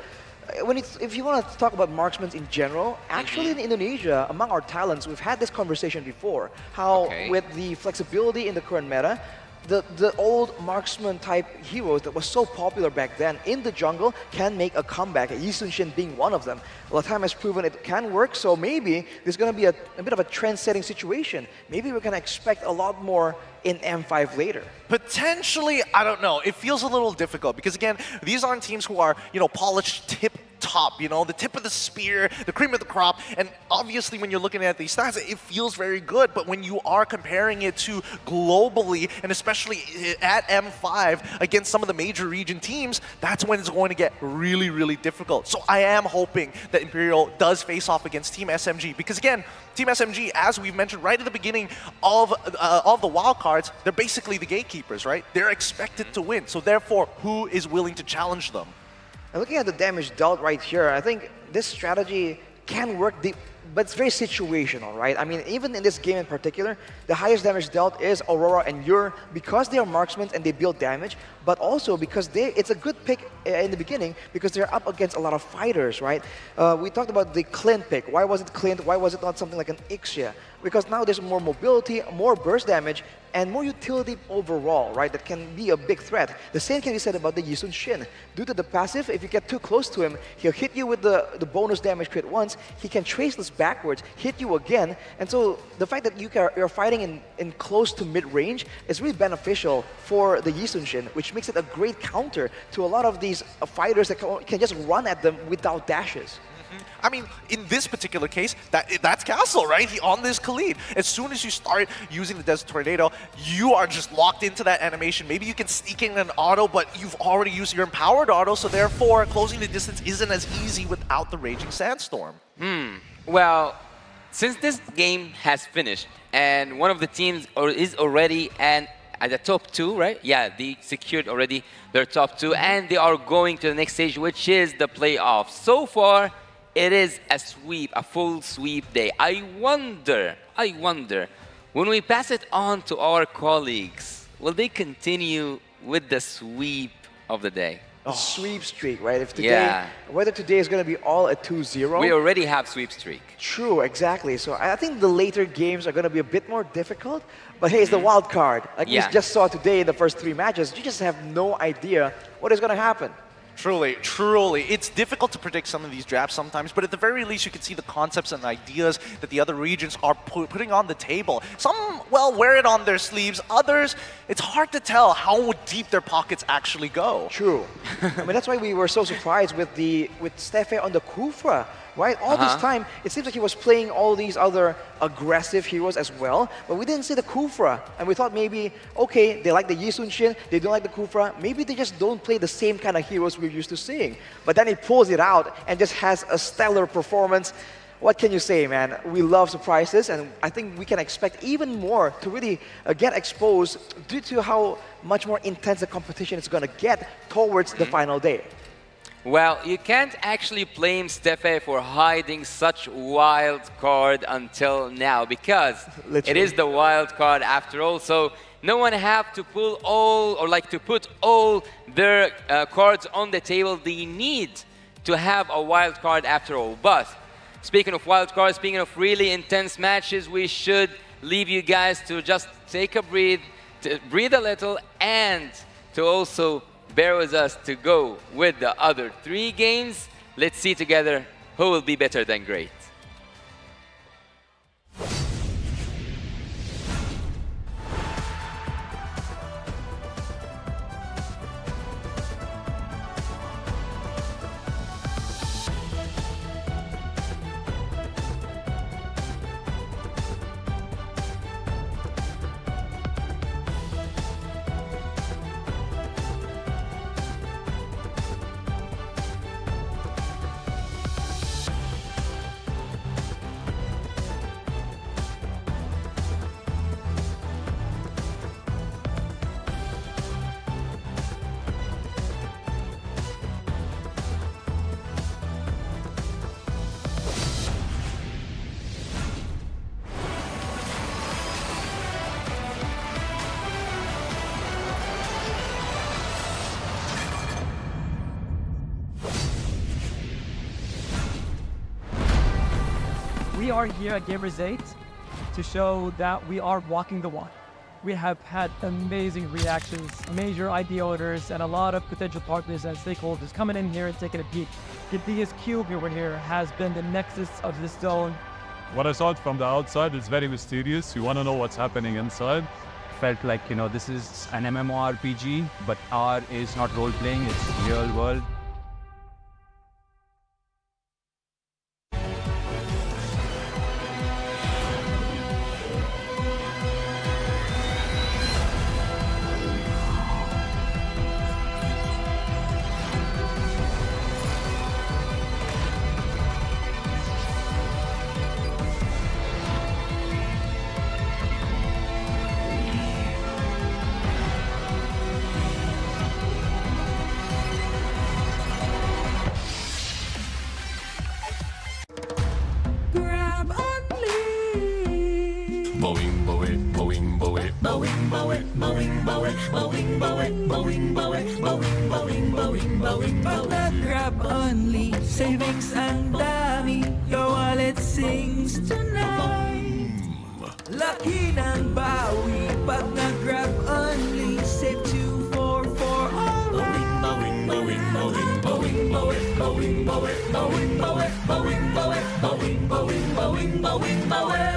If you want to talk about marksmen in general, actually in Indonesia, among our talents, we've had this conversation before. How with the flexibility in the current meta, the old marksman type heroes that was so popular back then in the jungle can make a comeback, Yi Sun-shin being one of them. Latam has proven it can work, so maybe there's going to be a bit of a trend-setting situation. Maybe we're going to expect a lot more in M5 later. Potentially, I don't know. It feels a little difficult because, again, these aren't teams who are, polished tip top, the tip of the spear, the cream of the crop. And obviously, when you're looking at these stats, it feels very good. But when you are comparing it to globally, and especially at M5 against some of the major region teams, that's when it's going to get really, really difficult. So I am hoping that Imperial does face off against Team SMG because, again, Team SMG, as we've mentioned right at the beginning of the wildcards, they're basically the gatekeepers, right? They're expected to win. So therefore, who is willing to challenge them? And looking at the damage dealt right here, I think this strategy can work deep, but it's very situational, right? I mean, even in this game in particular, the highest damage dealt is Aurora and Yor because they are marksmen and they build damage, but also because it's a good pick in the beginning because they're up against a lot of fighters, right? We talked about the Clint pick. Why was it Clint? Why was it not something like an Ixia? Because now there's more mobility, more burst damage, and more utility overall, right? That can be a big threat. The same can be said about the Yi Sun-shin. Due to the passive, if you get too close to him, he'll hit you with the bonus damage crit once, he can trace this backwards, hit you again, and so the fact that you're fighting in close to mid-range is really beneficial for the Yi Sun-shin, which makes it a great counter to a lot of these fighters that can just run at them without dashes. I mean, in this particular case, that's Castle, right? On this Khalid. As soon as you start using the Desert Tornado, you are just locked into that animation. Maybe you can sneak in an auto, but you've already used your empowered auto, so therefore closing the distance isn't as easy without the Raging Sandstorm. Well, since this game has finished, and one of the teams is already at the top 2, right? Yeah, they secured already their top 2, and they are going to the next stage, which is the playoffs. So far, it is a sweep, a full sweep day. I wonder, when we pass it on to our colleagues, will they continue with the sweep of the day? Sweep streak, right? If today, whether today is going to be all at 2-0. We already have sweep streak. True, exactly. So I think the later games are going to be a bit more difficult. But hey, it's the wild card. Like we just saw today in the first 3 matches, you just have no idea what is going to happen. Truly, truly. It's difficult to predict some of these drafts sometimes, but at the very least, you can see the concepts and ideas that the other regions are putting on the table. Some, well, wear it on their sleeves. Others, it's hard to tell how deep their pockets actually go. True. I mean, that's why we were so surprised with Stefe on the Kufra, right? All this time, it seems like he was playing all these other aggressive heroes as well, but we didn't see the Kufra. And we thought maybe, okay, they like the Yi Sun-shin, they don't like the Kufra, maybe they just don't play the same kind of heroes we're used to seeing. But then he pulls it out and just has a stellar performance. What can you say, man? We love surprises, and I think we can expect even more to really get exposed due to how much more intense the competition is going to get towards the final day. Well, you can't actually blame Stefe for hiding such wild card until now because it is the wild card after all. So no one have to pull all or like to put all their cards on the table. They need to have a wild card after all. But speaking of wild cards, speaking of really intense matches, we should leave you guys to just take a breathe, to breathe a little, and to also bear with us to go with the other 3 games. Let's see together who will be better than great. are here at Gamers 8 to show that we are walking the walk. We have had amazing reactions, major idea owners, and a lot of potential partners and stakeholders coming in here and taking a peek. Kidia's cube over here has been the nexus of this zone. What I saw it from the outside is very mysterious. You want to know what's happening inside. Felt like, this is an MMORPG, but R is not role-playing, it's real world. Grab only, savings ang dami, your wallet sings tonight. Laki ng bawi, pag nag-grab only, save 244 alright. Bawing, bawing, bawing, bawing, bawing, bawing, bawing, bawing, bawing, bawing, bawing, bawing, bawing, bawing, bawing, bawing.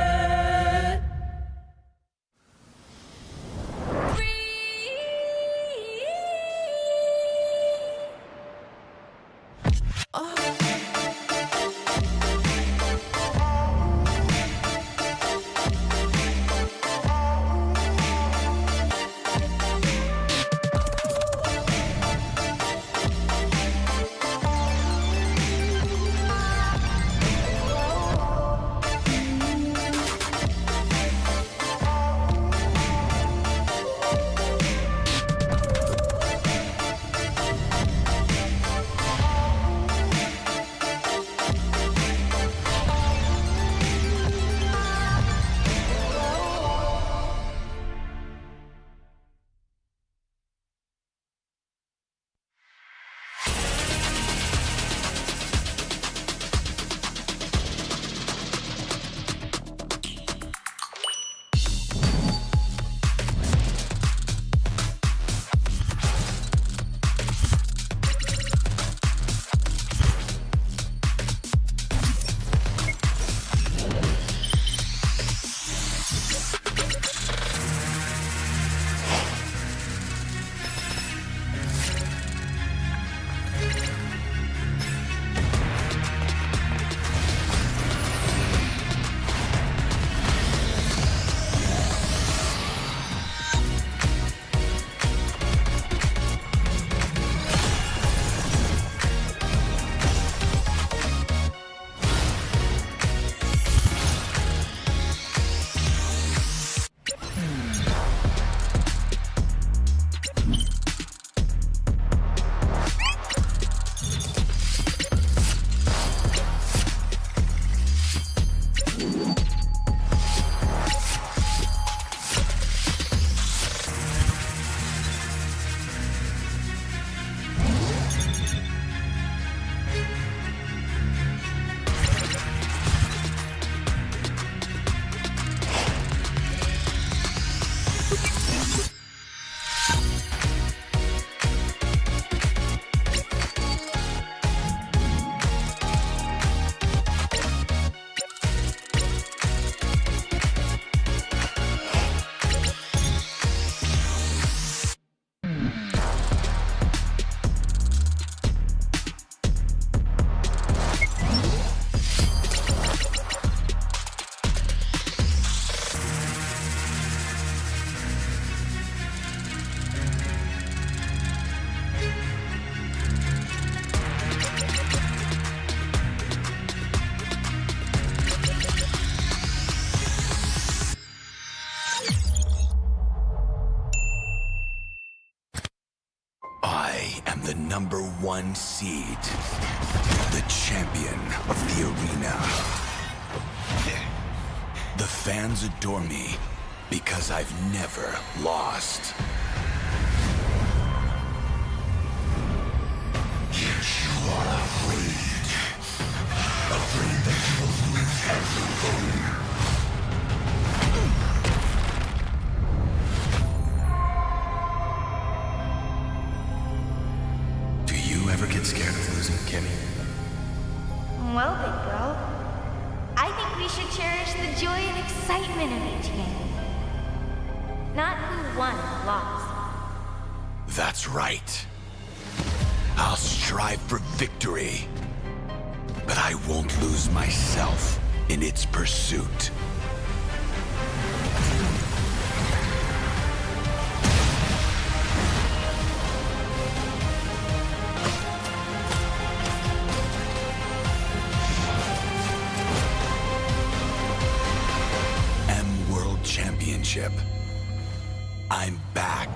#1 seed, the champion of the arena. The fans adore me because I've never lost. You are afraid that you will lose Do you ever get scared of losing, Kimmy? Well, big bro, I think we should cherish the joy and excitement of each game. Not who won or lost. That's right. I'll strive for victory, but I won't lose myself in its pursuit. World Championship. I'm back.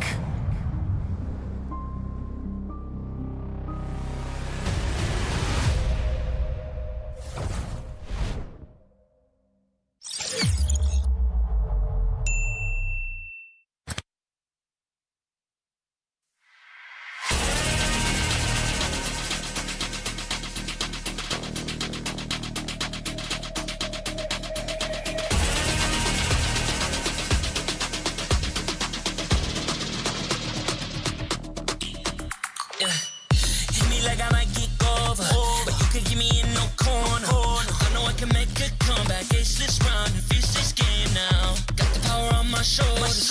Hit me like I might kick over, but you can give me in no corner. I know I can make a comeback. Ace this round and finish this game now. Got the power on my shoulders.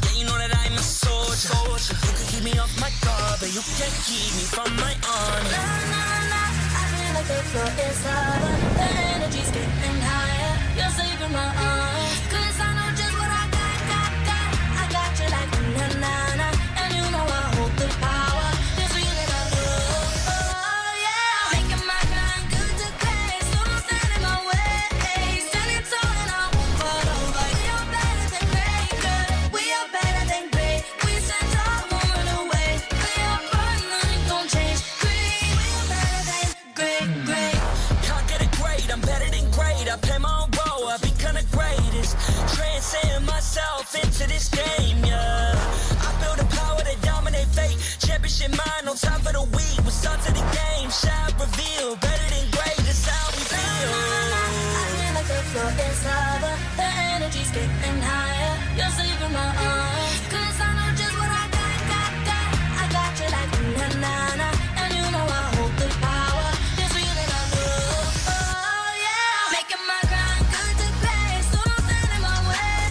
Yeah, you know that I'm a soldier. You can keep me off my guard, but you can't keep me from my honor. I feel like the floor is lava. The energy's getting higher. You're saving my arms. 'Cause I know just what I got. I got you like na-na-na. And you know I hold the power. This feeling I oh yeah. Making my grind good to play. So don't stand in my way. Standing tall and I won't fall over. We are better than great, good. We are better than great. We stand tall, won't run away. We are fun, nothing gon' change. Great, we are better than great. Can't get it great, I'm better than great. I play my own role, I become the greatest. Transcend myself into this game, yeah. I build a power to dominate fate. Championship mind, no time for the weak. We're start to the game, shine, reveal. Better than great, that's how we feel. I feel like the floor is lava. The energy's getting higher. You're saving my arms. 'Cause I know just what I got. I got you like na-na-na. And you know I hold the power. This feeling I oh yeah. Making my grind good to play. So don't stand in my way.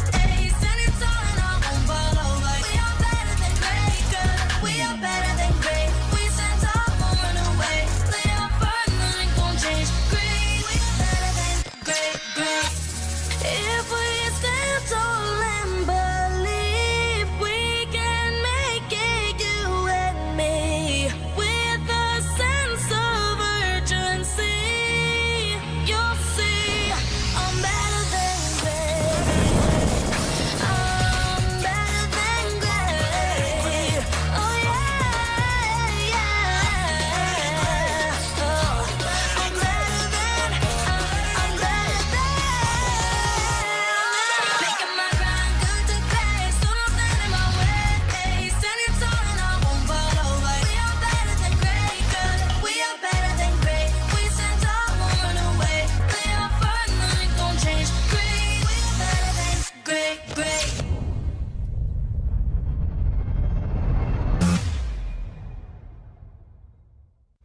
Standing tall and I won't fall over. We are better than great, good. We are better than great. We stand tall, won't run away. We are fun, nothing gon' change. Great, we are better than great. If we stand tall and believe we can make it, you and me, with a sense of urgency, you'll see I'm better than great. I'm better than great. Oh yeah. Oh, I'm better than. Making my grind good to play. So don't stand in my way. Standing tall and I won't fall over. We are better than great, good. We are better than great. We stand tall, won't run away. We are fun, nothing gon' change. Great, we are better than great.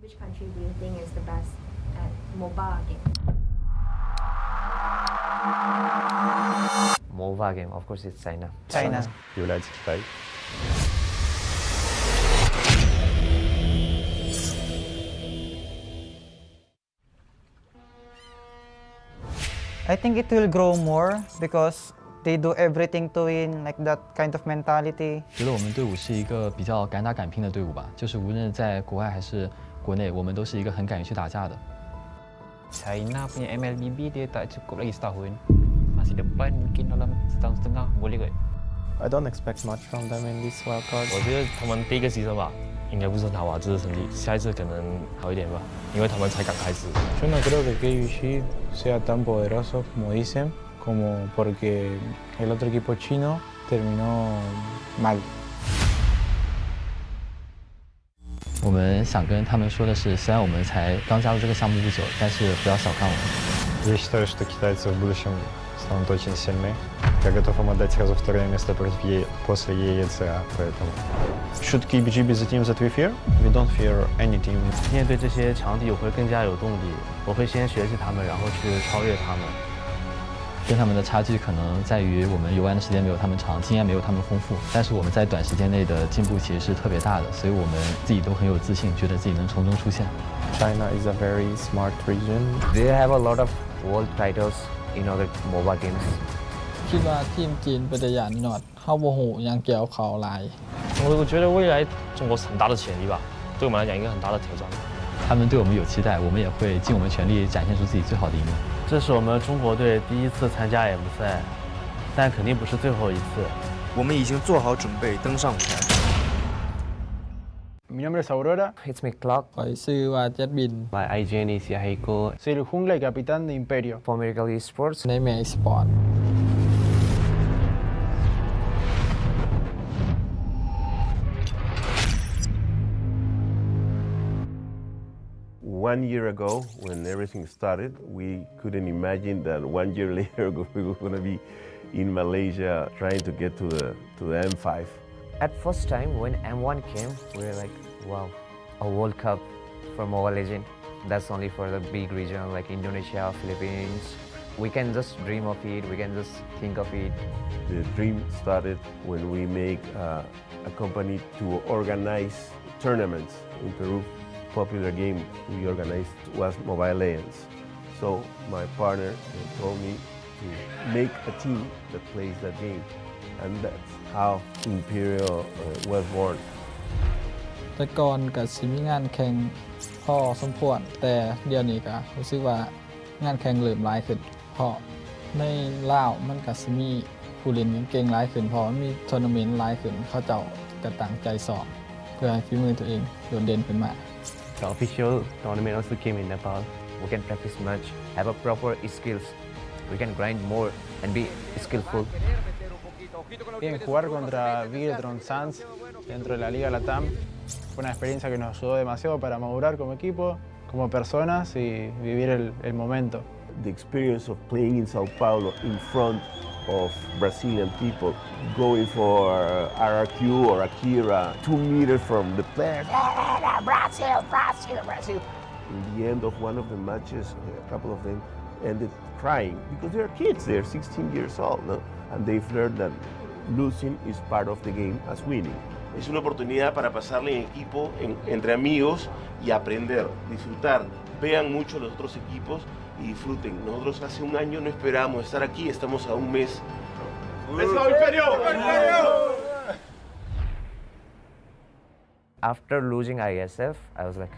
Which country do you think is the best at mobile game? MOBA game, of course, it's China. United States. I think it will grow more because they do everything to win, like that kind of mentality. 觉得我们队伍是一个比较敢打敢拼的队伍吧，就是无论在国外还是国内，我们都是一个很敢于去打架的。China punya MLBB dia tak cukup lagi setahun. Masih depan mungkin dalam setahun setengah boleh kot. I don't expect much from them in this wild card. 我觉得他们第一个牺牲吧，应该不是很好吧，这是成绩，下一次可能好一点吧，因为他们才刚开始。Yo no creo que KUG sea tan poderoso como dicen, como porque el otro equipo chino terminó mal. 我们想跟他们说的是，虽然我们才刚加入这个项目不久，但是不要小看我们。Я считаю, что китайцы в будущем станут очень сильны. Я готов им отдать сразу второе место после EECA, поэтому... Should KBG be the team that we fear? We don't fear any team. 面对这些强敌，我会更加有动力。我会先学习他们，然后去超越他们。跟他们的差距可能在于我们游玩的时间没有他们长，经验没有他们丰富，但是我们在短时间内的进步其实是特别大的，所以我们自己都很有自信，觉得自己能从中出现。China is a very smart region. They have a lot of world titles in other MOBA games. คิดว่าทีมจีนเป็นตัวอย่างหนอดเข้าโมโหยังเกี่ยวเขาหลาย我觉得未来中国是很大的潜力吧，对我们来讲一个很大的挑战。他们对我们有期待，我们也会尽我们全力展现出自己最好的一面。这是我们中国队第一次参加 M 赛，但肯定不是最后一次。我们已经做好准备登上舞台。Mi nombre es Aurora. It's me, Clark. ข่อยชื่อว่าเจ็ดบิน My IGN is Yahiko. Soy el jungla y capitán de Imperio. For Miracle Esports. ในแม่ esports1 year ago, when everything started, we couldn't imagine that 1 year later we were going to be in Malaysia trying to get to the M5. At first time when M1 came, we were like, wow, a World Cup for Mobile Legends. That's only for the big region like Indonesia, Philippines. We can just dream of it, we can just think of it. The dream started when we make a company to organize tournaments in Peru. Popular game we organized was Mobile Legends. So my partner told me to make a team that plays that game. And that's how Imperial was born. แต่ก่อนก็สิมีงานแข่งพอสมควรแต่เดี๋ยวนี้ก็รู้สึกว่างานแข่งเริ่มหลายขึ้นเพราะในลาวมันก็สิมีผู้เล่นเก่งๆหลายขึ้นเพราะมีทัวร์นาเมนต์หลายขึ้นเขาเจ้าก็ตั้งใจสอบเพื่อให้ฝีมือตัวเองโดดเด่นขึ้นมา The official tournament also came in Nepal. We can practice much, have a proper skills. We can grind more and be skillful. Bien, jugar contra Vigiltron Sans dentro de la Liga Latam fue una experiencia que nos ayudó demasiado para madurar como equipo, como personas y vivir el momento. The experience of playing in Sao Paulo in front of Brazilian people, going for RRQ or Akira, 2 meters from the players. Brazil, Brazil, Brazil. In the end of one of the matches, a couple of them ended crying because they're kids, they're 16 years old, no? And they've learned that losing is part of the game as winning. Es una oportunidad para pasarle en equipo, entre amigos y aprender, disfrutar. Vean mucho los otros equipos y disfruten. Nosotros hace un año no esperábamos estar aquí, estamos a un mes. ¡Let's go, Imperio! After losing ISF, I was like,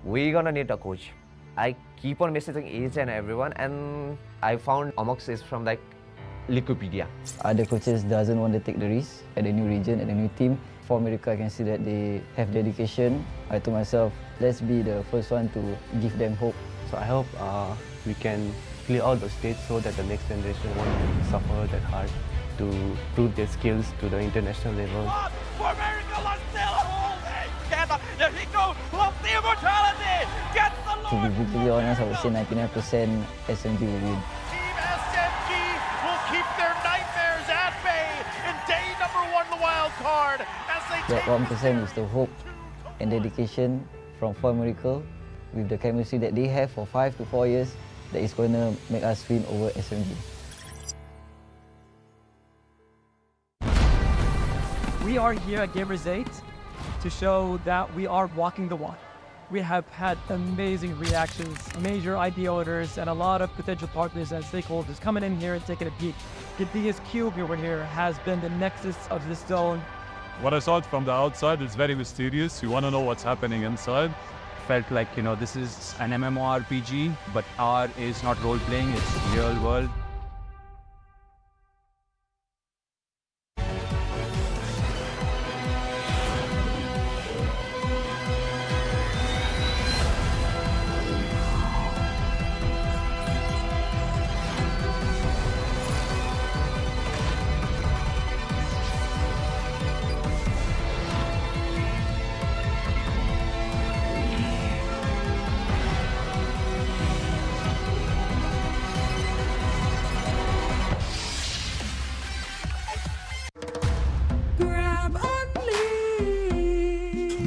we're gonna need a coach. I keep on messaging each and everyone, and I found Amox is from like Wikipedia. Other coaches doesn't want to take the risk at a new region, at a new team. For America, I can see that they have dedication. I told myself, let's be the first one to give them hope. So I hope we can clear out the stage so that the next generation won't suffer that hard to prove their skills to the international level. For America, let's still holding! Yahiko loves the immortality! Gets the To be brutally honest, I would say 99% SMG will win. Team SMG will keep their nightmares at bay in day number 1 the wild card as they That take 1% is the hope and dedication from For Miracle with the chemistry that they have for 5 to 4 years that is going to make us win over SMG. We are here at Gamers 8 to show that we are walking the walk. We have had amazing reactions, major idea owners, and a lot of potential partners and stakeholders coming in here and taking a peek. Gidea's cube over here has been the nexus of this zone. What I saw from the outside is very mysterious. You want to know what's happening inside. Felt like, you know, this is an MMORPG, but R is not role-playing, it's real world.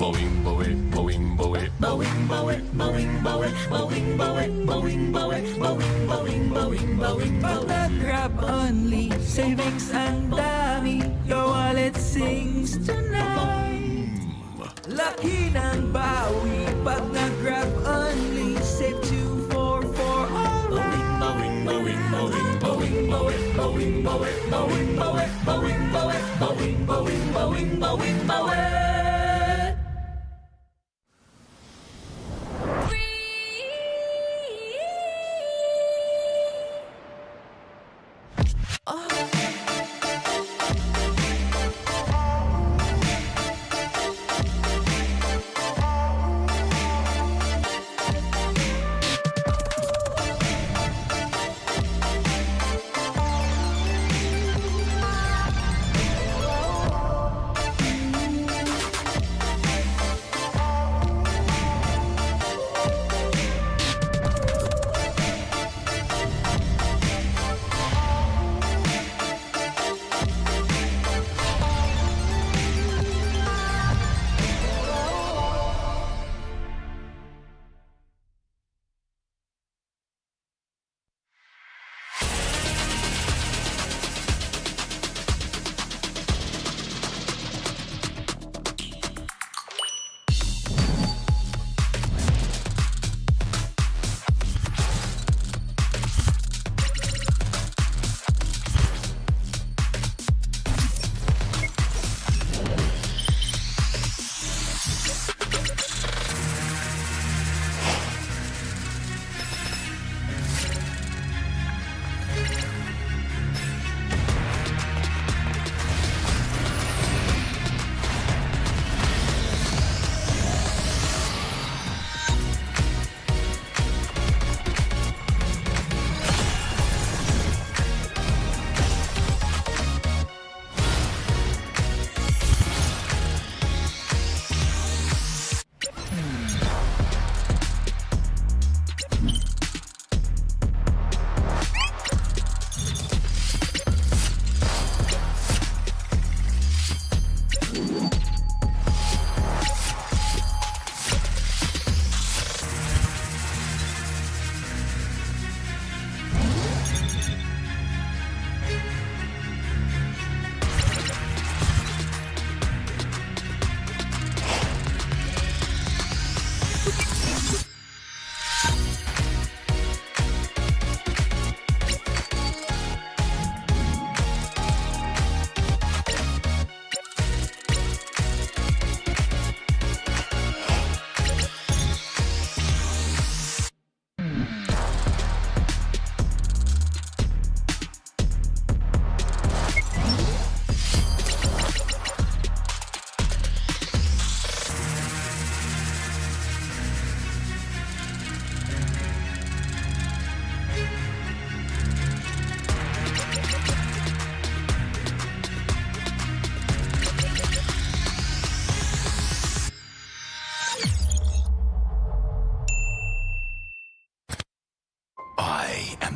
Boing, boing, boing, boing, boing, boing, boing, boing, boing, boing, boing, boing, boing, boing, boing, boing. Pag nag-grab only, savings ang dami, your wallet sings tonight. Laki ng bawi, pag nag-grab only, save 2 for alright. Boing, boing, boing, boing, boing, boing, boing, boing, boing, boing, boing, boing, boing, boing, boing, boing.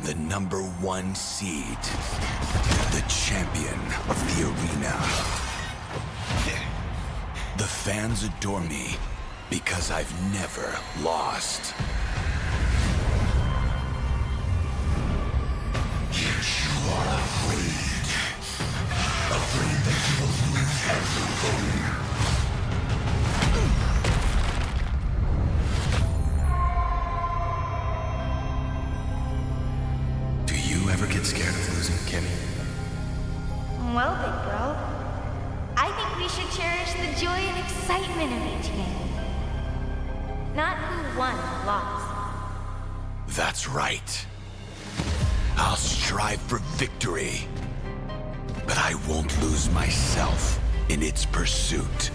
The #1 seed, the champion of the arena. The fans adore me because I've never lost. You are afraid that you will lose everything. Ever get scared of losing, Kimmy? Well, big bro, I think we should cherish the joy and excitement of each game. Not who won or lost. That's right. I'll strive for victory, but I won't lose myself in its pursuit.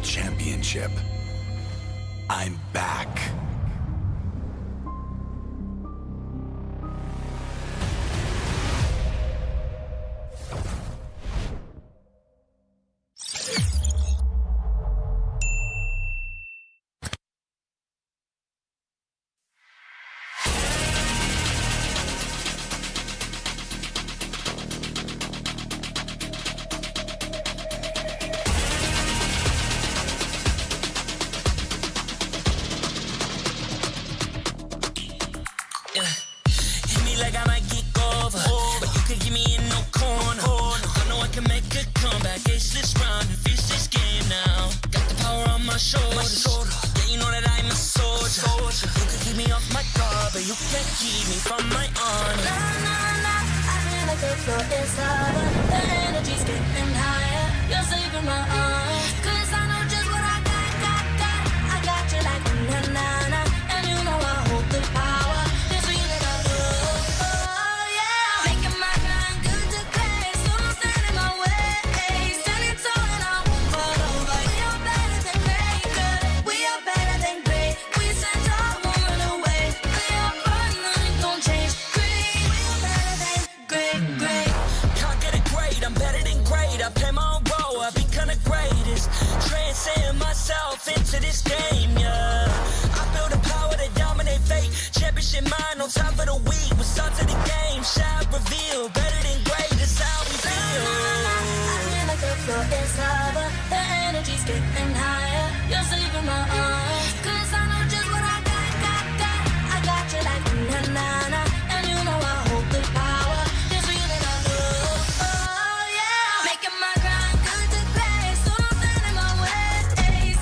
Championship. I'm back. keep me from my honor. Nah, nah, nah, I feel like the floor is lava. The energy's getting higher. You're saving my arms. 'Cause I know just what I got. I got you like na-na-na. And you know I hold the power. This feeling of love, oh yeah. Making my grind good to clear. So don't stand in my way. Standing tall and I won't fall over. We are better than great, good. We are better than great. We stand tall, won't run away. We are fun, nothing gon' change. Great, we are better than great. Can't get it great, I'm better than great. I play my own role, I become the greatest. Transcend myself into this game, yeah. I build a power to dominate fate. Championship mind on top of the week. What's up to the game? Shout reveal. Better than great, that's how we feel. I feel like the floor is lava. The energy's getting higher. You're saving my arms. 'Cause I know just what I got. I got you like na-na-na. And you know I hold the power. This feeling of love, oh yeah. Making my grind good to play. So don't stand in my way.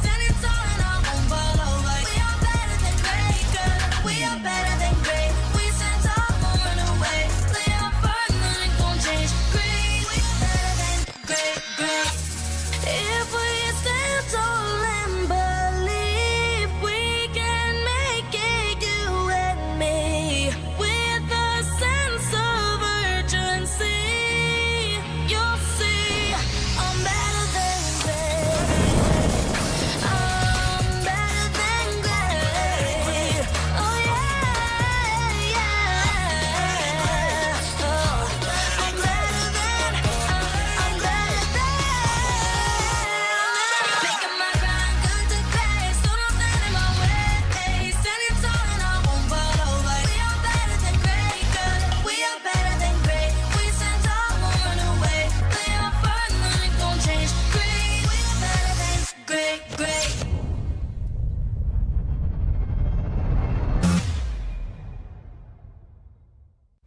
Standing tall and I won't fall over. We are better than great, good. We are better than great. We stand tall, won't run away. We are fun, nothing gon' change. Great, we are better than great. If we stand tall and believe we can make it, you and me, with a sense of urgency, you'll see I'm better than great. I'm better than great. Oh yeah, yeah. Oh, I'm better than. Making my grind good to clear. So don't stand in my way. Standing tall and I won't fall over. We are better than great, good. We are better than great. We stand tall, won't run away. We are fun, nothing gon' change. Great, we are better than great.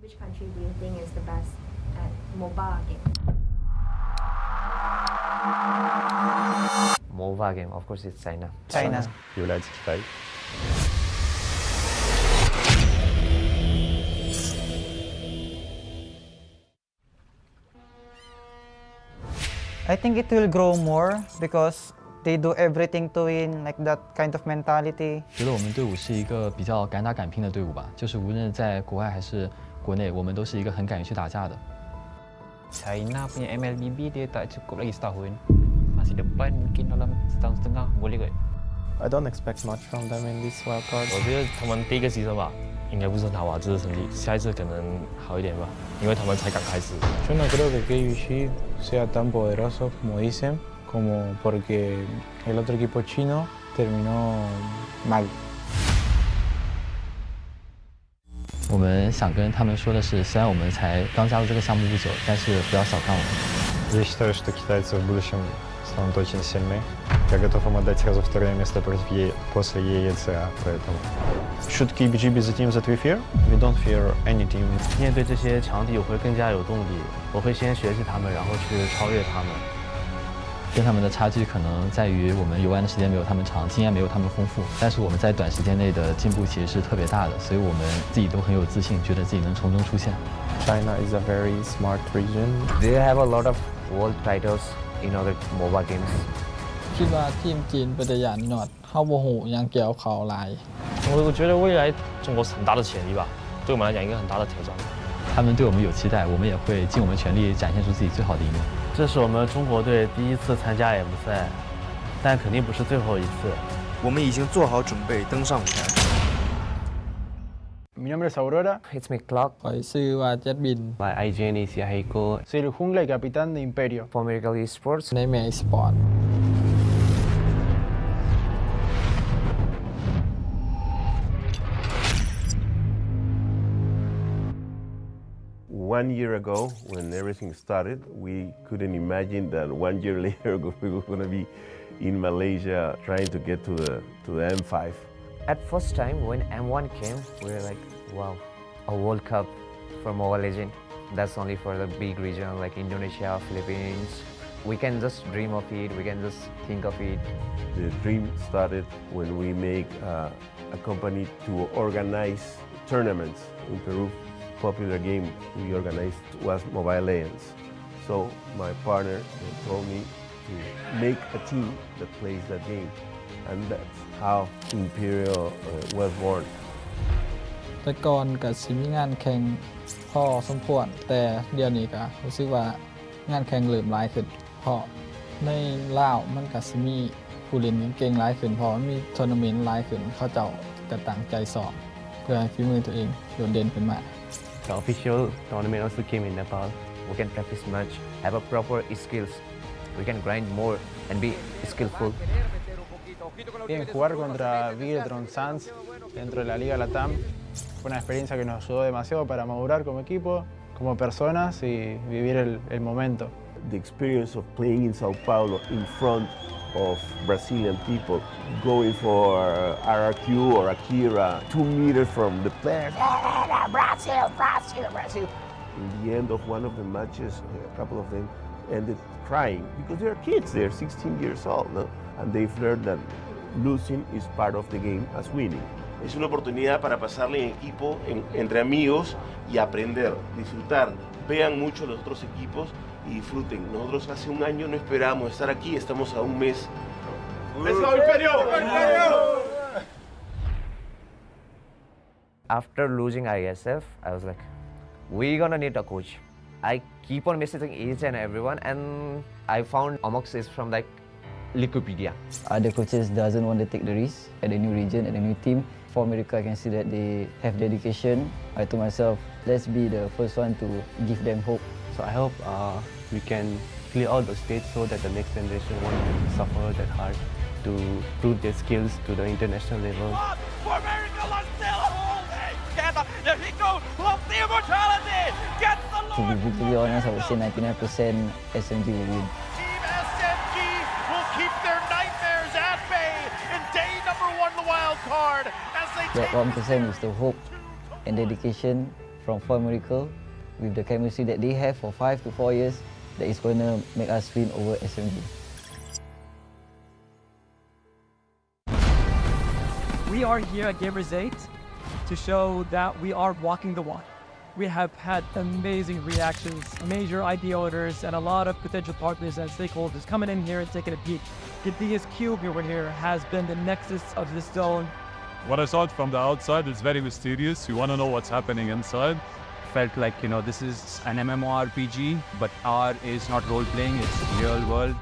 Which country do you think is the best at mobile game? Mobile game, of course, it's China. Является Китай. I think it will grow more because they do everything to win, like that kind of mentality. 觉得我们队伍是一个比较敢打敢拼的队伍吧，就是无论在国外还是国内，我们都是一个很敢于去打架的。 China punya MLBB dia tak cukup lagi setahun. Masih depan mungkin dalam setahun setengah boleh kot. I don't expect much from them in this wild card. 我觉得他们第一个牺牲吧，应该不是很好吧，这次成绩，下一次可能好一点吧，因为他们才刚开始。 Yo no creo que KUG sea tan poderoso como dicen, como porque el otro equipo chino terminó mal. 我们想跟他们说的是，虽然我们才刚加入这个项目不久，但是不要小看我们。 Я считаю, что китайцы в будущем станут очень сильны. Я готов им отдать сразу второе место после EECA, поэтому... Should KBG be the team that we fear? We don't fear any team. 面对这些强敌，我会更加有动力。我会先学习他们，然后去超越他们。跟他们的差距可能在于我们游玩的时间没有他们长，经验没有他们丰富，但是我们在短时间内的进步其实是特别大的，所以我们自己都很有自信，觉得自己能从中出现。China is a very smart region. They have a lot of world titles in other mobile games. คิดว่าทีมจีนเป็นตัวอย่างหนอดเข้าโมโหยังเกี่ยวเขาหลาย 我觉得未来中国是很大的潜力吧，对我们来讲一个很大的挑战。他们对我们有期待，我们也会尽我们全力展现出自己最好的一面。这是我们中国队第一次参加 M 赛，但肯定不是最后一次。我们已经做好准备登上舞台。 Mi nombre es Aurora. It's me, Clock. ปล่อยชื่อว่าเจ็ดบิน My IGN is Yahiko. Soy el jungla y capitán de Imperio. For Miracle Esports. ในแมสปอร์ต 1 year ago, when everything started, we couldn't imagine that 1 year later we were going to be in Malaysia trying to get to the M5. At first time when M1 came, we were like, wow, a World Cup for Mobile Legends. That's only for the big region like Indonesia, Philippines. We can just dream of it, we can just think of it. The dream started when we make a company to organize tournaments in Peru. Popular game we organized was Mobile Legends. So my partner told me to make a team that plays that game, and that's how Imperial was born. แต่ก่อนก็สิมีงานแข่งพอสมควรแต่เดี๋ยวนี้ก็รู้สึกว่างานแข่งเริ่มหลายขึ้นเพราะในลาวมันก็สิมีผู้เล่นเก่งๆหลายขึ้นเพราะมีทัวร์นาเมนต์หลายขึ้นเขาเจ้าก็ตั้งใจสอนเพื่อให้ฝีมือตัวเองโดดเด่นขึ้นมา The official tournament also came in Nepal. We can practice much, have a proper skills. We can grind more and be skillful. Bien, jugar contra Vigiltron Suns dentro de la Liga Latam fue una experiencia que nos ayudó demasiado para madurar como equipo, como personas y vivir el momento. The experience of playing in Sao Paulo in front of Brazilian people, going for RRQ or Akira, 2 meters from the players, Brazil, Brazil, Brazil. In the end of one of the matches, a couple of them ended crying because they're kids, they're 16 years old, no? And they've learned that losing is part of the game as winning. Es una oportunidad para pasarle en equipo, entre amigos y aprender, disfrutar. Vean mucho los otros equipos y disfruten. Nosotros hace un año no esperábamos estar aquí, estamos a un mes. ¡Let's go, Imperio! After losing ISF, I was like, we're gonna need a coach. I keep on messaging each and everyone, and I found Omox is from like Wikipedia. Other coaches doesn't want to take the risk at a new region, at a new team. For America, I can see that they have dedication. I told myself, let's be the first one to give them hope. So I hope we can clear all those states so that the next generation won't suffer that hard to prove their skills to the international level. For America, let's still holding. There he goes, loves the immortality. Gets the To be brutally honest, I would say 99% SMG will win. Team SMG will keep their nightmares at bay in day number 1 the wild card as they That 1% is the hope and dedication from For Miracle with the chemistry that they have for 5 to 4 years that is going to make us win over SMG. We are here at Gamers 8 to show that we are walking the walk. We have had amazing reactions, major idea owners, and a lot of potential partners and stakeholders coming in here and taking a peek. The biggest cube over here has been the nexus of this zone. What I saw it from the outside is very mysterious. You want to know what's happening inside. Felt like, you know, this is an MMORPG, but R is not role-playing, it's real world.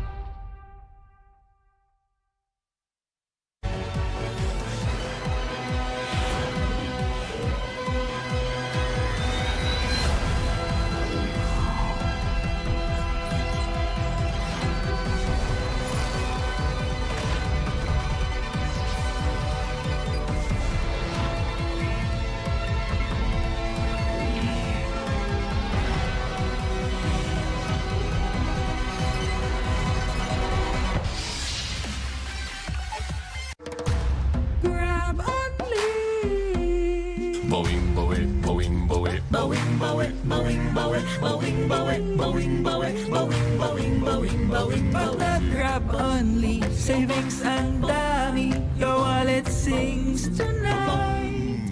Grab only. Boing, boing, boing, boing, boing, boing, boing, boing, boing, boing, boing, boing, boing, boing, boing, boing. Pag nag-grab only, savings ang dami, your wallet sings tonight.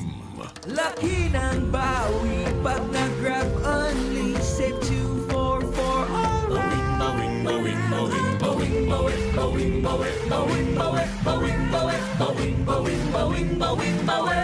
Laki ng bawi, pag nag-grab only, save 244 alright. Bowing, bowing, bowing, bowing, bowing, bowing, bowing, bowing, bowing, bowing, bowing, bowing, bowing, bowing, bowing, bowing.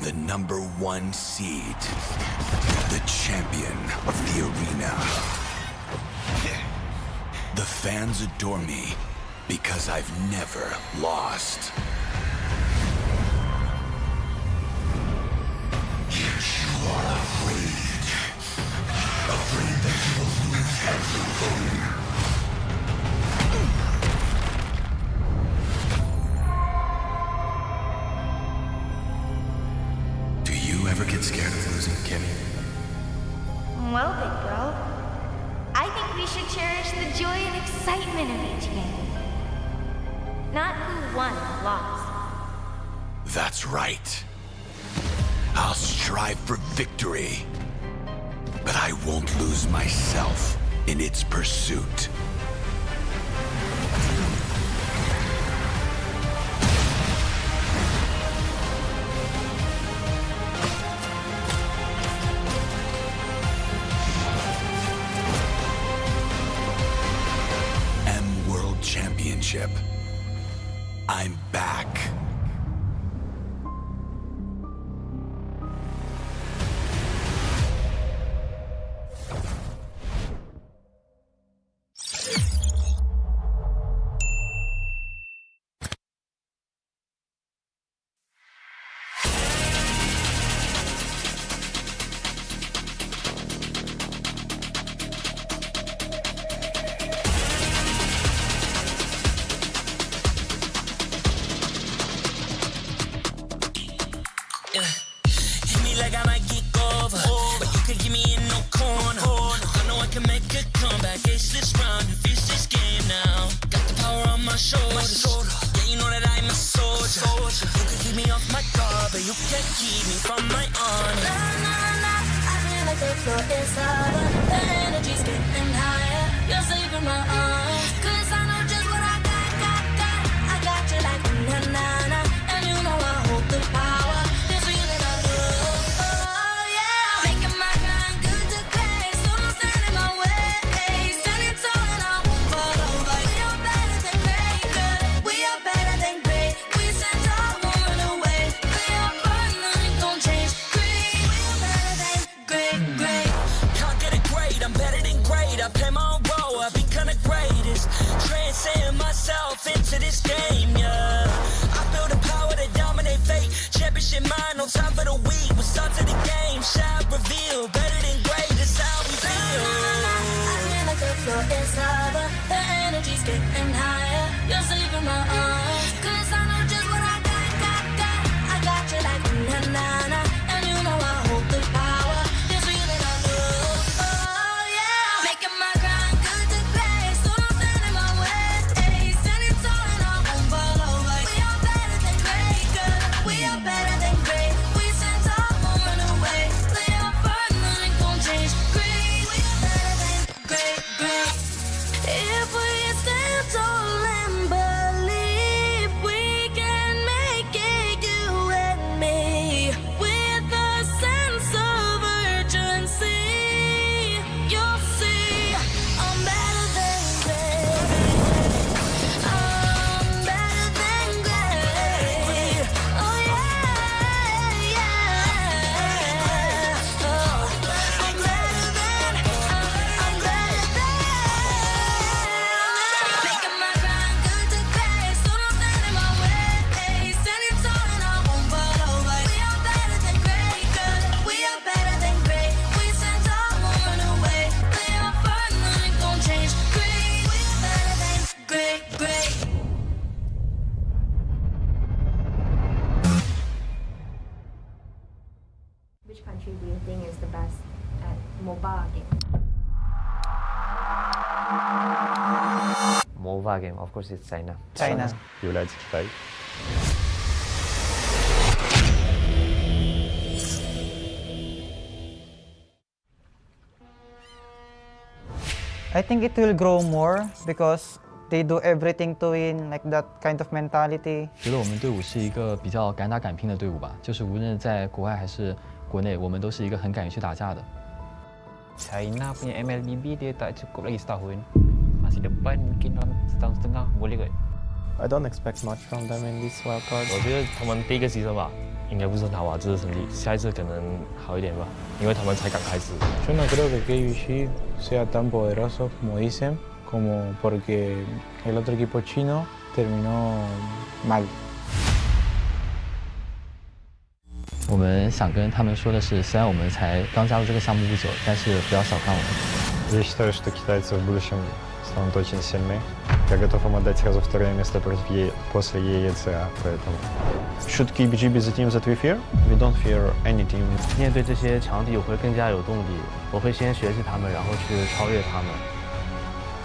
the #1 seed, the champion of the arena. The fans adore me because I've never lost. You are afraid that you will lose everything. Do you ever get scared of losing, Kimmy? Well, big bro, I think we should cherish the joy and excitement of each game. Not who won or lost. That's right. I'll strive for victory, but I won't lose myself in its pursuit. World Championship. I'm back. Hit me like I might kick over, but you can keep me in no corner. I know I can make a comeback, ace this round and finish this game now. Got the power on my shoulders. Yeah, you know that I'm a soldier. You can keep me off my guard, but you can't keep me from my honor. I feel like the floor is lava. The energy's getting higher. You're saving my arms. 'Cause I know just what I got. I got you like na-na-na. And you know I hold the power. This feeling I love. Oh yeah. Making my grind good to great. So don't stand in my way. Standing tall and I won't fall over. We are better than great. Good. We are better than great. We stand tall, won't run away. We are fun, nothing gon' change. Great. We are better than great. Can't get it great, I'm better than great. I play my own role, I become the greatest. Transcend myself into this game, yeah. I build a power to dominate fate. Championship mind, no time for the weak. We start to the game, shall reveal. Better than great, that's how we feel. I feel like the floor is lava. The energy's getting higher. You're saving my arms. 'Cause I know just what I got. I got you like na-na-na. And you know I hold the power. This feeling I love. Oh yeah. Making my grind good to great. So don't stand in my way. Standing tall and I won't fall over. We are better than great. Good. We are better than great. We stand tall, won't run away. Play our part, nothing gon' change. Great. We are better than great. If we stand tall and believe we can make it, you and me, with a sense of urgency, you'll see I'm better than great. I'm better than great. Oh yeah. Oh, I'm better than. Making my grind good to great. So don't stand in my way. Standing tall and I won't fall over. We are better than great. Good. We are better than great. We stand tall, won't run away. Play our part, nothing gon' change. Great. We are better than great. Which country do you think is the best at mobile game? MOBA game, of course, it's China. United States. I think it will grow more because they do everything to win, like that kind of mentality. 觉得我们队伍是一个比较敢打敢拼的队伍吧，就是无论在国外还是国内，我们都是一个很敢于去打架的。 China punya MLBB dia tak cukup lagi setahun. Masih depan mungkin dalam setahun setengah boleh kot. I don't expect much from them in this wildcard. 我觉得他们第一个 season 吧，应该不是很好啊，这次成绩，下一次可能好一点吧，因为他们才刚开始。Yo no creo que KBG sea tan poderoso como dicen, como porque el otro equipo chino terminó mal. 我们想跟他们说的是，虽然我们才刚加入这个项目不久，但是不要小看我们。 Я считаю, что китайцы в будущем станут очень сильны. Я готов им отдать сразу второе место после EECA, поэтому... Should KBG be the team that we fear? We don't fear any team. 面对这些强敌，我会更加有动力。我会先学习他们，然后去超越他们。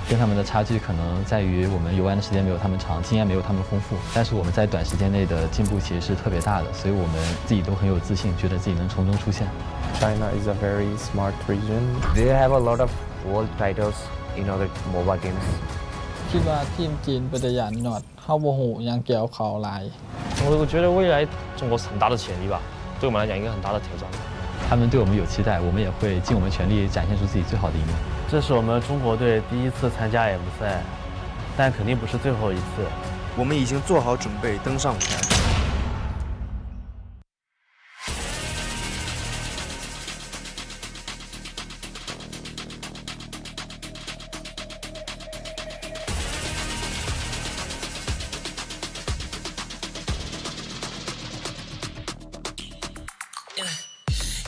跟他们的差距可能在于我们游玩的时间没有他们长，经验没有他们丰富，但是我们在短时间内的进步其实是特别大的，所以我们自己都很有自信，觉得自己能从中出现。China is a very smart region. They have a lot of world titles in other mobile games. คิดว่าทีมจีนเป็นตัวอย่างหนอดเฮาบ่ฮู้หยังเกี่ยวเขาหลาย 我觉得未来中国是很大的潜力吧，对我们来讲一个很大的挑战。他们对我们有期待，我们也会尽我们全力展现出自己最好的一面。这是我们中国队第一次参加 M 赛，但肯定不是最后一次。我们已经做好准备登上舞台。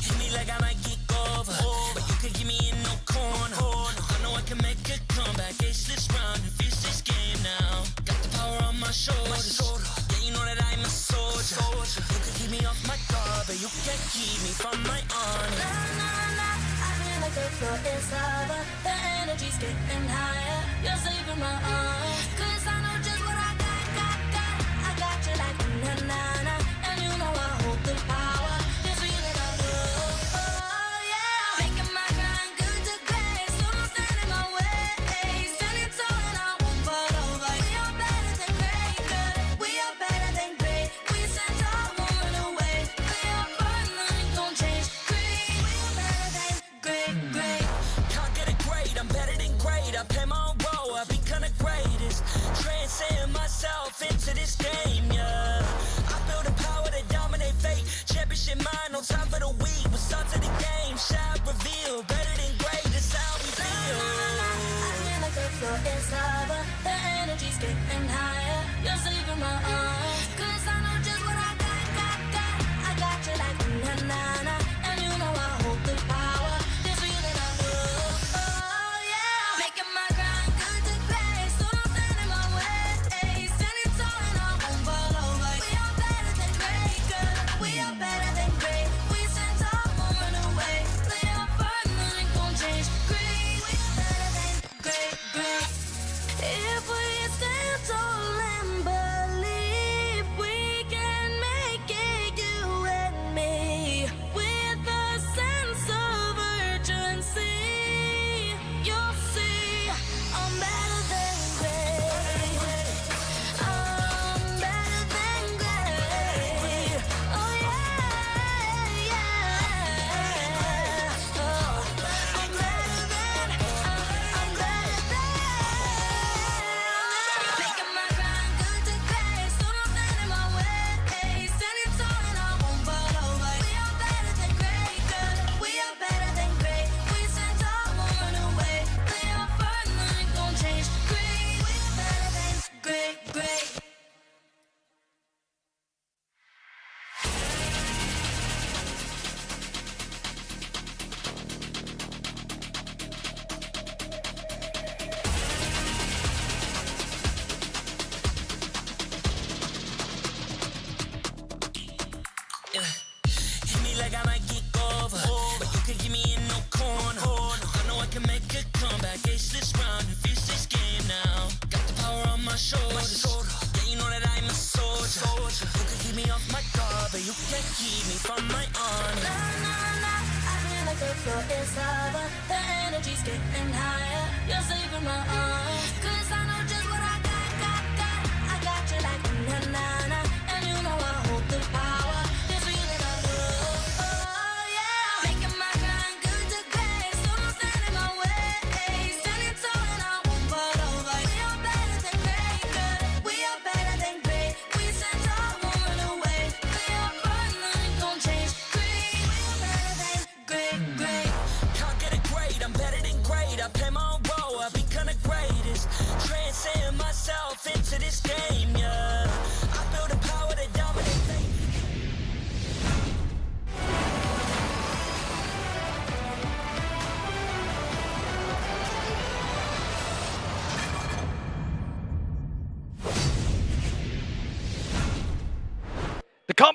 Hit me like I might kick over, but you can give me in no corner. I know I can make a comeback, ace this round and finish this game now. Got the power on my shoulders, yeah, you know that I'm a soldier. You can keep me off my guard, but you can't keep me from my honor. I feel like the floor is lava, the energy's getting higher. You're saving my arms, 'cause I know just what I got. I got you like na-na-na, and you know I hold the power. This feeling I love, oh yeah. Making my grind good to great, so don't stand in my way. Standing tall and I won't fall over. We are better than great, good. We are better than great. We stand tall, won't run away. We are fun, nothing gon' change. Great, we are better than great. Can't get it great, I'm better than great. I play my own role, I become the greatest. Transcend myself into this game, yeah. I build a power to dominate fate. Championship mind, no time for the weak. What's up to the game? Shot reveal, better than great. That's how we feel. I feel like the floor is lava, the energy's getting higher. You're saving my arms, 'cause I know just what I got. I got you like na-na-na, and you know I hold the power. This feeling I love, oh yeah. Making my grind good to great, so don't stand in my way. Standing tall and I won't fall over. We are better than great, good. We are better than great. We stand tall, won't run away. Play our part, nothing gon' change. Great, we are better than great. If we stand tall and believe we can make it, you and me, with a sense of urgency, you'll see I'm better than great. I'm better than great. Oh yeah, yeah. Oh, I'm better than. Making my grind good to great, so don't stand in my way. Standing tall and I won't fall over. We are better than great, good. We are better than great. We stand tall, won't run away. Play our part, nothing gon' change. Great, we are better than great. Hit me like I might kick over, but you can give me in no corner. I know I can make a comeback, ace this round and finish this game now. Got the power on my shoulders, yeah, you know that I'm a soldier. You can keep me off my guard, but you can't keep me from my honor. I feel like the floor is lava, the energy's getting higher. You're saving my arms, 'cause I know just what I got. I got you like na-na-na, and you know I hold the power. This feeling I love, oh yeah. Making my grind good to great, so don't stand in my way. Standing tall and I won't fall over. We are better than great, good. We are better than great. We stand tall, won't run away. Play our part,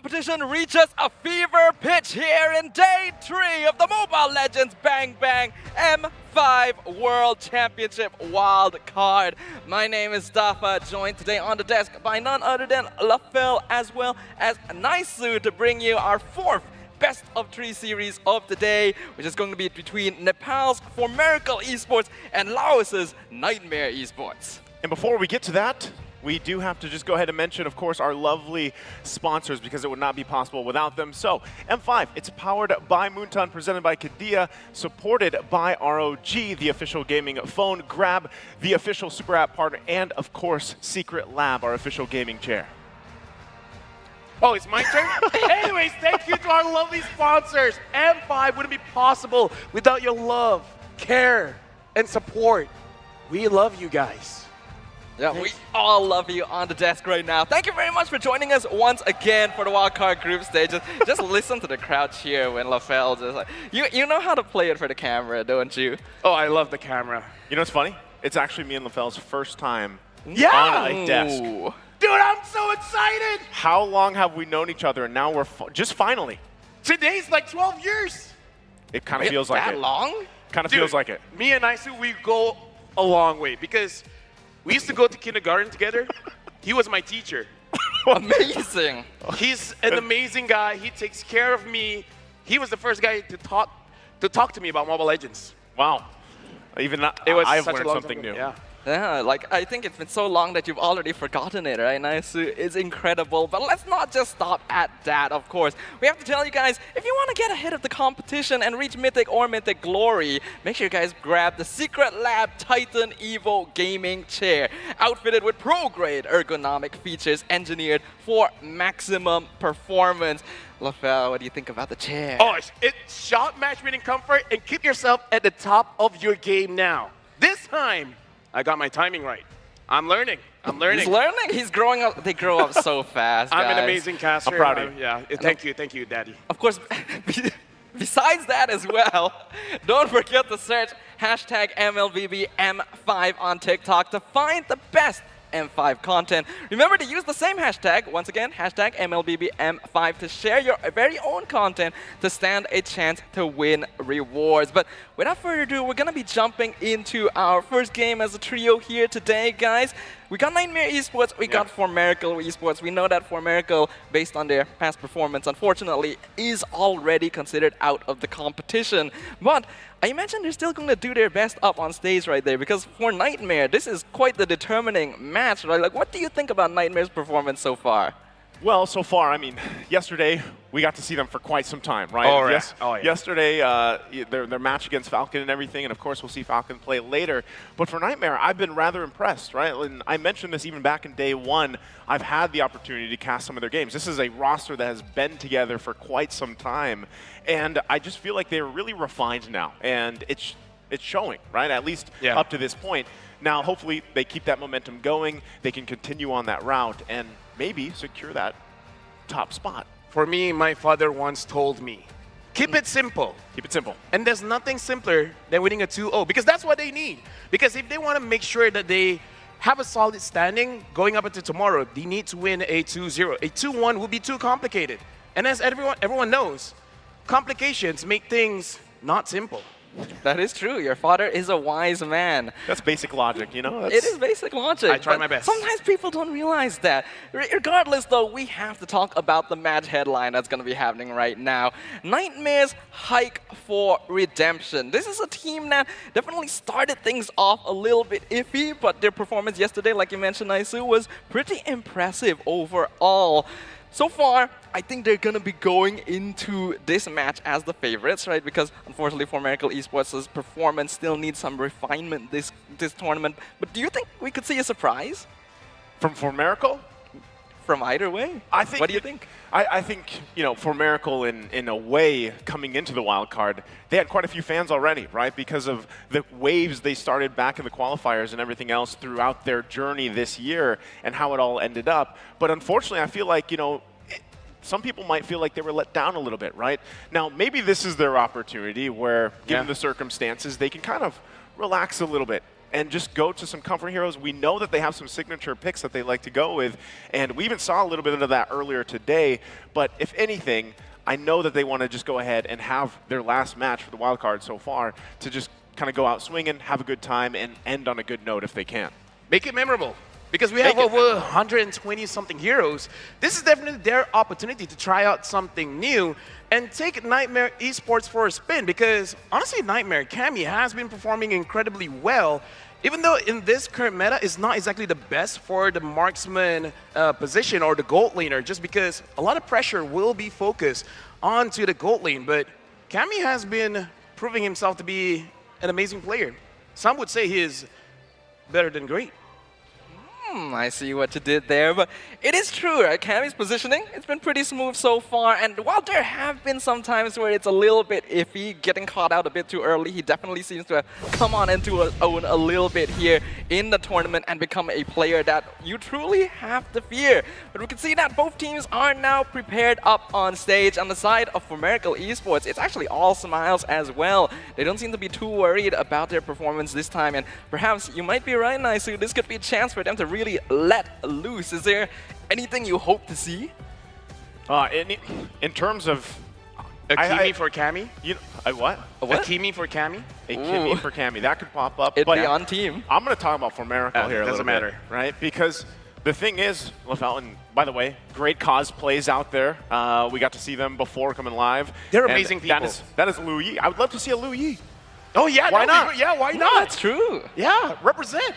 competition reaches a fever pitch here in day 3 of the Mobile Legends Bang Bang M5 World Championship Wild Card. My name is Dafa, joined today on the desk by none other than Lafel as well as Naisu to bring you our 4th best of 3 series of the day, which is going to be between Nepal's For Miracle Esports and Laos's Nightmare Esports. And before we get to that, we do have to just go ahead and mention, of course, our lovely sponsors, because it would not be possible without them. So, M5, it's powered by Moonton, presented by Kadia, supported by ROG, the official gaming phone, Grab, the official super app partner, and, of course, Secret Lab, our official gaming chair. Oh, it's my turn? Anyways, thank you to our lovely sponsors. M5 wouldn't be possible without your love, care, and support. We love you guys. Yeah, we all love you on the desk right now. Thank you very much for joining us once again for the wildcard group stage. Just listen to the crowd cheer when Lafel just like, you know how to play it for the camera, don't you? Oh, I love the camera. You know what's funny? It's actually me and Lafel's first time on a desk. Dude, I'm so excited! How long have we known each other, and now we're just finally? Today's like 12 years. It kind of feels like it. That long? Kind of feels like it. Me and Naisu, we go a long way because we used to go to kindergarten together. He was my teacher. Amazing. He's an amazing guy. He takes care of me. He was the first guy to talk to me about Mobile Legends. Wow. Even I've learned something new. Yeah, like I think it's been so long that you've already forgotten it, right? Naisu is incredible, but let's not just stop at that, of course. We have to tell you guys, if you want to get ahead of the competition and reach Mythic or Mythic Glory, make sure you guys grab the Secret Lab Titan Evo gaming chair, outfitted with pro-grade ergonomic features engineered for maximum performance. Lafel, what do you think about the chair? Oh, it's shot matchmaking comfort, and keep yourself at the top of your game now. This time, I got my timing right. I'm learning. He's learning. He's growing up. They grow up so fast, guys. I'm an amazing caster. I'm proud of you. Yeah, thank you, Daddy. Of course, besides that as well, don't forget to search hashtag MLBBM5 on TikTok to find the best M5 content. Remember to use the same hashtag, once again, hashtag MLBBM5, to share your very own content to stand a chance to win rewards. But without further ado, we're going to be jumping into our first game as a trio here today, guys. We got Nightmare Esports, we got For Miracle Esports. We know that For Miracle, based on their past performance, unfortunately, is already considered out of the competition. But I imagine they're still going to do their best up on stage right there, because for Nightmare, this is quite the determining match, right? Like, what do you think about Nightmare's performance so far? Well, so far, I mean, yesterday, we got to see them for quite some time, right? Oh, yeah. Yesterday, their match against Falcon and everything, and of course, we'll see Falcon play later. But for Nightmare, I've been rather impressed, right? And I mentioned this even back in day 1. I've had the opportunity to cast some of their games. This is a roster that has been together for quite some time, and I just feel like they're really refined now, and it's showing, right? At least up to this point. Now, hopefully, they keep that momentum going. They can continue on that route, and maybe secure that top spot. For me, my father once told me, keep it simple. Keep it simple. And there's nothing simpler than winning a 2-0, because that's what they need. Because if they want to make sure that they have a solid standing going up into tomorrow, they need to win a 2-0. A 2-1 will be too complicated. And as everyone knows, complications make things not simple. That is true. Your father is a wise man. That's basic logic, you know? It is basic logic. I try my best. Sometimes people don't realize that. Regardless, though, we have to talk about the match headline that's going to be happening right now. Nightmare's hike for redemption. This is a team that definitely started things off a little bit iffy, but their performance yesterday, like you mentioned, Naisu, was pretty impressive overall. So far, I think they're going to be going into this match as the favorites, right? Because unfortunately For Miracle Esports' performance still needs some refinement this tournament. But do you think we could see a surprise? From For Miracle? From either way? What do you think? I think, you know, For Miracle, in a way, coming into the wild card, they had quite a few fans already, right? Because of the waves they started back in the qualifiers and everything else throughout their journey this year and how it all ended up. But unfortunately, I feel like, you know, some people might feel like they were let down a little bit, right? Now, maybe this is their opportunity where, given the circumstances, they can kind of relax a little bit and just go to some comfort heroes. We know that they have some signature picks that they like to go with, and we even saw a little bit of that earlier today. But if anything, I know that they want to just go ahead and have their last match for the wild card so far to just kind of go out swinging, have a good time, and end on a good note if they can. Make it memorable. Because we have over 120-something heroes. This is definitely their opportunity to try out something new and take Nightmare Esports for a spin. Because honestly, Nightmare, Cammy has been performing incredibly well. Even though in this current meta is not exactly the best for the marksman position or the gold laner, just because a lot of pressure will be focused onto the gold lane. But Cammy has been proving himself to be an amazing player. Some would say he is better than great. I see what you did there, but it is true, right? Cammy's positioning, it's been pretty smooth so far, and while there have been some times where it's a little bit iffy, getting caught out a bit too early, he definitely seems to have come on into his own a little bit here in the tournament and become a player that you truly have to fear. But we can see that both teams are now prepared up on stage. On the side of Formerical Esports, it's actually all smiles as well. They don't seem to be too worried about their performance this time, and perhaps you might be right, Naisu, this could be a chance for them to really let loose. Is there anything you hope to see? In terms of a Kimi for Cammy? A what? A Kimi for Cammy? A Kimi for Cammy. That could pop up. It'd be on team. I'm going to talk about Formerical here a little bit, right? Because the thing is, and by the way, great cosplays out there. We got to see them before coming live. They're amazing people. That is Liu Yi. I would love to see a Liu Yi. Oh yeah, why not? Yeah, why not? No, that's true. Yeah, represent.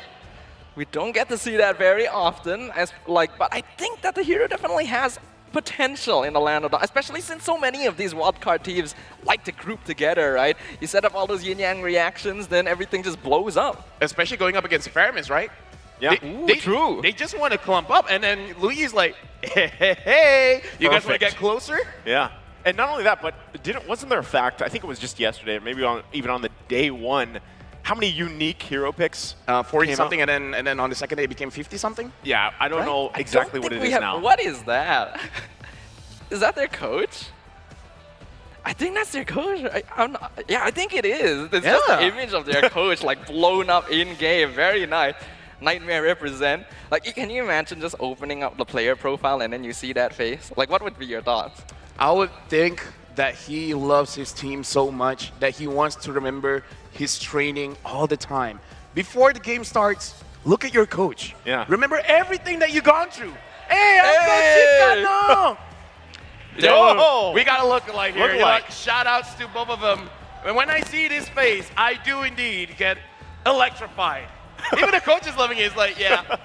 We don't get to see that very often, but I think that the hero definitely has potential in the land of the, especially since so many of these wildcard teams like to group together, right? You set up all those yin-yang reactions, then everything just blows up. Especially going up against Faramis, right? Yeah, true. They just want to clump up, and then Luigi's like, hey, you guys want to get closer? Yeah. And not only that, but wasn't there a fact, I think it was just yesterday, maybe even on the day one, how many unique hero picks? 40-something, and then on the second day it became 50-something? Yeah, I don't know exactly what it is now. What is that? Is that their coach? I think that's their coach. I think it is. It's just the image of their coach like blown up in-game. Very nice. Nightmare represent. Like, can you imagine just opening up the player profile and then you see that face? Like, what would be your thoughts? I would think that he loves his team so much that he wants to remember his training all the time. Before the game starts, look at your coach. Yeah. Remember everything that you've gone through. Hey, I'm Coach Chicano! Yo, we got to look alike here. Like, shout outs to both of them. And when I see this face, I do indeed get electrified. Even the coach is loving it. He's like, yeah,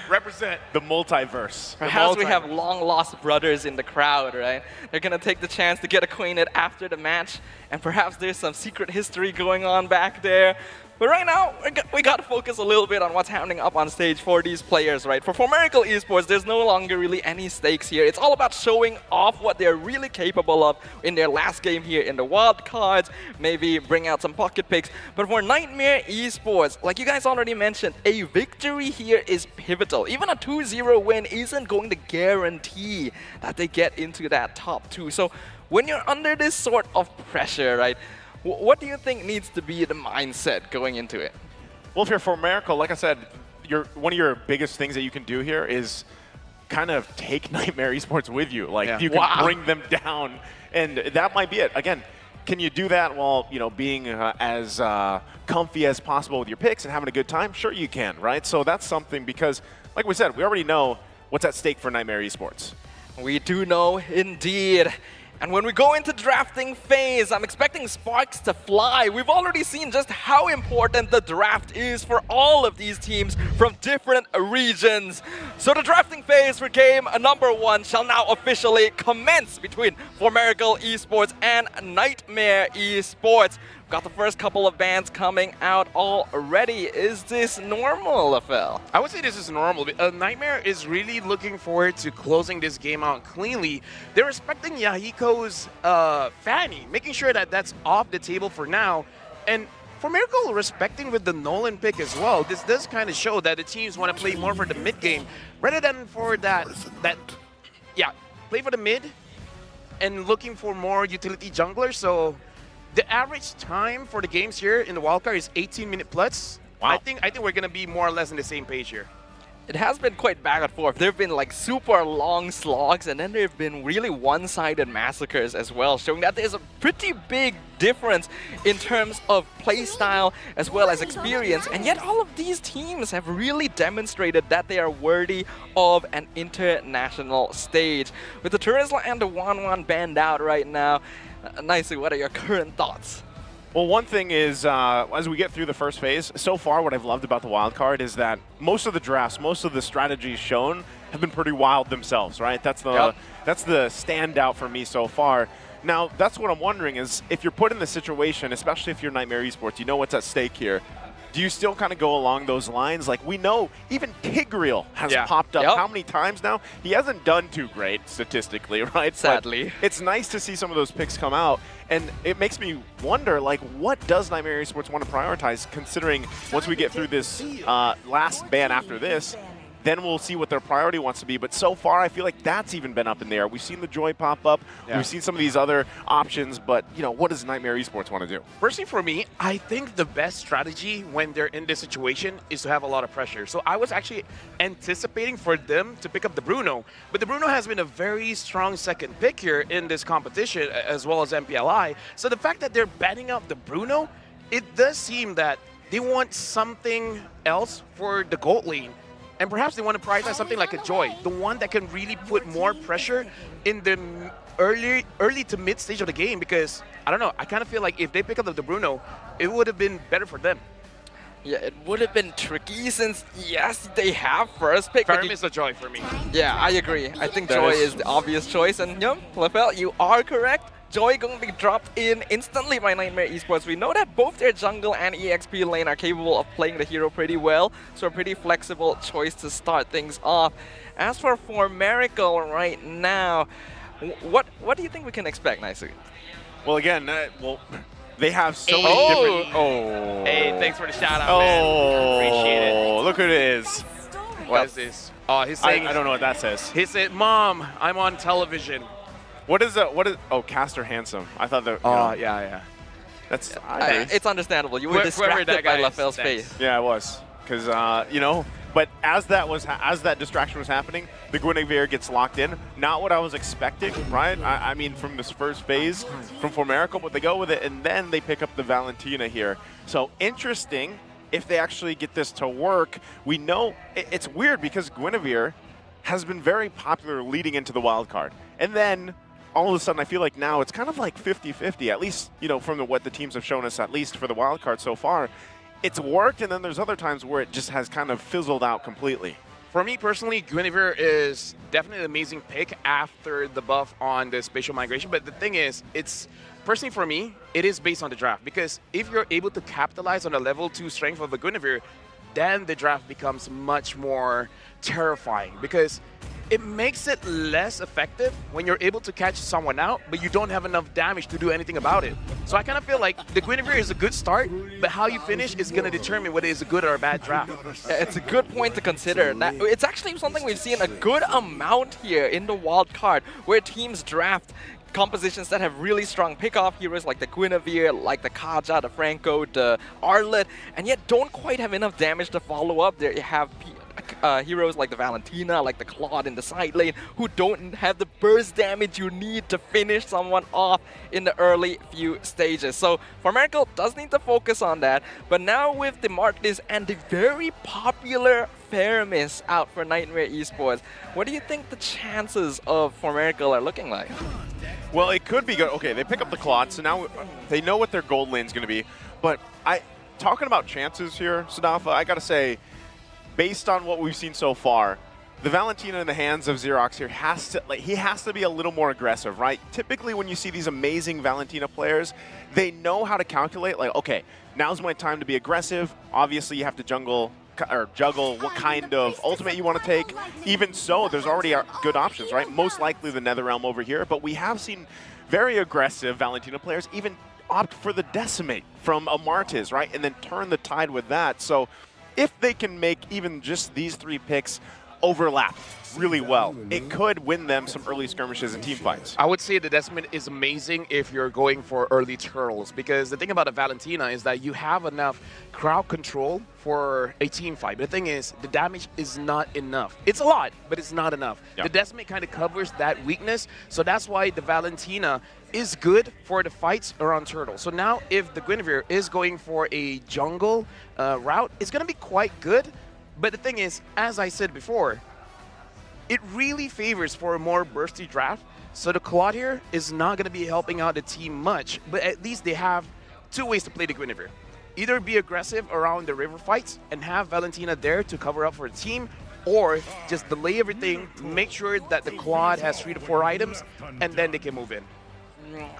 represent. The multiverse. Perhaps we have long-lost brothers in the crowd, right? They're going to take the chance to get acquainted after the match, and perhaps there's some secret history going on back there. But right now, we got to focus a little bit on what's happening up on stage for these players, right? For Formerical Esports, there's no longer really any stakes here. It's all about showing off what they're really capable of in their last game here in the wild cards, maybe bring out some pocket picks. But for Nightmare Esports, like you guys already mentioned, a victory here is pivotal. Even a 2-0 win isn't going to guarantee that they get into that top 2. So when you're under this sort of pressure, right? What do you think needs to be the mindset going into it? Well, if you're Formerical, like I said, one of your biggest things that you can do here is kind of take Nightmare Esports with you. Like, you can bring them down, and that might be it. Again, can you do that while being as comfy as possible with your picks and having a good time? Sure you can, right? So that's something because, like we said, we already know what's at stake for Nightmare Esports. We do know indeed. And when we go into drafting phase, I'm expecting sparks to fly. We've already seen just how important the draft is for all of these teams from different regions. So the drafting phase for game number 1 shall now officially commence between Formerical Esports and Nightmare Esports. We've got the first couple of bans coming out already. Is this normal, Lafel? I would say this is normal. Nightmare is really looking forward to closing this game out cleanly. They're respecting Yahiko's Fanny, making sure that that's off the table for now. And Formerical respecting with the Nolan pick as well. This does kind of show that the teams want to play more for the mid game rather than for that play for the mid and looking for more utility junglers. So the average time for the games here in the wildcard is 18 minutes plus. Wow. I think we're going to be more or less on the same page here. It has been quite back and forth. There have been like super long slogs, and then there have been really one-sided massacres as well, showing that there's a pretty big difference in terms of play style as well as experience. And yet all of these teams have really demonstrated that they are worthy of an international stage. With the Turisla and the 1-1 banned out right now, Naisu, what are your current thoughts? Well, one thing is, as we get through the first phase, so far what I've loved about the wildcard is that most of the drafts, most of the strategies shown have been pretty wild themselves, right? That's the standout for me so far. Now, that's what I'm wondering is, if you're put in the situation, especially if you're Nightmare Esports, you know what's at stake here. Do you still kind of go along those lines? Like, we know even Tigreal has popped up how many times now? He hasn't done too great statistically, right? Sadly. But it's nice to see some of those picks come out. And it makes me wonder, like, what does Nightmare Esports want to prioritize, considering once we get through this last ban after this, then we'll see what their priority wants to be. But so far, I feel like that's even been up in the air. We've seen the Joy pop up. Yeah. We've seen some of these other options. But, you know, what does Nightmare Esports want to do? Personally, for me, I think the best strategy when they're in this situation is to have a lot of pressure. So I was actually anticipating for them to pick up the Bruno. But the Bruno has been a very strong second pick here in this competition, as well as MPLI. So the fact that they're banning out the Bruno, it does seem that they want something else for the gold lane. And perhaps they want to prioritize something like a Joy, the one that can really put more pressure in the early to mid stage of the game, because, I don't know, I kind of feel like if they pick up the Bruno, it would have been better for them. Yeah, it would have been tricky since, yes, they have first pick. Ferrum is a Joy for me. Yeah, I agree. I think Joy is the obvious choice. And, you know, Lefel, you are correct. Joy going to be dropped in instantly by Nightmare Esports. We know that both their jungle and EXP lane are capable of playing the hero pretty well, so a pretty flexible choice to start things off. As for Miracle right now, what do you think we can expect, Naisu? Well, again, they have so many different... Hey, thanks for the shout-out, man. Appreciate it. Look who it is. What is this? Oh, he's saying... I don't know what that says. He said, Mom, I'm on television. What is Caster Handsome. I thought that. Yeah. That's. It's understandable. You were distracted by Lafel's face. Yeah, I was, because you know. But as that distraction was happening, the Guinevere gets locked in. Not what I was expecting, right? I mean, from this first phase, from Formerical, but they go with it, and then they pick up the Valentina here. So interesting. If they actually get this to work, we know it's weird because Guinevere has been very popular leading into the wild card, and then all of a sudden, I feel like now it's kind of like 50-50, at least, you know, from what the teams have shown us, at least for the wild card so far. It's worked, and then there's other times where it just has kind of fizzled out completely. For me personally, Guinevere is definitely an amazing pick after the buff on the spatial migration. But the thing is, personally for me, it is based on the draft. Because if you're able to capitalize on the level 2 strength of the Guinevere, then the draft becomes much more terrifying. Because it makes it less effective when you're able to catch someone out, but you don't have enough damage to do anything about it. So I kind of feel like the Guinevere is a good start, but how you finish is going to determine whether it's a good or a bad draft. Yeah, it's a good point to consider. That it's actually something we've seen a good amount here in the wild card, where teams draft compositions that have really strong pickoff heroes like the Guinevere, like the Kaja, the Franco, the Arlet, and yet don't quite have enough damage to follow up. There you have heroes like the Valentina, like the Claude in the side lane, who don't have the burst damage you need to finish someone off in the early few stages. So Formerical does need to focus on that, but now with the Martis and the very popular Feramis out for Nightmare Esports, what do you think the chances of Formerical are looking like? Well, it could be good. Okay, they pick up the Claude, so now they know what their gold lane is going to be. But talking about chances here, Sadafa, I got to say, based on what we've seen so far, the Valentina in the hands of Xerox here has to be a little more aggressive, right? Typically when you see these amazing Valentina players, they know how to calculate, like, okay, now's my time to be aggressive. Obviously you have to juggle what kind of ultimate you want to take. Even so, there's already good options, right? Most likely the Netherrealm over here, but we have seen very aggressive Valentina players even opt for the Decimate from a Martis, right? And then turn the tide with that. So if they can make even just these 3 picks overlap really well. It could win them some early skirmishes and team fights. I would say the Decimate is amazing if you're going for early turtles, because the thing about a Valentina is that you have enough crowd control for a team fight. But the thing is, the damage is not enough. It's a lot, but it's not enough. Yep. The Decimate kind of covers that weakness, so that's why the Valentina is good for the fights around turtle. So now if the Guinevere is going for a jungle route, it's going to be quite good. But the thing is, as I said before, it really favors for a more bursty draft. So the Claude here is not going to be helping out the team much, but at least they have two ways to play the Guinevere. Either be aggressive around the river fights and have Valentina there to cover up for the team, or just delay everything, make sure that the Claude has 3 to 4 items, and then they can move in.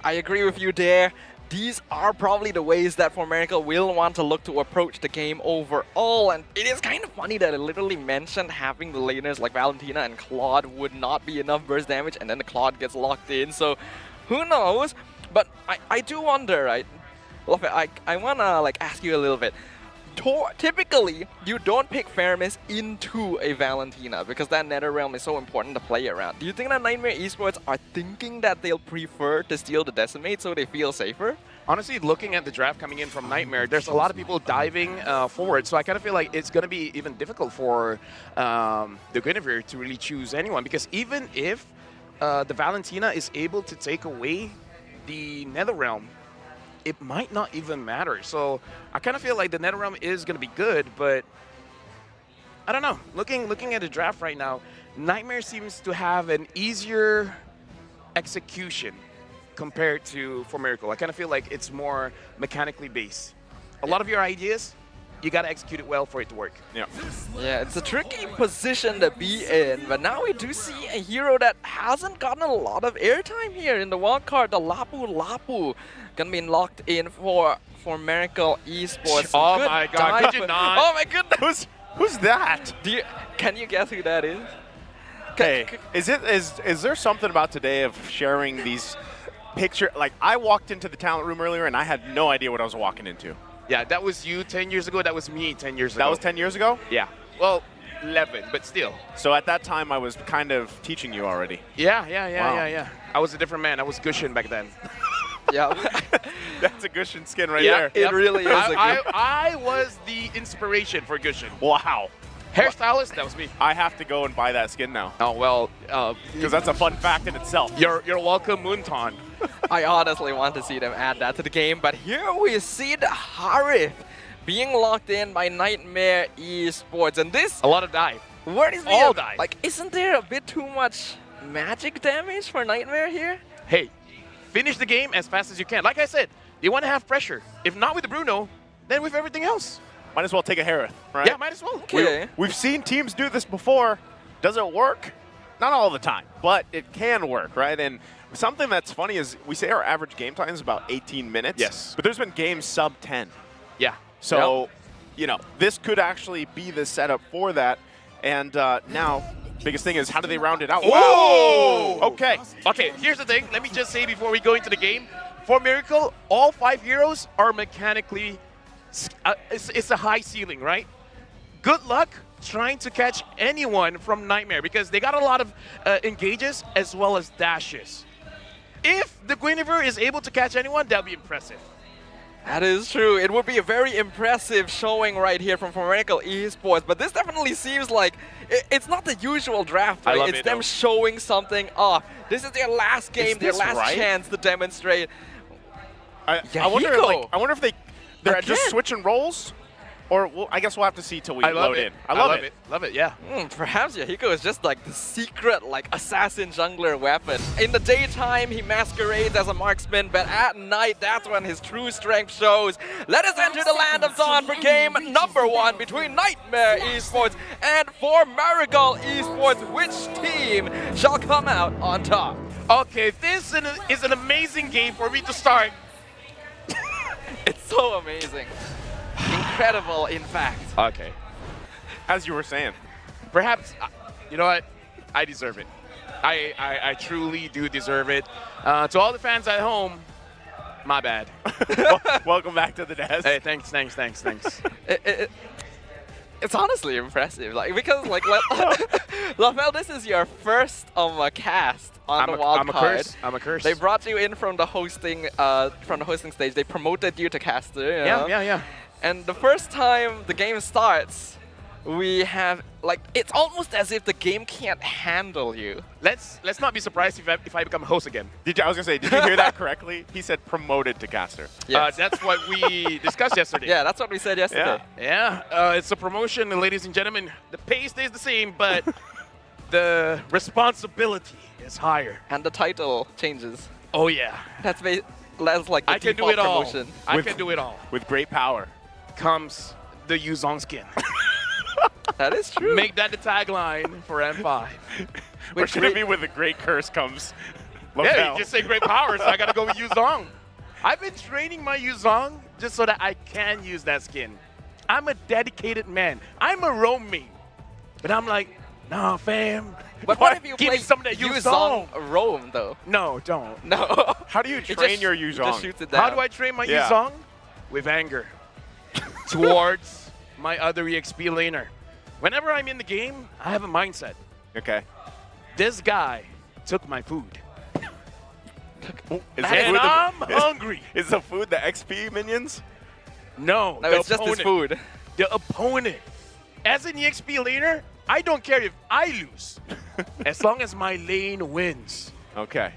I agree with you there. These are probably the ways that Formerica will want to look to approach the game overall. And it is kind of funny that it literally mentioned having the laners like Valentina and Claude would not be enough burst damage, and then the Claude gets locked in. So who knows? But I do wonder, right? Luffy, I want to like ask you a little bit. Typically, you don't pick Faramis into a Valentina because that Nether Realm is so important to play around. Do you think that Nightmare Esports are thinking that they'll prefer to steal the Decimate so they feel safer? Honestly, looking at the draft coming in from Nightmare, there's a lot of people diving forward, so I kind of feel like it's going to be even difficult for the Guinevere to really choose anyone, because even if the Valentina is able to take away the Netherrealm, it might not even matter. So I kind of feel like the Netherrealm is going to be good, but I don't know. Looking at the draft right now, Nightmare seems to have an easier execution compared to Formerica. I kind of feel like it's more mechanically based. A lot of your ideas, you got to execute it well for it to work. Yeah, it's a tricky position to be in, but now we do see a hero that hasn't gotten a lot of airtime here in the wildcard, the Lapu Lapu. Gonna be locked in for Formerica Esports. Oh my god, could you not? Oh my goodness! Who's that? Can you guess who that is? Hey, is there something about today of sharing these picture? Like, I walked into the talent room earlier and I had no idea what I was walking into. Yeah, that was you 10 years ago. That was me 10 years ago. That was 10 years ago? Yeah. Well, 11, but still. So at that time, I was kind of teaching you already. Yeah. I was a different man. I was Gushin back then. Yeah. That's a Gushin skin right there. It really is. I was the inspiration for Gushin. Wow. Hairstylist, that was me. I have to go and buy that skin now. Oh, well. Because that's a fun fact in itself. You're welcome, Moonton. I honestly want to see them add that to the game, but here we see the Harith being locked in by Nightmare Esports, and this... A lot of dive. Where is all dive. Like, isn't there a bit too much magic damage for Nightmare here? Hey, finish the game as fast as you can. Like I said, you want to have pressure. If not with the Bruno, then with everything else. Might as well take a Harith, right? Yeah, might as well. Okay. We've seen teams do this before. Does it work? Not all the time, but it can work, right? And something that's funny is we say our average game time is about 18 minutes. Yes. But there's been games sub 10. Yeah. So, you know, this could actually be the setup for that. And now, biggest thing is how do they round it out? Whoa! Okay. Okay, here's the thing. Let me just say before we go into the game, for Miracle, all 5 heroes are mechanically, it's a high ceiling, right? Good luck trying to catch anyone from Nightmare because they got a lot of engages as well as dashes. If the Guinevere is able to catch anyone, that'll be impressive. That is true. It would be a very impressive showing right here from Formerica Esports, but this definitely seems like it's not the usual draft, right? It's them showing something off. This is their last game, their last chance to demonstrate. I wonder if they're just switching roles, or I guess we'll have to see till we load in. I love it. Love it, yeah. Perhaps Yahiko is just like the secret assassin jungler weapon. In the daytime, he masquerades as a marksman, but at night, that's when his true strength shows. Let us enter the land of Dawn for game number 1 between Nightmare Esports and Formerica Esports. Which team shall come out on top? Okay, this is an amazing game for me to start. It's so amazing. Incredible, in fact. Okay. As you were saying. Perhaps, you know what? I deserve it. I truly do deserve it. To all the fans at home, my bad. Welcome back to the desk. Hey, thanks. It's honestly impressive, like because like Lafel, this is your first cast on the wild card. I'm a curse. They brought you in from the hosting stage. They promoted you to caster. You know? Yeah. And the first time the game starts, we have like it's almost as if the game can't handle you. Let's not be surprised if I become a host again. I was gonna say, did you hear that correctly? He said promoted to caster. Yes. That's what we discussed yesterday. Yeah, that's what we said yesterday. Yeah, it's a promotion, and ladies and gentlemen, the pay stays the same, but the responsibility is higher. And the title changes. Oh yeah. That's like the I can do default it all. promotion. I can do it all. With great power comes the Yuzong skin. That is true. Make that the tagline for M5. Or should it be with the great curse comes Lafel? Yeah, you just say great power, so I gotta go with Yuzong. I've been training my Yuzong just so that I can use that skin. I'm a dedicated man. I'm a roam main. But I'm like, nah, fam. But what if you Give play me some of that Yuzong roam though? No, don't. No. How do you train your Yuzong? Just shoots it down. How do I train my Yuzong? With anger towards my other EXP laner. Whenever I'm in the game, I have a mindset. Okay. This guy took my food. Is and I'm hungry. Is the food the XP minions? No, it's just his food. The opponent. As an EXP laner, I don't care if I lose, as long as my lane wins. Okay.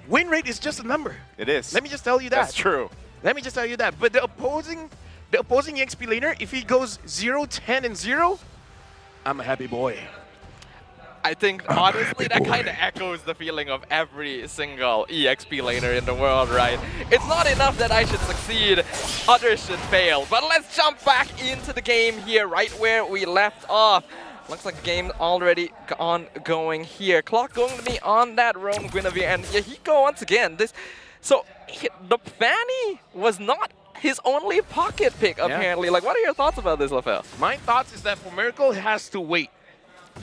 Win rate is just a number. It is. Let me just tell you that. That's true. Let me just tell you that. But the opposing EXP laner, if he goes 0, 10, and 0, I'm a happy boy. I think, honestly, that kind of echoes the feeling of every single EXP laner in the world, right? It's not enough that I should succeed, others should fail. But let's jump back into the game here, right where we left off. Looks like the game already ongoing here. Clock going to be on that roam Guinevere, and Yahiko once again. The Fanny was not his only pocket pick, apparently. Like, what are your thoughts about this, Lafel? My thoughts is that for Miracle, he has to wait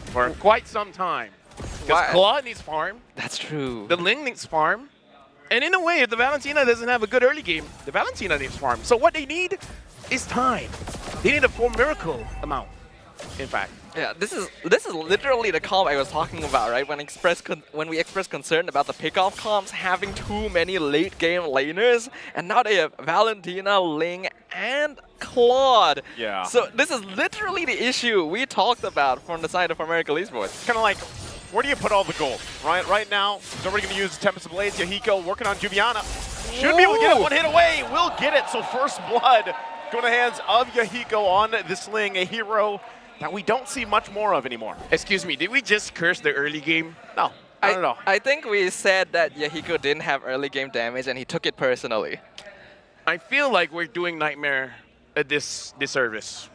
for quite some time. Because Claw needs farm. That's true. The Ling needs farm. And in a way, if the Valentina doesn't have a good early game, the Valentina needs farm. So what they need is time. They need a full Miracle amount, in fact. Yeah, this is literally the comp I was talking about, right? When we expressed concern about the pickoff comps having too many late game laners, and now they have Valentina, Ling, and Claude. Yeah. So this is literally the issue we talked about from the side of American Esports. Kind of like, where do you put all the gold? Right now, he's already going to use Tempest of Blades. Yahiko working on Juviana. Should be able to get it one hit away. Will get it. So first blood going to the hands of Yahiko on this Ling, a hero that we don't see much more of anymore. Excuse me, did we just curse the early game? No, I don't know. I think we said that Yahiko didn't have early game damage and he took it personally. I feel like we're doing Nightmare a disservice.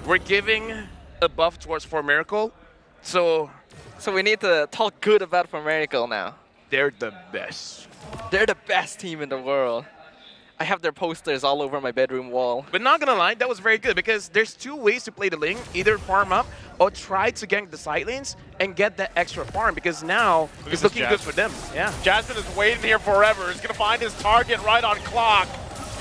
We're giving a buff towards For Miracle, so we need to talk good about For Miracle now. They're the best. They're the best team in the world. I have their posters all over my bedroom wall. But not gonna lie, that was very good because there's two ways to play the Ling. Either farm up or try to gank the side lanes and get that extra farm because now it's looking good for them. Yeah. Jasmine is waiting here forever. He's gonna find his target right on clock.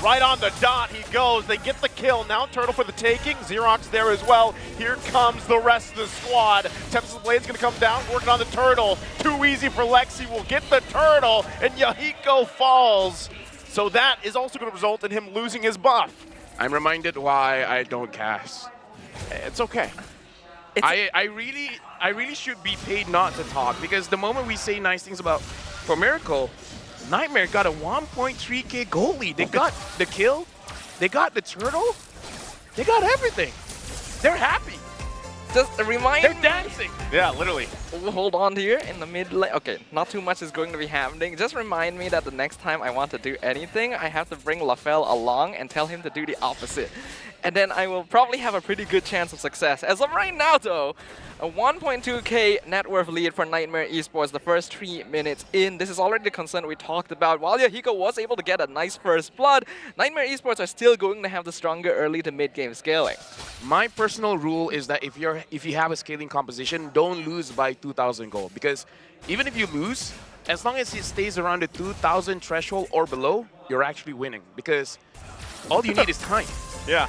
Right on the dot he goes. They get the kill. Now Turtle for the taking. Xerox there as well. Here comes the rest of the squad. Tempest of Blade's gonna come down, working on the Turtle. Too easy for Lexi. Will get the Turtle, and Yahiko falls. So that is also going to result in him losing his buff. I'm reminded why I don't cast. It's okay. I really should be paid not to talk because the moment we say nice things about For Miracle, Nightmare got a 1.3k goal lead. They got the kill, they got the turtle, they got everything. They're happy. Just remind They're dancing. Yeah, literally. We'll hold on here in the mid lane. Okay, not too much is going to be happening. Just remind me that the next time I want to do anything, I have to bring Lafel along and tell him to do the opposite. And then I will probably have a pretty good chance of success. As of right now, though, a 1.2k net worth lead for Nightmare Esports the first 3 minutes in. This is already the concern we talked about. While Yahiko was able to get a nice first blood, Nightmare Esports are still going to have the stronger early to mid-game scaling. My personal rule is that if you have a scaling composition, don't lose by 2,000 gold. Because even if you lose, as long as it stays around the 2,000 threshold or below, you're actually winning. Because all you need is time. Yeah.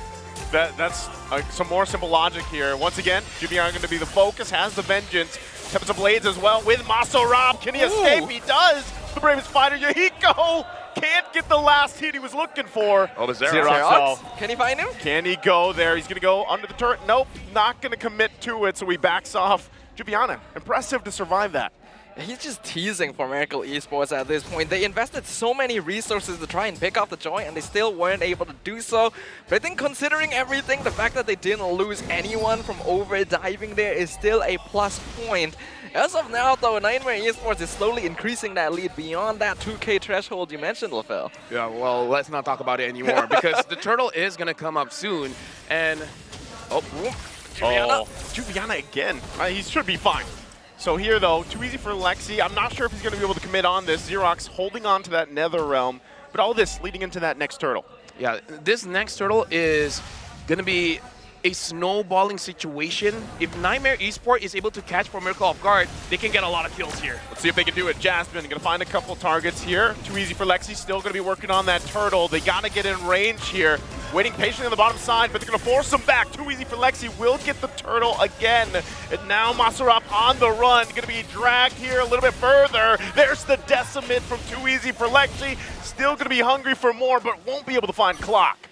That's some more simple logic here. Once again, Juviana going to be the focus, has the vengeance. Tempest of Blades as well with Masorab. Can he escape? He does. The bravest fighter, Yahiko, can't get the last hit he was looking for. Oh, the Xerox. Can he find him? Can he go there? He's going to go under the turret. Nope, not going to commit to it, so he backs off. Juviana, impressive to survive that. He's just teasing for Miracle Esports at this point. They invested so many resources to try and pick off the joy, and they still weren't able to do so. But I think considering everything, the fact that they didn't lose anyone from over-diving there is still a plus point. As of now, though, Nightmare Esports is slowly increasing that lead beyond that 2K threshold you mentioned, LaFell. Yeah, well, let's not talk about it anymore because the turtle is going to come up soon. And, Juviana. Juviana again. He should be fine. So here, though, too easy for Lexi. I'm not sure if he's going to be able to commit on this. Xerox holding on to that Nether Realm, but all this leading into that next turtle. Yeah, this next turtle is going to be a snowballing situation. If Nightmare Esports is able to catch For Miracle off guard, they can get a lot of kills here. Let's see if they can do it. Jasmine going to find a couple targets here. Too easy for Lexi. Still going to be working on that turtle. They got to get in range here. Waiting patiently on the bottom side, but they're going to force him back. Too easy for Lexi. Will get the turtle again. And now Masorab on the run. Going to be dragged here a little bit further. There's the Decimate from Too Easy for Lexi. Still going to be hungry for more, but won't be able to find Clock.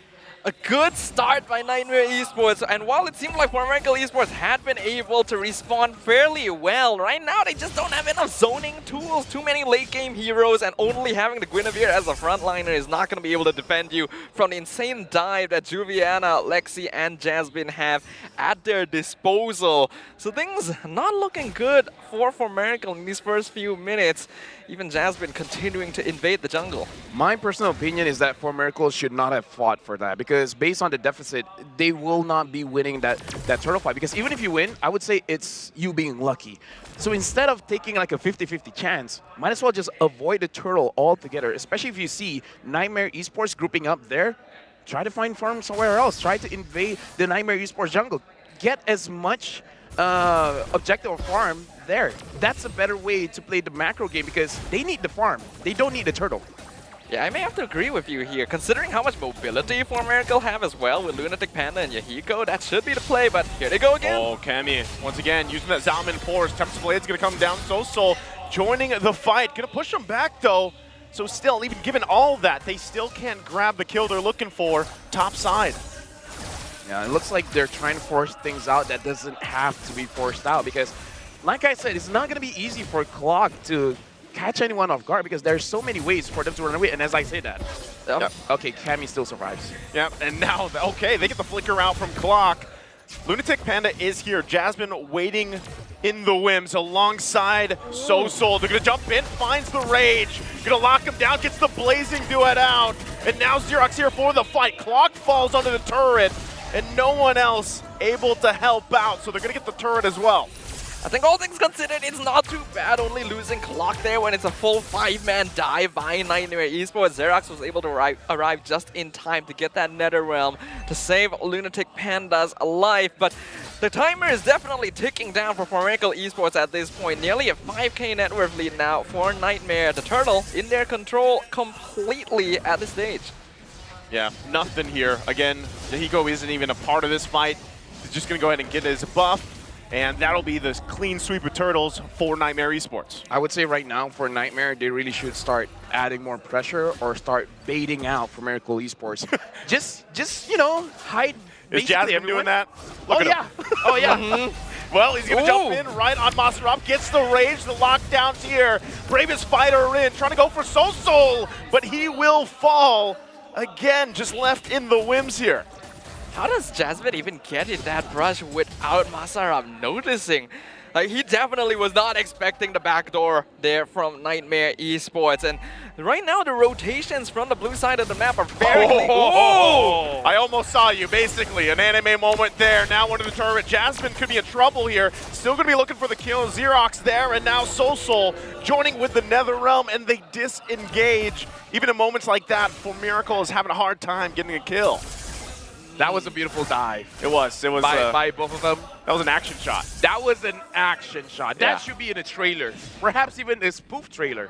A good start by Nightmare Esports, and while it seemed like Miracle Esports had been able to respond fairly well, right now they just don't have enough zoning tools. Too many late game heroes, and only having the Guinevere as a frontliner is not going to be able to defend you from the insane dive that Juviana, Lexi, and Jasmine have at their disposal. So things not looking good for Miracle in these first few minutes. Even Jasmine continuing to invade the jungle. My personal opinion is that For Miracle should not have fought for that because based on the deficit, they will not be winning that turtle fight. Because even if you win, I would say it's you being lucky. So instead of taking like a 50-50 chance, might as well just avoid the turtle altogether, especially if you see Nightmare Esports grouping up there. Try to find farm somewhere else. Try to invade the Nightmare Esports jungle. Get as much objective or farm there. That's a better way to play the macro game because they need the farm. They don't need the turtle. Yeah, I may have to agree with you here. Considering how much mobility For Miracle have as well with Lunatic Panda and Yahiko, that should be the play, but here they go again. Oh, Cammy, once again, using that Zalman force. Tempest of Blade's going to come down. Soul joining the fight. Going to push him back, though. So still, even given all that, they still can't grab the kill they're looking for top side. Yeah, it looks like they're trying to force things out that doesn't have to be forced out because, like I said, it's not going to be easy for Clock to catch anyone off guard because there's so many ways for them to run away. And as I say that, okay, Cammy still survives. Yep, and now, okay, they get the flicker out from Clock. Lunatic Panda is here. Jasmine waiting in the whims alongside Soul. They're going to jump in, finds the Rage. Going to lock him down, gets the Blazing Duet out. And now Xerox here for the fight. Clock falls under the turret, and no one else able to help out. So they're going to get the turret as well. I think all things considered, it's not too bad only losing Clock there when it's a full 5-man dive by Nightmare Esports. Xerox was able to arrive just in time to get that Nether Realm to save Lunatic Panda's life. But the timer is definitely ticking down for Miracle Esports at this point. Nearly a 5K net worth lead now for Nightmare. The turtle in their control completely at this stage. Yeah, nothing here. Again, Yahiko isn't even a part of this fight. He's just going to go ahead and get his buff. And that'll be the clean sweep of turtles for Nightmare Esports. I would say right now for Nightmare, they really should start adding more pressure or start baiting out for Miracle Esports. just you know, hide. Is Jasmine doing that? Look at him. Oh yeah. Well, he's going to jump in right on Masorab, gets the Rage, the lockdowns here. Bravest fighter in, trying to go for Soul, but he will fall. Again, just left in the whims here. How does Jasmine even get in that brush without Masorab noticing? Like, he definitely was not expecting the backdoor there from Nightmare Esports. And right now, the rotations from the blue side of the map are very clean. I almost saw you, basically. An anime moment there. Now under the turret. Jasmine could be in trouble here. Still going to be looking for the kill. Xerox there, and now Soul joining with the Nether Realm, and they disengage. Even in moments like that, For Miracle is having a hard time getting a kill. That was a beautiful dive. It was. By both of them. That was an action shot. That was an action shot. Yeah. That should be in a trailer. Perhaps even a spoof trailer.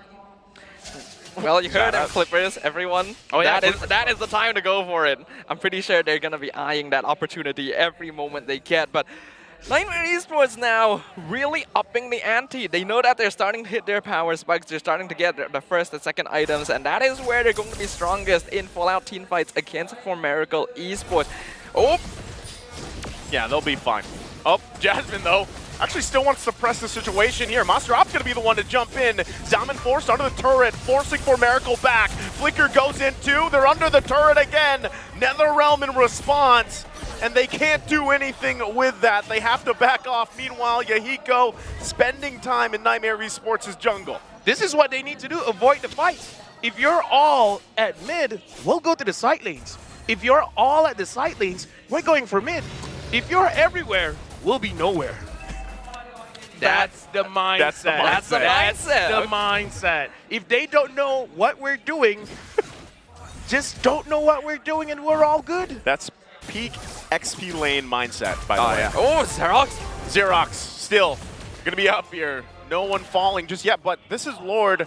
Well, you heard him, Clippers, everyone. Oh, yeah, that is the time to go for it. I'm pretty sure they're going to be eyeing that opportunity every moment they get. But Nightmare Esports now really upping the ante. They know that they're starting to hit their power spikes. They're starting to get the first and second items. And that is where they're going to be strongest in Fallout team fights against Formerical Esports. Oh! Yeah, they'll be fine. Oh, Jasmine, though, actually still wants to press the situation here. Masterop's going to be the one to jump in. Zaman forced under the turret, forcing Formerical back. Flicker goes in too. They're under the turret again. NetherRealm in response, and they can't do anything with that. They have to back off. Meanwhile, Yahiko spending time in Nightmare Esports' jungle. This is what they need to do, avoid the fights. If you're all at mid, we'll go to the side lanes. If you're all at the side lanes, we're going for mid. If you're everywhere, we'll be nowhere. That's the mindset. That's the mindset. That's the mindset. If they don't know what we're doing, just don't know what we're doing and we're all good. That's peak XP lane mindset, by the way. Yeah. Oh, Xerox. Xerox still going to be up here. No one falling just yet, but this is Lord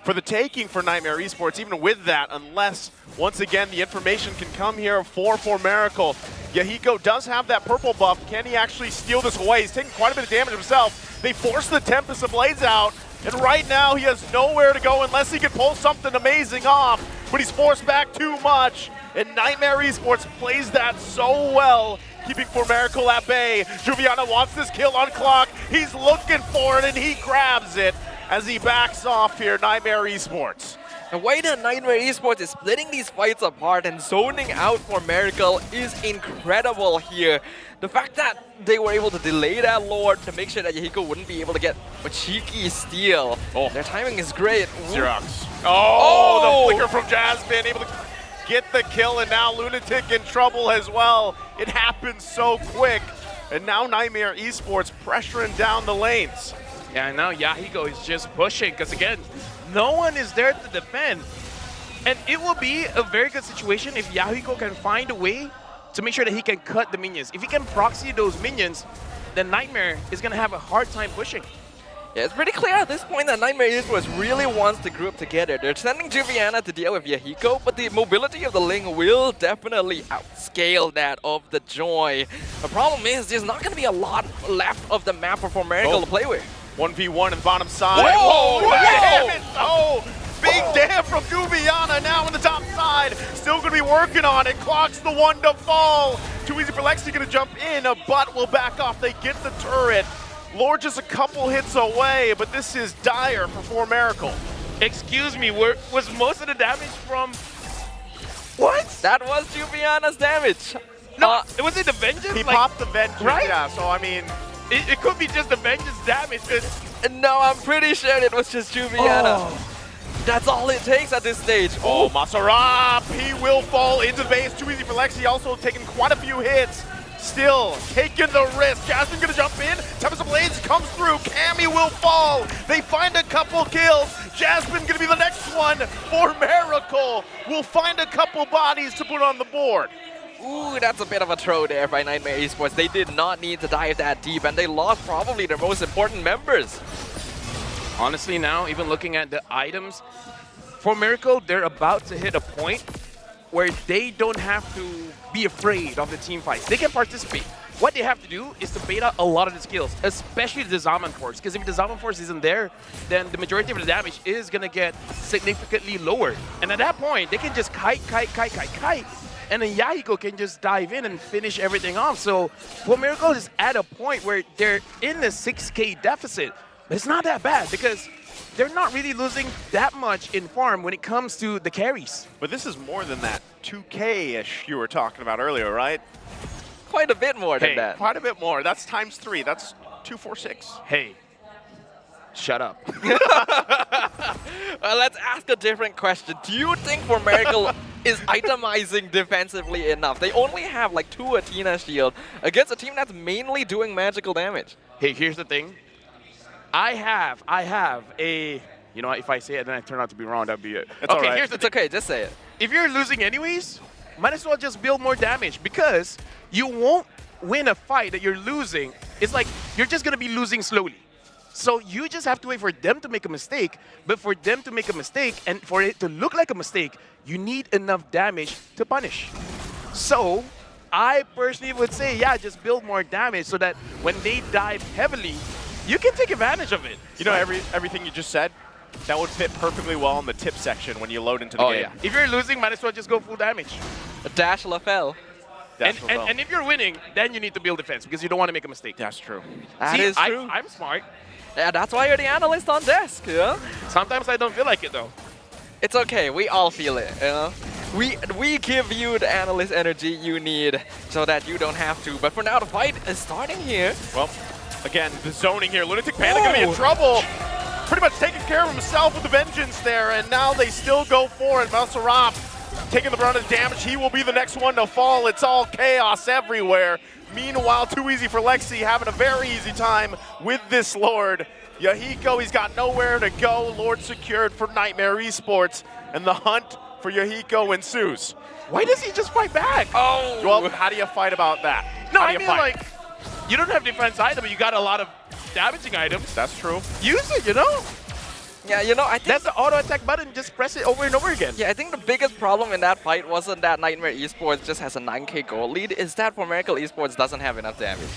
for the taking for Nightmare Esports, even with that, unless, once again, the information can come here for Formerical. Yahiko does have that purple buff. Can he actually steal this away? He's taking quite a bit of damage himself. They force the Tempest of Blades out, and right now he has nowhere to go unless he can pull something amazing off, but he's forced back too much, and Nightmare Esports plays that so well, keeping Formerical at bay. Juviana wants this kill on clock. He's looking for it, and he grabs it as he backs off here, Nightmare Esports. The way that Nightmare Esports is splitting these fights apart and zoning out Formerical is incredible here. The fact that they were able to delay that Lord to make sure that Yahiko wouldn't be able to get a cheeky steal. Oh. Their timing is great. Xerox. Oh, the flicker from Jasmine, able to get the kill, and now Lunatic in trouble as well. It happens so quick. And now Nightmare Esports pressuring down the lanes. Yeah, and now Yahiko is just pushing, because again, no one is there to defend. And it will be a very good situation if Yahiko can find a way to make sure that he can cut the minions. If he can proxy those minions, then Nightmare is going to have a hard time pushing. Yeah, it's pretty clear at this point that Nightmare Esports really wants to group together. They're sending Juviana to deal with Yahiko, but the mobility of the Ling will definitely outscale that of the Joy. The problem is there's not going to be a lot left of the map for Formerical to play with. 1v1 on the bottom side. Whoa! Whoa! Damage! Oh! Big damn from Gubiana now on the top side. Still going to be working on it. Clocks the one to fall. Too easy for Lexi going to jump in, but will back off. They get the turret. Lord just a couple hits away, but this is dire for Formerical. Excuse me, was most of the damage from... What? That was Juviana's damage. No, was it the Vengeance? He popped the Vengeance, right? Yeah, so I mean... It could be just the Vengeance damage. No, I'm pretty sure it was just Juviana. Oh. That's all it takes at this stage. Oh, Maserap, he will fall into the base. Too easy for Lexi, also taking quite a few hits. Still taking the risk. Jasmine gonna jump in. Tempest of Blades comes through. Cammy will fall. They find a couple kills. Jasmine gonna be the next one. Formerical will find a couple bodies to put on the board. Ooh, that's a bit of a throw there by Nightmare Esports. They did not need to dive that deep, and they lost probably their most important members. Honestly now, even looking at the items, Formerical, they're about to hit a point where they don't have to be afraid of the team fights. They can participate. What they have to do is to bait out a lot of the skills, especially the Zaman Force. Because if the Zaman Force isn't there, then the majority of the damage is going to get significantly lower. And at that point, they can just kite. And then Yahiko can just dive in and finish everything off. So Formerical is at a point where they're in the 6K deficit. But it's not that bad because they're not really losing that much in farm when it comes to the carries. But this is more than that 2K-ish you were talking about earlier, right? Quite a bit more than that. Quite a bit more. That's ×3. That's 246. Hey, shut up. Well, let's ask a different question. Do you think Formerical is itemizing defensively enough? They only have like 2 Athena shield against a team that's mainly doing magical damage. Hey, here's the thing. I have a, you know, if I say it and then I turn out to be wrong, that'd be it. It's all right. Here's the thing. Okay, just say it. If you're losing anyways, might as well just build more damage because you won't win a fight that you're losing. It's like you're just going to be losing slowly. So you just have to wait for them to make a mistake, but for them to make a mistake and for it to look like a mistake, you need enough damage to punish. So I personally would say, yeah, just build more damage so that when they dive heavily, you can take advantage of it. You know, everything you just said, that would fit perfectly well in the tip section when you load into the game. Yeah. If you're losing, might as well just go full damage. A dash LFL. And if you're winning, then you need to build defense because you don't want to make a mistake. That's true. That is true. I'm smart. Yeah, that's why you're the analyst on desk, yeah? Sometimes I don't feel like it, though. It's okay. We all feel it, you know? We give you the analyst energy you need so that you don't have to. But for now, the fight is starting here. Well, again, the zoning here. Lunatic Panda going to be in trouble. Pretty much taking care of himself with the vengeance there, and now they still go for it. Malsaraf taking the brunt of the damage. He will be the next one to fall. It's all chaos everywhere. Meanwhile, too easy for Lexi, having a very easy time with this Lord. Yahiko, he's got nowhere to go. Lord secured for Nightmare Esports, and the hunt for Yahiko ensues. Why does he just fight back? Oh! Well, how do you fight about that? No, how I do mean, you fight? like, you don't have defense item, but you got a lot of damaging items. That's true. Use it, you know? Yeah, you know, I think that's the auto attack button. Just press it over and over again. Yeah, I think the biggest problem in that fight wasn't that Nightmare Esports just has a 9K gold lead. Is that for Miracle Esports doesn't have enough damage.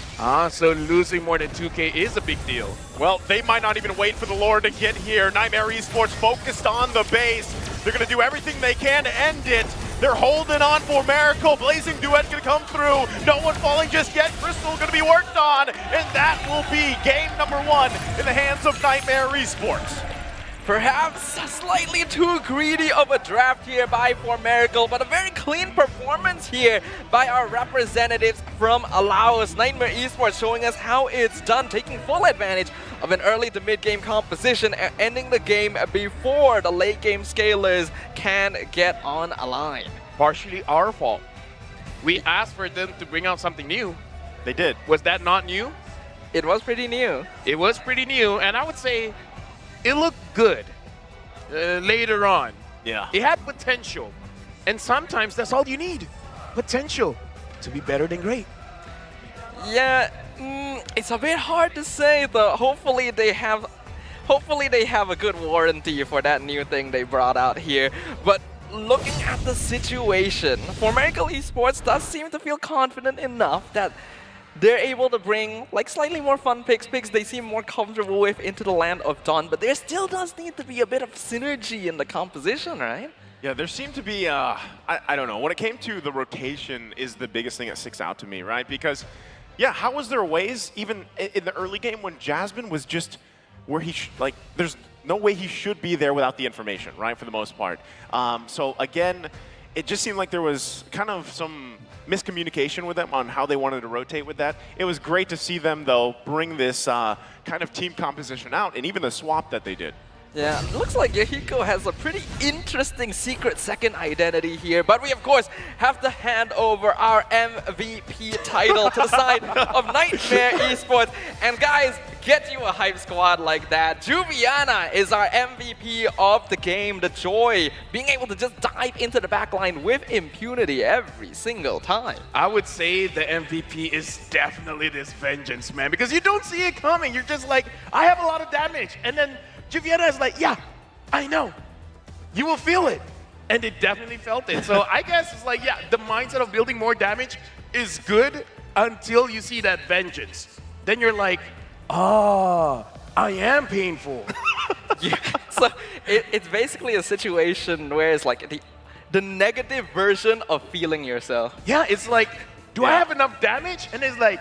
So losing more than 2K is a big deal. Well, they might not even wait for the Lord to get here. Nightmare Esports focused on the base. They're going to do everything they can to end it. They're holding on for Miracle. Blazing Duet's going to come through. No one falling just yet. Crystal going to be worked on. And that will be game number 1 in the hands of Nightmare Esports. Perhaps slightly too greedy of a draft here by Miracle, but a very clean performance here by our representatives from Laos. Nightmare Esports showing us how it's done, taking full advantage of an early to mid-game composition and ending the game before the late-game scalers can get on a line. Partially our fault. We asked for them to bring out something new. They did. Was that not new? It was pretty new. It was pretty new, and I would say it looked good later on. Yeah. It had potential. And sometimes that's all you need. Potential to be better than great. Yeah, it's a bit hard to say though. Hopefully they have a good warranty for that new thing they brought out here. But looking at the situation, for Miracle Esports does seem to feel confident enough that they're able to bring like slightly more fun picks they seem more comfortable with into the land of Dawn, but there still does need to be a bit of synergy in the composition, right? Yeah, there seemed to be, I don't know, when it came to the rotation is the biggest thing that sticks out to me, right? Because, yeah, how was there ways, even in the early game when Jasmine was just where he, there's no way he should be there without the information, right, for the most part. So, again, it just seemed like there was kind of some miscommunication with them on how they wanted to rotate with that. It was great to see them, though, bring this kind of team composition out, and even the swap that they did. Yeah, looks like Yahiko has a pretty interesting secret second identity here, but we of course have to hand over our MVP title to the side of Nightmare Esports. And guys, get you a hype squad like that. Juviana is our MVP of the game. The joy, being able to just dive into the backline with impunity every single time. I would say the MVP is definitely this Vengeance, man, because you don't see it coming. You're just like, I have a lot of damage, and then Juviana is like, yeah, I know. You will feel it. And they definitely felt it. So I guess it's like, yeah, the mindset of building more damage is good until you see that Vengeance. Then you're like, oh, I am painful. Yeah, so it's basically a situation where it's like the negative version of feeling yourself. Yeah, it's like, do I have enough damage? And it's like,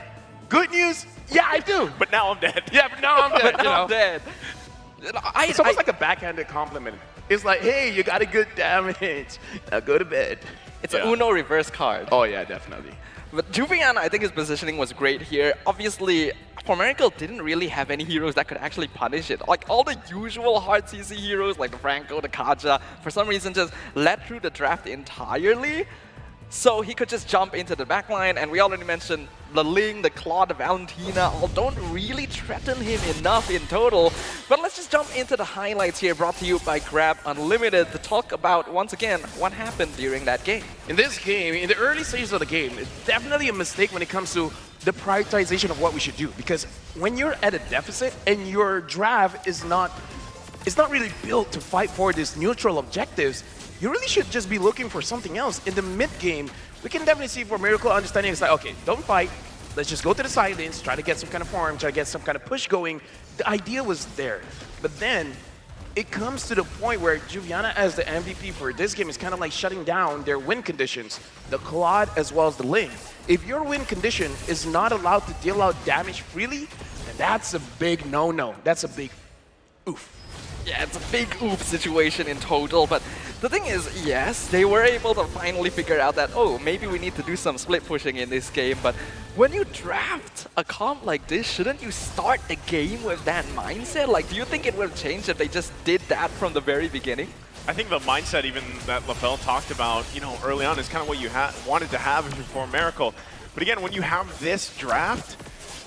good news, yeah, I do. But now I'm dead. Yeah, but now I'm dead. But now I'm dead. It's almost like a backhanded compliment. It's like, hey, you got a good damage. Now go to bed. It's an Uno reverse card. Oh yeah, definitely. But Juviana, I think his positioning was great here. Obviously, Miracle didn't really have any heroes that could actually punish it. Like all the usual hard CC heroes like the Franco, the Kaja, for some reason just led through the draft entirely. So he could just jump into the backline, and we already mentioned the Ling, the Claude, the Valentina all don't really threaten him enough in total. But let's just jump into the highlights here, brought to you by Grab Unlimited, to talk about, once again, what happened during that game. In this game, in the early stages of the game, it's definitely a mistake when it comes to the prioritization of what we should do. Because when you're at a deficit and your draft is not really built to fight for these neutral objectives, you really should just be looking for something else. In the mid game, we can definitely see for Miracle understanding it's like, okay, don't fight. Let's just go to the side lanes, try to get some kind of farm, try to get some kind of push going. The idea was there. But then it comes to the point where Juviana as the MVP for this game is kind of like shutting down their win conditions, the Claude as well as the Ling. If your win condition is not allowed to deal out damage freely, then that's a big no-no. That's a big oof. Yeah, it's a big oof situation in total, but the thing is, yes, they were able to finally figure out that, oh, maybe we need to do some split pushing in this game, but when you draft a comp like this, shouldn't you start the game with that mindset? Like, do you think it would have changed if they just did that from the very beginning? I think the mindset even that LaFell talked about, early on is kind of what you wanted to have before Miracle. But again, when you have this draft,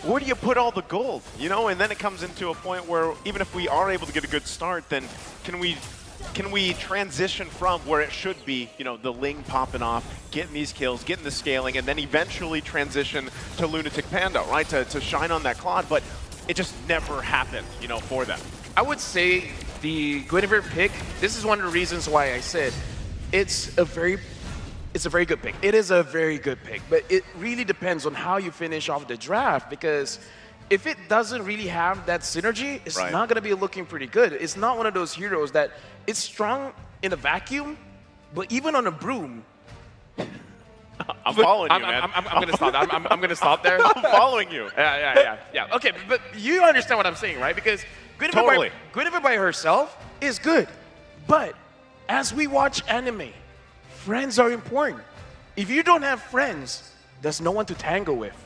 where do you put all the gold? And then it comes into a point where even if we are able to get a good start, then can we transition from where it should be, the Ling popping off, getting these kills, getting the scaling, and then eventually transition to Lunatic Panda, right? To shine on that Claude, but it just never happened, for them. I would say the Guinevere pick, this is one of the reasons why I said it's a very good pick. It is a very good pick, but it really depends on how you finish off the draft, because if it doesn't really have that synergy, it's not going to be looking pretty good. It's not one of those heroes that it's strong in a vacuum, but even on a broom. I'm following you, man. I'm going to stop. I'm going to stop there. I'm following you. Yeah. Okay, but you understand what I'm saying, right? Because Guinevere by herself is good, but as we watch anime, friends are important. If you don't have friends, there's no one to tangle with.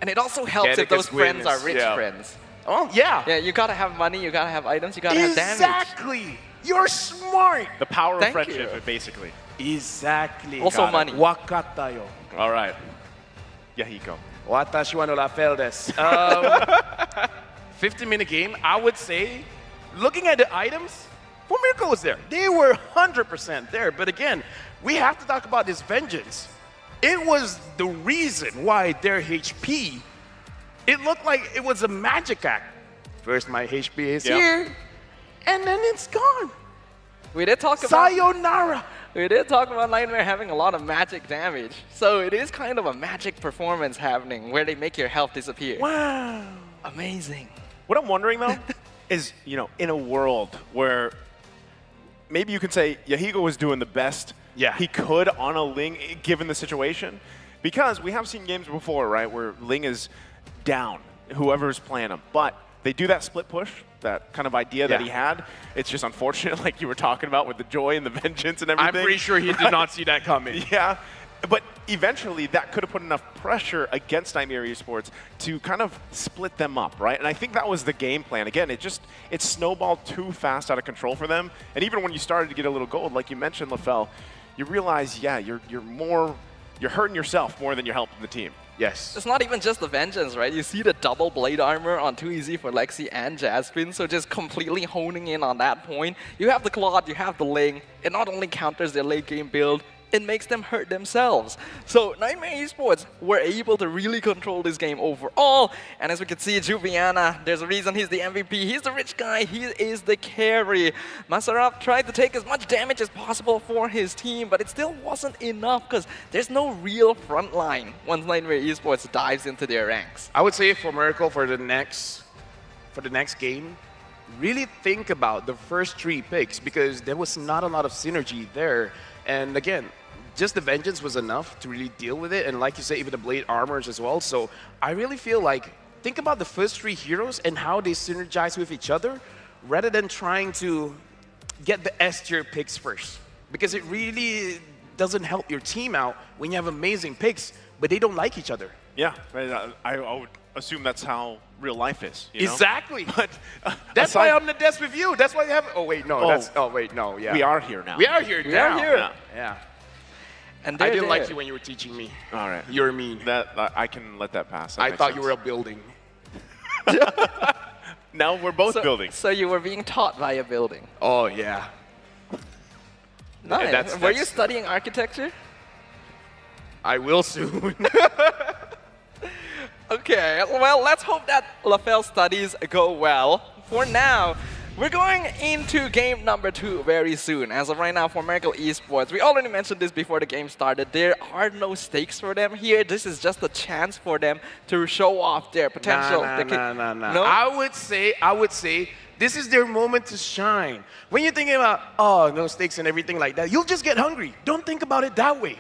And it also helps if those friends are rich friends. Oh, yeah. Yeah, you gotta have money, you gotta have items, you gotta have damage. Exactly. You're smart. The power of friendship, basically. Exactly. Also money. Wakata yo. All right. Yahiko. Watashi wa no Rafael desu. 50-minute game, I would say, looking at the items, Miracle was there. They were 100% there. But again, we have to talk about this vengeance. It was the reason why their HP, it looked like it was a magic act. First, my HP is here, and then it's gone. We did talk about sayonara. We did talk about Nightmare having a lot of magic damage. So it is kind of a magic performance happening where they make your health disappear. Wow. Amazing. What I'm wondering, though, is, in a world where maybe you could say Yahiko was doing the best he could on a Ling given the situation, because we have seen games before, right, where Ling is down, whoever's playing him, but they do that split push, that kind of idea that he had. It's just unfortunate, like you were talking about with the joy and the vengeance and everything. I'm pretty sure he did not see that coming. Yeah. But eventually, that could have put enough pressure against Nightmare Esports to kind of split them up, right? And I think that was the game plan. Again, it snowballed too fast out of control for them. And even when you started to get a little gold, like you mentioned, LaFell, you realize, you're hurting yourself more than you're helping the team. Yes. It's not even just the vengeance, right? You see the double blade armor on Too Easy for Lexi and Jasmine, so just completely honing in on that point. You have the Claude, you have the Ling. It not only counters their late game build, it makes them hurt themselves. So Nightmare Esports were able to really control this game overall. And as we can see, Juviana, there's a reason he's the MVP. He's the rich guy. He is the carry. Masaraf tried to take as much damage as possible for his team, but it still wasn't enough because there's no real front line once Nightmare Esports dives into their ranks. I would say for Miracle, for the next game, really think about the first 3 picks, because there was not a lot of synergy there. And again, just the vengeance was enough to really deal with it. And like you said, even the blade armors as well. So I really feel like, think about the first 3 heroes and how they synergize with each other rather than trying to get the S tier picks first. Because it really doesn't help your team out when you have amazing picks, but they don't like each other. Yeah, I would assume that's how real life is. You know? Exactly. But that's why I'm the desk with you. That's why you have. Oh wait, no. We are here now. We are here now. Yeah. And I they're didn't like there. you when you were teaching me. All right. You're mean. That I can let that pass. That I makes thought sense. you were a building. Now we're both building. So you were being taught by a building. Oh, yeah. Nice. Were you studying architecture? I will soon. Okay, well, let's hope that LaFell's studies go well. For now, we're going into game number 2 very soon. As of right now, for Miracle Esports, we already mentioned this before the game started. There are no stakes for them here. This is just a chance for them to show off their potential. Nah. No? I would say this is their moment to shine. When you're thinking about, oh, no stakes and everything like that, you'll just get hungry. Don't think about it that way.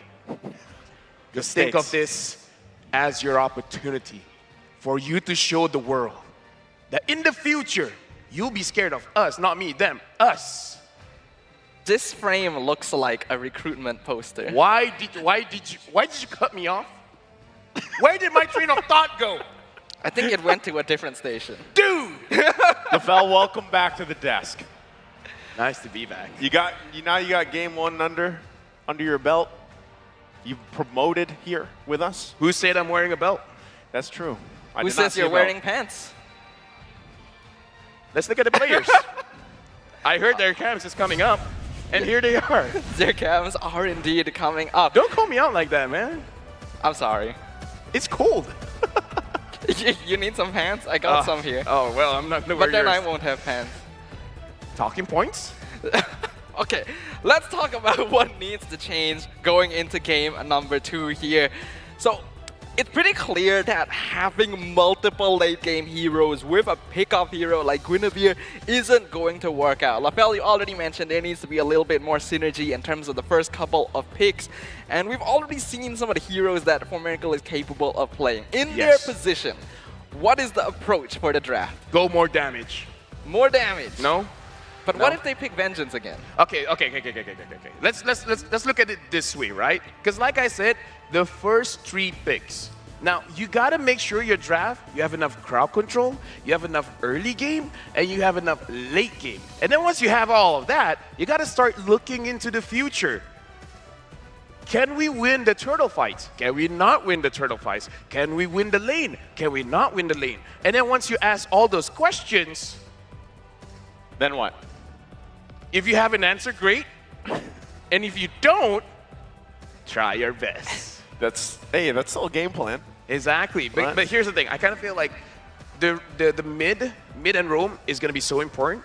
Just think of this as your opportunity for you to show the world that in the future, you'll be scared of us, not me, them, us. This frame looks like a recruitment poster. Why did you cut me off? Where did my train of thought go? I think it went to a different station. Dude! LaFell, welcome back to the desk. Nice to be back. Now you got game 1 under your belt. You promoted here with us. Who said I'm wearing a belt? That's true. Who says you're wearing pants? Let's look at the players. I heard their cams is coming up, and here they are. Their cams are indeed coming up. Don't call me out like that, man. I'm sorry. It's cold. You need some pants? I got some here. Oh, well, I'm not going to wear But then yours. I won't have pants. Talking points? Okay, let's talk about what needs to change going into game number 2 here. So, it's pretty clear that having multiple late game heroes with a pickoff hero like Guinevere isn't going to work out. LaFell, you already mentioned there needs to be a little bit more synergy in terms of the first couple of picks. And we've already seen some of the heroes that For Miracle is capable of playing. In their position, what is the approach for the draft? Go more damage. More damage? No? But what if they pick Vengeance again? Okay. Let's look at it this way, right? Because like I said, the first 3 picks. Now, you got to make sure your draft, you have enough crowd control, you have enough early game, and you have enough late game. And then once you have all of that, you got to start looking into the future. Can we win the turtle fights? Can we not win the turtle fights? Can we win the lane? Can we not win the lane? And then once you ask all those questions, then what? If you have an answer, great. And if you don't, try your best. That's still a game plan. Exactly. But here's the thing. I kind of feel like the mid and roam is going to be so important.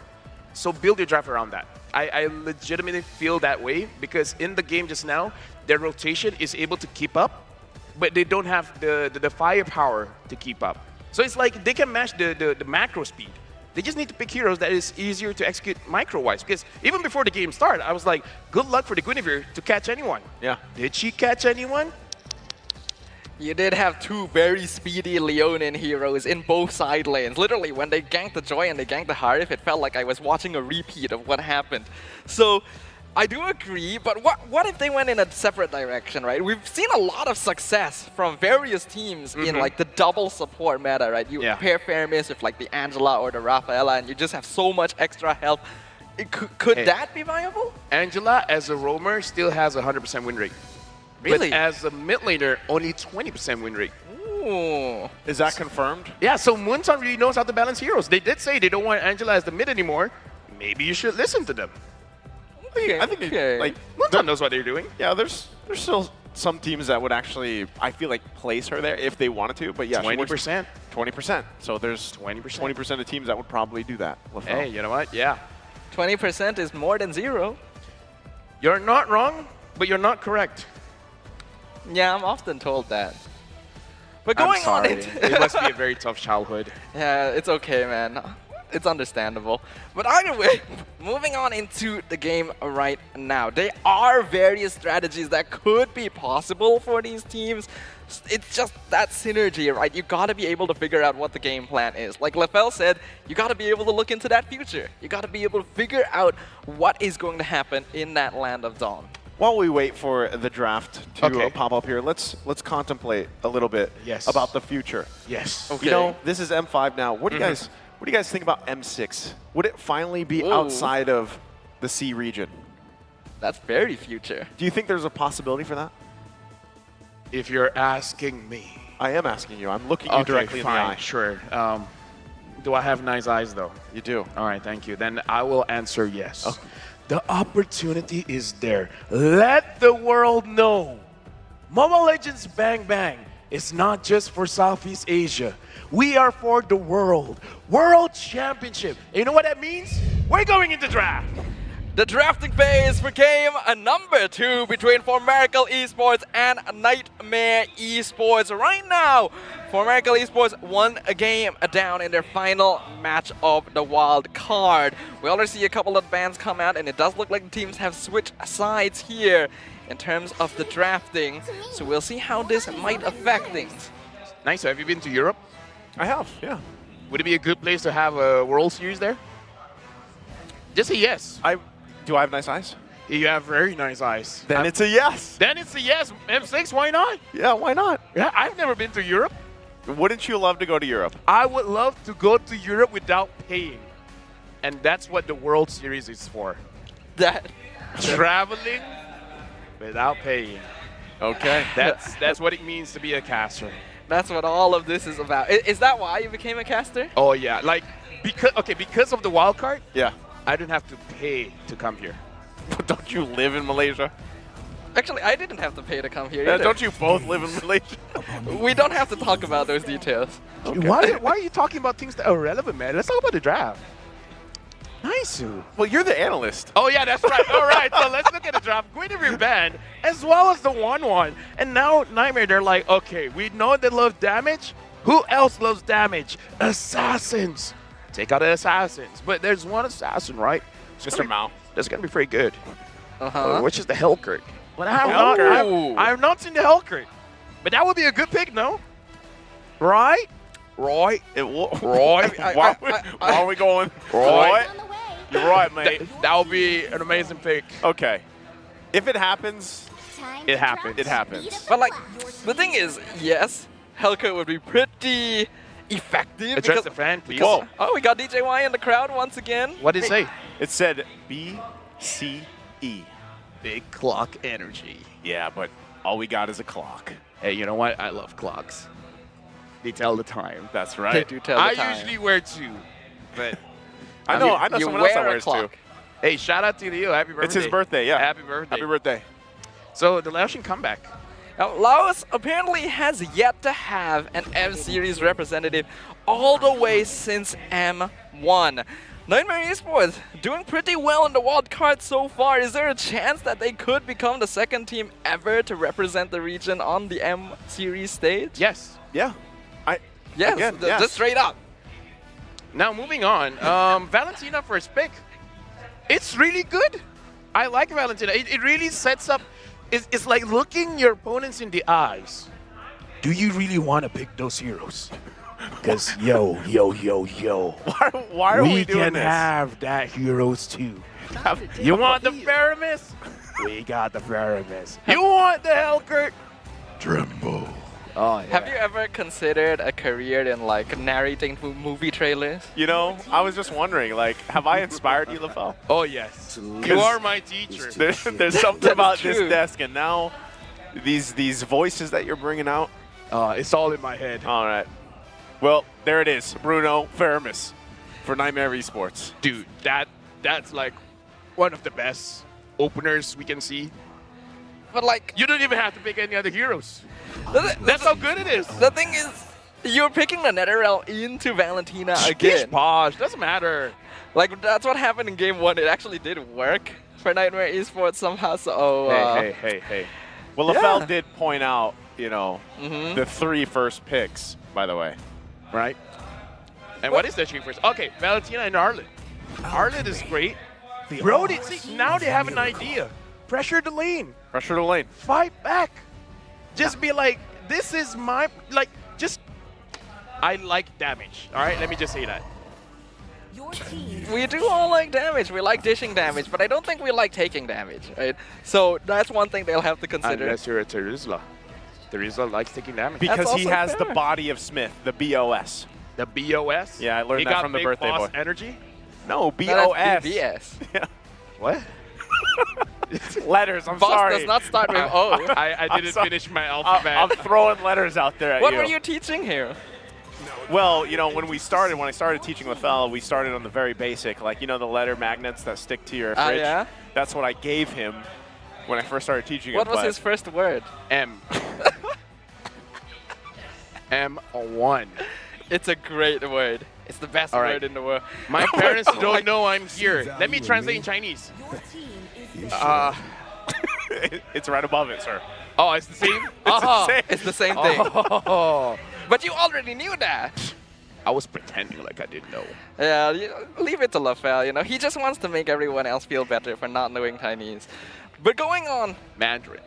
So build your draft around that. I legitimately feel that way because in the game just now, their rotation is able to keep up, but they don't have the firepower to keep up. So it's like they can match the macro speed. They just need to pick heroes that is easier to execute micro-wise. Because even before the game started, I was like, good luck for the Guinevere to catch anyone. Yeah. Did she catch anyone? You did have 2 very speedy Leonin heroes in both side lanes. Literally, when they ganked the Joy and they ganked the Harif, it felt like I was watching a repeat of what happened. So, I do agree, but what if they went in a separate direction, right? We've seen a lot of success from various teams in like the double support meta, right? You pair Fermis with like the Angela or the Rafaela, and you just have so much extra health. Could that be viable? Angela, as a roamer, still has a 100% win rate. Really? But as a mid laner, only 20% win rate. Ooh. Is that confirmed? Yeah, so Moonton really knows how to balance heroes. They did say they don't want Angela as the mid anymore. Maybe you should listen to them. I think like Moonton knows what they're doing. Yeah, there's still some teams that would actually, I feel like, place her there if they wanted to. But yeah, 20%. 20%. So there's 20% of teams that would probably do that. Hey, you know what? Yeah. 20% is more than 0. You're not wrong, but you're not correct. Yeah, I'm often told that. But going on it must be a very tough childhood. Yeah, it's okay, man. It's understandable. But either way, moving on into the game right now. There are various strategies that could be possible for these teams. It's just that synergy, right? You gotta be able to figure out what the game plan is. Like LaFell said, you gotta be able to look into that future. You gotta be able to figure out what is going to happen in that land of Dawn. While we wait for the draft to pop up here, let's contemplate a little bit about the future. Yes. Okay. You know, this is M5 now. What do you guys think about M6? Would it finally be outside of the C region? That's very future. Do you think there's a possibility for that? if you're asking me. I am asking you. I'm looking you directly fine, in the eye. Sure. Do I have nice eyes, though? You do. All right, thank you. Then I will answer yes. Okay. The opportunity is there. Let the world know. Mobile Legends Bang Bang is not just for Southeast Asia. We are for the world. World Championship. And you know what that means? We're going into draft. The drafting phase for game number 2 between Formerical Esports and Nightmare Esports. Right now, Formerical Esports won a game down in their final match of the wild card. We already see a couple of bans come out, and it does look like the teams have switched sides here in terms of the drafting. So we'll see how this might affect things. Nice. Have you been to Europe? I have, yeah. Would it be a good place to have a World Series there? Just a yes. Do I have nice eyes? You have very nice eyes. Then it's a yes. Then it's a yes. M6, why not? Yeah, why not? Yeah, I've never been to Europe. Wouldn't you love to go to Europe? I would love to go to Europe without paying. And that's what the World Series is for. Traveling without paying. Okay. That's what it means to be a caster. That's what all of this is about. Is that why you became a caster? Oh yeah, like because of the wild card. Yeah. I didn't have to pay to come here. Don't you live in Malaysia? Actually, I didn't have to pay to come here Yeah, either. don't you both live in Malaysia? We don't have to talk about those details. Okay. Why are you talking about things that are relevant, man? Let's talk about the draft. Nice. Well, you're the analyst. Oh yeah, that's right. All right, so let's look at the draft. Guinevere banned, as well as the 1-1. And now Nightmare, they're like, okay, we know they love damage. Who else loves damage? Assassins. Take out the assassins. But there's one assassin, right? Mr. Mao. That's going to be pretty good. Uh-huh. Which is the Hellcurt. Well, I have not seen the Hellcurt. But that would be a good pick, no? Right? Roy. Roy. Why are we going? Roy. You're right, mate. That would be an amazing pick. Okay. If it happens, it happens. It happens. But like, the thing is, yes, Hellcurt would be pretty effective. Address the fan, please. Whoa. Oh, we got DJY in the crowd once again. What did it say? It said BCE. Big clock energy. Yeah, but all we got is a clock. Hey, you know what? I love clocks. They tell the time. That's right. They do tell the time. I usually wear 2, but I know someone else that wears 2. Hey, shout out to Leo. Happy birthday. It's his birthday, yeah. Happy birthday. Happy birthday. So the Laotian comeback. Now, Laos apparently has yet to have an M-Series representative all the way since M1. Nightmare Esports doing pretty well in the wild card so far. Is there a chance that they could become the second team ever to represent the region on the M-Series stage? Yes. Yeah. Yes, just straight up. Now moving on, Valentina first pick. It's really good. I like Valentina. It really sets up. It's like looking your opponents in the eyes. Do you really want to pick those heroes? Because yo. Why are we doing this? We can have that heroes too. You want the Faramis? We got the Faramis. You want the Hellcurt? Tremble. Oh, yeah. Have you ever considered a career in like narrating movie trailers? You know, I was just wondering, like, have I inspired you, LaFell? Oh yes, you are my teacher. There's something about this desk, and now these voices that you're bringing out. It's all in my head. All right. Well, there it is, Bruno Faramis for Nightmare Esports. Dude, that's like one of the best openers we can see. But like, you don't even have to pick any other heroes. That's how good it is. The thing is, you're picking the NetherRealm into Valentina again. Posh, doesn't matter. Like, that's what happened in game 1. It actually did work for Nightmare Esports somehow. So, hey. Well, LaFell did point out, you know, the 3 first picks, by the way. Right. And what is that team first? Okay, Valentina and Arlen. Arlen is great. Brody, see, now they have an idea. Pressure the lane. Pressure the lane. Fight back. Just be like, this is my, like, just, I like damage. All right, let me just say that. We do all like damage. We like dishing damage, but I don't think we like taking damage, right? So that's one thing they'll have to consider. Unless you're a Terizla. Terizla likes taking damage. Because he has the body of Smith, the BOS. The BOS? Yeah, I learned that from the birthday boy. Energy? No, BOS. No, that's BS. Yeah. What? Letters, I'm Boss sorry. does not start with O. I didn't finish my alphabet. I'm throwing letters out there at What you. were you teaching here? Well, you know, when I started teaching LaFell, we started on the very basic, like, you know, the letter magnets that stick to your fridge? Yeah? That's what I gave him when I first started teaching him. What was his first word? M. M1. It's a great word. It's the best All right. word in the world. My parents don't know I'm here. Let me translate in Chinese. It's right above it, sir. Oh, it's the same? It's the same thing. Oh. But you already knew that. I was pretending like I didn't know. Yeah, leave it to LaFell, you know. He just wants to make everyone else feel better for not knowing Chinese. But going on... Mandarin.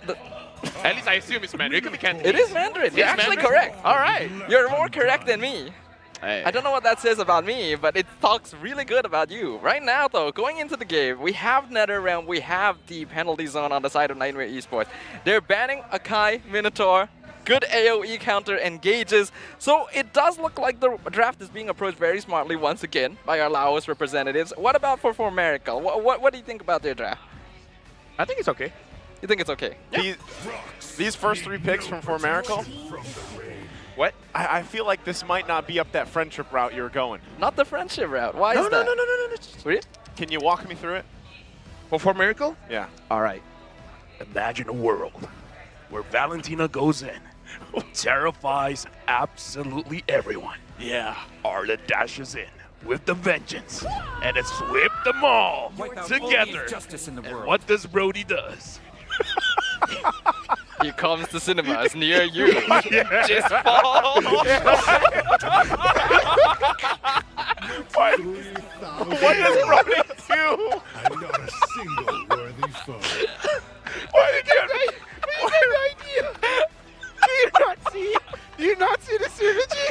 At least I assume it's Mandarin. It could be Cantonese. It is Mandarin. You're actually correct. All right. You're more correct than me. Hey. I don't know what that says about me, but it talks really good about you. Right now, though, going into the game, we have NetherRealm, we have the penalty zone on the side of Nightmare Esports. They're banning Akai, Minotaur, good AoE counter engages. So it does look like the draft is being approached very smartly once again by our Laos representatives. What about for Miracle? What do you think about their draft? I think it's okay. You think it's okay? Yeah. These first 3 picks from For Miracle, what? I feel like this might not be up that friendship route you're going. Not the friendship route. Why is that? No. Really? Can you walk me through it? For Miracle? Yeah. All right. Imagine a world where Valentina goes in, terrifies absolutely everyone. Yeah. Arla dashes in with the vengeance, and it's whip them all together. And what does Brody does? He comes to cinemas near you. Just fall. What does Brody do? And not a single worthy foe. Why did you idea? Do you not see the synergy?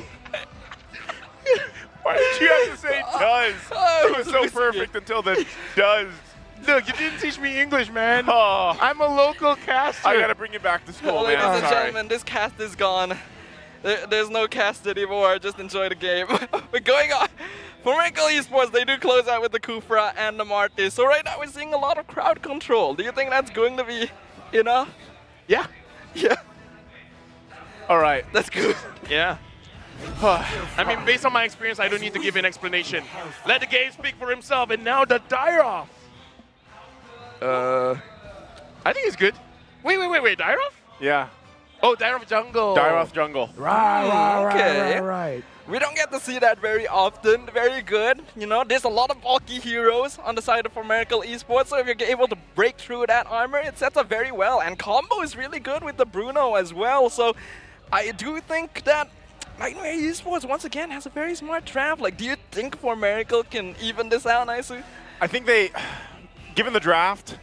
Why did you have to say does? It was so perfect until the does. Look, you didn't teach me English, man. Oh. I'm a local caster. I gotta bring you back to school, man. Ladies I'm and sorry. gentlemen, this cast is gone. There's no cast anymore. Just enjoy the game. But going on, for Miracle Esports, they do close out with the Kufra and the Martis. So right now we're seeing a lot of crowd control. Do you think that's going to be enough? Yeah. Yeah. All right. That's good. Yeah. I mean, based on my experience, I don't need to give an explanation. Let the game speak for himself, and now the Dyrov. I think it's good. Wait, Dyrov? Yeah. Oh, Dyrov Jungle. Dyrov Jungle. Right. We don't get to see that very often. Very good. You know, there's a lot of bulky heroes on the side of For Miracle Esports, so if you're able to break through that armor, it sets up very well. And combo is really good with the Bruno as well, so I do think that Nightmare Esports once again has a very smart draft. Like, do you think For Miracle can even this out nicely? I think they, given the draft,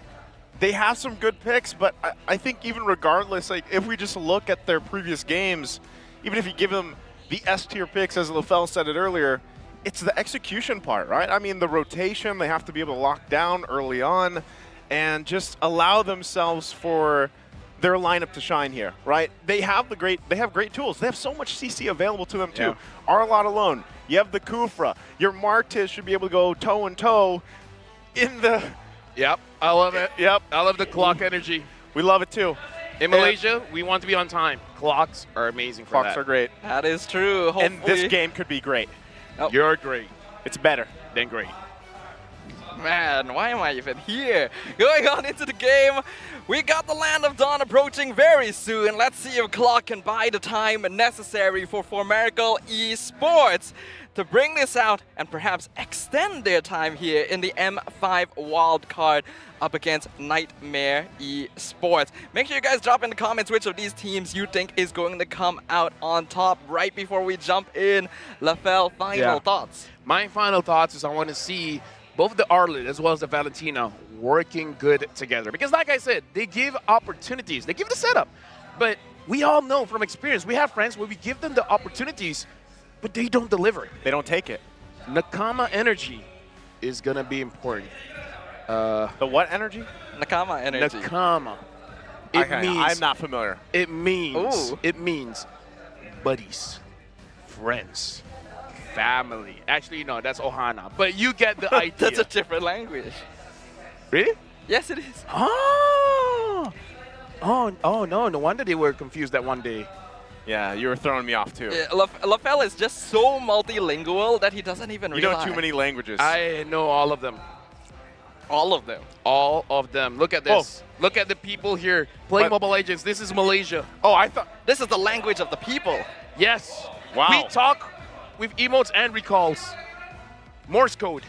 they have some good picks, but I think even regardless, like if we just look at their previous games, even if you give them the S-tier picks, as LaFell said it earlier, it's the execution part, right? I mean, the rotation, they have to be able to lock down early on and just allow themselves for their lineup to shine here, right? They have great tools. They have so much CC available to them too. Yeah. Arlot alone, you have the Kufra, your Martis should be able to go toe and toe in the. Yep, I love it. Yep, I love the clock energy. We love it too. In Malaysia, we want to be on time. Clocks are amazing for Clocks that. are great. That is true. Hopefully. And this game could be great. Oh. You're great. It's better than great. Man, why am I even here? Going on into the game, we got the Land of Dawn approaching very soon. Let's see if Clock can buy the time necessary for Miracle Esports to bring this out and perhaps extend their time here in the M5 wildcard up against Nightmare Esports. Make sure you guys drop in the comments which of these teams you think is going to come out on top. Right before we jump in, LaFell, final thoughts. My final thoughts is I want to see both the Arlet as well as the Valentina working good together. Because like I said, they give opportunities. They give the setup. But we all know from experience, we have friends where we give them the opportunities, but they don't deliver. They don't take it. Nakama energy is going to be important. The what energy? Nakama energy. Nakama. It means, I'm not familiar. It means buddies, friends, family. Actually, no, that's Ohana. But you get the idea. That's a different language. Really? Yes, it is. Oh, no wonder they were confused that one day. Yeah, you were throwing me off too. LaFell is just so multilingual that he doesn't even realize. You know too many languages. I know all of them. All of them. All of them. Look at this. Look at the people here playing Mobile Legends. This is Malaysia. Oh, I thought this is the language of the people. Yes. Wow. We talk with emotes and recalls. Morse code.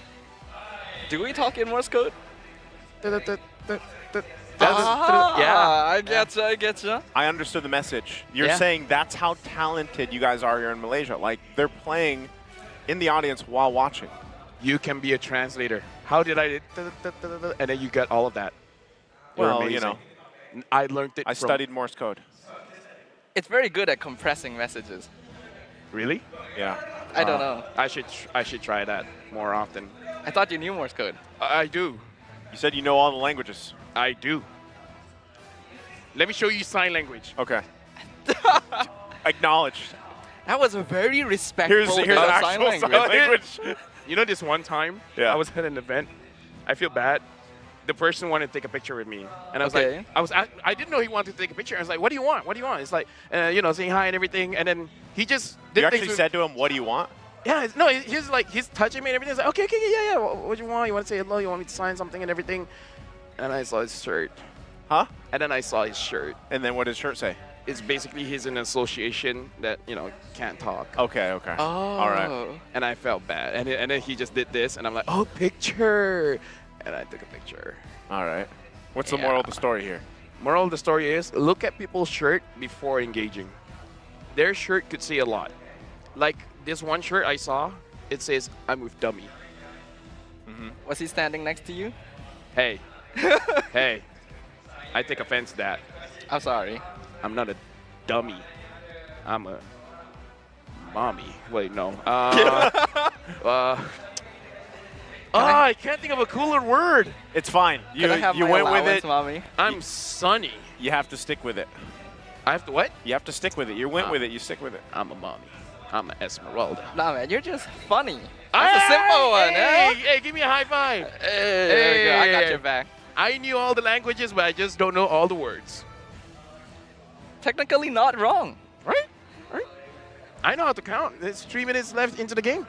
Do we talk in Morse code? Yeah, I getcha. I understood the message. You're saying that's how talented you guys are here in Malaysia. Like, they're playing in the audience while watching. You can be a translator. How did I... And then you get all of that. Well, you know. I learned it I studied Morse code. It's very good at compressing messages. Really? Yeah. I don't know. I should try that more often. I thought you knew Morse code. I do. You said you know all the languages. I do. Let me show you sign language. Okay. Acknowledged. That was a very respectful here's sign language. You know, this one time, I was at an event. I feel bad. The person wanted to take a picture with me, and I was like, I didn't know he wanted to take a picture. I was like, what do you want? What do you want? It's like, you know, saying hi and everything, and then he just did You actually said to him, what do you want? Yeah, no, he's like, he's touching me and everything. He's like, okay, yeah. What do you want? You want to say hello? You want me to sign something and everything? And I saw his shirt. Huh? And then I saw his shirt. And then what did his shirt say? It's basically he's in an association that, you know, can't talk. Okay. Oh. All right. And I felt bad. And then he just did this, and I'm like, oh, picture. And I took a picture. All right. What's the moral of the story here? Moral of the story is, look at people's shirt before engaging. Their shirt could say a lot. Like this one shirt I saw, it says, I'm with dummy. Was he standing next to you? Hey. Hey. I take offense to that. I'm sorry. I'm not a dummy. I'm a mommy. Wait, no. I can't think of a cooler word. It's fine. You went with it. Mommy? I'm sunny. You have to stick with it. I have to what? You have to stick with it. You went with it. You stick with it. I'm a mommy. I'm an Esmeralda. Nah, man, you're just funny. That's a simple one. Hey, give me a high five. Hey, there you go. I got your back. I knew all the languages, but I just don't know all the words. Technically not wrong. Right? I know how to count. There's 3 minutes left into the game.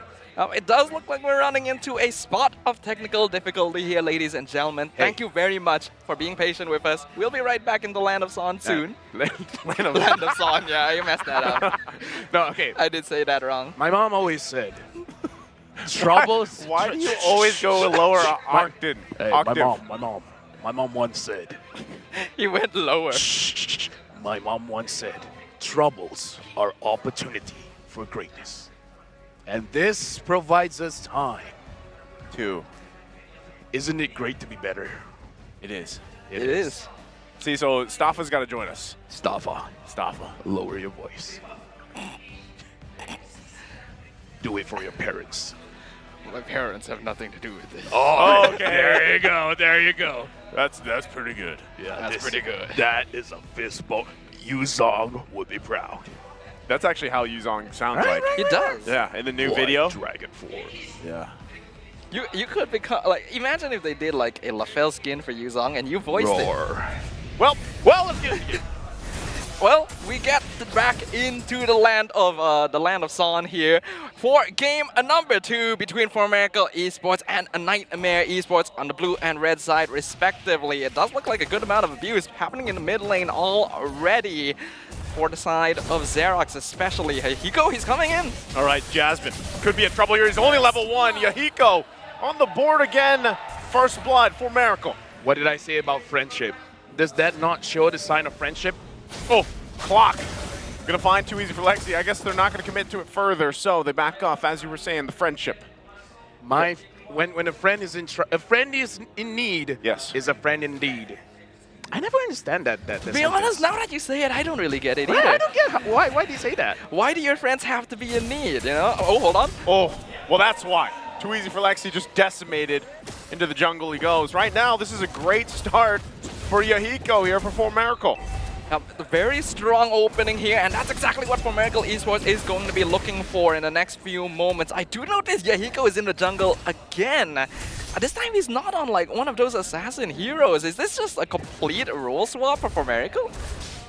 It does look like we're running into a spot of technical difficulty here, ladies and gentlemen. Thank you very much for being patient with us. We'll be right back in the land of Son soon. Land of Son, yeah, you messed that up. No, okay. I did say that wrong. My mom always said, troubles. Why do you always go a lower octave? Hey, my mom once said. He went lower. My mom once said, troubles are opportunity for greatness. And this provides us time to. Isn't it great to be better? It is. It is. See, so Staffa's got to join us. Staffa, lower your voice. Do it for your parents. My parents have nothing to do with this. Oh, okay. There you go. That's pretty good. Yeah, that's pretty good. That is a fist bump. Yuzong would be proud. That's actually how Yuzong sounds like. He does. Yeah, in the new video. Dragon form. Yeah. You could become like, imagine if they did like a LaFell skin for Yuzong and you voiced it. Well, let's get it. Well, we get back into the land of Son here for game number 2 between For Miracle Esports and Nightmare Esports on the blue and red side, respectively. It does look like a good amount of abuse happening in the mid lane already for the side of Xerox, especially. Yahiko, he's coming in. All right, Jasmine could be in trouble here. He's only level 1. Yahiko on the board again. First blood for Miracle. What did I say about friendship? Does that not show the sign of friendship? Oh, clock. Gonna find too easy for Lexi. I guess they're not gonna commit to it further, so they back off, as you were saying, the friendship. When a friend is in need, yes, is a friend indeed. I never understand that. To be honest, now that you say it, I don't really get it either. I don't get why do you say that? Why do your friends have to be in need, you know? Oh, hold on. Oh, well, that's why. Too easy for Lexi, just decimated. Into the jungle he goes. Right now, this is a great start for Yahiko here for For Miracle. Very strong opening here, and that's exactly what Formerical Esports is going to be looking for in the next few moments. I do notice Yahiko is in the jungle again. This time he's not on like one of those assassin heroes. Is this just a complete role swap for Formerical?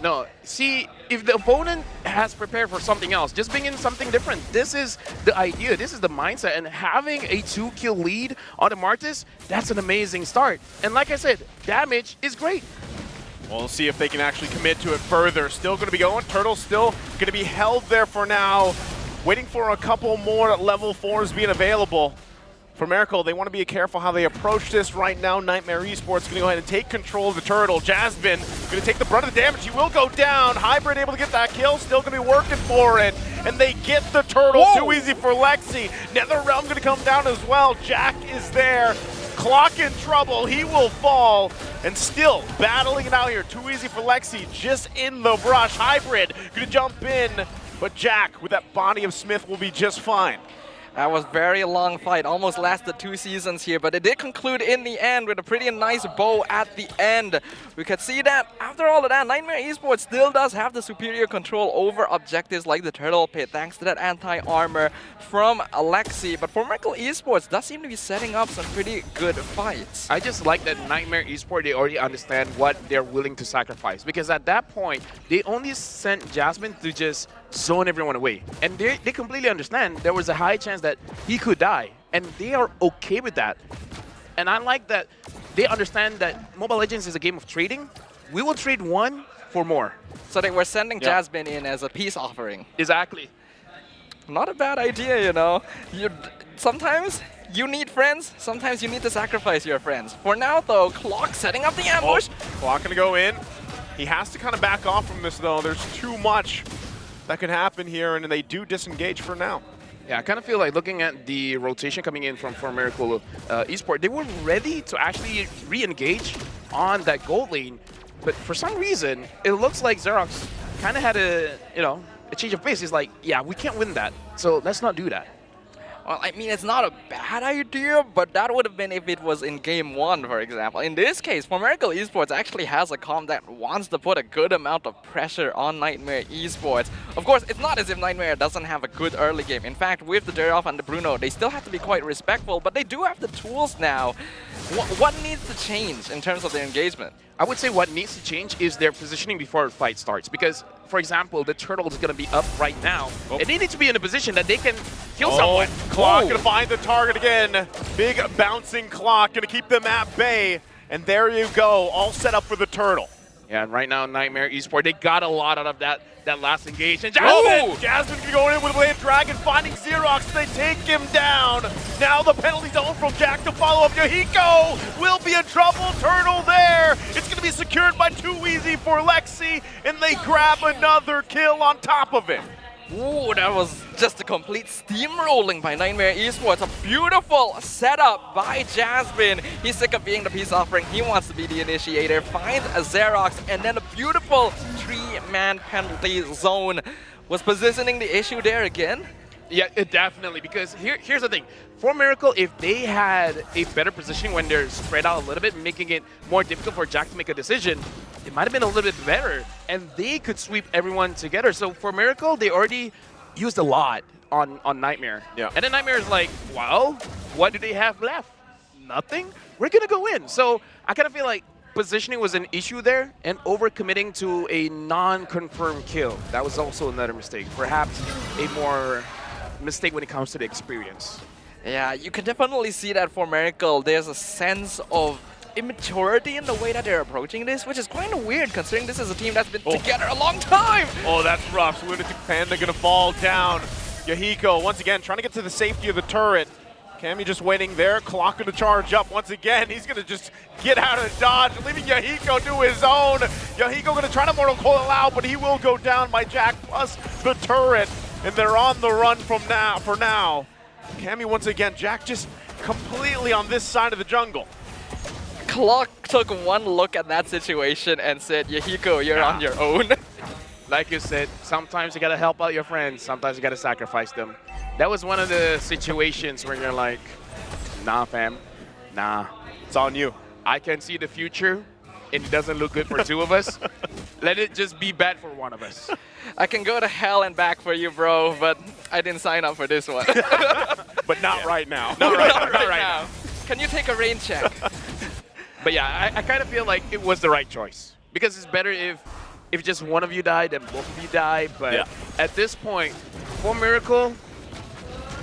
No, see, if the opponent has prepared for something else, just bring in something different. This is the idea, this is the mindset, and having a 2-kill lead on the Martis, that's an amazing start. And like I said, damage is great. We'll see if they can actually commit to it further. Still going to be going. Turtle's still going to be held there for now. Waiting for a couple more level 4s being available. For Miracle, they want to be careful how they approach this right now. Nightmare Esports going to go ahead and take control of the Turtle. Jasmine going to take the brunt of the damage. He will go down. Hybrid able to get that kill. Still going to be working for it. And they get the Turtle. Whoa. Too easy for Lexi. NetherRealm going to come down as well. Jack is there. Clock in trouble, he will fall, and still battling it out here. Too easy for Lexi, just in the brush. Hybrid gonna jump in, but Jack with that body of Smith will be just fine. That was a very long fight, almost lasted 2 seasons here, but it did conclude in the end with a pretty nice bow at the end. We could see that after all of that, Nightmare Esports still does have the superior control over objectives like the Turtle Pit, thanks to that anti-armor from Alexi. But Formerical Esports does seem to be setting up some pretty good fights. I just like that Nightmare Esports, they already understand what they're willing to sacrifice, because at that point, they only sent Jasmine to just zone everyone away. And they completely understand there was a high chance that he could die. And they are okay with that. And I like that they understand that Mobile Legends is a game of trading. We will trade one for more. So they were sending Jasmine in as a peace offering. Exactly. Not a bad idea, you know. Sometimes you need friends, sometimes you need to sacrifice your friends. For now, though, Clock setting up the ambush. Clock gonna go in. He has to kind of back off from this, though. There's too much that could happen here, and they do disengage for now. Yeah, I kind of feel like looking at the rotation coming in from Formerical Esports, they were ready to actually re-engage on that gold lane, but for some reason, it looks like Xerox kind of had a change of pace. He's like, yeah, we can't win that, so let's not do that. Well, I mean, it's not a bad idea, but that would have been if it was in Game 1, for example. In this case, Formerical Esports actually has a comp that wants to put a good amount of pressure on Nightmare Esports. Of course, it's not as if Nightmare doesn't have a good early game. In fact, with the Durov and the Bruno, they still have to be quite respectful, but they do have the tools now. What needs to change in terms of their engagement? I would say what needs to change is their positioning before a fight starts, because for example, the Turtle is going to be up right now, and they need to be in a position that they can kill someone. Clock going to find the target again. Big bouncing Clock going to keep them at bay, and there you go, all set up for the Turtle. Yeah, and right now, Nightmare Esports, they got a lot out of that last engagement. Jasmine going in with Blade Dragon, finding Xerox. They take him down. Now the penalty zone from Jack to follow up. Yahiko will be in trouble. Turtle there. It's going to be secured by Too Easy for Lexi, and they grab another kill on top of it. Ooh, that was just a complete steamrolling by Nightmare Esports. A beautiful setup by Jasmine. He's sick of being the peace offering. He wants to be the initiator. Finds a Xerox, and then a beautiful 3-man penalty zone. Was positioning the issue there again? Yeah, definitely, because here's the thing. For Miracle, if they had a better positioning when they're spread out a little bit, making it more difficult for Jack to make a decision, it might have been a little bit better, and they could sweep everyone together. So for Miracle, they already used a lot on Nightmare. Yeah. And then Nightmare is like, well, what do they have left? Nothing? We're going to go in. So I kind of feel like positioning was an issue there, and overcommitting to a non-confirmed kill. That was also another mistake. Perhaps a more mistake when it comes to the experience. Yeah, you can definitely see that for Miracle. There's a sense of immaturity in the way that they're approaching this, which is kind of weird considering this is a team that's been together a long time. Oh, that's rough. Lunatic Panda gonna fall down. Yahiko once again trying to get to the safety of the turret. Cammy just waiting there, Clock gonna charge up once again. He's gonna just get out of dodge, leaving Yahiko to his own. Yahiko gonna try to Mortal Coil out, but he will go down by Jack plus the turret. And they're on the run for now. Cammy once again, Jack just completely on this side of the jungle. Clock took one look at that situation and said, Yahiko, you're on your own. Like you said, sometimes you gotta help out your friends, sometimes you gotta sacrifice them. That was one of the situations where you're like, nah fam, nah. It's on you. I can see the future, and it doesn't look good for two of us, let it just be bad for one of us. I can go to hell and back for you, bro, but I didn't sign up for this one. But not right now. Not right now. Can you take a rain check? But yeah, I kind of feel like it was the right choice. Because it's better if just one of you died than both of you die. But at this point, for Miracle,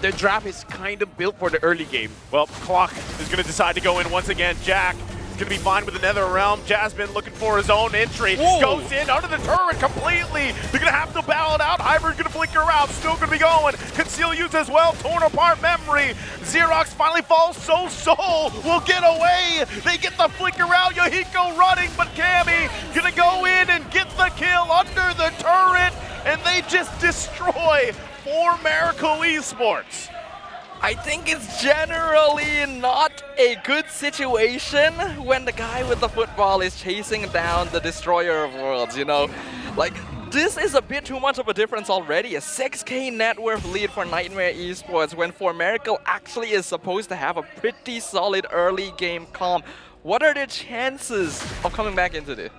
their draft is kind of built for the early game. Well, Clock is going to decide to go in once again. Jack is going to be fine with the Nether Realm. Jasmine looking for his own entry. Whoa. Goes in under the turret completely. They're going to have to battle it out. Hybrid going to flicker out. Still going to be going. Conceal use as well. Torn apart memory. Xerox finally falls. Soul will get away. They get the flicker out. Yohiko running, but Cammy going to go in and get the kill under the turret. And they just destroy 4 Miracle Esports. I think it's generally not a good situation when the guy with the football is chasing down the destroyer of worlds, you know? Like, this is a bit too much of a difference already. A 6K net worth lead for Nightmare Esports when For Miracle actually is supposed to have a pretty solid early game comp. What are their chances of coming back into this?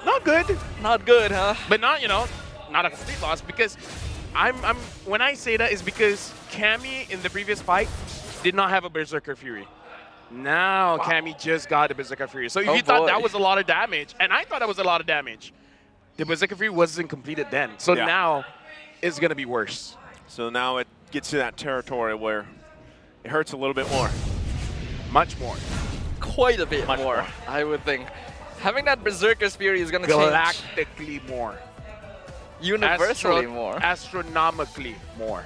Not good. Not good, huh? But not, you know, not a complete loss because when I say that is because Cammy in the previous fight did not have a Berserker Fury. Now Cammy just got a Berserker Fury. So if you thought that was a lot of damage, and I thought that was a lot of damage, the Berserker Fury wasn't completed then. So now it's going to be worse. So now it gets to that territory where it hurts a little bit more. Much more. Quite a bit more, I would think. Having that Berserker's Fury is going to change. Galactically more. Universally more. Astronomically more.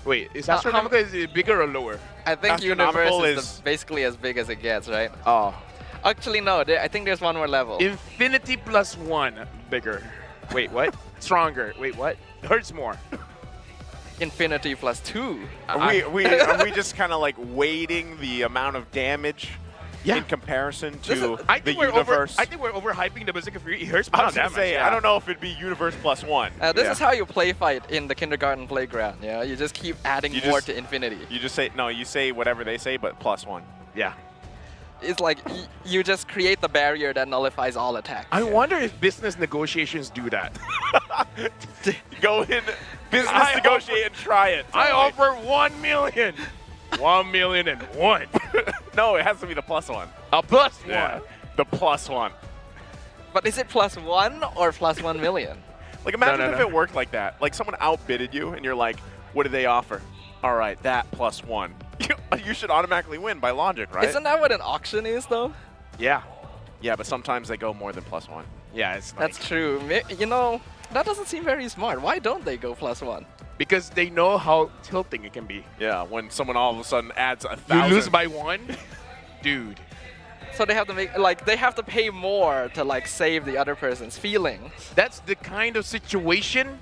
Wait, is astronomical is it bigger or lower? I think universe is basically as big as it gets, right? Oh. Actually, no. I think there's one more level. Infinity plus 1 bigger. Wait, what? Stronger. Wait, what? Hurts more. Infinity plus 2. Are we just kind of like weighting the amount of damage in comparison to the universe? I think we're overhyping the Berserker Fury. It hurts I was going to say, I don't know if it'd be universe plus 1. This is how you play fight in the kindergarten playground. Yeah, you just keep adding more to infinity. You just say you say whatever they say, but plus 1. Yeah. It's like you just create the barrier that nullifies all attacks. I wonder if business negotiations do that. Go in, business negotiate and try it. I offer 1 million. 1,000,001. No, it has to be the plus 1. A plus 1. Yeah, the plus 1. But is it plus 1 or plus 1 million? Like imagine if it worked like that. Like someone outbidded you and you're like, what did they offer? All right, that plus 1. You should automatically win by logic, right? Isn't that what an auction is, though? Yeah. Yeah, but sometimes they go more than plus 1. Yeah, it's That's true. You know, that doesn't seem very smart. Why don't they go plus 1? Because they know how tilting it can be. Yeah, when someone all of a sudden adds 1,000. You lose by 1? Dude. So they have to make, like, they have to pay more to, like, save the other person's feelings. That's the kind of situation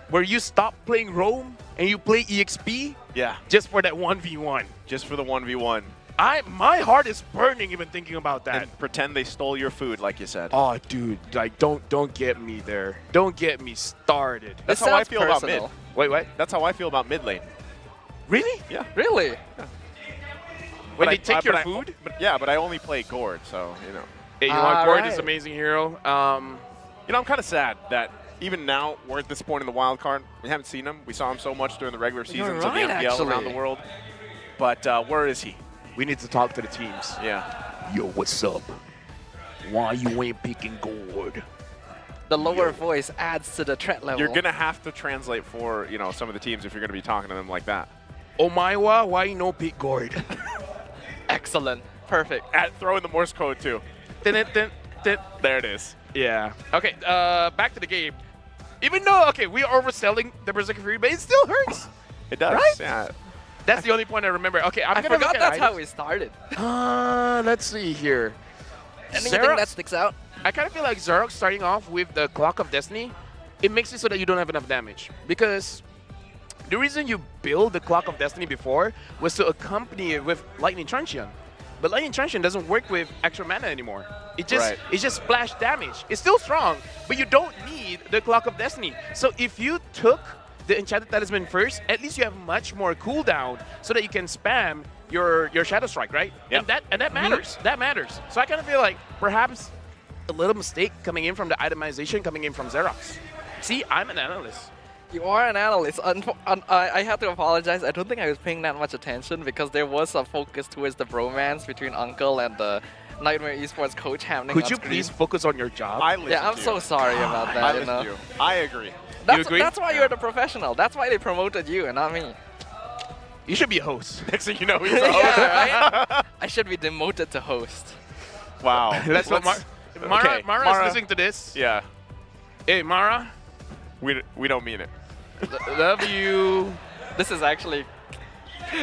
where you stop playing Rome and you play EXP just for that 1v1. Just for the 1v1. My heart is burning even thinking about that. And pretend they stole your food, like you said. Oh, dude, like don't get me there. Don't get me started. That's how I feel about mid. Wait, what? That's how I feel about mid lane. Really? Yeah. Really? Yeah. When they take your food? But I only play Gord, so, you know. Hey, you want Gord is amazing hero. You know, I'm kind of sad that even now, we're at this point in the wild card. We haven't seen him. We saw him so much during the regular seasons of the MPL around the world. But where is he? We need to talk to the teams. Yeah. Yo, what's up? Why you ain't picking Gord? The lower voice adds to the threat level. You're going to have to translate for, you know, some of the teams if you're going to be talking to them like that. Omaiwa, why you no pick Gord? Excellent. Perfect. Throw in the Morse code, too. There it is. Yeah. Okay, back to the game. Even though, okay, we are overselling the Berserker Fury, but it still hurts. It does. Right? Yeah. That's the only point I remember. Okay, I forgot that's how we started. Let's see here. Anything that sticks out? I kind of feel like Xerox starting off with the Clock of Destiny, it makes it so that you don't have enough damage. Because the reason you build the Clock of Destiny before was to accompany it with Lightning Truncheon. But Lightning Truncheon doesn't work with extra mana anymore. It just splash damage. It's still strong, but you don't need the Clock of Destiny. So if you took the Enchanted Talisman first, at least you have much more cooldown so that you can spam your Shadow Strike, right? Yep. And that matters. That matters. So I kind of feel like perhaps a little mistake coming in from the itemization, coming in from Xerox. See, I'm an analyst. You are an analyst. I have to apologize. I don't think I was paying that much attention because there was a focus towards the bromance between Uncle and the Nightmare Esports coach happening Could on you screen. please focus on your job? Yeah, I'm so sorry about that. I you listen know. to you. I agree. That's why you're the professional. That's why they promoted you and not me. You should be a host. Next thing you know, he's a host. Yeah, right? I should be demoted to host. Wow. That's what Mara's listening to this. Yeah. Hey, Mara. We don't mean it. Love you. This is actually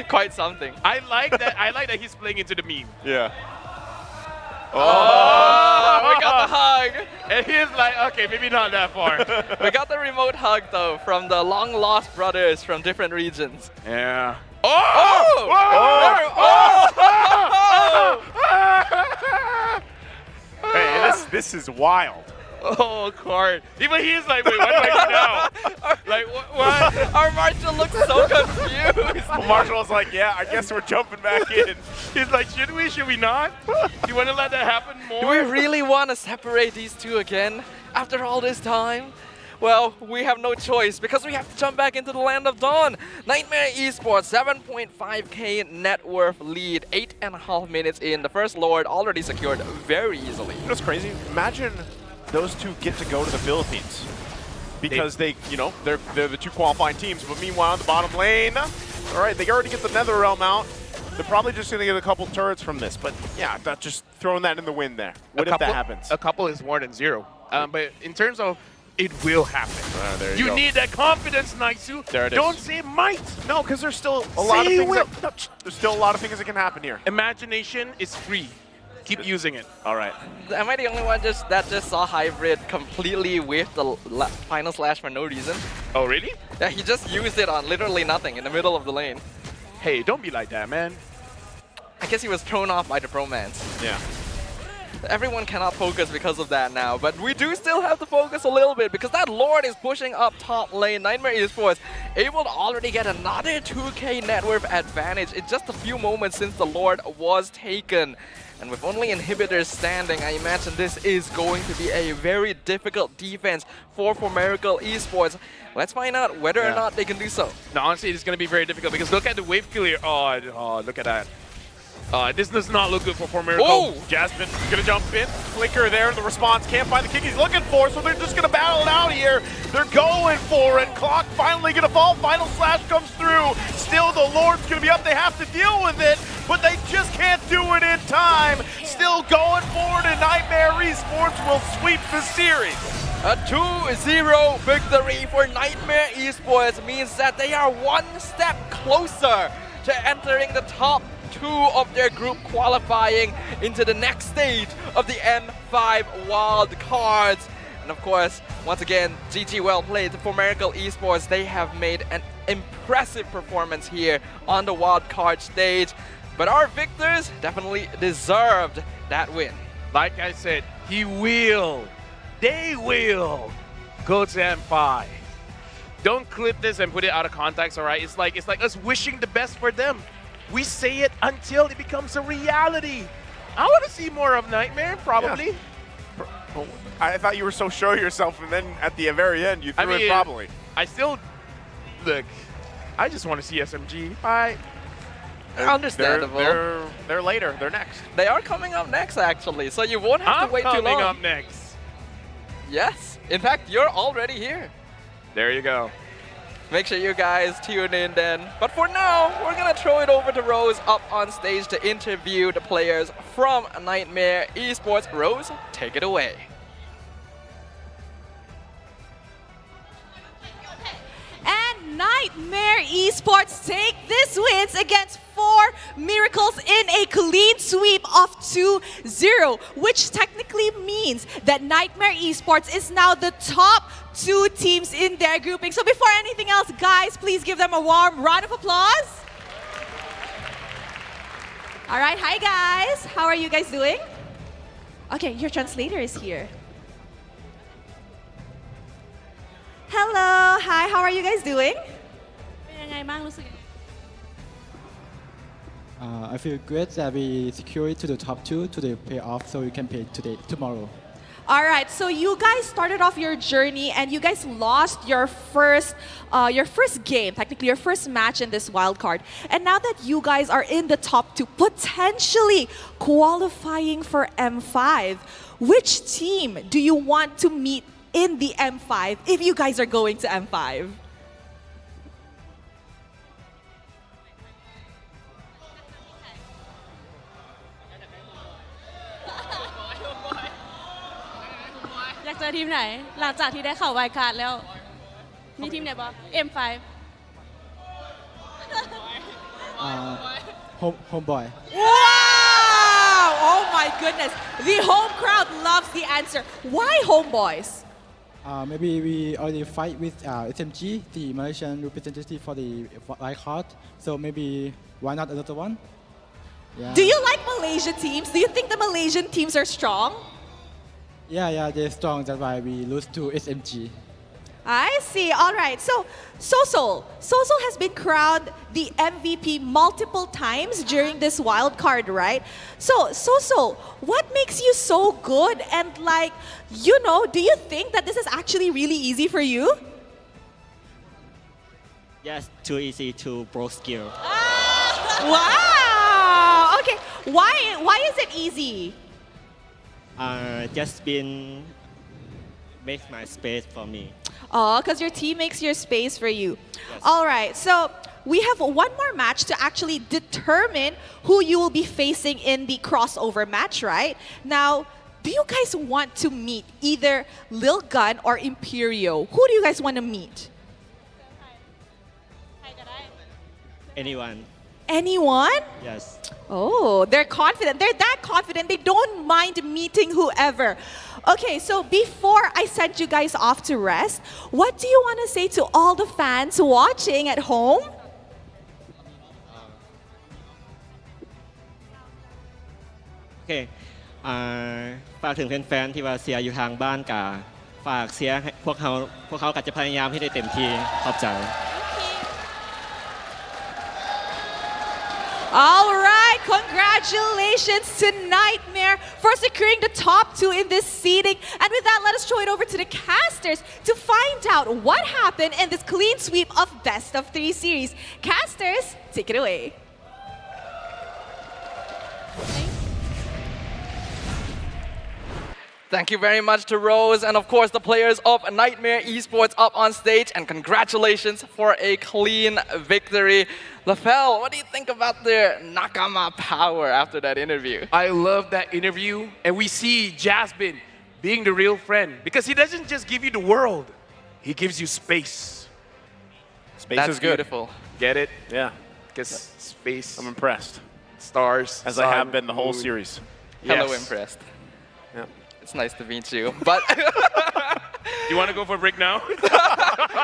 quite something. I like that. I like that he's playing into the meme. Yeah. Oh, we got the hug. And he's like, okay, maybe not that far. We got the remote hug though from the long lost brothers from different regions. Yeah. Hey, this is wild. Oh, Card. Even he's like, wait, what do I do now? Like, what? Our Marshall looks so confused. Marshall's like, yeah, I guess we're jumping back in. He's like, should we? Should we not? You want to let that happen more? Do we really want to separate these two again after all this time? Well, we have no choice because we have to jump back into the Land of Dawn. Nightmare Esports, 7.5k net worth lead, 8.5 minutes in. The first Lord already secured very easily. You know what's crazy? Imagine those two get to go to the Philippines because they're the two qualifying teams. But meanwhile, in the bottom lane, all right, they already get the Nether Realm out. They're probably just going to get a couple turrets from this. But yeah, that's just throwing that in the wind there. What if that happens? A couple is more than zero. But in terms of it will happen. There you need that confidence, Naisu. There it is. Don't say might. No, because there's still a lot of things. There's still a lot of things that can happen here. Imagination is free. Keep using it. All right. Am I the only one that just saw Hybrid completely with the final slash for no reason? Oh, really? Yeah, he just used it on literally nothing in the middle of the lane. Hey, don't be like that, man. I guess he was thrown off by the bromance. Yeah. Everyone cannot focus because of that now, but we do still have to focus a little bit because that Lord is pushing up top lane. Nightmare Esports able to already get another 2k net worth advantage in just a few moments since the Lord was taken. And with only inhibitors standing, I imagine this is going to be a very difficult defense for Miracle Esports. Let's find out whether or not they can do so. No, honestly, it's going to be very difficult because look at the wave clear. Oh, look at that. This does not look good for Miracle. Oh! Jasmine gonna jump in. Flicker there. The response can't find the kick he's looking for, so they're just gonna battle it out here. They're going for it. Clock finally gonna fall. Final slash comes through. Still, the Lord's gonna be up. They have to deal with it, but they just can't do it in time. Still going forward, and Nightmare Esports will sweep the series. A 2-0 victory for Nightmare Esports means that they are one step closer to entering the top 2 of their group, qualifying into the next stage of the N5 wild cards. And of course, once again, GG well played for Miracle Esports. They have made an impressive performance here on the wild card stage. But our victors definitely deserved that win. Like I said, they will go to N5. Don't clip this and put it out of context, all right? It's like us wishing the best for them. We say it until it becomes a reality. I want to see more of Nightmare, probably. Yeah. I thought you were so sure of yourself, and then at the very end, you threw it probably. I still, look, I just want to see SMG. Understandable. They're later. They're next. They are coming up next, actually, so you won't have to wait too long. Coming up next. Yes. In fact, you're already here. There you go. Make sure you guys tune in then. But for now, we're going to throw it over to Rose up on stage to interview the players from Nightmare Esports. Rose, take it away. And Nightmare Esports take this wins against 4 Miracles in a clean sweep of 2-0, which technically means that Nightmare Esports is now the top 2 teams in their grouping. So before anything else, guys, please give them a warm round of applause. All right, hi guys. How are you guys doing? Okay, your translator is here. Hello, hi. How are you guys doing? I feel great that we secured to the top 2 to the playoff, so we can play tomorrow. All right, so you guys started off your journey and you guys lost your first game, technically your first match in this wild card. And now that you guys are in the top 2, potentially qualifying for M5, which team do you want to meet in the M5 if you guys are going to M5? Homeboy. Wow! Oh my goodness. The home crowd loves the answer. Why homeboys? Maybe we already fight with SMG, the Malaysian representative for the wild card. So maybe why not another one? Yeah. Do you like Malaysia teams? Do you think the Malaysian teams are strong? Yeah, they're strong. That's why we lose to SMG. I see. All right. So, Sosol has been crowned the MVP multiple times during this wild card, right? So, Sosol, what makes you so good? And do you think that this is actually really easy for you? Yes, too easy to pro skill. Wow. Okay. Why is it easy? Just been make my space for me. Oh, because your team makes your space for you. Yes. All right, so we have one more match to actually determine who you will be facing in the crossover match, right? Now, do you guys want to meet either Lil Gun or Imperio? Who do you guys want to meet? Anyone. Anyone? Yes. Oh, they're confident. They're that confident. They don't mind meeting whoever. Okay, so before I send you guys off to rest, what do you want to say to all the fans watching at home? Okay. ฝากถึงแฟนๆที่ว่าเชียร์อยู่ทางบ้านกะฝากเชียร์ให้พวกเขาก็จะพยายามให้ได้เต็มที่ขอบใจ All right, congratulations to Nightmare for securing the top 2 in this seeding. And with that, let us throw it over to the casters to find out what happened in this clean sweep of Best of 3 series. Casters, take it away. Thank you very much to Rose and of course the players of Nightmare Esports up on stage, and congratulations for a clean victory. LaFell, what do you think about their Nakama power after that interview? I love that interview, and we see Jasmine being the real friend because he doesn't just give you the world, he gives you space. Space That's is good. beautiful. Get it? Yeah. Because space. I'm impressed. Stars. As sun, I have been the whole moon. series. Hello, Yes. impressed. Yeah. It's nice to meet you, but You want to go for a break now?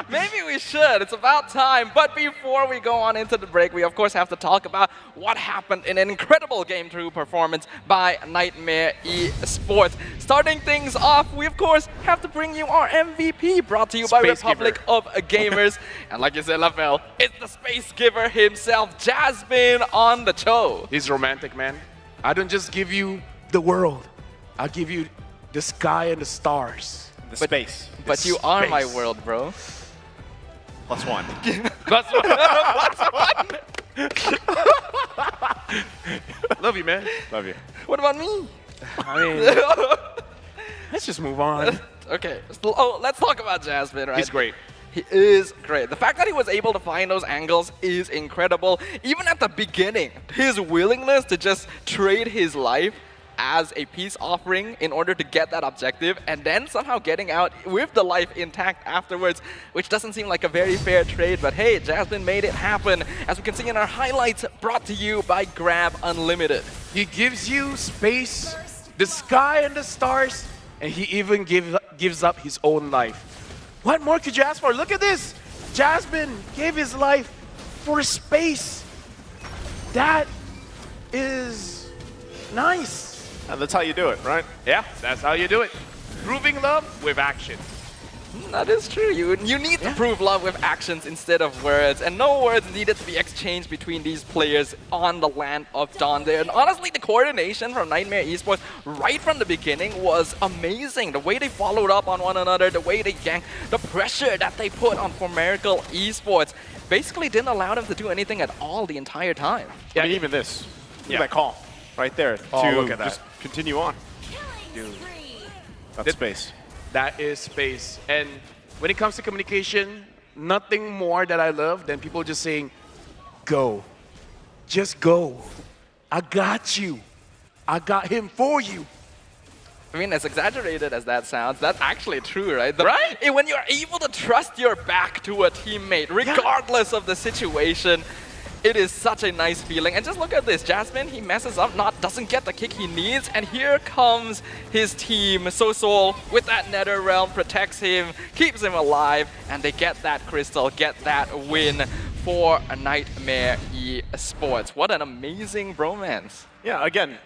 maybe we should. It's about time. But before we go on into the break, we of course have to talk about what happened in an incredible Game 2 performance by Nightmare Esports. Starting things off, we of course have to bring you our MVP, brought to you by Space Republic Giver. of Gamers. And like you said, LaFell, it's the Space Giver himself, Jasmine on the show. He's romantic, man. I don't just give you the world. I'll give you the sky and the stars. The space. But It's you are my space. world, bro. +1. Plus one. Love you, man. Love you. What about me? I mean, let's just move on. Okay, so, let's talk about Jasmine, right? He's great. He is great. The fact that he was able to find those angles is incredible. Even at the beginning, his willingness to just trade his life as a peace offering in order to get that objective, and then somehow getting out with the life intact afterwards, which doesn't seem like a very fair trade, but hey, Jasmine made it happen, as we can see in our highlights brought to you by Grab Unlimited. He gives you space, the sky and the stars, and he even gives up his own life. What more could you ask for? Look at this! Jasmine gave his life for space. That is nice. And that's how you do it, right? Yeah, that's how you do it. Proving love with action. That is true. You need to prove love with actions instead of words, and no words needed to be exchanged between these players on the land of Dawn there. And honestly, the coordination from Nightmare Esports right from the beginning was amazing. The way they followed up on one another, the way they ganked, the pressure that they put on for Miracle Esports basically didn't allow them to do anything at all the entire time. Yeah, I mean, even this. Look at that call right there look at that. just continue on. Dude. That's space. That is space. And when it comes to communication, nothing more that I love than people just saying, go. Just go. I got you. I got him for you. I mean, as exaggerated as that sounds, that's actually true, right? Right? When you're able to trust your back to a teammate, regardless of the situation, it is such a nice feeling. And just look at this. Jasmine, he messes up, doesn't get the kick he needs. And here comes his team. Soul with that Nether Realm protects him, keeps him alive, and they get that crystal, get that win for a Nightmare Esports. What an amazing bromance. Yeah, again,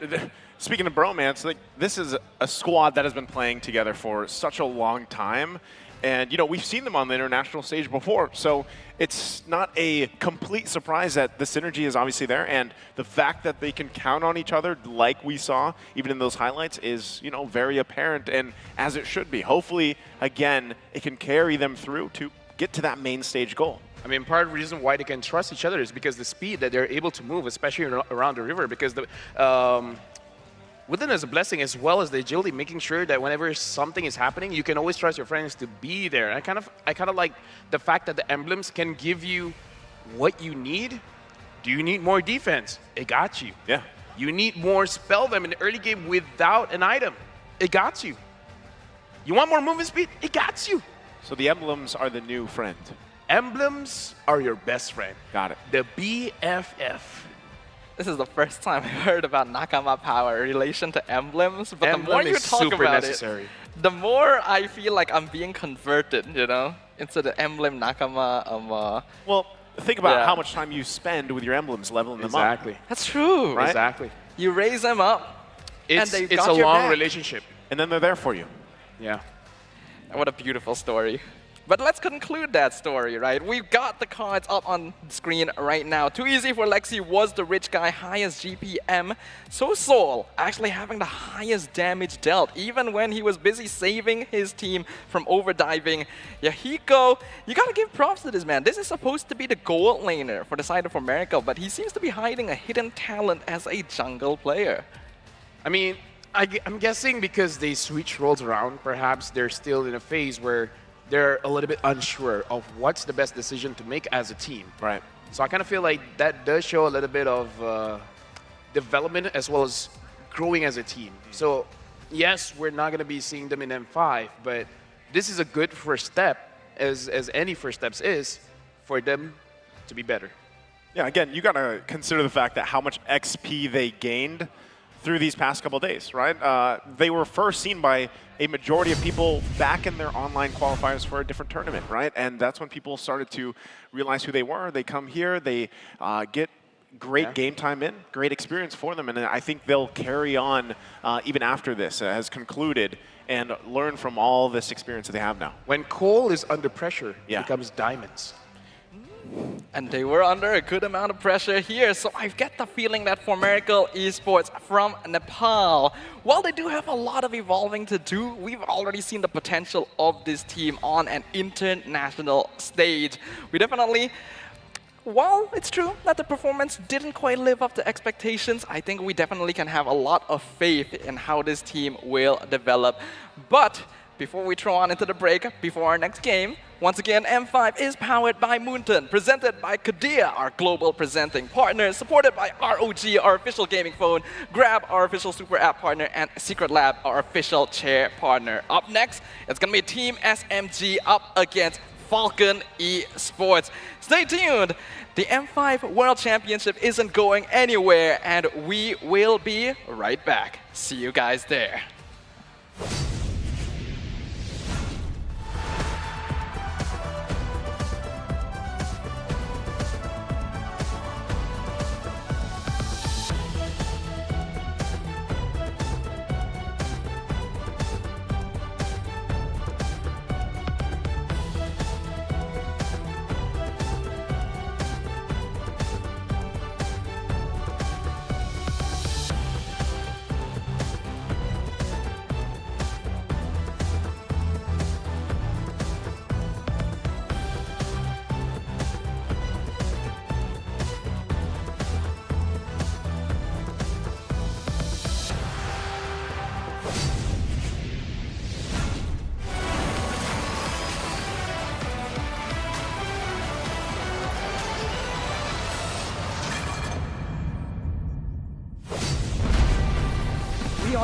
speaking of bromance, like this is a squad that has been playing together for such a long time. And, you know, we've seen them on the international stage before, so it's not a complete surprise that the synergy is obviously there, and the fact that they can count on each other like we saw, even in those highlights, is, you know, very apparent, and as it should be. Hopefully, again, it can carry them through to get to that main stage goal. I mean, part of the reason why they can trust each other is because the speed that they're able to move, especially around the river, because the within as a blessing, as well as the agility, making sure that whenever something is happening, you can always trust your friends to be there. I kind of like the fact that the emblems can give you what you need. Do you need more defense? It got you. Yeah. You need more spell them in the early game without an item. It got you. You want more movement speed? It got you. So the emblems are the new friend. Emblems are your best friend. Got it. The BFF. This is the first time I heard about Nakama power in relation to emblems, but Emblem the more you is talk super about necessary. it, the more I feel like I'm being converted, you know, into the emblem Nakama. Well, think about how much time you spend with your emblems leveling them up. Exactly. That's true. Right? Exactly. You raise them up, It's and they a got your long back. relationship. And then they're there for you. Yeah. What a beautiful story. But let's conclude that story, right? We've got the cards up on the screen right now. Too easy for Lexi was the rich guy, highest GPM. So Soul actually having the highest damage dealt, even when he was busy saving his team from overdiving. Yahiko, you gotta give props to this man. This is supposed to be the gold laner for the side of America, but he seems to be hiding a hidden talent as a jungle player. I mean, I'm guessing because they switch roles around, perhaps they're still in a phase where they're a little bit unsure of what's the best decision to make as a team. Right. So I kind of feel like that does show a little bit of development as well as growing as a team. So yes, we're not going to be seeing them in M5, but this is a good first step, as any first steps is, for them to be better. Yeah, again, you got to consider the fact that how much XP they gained through these past couple days, right? They were first seen by a majority of people back in their online qualifiers for a different tournament, right? And that's when people started to realize who they were. They come here, they get great game time in, great experience for them, and I think they'll carry on even after this has concluded and learn from all this experience that they have now. When coal is under pressure, it becomes diamonds. And they were under a good amount of pressure here, so I get the feeling that for Miracle Esports from Nepal, while they do have a lot of evolving to do, we've already seen the potential of this team on an international stage. We definitely, while it's true that the performance didn't quite live up to expectations, I think we definitely can have a lot of faith in how this team will develop. But before we throw on into the break, before our next game, once again, M5 is powered by Moonton, presented by Kadia, our global presenting partner, supported by ROG, our official gaming phone, Grab, our official super app partner, and Secret Lab, our official chair partner. Up next, it's going to be Team SMG up against Falcon Esports. Stay tuned. The M5 World Championship isn't going anywhere, and we will be right back. See you guys there.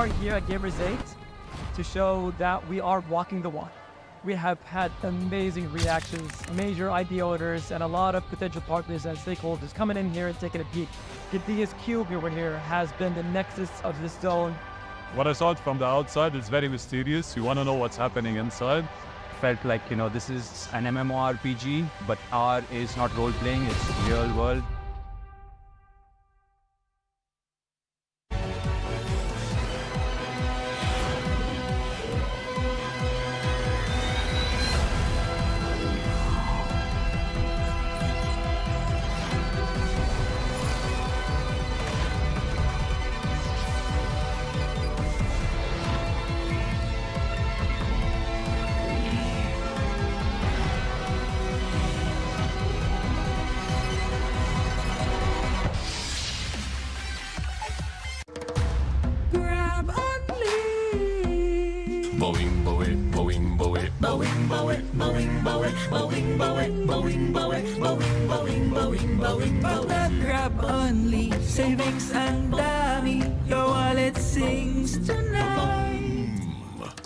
are here at Gamers 8 to show that we are walking the walk. We have had amazing reactions, major idea owners, and a lot of potential partners and stakeholders coming in here and taking a peek. The DS Cube over here has been the nexus of this zone. What I saw from the outside is very mysterious. You want to know what's happening inside. Felt like, you know, this is an MMORPG, but R is not role-playing, it's real world. Grab only. Boing, boing, boing, boing, boing, boing, boing, boing, boing, boing, boing, boing, boing, boing, boing, boing. Pag nag-grab only, savings ang dami. Your wallet sings tonight.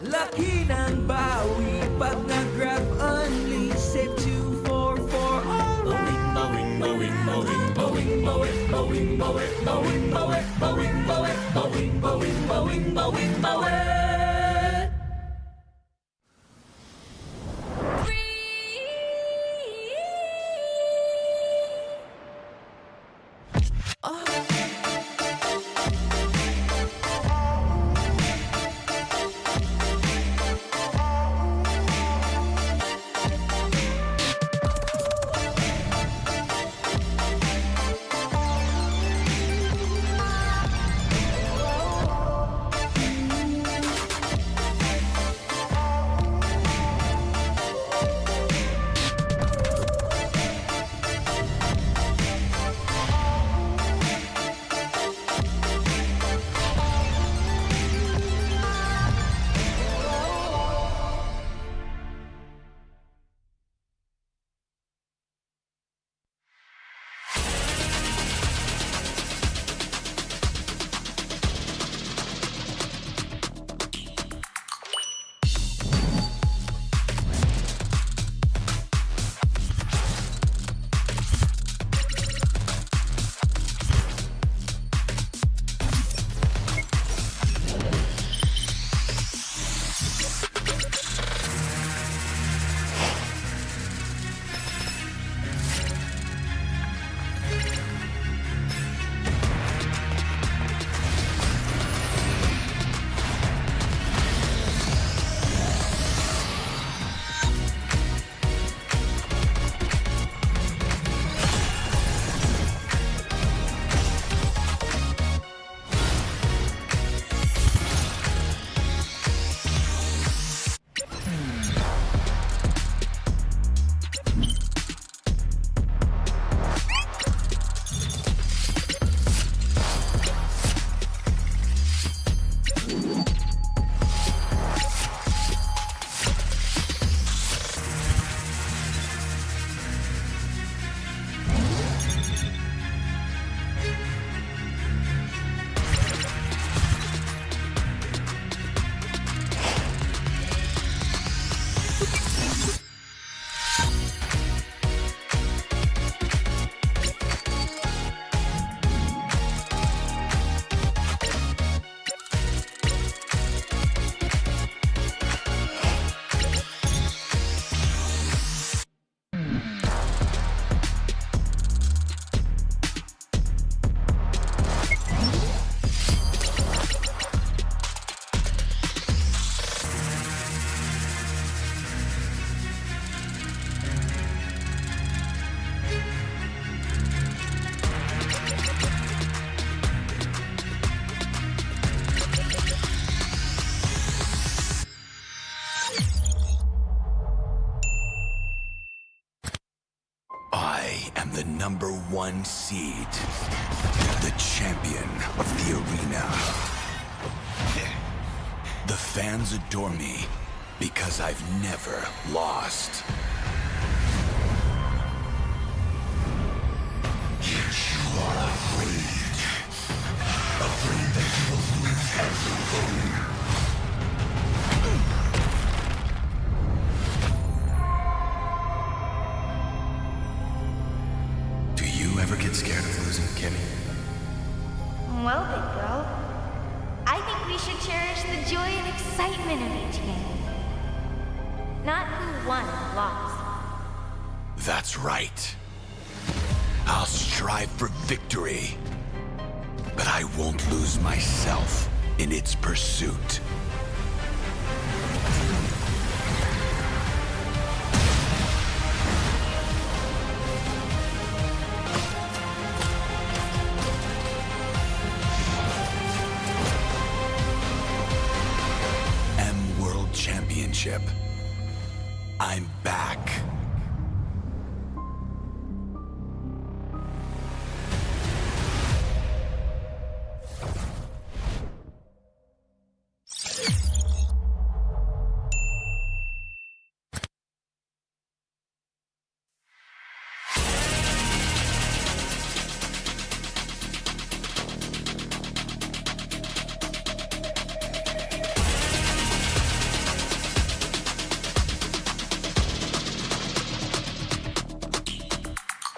Laki ng bawi. Pag nag-grab only, save 2 4 4 alright. Boing, boing, boing, boing, boing, boing, boing, boing, boing, boing, boing, boing, boing, boing, boing, boing. #1 seed, the champion of the arena. The fans adore me because I've never lost. Yet you are afraid that you will lose everything. scared of losing, Kimmy? Well, big bro, I think we should cherish the joy and excitement of each game. Not who won or lost. That's right. I'll strive for victory, but I won't lose myself in its pursuit. World Championship. I'm back.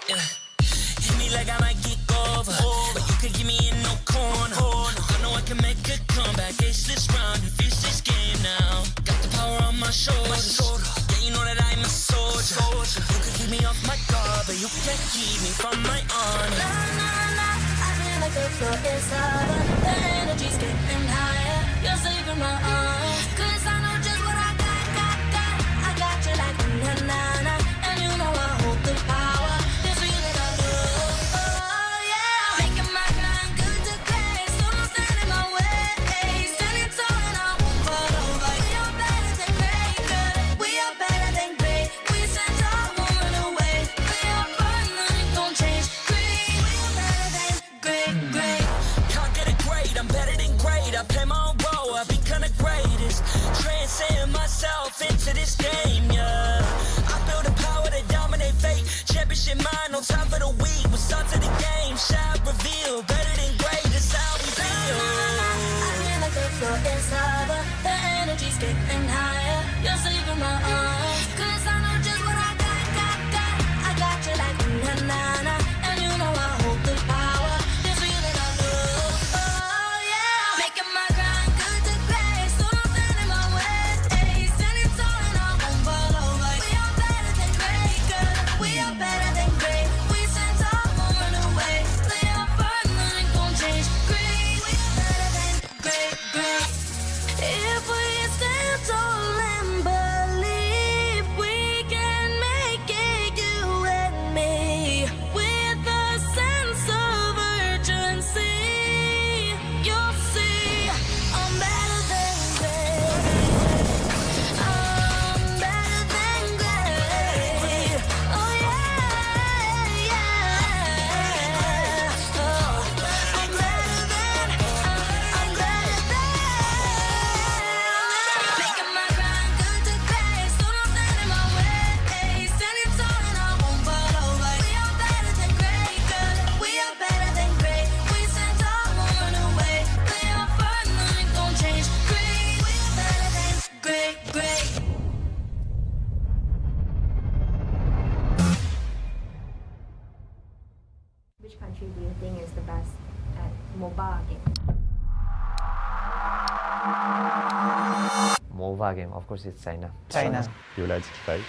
Hit me like I might get over, but you could give me in no corner. I know I can make a comeback, ace this round and finish this game now. Got the power on my shoulders, yeah, you know that I'm a soldier. You could keep me off my guard, but you can't keep me from my honor. I feel like the floor is lava. The energy's getting higher. You're saving my arms. 'Cause I know just what I got. I got you like na-na-na. And you know I hold the power. This feeling I love. Oh yeah. Making my grind good to great. So don't stand in my way. Standing tall and I won't fall over. We are better than great, good. We are better than great. We stand tall, won't run away. We are fun, nothing gon' change. Great. We are better than great. Can't get it great, I'm better than great. I play my own role, I've become the greatest. Transcend myself into this game, yeah. I build a power to dominate fate. Championship mind, no time for the weak. What's up to the game? Shall reveal. Better than great, that's how we feel. I feel like the floor is lava. The energy's getting higher. You're saving my arms. 'Cause I know just what I got. I got you like na-na-na. And you know I hold the power. This feeling I love. Oh yeah. Making my grind good to great. So don't stand in my way. Standing tall and I won't fall over. We are better than great, good. We are better than great. We stand tall, won't run away. We are fun, nothing gon' change. Great. We are better than great. If we stand tall and believe we can make it, you and me, with a sense of urgency, you'll see I'm better than great. I'm better than great. Oh yeah. Oh, I'm better than. Making my grind good to great. So don't stand in my way. Standing tall and I won't fall over. We are better than great, good. We are better than great. We stand tall, won't run away. We are fun, nothing gon' change. Great. We are better than great. Which country do you think is the best at mobile game? MOBA game, of course, it's China. China. Kitaï.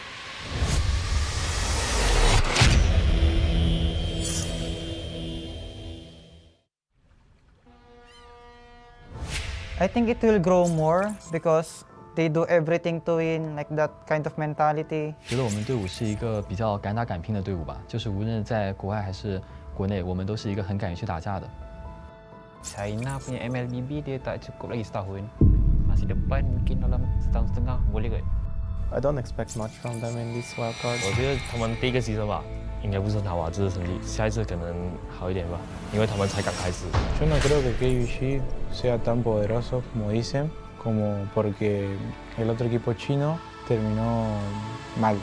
I think it will grow more because they do everything to win, like that kind of mentality. 觉得我们队伍是一个比较敢打敢拼的队伍吧，就是无论在国外还是国内，我们都是一个很敢于去打架的。China punya MLBB dia tak cukup lagi setahun. Masa depan mungkin dalam setahun setengah boleh kot. I don't expect much from them in this wild card. 我觉得他们第一个牺牲吧，应该不是拿瓦兹的成绩，下一次可能好一点吧，因为他们才刚开始。Yo no creo que KUG sea tan poderoso como dicen, como porque el otro equipo chino terminó mal.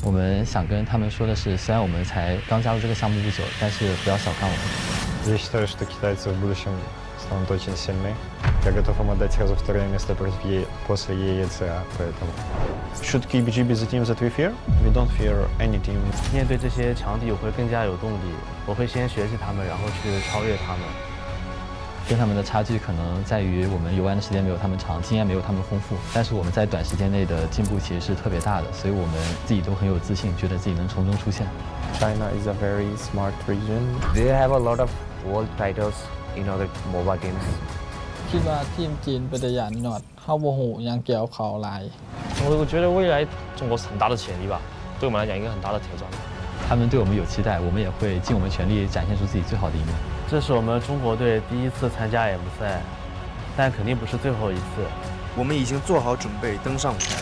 我们想跟他们说的是，虽然我们才刚加入这个项目不久，但是不要小看我们。Я считаю, что китайцы в будущем станут очень сильны. Я готов вам отдать сразу второе место после EECA, поэтому... Should KBG be the team that we fear? We don't fear any team. 面对这些强敌，我会更加有动力。我会先学习他们，然后去超越他们。跟他们的差距可能在于我们游玩的时间没有他们长，经验没有他们丰富，但是我们在短时间内的进步其实是特别大的，所以我们自己都很有自信，觉得自己能从中出现。China is a very smart region. They have a lot of world titles in other MOBA games. คิดว่าทีมจีนเป็นตัวอย่างหนอดเข้าโมโหยังเกี่ยวเขาหลาย 我觉得未来中国是很大的潜力吧，对我们来讲一个很大的挑战。他们对我们有期待，我们也会尽我们全力展现出自己最好的一面。这是我们中国队第一次参加 M 赛，但肯定不是最后一次。我们已经做好准备登上舞台。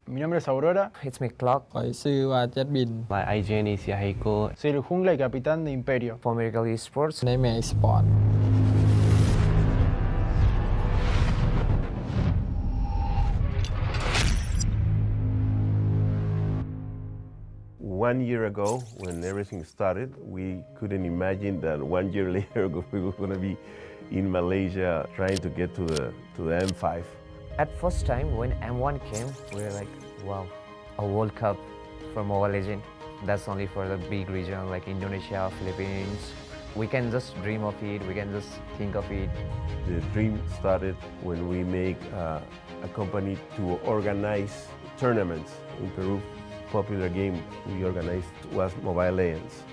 Mi nombre es Aurora. It's me, Clock. ปล่อยชื่อว่าเจ็ดบิน My IGN is Yahiko. Soy el jungla y capitán de Imperio. For Miracle Esports. ในแม่สปอร์ต 1 year ago, when everything started, we couldn't imagine that 1 year later we were going to be in Malaysia trying to get to the M5. At first time when M1 came, we were like, wow, a World Cup for Mobile Legends. That's only for the big region like Indonesia, Philippines. We can just dream of it, we can just think of it. The dream started when we make a company to organize tournaments in Peru. Popular game we organized was Mobile Legends.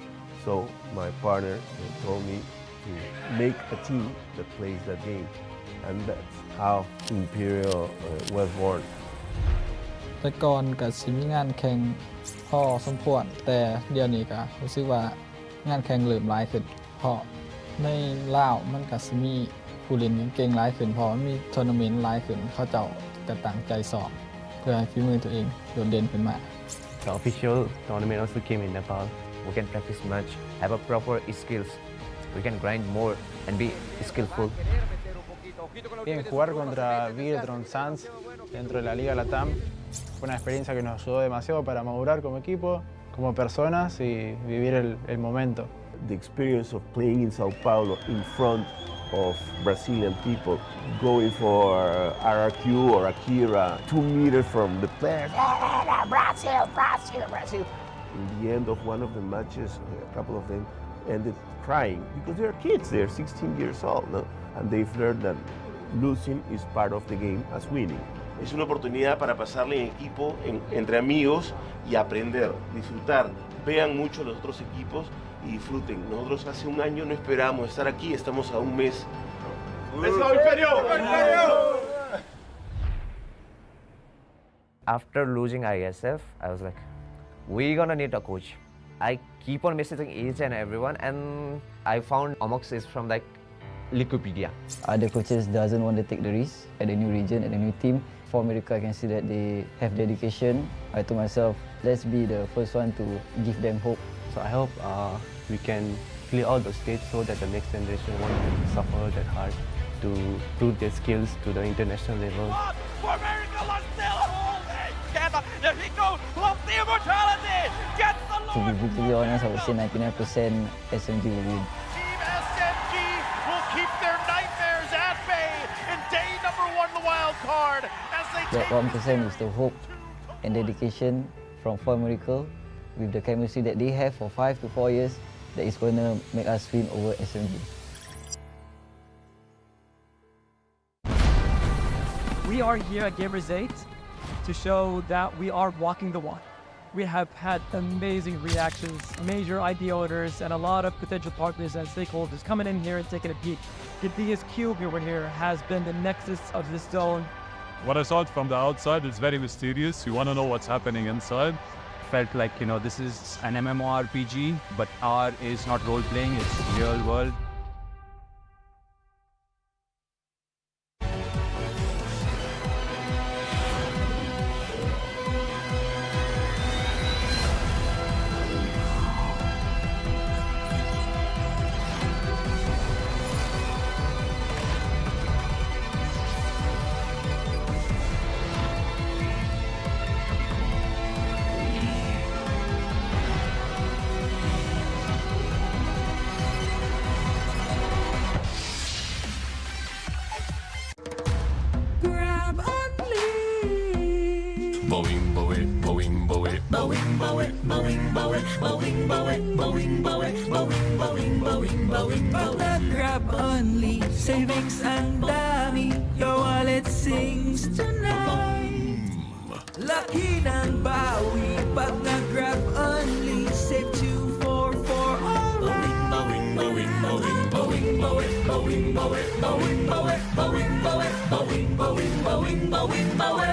So my partner told me to make a team that plays that game. And that's how Imperial was born. แต่ก่อนกับสิมีงานแข่งพอสมควรแต่เดี๋ยวนี้ก็รู้สึกว่างานแข่งเริ่มหลายขึ้นเพราะในลาวมันก็สิมีผู้เล่นเก่งๆหลายขึ้นเพราะมีทัวร์นาเมนต์หลายขึ้นเขาเจ้าก็ตั้งใจสอบเพื่อให้ฝีมือตัวเองโดดเด่นขึ้นมา The official tournament also came in Nepal. We can practice much, have a proper skills. We can grind more and be skillful. Bien, jugar contra Virtron Sans dentro de la Liga Latam fue una experiencia que nos ayudó demasiado para madurar como equipo, como personas y vivir el momento. The experience of playing in Sao Paulo in front of Brazilian people, going for RRQ or Akira, 2 meters from the players. Brazil, Brazil, Brazil. In the end of one of the matches, a couple of them ended crying because they're kids, they're 16 years old, no? And they've learned that losing is part of the game as winning. Es una oportunidad para pasarle en equipo, entre amigos y aprender, disfrutar. Vean mucho los otros equipos y disfruten. Nosotros hace un año no esperábamos estar aquí, estamos a un mes. ¡Let's go, Imperio! After losing ISF, I was like, we're gonna need a coach. I keep on messaging each and everyone, and I found Omox is from like Wikipedia. Other coaches doesn't want to take the risk at the new region, at the new team. For America, I can see that they have dedication. I told myself, let's be the first one to give them hope. So I hope we can clear all the stage so that the next generation won't suffer that hard to prove their skills to the international level. For America, let's still holding! There he goes! Loves the immortality! Gets the To be completely honest, I would say 99% SMG will win. Team SMG will keep their nightmares at bay in day number 1 of the wild card as they That 1% is the hope and dedication from For Miracle with the chemistry that they have for 5 to 4 years that is going to make us win over SMG. We are here at Gamers 8 to show that we are walking the walk. We have had amazing reactions, major idea owners, and a lot of potential partners and stakeholders coming in here and taking a peek. The biggest cube over here has been the nexus of this zone. What I saw it from the outside is very mysterious. You want to know what's happening inside. Felt like, you know, this is an MMORPG, but R is not role-playing, it's real world. Boing, boing, boing, boing, boing, boing, boing, boing, boing, boing, boing, boing, boing, boing, boing, boing, boing. Grab only, savings ang dami. Your wallet sings tonight. Laki ng bawi, pag nag-grab only, save 244 alright. Boing, boing, boing, boing, boing, boing, boing, boing, boing, boing, boing, boing, boing, boing, boing, boing.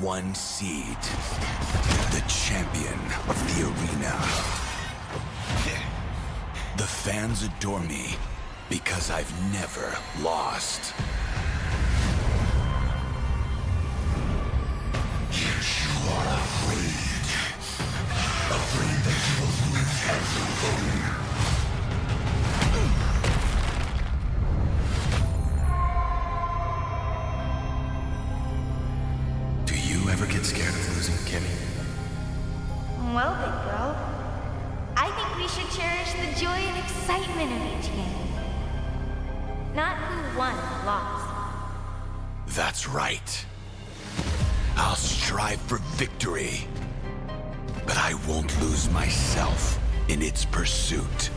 #1 seed, the champion of the arena. The fans adore me because I've never lost. You are afraid that you will lose everything. Ever get scared of losing, Kimmy? Well, big girl, I think we should cherish the joy and excitement of each game. Not who won or lost. That's right. I'll strive for victory, but I won't lose myself in its pursuit.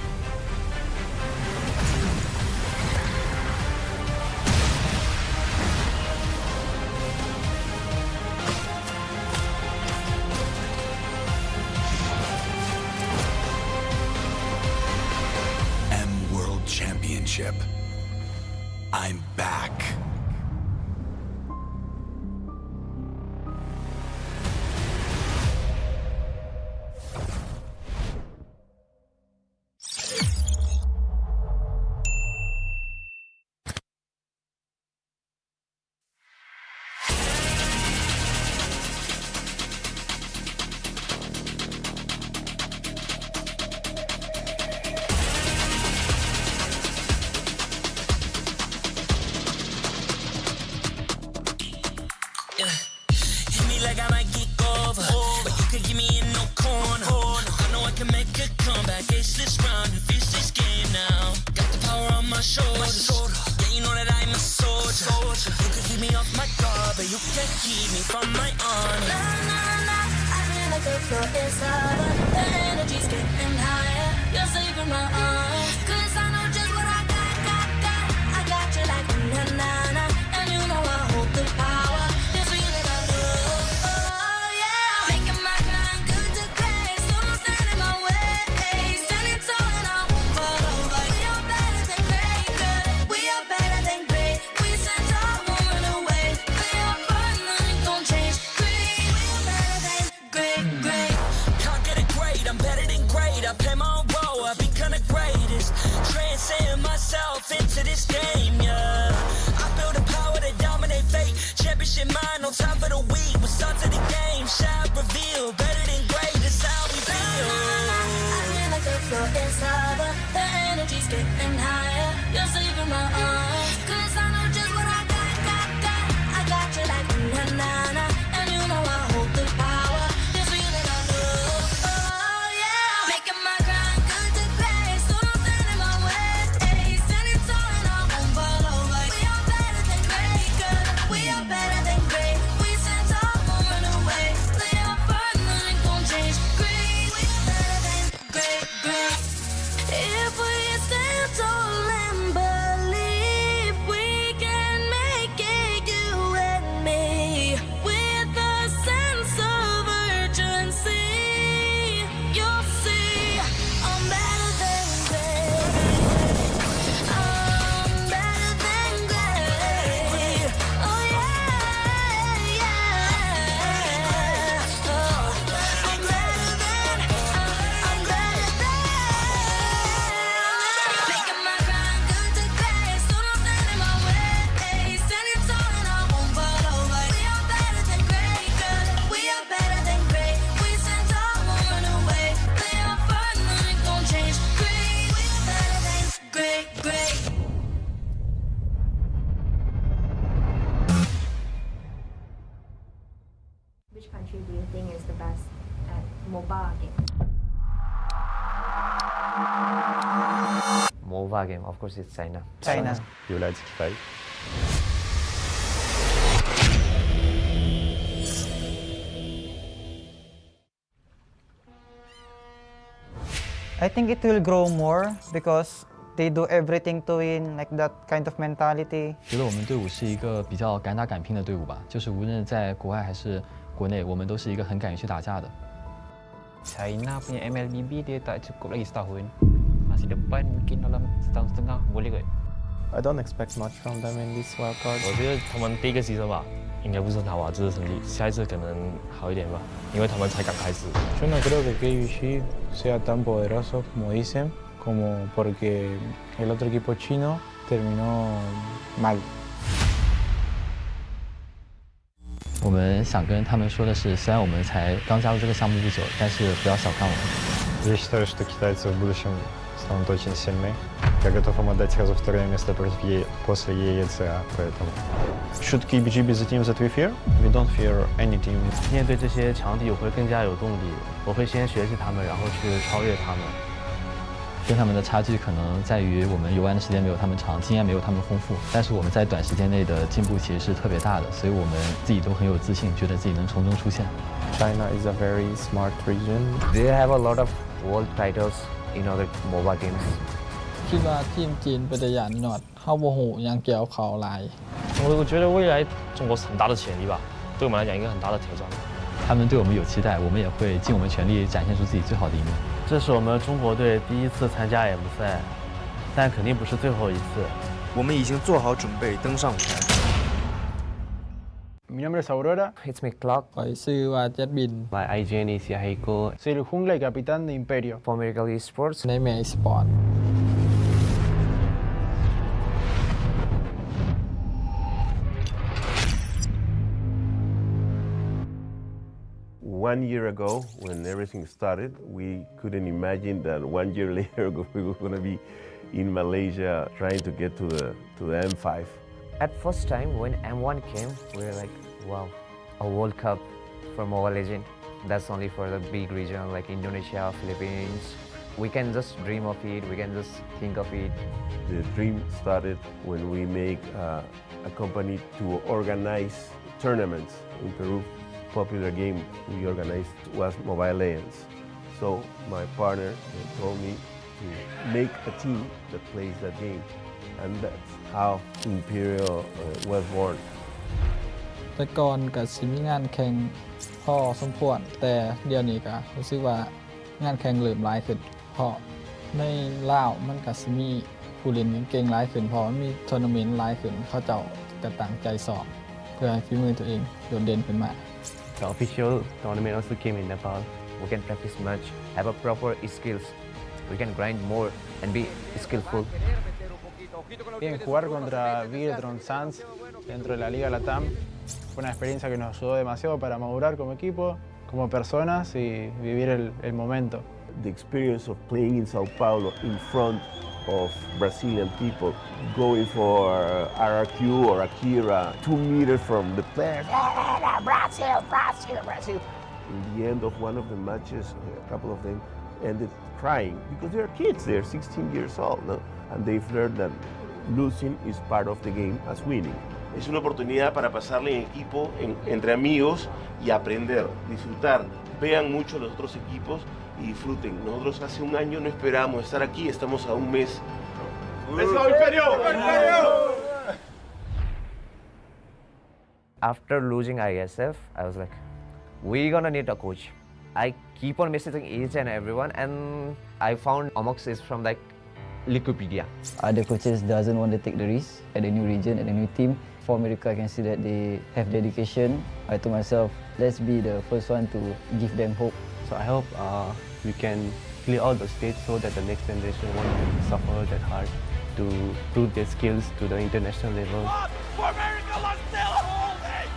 Championship. I'm back. my shoulders. Yeah, you know that I'm a soldier. You can keep me off my guard, but you can't keep me from my honor. Nah, nah, nah, I feel like the floor is lava. The energy's getting higher. You're saving my arms. 'Cause I know just what I got. I got you like na-na-na. And you know I hold the power. This feeling I love. Oh, yeah. Making my grind good to grace. So don't stand in my way. Standing tall and I won't fall over. We are better than great, good. We are better than great. We stand tall, won't run away. We are fun, nothing gon' change. Great, we are better than great. Can't get it great, I'm better than great. I play my own role, I become the greatest. Transcend myself into this game, yeah. I build a power to dominate fate. Championship mind, no time for the weak. We'll start to the game, shout, reveal. Better than great, that's how we feel. I feel like the floor is lava. The energy's getting higher. You're saving my arms. 'Cause I know just what I got. I got you like na-na-na. And you know I hold the power. This feeling I love. Oh, yeah. Making my grind good to grace. So don't stand in my way. Standing tall and I won't fall over. We are better than great, good. We are better than great. We stand tall, won't run away. We are fun, nothing gon' change. Great, we are better than great. If we stand tall and believe we can make it, you and me, with a sense of urgency, you'll see I'm better than great. I'm better than great. Oh yeah, yeah. Oh, I'm better than. Making my grind good to grace. So don't stand in my way. Standing tall and I won't fall over. We are better than great, good. We are better than great. We stand tall, won't run away. We are fun, nothing gon' change. Great, we are better than great. Which country do you think is the best at mobile game? MOBA game, of course, it's China. Является Китай. I think it will grow more because they do everything to win, like that kind of mentality. 觉得我们队伍是一个比较敢打敢拼的队伍吧，就是无论在国外还是国内，我们都是一个很敢于去打架的。 China punya MLBB dia tak cukup lagi setahun. Masih depan mungkin dalam setahun setengah boleh kot. I don't expect much from them in this wild card. 我觉得他们第一个牺牲吧，应该不是很好啊，这次成绩，下一次可能好一点吧，因为他们才刚开始。 Yo no creo que KUG sea tan poderoso como dicen, como porque el otro equipo chino terminó mal. 我们想跟他们说的是，虽然我们才刚加入这个项目不久，但是不要小看我们。 Я считаю, что китайцы в будущем станут очень сильны. Я готов им отдать сразу второе место после EECA, поэтому... Should KBG be the team that we fear? We don't fear any team. 面对这些强敌，我会更加有动力。我会先学习他们，然后去超越他们。 跟他们的差距可能在于我们游玩的时间没有他们长，经验没有他们丰富，但是我们在短时间内的进步其实是特别大的，所以我们自己都很有自信，觉得自己能从中出现。 China is a very smart region. They have a lot of world titles in other MOBA games. คิดว่าทีมจีนเป็นตัวอย่างหนอดเข้าโมโหยังเกี่ยวเขาหลาย 我觉得未来中国是很大的潜力吧，对我们来讲一个很大的挑战。他们对我们有期待，我们也会尽我们全力展现出自己最好的一面。 这是我们中国队第一次参加 M 赛，但肯定不是最后一次。我们已经做好准备登上舞台。 Mi nombre es Aurora. It's me, Clock. ปล่อยชื่อว่าเจ็ดบิน My IGN is Yahiko. Soy el jungla y capitán de Imperio. For Miracle Esports. ในแมสปอร์ต 1 year ago, when everything started, we couldn't imagine that 1 year later we were going to be in Malaysia trying to get to the M5. At first time when M1 came, we were like, wow, a World Cup for Mobile Legends. That's only for the big region like Indonesia, Philippines. we can just dream of it, we can just think of it. The dream started when we make a company to organize tournaments in Peru. Popular game we organized was Mobile Legends. So my partner told me to make a team that plays that game, and that's how Imperial was born. แต่ก่อนก็สิมีงานแข่งพอสมควรแต่เดี๋ยวนี้ก็รู้สึกว่างานแข่งเริ่มหลายขึ้นเพราะในลาวมันก็สิมีผู้เล่นเก่งๆหลายขึ้นเพราะมีทัวร์นาเมนต์หลายขึ้นเขาเจ้าก็ตั้งใจสอบเพื่อให้ฝีมือตัวเองโดดเด่นขึ้นมา The official tournament also came in Nepal. We can practice much, have a proper skills. We can grind more and be skillful. Bien, jugar contra Virtron Sans dentro de la Liga Latam fue una experiencia que nos ayudó demasiado para madurar como equipo, como personas y vivir el momento. The experience of playing in Sao Paulo in front of Brazilian people, going for RRQ or Akira, 2 meters from the players, Brazil, Brazil, Brazil. In the end of one of the matches, a couple of them ended crying because they're kids, they're 16 years old, no? And they've learned that losing is part of the game as winning. Es una oportunidad para pasarle en equipo, entre amigos y aprender, disfrutar. Vean mucho los otros equipos y disfruten. Nosotros hace un año no esperábamos estar aquí, estamos a un mes. ¡Let's go, Imperio! After losing ISF, I was like, we're gonna need a coach. I keep on messaging each and everyone, and I found Omox is from like Wikipedia. Other coaches doesn't want to take the risk at a new region, at a new team. For America, I can see that they have dedication. I told myself, let's be the first one to give them hope. So I hope we can clear all the states so that the next generation won't suffer that hard to prove their skills to the international level. For America, let's still holding!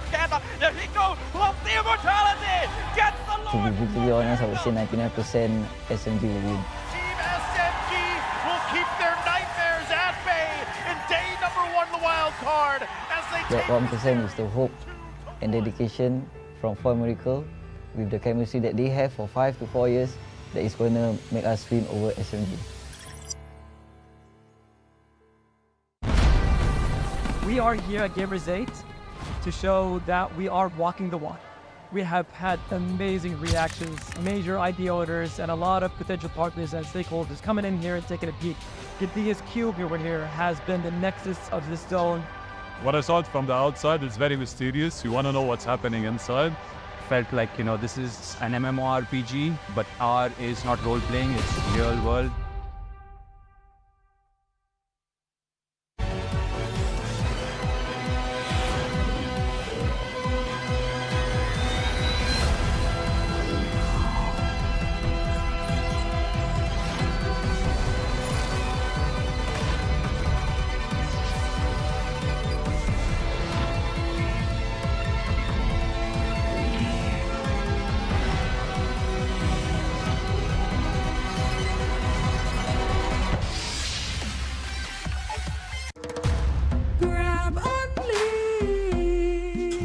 There he goes! Loves the immortality! Gets the To be brutally honest, I would say 99% SMG will win. Team SMG will keep their nightmares at bay in day number 1 of the wild card as they That take 1% is the hope and dedication from For Miracle with the chemistry that they have for 5 to 4 years that is going to make us win over SMG. We are here at Gamers 8 to show that we are walking the walk. We have had amazing reactions, major idea owners, and a lot of potential partners and stakeholders coming in here and taking a peek. Gadia's cube over here has been the nexus of this zone. What I saw it from the outside is very mysterious. You want to know what's happening inside. Felt like, you know, this is an MMORPG, but R is not role-playing, it's real world. grab only.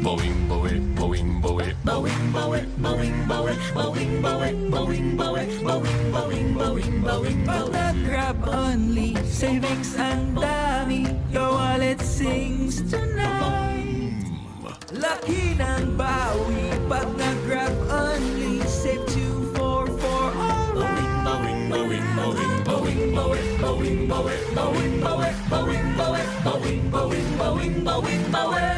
Boing, boing, boing, boing, boing, boing, boing, boing, boing, boing, boing, boing, boing, boing, boing, boing. Pag nag-grab only, savings ang dami, your wallet sings tonight. Laki ng bawi, pag nag-grab only, save 2 4 for alright. Boing, boing, boing, boing, boing, boing, boing, boing, boing, boing, boing, boing, boing, boing, boing, boing.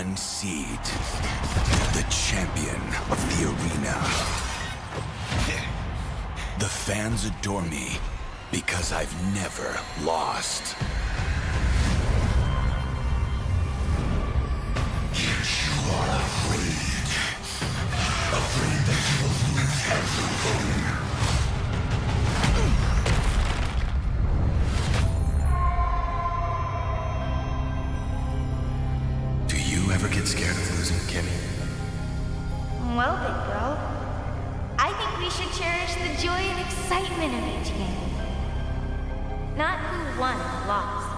one seed, the champion of the arena. The fans adore me because I've never lost. You are afraid that you will lose everything. Do you ever get scared of losing, Kimmy? Well, big girl, I think we should cherish the joy and excitement of each game. Not who won or lost.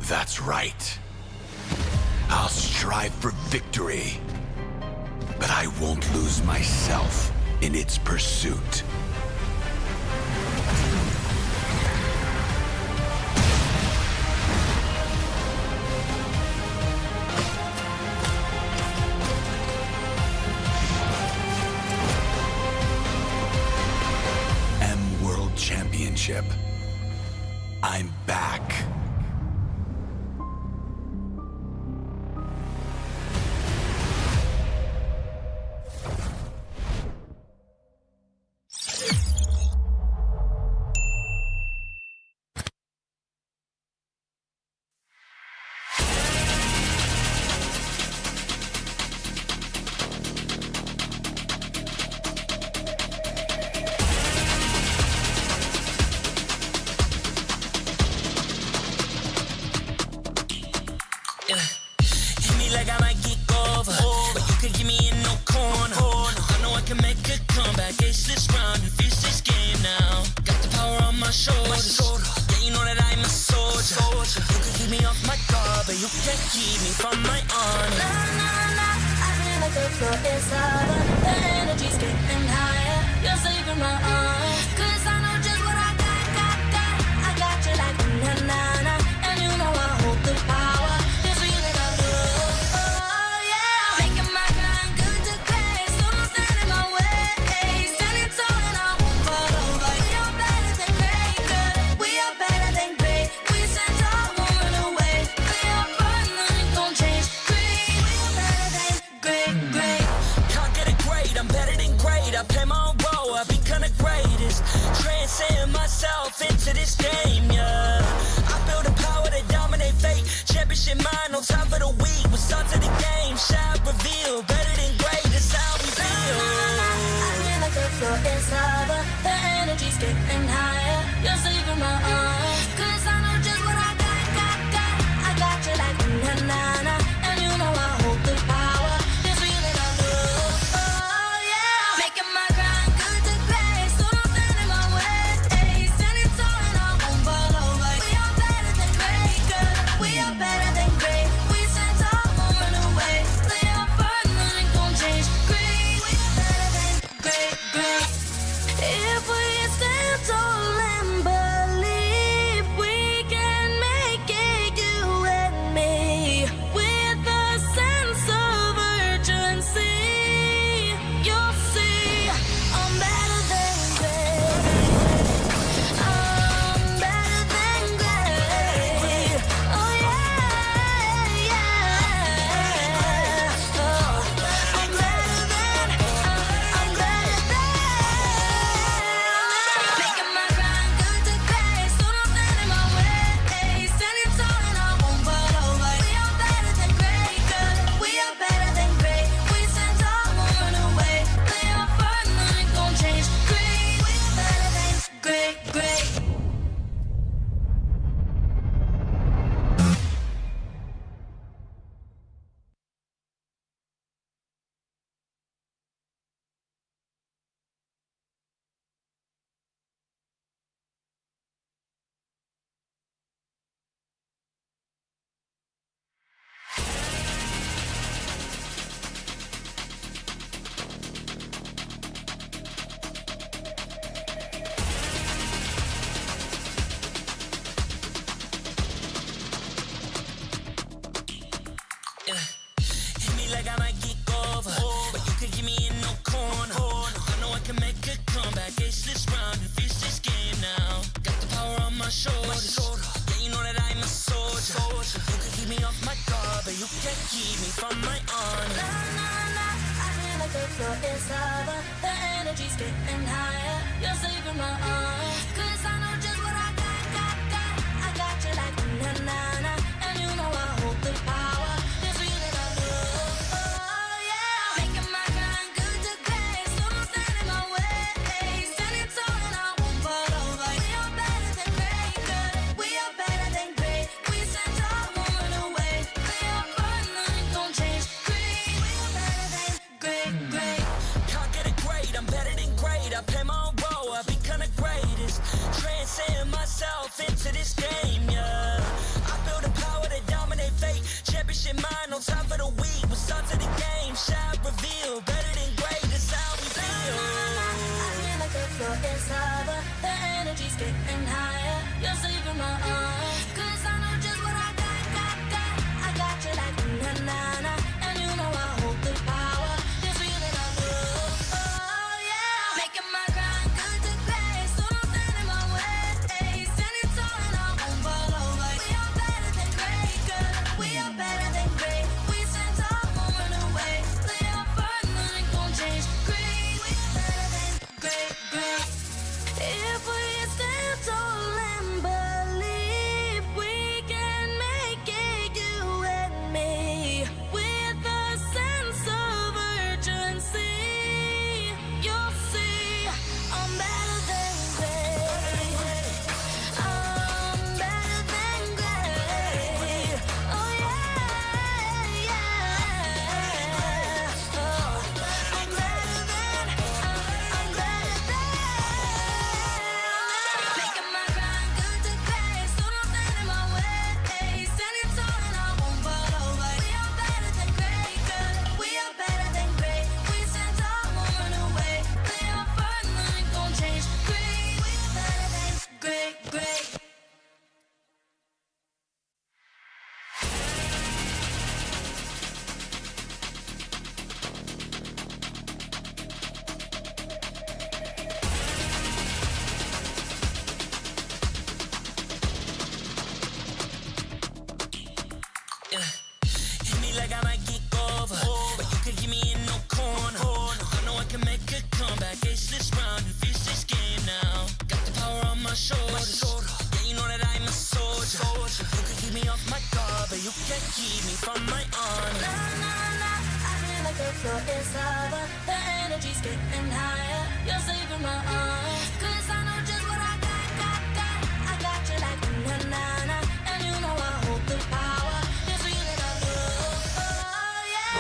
That's right. I'll strive for victory, but I won't lose myself in its pursuit. World Championship. I'm back. Hit me like I might get over, but you can give me in no corner. I know I can make a comeback, ace this round and finish this game now. Got the power on my shoulders, yeah, you know that I'm a soldier. You can keep me off my guard, but you can't keep me from my honor. I feel like the floor is lava. The energy's getting higher. You're saving my arms. 'Cause I know just what I got. I got you like na-na-na. And you know I hold the power. This feeling I love. Oh yeah. Making my grind good to crash. So don't stand in my way. Standing tall and I won't fall over. We are better than great, good. We are better than great. We stand tall, won't run away. We are fun, nothing gon' change. Great. We are better than great. Can't get it great, I'm better than great. I play my own role, I become the greatest. Transcend myself into this game, yeah. I build a power to dominate fate. Championship mind, no time for the weak. What's up to the game? Shine, reveal. Better than great, that's how we feel. I feel like the floor is lava. The energy's getting higher. You're saving my arms. 'Cause I know just what I got. I got you like na-na-na. And you know I hold the power. This feeling I love. Oh yeah. Making my grind good to crash. So don't stand in my way. Standing tall and I won't fall over. We are better than great, good. We are better than great. We stand tall, won't run away. We are fun, nothing gon' change. Great. We are better than great. If we stand tall and believe we can make it, you and me, with a sense of urgency, you'll see I'm better than great. I'm better than great. Oh yeah. Oh, I'm better than. Making my grind good to crash. So don't stand in my way. Standing tall and I won't fall over. We are better than great, good. We are better than great. We stand tall, won't run away. We are fun, nothing gon' change. Great. We are better than great. Hit me like I might get over, but you can give me in no corner. I know I can make a comeback, ace this round and finish this game now. Got the power on my shoulders, yeah, you know know that I'm a soldier. You can keep me off my guard, but you can't keep me from my honor. I feel like the floor is lava. The energy's getting higher. You're saving my arms. 'Cause I know just what I got. I got you like na-na-na. And you know I hold the power. This feeling I love. Oh yeah. Making my grind good to great. So don't stand in my way. Standing tall and I won't fall over. We are better than great, good. We are better than great. We stand tall, won't run away. We are fun, nothing gon' change. Great. We are better than great. Can't get it great, I'm better than great. I play my own role, I become the greatest. Transcend myself into this game, yeah. I build a power to dominate fate. Championship mind on top of the week. What's up to the game? Shall reveal. Better than great, that's how we feel. I feel like the floor is lava. The energy's getting higher. You're saving my arms. 'Cause I know just what I got. I got you like na-na-na. And you know I hold the power. This feeling I love. Oh yeah. Making my grind good to great. So don't stand in my way. Standing tall and I won't fall over. We are better than great, good. We are better than great. We stand tall, won't run away. Play our part, nothing gon' change. Great. We are better than great. If we stand tall and believe we can make it, you and me, with a sense of urgency, you'll see I'm better than great. I'm better than great. Oh yeah. Oh, I'm better than. Making my grind good to great. So don't stand in my way. Standing tall and I won't fall over. We are better than great, good. We are better than great. We stand tall, won't run away. Play our part, nothing gon' change. Great. We are better than great. Hit me like I might kick over, but you can keep me in no corner. I know I can make a comeback, ace this round and finish this game now. Got the power on my shoulders. Yeah, you know that I'm a soldier. You can keep me off my guard, but you can't keep me from my honor. I feel like the floor is lava. The energy's getting higher. You're saving my arms. 'Cause I know just what I got. I got you like na-na-na. And you know I hold the power. This feeling I love. Oh yeah.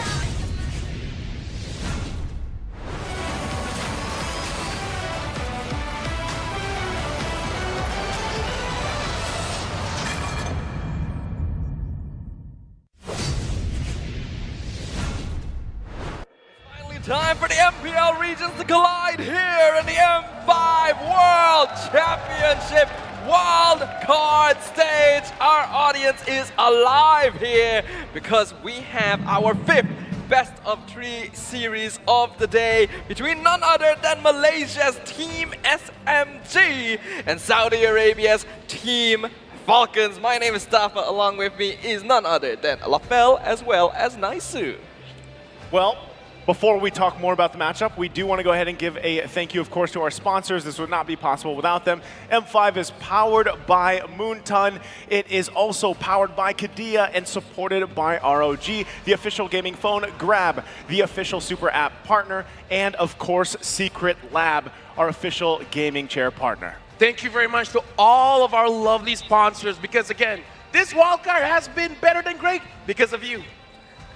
Time for the MPL regions to collide here in the M5 World Championship Wild Card stage. Our audience is alive here because we have our 5th best of 3 series of the day between none other than Malaysia's Team SMG and Saudi Arabia's Team Falcons. My name is Stafa, along with me is none other than Lafel as well as Naisu. Well, before we talk more about the matchup, we do want to go ahead and give a thank you, of course, to our sponsors. This would not be possible without them. M5 is powered by Moonton. It is also powered by Kadia and supported by ROG, the official gaming phone, Grab, the official super app partner, and of course, Secret Lab, our official gaming chair partner. Thank you very much to all of our lovely sponsors, because again, this wildcard has been better than great because of you.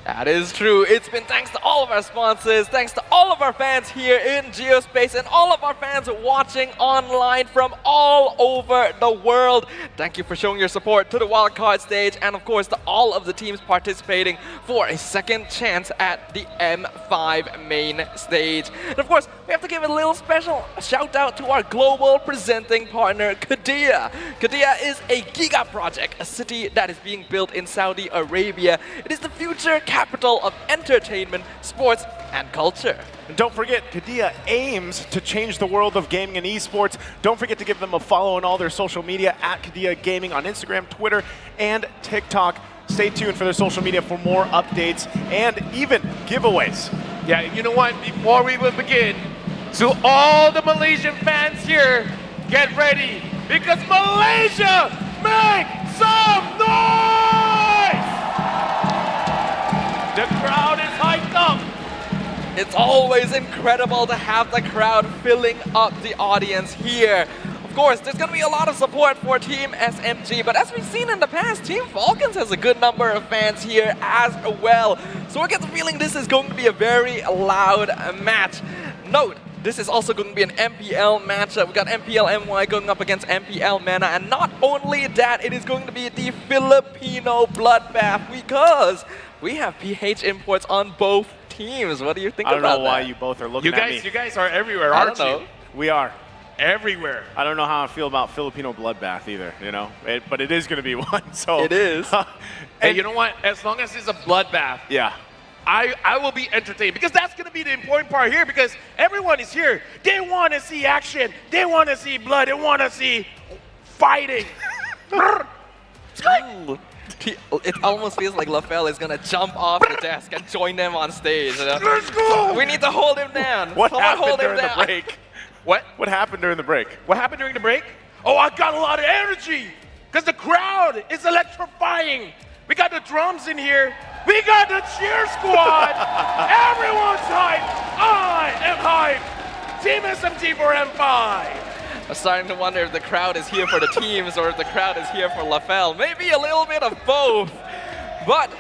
That is true. It's been thanks to all of our sponsors, thanks to all of our fans here in Geospace, and all of our fans watching online from all over the world. Thank you for showing your support to the wildcard stage, and of course to all of the teams participating for a second chance at the M5 main stage. And of course, we have to give a little special shout out to our global presenting partner, Kadia. Kadia is a giga project, a city that is being built in Saudi Arabia. It is the future capital of entertainment, sports, and culture. And don't forget, Kadia aims to change the world of gaming and esports. Don't forget to give them a follow on all their social media at Kadia Gaming on Instagram, Twitter, and TikTok. Stay tuned for their social media for more updates and even giveaways. Yeah, you know what? Before we will begin, to all the Malaysian fans here, get ready because Malaysia, make some noise! The crowd is hyped up. It's always incredible to have the crowd filling up the audience here. Of course, there's going to be a lot of support for Team SMG, but as we've seen in the past, Team Falcons has a good number of fans here as well. So I get the feeling this is going to be a very loud match. Note, this is also going to be an MPL matchup. We got MPL MY going up against MPL MENA, and not only that, it is going to be the Filipino bloodbath because we have PH imports on both teams. What do you think about that? I don't know why you both are looking at me. You guys are everywhere, I aren't don't know. you? We are. Everywhere. I don't know how I feel about Filipino bloodbath either, you know, but it is going to be one. So it is. And you know what? As long as it's a bloodbath, yeah, I will be entertained because that's going to be the important part here because everyone is here. They want to see action. They want to see blood. They want to see fighting. It almost feels like LaFell is going to jump off the desk and join them on stage. You know? Let's go! We need to hold him down. What Someone happened hold him during the down. break? What? What happened during the break? What happened during the break? Oh, I got a lot of energy because the crowd is electrifying. We got the drums in here. We got the cheer squad. Everyone's hyped. I am hyped. Team SMG for M5. I'm starting to wonder if the crowd is here for the teams or if the crowd is here for LaFell. Maybe a little bit of both. But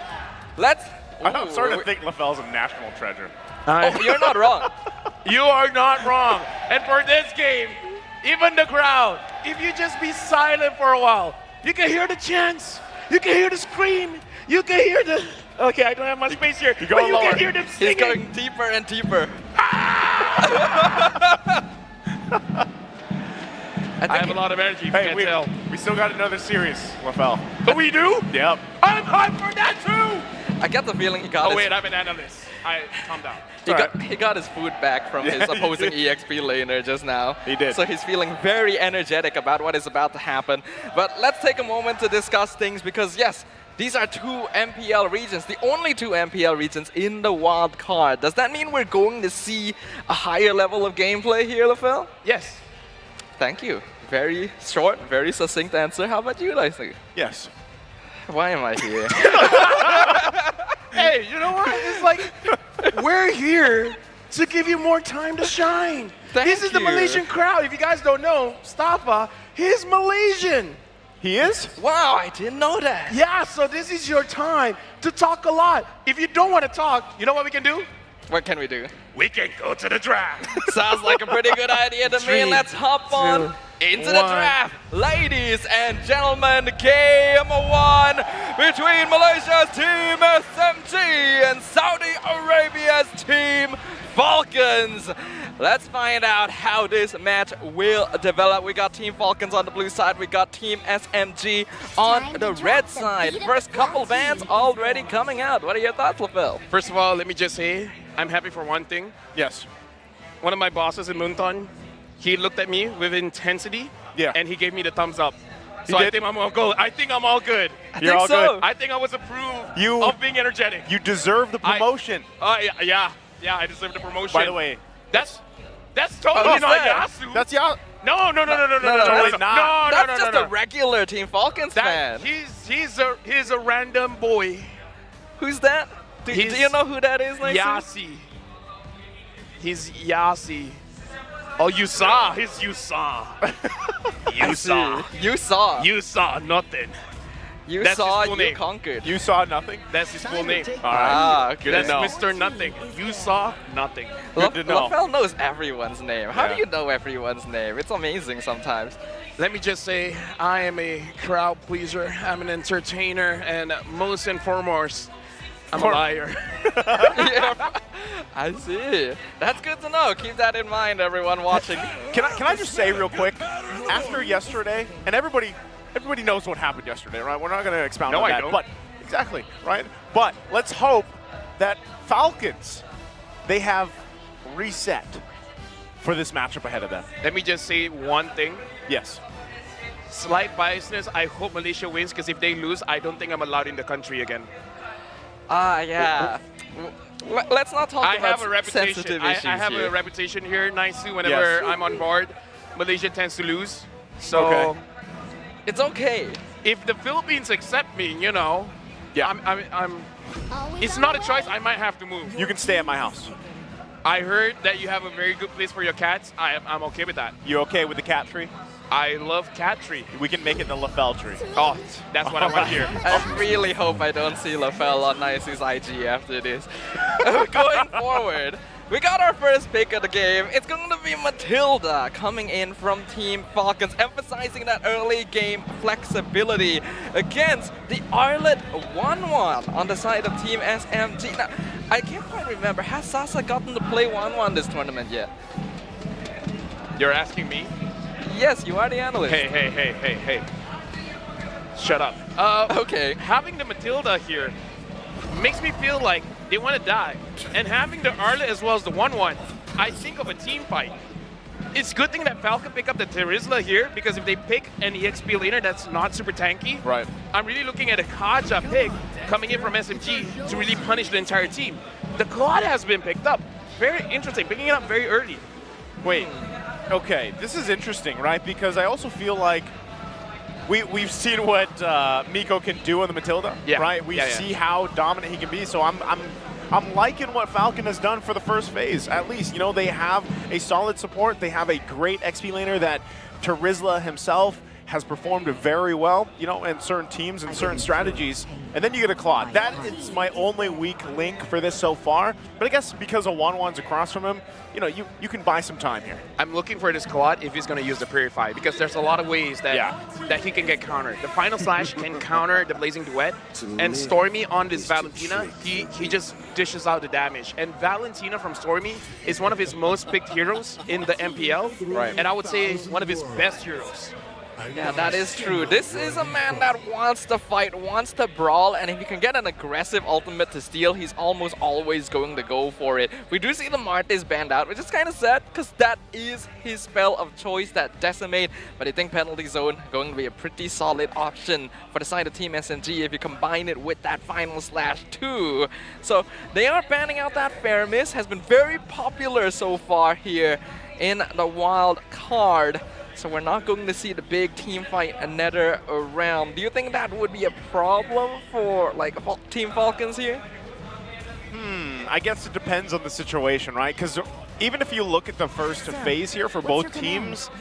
let's... I'm starting to think LaFell's a national treasure. Oh, you're not wrong. You are not wrong. And for this game, even the crowd, if you just be silent for a while, you can hear the chants, you can hear the scream, you can hear the... Okay, I don't have much space here, but you can hear them singing. He's going deeper and deeper. I have a lot of energy, if you can't tell. We still got another series, LaFell. But we do? Yep. I'm hyped for that too! I get the feeling he got Oh wait, I'm an analyst. Calm down. He got his food back from his opposing EXP laner just now. He did. So he's feeling very energetic about what is about to happen. But let's take a moment to discuss things because yes, these are two MPL regions, the only two MPL regions in the wild card. Does that mean we're going to see a higher level of gameplay here, LaFell? Yes. Thank you. Very short, very succinct answer. How about you, Lacey? Yes. Why am I here? Hey, you know what? It's like, we're here to give you more time to shine. This is the Malaysian crowd. If you guys don't know, Mustafa, he's Malaysian. He is? Wow, I didn't know that. Yeah, so this is your time to talk a lot. If you don't want to talk, you know what we can do? What can we do? We can go to the draft. Sounds like a pretty good idea to me. Let's hop on into the draft. Ladies and gentlemen, game one between Malaysia's Team SMG and Saudi Arabia's Team Falcons. Let's find out how this match will develop. We got Team Falcons on the blue side. We got Team SMG on the red side. First couple bans already coming out. What are your thoughts, LaFell? First of all, let me just say, I'm happy for one thing. Yes. One of my bosses in Moonton, he looked at me with intensity, and he gave me the thumbs up. So I think I'm all good. I think I'm all good. You're all good. I think I was approved of being energetic. You deserve the promotion. Yeah, I deserve the promotion. By the way, that's totally not Yasu. That's Yasu. No. Totally not. That's just a regular Team Falcons fan. He's a random boy. Who's that? Do you know who that is, Lacey? Yasi. He's Yasi. Oh, you saw. He's you saw. You saw. You saw. You saw nothing. You That's saw, his full you name. conquered. You saw nothing? That's his full name. All right. Good That's to know. Mr. Nothing. You saw nothing. Good to know. LaFell knows everyone's name. How do you know everyone's name? It's amazing sometimes. Let me just say, I am a crowd pleaser. I'm an entertainer, and most and foremost, I'm a liar. Yeah, I see. That's good to know. Keep that in mind, everyone watching. Can I just say real quick, after yesterday, and everybody knows what happened yesterday, right? We're not going to expound on that. don't. But exactly, right? But let's hope that Falcons they have reset for this matchup ahead of them. Let me just say one thing. Yes. Slight biasness. I hope Malaysia wins because if they lose, I don't think I'm allowed in the country again. Yeah. Let's not talk I about have a reputation. sensitive I issues have here. a reputation here, Naisu. Whenever I'm on board, Malaysia tends to lose. So it's okay. If the Philippines accept me, you know, I'm it's not a choice. I might have to move. You can stay at my house. I heard that you have a very good place for your cats. I'm okay with that. You okay with the cat tree? I love cat tree. We can make it the LaFell tree. Oh, that's what I want to hear. I really hope I don't see LaFell on Nice's IG after this. Going forward, we got our first pick of the game. It's going to be Matilda coming in from Team Falcons, emphasizing that early game flexibility against the Arlet 1-1 on the side of Team SMG. Now, I can't quite remember, has Sasa gotten to play 1-1 this tournament yet? You're asking me? Yes, you are the analyst. Hey. Shut up. Okay. Having the Matilda here makes me feel like they want to die. And having the Arlet as well as the 1-1, I think of a team fight. It's a good thing that Falcon pick up the Terizla here, because if they pick an EXP laner that's not super tanky, right. I'm really looking at a Kaja pick coming in from SMG to really punish the entire team. The Claude has been picked up. Very interesting, picking it up very early. Wait, okay, this is interesting, right? Because I also feel like we've seen what Miko can do on the Matilda, right? We see how dominant he can be, so I'm liking what Falcon has done for the first phase, at least. You know, they have a solid support. They have a great XP laner that Terizla himself has performed very well, you know, in certain teams and certain strategies. And then you get a Claude. That is my only weak link for this so far. But I guess because of 1-1's across from him, you know, you can buy some time here. I'm looking for this Claude if he's going to use the Purify, because there's a lot of ways that that he can get countered. The Final Slash can counter the Blazing Duet, and Stormy on this Valentina, he just dishes out the damage. And Valentina from Stormy is one of his most picked heroes in the MPL, right. And I would say one of his best heroes. Yeah, that is true. This is a man that wants to fight, wants to brawl, and if he can get an aggressive ultimate to steal, he's almost always going to go for it. We do see the Martes banned out, which is kind of sad, because that is his spell of choice, that Decimate. But I think Penalty Zone going to be a pretty solid option for the side of Team SMG if you combine it with that Final Slash too. So they are banning out that Fair Miss, has been very popular so far here in the wild card. So we're not going to see the big team fight another round. Do you think that would be a problem for like Team Falcons here? I guess it depends on the situation, right? Because even if you look at the first phase here for both teams,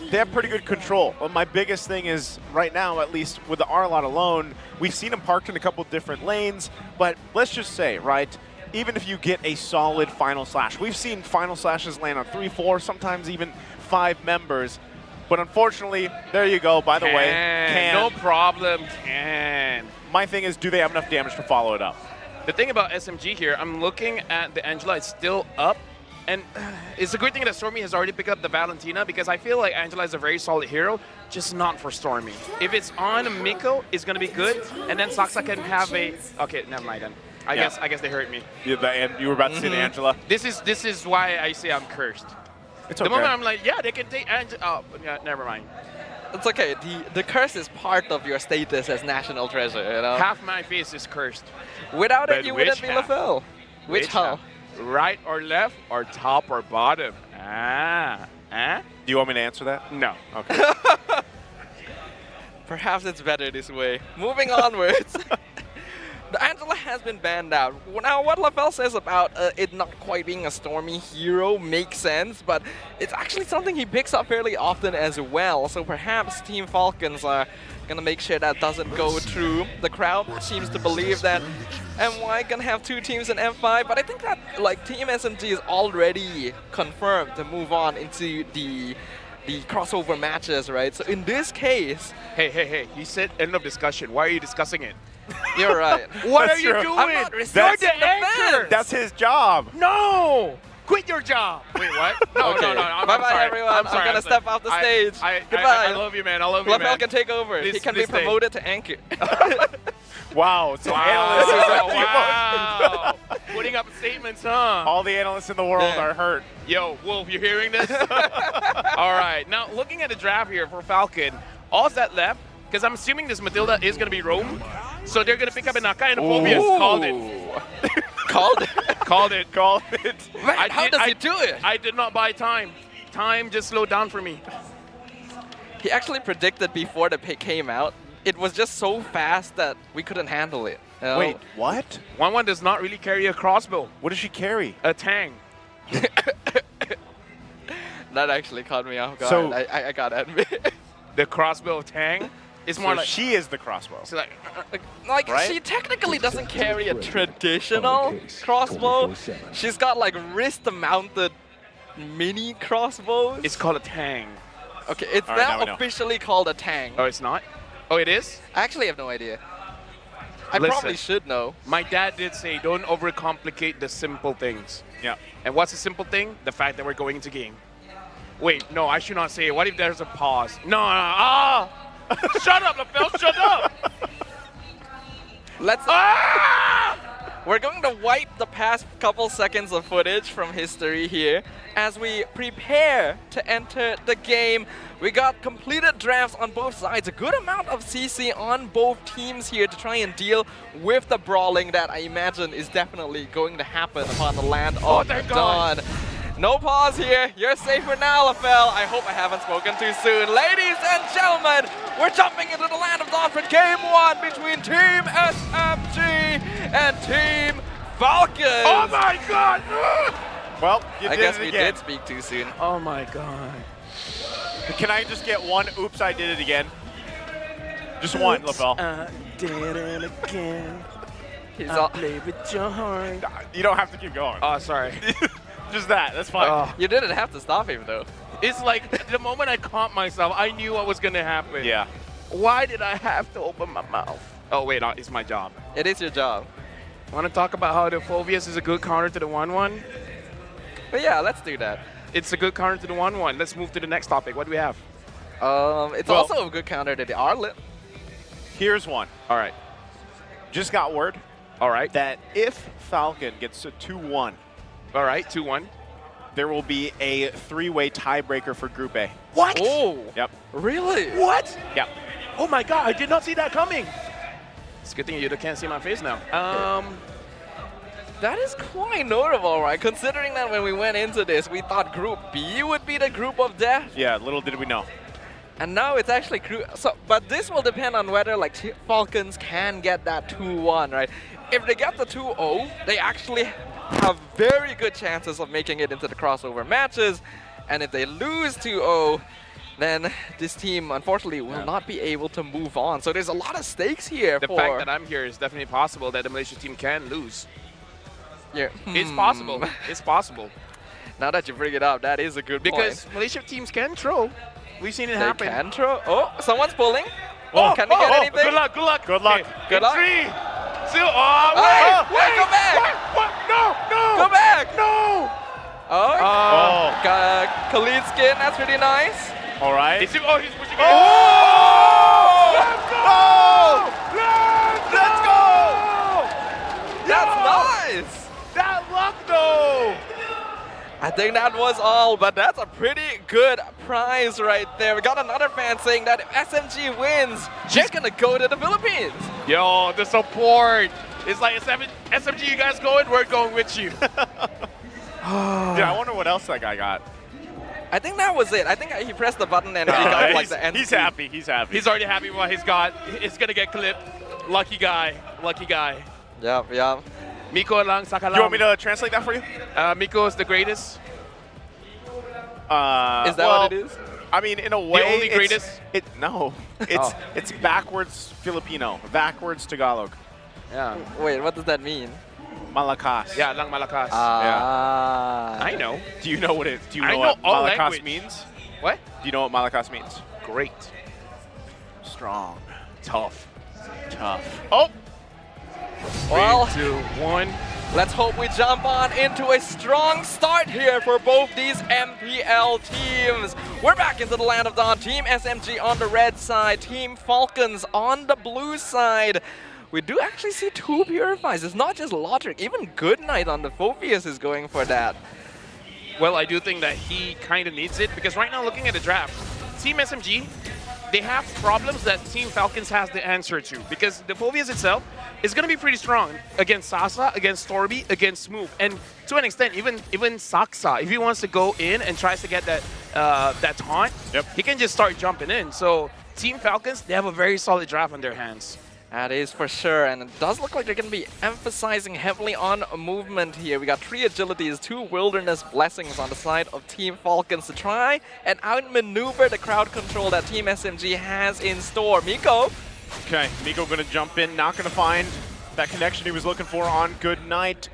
they have pretty good control. Well, my biggest thing is right now, at least with the Arlot alone, we've seen him parked in a couple different lanes, but let's just say, right, even if you get a solid Final Slash, we've seen Final Slashes land on 3, 4, sometimes even 5 members. But unfortunately, there you go, by the way. No problem, can. My thing is, do they have enough damage to follow it up? The thing about SMG here, I'm looking at the Angela, it's still up. And it's a good thing that Stormy has already picked up the Valentina, because I feel like Angela is a very solid hero, just not for Stormy. If it's on Miko, it's going to be good. And then Saksa can have a... Okay, never mind then. I guess they hurt me. And you were about to say the Angela? This is why I say I'm cursed. It's the okay. moment I'm like, yeah, they can take Angela. Oh, yeah, never mind. It's okay. The curse is part of your status as national treasure, you know? Half my face is cursed. Without it, you wouldn't be LaFell. Which half? Right or left or top or bottom? Do you want me to answer that? No. Okay. Perhaps it's better this way. Moving onwards. The Angela has been banned out. Now, what LaFell says about it not quite being a Stormy hero makes sense, but it's actually something he picks up fairly often as well. So perhaps Team Falcons are gonna make sure that doesn't go through. The crowd seems to believe that MY gonna have 2 teams in M5, but I think that like Team SMG is already confirmed to move on into the crossover matches, right? So in this case... Hey, he said end of discussion. Why are you discussing it? You're right. What are you doing? I'm not You're respecting the anchor. That's his job. No! Quit your job. Wait, what? No, Okay. no. I'm Bye-bye, sorry. everyone. I'm sorry. I'm gonna step off the stage. Goodbye. I love you, man. I love you, man. LaFell can take over. He can be promoted to anchor. Wow. So Wow. analysts Wow. Putting writing up statements, huh? All the analysts in the world are hurt. Yo, Wolf, you hearing this? All right, now looking at the draft here for Falcon, all that left, because I'm assuming this Matilda is going to be roam, so they're going to pick up an Akai and a Phobius. Called it. Called it? Called it. Called it. Man, how does he do it? I did not buy time. Time just slowed down for me. He actually predicted before the pick came out. It was just so fast that we couldn't handle it. You know? Wait, what? 1-1 does not really carry a crossbow. What does she carry? A Tang. That actually caught me off guard. So- I gotta admit. The crossbow Tang is more So like she is the crossbow. So like Like, she technically doesn't carry a traditional crossbow. She's got like wrist-mounted mini crossbows. It's called a Tang. Okay, it's All right, now now we know. officially called a Tang. Oh, it's not? Oh, it is? I actually have no idea. I Listen, probably should know. My dad did say, don't overcomplicate the simple things. Yeah. And what's the simple thing? The fact that we're going into game. Wait, no, I should not say it. What if there's a pause? No, ah! Shut up, LaFell, shut up! Let's. We're going to wipe the past couple seconds of footage from history here as we prepare to enter the game. We got completed drafts on both sides, a good amount of CC on both teams here to try and deal with the brawling that I imagine is definitely going to happen upon the land of Dawn. No pause here. You're safe for now, LaFell. I hope I haven't spoken too soon. Ladies and gentlemen, we're jumping into the land of Dawn for Game 1 between Team SMG and Team Falcons. Oh my god! Well, you I did guess it we again. did speak too soon. Oh my god. Can I just get one oops, I did it again? Just one, LaFell. I did it again. He's I play with your heart. You don't have to keep going. Oh, sorry. Just that, that's fine. You didn't have to stop him though. It's like the moment I caught myself, I knew what was gonna happen. Yeah. Why did I have to open my mouth? Oh wait, no, it's my job. It is your job. Want to talk about how the Phobius is a good counter to the 1-1? But yeah, let's do that. It's a good counter to the 1-1. Let's move to the next topic. What do we have? It's also a good counter to the Arlet. Here's one. All right. Just got word. All right. That if Falcon gets to 2-1, all right, 2-1, there will be a three-way tiebreaker for Group A. What? Oh. Yep. Really? What? Yep. Oh my god, I did not see that coming. It's a good thing you can't see my face now. That is quite notable, right? Considering that when we went into this, we thought Group B would be the group of death. Yeah, little did we know. And now it's actually but this will depend on whether like Falcons can get that 2-1, right? If they get the 2-0, they actually have very good chances of making it into the crossover matches. And if they lose 2-0, then this team, unfortunately, will not be able to move on. So there's a lot of stakes here. The fact that I'm here is definitely possible that the Malaysia team can lose. Yeah. It's possible. It's possible. Now that you bring it up, that is a good because point. Malaysia teams can throw. We've seen it happen. They can throw. Oh, someone's pulling. Oh, can they get anything? Good luck, good luck. Good luck. Okay. Good luck. 3, 2, wait, go back. What? No. Go back. No. Oh. Khalid skin, that's pretty nice. All right. He's pushing it. Oh! Let's go! That's nice. That luck, though. I think that was all, but that's a pretty good prize right there. We got another fan saying that if SMG wins, she's gonna go to the Philippines. Yo, the support. It's like SMG, you guys going? We're going with you. Yeah, I wonder what else that guy got. I think that was it. I think he pressed the button and he got like the end. He's happy. He's happy. He's already happy with what he's got. It's gonna get clipped. Lucky guy. Lucky guy. Yeah. Miko lang sakalam. You want me to translate that for you? Miko is the greatest. Is that what it is? I mean, in a way, the only greatest? It's backwards Filipino, backwards Tagalog. Yeah. Wait, what does that mean? Malakas. Yeah, lang malakas. I know. Do you know what it? Do you I know know what all Malakas language. means? What? Do you know what Malakas means? Great. Strong. Tough. Oh. Well, 3, 2, 1. let's hope we jump on into a strong start here for both these MPL teams. We're back into the land of Dawn. Team SMG on the red side, Team Falcons on the blue side. we do actually see 2 Purifies. It's not just Logic, even Goodnight on the Phobius is going for that. Well, I do think that he kind of needs it because right now, looking at the draft, Team SMG, they have problems that Team Falcons has the answer to because the Phobius itself is going to be pretty strong against Sasa, against Storby, against Smooth, and to an extent, even Saksa, if he wants to go in and tries to get that that taunt, he can just start jumping in. So Team Falcons, they have a very solid draft on their hands. That is for sure, and it does look like they're going to be emphasizing heavily on movement here. We got 3 agilities, 2 wilderness blessings on the side of Team Falcons to try and outmaneuver the crowd control that Team SMG has in store. Miko. Okay, Miko going to jump in, not going to find that connection he was looking for on Goodnight.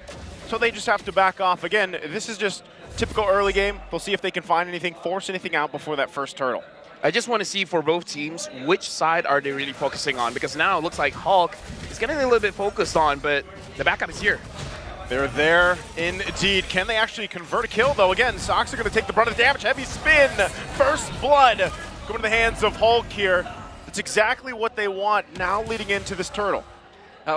So they just have to back off. Again, this is just typical early game. We'll see if they can find anything, force anything out before that first turtle. I just want to see for both teams, which side are they really focusing on? Because now it looks like Hulk is getting a little bit focused on, but the backup is here. They're there indeed. Can they actually convert a kill, though? Again, Sox are going to take the brunt of the damage. Heavy spin, first blood going to the hands of Hulk here. It's exactly what they want now leading into this turtle.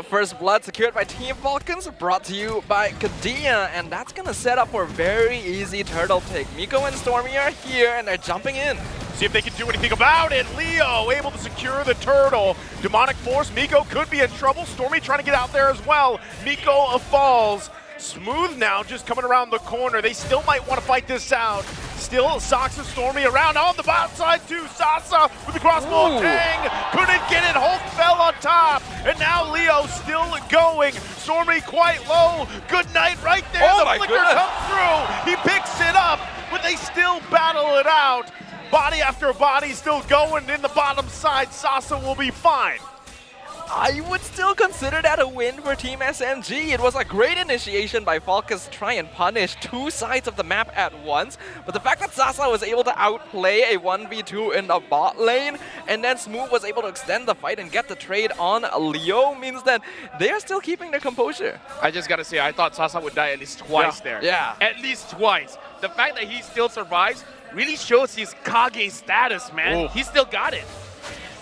First blood secured by Team Falcons, brought to you by Kadia, and that's going to set up for a very easy turtle pick. Miko and Stormy are here, and they're jumping in. See if they can do anything about it. Leo able to secure the turtle. Demonic Force, Miko could be in trouble. Stormy trying to get out there as well. Miko falls. Smooth now just coming around the corner. They still might want to fight this out. Still, Sox and Stormy around on the bot side too. Sasa with the crossbow tang. Couldn't get it. Hulk fell on top. And now Leo still going. Stormy quite low. Goodnight right there. Oh the my flicker goodness. comes through. He picks it up, but they still battle it out. Body after body still going in the bottom side. Sasa will be fine. I would still consider that a win for Team SMG. It was a great initiation by Falcons to try and punish 2 sides of the map at once. But the fact that Sasa was able to outplay a 1v2 in the bot lane, and then Smooth was able to extend the fight and get the trade on Leo means that they're still keeping their composure. I just got to say, I thought Sasa would die at least twice there. Yeah. At least twice. The fact that he still survives really shows his Kage status, man. Ooh. He still got it.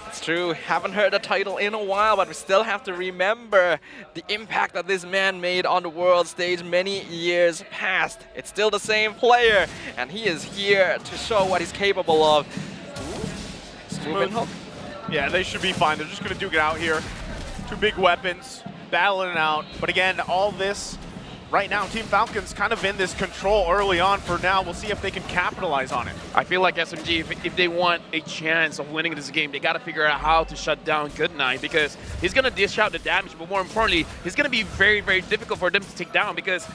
It's true, haven't heard the title in a while, but we still have to remember the impact that this man made on the world stage many years past. It's still the same player, and he is here to show what he's capable of. Smooth hook. Yeah, they should be fine. They're just going to duke it out here. 2 big weapons, battling it out. But again, all this, right now, Team Falcons kind of in this control early on for now. We'll see if they can capitalize on it. I feel like SMG, if they want a chance of winning this game, they got to figure out how to shut down Goodnight because he's going to dish out the damage, but more importantly, it's going to be very, very difficult for them to take down because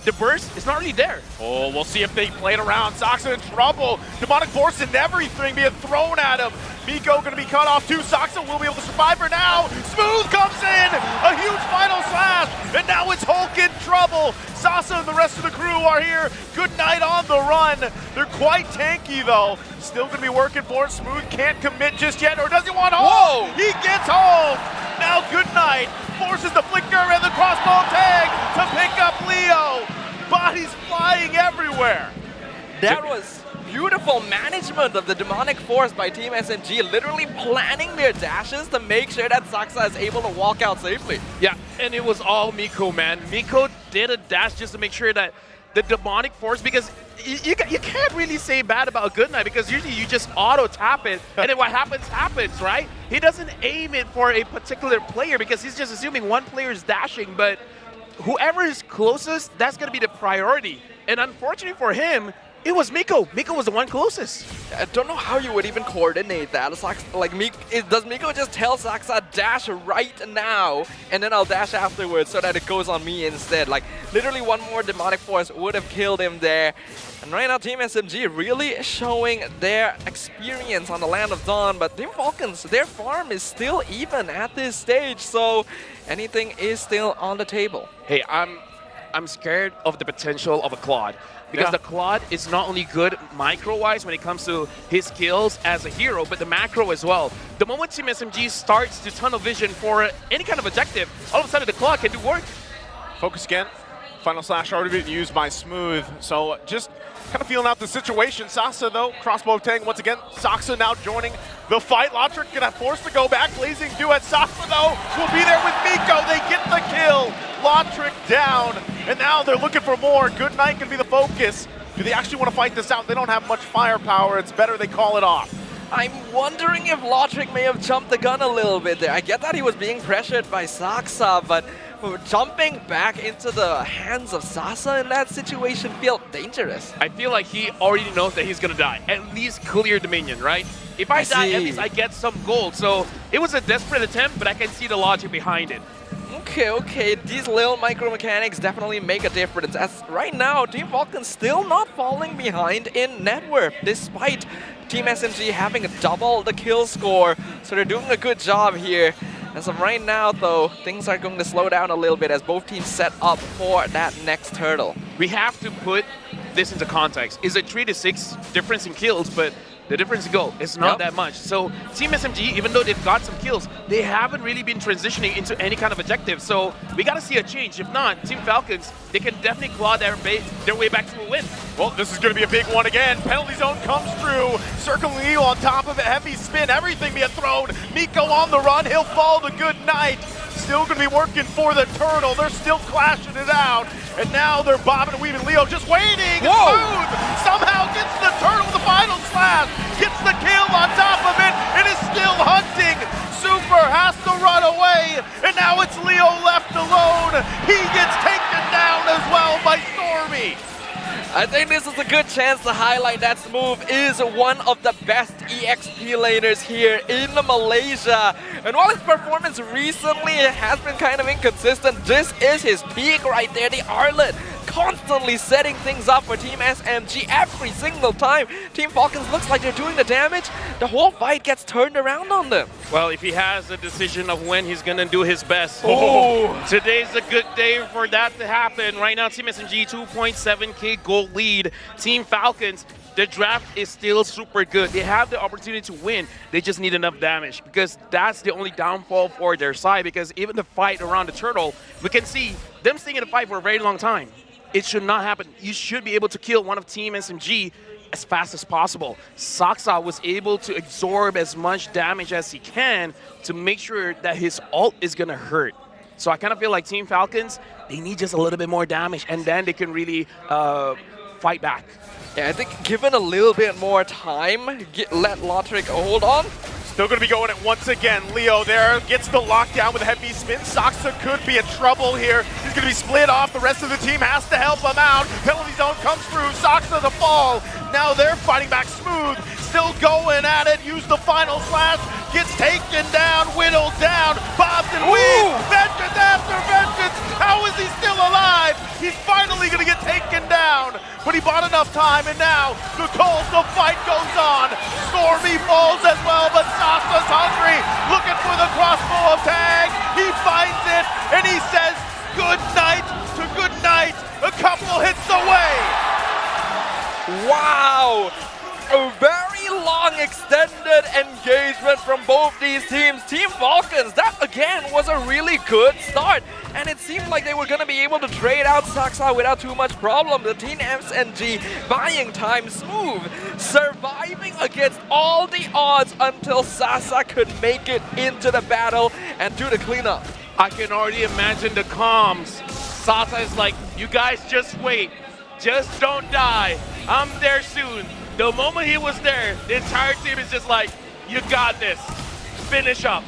the burst is not really there. Oh, we'll see if they play it around. Soxa in trouble. Demonic Force and everything being thrown at him. Miko going to be cut off too. Soxa will be able to survive her now. Smooth comes in. A huge final slash. And now it's Hulk in trouble. Sasa and the rest of the crew are here. Goodnight on the run. They're quite tanky though. Still going to be working for it. Smooth can't commit just yet. Or does he want Hulk? Whoa! He gets Hulk. Now Goodnight forces the flicker and the crossbow tag to pick up Leo. Bodies flying everywhere. That was beautiful management of the Demonic Force by Team SMG, literally planning their dashes to make sure that Saksa is able to walk out safely. Yeah, and it was all Miko, man. Miko did a dash just to make sure that the Demonic Force, because you can't really say bad about Goodnight because usually you just auto-tap it, and then what happens, happens, right? He doesn't aim it for a particular player because he's just assuming one player is dashing, but whoever is closest, that's going to be the priority. And unfortunately for him, it was Miko. Miko was the one closest. I don't know how you would even coordinate that. Does Miko just tell Saksa, dash right now, and then I'll dash afterwards so that it goes on me instead? Like, literally one more Demonic Force would have killed him there. And right now, Team SMG really showing their experience on the Land of Dawn, but Team Falcons, their farm is still even at this stage, so anything is still on the table. Hey, I'm scared of the potential of a Claude. Because the Claude is not only good micro-wise when it comes to his skills as a hero, but the macro as well. The moment Team SMG starts to tunnel vision for any kind of objective, all of a sudden the Claude can do work. Focus again. Final slash already been used by Smooth. So just kind of feeling out the situation. Sasa though, crossbow tang once again. Saksa now joining the fight. Lotric gonna force to go back. Blazing Duet. Sasa though will be there with Miko. They get the kill. Lotric down, and now they're looking for more. Good Night can be the focus. Do they actually want to fight this out? They don't have much firepower. It's better they call it off. I'm wondering if Lotric may have jumped the gun a little bit there. I get that he was being pressured by Saksa, but jumping back into the hands of Sasa in that situation felt dangerous. I feel like he already knows that he's gonna die. At least clear Dominion, right? If I die, at least I get some gold. So it was a desperate attempt, but I can see the logic behind it. Okay, these little micro mechanics definitely make a difference, as right now Team Falcons still not falling behind in net worth despite Team SMG having double the kill score, so they're doing a good job here. As of right now though, things are going to slow down a little bit as both teams set up for that next turtle. We have to put this into context. It's a 3 to 6 difference in kills, but the difference in goal is not that much. So Team SMG, even though they've got some kills, they haven't really been transitioning into any kind of objective. So we got to see a change. If not, Team Falcons, they can definitely claw their way back to a win. Well, this is going to be a big one again. Penalty zone comes through. Circling Leo on top of it. Heavy spin. Everything being thrown. Miko on the run. He'll fall to Good Night. Still going to be working for the turtle. They're still clashing it out. And now they're bobbing and weaving. Leo just waiting. Smooth somehow gets the turtle with the final slash. Gets the kill on top of it. It is still hunting. Super has to run away. And now it's Leo left alone. He gets taken down as well by Stormy. I think this is a good chance to highlight that Smooth is one of the best EXP laners here in Malaysia. And while his performance recently has been kind of inconsistent, this is his peak right there. The Arlet constantly setting things up for Team SMG every single time Team Falcons looks like they're doing the damage. The whole fight gets turned around on them. Well, if he has a decision of when he's gonna do his best, today's a good day for that to happen. Right now, Team SMG 2.7k gold lead. Team Falcons, the draft is still super good. They have the opportunity to win. They just need enough damage, because that's the only downfall for their side. Because even the fight around the turtle, we can see them staying in the fight for a very long time. It should not happen. You should be able to kill one of Team SMG as fast as possible. Saksa was able to absorb as much damage as he can to make sure that his ult is gonna hurt. So I kind of feel like Team Falcons, they need just a little bit more damage, and then they can really fight back. Yeah, I think given a little bit more time, let Lotric hold on. Still going to be going it once again. Leo there gets the lockdown with a heavy spin. Saksa could be in trouble here. He's going to be split off. The rest of the team has to help him out. Penalty zone comes through. Saksa the fall. Now they're fighting back. Smooth still going at it. Use the final slash. Gets taken down, whittled down. Bobs and weaves. Vengeance after vengeance. How is he still alive? He's finally going to get taken down. But he bought enough time, and now the fight goes on. Stormy falls as well, but Sasa's hungry, looking for the crossbow of tag. He finds it, and he says good night to Good Night. A couple hits away. Wow! A very long extended engagement from both these teams. Team Falcons, that again was a really good start. And it seemed like they were going to be able to trade out Saksa without too much problem. The Team SMG buying time. Smooth, surviving against all the odds until Sasa could make it into the battle and do the cleanup. I can already imagine the comms. Sasa is like, you guys just wait. Just don't die. I'm there soon. The moment he was there, the entire team is just like, you got this. Finish up.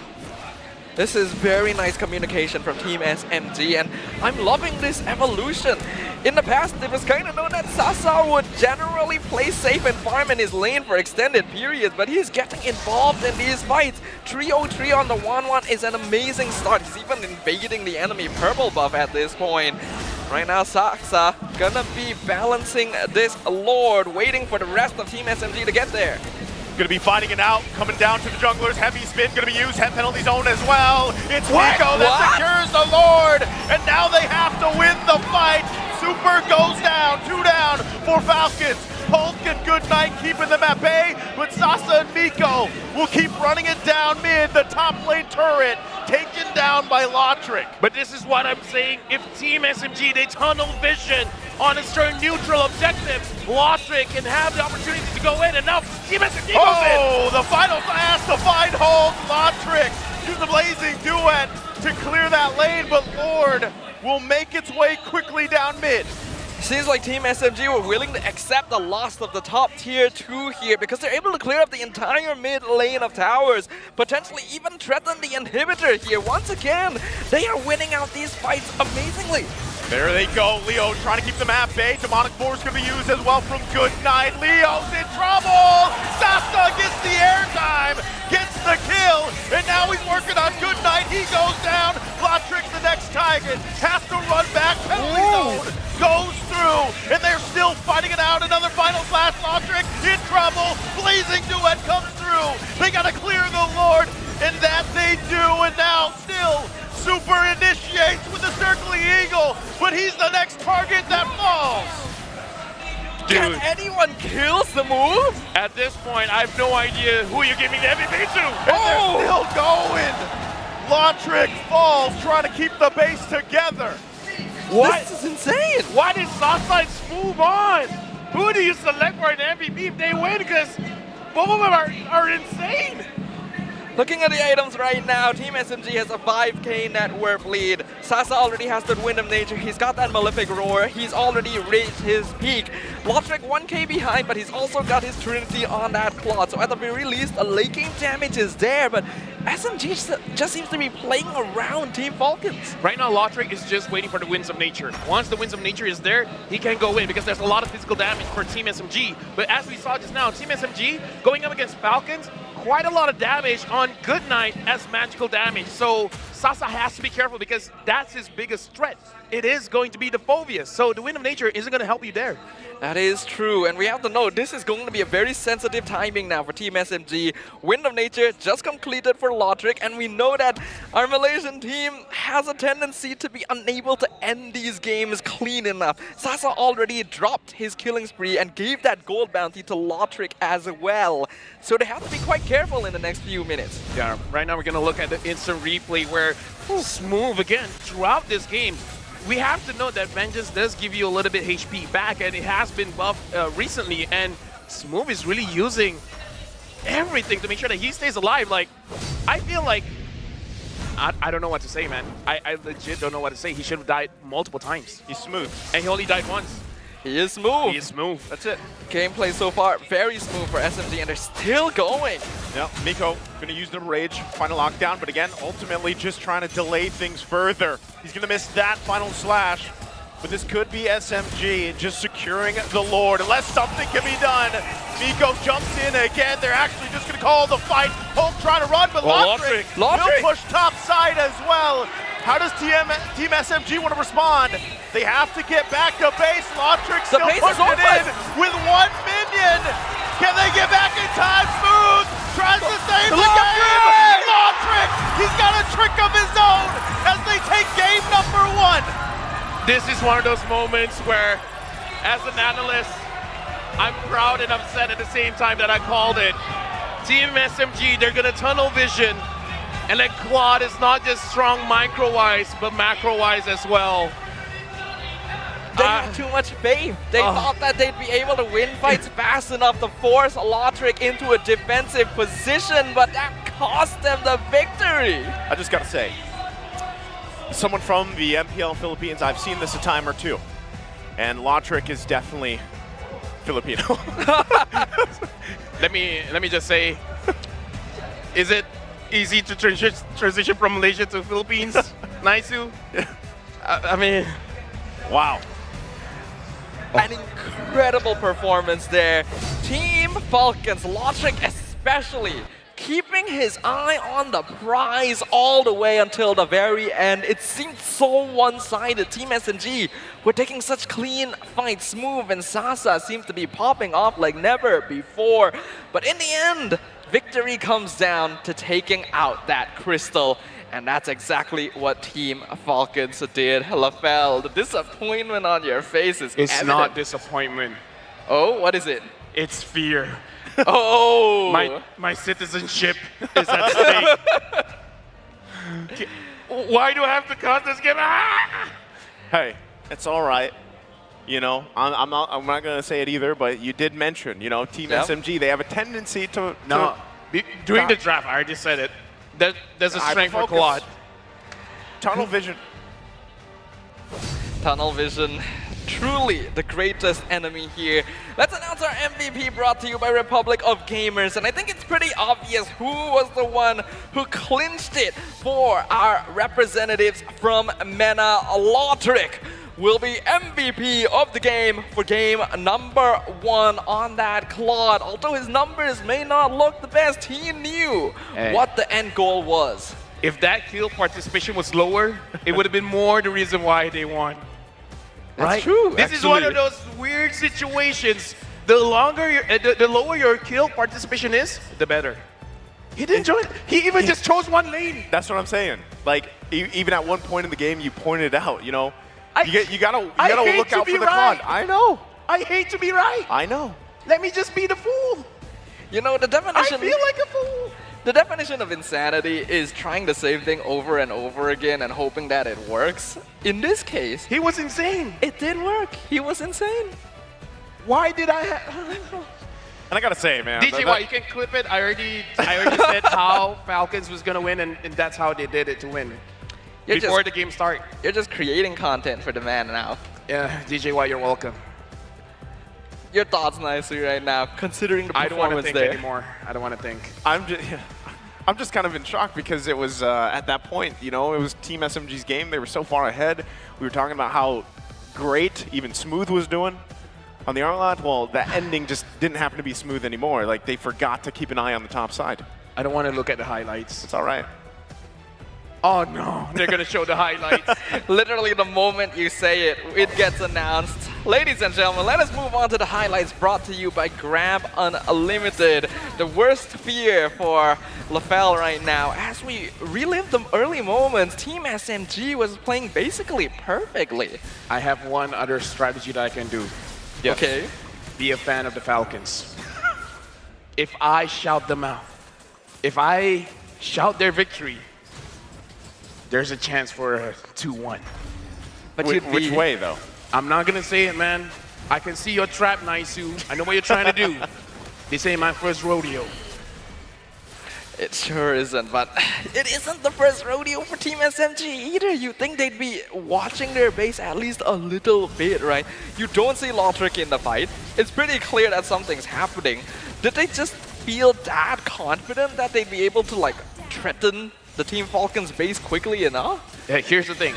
This is very nice communication from Team SMG, and I'm loving this evolution. In the past, it was kind of known that Sasa would generally play safe and farm in his lane for extended periods, but he's getting involved in these fights. 303 on the 1-1 is an amazing start. He's even invading the enemy purple buff at this point. Right now, Saksa gonna be balancing this Lord, waiting for the rest of Team SMG to get there. Going to be fighting it out, coming down to the junglers. Heavy spin going to be used, head penalty zone as well. It's Miko that secures the Lord, and now they have to win the fight. Super goes down, 2 down for Falcons. Polk and Good Night keeping them at bay, but Sasa and Miko will keep running it down mid. The top lane turret taken down by Lotric. But this is what I'm saying. If Team SMG, they tunnel vision on a certain neutral objective, Lotric can have the opportunity to go in, and now Team SMG goes in! Oh, the final blast to find hold. Lotric use the blazing duet to clear that lane, but Lord will make its way quickly down mid. Seems like Team SMG were willing to accept the loss of the top tier 2 here because they're able to clear up the entire mid lane of towers, potentially even threaten the inhibitor here. Once again, they are winning out these fights amazingly. There they go, Leo trying to keep them at bay. Demonic Force going to be used as well from Goodnight. Leo's in trouble! Sasa gets the airtime, gets the kill, and now he's working on Goodnight. He goes down. Lotric's the next target. Has to run back. Penalty zone goes through, and they're still fighting it out. Another final flash. Lotric in trouble. Blazing Duet comes through. They got to clear the Lord, and that they do. And now still Super initiates with the circling eagle, but he's the next target that falls. Dude. Can anyone kill the move? At this point, I have no idea who you're giving the MVP to. And they're still going. Lotric falls, trying to keep the base together. What? This is insane. Why did Southside move on? Who do you select for an MVP if they win? Because both of them are insane. Looking at the items right now, Team SMG has a 5k net worth lead. Sasa already has the Wind of Nature, he's got that Malefic Roar, he's already reached his peak. Lotric 1k behind, but he's also got his Trinity on that Claw. So at the very least, a late game damage is there, but SMG just seems to be playing around Team Falcons. Right now, Lotric is just waiting for the Winds of Nature. Once the Winds of Nature is there, he can go in because there's a lot of physical damage for Team SMG. But as we saw just now, Team SMG going up against Falcons, quite a lot of damage on Goodnight as magical damage. So Sasa has to be careful because that's his biggest threat. It is going to be the Phobius. So the Wind of Nature isn't going to help you there. That is true, and we have to know this is going to be a very sensitive timing now for Team SMG. Wind of Nature just completed for Lotric, and we know that our Malaysian team has a tendency to be unable to end these games clean enough. Sasa already dropped his killing spree and gave that gold bounty to Lotric as well. So they have to be quite careful in the next few minutes. Yeah, right now we're going to look at the instant replay where Smooth again throughout this game. We have to note that Vengeance does give you a little bit HP back, and it has been buffed recently, and Smooth is really using everything to make sure that he stays alive. Like, I feel like, I don't know what to say, man. I legit don't know what to say. He should have died multiple times. He's Smooth. And he only died once. He is smooth. He is smooth. That's it. Gameplay so far, very smooth for SMG, and they're still going. Yeah, Miko going to use the Rage, final lockdown, but again, ultimately just trying to delay things further. He's going to miss that final slash, but this could be SMG just securing the Lord, unless something can be done. Miko jumps in again. They're actually just going to call the fight. Hulk trying to run, but Lotric will push top side as well. How does Team SMG want to respond? They have to get back to base. Lotric still pushing it in with one minion. Can they get back in time? Smooth tries to save the game. Lotric, he's got a trick of his own as they take game number 1. This is one of those moments where, as an analyst, I'm proud and upset at the same time that I called it. Team SMG, they're gonna tunnel vision. And that Claude is not just strong micro-wise, but macro-wise as well. They had too much faith. They thought that they'd be able to win fights fast enough to force Lotric into a defensive position, but that cost them the victory. I just gotta say, someone from the MPL Philippines, I've seen this a time or two, and Lotric is definitely Filipino. Let me just say, is it easy to transition from Malaysia to Philippines? Naisu? I mean, wow. An incredible performance there. Team Falcons, Lotric especially, keeping his eye on the prize all the way until the very end. It seemed so one-sided. Team SMG were taking such clean fights. Smooth and Sasa seemed to be popping off like never before. But in the end, victory comes down to taking out that crystal. And that's exactly what Team Falcons did. LaFell, the disappointment on your face is it's evident. not disappointment. Oh, what is it? It's fear. Oh! My citizenship is at stake. Why do I have to cut this game? Hey, it's all right. You know, I'm not going to say it either, but you did mention, you know, Team SMG, they have a tendency to... During the draft, I already said it. There's a strength for Quad. Tunnel vision. Tunnel vision, truly the greatest enemy here. Let's announce our MVP, brought to you by Republic of Gamers. And I think it's pretty obvious who was the one who clinched it for our representatives from MENA. Lotric will be MVP of the game for game number 1 on that Claude. Although his numbers may not look the best, he knew what the end goal was. If that kill participation was lower, it would have been more the reason why they won. That's true. This is one of those weird situations. The lower your kill participation is, the better. He didn't join. He even just chose one lane. That's what I'm saying. Like, even at one point in the game, you pointed out, you know, you gotta look out for the Claude. I know. I hate to be right. I know. Let me just be the fool. You know, the definition... I feel like a fool. The definition of insanity is trying the same thing over and over again and hoping that it works. In this case... He was insane. It did work. He was insane. Why did I And I gotta say, man... DJY, you can clip it. I already said how Falcons was gonna win, and that's how they did it to win. Before the game start. You're just creating content for the man now. Yeah, DJY, you're welcome. Your thoughts, nicely right now, considering the performance I don't want to think there. anymore. I don't want to think. I'm just kind of in shock because it was at that point, you know, it was Team SMG's game. They were so far ahead. We were talking about how great even Smooth was doing on the Arlot. Well, the ending just didn't happen to be smooth anymore. Like, they forgot to keep an eye on the top side. I don't want to look at the highlights. It's all right. Oh no, they're going to show the highlights. Literally the moment you say it, it gets announced. Ladies and gentlemen, let us move on to the highlights brought to you by Grab Unlimited. The worst fear for LaFell right now. As we relive the early moments, Team SMG was playing basically perfectly. I have one other strategy that I can do. Yes. Okay. Be a fan of the Falcons. If I shout them out, if I shout their victory, there's a chance for a 2-1. But which way, though? I'm not going to say it, man. I can see your trap, Naisu. I know what you're trying to do. This ain't my first rodeo. It sure isn't, but it isn't the first rodeo for Team SMG either. You think they'd be watching their base at least a little bit, right? You don't see Lotric in the fight. It's pretty clear that something's happening. Did they just feel that confident that they'd be able to, like, threaten the Team Falcons base quickly enough? Yeah, here's the thing.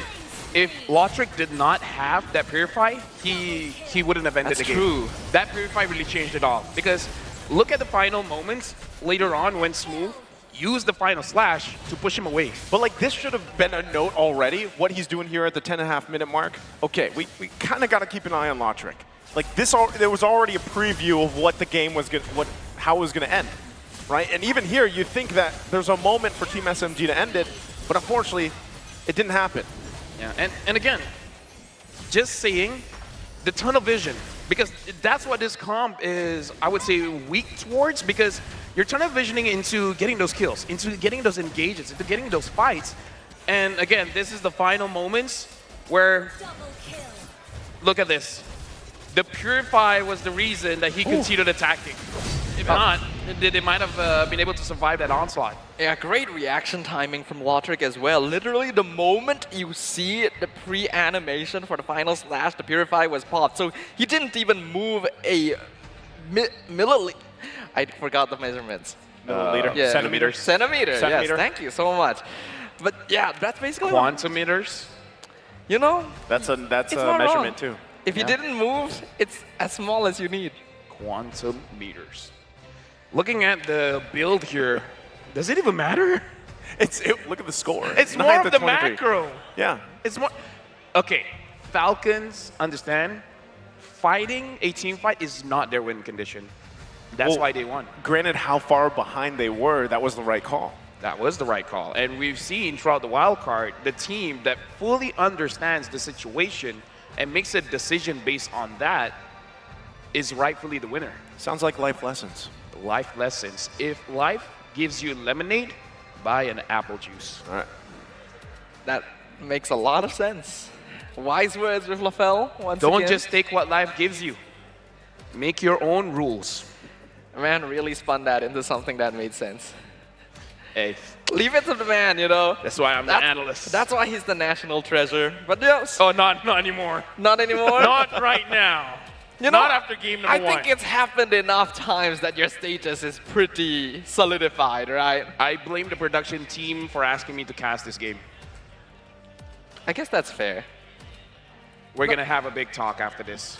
If Lotric did not have that Purify, he wouldn't have ended the game. True. That Purify really changed it all. Because look at the final moments later on when Smooth used the final slash to push him away. But like, this should have been a note already, what he's doing here at the 10.5 minute mark. Okay, we kind of got to keep an eye on Lotric. Like, there was already a preview of what the game was how it was going to end. Right? And even here, you think that there's a moment for Team SMG to end it, but unfortunately, it didn't happen. Yeah, and again, just saying, the tunnel vision, because that's what this comp is, I would say, weak towards, because you're tunnel visioning into getting those kills, into getting those engages, into getting those fights. And again, this is the final moments where, look at this. The Purify was the reason that he continued attacking. If not, they might have been able to survive that onslaught. Yeah, great reaction timing from Lotric as well. Literally, the moment you see the pre-animation for the final slash, the Purify was popped. So he didn't even move a milliliter. I forgot the measurements. Milliliter? Yeah. Centimeters. Centimeter, yes, thank you so much. But yeah, that's basically Quantimeters? You know? That's a measurement too. If you didn't move, it's as small as you need. Quantum meters. Looking at the build here, does it even matter? Look at the score. It's more of the macro. Yeah. It's more. Okay, Falcons understand. Fighting a team fight is not their win condition. That's why they won. Granted, how far behind they were, that was the right call. That was the right call. And we've seen throughout the wild card, the team that fully understands the situation and makes a decision based on that is rightfully the winner. Sounds like life lessons. Life lessons. If life gives you lemonade, buy an apple juice. All right. That makes a lot of sense. Wise words with Lafell once Don't again. just take what life gives you. Make your own rules. Man really spun that into something that made sense. Hey. Leave it to the man, you know. That's why I'm the analyst. That's why he's the national treasure. But yes. Oh, not anymore. Not anymore? Not right now. You know, not after game number one. I think it's happened enough times that your status is pretty solidified, right? I blame the production team for asking me to cast this game. I guess that's fair. We're going to have a big talk after this.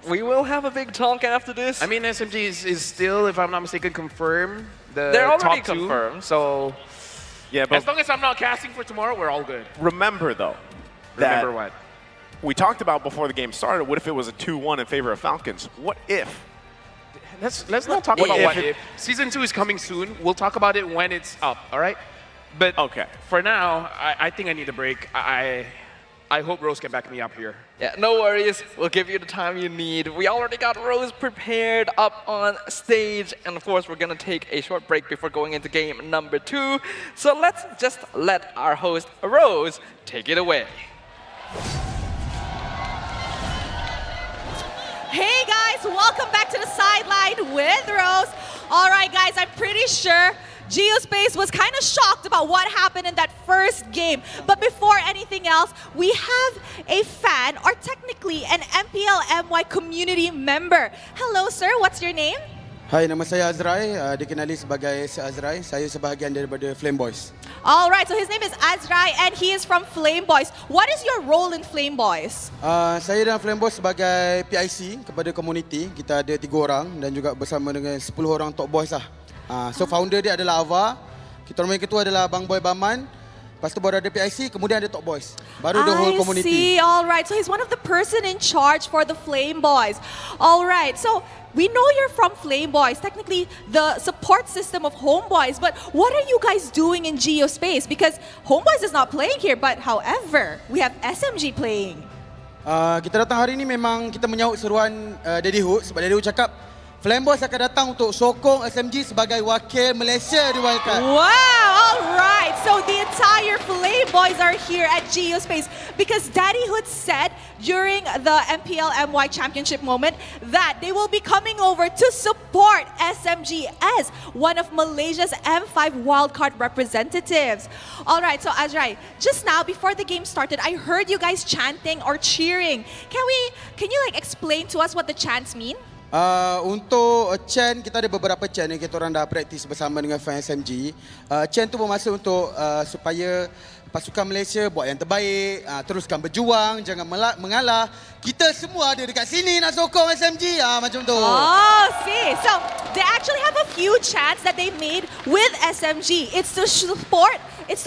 We will have a big talk after this. I mean, SMG is still, if I'm not mistaken, confirmed. They're already top two, confirmed. So, yeah, but as long as I'm not casting for tomorrow, we're all good. Remember, though. Remember what? We talked about before the game started, what if it was a 2-1 in favor of Falcons? What if? Let's not talk about what if. Season 2 is coming soon. We'll talk about it when it's up, all right? But okay. For now, I think I need a break. I hope Rose can back me up here. Yeah, no worries. We'll give you the time you need. We already got Rose prepared up on stage. And of course, we're going to take a short break before going into game number 2. So let's just let our host, Rose, take it away. Hey guys, welcome back to the sideline with Rose. All right guys, I'm pretty sure Geospace was kind of shocked about what happened in that first game. But before anything else, we have a fan, or technically an MPL-MY community member. Hello sir, what's your name? Hai, nama saya Azrai, dikenali sebagai Si Azrai. Saya sebahagian daripada Flame Boys. All right, so his name is Azrai and he is from Flame Boys. What is your role in Flame Boys? Saya dan Flame Boys sebagai PIC kepada community. Kita ada 3 orang dan juga bersama dengan 10 orang top boys lah. So founder dia adalah Ava. Kita orang yang ketua adalah Bang Boy Baman. Lepas tu baru ada PIC, kemudian ada top boys. Baru the whole community. I see, all right. So he's one of the person in charge for the Flame Boys. All right, so we know you're from Flame Boys, technically the support system of Homeboys, but what are you guys doing in Geospace? Because Homeboys is not playing here, but however, we have SMG playing. Kita datang hari ini memang kita menyahut seruan Daddy Hood sebab Daddy Hood cakap Flame Boys akan datang untuk sokong SMG sebagai wakil Malaysia di World Cup. Wow, all right. So the entire Flame Boys are here at Geospace because Daddy Hood said during the MPL-MY Championship moment that they will be coming over to support SMG as one of Malaysia's M5 wildcard representatives. All right, so Azrai, just now before the game started, I heard you guys chanting or cheering. Can you like explain to us what the chants mean? Untuk chant, kita ada beberapa chant yang kita orang dah practice bersama dengan fan SMG. Chant tu bermaksud untuk supaya pasukan Malaysia buat yang terbaik, teruskan berjuang, jangan mengalah. Kita semua ada dekat sini nak sokong SMG, macam tu. Oh, see. So they actually have a few chants that they made with SMG. It's to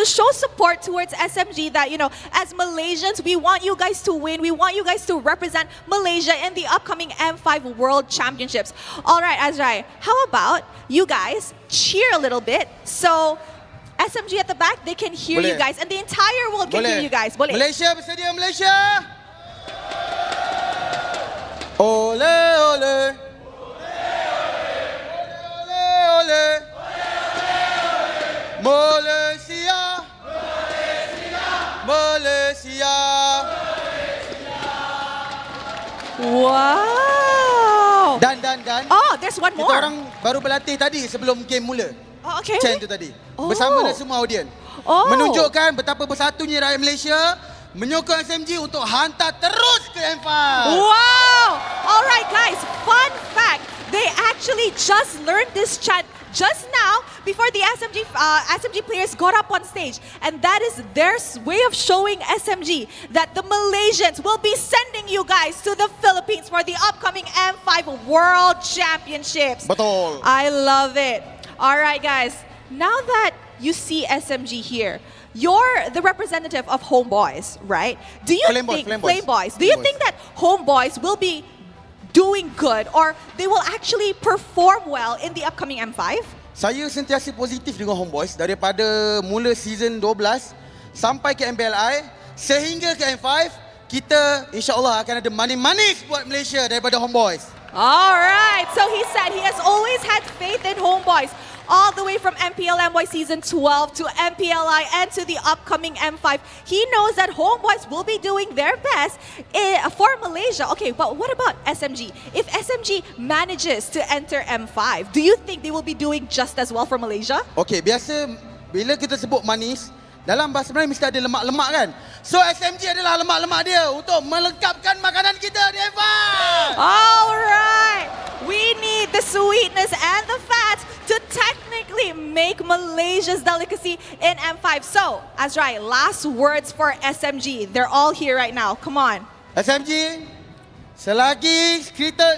show support towards SMG that, you know, as Malaysians, we want you guys to win. We want you guys to represent Malaysia in the upcoming M5 World Championships. All right, Azrai, how about you guys cheer a little bit so SMG at the back, they can hear you guys and the entire world can hear you guys. Boleh? Malaysia bersedia, Malaysia! Ole, ole! Ole, ole! Malaysia! Malaysia! Wow! Dan. Oh, there's one more. Kita orang baru berlatih tadi sebelum game mula. Oh, okay. Chant tu tadi. Bersama dengan semua audien. Menunjukkan betapa bersatunya rakyat Malaysia menyokong SMG untuk hantar terus ke M5. Wow! All right, guys. Fun fact: they actually just learned this chant just now before the SMG players got up on stage, and that is their way of showing SMG that the Malaysians will be sending you guys to the Philippines for the upcoming M5 World Championships. Betul. I love it. All right, guys. Now that you see SMG here, you're the representative of Homeboys, right? Do you think Flame Boys? Do you think that Homeboys will be doing good or they will actually perform well in the upcoming M5? Saya sentiasa positif dengan Homeboys daripada mula season 12 sampai ke MPLI sehingga ke M5. Kita insya-Allah akan ada manis-manis buat Malaysia daripada Homeboys. All right, so he said he has always had faith in Homeboys. all the way from MPL MY Season 12 to MPLI and to the upcoming M5. He knows that Homeboys will be doing their best for Malaysia. Okay, but what about SMG? If SMG manages to enter M5, do you think they will be doing just as well for Malaysia? Okay, biasa bila kita sebut manis, dalam bahasa Melayu mesti ada lemak-lemak kan? So SMG adalah lemak-lemak dia untuk melengkapkan makanan kita di M5. Alright, we need the sweetness and the fats to technically make Malaysia's delicacy in M5. So, Azrai, last words for SMG. They're all here right now. Come on. SMG, selagi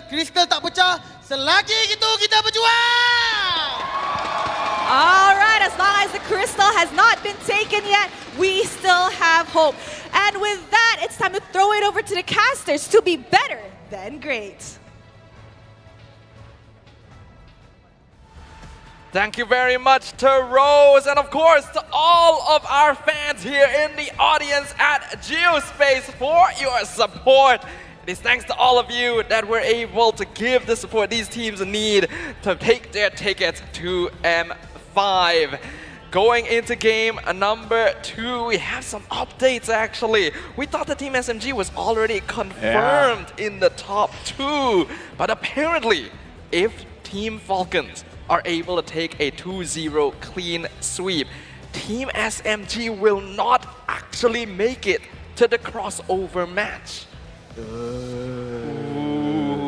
kristal tak pecah, selagi itu kita berjuang. All right, as long as the crystal has not been taken yet, we still have hope. And with that, it's time to throw it over to the casters to be better than great. Thank you very much to Rose, and of course to all of our fans here in the audience at Geospace for your support. It is thanks to all of you that we're able to give the support these teams need to take their tickets to M5. Going into game number 2, we have some updates actually. We thought the Team SMG was already confirmed in the top 2, but apparently if Team Falcons are able to take a 2-0 clean sweep, Team SMG will not actually make it to the crossover match.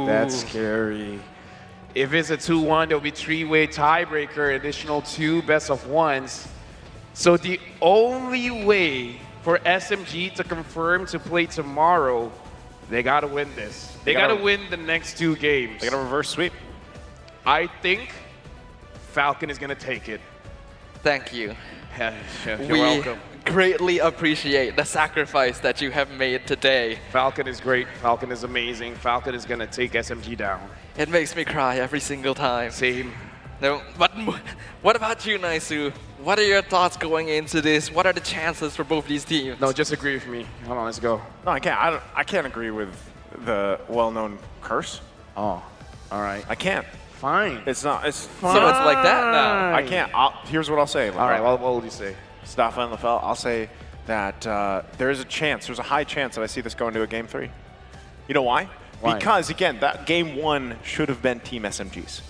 That's scary. If it's a 2-1, there'll be 3-way tiebreaker, additional 2 best-of-1s. So the only way for SMG to confirm to play tomorrow, they gotta win this. They gotta win the next 2 games. They gotta reverse sweep. I think Falcon is gonna take it. Thank you. You're welcome. Greatly appreciate the sacrifice that you have made today. Falcon is great. Falcon is amazing. Falcon is gonna take SMG down. It makes me cry every single time. Same. No, but what about you, Naisu? What are your thoughts going into this? What are the chances for both these teams? No, just agree with me. Hold on, let's go. No, I can't. I can't agree with the well-known curse. Oh, all right. I can't. Fine. It's not. It's fine. So it's like that now. I can't. Here's what I'll say. All right. What will you say? Staffan and Lafell, I'll say that there is a chance, there's a high chance that I see this going to a game 3. You know why? Because, again, that game 1 should have been Team SMG's.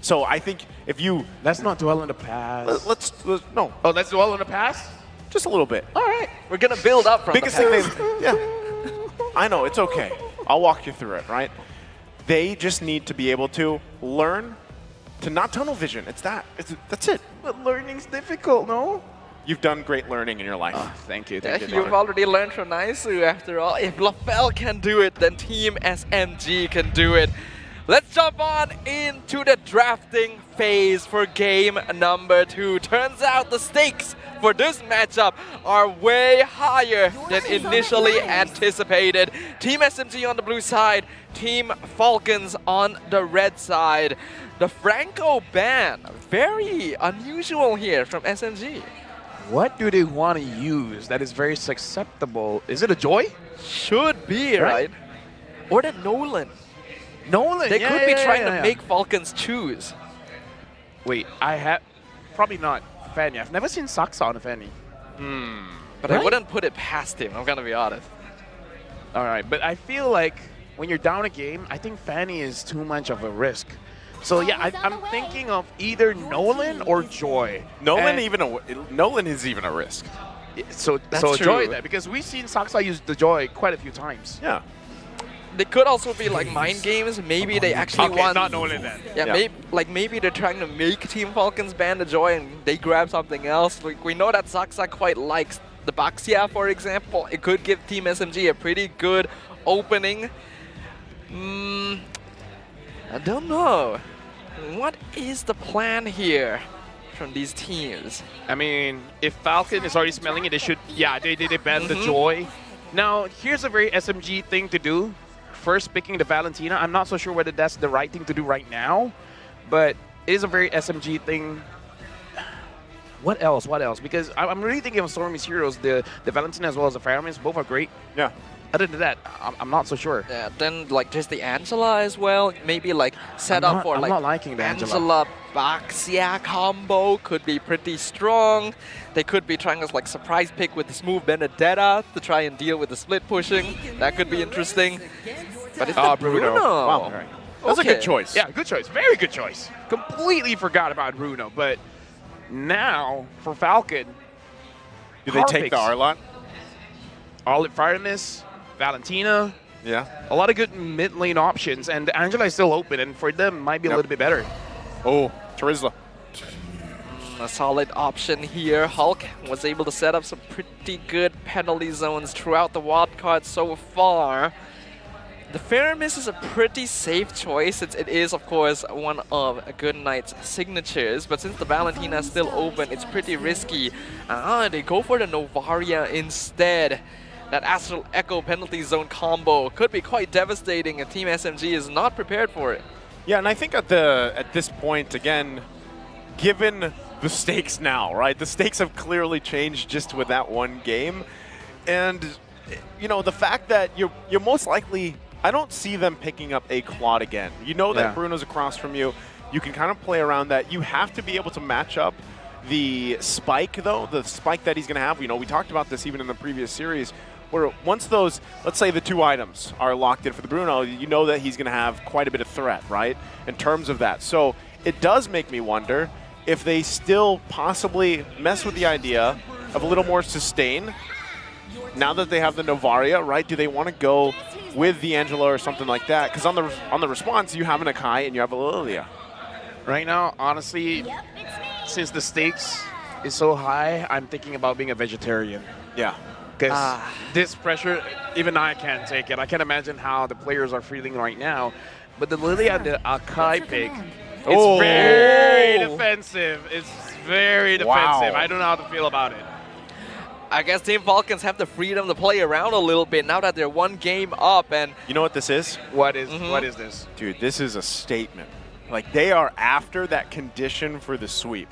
So I think if you... Let's not dwell on the past. Let's no. Oh, let's dwell on the past? Just a little bit. All right. We're going to build up from Biggest the past. thing yeah. I know, it's okay. I'll walk you through it, right? They just need to be able to learn to not tunnel vision. It's that. That's it. But learning's difficult, no? You've done great learning in your life. Oh, thank you. You've already learned from Naisu after all. If Lafell can do it, then Team SMG can do it. Let's jump on into the drafting phase for game number 2. Turns out the stakes for this matchup are way higher than initially anticipated. Team SMG on the blue side, Team Falcons on the red side. The Franco ban, very unusual here from SMG. What do they want to use that is very susceptible? Is it a Joy? Should be, right? Or the Nolan. Nolan, They could be trying to make Falcons choose. Wait, I have... Probably not Fanny. I've never seen Saksa on a Fanny. But I wouldn't put it past him, I'm going to be honest. All right, but I feel like when you're down a game, I think Fanny is too much of a risk. So yeah, I'm thinking of either Nolan or Joy. Nolan is even a risk. So That's true. Joy there, because we've seen Saksa use the Joy quite a few times. Yeah. They could also be like mind games. Maybe they actually want... not Nolan then. Yeah, maybe they're trying to make Team Falcons ban the Joy and they grab something else. Like, we know that Saksa quite likes the Baxia, for example. It could give Team SMG a pretty good opening. I don't know. What is the plan here from these teams? I mean, if Falcon is already smelling it, they should, they ban the Joy. Now, here's a very SMG thing to do. First picking the Valentina. I'm not so sure whether that's the right thing to do right now, but it is a very SMG thing. What else? Because I'm really thinking of Stormy's heroes. The Valentina as well as the Fireman's, both are great. Yeah. Other than that, I'm not so sure. Yeah, then like there's the Angela as well. Maybe like set up for I'm like not liking the Angela. Angela Baxia combo could be pretty strong. They could be trying to like surprise pick with the smooth Benedetta to try and deal with the split pushing. That could be interesting. But it's the Bruno. Wow. That's a good Okay. choice. Yeah, good choice. Very good choice. Completely forgot about Bruno, but now for Falcon, Do they take the Arlot? Olive Firemis, Valentina. Yeah. A lot of good mid lane options, and Angela is still open, and for them might be a little bit better. Oh, Charizla. A solid option here. Hulk was able to set up some pretty good penalty zones throughout the wild card so far. The Faramis is a pretty safe choice. It is, of course, one of Good Knight's signatures, but since the Valentina is still open, it's pretty risky. They go for the Novaria instead. That Astral Echo penalty zone combo could be quite devastating, and Team SMG is not prepared for it. Yeah, and I think at this point, again, given the stakes now, right? The stakes have clearly changed just with that one game. And, you know, the fact that you're most likely, I don't see them picking up a Claude again. You know that Bruno's across from you. You can kind of play around that. You have to be able to match up the spike, though, the spike that he's going to have. You know, we talked about this even in the previous series, where once those, let's say the 2 items are locked in for the Bruno, you know that he's going to have quite a bit of threat, right, in terms of that. So it does make me wonder if they still possibly mess with the idea of a little more sustain. Now that they have the Novaria, right, do they want to go with the Angela or something like that? Because on the response, you have an Akai and you have a Lilia. Right now, honestly, since the stakes is so high, I'm thinking about being a vegetarian. Yeah. Because this pressure, even I can't take it. I can't imagine how the players are feeling right now. But the Lilia, the Akai pick, it's very defensive. It's very defensive. I don't know how to feel about it. I guess Team Falcons have the freedom to play around a little bit now that they're 1 game up. And you know what this is? What is this? Dude, this is a statement. Like, they are after that condition for the sweep.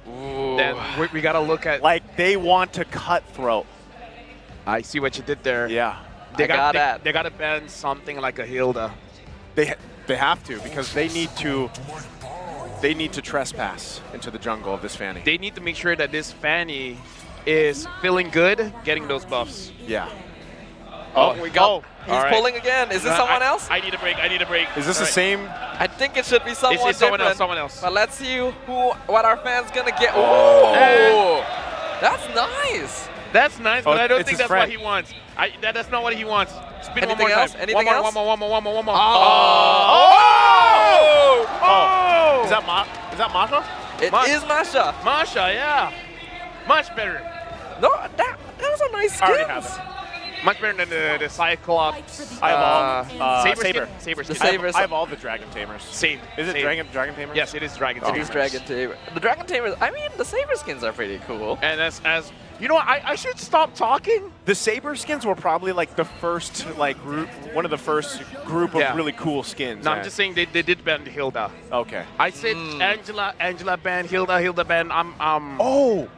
Ooh. Then we got to look at... Like, they want to cutthroat. I see what you did there. Yeah. They got to ban something like a Hilda. They have to, because they need to trespass into the jungle of this Fanny. They need to make sure that this Fanny is feeling good, getting those buffs. Yeah. Oh, we go. He's pulling again. Is this someone else? I need a break. Is this the same? I think it should be someone different. Someone else. But let's see what our fans gonna get. Oh, that's nice. That's nice, but I don't think that's what he wants. That's not what he wants. Spin Anything one more else? time. Anything else? One more. Oh! Is that Masha? It is Masha. Masha, yeah. Much better. No, that was a nice skin. I already have it. Much better than the Cyclops. I evolve Saber. The Sabers. I evolve the Dragon Tamers. Same. Is it Dragon Tamers? Yes, it is Dragon Tamers. It is Dragon Tamer. The Dragon Tamers, I mean, the Saber skins are pretty cool. And as you know, I should stop talking. The Saber skins were probably like the first group, one of the first group of really cool skins. No, I'm just saying they did ban Hilda. Okay. I said Angela ban, Hilda ban. Oh,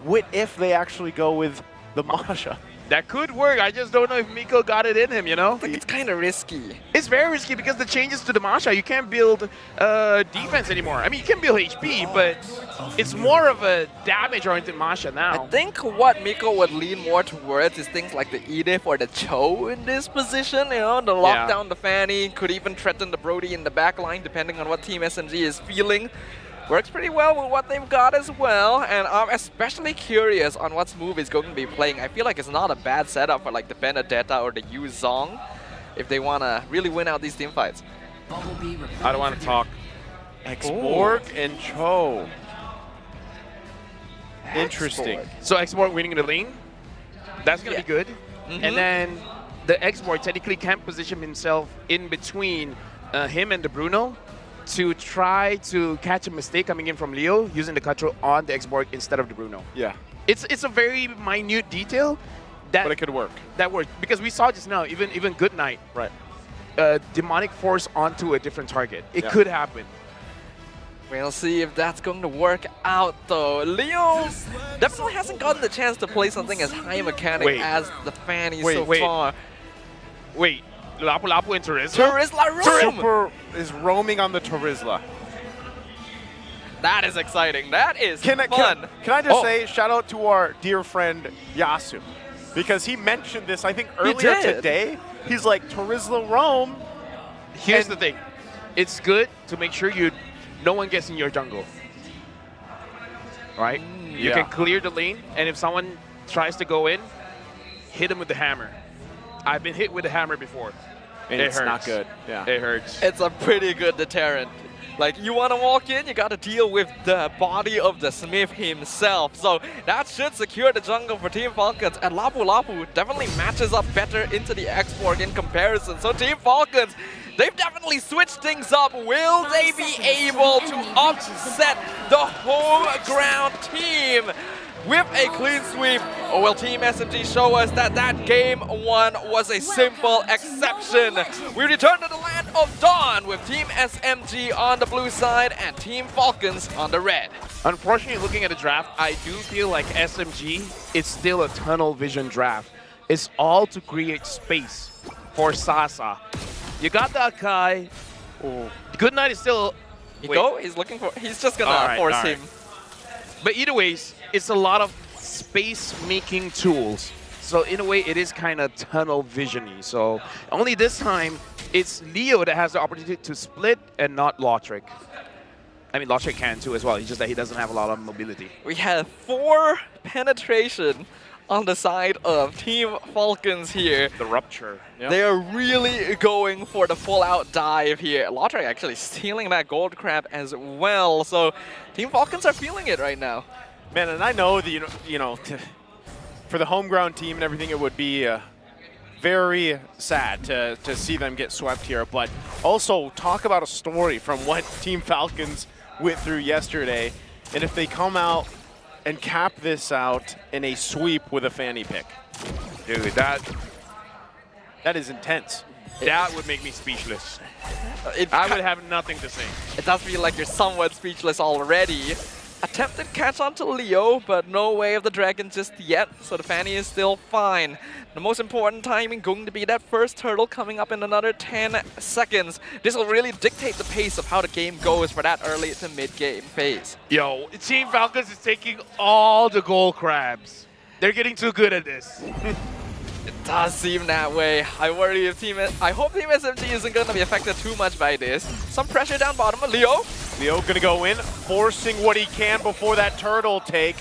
what if they actually go with the Masha? That could work. I just don't know if Miko got it in him, you know? I think it's kind of risky. It's very risky because the changes to the Masha, you can't build defense anymore. I mean, you can build HP, but it's more of a damage-oriented Masha now. I think what Miko would lean more towards is things like the Edith or the Cho in this position. You know, the lockdown, the Fanny, could even threaten the Brody in the back line, depending on what Team SMG is feeling. Works pretty well with what they've got as well, and I'm especially curious on what Smooth is going to be playing. I feel like it's not a bad setup for like the Benedetta or the Yu Zong if they want to really win out these team fights. I don't want to talk. Exborg and Cho. Interesting. So Exborg winning the lane, that's going to be good. And then the Exborg technically can position himself in between him and the Bruno to try to catch a mistake coming in from Leo using the control on the Exborg instead of the Bruno. Yeah. It's a very minute detail, but it could work. That works because we saw just now, even Good Night, right? Demonic Force onto a different target. It could happen. We'll see if that's going to work out, though. Leo definitely hasn't gotten the chance to play something as high mechanic as the Fanny so far. Wait, Lapu Lapu and Terizla? Terizla roam! Super is roaming on the Terizla. That is exciting. That is fun. Can I just say, shout out to our dear friend Yasu, because he mentioned this, I think, earlier today. He's like, Terizla roam. Here's the thing. It's good to make sure no one gets in your jungle. Right? You can clear the lane, and if someone tries to go in, hit him with the hammer. I've been hit with the hammer before. And it's not good. Yeah. It hurts. It's a pretty good deterrent. Like, you want to walk in, you got to deal with the body of the Smith himself. So that should secure the jungle for Team Falcons. And Lapu Lapu definitely matches up better into the export in comparison. So Team Falcons, they've definitely switched things up. Will they be able to upset the home ground team with a clean sweep? Or will Team SMG show us that game one was a simple exception? We return to the land of Dawn with Team SMG on the blue side and Team Falcons on the red. Unfortunately, looking at the draft, I do feel like SMG is still a tunnel vision draft. It's all to create space for Sasa. You got the Akai. Goodnight is still... He's looking for... He's just gonna force him. But either ways, it's a lot of space-making tools. So in a way, it is kind of tunnel vision-y. So only this time, it's Leo that has the opportunity to split and not Lautrec. I mean, Lautrec can too as well. It's just that he doesn't have a lot of mobility. We have 4 penetration on the side of Team Falcons here. The rupture. Yep. They are really going for the full-out dive here. Lautrec actually stealing that gold crab as well. So Team Falcons are feeling it right now. Man, and I know that, you know, for the home ground team and everything, it would be very sad to see them get swept here. But also, talk about a story from what Team Falcons went through yesterday. And if they come out and cap this out in a sweep with a fanny pick. Dude, that is intense. That would make me speechless. I would have nothing to say. It does feel like you're somewhat speechless already. Attempted catch onto Leo, but no way of the dragon just yet, so the fanny is still fine. The most important timing going to be that first turtle coming up in another 10 seconds. This will really dictate the pace of how the game goes for that early to mid-game phase. Yo, Team Falcons is taking all the gold crabs. They're getting too good at this. It does seem that way. I worry if I hope Team SMG isn't going to be affected too much by this. Some pressure down bottom. Leo gonna go in, forcing what he can before that turtle take.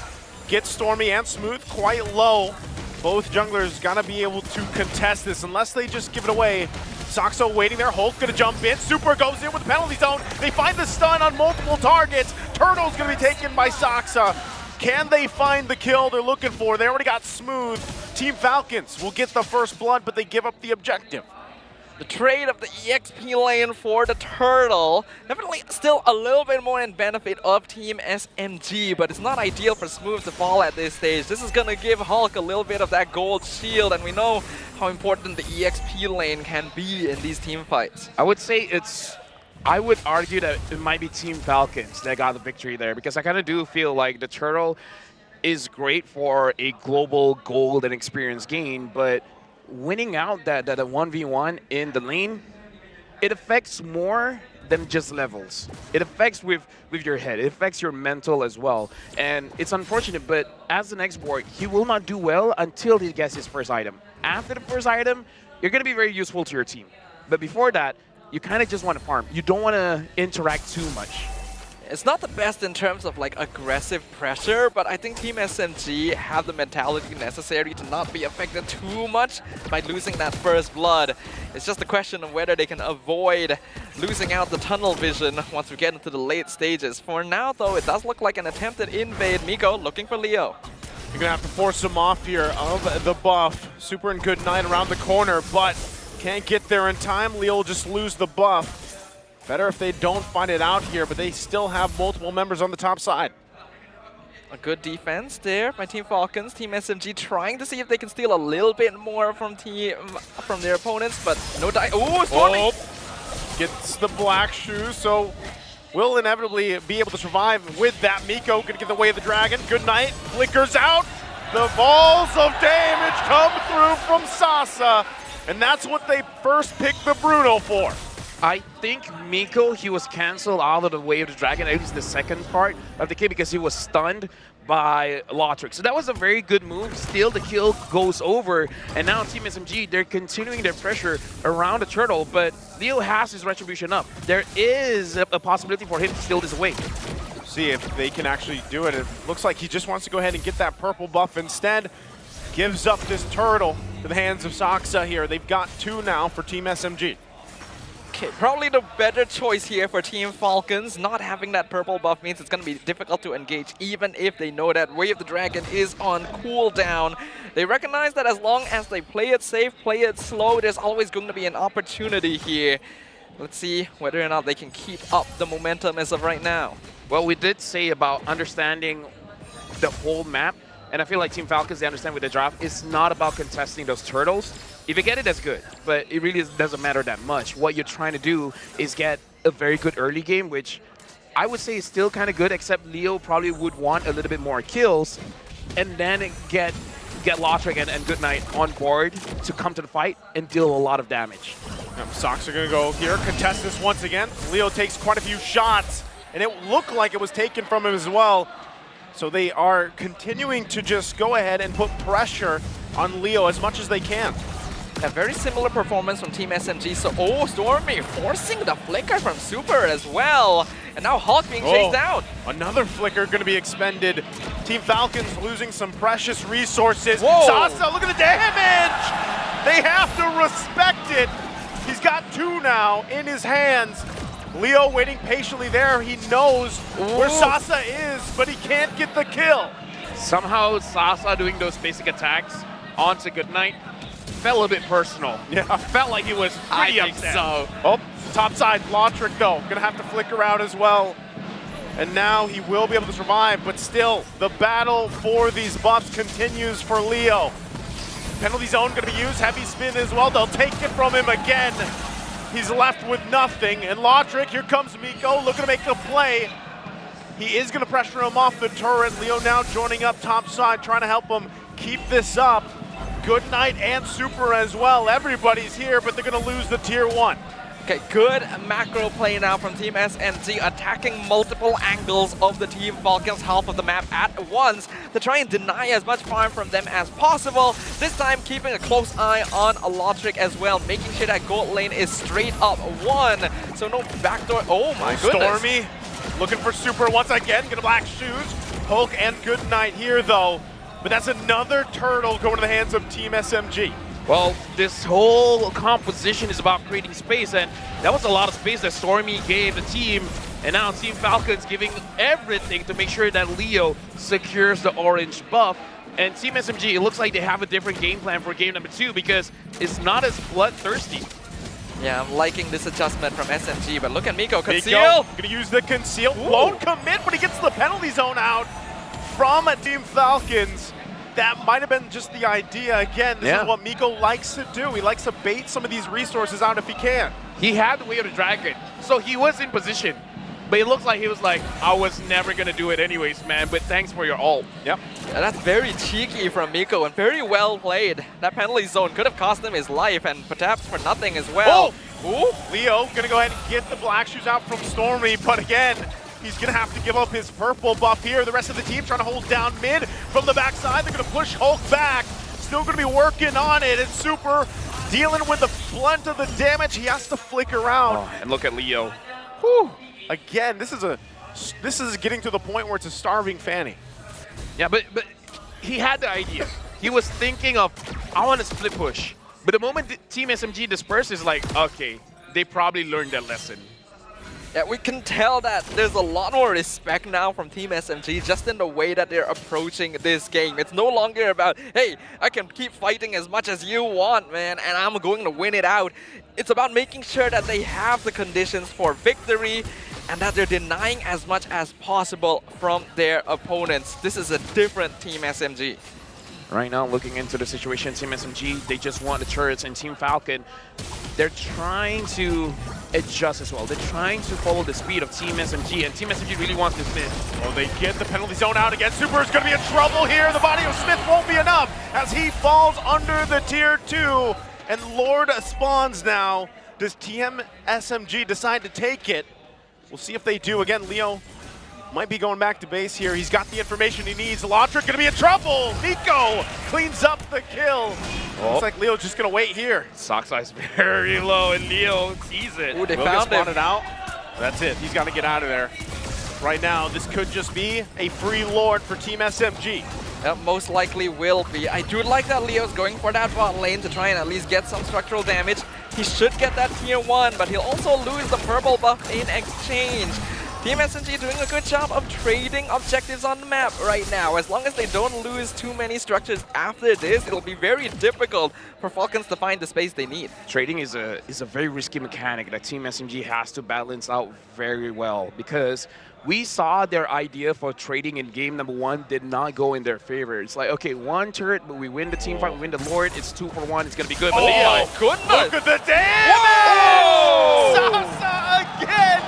Gets Stormy and Smooth quite low. Both junglers gonna be able to contest this unless they just give it away. Saxo waiting there, Hulk gonna jump in. Super goes in with the penalty zone. They find the stun on multiple targets. Turtle's gonna be taken by Saxa. Can they find the kill they're looking for? They already got Smooth. Team Falcons will get the first blood, but they give up the objective. The trade of the EXP lane for the turtle. Definitely still a little bit more in benefit of Team SMG, but it's not ideal for Smooth to fall at this stage. This is going to give Hulk a little bit of that gold shield, and we know how important the EXP lane can be in these team fights. I would say I would argue that it might be Team Falcons that got the victory there, because I kind of do feel like the turtle is great for a global gold and experience gain, but winning out that 1v1 in the lane, it affects more than just levels. It affects with your head. It affects your mental as well. And it's unfortunate, but as an export, he will not do well until he gets his first item. After the first item, you're going to be very useful to your team. But before that, you kind of just want to farm. You don't want to interact too much. It's not the best in terms of like aggressive pressure, but I think Team SMG have the mentality necessary to not be affected too much by losing that first blood. It's just a question of whether they can avoid losing out the tunnel vision once we get into the late stages. For now though, it does look like an attempted invade. Miko looking for Leo. You're gonna have to force him off here of the buff. Super and Goodnight around the corner, but can't get there in time. Leo will just lose the buff. Better if they don't find it out here, but they still have multiple members on the top side. A good defense there by Team Falcons. Team SMG trying to see if they can steal a little bit more from their opponents, but no die. Ooh, Stormy! Gets the black shoe, so will inevitably be able to survive with that. Miko gonna get the way of the dragon. Goodnight flickers out. The balls of damage come through from Sasa. And that's what they first picked the Bruno for. I think Miko, he was cancelled out of the way of the Dragon, at least the second part of the kill, because he was stunned by Lotric. So that was a very good move. Still, the kill goes over, and now Team SMG, they're continuing their pressure around the turtle, but Leo has his retribution up. There is a possibility for him to steal this away. See if they can actually do it. It looks like he just wants to go ahead and get that purple buff instead. Gives up this turtle to the hands of Saksa here. They've got 2 now for Team SMG. Okay, probably the better choice here for Team Falcons. Not having that purple buff means it's going to be difficult to engage, even if they know that Way of the Dragon is on cooldown. They recognize that as long as they play it safe, play it slow, there's always going to be an opportunity here. Let's see whether or not they can keep up the momentum as of right now. Well, we did say about understanding the whole map, and I feel like Team Falcons, they understand with the draft, it's not about contesting those turtles. If you get it, that's good, but it really doesn't matter that much. What you're trying to do is get a very good early game, which I would say is still kind of good, except Leo probably would want a little bit more kills, and then get Lotric and Goodnight on board to come to the fight and deal a lot of damage. Sox are going to go here, contest this once again. Leo takes quite a few shots, and it looked like it was taken from him as well. So they are continuing to just go ahead and put pressure on Leo as much as they can. A very similar performance from Team SMG. So, Stormy forcing the flicker from Super as well. And now Hulk being chased out. Another flicker going to be expended. Team Falcons losing some precious resources. Whoa. Sasa, look at the damage! They have to respect it. He's got 2 now in his hands. Leo waiting patiently there. He knows where Sasa is, but he can't get the kill. Somehow Sasa doing those basic attacks onto Goodnight felt a little bit personal. Yeah. Felt like he was pretty upset. So. Oh, top side, Lotric though, gonna have to flicker out as well. And now he will be able to survive, but still, the battle for these buffs continues for Leo. Penalty zone gonna be used, heavy spin as well. They'll take it from him again. He's left with nothing, and Lotric, here comes Miko, looking to make a play. He is gonna pressure him off the turret. Leo now joining up top side, trying to help him keep this up. Goodnight and Super as well. Everybody's here, but they're going to lose the tier 1. Okay, good macro play now from Team SMG, attacking multiple angles of the Team Falcons half of the map at once to try and deny as much farm from them as possible. This time keeping a close eye on Lotric as well, making sure that gold lane is straight up 1. So no backdoor. Oh my goodness. Stormy looking for Super once again, gonna black shoes. Hulk and Goodnight here though. But that's another turtle going to the hands of Team SMG. Well, this whole composition is about creating space, and that was a lot of space that Stormy gave the team, and now Team Falcons giving everything to make sure that Leo secures the orange buff. And Team SMG, it looks like they have a different game plan for game number 2 because it's not as bloodthirsty. Yeah, I'm liking this adjustment from SMG, but look at Miko, conceal! Miko gonna use the conceal, won't commit, but he gets the penalty zone out from Team Falcons. That might have been just the idea. Again, this is what Miko likes to do. He likes to bait some of these resources out if he can. He had the Way of the Dragon, so he was in position. But it looks like he was like, I was never going to do it anyways, man, but thanks for your ult. Yep. Yeah, that's very cheeky from Miko and very well played. That penalty zone could have cost him his life and perhaps for nothing as well. Oh! Leo going to go ahead and get the black shoes out from Stormy, but again, he's going to have to give up his purple buff here. The rest of the team trying to hold down mid from the backside. They're going to push Hulk back. Still going to be working on it. And Super dealing with the blunt of the damage. He has to flicker out. Oh, and look at Leo. Whew. Again, this is getting to the point where it's a starving Fanny. Yeah, but he had the idea. He was thinking of, I want to split push. But the moment Team SMG disperses, like, okay, they probably learned their lesson. Yeah, we can tell that there's a lot more respect now from Team SMG just in the way that they're approaching this game. It's no longer about, hey, I can keep fighting as much as you want, man, and I'm going to win it out. It's about making sure that they have the conditions for victory and that they're denying as much as possible from their opponents. This is a different Team SMG. Right now, looking into the situation, Team SMG, they just want the turrets, and Team Falcon, they're trying to adjust as well. They're trying to follow the speed of Team SMG, and Team SMG really wants this mid. Well, they get the penalty zone out again. Super is going to be in trouble here. The body of Smith won't be enough as he falls under the tier 2. And Lord spawns now. Does Team SMG decide to take it? We'll see if they do. Again, Leo might be going back to base here. He's got the information he needs. Lotric gonna be in trouble. Nico cleans up the kill. Looks like Leo's just gonna wait here. Sockside is very low, and Leo sees it. Ooh, they Will found get him. spotted out. That's it. He's got to get out of there. Right now, this could just be a free Lord for Team SMG. Most likely will be. I do like that Leo's going for that bot lane to try and at least get some structural damage. He should get that tier 1, but he'll also lose the purple buff in exchange. Team SMG doing a good job of trading objectives on the map right now. As long as they don't lose too many structures after this, it'll be very difficult for Falcons to find the space they need. Trading is a very risky mechanic that Team SMG has to balance out very well, because we saw their idea for trading in game number 1 did not go in their favor. It's like, okay, 1 turret, but we win the team fight, we win the Lord, it's 2 for 1, it's gonna be good. But my goodness! Look at the damage! Sasa again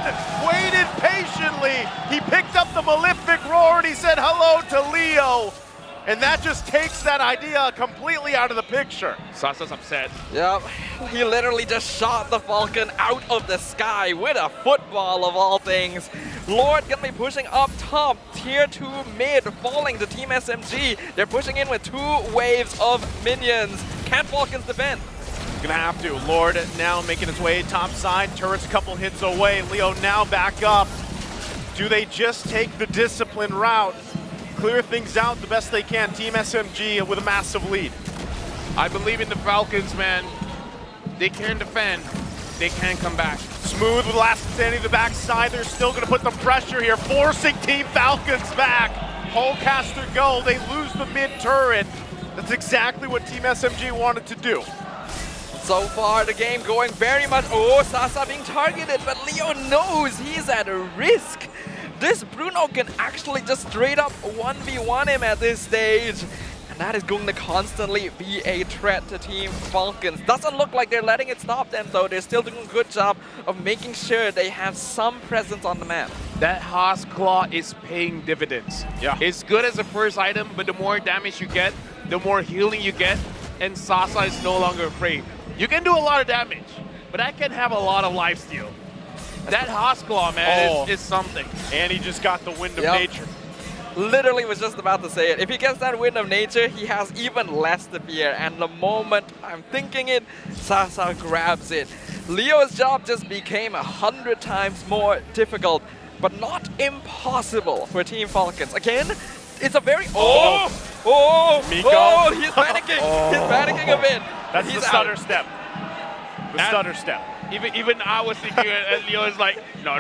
waited patiently. He picked up the Malefic Roar and he said hello to Leo. And that just takes that idea completely out of the picture. Sasa's upset. Yep, he literally just shot the Falcon out of the sky with a football of all things. Lord gonna be pushing up top, tier 2 mid, falling to Team SMG. They're pushing in with 2 waves of minions. Can Falcons defend? Gonna have to. Lord now making his way top side. Turret's a couple hits away. Leo now back up. Do they just take the discipline route? Clear things out the best they can. Team SMG with a massive lead. I believe in the Falcons, man. They can defend. They can come back. Smooth with last standing the backside. They're still going to put the pressure here, forcing Team Falcons back. Polecaster go. They lose the mid turret. That's exactly what Team SMG wanted to do. So far, the game going very much. Oh, Sasa being targeted, but Leo knows he's at a risk. This Bruno can actually just straight up 1v1 him at this stage. And that is going to constantly be a threat to Team Falcons. Doesn't look like they're letting it stop them though. They're still doing a good job of making sure they have some presence on the map. That Haas Claw is paying dividends. Yeah. It's good as a first item, but the more damage you get, the more healing you get, and Sasa is no longer afraid. You can do a lot of damage, but I can have a lot of lifesteal. That Haas Claw, man, is something. And he just got the wind of nature. Literally was just about to say it. If he gets that wind of nature, he has even less to fear. And the moment I'm thinking it, Sasa grabs it. Leo's job just became 100 times more difficult, but not impossible for Team Falcons. Again, it's a very... Miko. He's panicking. He's panicking a bit. That's the stutter step. The stutter step. Even I was thinking, and Leo is like, no.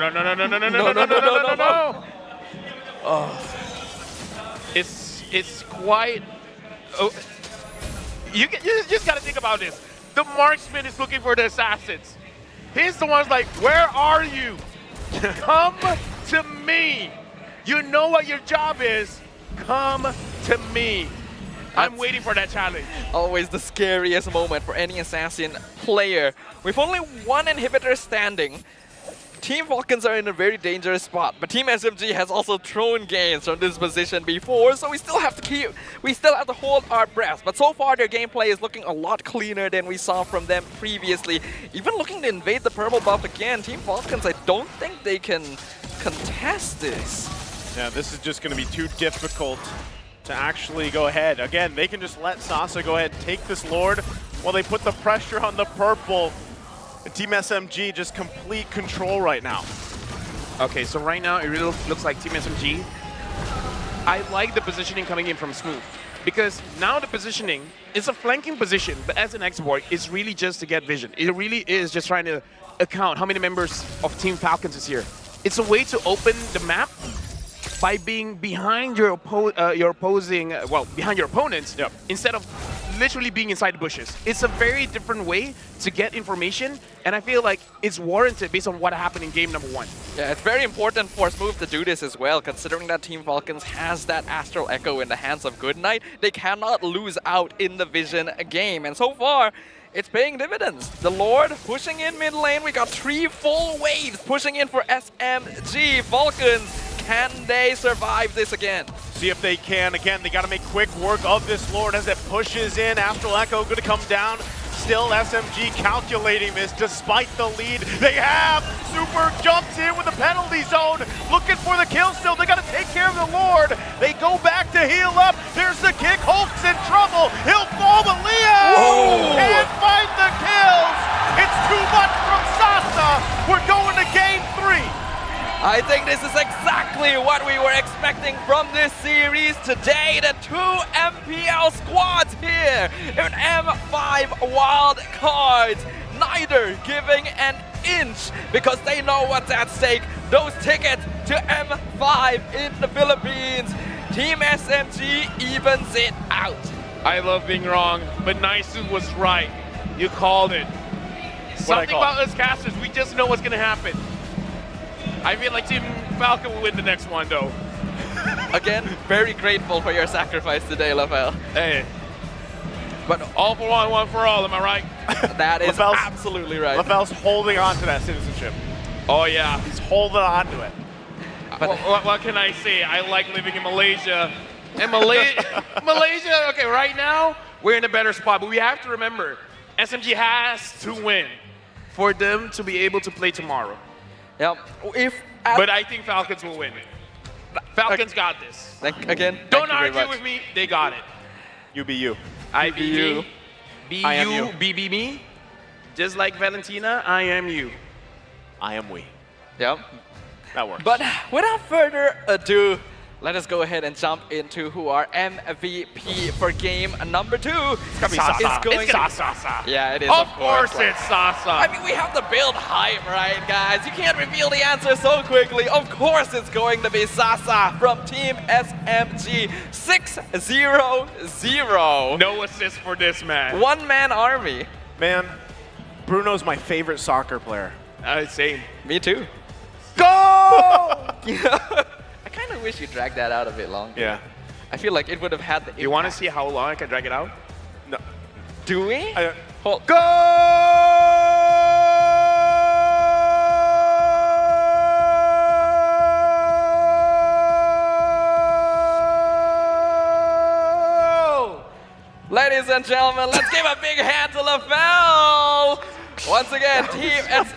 It's quite. You just gotta think about this. The marksman is looking for the assassins. He's the one's like, where are you? Come to me. You know what your job is. Come to me. I'm waiting for that challenge. Always the scariest moment for any assassin player. With only 1 inhibitor standing, Team Falcons are in a very dangerous spot, but Team SMG has also thrown games from this position before, so we still have to hold our breath. But so far their gameplay is looking a lot cleaner than we saw from them previously. Even looking to invade the purple buff again, Team Falcons, I don't think they can contest this. Yeah, this is just going to be too difficult to actually go ahead. Again, they can just let Sasa go ahead and take this Lord while they put the pressure on the purple. And Team SMG just complete control right now. Okay, so right now it really looks like Team SMG. I like the positioning coming in from Smooth, because now the positioning is a flanking position, but as an export, it's really just to get vision. It really is just trying to account how many members of Team Falcons is here. It's a way to open the map by being behind your behind your opponents, instead of literally being inside the bushes. It's a very different way to get information, and I feel like it's warranted based on what happened in game number 1. Yeah, it's very important for Smooth to do this as well, considering that Team Falcons has that Astral Echo in the hands of Goodnight. They cannot lose out in the Vision game, and so far, it's paying dividends. The Lord pushing in mid lane. We got 3 full waves pushing in for SMG. Falcons, can they survive this again? See if they can. Again, they got to make quick work of this Lord as it pushes in. Astral Echo going to come down. still SMG calculating this despite the lead they have. Super jumps in with the penalty zone, looking for the kill still. They got to take care of the Lord. They go back to heal up. There's the kick. Hulk's in trouble. He'll fall, but Leo can't find the kills. It's too much from Sasa. We're going to game 3. I think this is exactly what we were expecting from this series today. The 2 MPL squads here in M5 wild cards, neither giving an inch because they know what's at stake. Those tickets to M5 in the Philippines. Team SMG evens it out. I love being wrong, but Naisu was right. You called it. Something about us casters, we just know what's going to happen. I feel like Team Falcon will win the next one, though. Again, very grateful for your sacrifice today, LaFell. Hey. But all for one for all, am I right? That is absolutely right. LaFell's holding on to that citizenship. Oh, yeah. He's holding on to it. What can I say? I like living in Malaysia. And Malaysia, okay, right now, we're in a better spot. But we have to remember, SMG has to win for them to be able to play tomorrow. Yeah. But I think Falcons will win. Falcons got this. Don't argue with me. They got it. You be you. I be you. Be I am you. you. Be me. Just like Valentina, I am you. I am we. Yep. That works. But without further ado, let us go ahead and jump into who our MVP for game number 2 It's gonna be Sasa. It's gonna be Sasa. Yeah, it is. Of course it's Sasa. I mean, we have the build hype, right, guys? You can't reveal the answer so quickly. Of course it's going to be Sasa from Team SMG. 6-0-0. No assist for this man. One-man army. Man, Bruno's my favorite soccer player. Same. Me too. Go! I kind of wish you dragged that out a bit longer. Yeah. I feel like it would have had the impact. You want to see how long I can drag it out? No. Do we? Go! Ladies and gentlemen, let's give a big hand to LaFell. Once again, Team S.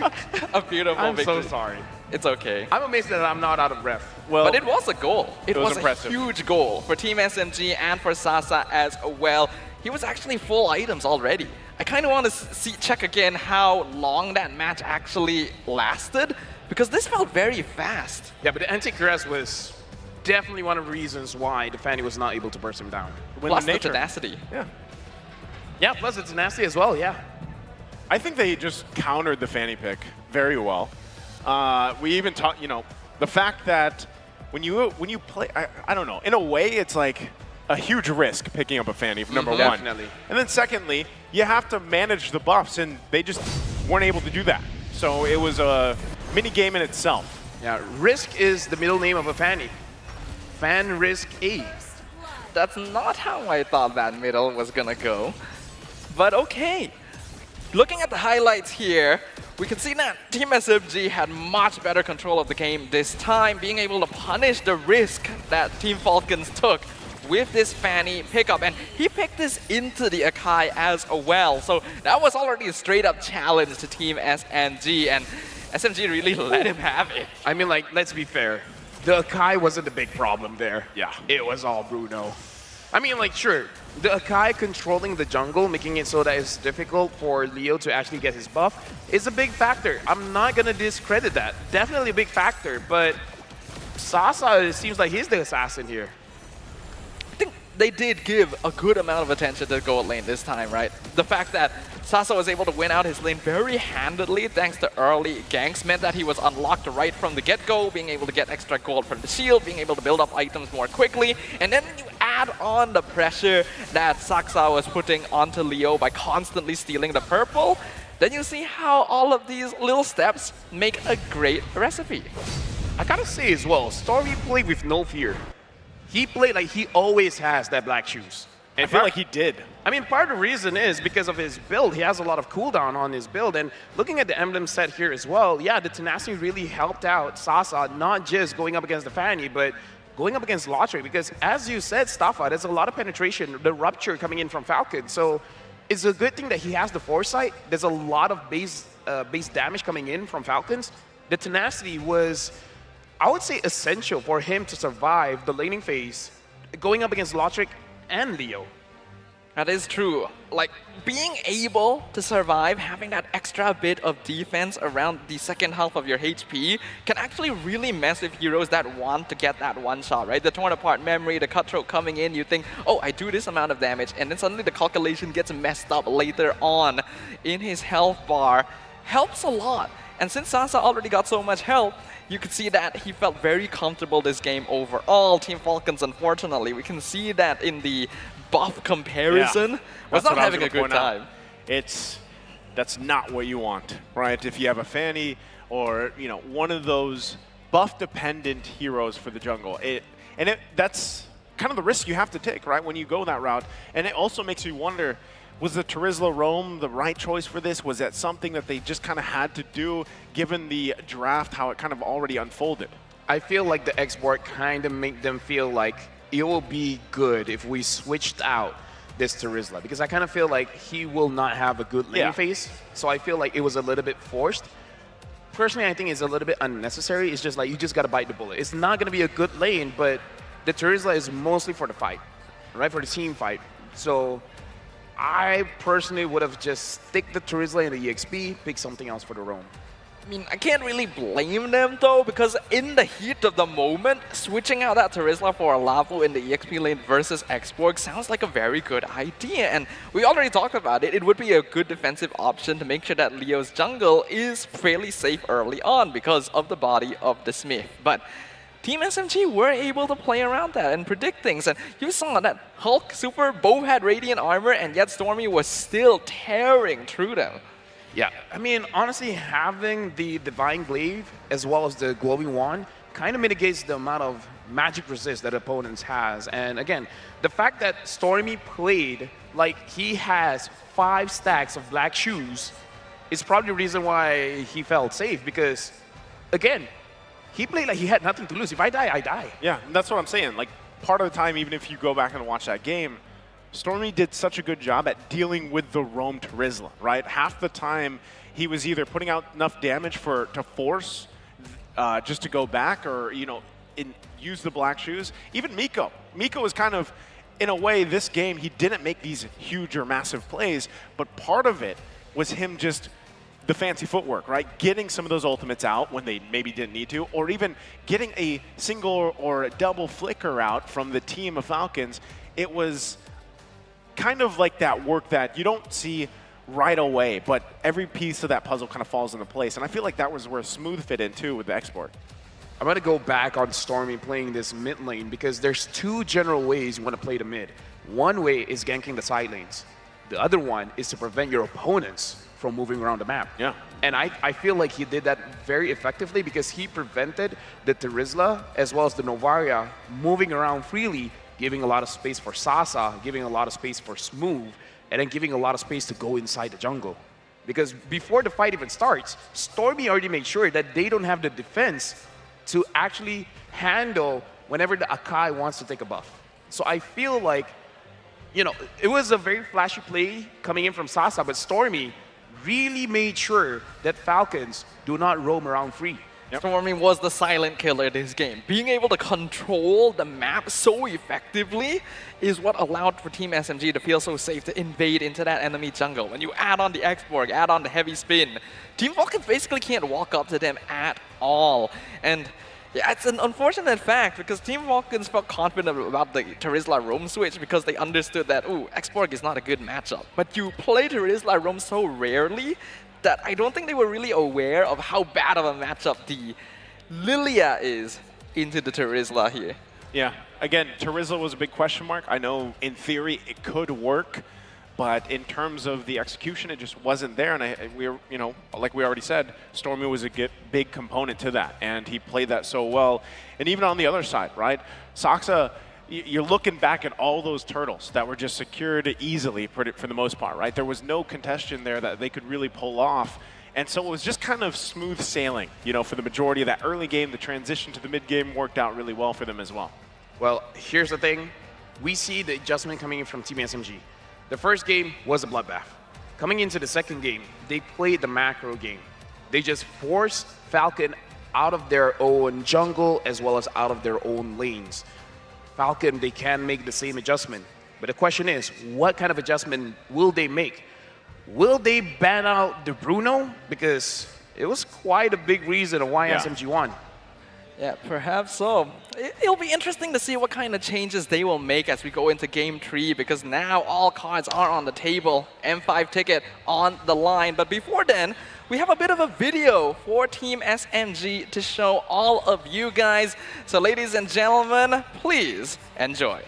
A beautiful I'm victory. so sorry. It's okay. I'm amazed that I'm not out of breath. Well, but it was a goal. It was impressive. A huge goal for Team SMG and for Sasa as well. He was actually full items already. I kind of want to check again how long that match actually lasted, because this felt very fast. Yeah, but the anti-caress was definitely one of the reasons why the Fanny was not able to burst him down. Plus the tenacity. Yeah. Yeah, plus it's nasty as well, yeah. I think they just countered the Fanny pick very well. We even talked, the fact that when you play, I don't know, in a way it's like a huge risk picking up a Fanny, number one. Definitely. And then secondly, you have to manage the buffs, and they just weren't able to do that. So it was a mini game in itself. Yeah, Risk is the middle name of a Fanny. Fan Risk A. That's not how I thought that middle was gonna go. But okay. Looking at the highlights here, we can see that Team SMG had much better control of the game this time, being able to punish the risk that Team Falcons took with this Fanny pickup. And he picked this into the Akai as well. So that was already a straight up challenge to Team SMG, and SMG really let him have it. I mean, like, let's be fair. The Akai wasn't the big problem there. Yeah. It was all Bruno. I mean, like, sure, the Akai controlling the jungle, making it so that it's difficult for Leo to actually get his buff, is a big factor. I'm not going to discredit that. Definitely a big factor, but Sasa, it seems like he's the assassin here. I think they did give a good amount of attention to the gold lane this time, right? The fact that Sasa was able to win out his lane very handedly thanks to early ganks meant that he was unlocked right from the get-go, being able to get extra gold from the shield, being able to build up items more quickly, and then you add on the pressure that Saksa was putting onto Leo by constantly stealing the purple, then you see how all of these little steps make a great recipe. I gotta say as well, Story played with no fear. He played like he always has that black shoes. And I feel like he did. I mean, part of the reason is because of his build. He has a lot of cooldown on his build. And looking at the emblem set here as well, yeah, the tenacity really helped out Sasa, not just going up against the Fanny, but going up against Lotre. Because as you said, Staffa, there's a lot of penetration, the rupture coming in from Falcon. So it's a good thing that he has the foresight. There's a lot of base damage coming in from Falcons. The tenacity was, I would say, essential for him to survive the laning phase, going up against Lotric and Leo. That is true. Like, being able to survive, having that extra bit of defense around the second half of your HP can actually really mess with heroes that want to get that one shot, right? The torn apart memory, the cutthroat coming in, you think, oh, I do this amount of damage, and then suddenly the calculation gets messed up later on in his health bar. Helps a lot. And since Sasa already got so much help, you could see that he felt very comfortable this game overall. Team Falcons, unfortunately, we can see that in the buff comparison, was not having a good time. That's not what you want, right? If you have a Fanny or one of those buff-dependent heroes for the jungle, that's kind of the risk you have to take, right? When you go that route, and it also makes you wonder. Was the Terizla roam the right choice for this? Was that something that they just kind of had to do, given the draft, how it kind of already unfolded? I feel like the export kind of made them feel like it will be good if we switched out this Terizla, because I kind of feel like he will not have a good lane phase. So I feel like it was a little bit forced. Personally, I think it's a little bit unnecessary. It's just like you just got to bite the bullet. It's not going to be a good lane, but the Terizla is mostly for the fight, right? For the team fight. So I personally would have just stick the Terizla in the EXP, pick something else for the roam. I mean, I can't really blame them though, because in the heat of the moment, switching out that Terizla for a Lavu in the EXP lane versus Xborg sounds like a very good idea. And we already talked about it. It would be a good defensive option to make sure that Leo's jungle is fairly safe early on because of the body of the Smith. But Team SMG were able to play around that and predict things. And you saw that Hulk Super both had Radiant Armor, and yet Stormy was still tearing through them. Yeah, I mean, honestly, having the Divine Glaive as well as the Glowing Wand kind of mitigates the amount of magic resist that opponents has. And again, the fact that Stormy played like he has 5 stacks of black shoes is probably the reason why he felt safe, because, again, he played like he had nothing to lose. If I die, I die. Yeah, that's what I'm saying. Like, part of the time, even if you go back and watch that game, Stormy did such a good job at dealing with the roam Terizla, right? Half the time, he was either putting out enough damage to force just to go back, or use the black shoes. Even Miko. Miko was kind of, in a way, this game, he didn't make these huge or massive plays, but part of it was him just the fancy footwork, right? Getting some of those ultimates out when they maybe didn't need to, or even getting a single or a double flicker out from the team of Falcons. It was kind of like that work that you don't see right away, but every piece of that puzzle kind of falls into place. And I feel like that was where Smooth fit in too with the export. I'm going to go back on Stormy playing this mid lane, because there's 2 general ways you want to play the mid. One way is ganking the side lanes. The other one is to prevent your opponents from moving around the map. Yeah. And I feel like he did that very effectively, because he prevented the Terizla as well as the Novaria moving around freely, giving a lot of space for Sasa, giving a lot of space for Smooth, and then giving a lot of space to go inside the jungle. Because before the fight even starts, Stormy already made sure that they don't have the defense to actually handle whenever the Akai wants to take a buff. So I feel like, it was a very flashy play coming in from Sasa, but Stormy really made sure that Falcons do not roam around free. Stormy was the silent killer this game. Being able to control the map so effectively is what allowed for Team SMG to feel so safe to invade into that enemy jungle. When you add on the Xborg, add on the heavy spin, Team Falcons basically can't walk up to them at all. And yeah, it's an unfortunate fact, because Team Falcons felt confident about the Terizla roam switch because they understood that, ooh, Xborg is not a good matchup. But you play Terizla roam so rarely that I don't think they were really aware of how bad of a matchup the Lilia is into the Terizla here. Yeah, again, Terizla was a big question mark. I know in theory it could work, but in terms of the execution, it just wasn't there. And we were, like we already said, Stormy was a big component to that, and he played that so well. And even on the other side, right, Saksa, you're looking back at all those turtles that were just secured easily for the most part, right? There was no contestation there that they could really pull off. And so it was just kind of smooth sailing, for the majority of that early game. The transition to the mid game worked out really well for them as well. Well, here's the thing. We see the adjustment coming in from Team SMG. The first game was a bloodbath. Coming into the second game, they played the macro game. They just forced Falcon out of their own jungle as well as out of their own lanes. Falcon, they can make the same adjustment. But the question is, what kind of adjustment will they make? Will they ban out the Bruno? Because it was quite a big reason why SMG won. Yeah, perhaps so. It'll be interesting to see what kind of changes they will make as we go into Game 3, because now all cards are on the table. M5 ticket on the line. But before then, we have a bit of a video for Team SMG to show all of you guys. So ladies and gentlemen, please enjoy.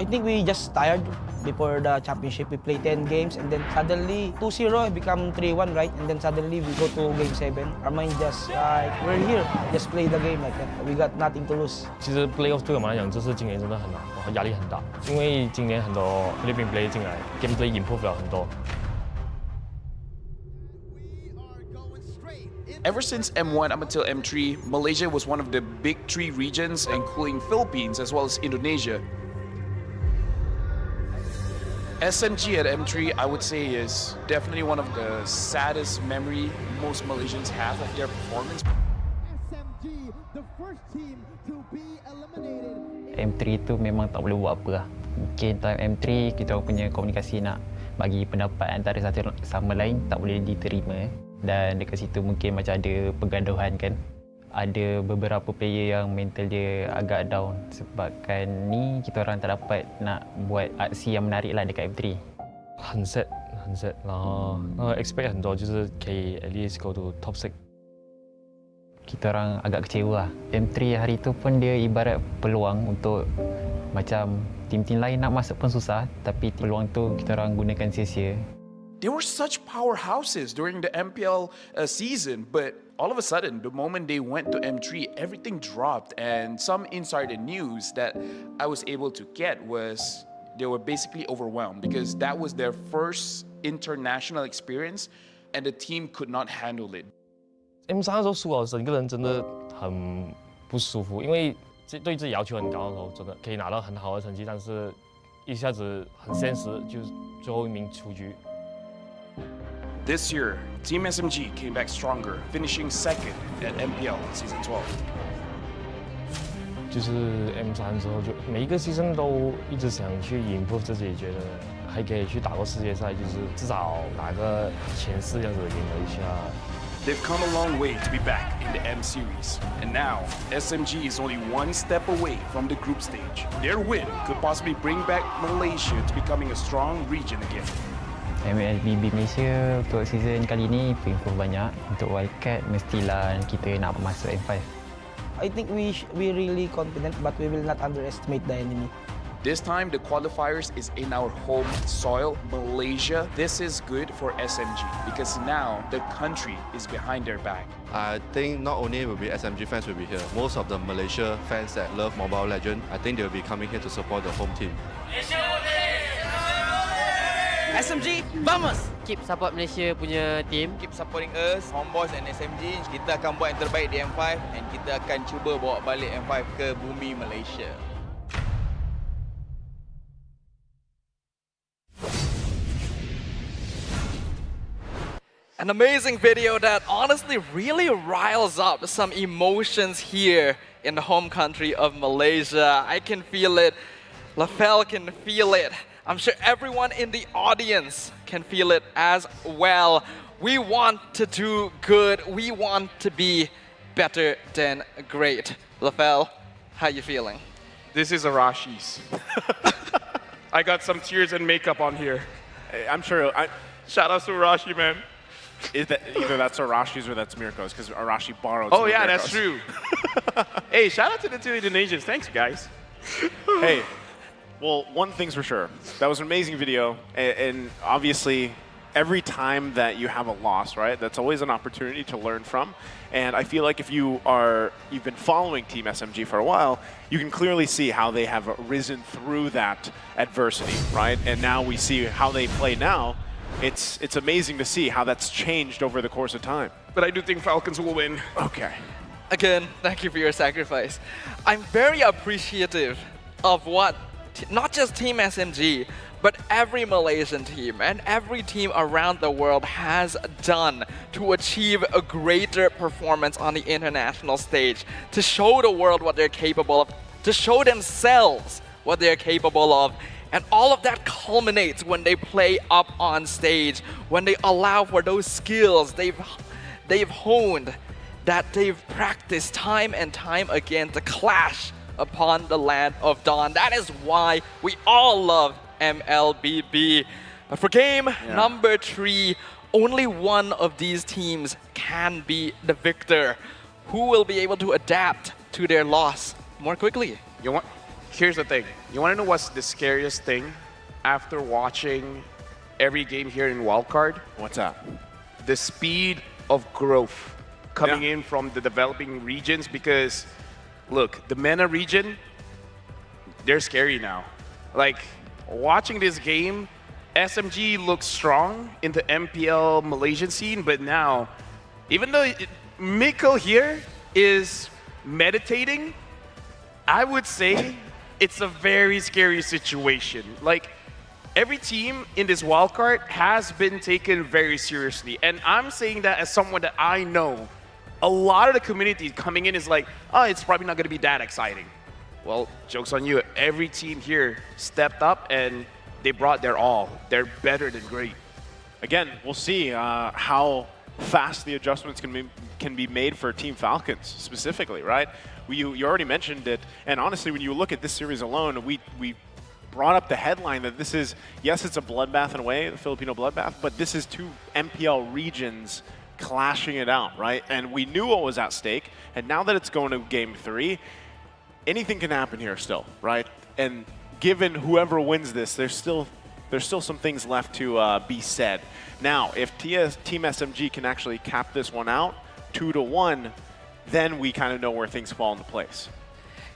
I think we just tired before the championship. We played 10 games and then suddenly 2-0, it become 3-1, right? And then suddenly we go to game 7. Our mind just like, we're here, just play the game like that. We got nothing to lose. 其实 playoff 对我们来讲，这次今年真的很难，压力很大，因为今年很多 Philippine play 进来 ，gameplay improve 了很多。 Ever since M1 up until M3, Malaysia was one of the big 3 regions, including Philippines as well as Indonesia. SMG at M3, I would say, is definitely one of the saddest memory most Malaysians have of their performance. SMG, the first team to be eliminated. M3 tu memang tak boleh buat apa lah. Mungkin time M3 kita punya komunikasi nak bagi pendapat antara satu sama lain tak boleh diterima. Dan dekat situ mungkin macam ada pergaduhan kan. Ada beberapa player yang mental dia agak down sebabkan ni kita orang tak dapat nak buat aksi yang menarik lah dekat M3. 很 sad， 然后expect 很多，就是可以 at least go to top 6。Kita orang agak kecewa lah. M3 hari tu pun dia ibarat peluang untuk macam tim-tim lain nak masuk pun susah, tapi peluang tu kita orang gunakan sia-sia. They were such powerhouses during the MPL season, but all of a sudden, the moment they went to M3, everything dropped. And some insider news that I was able to get was they were basically overwhelmed because that was their first international experience and the team could not handle it. M3 的时候输了，整个人真的很不舒服，因为对自己要求很高的时候，真的可以拿到很好的成绩，但是一下子很现实，就是最后一名出局。 This year, Team SMG came back stronger, finishing second at MPL Season 12. 就是 M3 之后，就每一个season都一直想去 improve 自己，觉得还可以去打过世界赛，就是至少拿个前4这样子赢了一下。 They've come a long way to be back in the M Series, and now SMG is only one step away from the group stage. Their win could possibly bring back Malaysia to becoming a strong region again. MLBB Malaysia untuk season kali ni improve banyak. Untuk wildcard mestilah kita nak masuk M5. I think we really confident, but we will not underestimate the enemy. This time, the qualifiers is in our home soil, Malaysia. This is good for SMG because now the country is behind their back. I think not only will be SMG fans will be here. Most of the Malaysia fans that love Mobile Legends, I think they will be coming here to support the home team. SMG, vamos! Keep support Malaysia punya team. Keep supporting us, Homeboys and SMG. Kita akan buat yang terbaik di M5 dan kita akan cuba bawa balik M5 ke bumi Malaysia. An amazing video that honestly really riles up some emotions here in the home country of Malaysia. I can feel it. LaFell can feel it. I'm sure everyone in the audience can feel it as well. We want to do good. We want to be better than great. LaFell, how you feeling? This is Arashi's. I got some tears and makeup on here. I'm sure. Shout out to Arashi, man. Is that either that's Arashi's or that's Mirko's? Because Arashi borrowed. Oh yeah, that's true. Hey, shout out to the 2 Indonesians. Thanks, guys. Hey. Well, one thing's for sure. That was an amazing video, and obviously, every time that you have a loss, right, that's always an opportunity to learn from. And I feel like if you've been following Team SMG for a while, you can clearly see how they have risen through that adversity, right? And now we see how they play now. it's amazing to see how that's changed over the course of time. But I do think Falcons will win. Okay. Again, thank you for your sacrifice. I'm very appreciative of what not just Team SMG, but every Malaysian team and every team around the world has done to achieve a greater performance on the international stage, to show the world what they're capable of, to show themselves what they're capable of. And all of that culminates when they play up on stage, when they allow for those skills they've honed, that they've practiced time and time again to clash upon the land of Dawn. That is why we all love MLBB. But for game number 3, only one of these teams can be the victor. Who will be able to adapt to their loss more quickly? Here's the thing. You want to know what's the scariest thing after watching every game here in Wildcard? What's that? The speed of growth coming in from the developing regions, because look, the MENA region, they're scary now. Like, watching this game, SMG looks strong in the MPL Malaysian scene, but now, even though Mikkel here is meditating, I would say it's a very scary situation. Like, every team in this wildcard has been taken very seriously. And I'm saying that as someone that I know, a lot of the community coming in is like, oh, it's probably not going to be that exciting. Well, joke's on you. Every team here stepped up and they brought their all. They're better than great. Again, we'll see how fast the adjustments can be made for Team Falcons specifically, right? You already mentioned it, and honestly, when you look at this series alone, we brought up the headline that this is, yes, it's a bloodbath in a way, the Filipino bloodbath, but this is 2 MPL regions clashing it out, right? And we knew what was at stake, and now that it's going to game 3, anything can happen here still, right? And given whoever wins this, there's still some things left to be said. Now, if Team SMG can actually cap this one out 2-1, then we kind of know where things fall into place.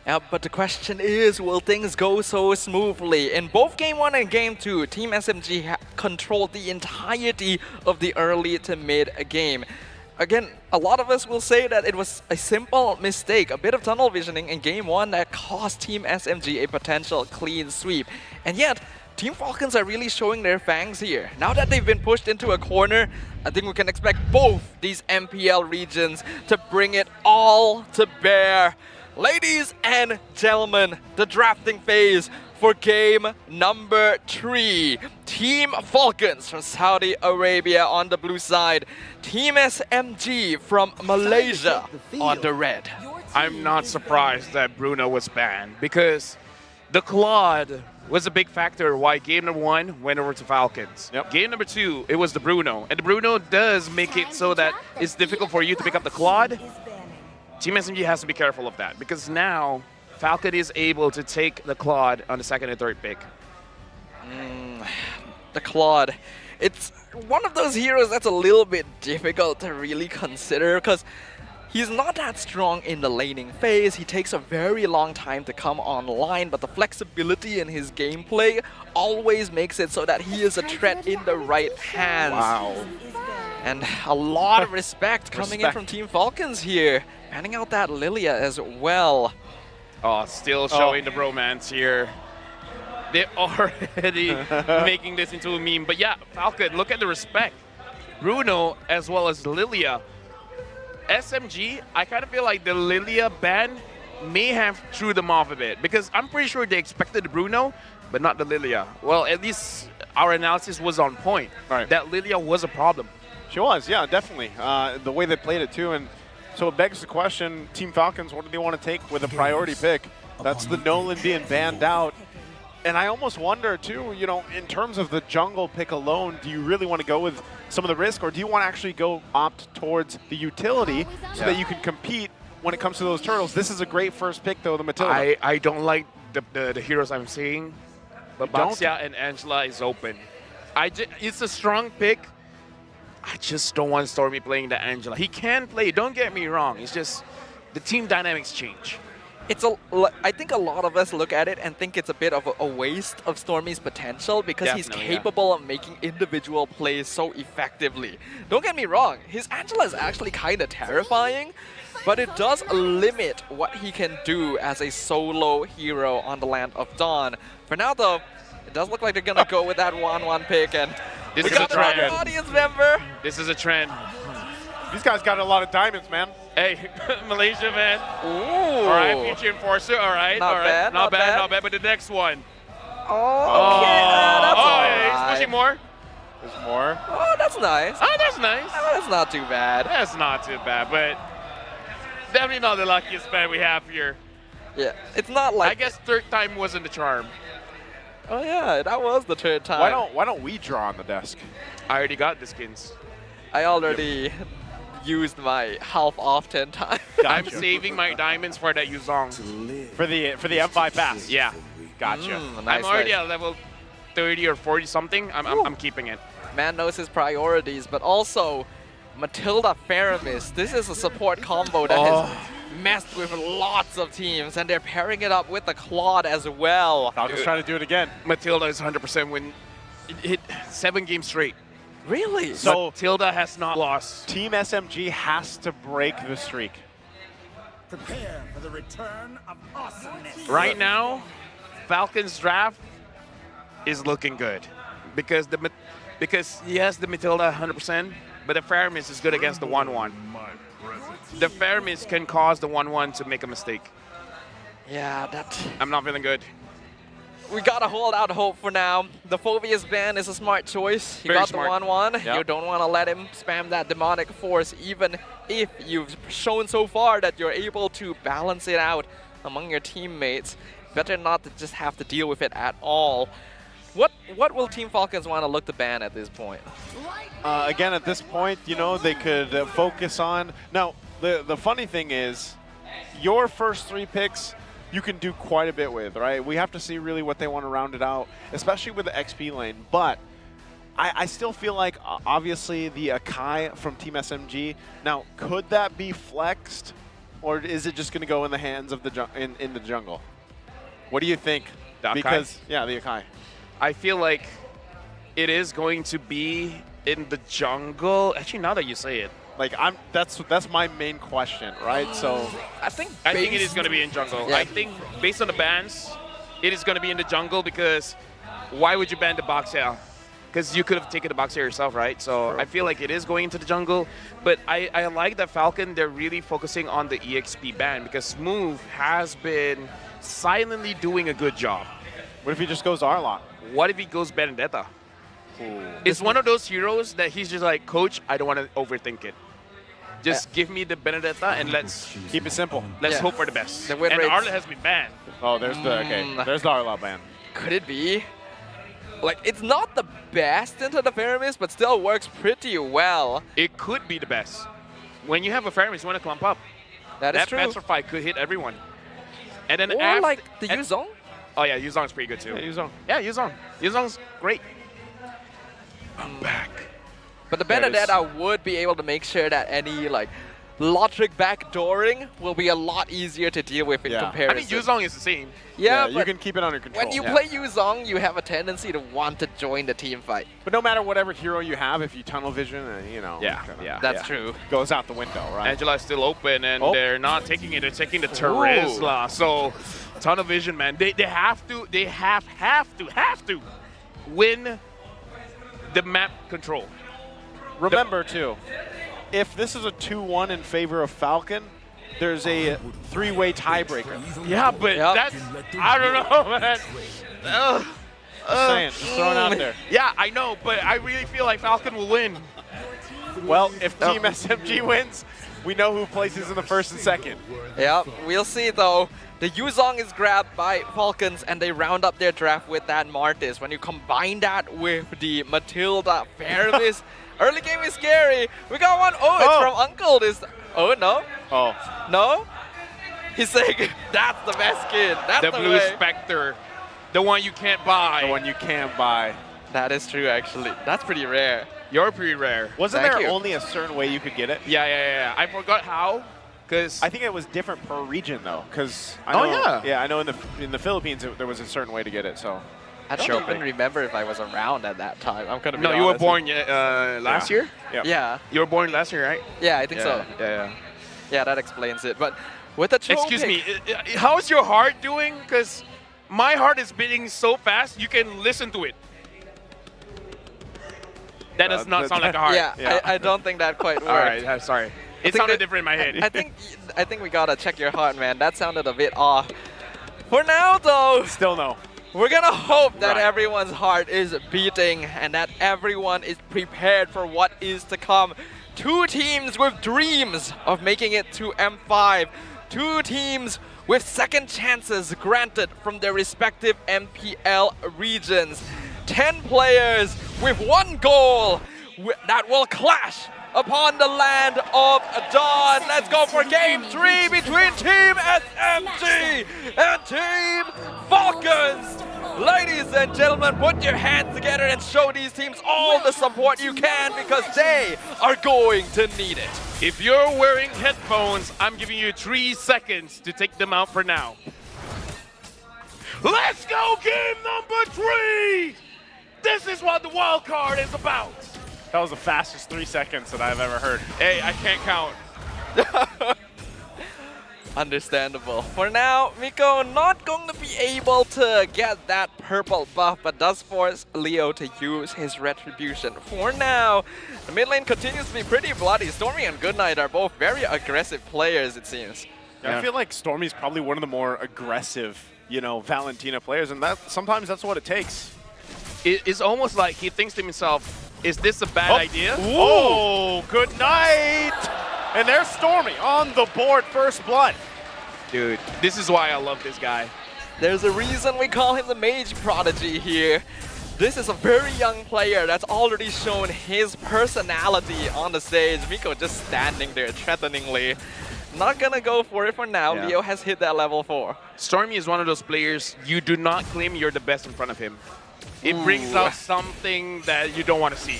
Yeah, but the question is, will things go so smoothly? In both Game 1 and Game 2, Team SMG controlled the entirety of the early to mid game. Again, a lot of us will say that it was a simple mistake, a bit of tunnel visioning in Game 1 that cost Team SMG a potential clean sweep. And yet, Team Falcons are really showing their fangs here. Now that they've been pushed into a corner, I think we can expect both these MPL regions to bring it all to bear. Ladies and gentlemen, the drafting phase for game number 3. Team Falcons from Saudi Arabia on the blue side. Team SMG from Malaysia on the red. I'm not surprised that Bruno was banned, because the Claude was a big factor why game number 1 went over to Falcons. Game number 2, it was the Bruno. And the Bruno does make it so that it's difficult for you to pick up the Claude. Team SMG has to be careful of that, because now Falcon is able to take the Claude on the 2nd and 3rd pick. The Claude. It's one of those heroes that's a little bit difficult to really consider, because he's not that strong in the laning phase. He takes a very long time to come online, but the flexibility in his gameplay always makes it so that he is a threat in the right hands. Wow. And a lot of respect coming in from Team Falcons here. Panning out that Lilia as well. Oh, still showing the bromance here. They're already making this into a meme. But yeah, Falcon, look at the respect. Bruno as well as Lilia. SMG, I kind of feel like the Lilia ban may have threw them off a bit, because I'm pretty sure they expected the Bruno, but not the Lilia. Well, at least our analysis was on point. Right. That Lilia was a problem. She was, yeah, definitely. The way they played it too, and so it begs the question, Team Falcons, what do they want to take with a priority pick? That's the Nolan being banned out. And I almost wonder too, you know, in terms of the jungle pick alone, do you really want to go with some of the risk, or do you want to actually go opt towards the utility so that you can compete when it comes to those turtles? This is a great first pick though, the Matilda. I don't like the heroes I'm seeing, but Baxia and Angela is open. It's a strong pick. I just don't want Stormy playing the Angela. He can play, don't get me wrong. It's just the team dynamics change. I think a lot of us look at it and think it's a bit of a waste of Stormy's potential because he's Definitely, capable of making individual plays so effectively. Don't get me wrong, his Angela is actually kind of terrifying, but it does limit what he can do as a solo hero on the Land of Dawn. For now though, it does look like they're gonna go with that 1-1 pick, and This we is got a trend. another audience member. This is a trend. These guys got a lot of diamonds, man. Hey, Malaysia, man. Ooh. All right, future enforcer. All right, Not all right. bad, not not bad, bad. not bad. But the next one. Oh, okay, that's oh, alright. yeah, he's pushing more. There's more. Oh, that's nice. Oh, that's nice. That's not too bad. That's not too bad, but definitely not the luckiest fan we have here. Yeah, it's not like. I guess third time wasn't the charm. Oh yeah, that was the third time. Why don't we draw on the desk? I already got the skins. I already used my half off 10 times. I'm saving my diamonds for that Yuzong. For the M5 pass. Yeah. Gotcha. Nice, I'm already nice. at level 30 or 40 something. I'm keeping it. Man knows his priorities, but also Matilda Faramis. This is a support combo that has messed with lots of teams, and they're pairing it up with the Claude as well. Falcon's trying to do it again. Matilda is 100% win. It hit 7 games straight. Really? So Matilda has not lost. Team SMG has to break the streak. Prepare for the return of awesomeness. Right now, Falcon's draft is looking good because he has the Matilda 100%, but the Faramis is good against the 1-1. The Faramis can cause the 1-1 to make a mistake. Yeah, that. I'm not feeling good. We gotta hold out hope for now. The Phobius ban is a smart choice. You Very got smart. the 1-1. Yep. You don't want to let him spam that demonic force, even if you've shown so far that you're able to balance it out among your teammates. Better not to just have to deal with it at all. What will Team Falcons want to look to ban at this point? Again, at this point, you know, they could focus on. Now, the funny thing is, your first 3 picks, you can do quite a bit with, right? We have to see really what they want to round it out, especially with the XP lane. But I still feel like, obviously, the Akai from Team SMG. Now, could that be flexed, or is it just going to go in the hands of the in the jungle? What do you think? The Akai? Because yeah, the Akai. I feel like it is going to be in the jungle. Actually, now that you say it, like that's my main question, right? So I think it is going to be in jungle. Yeah. I think based on the bans, it is going to be in the jungle because why would you ban the Boxer? Because you could have taken the Boxer yourself, right? So I feel like it is going into the jungle. But I like that Falcon, they're really focusing on the EXP ban because Smooth has been silently doing a good job. What if he just goes Arlot? What if he goes Benedetta? It's one of those heroes that he's just like, Coach, I don't want to overthink it. Just give me the Benedetta and let's keep it simple. Let's hope for the best. The win and rates- Arlot has been banned. Oh, there's the there's the Arlot ban. Could it be? Like, it's not the best into the Faramis, but still works pretty well. It could be the best. When you have a Faramis, you want to clump up. That is true. Petrify could hit everyone. And then Or after, like the Yuzong? Oh yeah, Yuzong's pretty good too. Yeah, Yuzong. Yeah, Yuzong. Yuzong's great. I'm back. But the There it is. Benedetta would be able to make sure that any like logic backdooring will be a lot easier to deal with in I comparison. mean, Yuzong is the same. Yeah, you but can keep it under control. when you play Yuzong, you have a tendency to want to join the team fight. But no matter whatever hero you have, if you tunnel vision, you know, That's true. goes out the window, right? Angela's still open, and Oh. they're not taking it. They're taking the Terizla. So, ton of vision, man. They have to. They have to win the map control. Remember too, if this is a 2-1 in favor of Falcon, there's a 3-way tiebreaker. Yeah, but that's I don't know, man. Just saying, just throwing it out there. Yeah, I know, but I really feel like Falcon will win. Well, if Team SMG wins, we know who places in the first and second. Yep, we'll see though. The Yuzong is grabbed by Falcons and they round up their draft with that Martis. When you combine that with the Matilda Faramis, early game is scary. We got one. Oh, it's from Uncle. Oh, no. Oh. No? He's saying, that's the best skin. That's The the Blue way. Spectre. The one you can't buy. The one you can't buy. That is true, actually. That's pretty rare. You're pretty rare. Wasn't Thank there you. only a certain way you could get it? Yeah. I forgot how, Because I think it was different per region though, because I know in the Philippines there was a certain way to get it. So I don't even remember if I was around at that time. I'm gonna be honest. you were born last year. Yeah. You were born last year, right? Yeah, I think so. Yeah, that explains it. But with the troll Excuse pick- me, how's your heart doing? Because my heart is beating so fast, you can listen to it. That does not sound like a heart. Yeah, I don't think that quite worked. All right, I'm sorry. It sounded different in my head. I think we gotta check your heart, man. That sounded a bit off. For now, though, still no. We're gonna hope that everyone's heart is beating and that everyone is prepared for what is to come. 2 teams with dreams of making it to M5. 2 teams with second chances granted from their respective MPL regions. 10 players with 1 goal that will clash upon the land of Dawn. Let's go for game 3 between Team SMG and Team Falcons. Ladies and gentlemen, put your hands together and show these teams all the support you can because they are going to need it. If you're wearing headphones, I'm giving you 3 seconds to take them out for now. Let's go game number 3! This is what the wild card is about. That was the fastest 3 seconds that I've ever heard. Hey, I can't count. Understandable. For now, Miko not going to be able to get that purple buff, but does force Leo to use his retribution. For now, the mid lane continues to be pretty bloody. Stormy and Goodnight are both very aggressive players, it seems. I feel like Stormy's probably one of the more aggressive, Valentina players, and sometimes that's what it takes. It's almost like he thinks to himself, is this a bad idea? Oh, good night! And there's Stormy on the board, first blood. Dude, this is why I love this guy. There's a reason we call him the Mage Prodigy here. This is a very young player that's already shown his personality on the stage. Miko just standing there threateningly. Not gonna go for it for now. Yeah. Leo has hit that level 4. Stormy is one of those players, you do not claim you're the best in front of him. It brings out something that you don't want to see.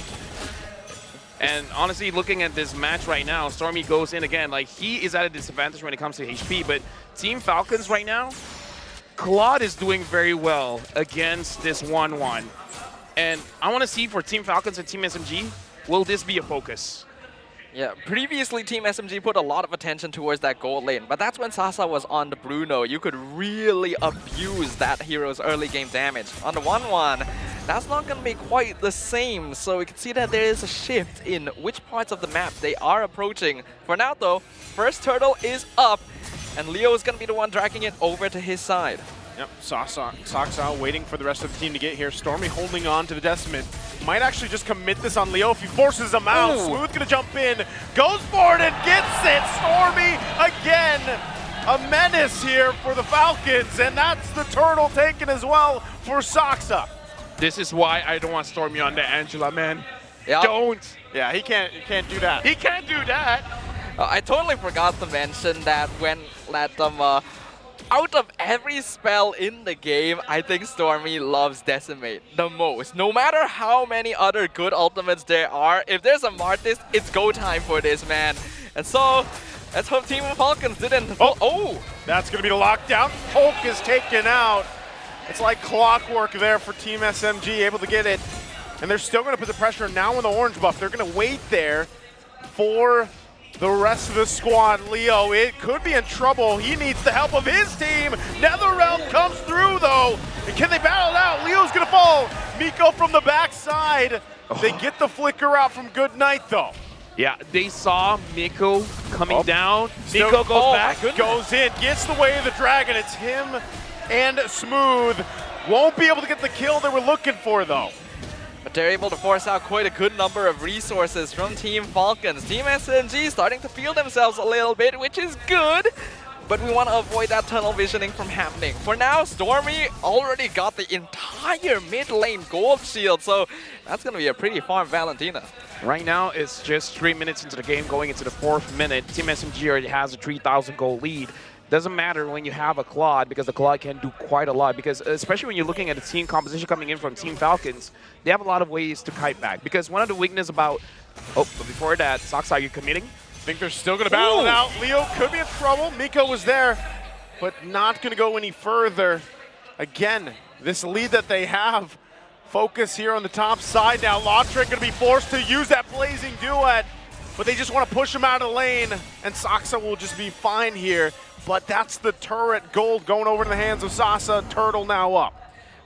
And honestly, looking at this match right now, Stormy goes in again. Like, he is at a disadvantage when it comes to HP, but Team Falcons right now, Claude is doing very well against this 1-1. And I want to see for Team Falcons and Team SMG, will this be a focus? Yeah, previously Team SMG put a lot of attention towards that gold lane, but that's when Sasa was on the Bruno. You could really abuse that hero's early game damage. On the 1-1, that's not going to be quite the same, so we can see that there is a shift in which parts of the map they are approaching. For now though, first turtle is up, and Leo is going to be the one dragging it over to his side. Yep, Saksa waiting for the rest of the team to get here. Stormy holding on to the Decimate. Might actually just commit this on Leo if he forces him out. Ooh. Smooth gonna jump in, goes for it and gets it. Stormy again. A menace here for the Falcons, and that's the turtle taken as well for Saksa. This is why I don't want Stormy on the Angela, man. Yep. Don't. Yeah, he can't do that. He can't do that. I totally forgot to mention that when out of every spell in the game, I think Stormy loves Decimate the most. No matter how many other good ultimates there are, if there's a Martis, it's go time for this, man. And so, let's hope Team Falcons didn't... Oh! That's going to be the lockdown. Hulk is taken out. It's like clockwork there for Team SMG, able to get it. And they're still going to put the pressure now on the orange buff. They're going to wait there for the rest of the squad. Leo, it could be in trouble. He needs the help of his team. NetherRealm comes through, though. And can they battle it out? Leo's going to fall. Miko from the backside. They get the flicker out from Goodnight, though. Yeah, they saw Miko coming down. Miko goes back. Goes in, gets the way of the dragon. It's him and Smooth. Won't be able to get the kill they were looking for, though. But they're able to force out quite a good number of resources from Team Falcons. Team SMG starting to feel themselves a little bit, which is good. But we want to avoid that tunnel visioning from happening. For now, Stormy already got the entire mid lane gold shield, so that's going to be a pretty farm Valentina. Right now, it's just 3 minutes into the game, going into the 4th minute. Team SMG already has a 3,000 gold lead. Doesn't matter when you have a Claude, because the Claude can do quite a lot. Because especially when you're looking at the team composition coming in from Team Falcons, they have a lot of ways to kite back. Because one of the weakness about... Oh, but before that, Sox, are you committing? think they're still going to battle it out. Leo could be in trouble. Miko was there, but not going to go any further. Again, this lead that they have. Focus here on the top side now. Lautrec going to be forced to use that blazing duet, but they just want to push him out of the lane, and Saksa will just be fine here. But that's the turret gold going over in the hands of Sasa. Turtle now up.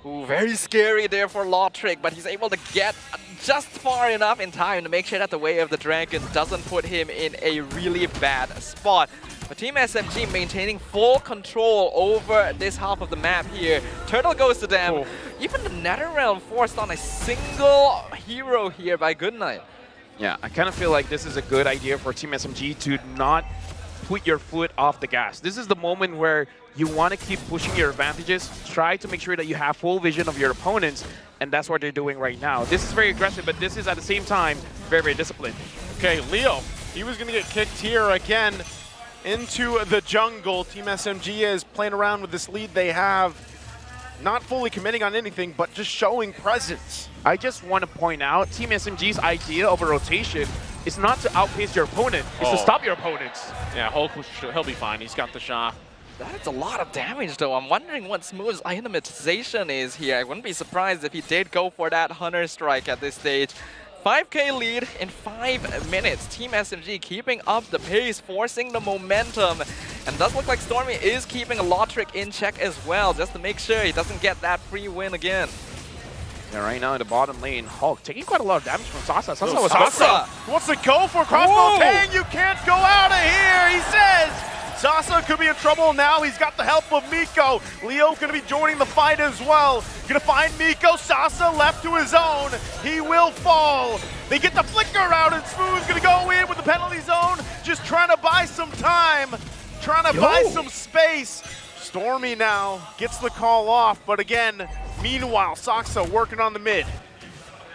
Ooh, very scary there for Lautrec, but he's able to get just far enough in time to make sure that the Way of the Dragon doesn't put him in a really bad spot. But Team SMG maintaining full control over this half of the map here. Turtle goes to them. Even the Netherrealm forced on a single hero here by Goodnight. Yeah, I kind of feel like this is a good idea for Team SMG to not put your foot off the gas. This is the moment where you want to keep pushing your advantages, try to make sure that you have full vision of your opponents, and that's what they're doing right now. This is very aggressive, but this is at the same time very, very disciplined. Okay, Leo, he was going to get kicked here again into the jungle. Team SMG is playing around with this lead they have, not fully committing on anything, but just showing presence. I just want to point out, Team SMG's idea of a rotation is not to outpace your opponent, it's to stop your opponents. Yeah, he'll be fine. He's got the shot. That's a lot of damage, though. I'm wondering what Smooth's itemization is here. I wouldn't be surprised if he did go for that Hunter Strike at this stage. 5k lead in 5 minutes. Team SMG keeping up the pace, forcing the momentum. And does look like Stormy is keeping Lautrec in check as well, just to make sure he doesn't get that free win again. Yeah, right now in the bottom lane, Hulk taking quite a lot of damage from Sasa. Sasa wants to go for crossbow Tang. You can't go out of here, he says. Sasa could be in trouble now. He's got the help of Miko. Leo going to be joining the fight as well. Going to find Miko. Sasa left to his own. He will fall. They get the flicker out, and Smooth going to go in with the penalty zone. Just trying to buy some time. Trying to buy some space. Stormy now gets the call off, but again, meanwhile, Saksa working on the mid.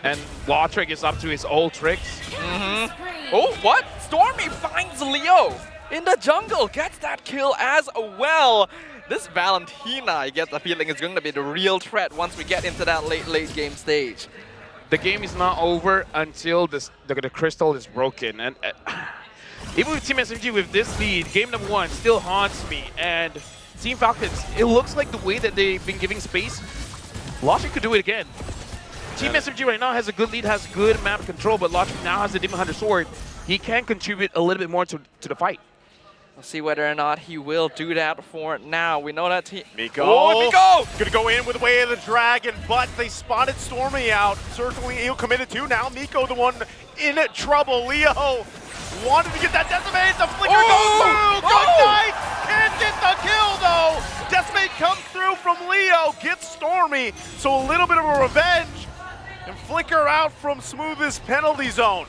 And Lautrec is up to his old tricks. Oh, what? Stormy finds Leo in the jungle, gets that kill as well. This Valentina, I get the feeling, is going to be the real threat once we get into that late game stage. The game is not over until the crystal is broken. And even with Team SMG with this lead, game number 1 still haunts me. And Team Falcons, it looks like the way that they've been giving space, Lautrec could do it again. Team SMG right now has a good lead, has good map control, but Lautrec now has the Demon Hunter Sword. He can contribute a little bit more to the fight. We'll see whether or not he will do that for now. We know that Miko! Miko! Gonna go in with Way of the Dragon, but they spotted Stormy out. Circling Eel committed to. Now Miko the one in trouble. Leo wanted to get that Decimate. The flicker goes through. Goodnight can't get the kill though. Decimate comes through from Leo. Gets Stormy. So a little bit of a revenge. And flicker out from Smooth's penalty zone.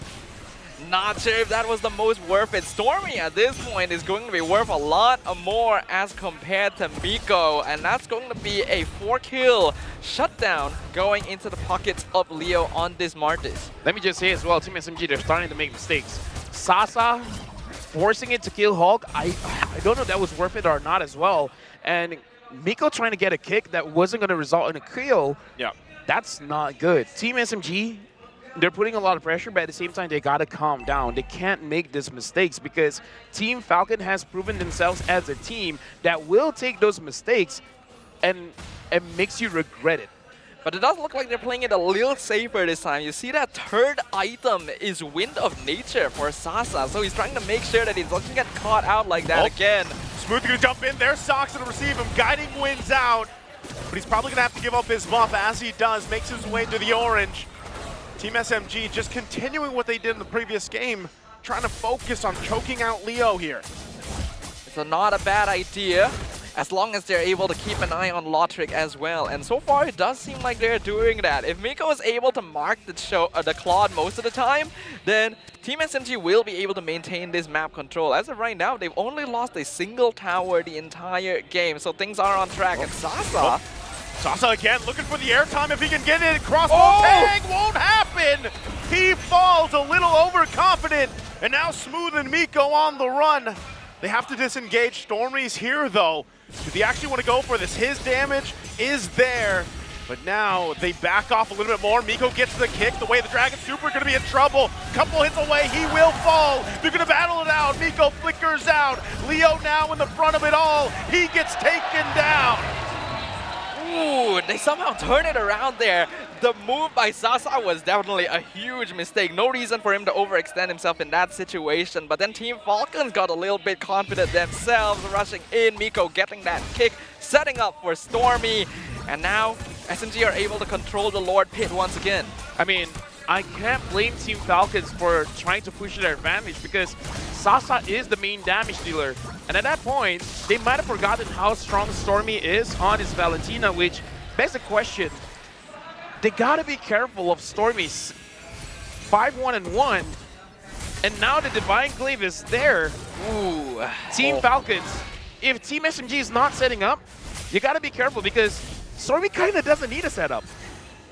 Not sure if that was the most worth it. Stormy at this point is going to be worth a lot more as compared to Miko, and that's going to be a 4-kill shutdown going into the pockets of Leo on this Martis. Let me just say as well, Team SMG, they're starting to make mistakes. Sasa forcing it to kill Hulk, I don't know if that was worth it or not as well. And Miko trying to get a kick that wasn't going to result in a kill, that's not good. Team SMG, they're putting a lot of pressure, but at the same time, they gotta calm down. They can't make these mistakes because Team Falcon has proven themselves as a team that will take those mistakes and it makes you regret it. But it does look like they're playing it a little safer this time. You see that third item is Wind of Nature for Sasa, so he's trying to make sure that he doesn't get caught out like that again. Smooth gonna jump in there, Sox gonna receive him, Guiding Winds out, but he's probably gonna have to give up his buff as he does, makes his way to the orange. Team SMG just continuing what they did in the previous game, trying to focus on choking out Leo here. It's not a bad idea, as long as they're able to keep an eye on Lautrec as well. And so far, it does seem like they're doing that. If Miko is able to mark the Claude most of the time, then Team SMG will be able to maintain this map control. As of right now, they've only lost a single tower the entire game, so things are on track. And Sasa... Sasa again looking for the airtime if he can get it. Crossbow tag won't happen. He falls a little overconfident. And now Smooth and Miko on the run. They have to disengage. Stormy's here though. Does he actually want to go for this? His damage is there. But now they back off a little bit more. Miko gets the kick. The way the Dragon Super going to be in trouble. Couple hits away, he will fall. They're going to battle it out. Miko flickers out. Leo now in the front of it all. He gets taken down. Ooh, they somehow turn it around there. The move by Sasa was definitely a huge mistake. No reason for him to overextend himself in that situation. But then Team Falcons got a little bit confident themselves, rushing in. Miko getting that kick, setting up for Stormy. And now SMG are able to control the Lord Pit once again. I mean, I can't blame Team Falcons for trying to push their advantage because Sasa is the main damage dealer. And at that point, they might have forgotten how strong Stormy is on his Valentina, which begs the question, they gotta be careful of Stormy's 5-1-1, and now the Divine Glaive is there. Ooh. Team Falcons, if Team SMG is not setting up, you gotta be careful because Stormy kinda doesn't need a setup.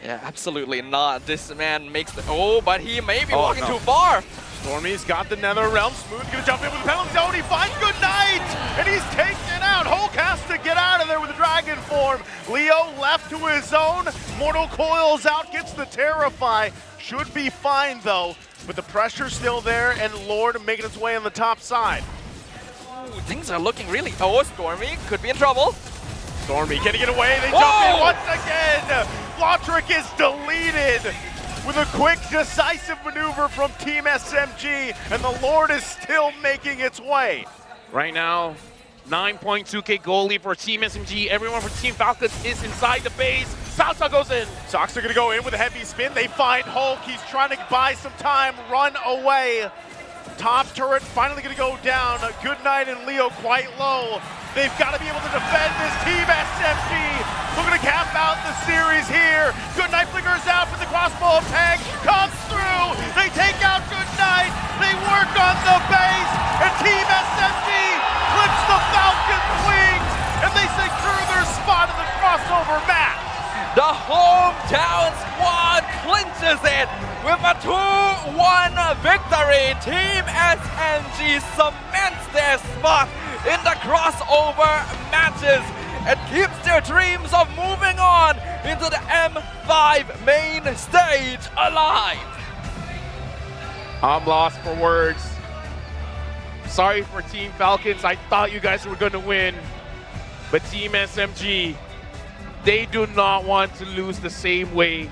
Yeah, absolutely not. This man makes the... Oh, but he may be walking too far. Stormy's got the Nether Realm. Smooth gonna jump in with the penalty zone. He finds Good Night, and he's taken out. Hulk has to get out of there with the Dragon form. Leo left to his own. Mortal Coils out, gets the Terrify. Should be fine though, but the pressure's still there, and Lord making its way on the top side. Ooh, things are looking really... Oh, Stormy could be in trouble. Stormy, can he get away? They jump in once again. Lotric is deleted with a quick, decisive maneuver from Team SMG, and the Lord is still making its way. Right now, 9.2k goalie for Team SMG. Everyone for Team Falcons is inside the base. Sasa goes in. Sox are gonna go in with a heavy spin. They find Hulk. He's trying to buy some time, run away. Top turret finally gonna go down. Good Night and Leo quite low. They've got to be able to defend this Team SMG. Looking to cap out the series here. Good Night flickers out, but the crossbow peg comes through. They take out Good Night. They work on the base, and Team SMG clips the Falcons' wings, and they secure their spot in the crossover match. The hometown squad clinches it with a 2-1 victory. Team SMG cements their spot in the crossover matches and keeps their dreams of moving on into the M5 main stage alive. I'm lost for words. Sorry for Team Falcons. I thought you guys were going to win. But Team SMG, they do not want to lose the same way.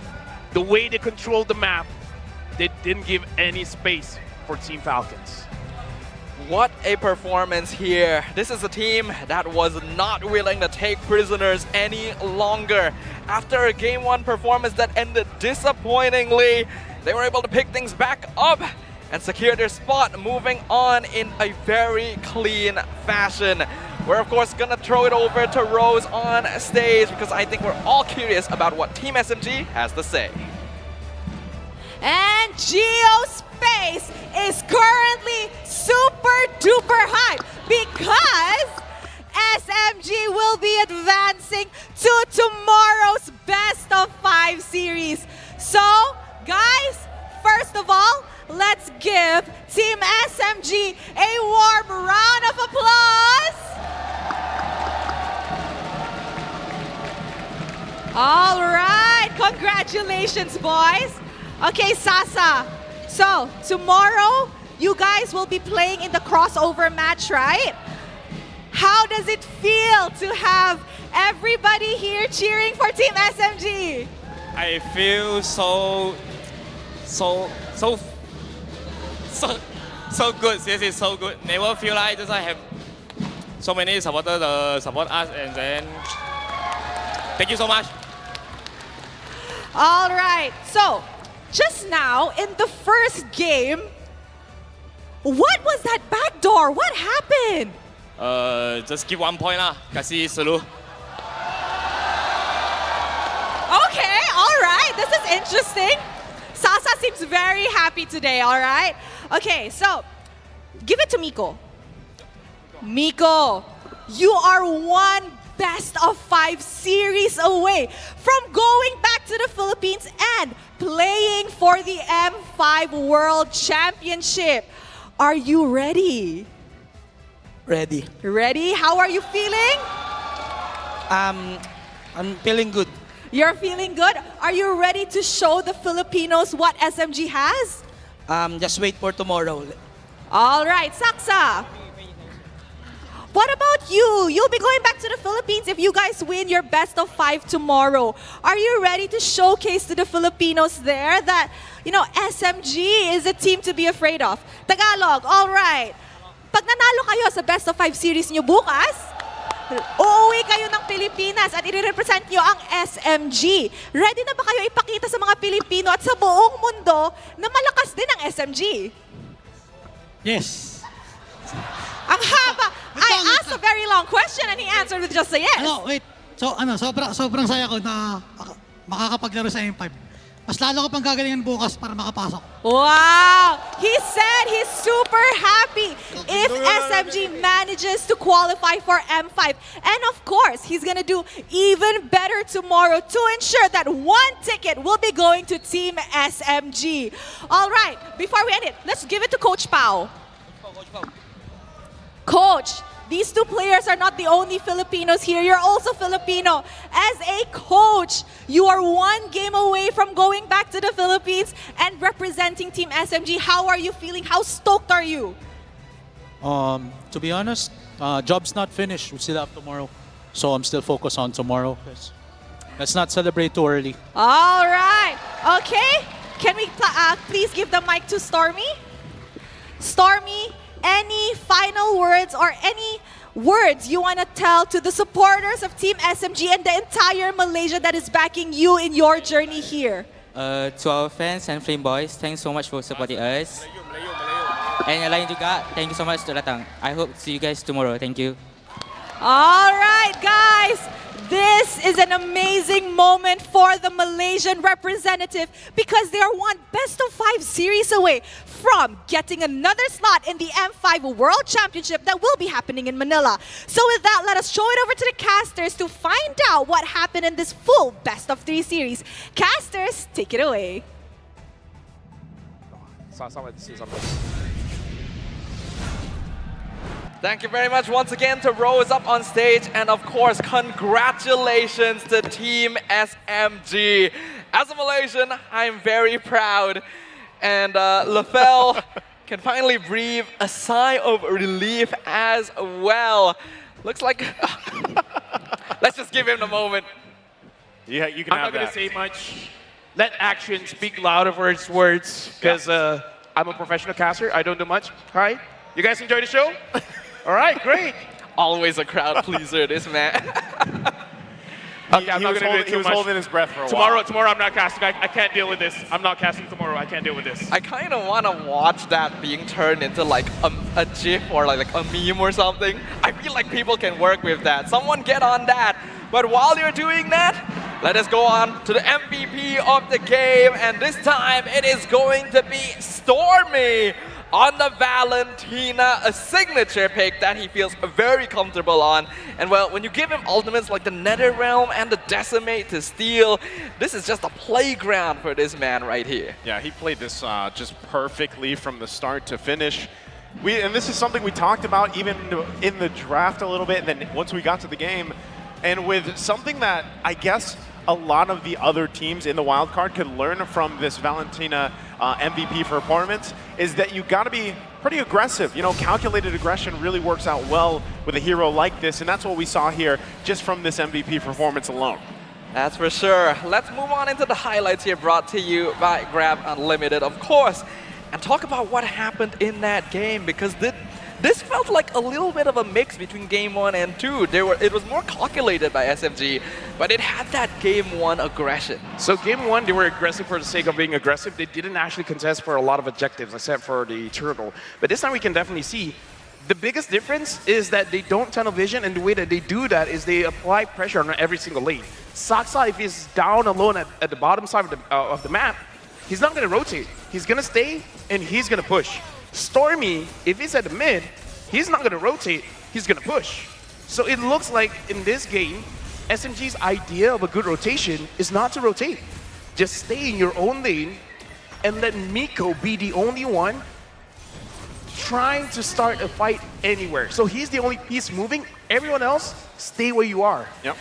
The way they controlled the map, they didn't give any space for Team Falcons. What a performance here. This is a team that was not willing to take prisoners any longer. After a Game 1 performance that ended disappointingly, they were able to pick things back up and secure their spot, moving on in a very clean fashion. We're of course gonna throw it over to Rose on stage because I think we're all curious about what Team SMG has to say. And Geospace is currently super duper hype because SMG will be advancing to tomorrow's best of 5 series. So, guys, first of all, let's give Team SMG a warm round of applause. All right, congratulations, boys. Okay, Sasa, so tomorrow you guys will be playing in the crossover match, right? How does it feel to have everybody here cheering for Team SMG? I feel so good. Seriously, so good. Never feel like just I have so many supporters support us, and then thank you so much. All right, so just now in the first game, what was that backdoor? What happened? Just give 1 point lah. Kasih selalu. Okay, all right, this is interesting. Sasa seems very happy today, all right? Okay, so give it to Miko. Miko, you are one best of 5 series away from going back to the Philippines and playing for the M5 World Championship. Are you ready? Ready. Ready? How are you feeling? I'm feeling good. You're feeling good? Are you ready to show the Filipinos what SMG has? Just wait for tomorrow. All right, Saksa. What about you? You'll be going back to the Philippines if you guys win your best of 5 tomorrow. Are you ready to showcase to the Filipinos there that, SMG is a team to be afraid of? Tagalog, all right. Pag nanalo kayo sa best of 5 series nyo bukas, uuwi kayo ng Pilipinas at i-represent nyo ang SMG. Ready na ba kayo ipakita sa mga Pilipino at sa buong mundo na malakas din ang SMG? Yes. Ang haba. I asked a very long question and he answered with just a yes. Wait. So, sobrang saya ko na makakapaglaro sa M5. Mas lalo ko pang gagalingan bukas para makapasok. Wow! He said he's super happy if SMG manages to qualify for M5. And of course, he's gonna do even better tomorrow to ensure that one ticket will be going to Team SMG. All right, before we end it, let's give it to Coach Pao. Coach, these two players are not the only Filipinos here. You're also Filipino. As a coach, you are one game away from going back to the Philippines and representing Team SMG. How are you feeling? How stoked are you? To be honest, job's not finished. We still have tomorrow. So I'm still focused on tomorrow. Let's not celebrate too early. All right. Okay. Can we please give the mic to Stormy? Stormy, any final words or any words you want to tell to the supporters of Team SMG and the entire Malaysia that is backing you in your journey here? To our fans and Flame Boys, thanks so much for supporting us. And yang lain juga, thank you so much untuk datang. I hope to see you guys tomorrow. Thank you. All right, guys. This is an amazing moment for the Malaysian representative because they are one best of 5 series away from getting another slot in the M5 World Championship that will be happening in Manila. So with that, let us show it over to the casters to find out what happened in this full best of 3 series. Casters, take it away. Thank you very much once again to Rose up on stage, and of course, congratulations to Team SMG. As a Malaysian, I'm very proud, and LaFell can finally breathe a sigh of relief as well. Looks like... Let's just give him the moment. Yeah, you can I'm have not going that. to say much. Let action speak louder for its words, because I'm a professional caster. I don't do much. Hi. You guys enjoy the show? All right, great. Always a crowd pleaser, this man. Okay, I'm not going to do it too He was much. holding his breath for a Tomorrow, while. tomorrow I'm not casting. I can't deal with this. I'm not casting tomorrow. I can't deal with this. I kind of want to watch that being turned into like a GIF or like a meme or something. I feel like people can work with that. Someone get on that. But while you're doing that, let us go on to the MVP of the game. And this time it is going to be Stormy on the Valentina, a signature pick that he feels very comfortable on. And well, when you give him ultimates like the Nether Realm and the Decimate to steal, this is just a playground for this man right here. Yeah, he played this just perfectly from the start to finish. And this is something we talked about even in the draft a little bit, and then once we got to the game. And with something that I guess a lot of the other teams in the wildcard could learn from this Valentina MVP performance is that you got to be pretty aggressive. You know, calculated aggression really works out well with a hero like this, and that's what we saw here just from this MVP performance alone. That's for sure. Let's move on into the highlights here brought to you by Grab Unlimited, of course, and talk about what happened in that game, because this felt like a little bit of a mix between Game 1 and 2. It was more calculated by SMG, but it had that Game 1 aggression. So Game 1, they were aggressive for the sake of being aggressive. They didn't actually contest for a lot of objectives, except for the turtle. But this time we can definitely see the biggest difference is that they don't tunnel vision, and the way that they do that is they apply pressure on every single lane. Saksa, if he's down alone at the bottom side of the map, he's not going to rotate. He's going to stay, and he's going to push. Stormy, if he's at the mid, he's not going to rotate, he's going to push. So it looks like in this game, SMG's idea of a good rotation is not to rotate. Just stay in your own lane and let Miko be the only one trying to start a fight anywhere. So he's the only piece moving. Everyone else, stay where you are. Yep.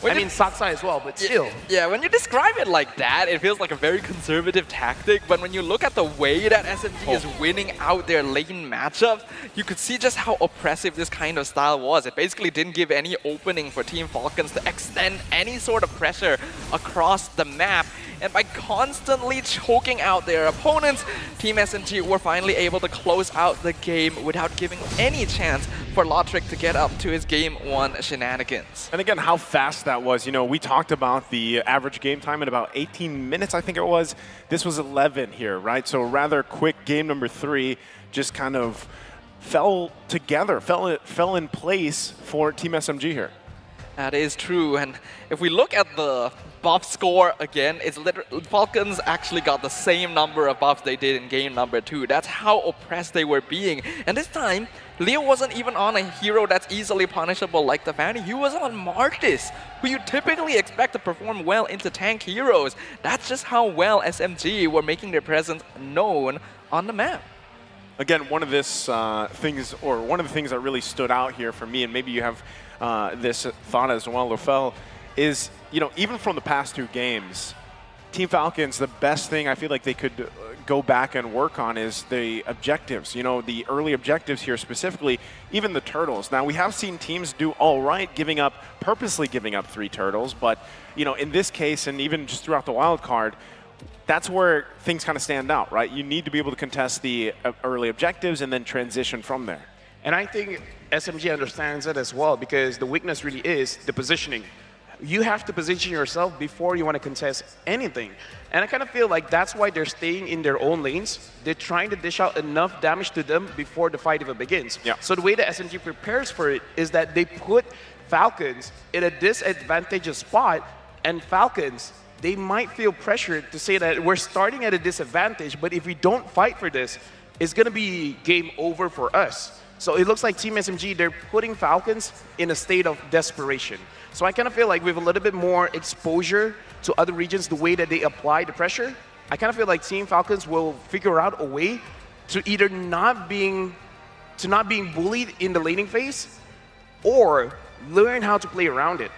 When I mean, Saksai as well, but still. Yeah, when you describe it like that, it feels like a very conservative tactic. But when you look at the way that SMG is winning out their lane matchups, you could see just how oppressive this kind of style was. It basically didn't give any opening for Team Falcons to extend any sort of pressure across the map. And by constantly choking out their opponents, Team SMG were finally able to close out the game without giving any chance for Lotric to get up to his Game 1 shenanigans. And again, how fast that was. You know, we talked about the average game time in about 18 minutes, I think it was. This was 11 here, right? So a rather quick game number 3, just kind of fell together, fell in place for Team SMG here. That is true, and if we look at the buff score again, it's Falcons actually got the same number of buffs they did in game number 2. That's how oppressed they were being. And this time, Leo wasn't even on a hero that's easily punishable like the Fanny. He was on Martis, who you typically expect to perform well into tank heroes. That's just how well SMG were making their presence known on the map. Again, one of the things that really stood out here for me, and maybe you have this thought as well, Lofel, is, you know, even from the past 2 games, Team Falcons, the best thing I feel like they could go back and work on is the objectives. You know, the early objectives here specifically, even the turtles. Now, we have seen teams do all right purposely giving up 3 turtles, but, you know, in this case, and even just throughout the wild card, that's where things kind of stand out, right? You need to be able to contest the early objectives and then transition from there. And I think SMG understands it as well, because the weakness really is the positioning. You have to position yourself before you want to contest anything. And I kind of feel like that's why they're staying in their own lanes. They're trying to dish out enough damage to them before the fight even begins. Yeah. So the way that SMG prepares for it is that they put Falcons in a disadvantageous spot, and Falcons, they might feel pressured to say that we're starting at a disadvantage, but if we don't fight for this, it's going to be game over for us. So it looks like Team SMG, they're putting Falcons in a state of desperation. So I kind of feel like with a little bit more exposure to other regions, the way that they apply the pressure, I kind of feel like Team Falcons will figure out a way to either not being bullied in the laning phase, or learn how to play around it.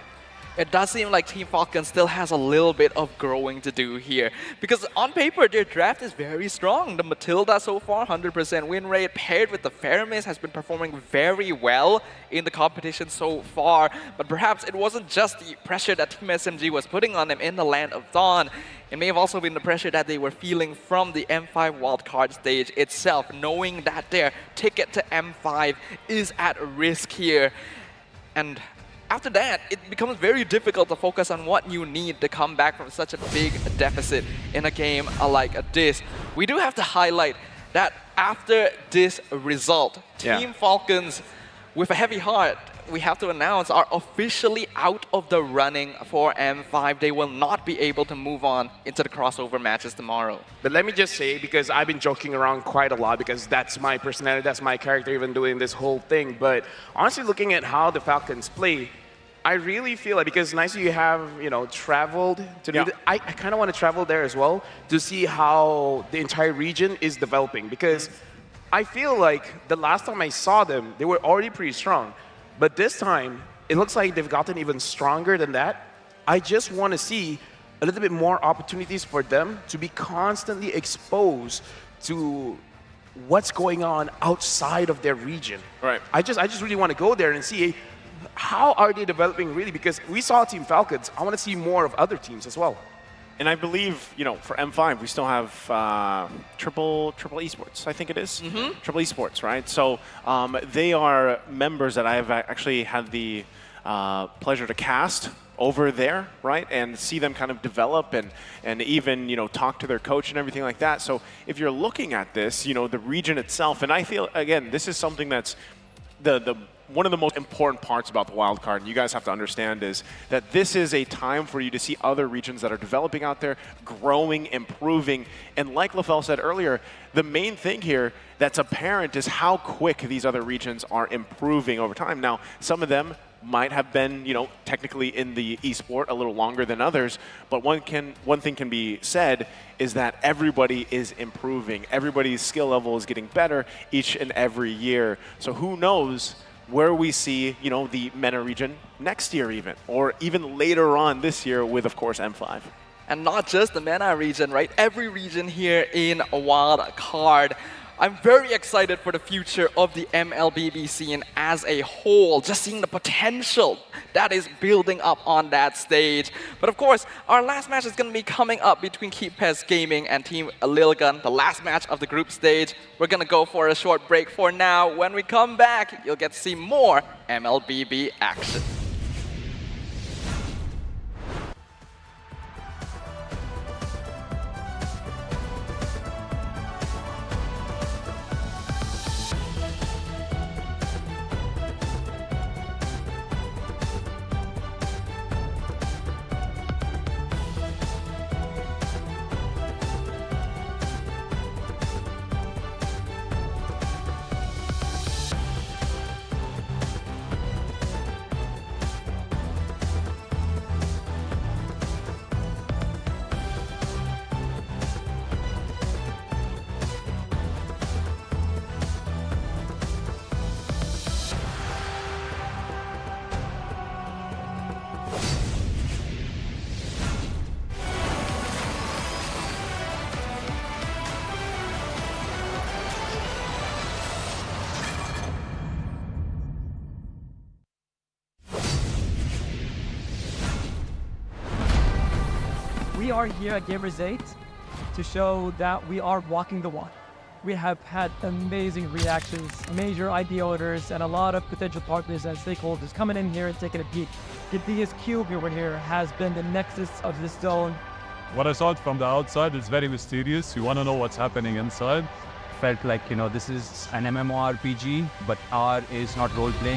It does seem like Team Falcon still has a little bit of growing to do here. Because on paper, their draft is very strong. The Matilda so far, 100% win rate, paired with the Faramis, has been performing very well in the competition so far. But perhaps it wasn't just the pressure that Team SMG was putting on them in the Land of Dawn. It may have also been the pressure that they were feeling from the M5 wildcard stage itself, knowing that their ticket to M5 is at risk here. And after that, it becomes very difficult to focus on what you need to come back from such a big deficit in a game like this. We do have to highlight that after this result, Team Falcons, with a heavy heart, we have to announce, are officially out of the running for M5. They will not be able to move on into the crossover matches tomorrow. But let me just say, because I've been joking around quite a lot, because that's my personality, that's my character, even doing this whole thing. But honestly, looking at how the Falcons play, I really feel like, because nice you have, you know, traveled to do I kind of want to travel there as well to see how the entire region is developing, because I feel like the last time I saw them, they were already pretty strong. But this time, it looks like they've gotten even stronger than that. I just want to see a little bit more opportunities for them to be constantly exposed to what's going on outside of their region. Right. I just really want to go there and see how are they developing really, because we saw Team Falcons. I want to see more of other teams as well. And I believe, you know, for M5, we still have triple esports, I think it is. Triple esports, right? So they are members that I have actually had the pleasure to cast over there, right? And see them kind of develop and even, you know, talk to their coach and everything like that. So if you're looking at this, you know, the region itself, and I feel, again, this is something that's one of the most important parts about the wild card, and you guys have to understand, is that this is a time for you to see other regions that are developing out there, growing, improving. And like Lafel said earlier, the main thing here that's apparent is how quick these other regions are improving over time. Now, some of them might have been, you know, technically in the esport a little longer than others, but one thing can be said is that everybody is improving. Everybody's skill level is getting better each and every year. So who knows where we see, you know, the MENA region next year even, or even later on this year with, of course, M5. And not just the MENA region, right? Every region here in Wild Card. I'm very excited for the future of the MLBB scene as a whole, just seeing the potential that is building up on that stage. But of course, our last match is going to be coming up between Keepes Gaming and Team Lilgun, the last match of the group stage. We're going to go for a short break for now. When we come back, you'll get to see more MLBB action. We are here at Gamers 8 to show that we are walking the walk. We have had amazing reactions, major idea owners, and a lot of potential partners and stakeholders coming in here and taking a peek. The biggest cube over here has been the nexus of this zone. What I saw from the outside is very mysterious. You want to know what's happening inside. Felt like, you know, this is an MMORPG, but R is not role-playing.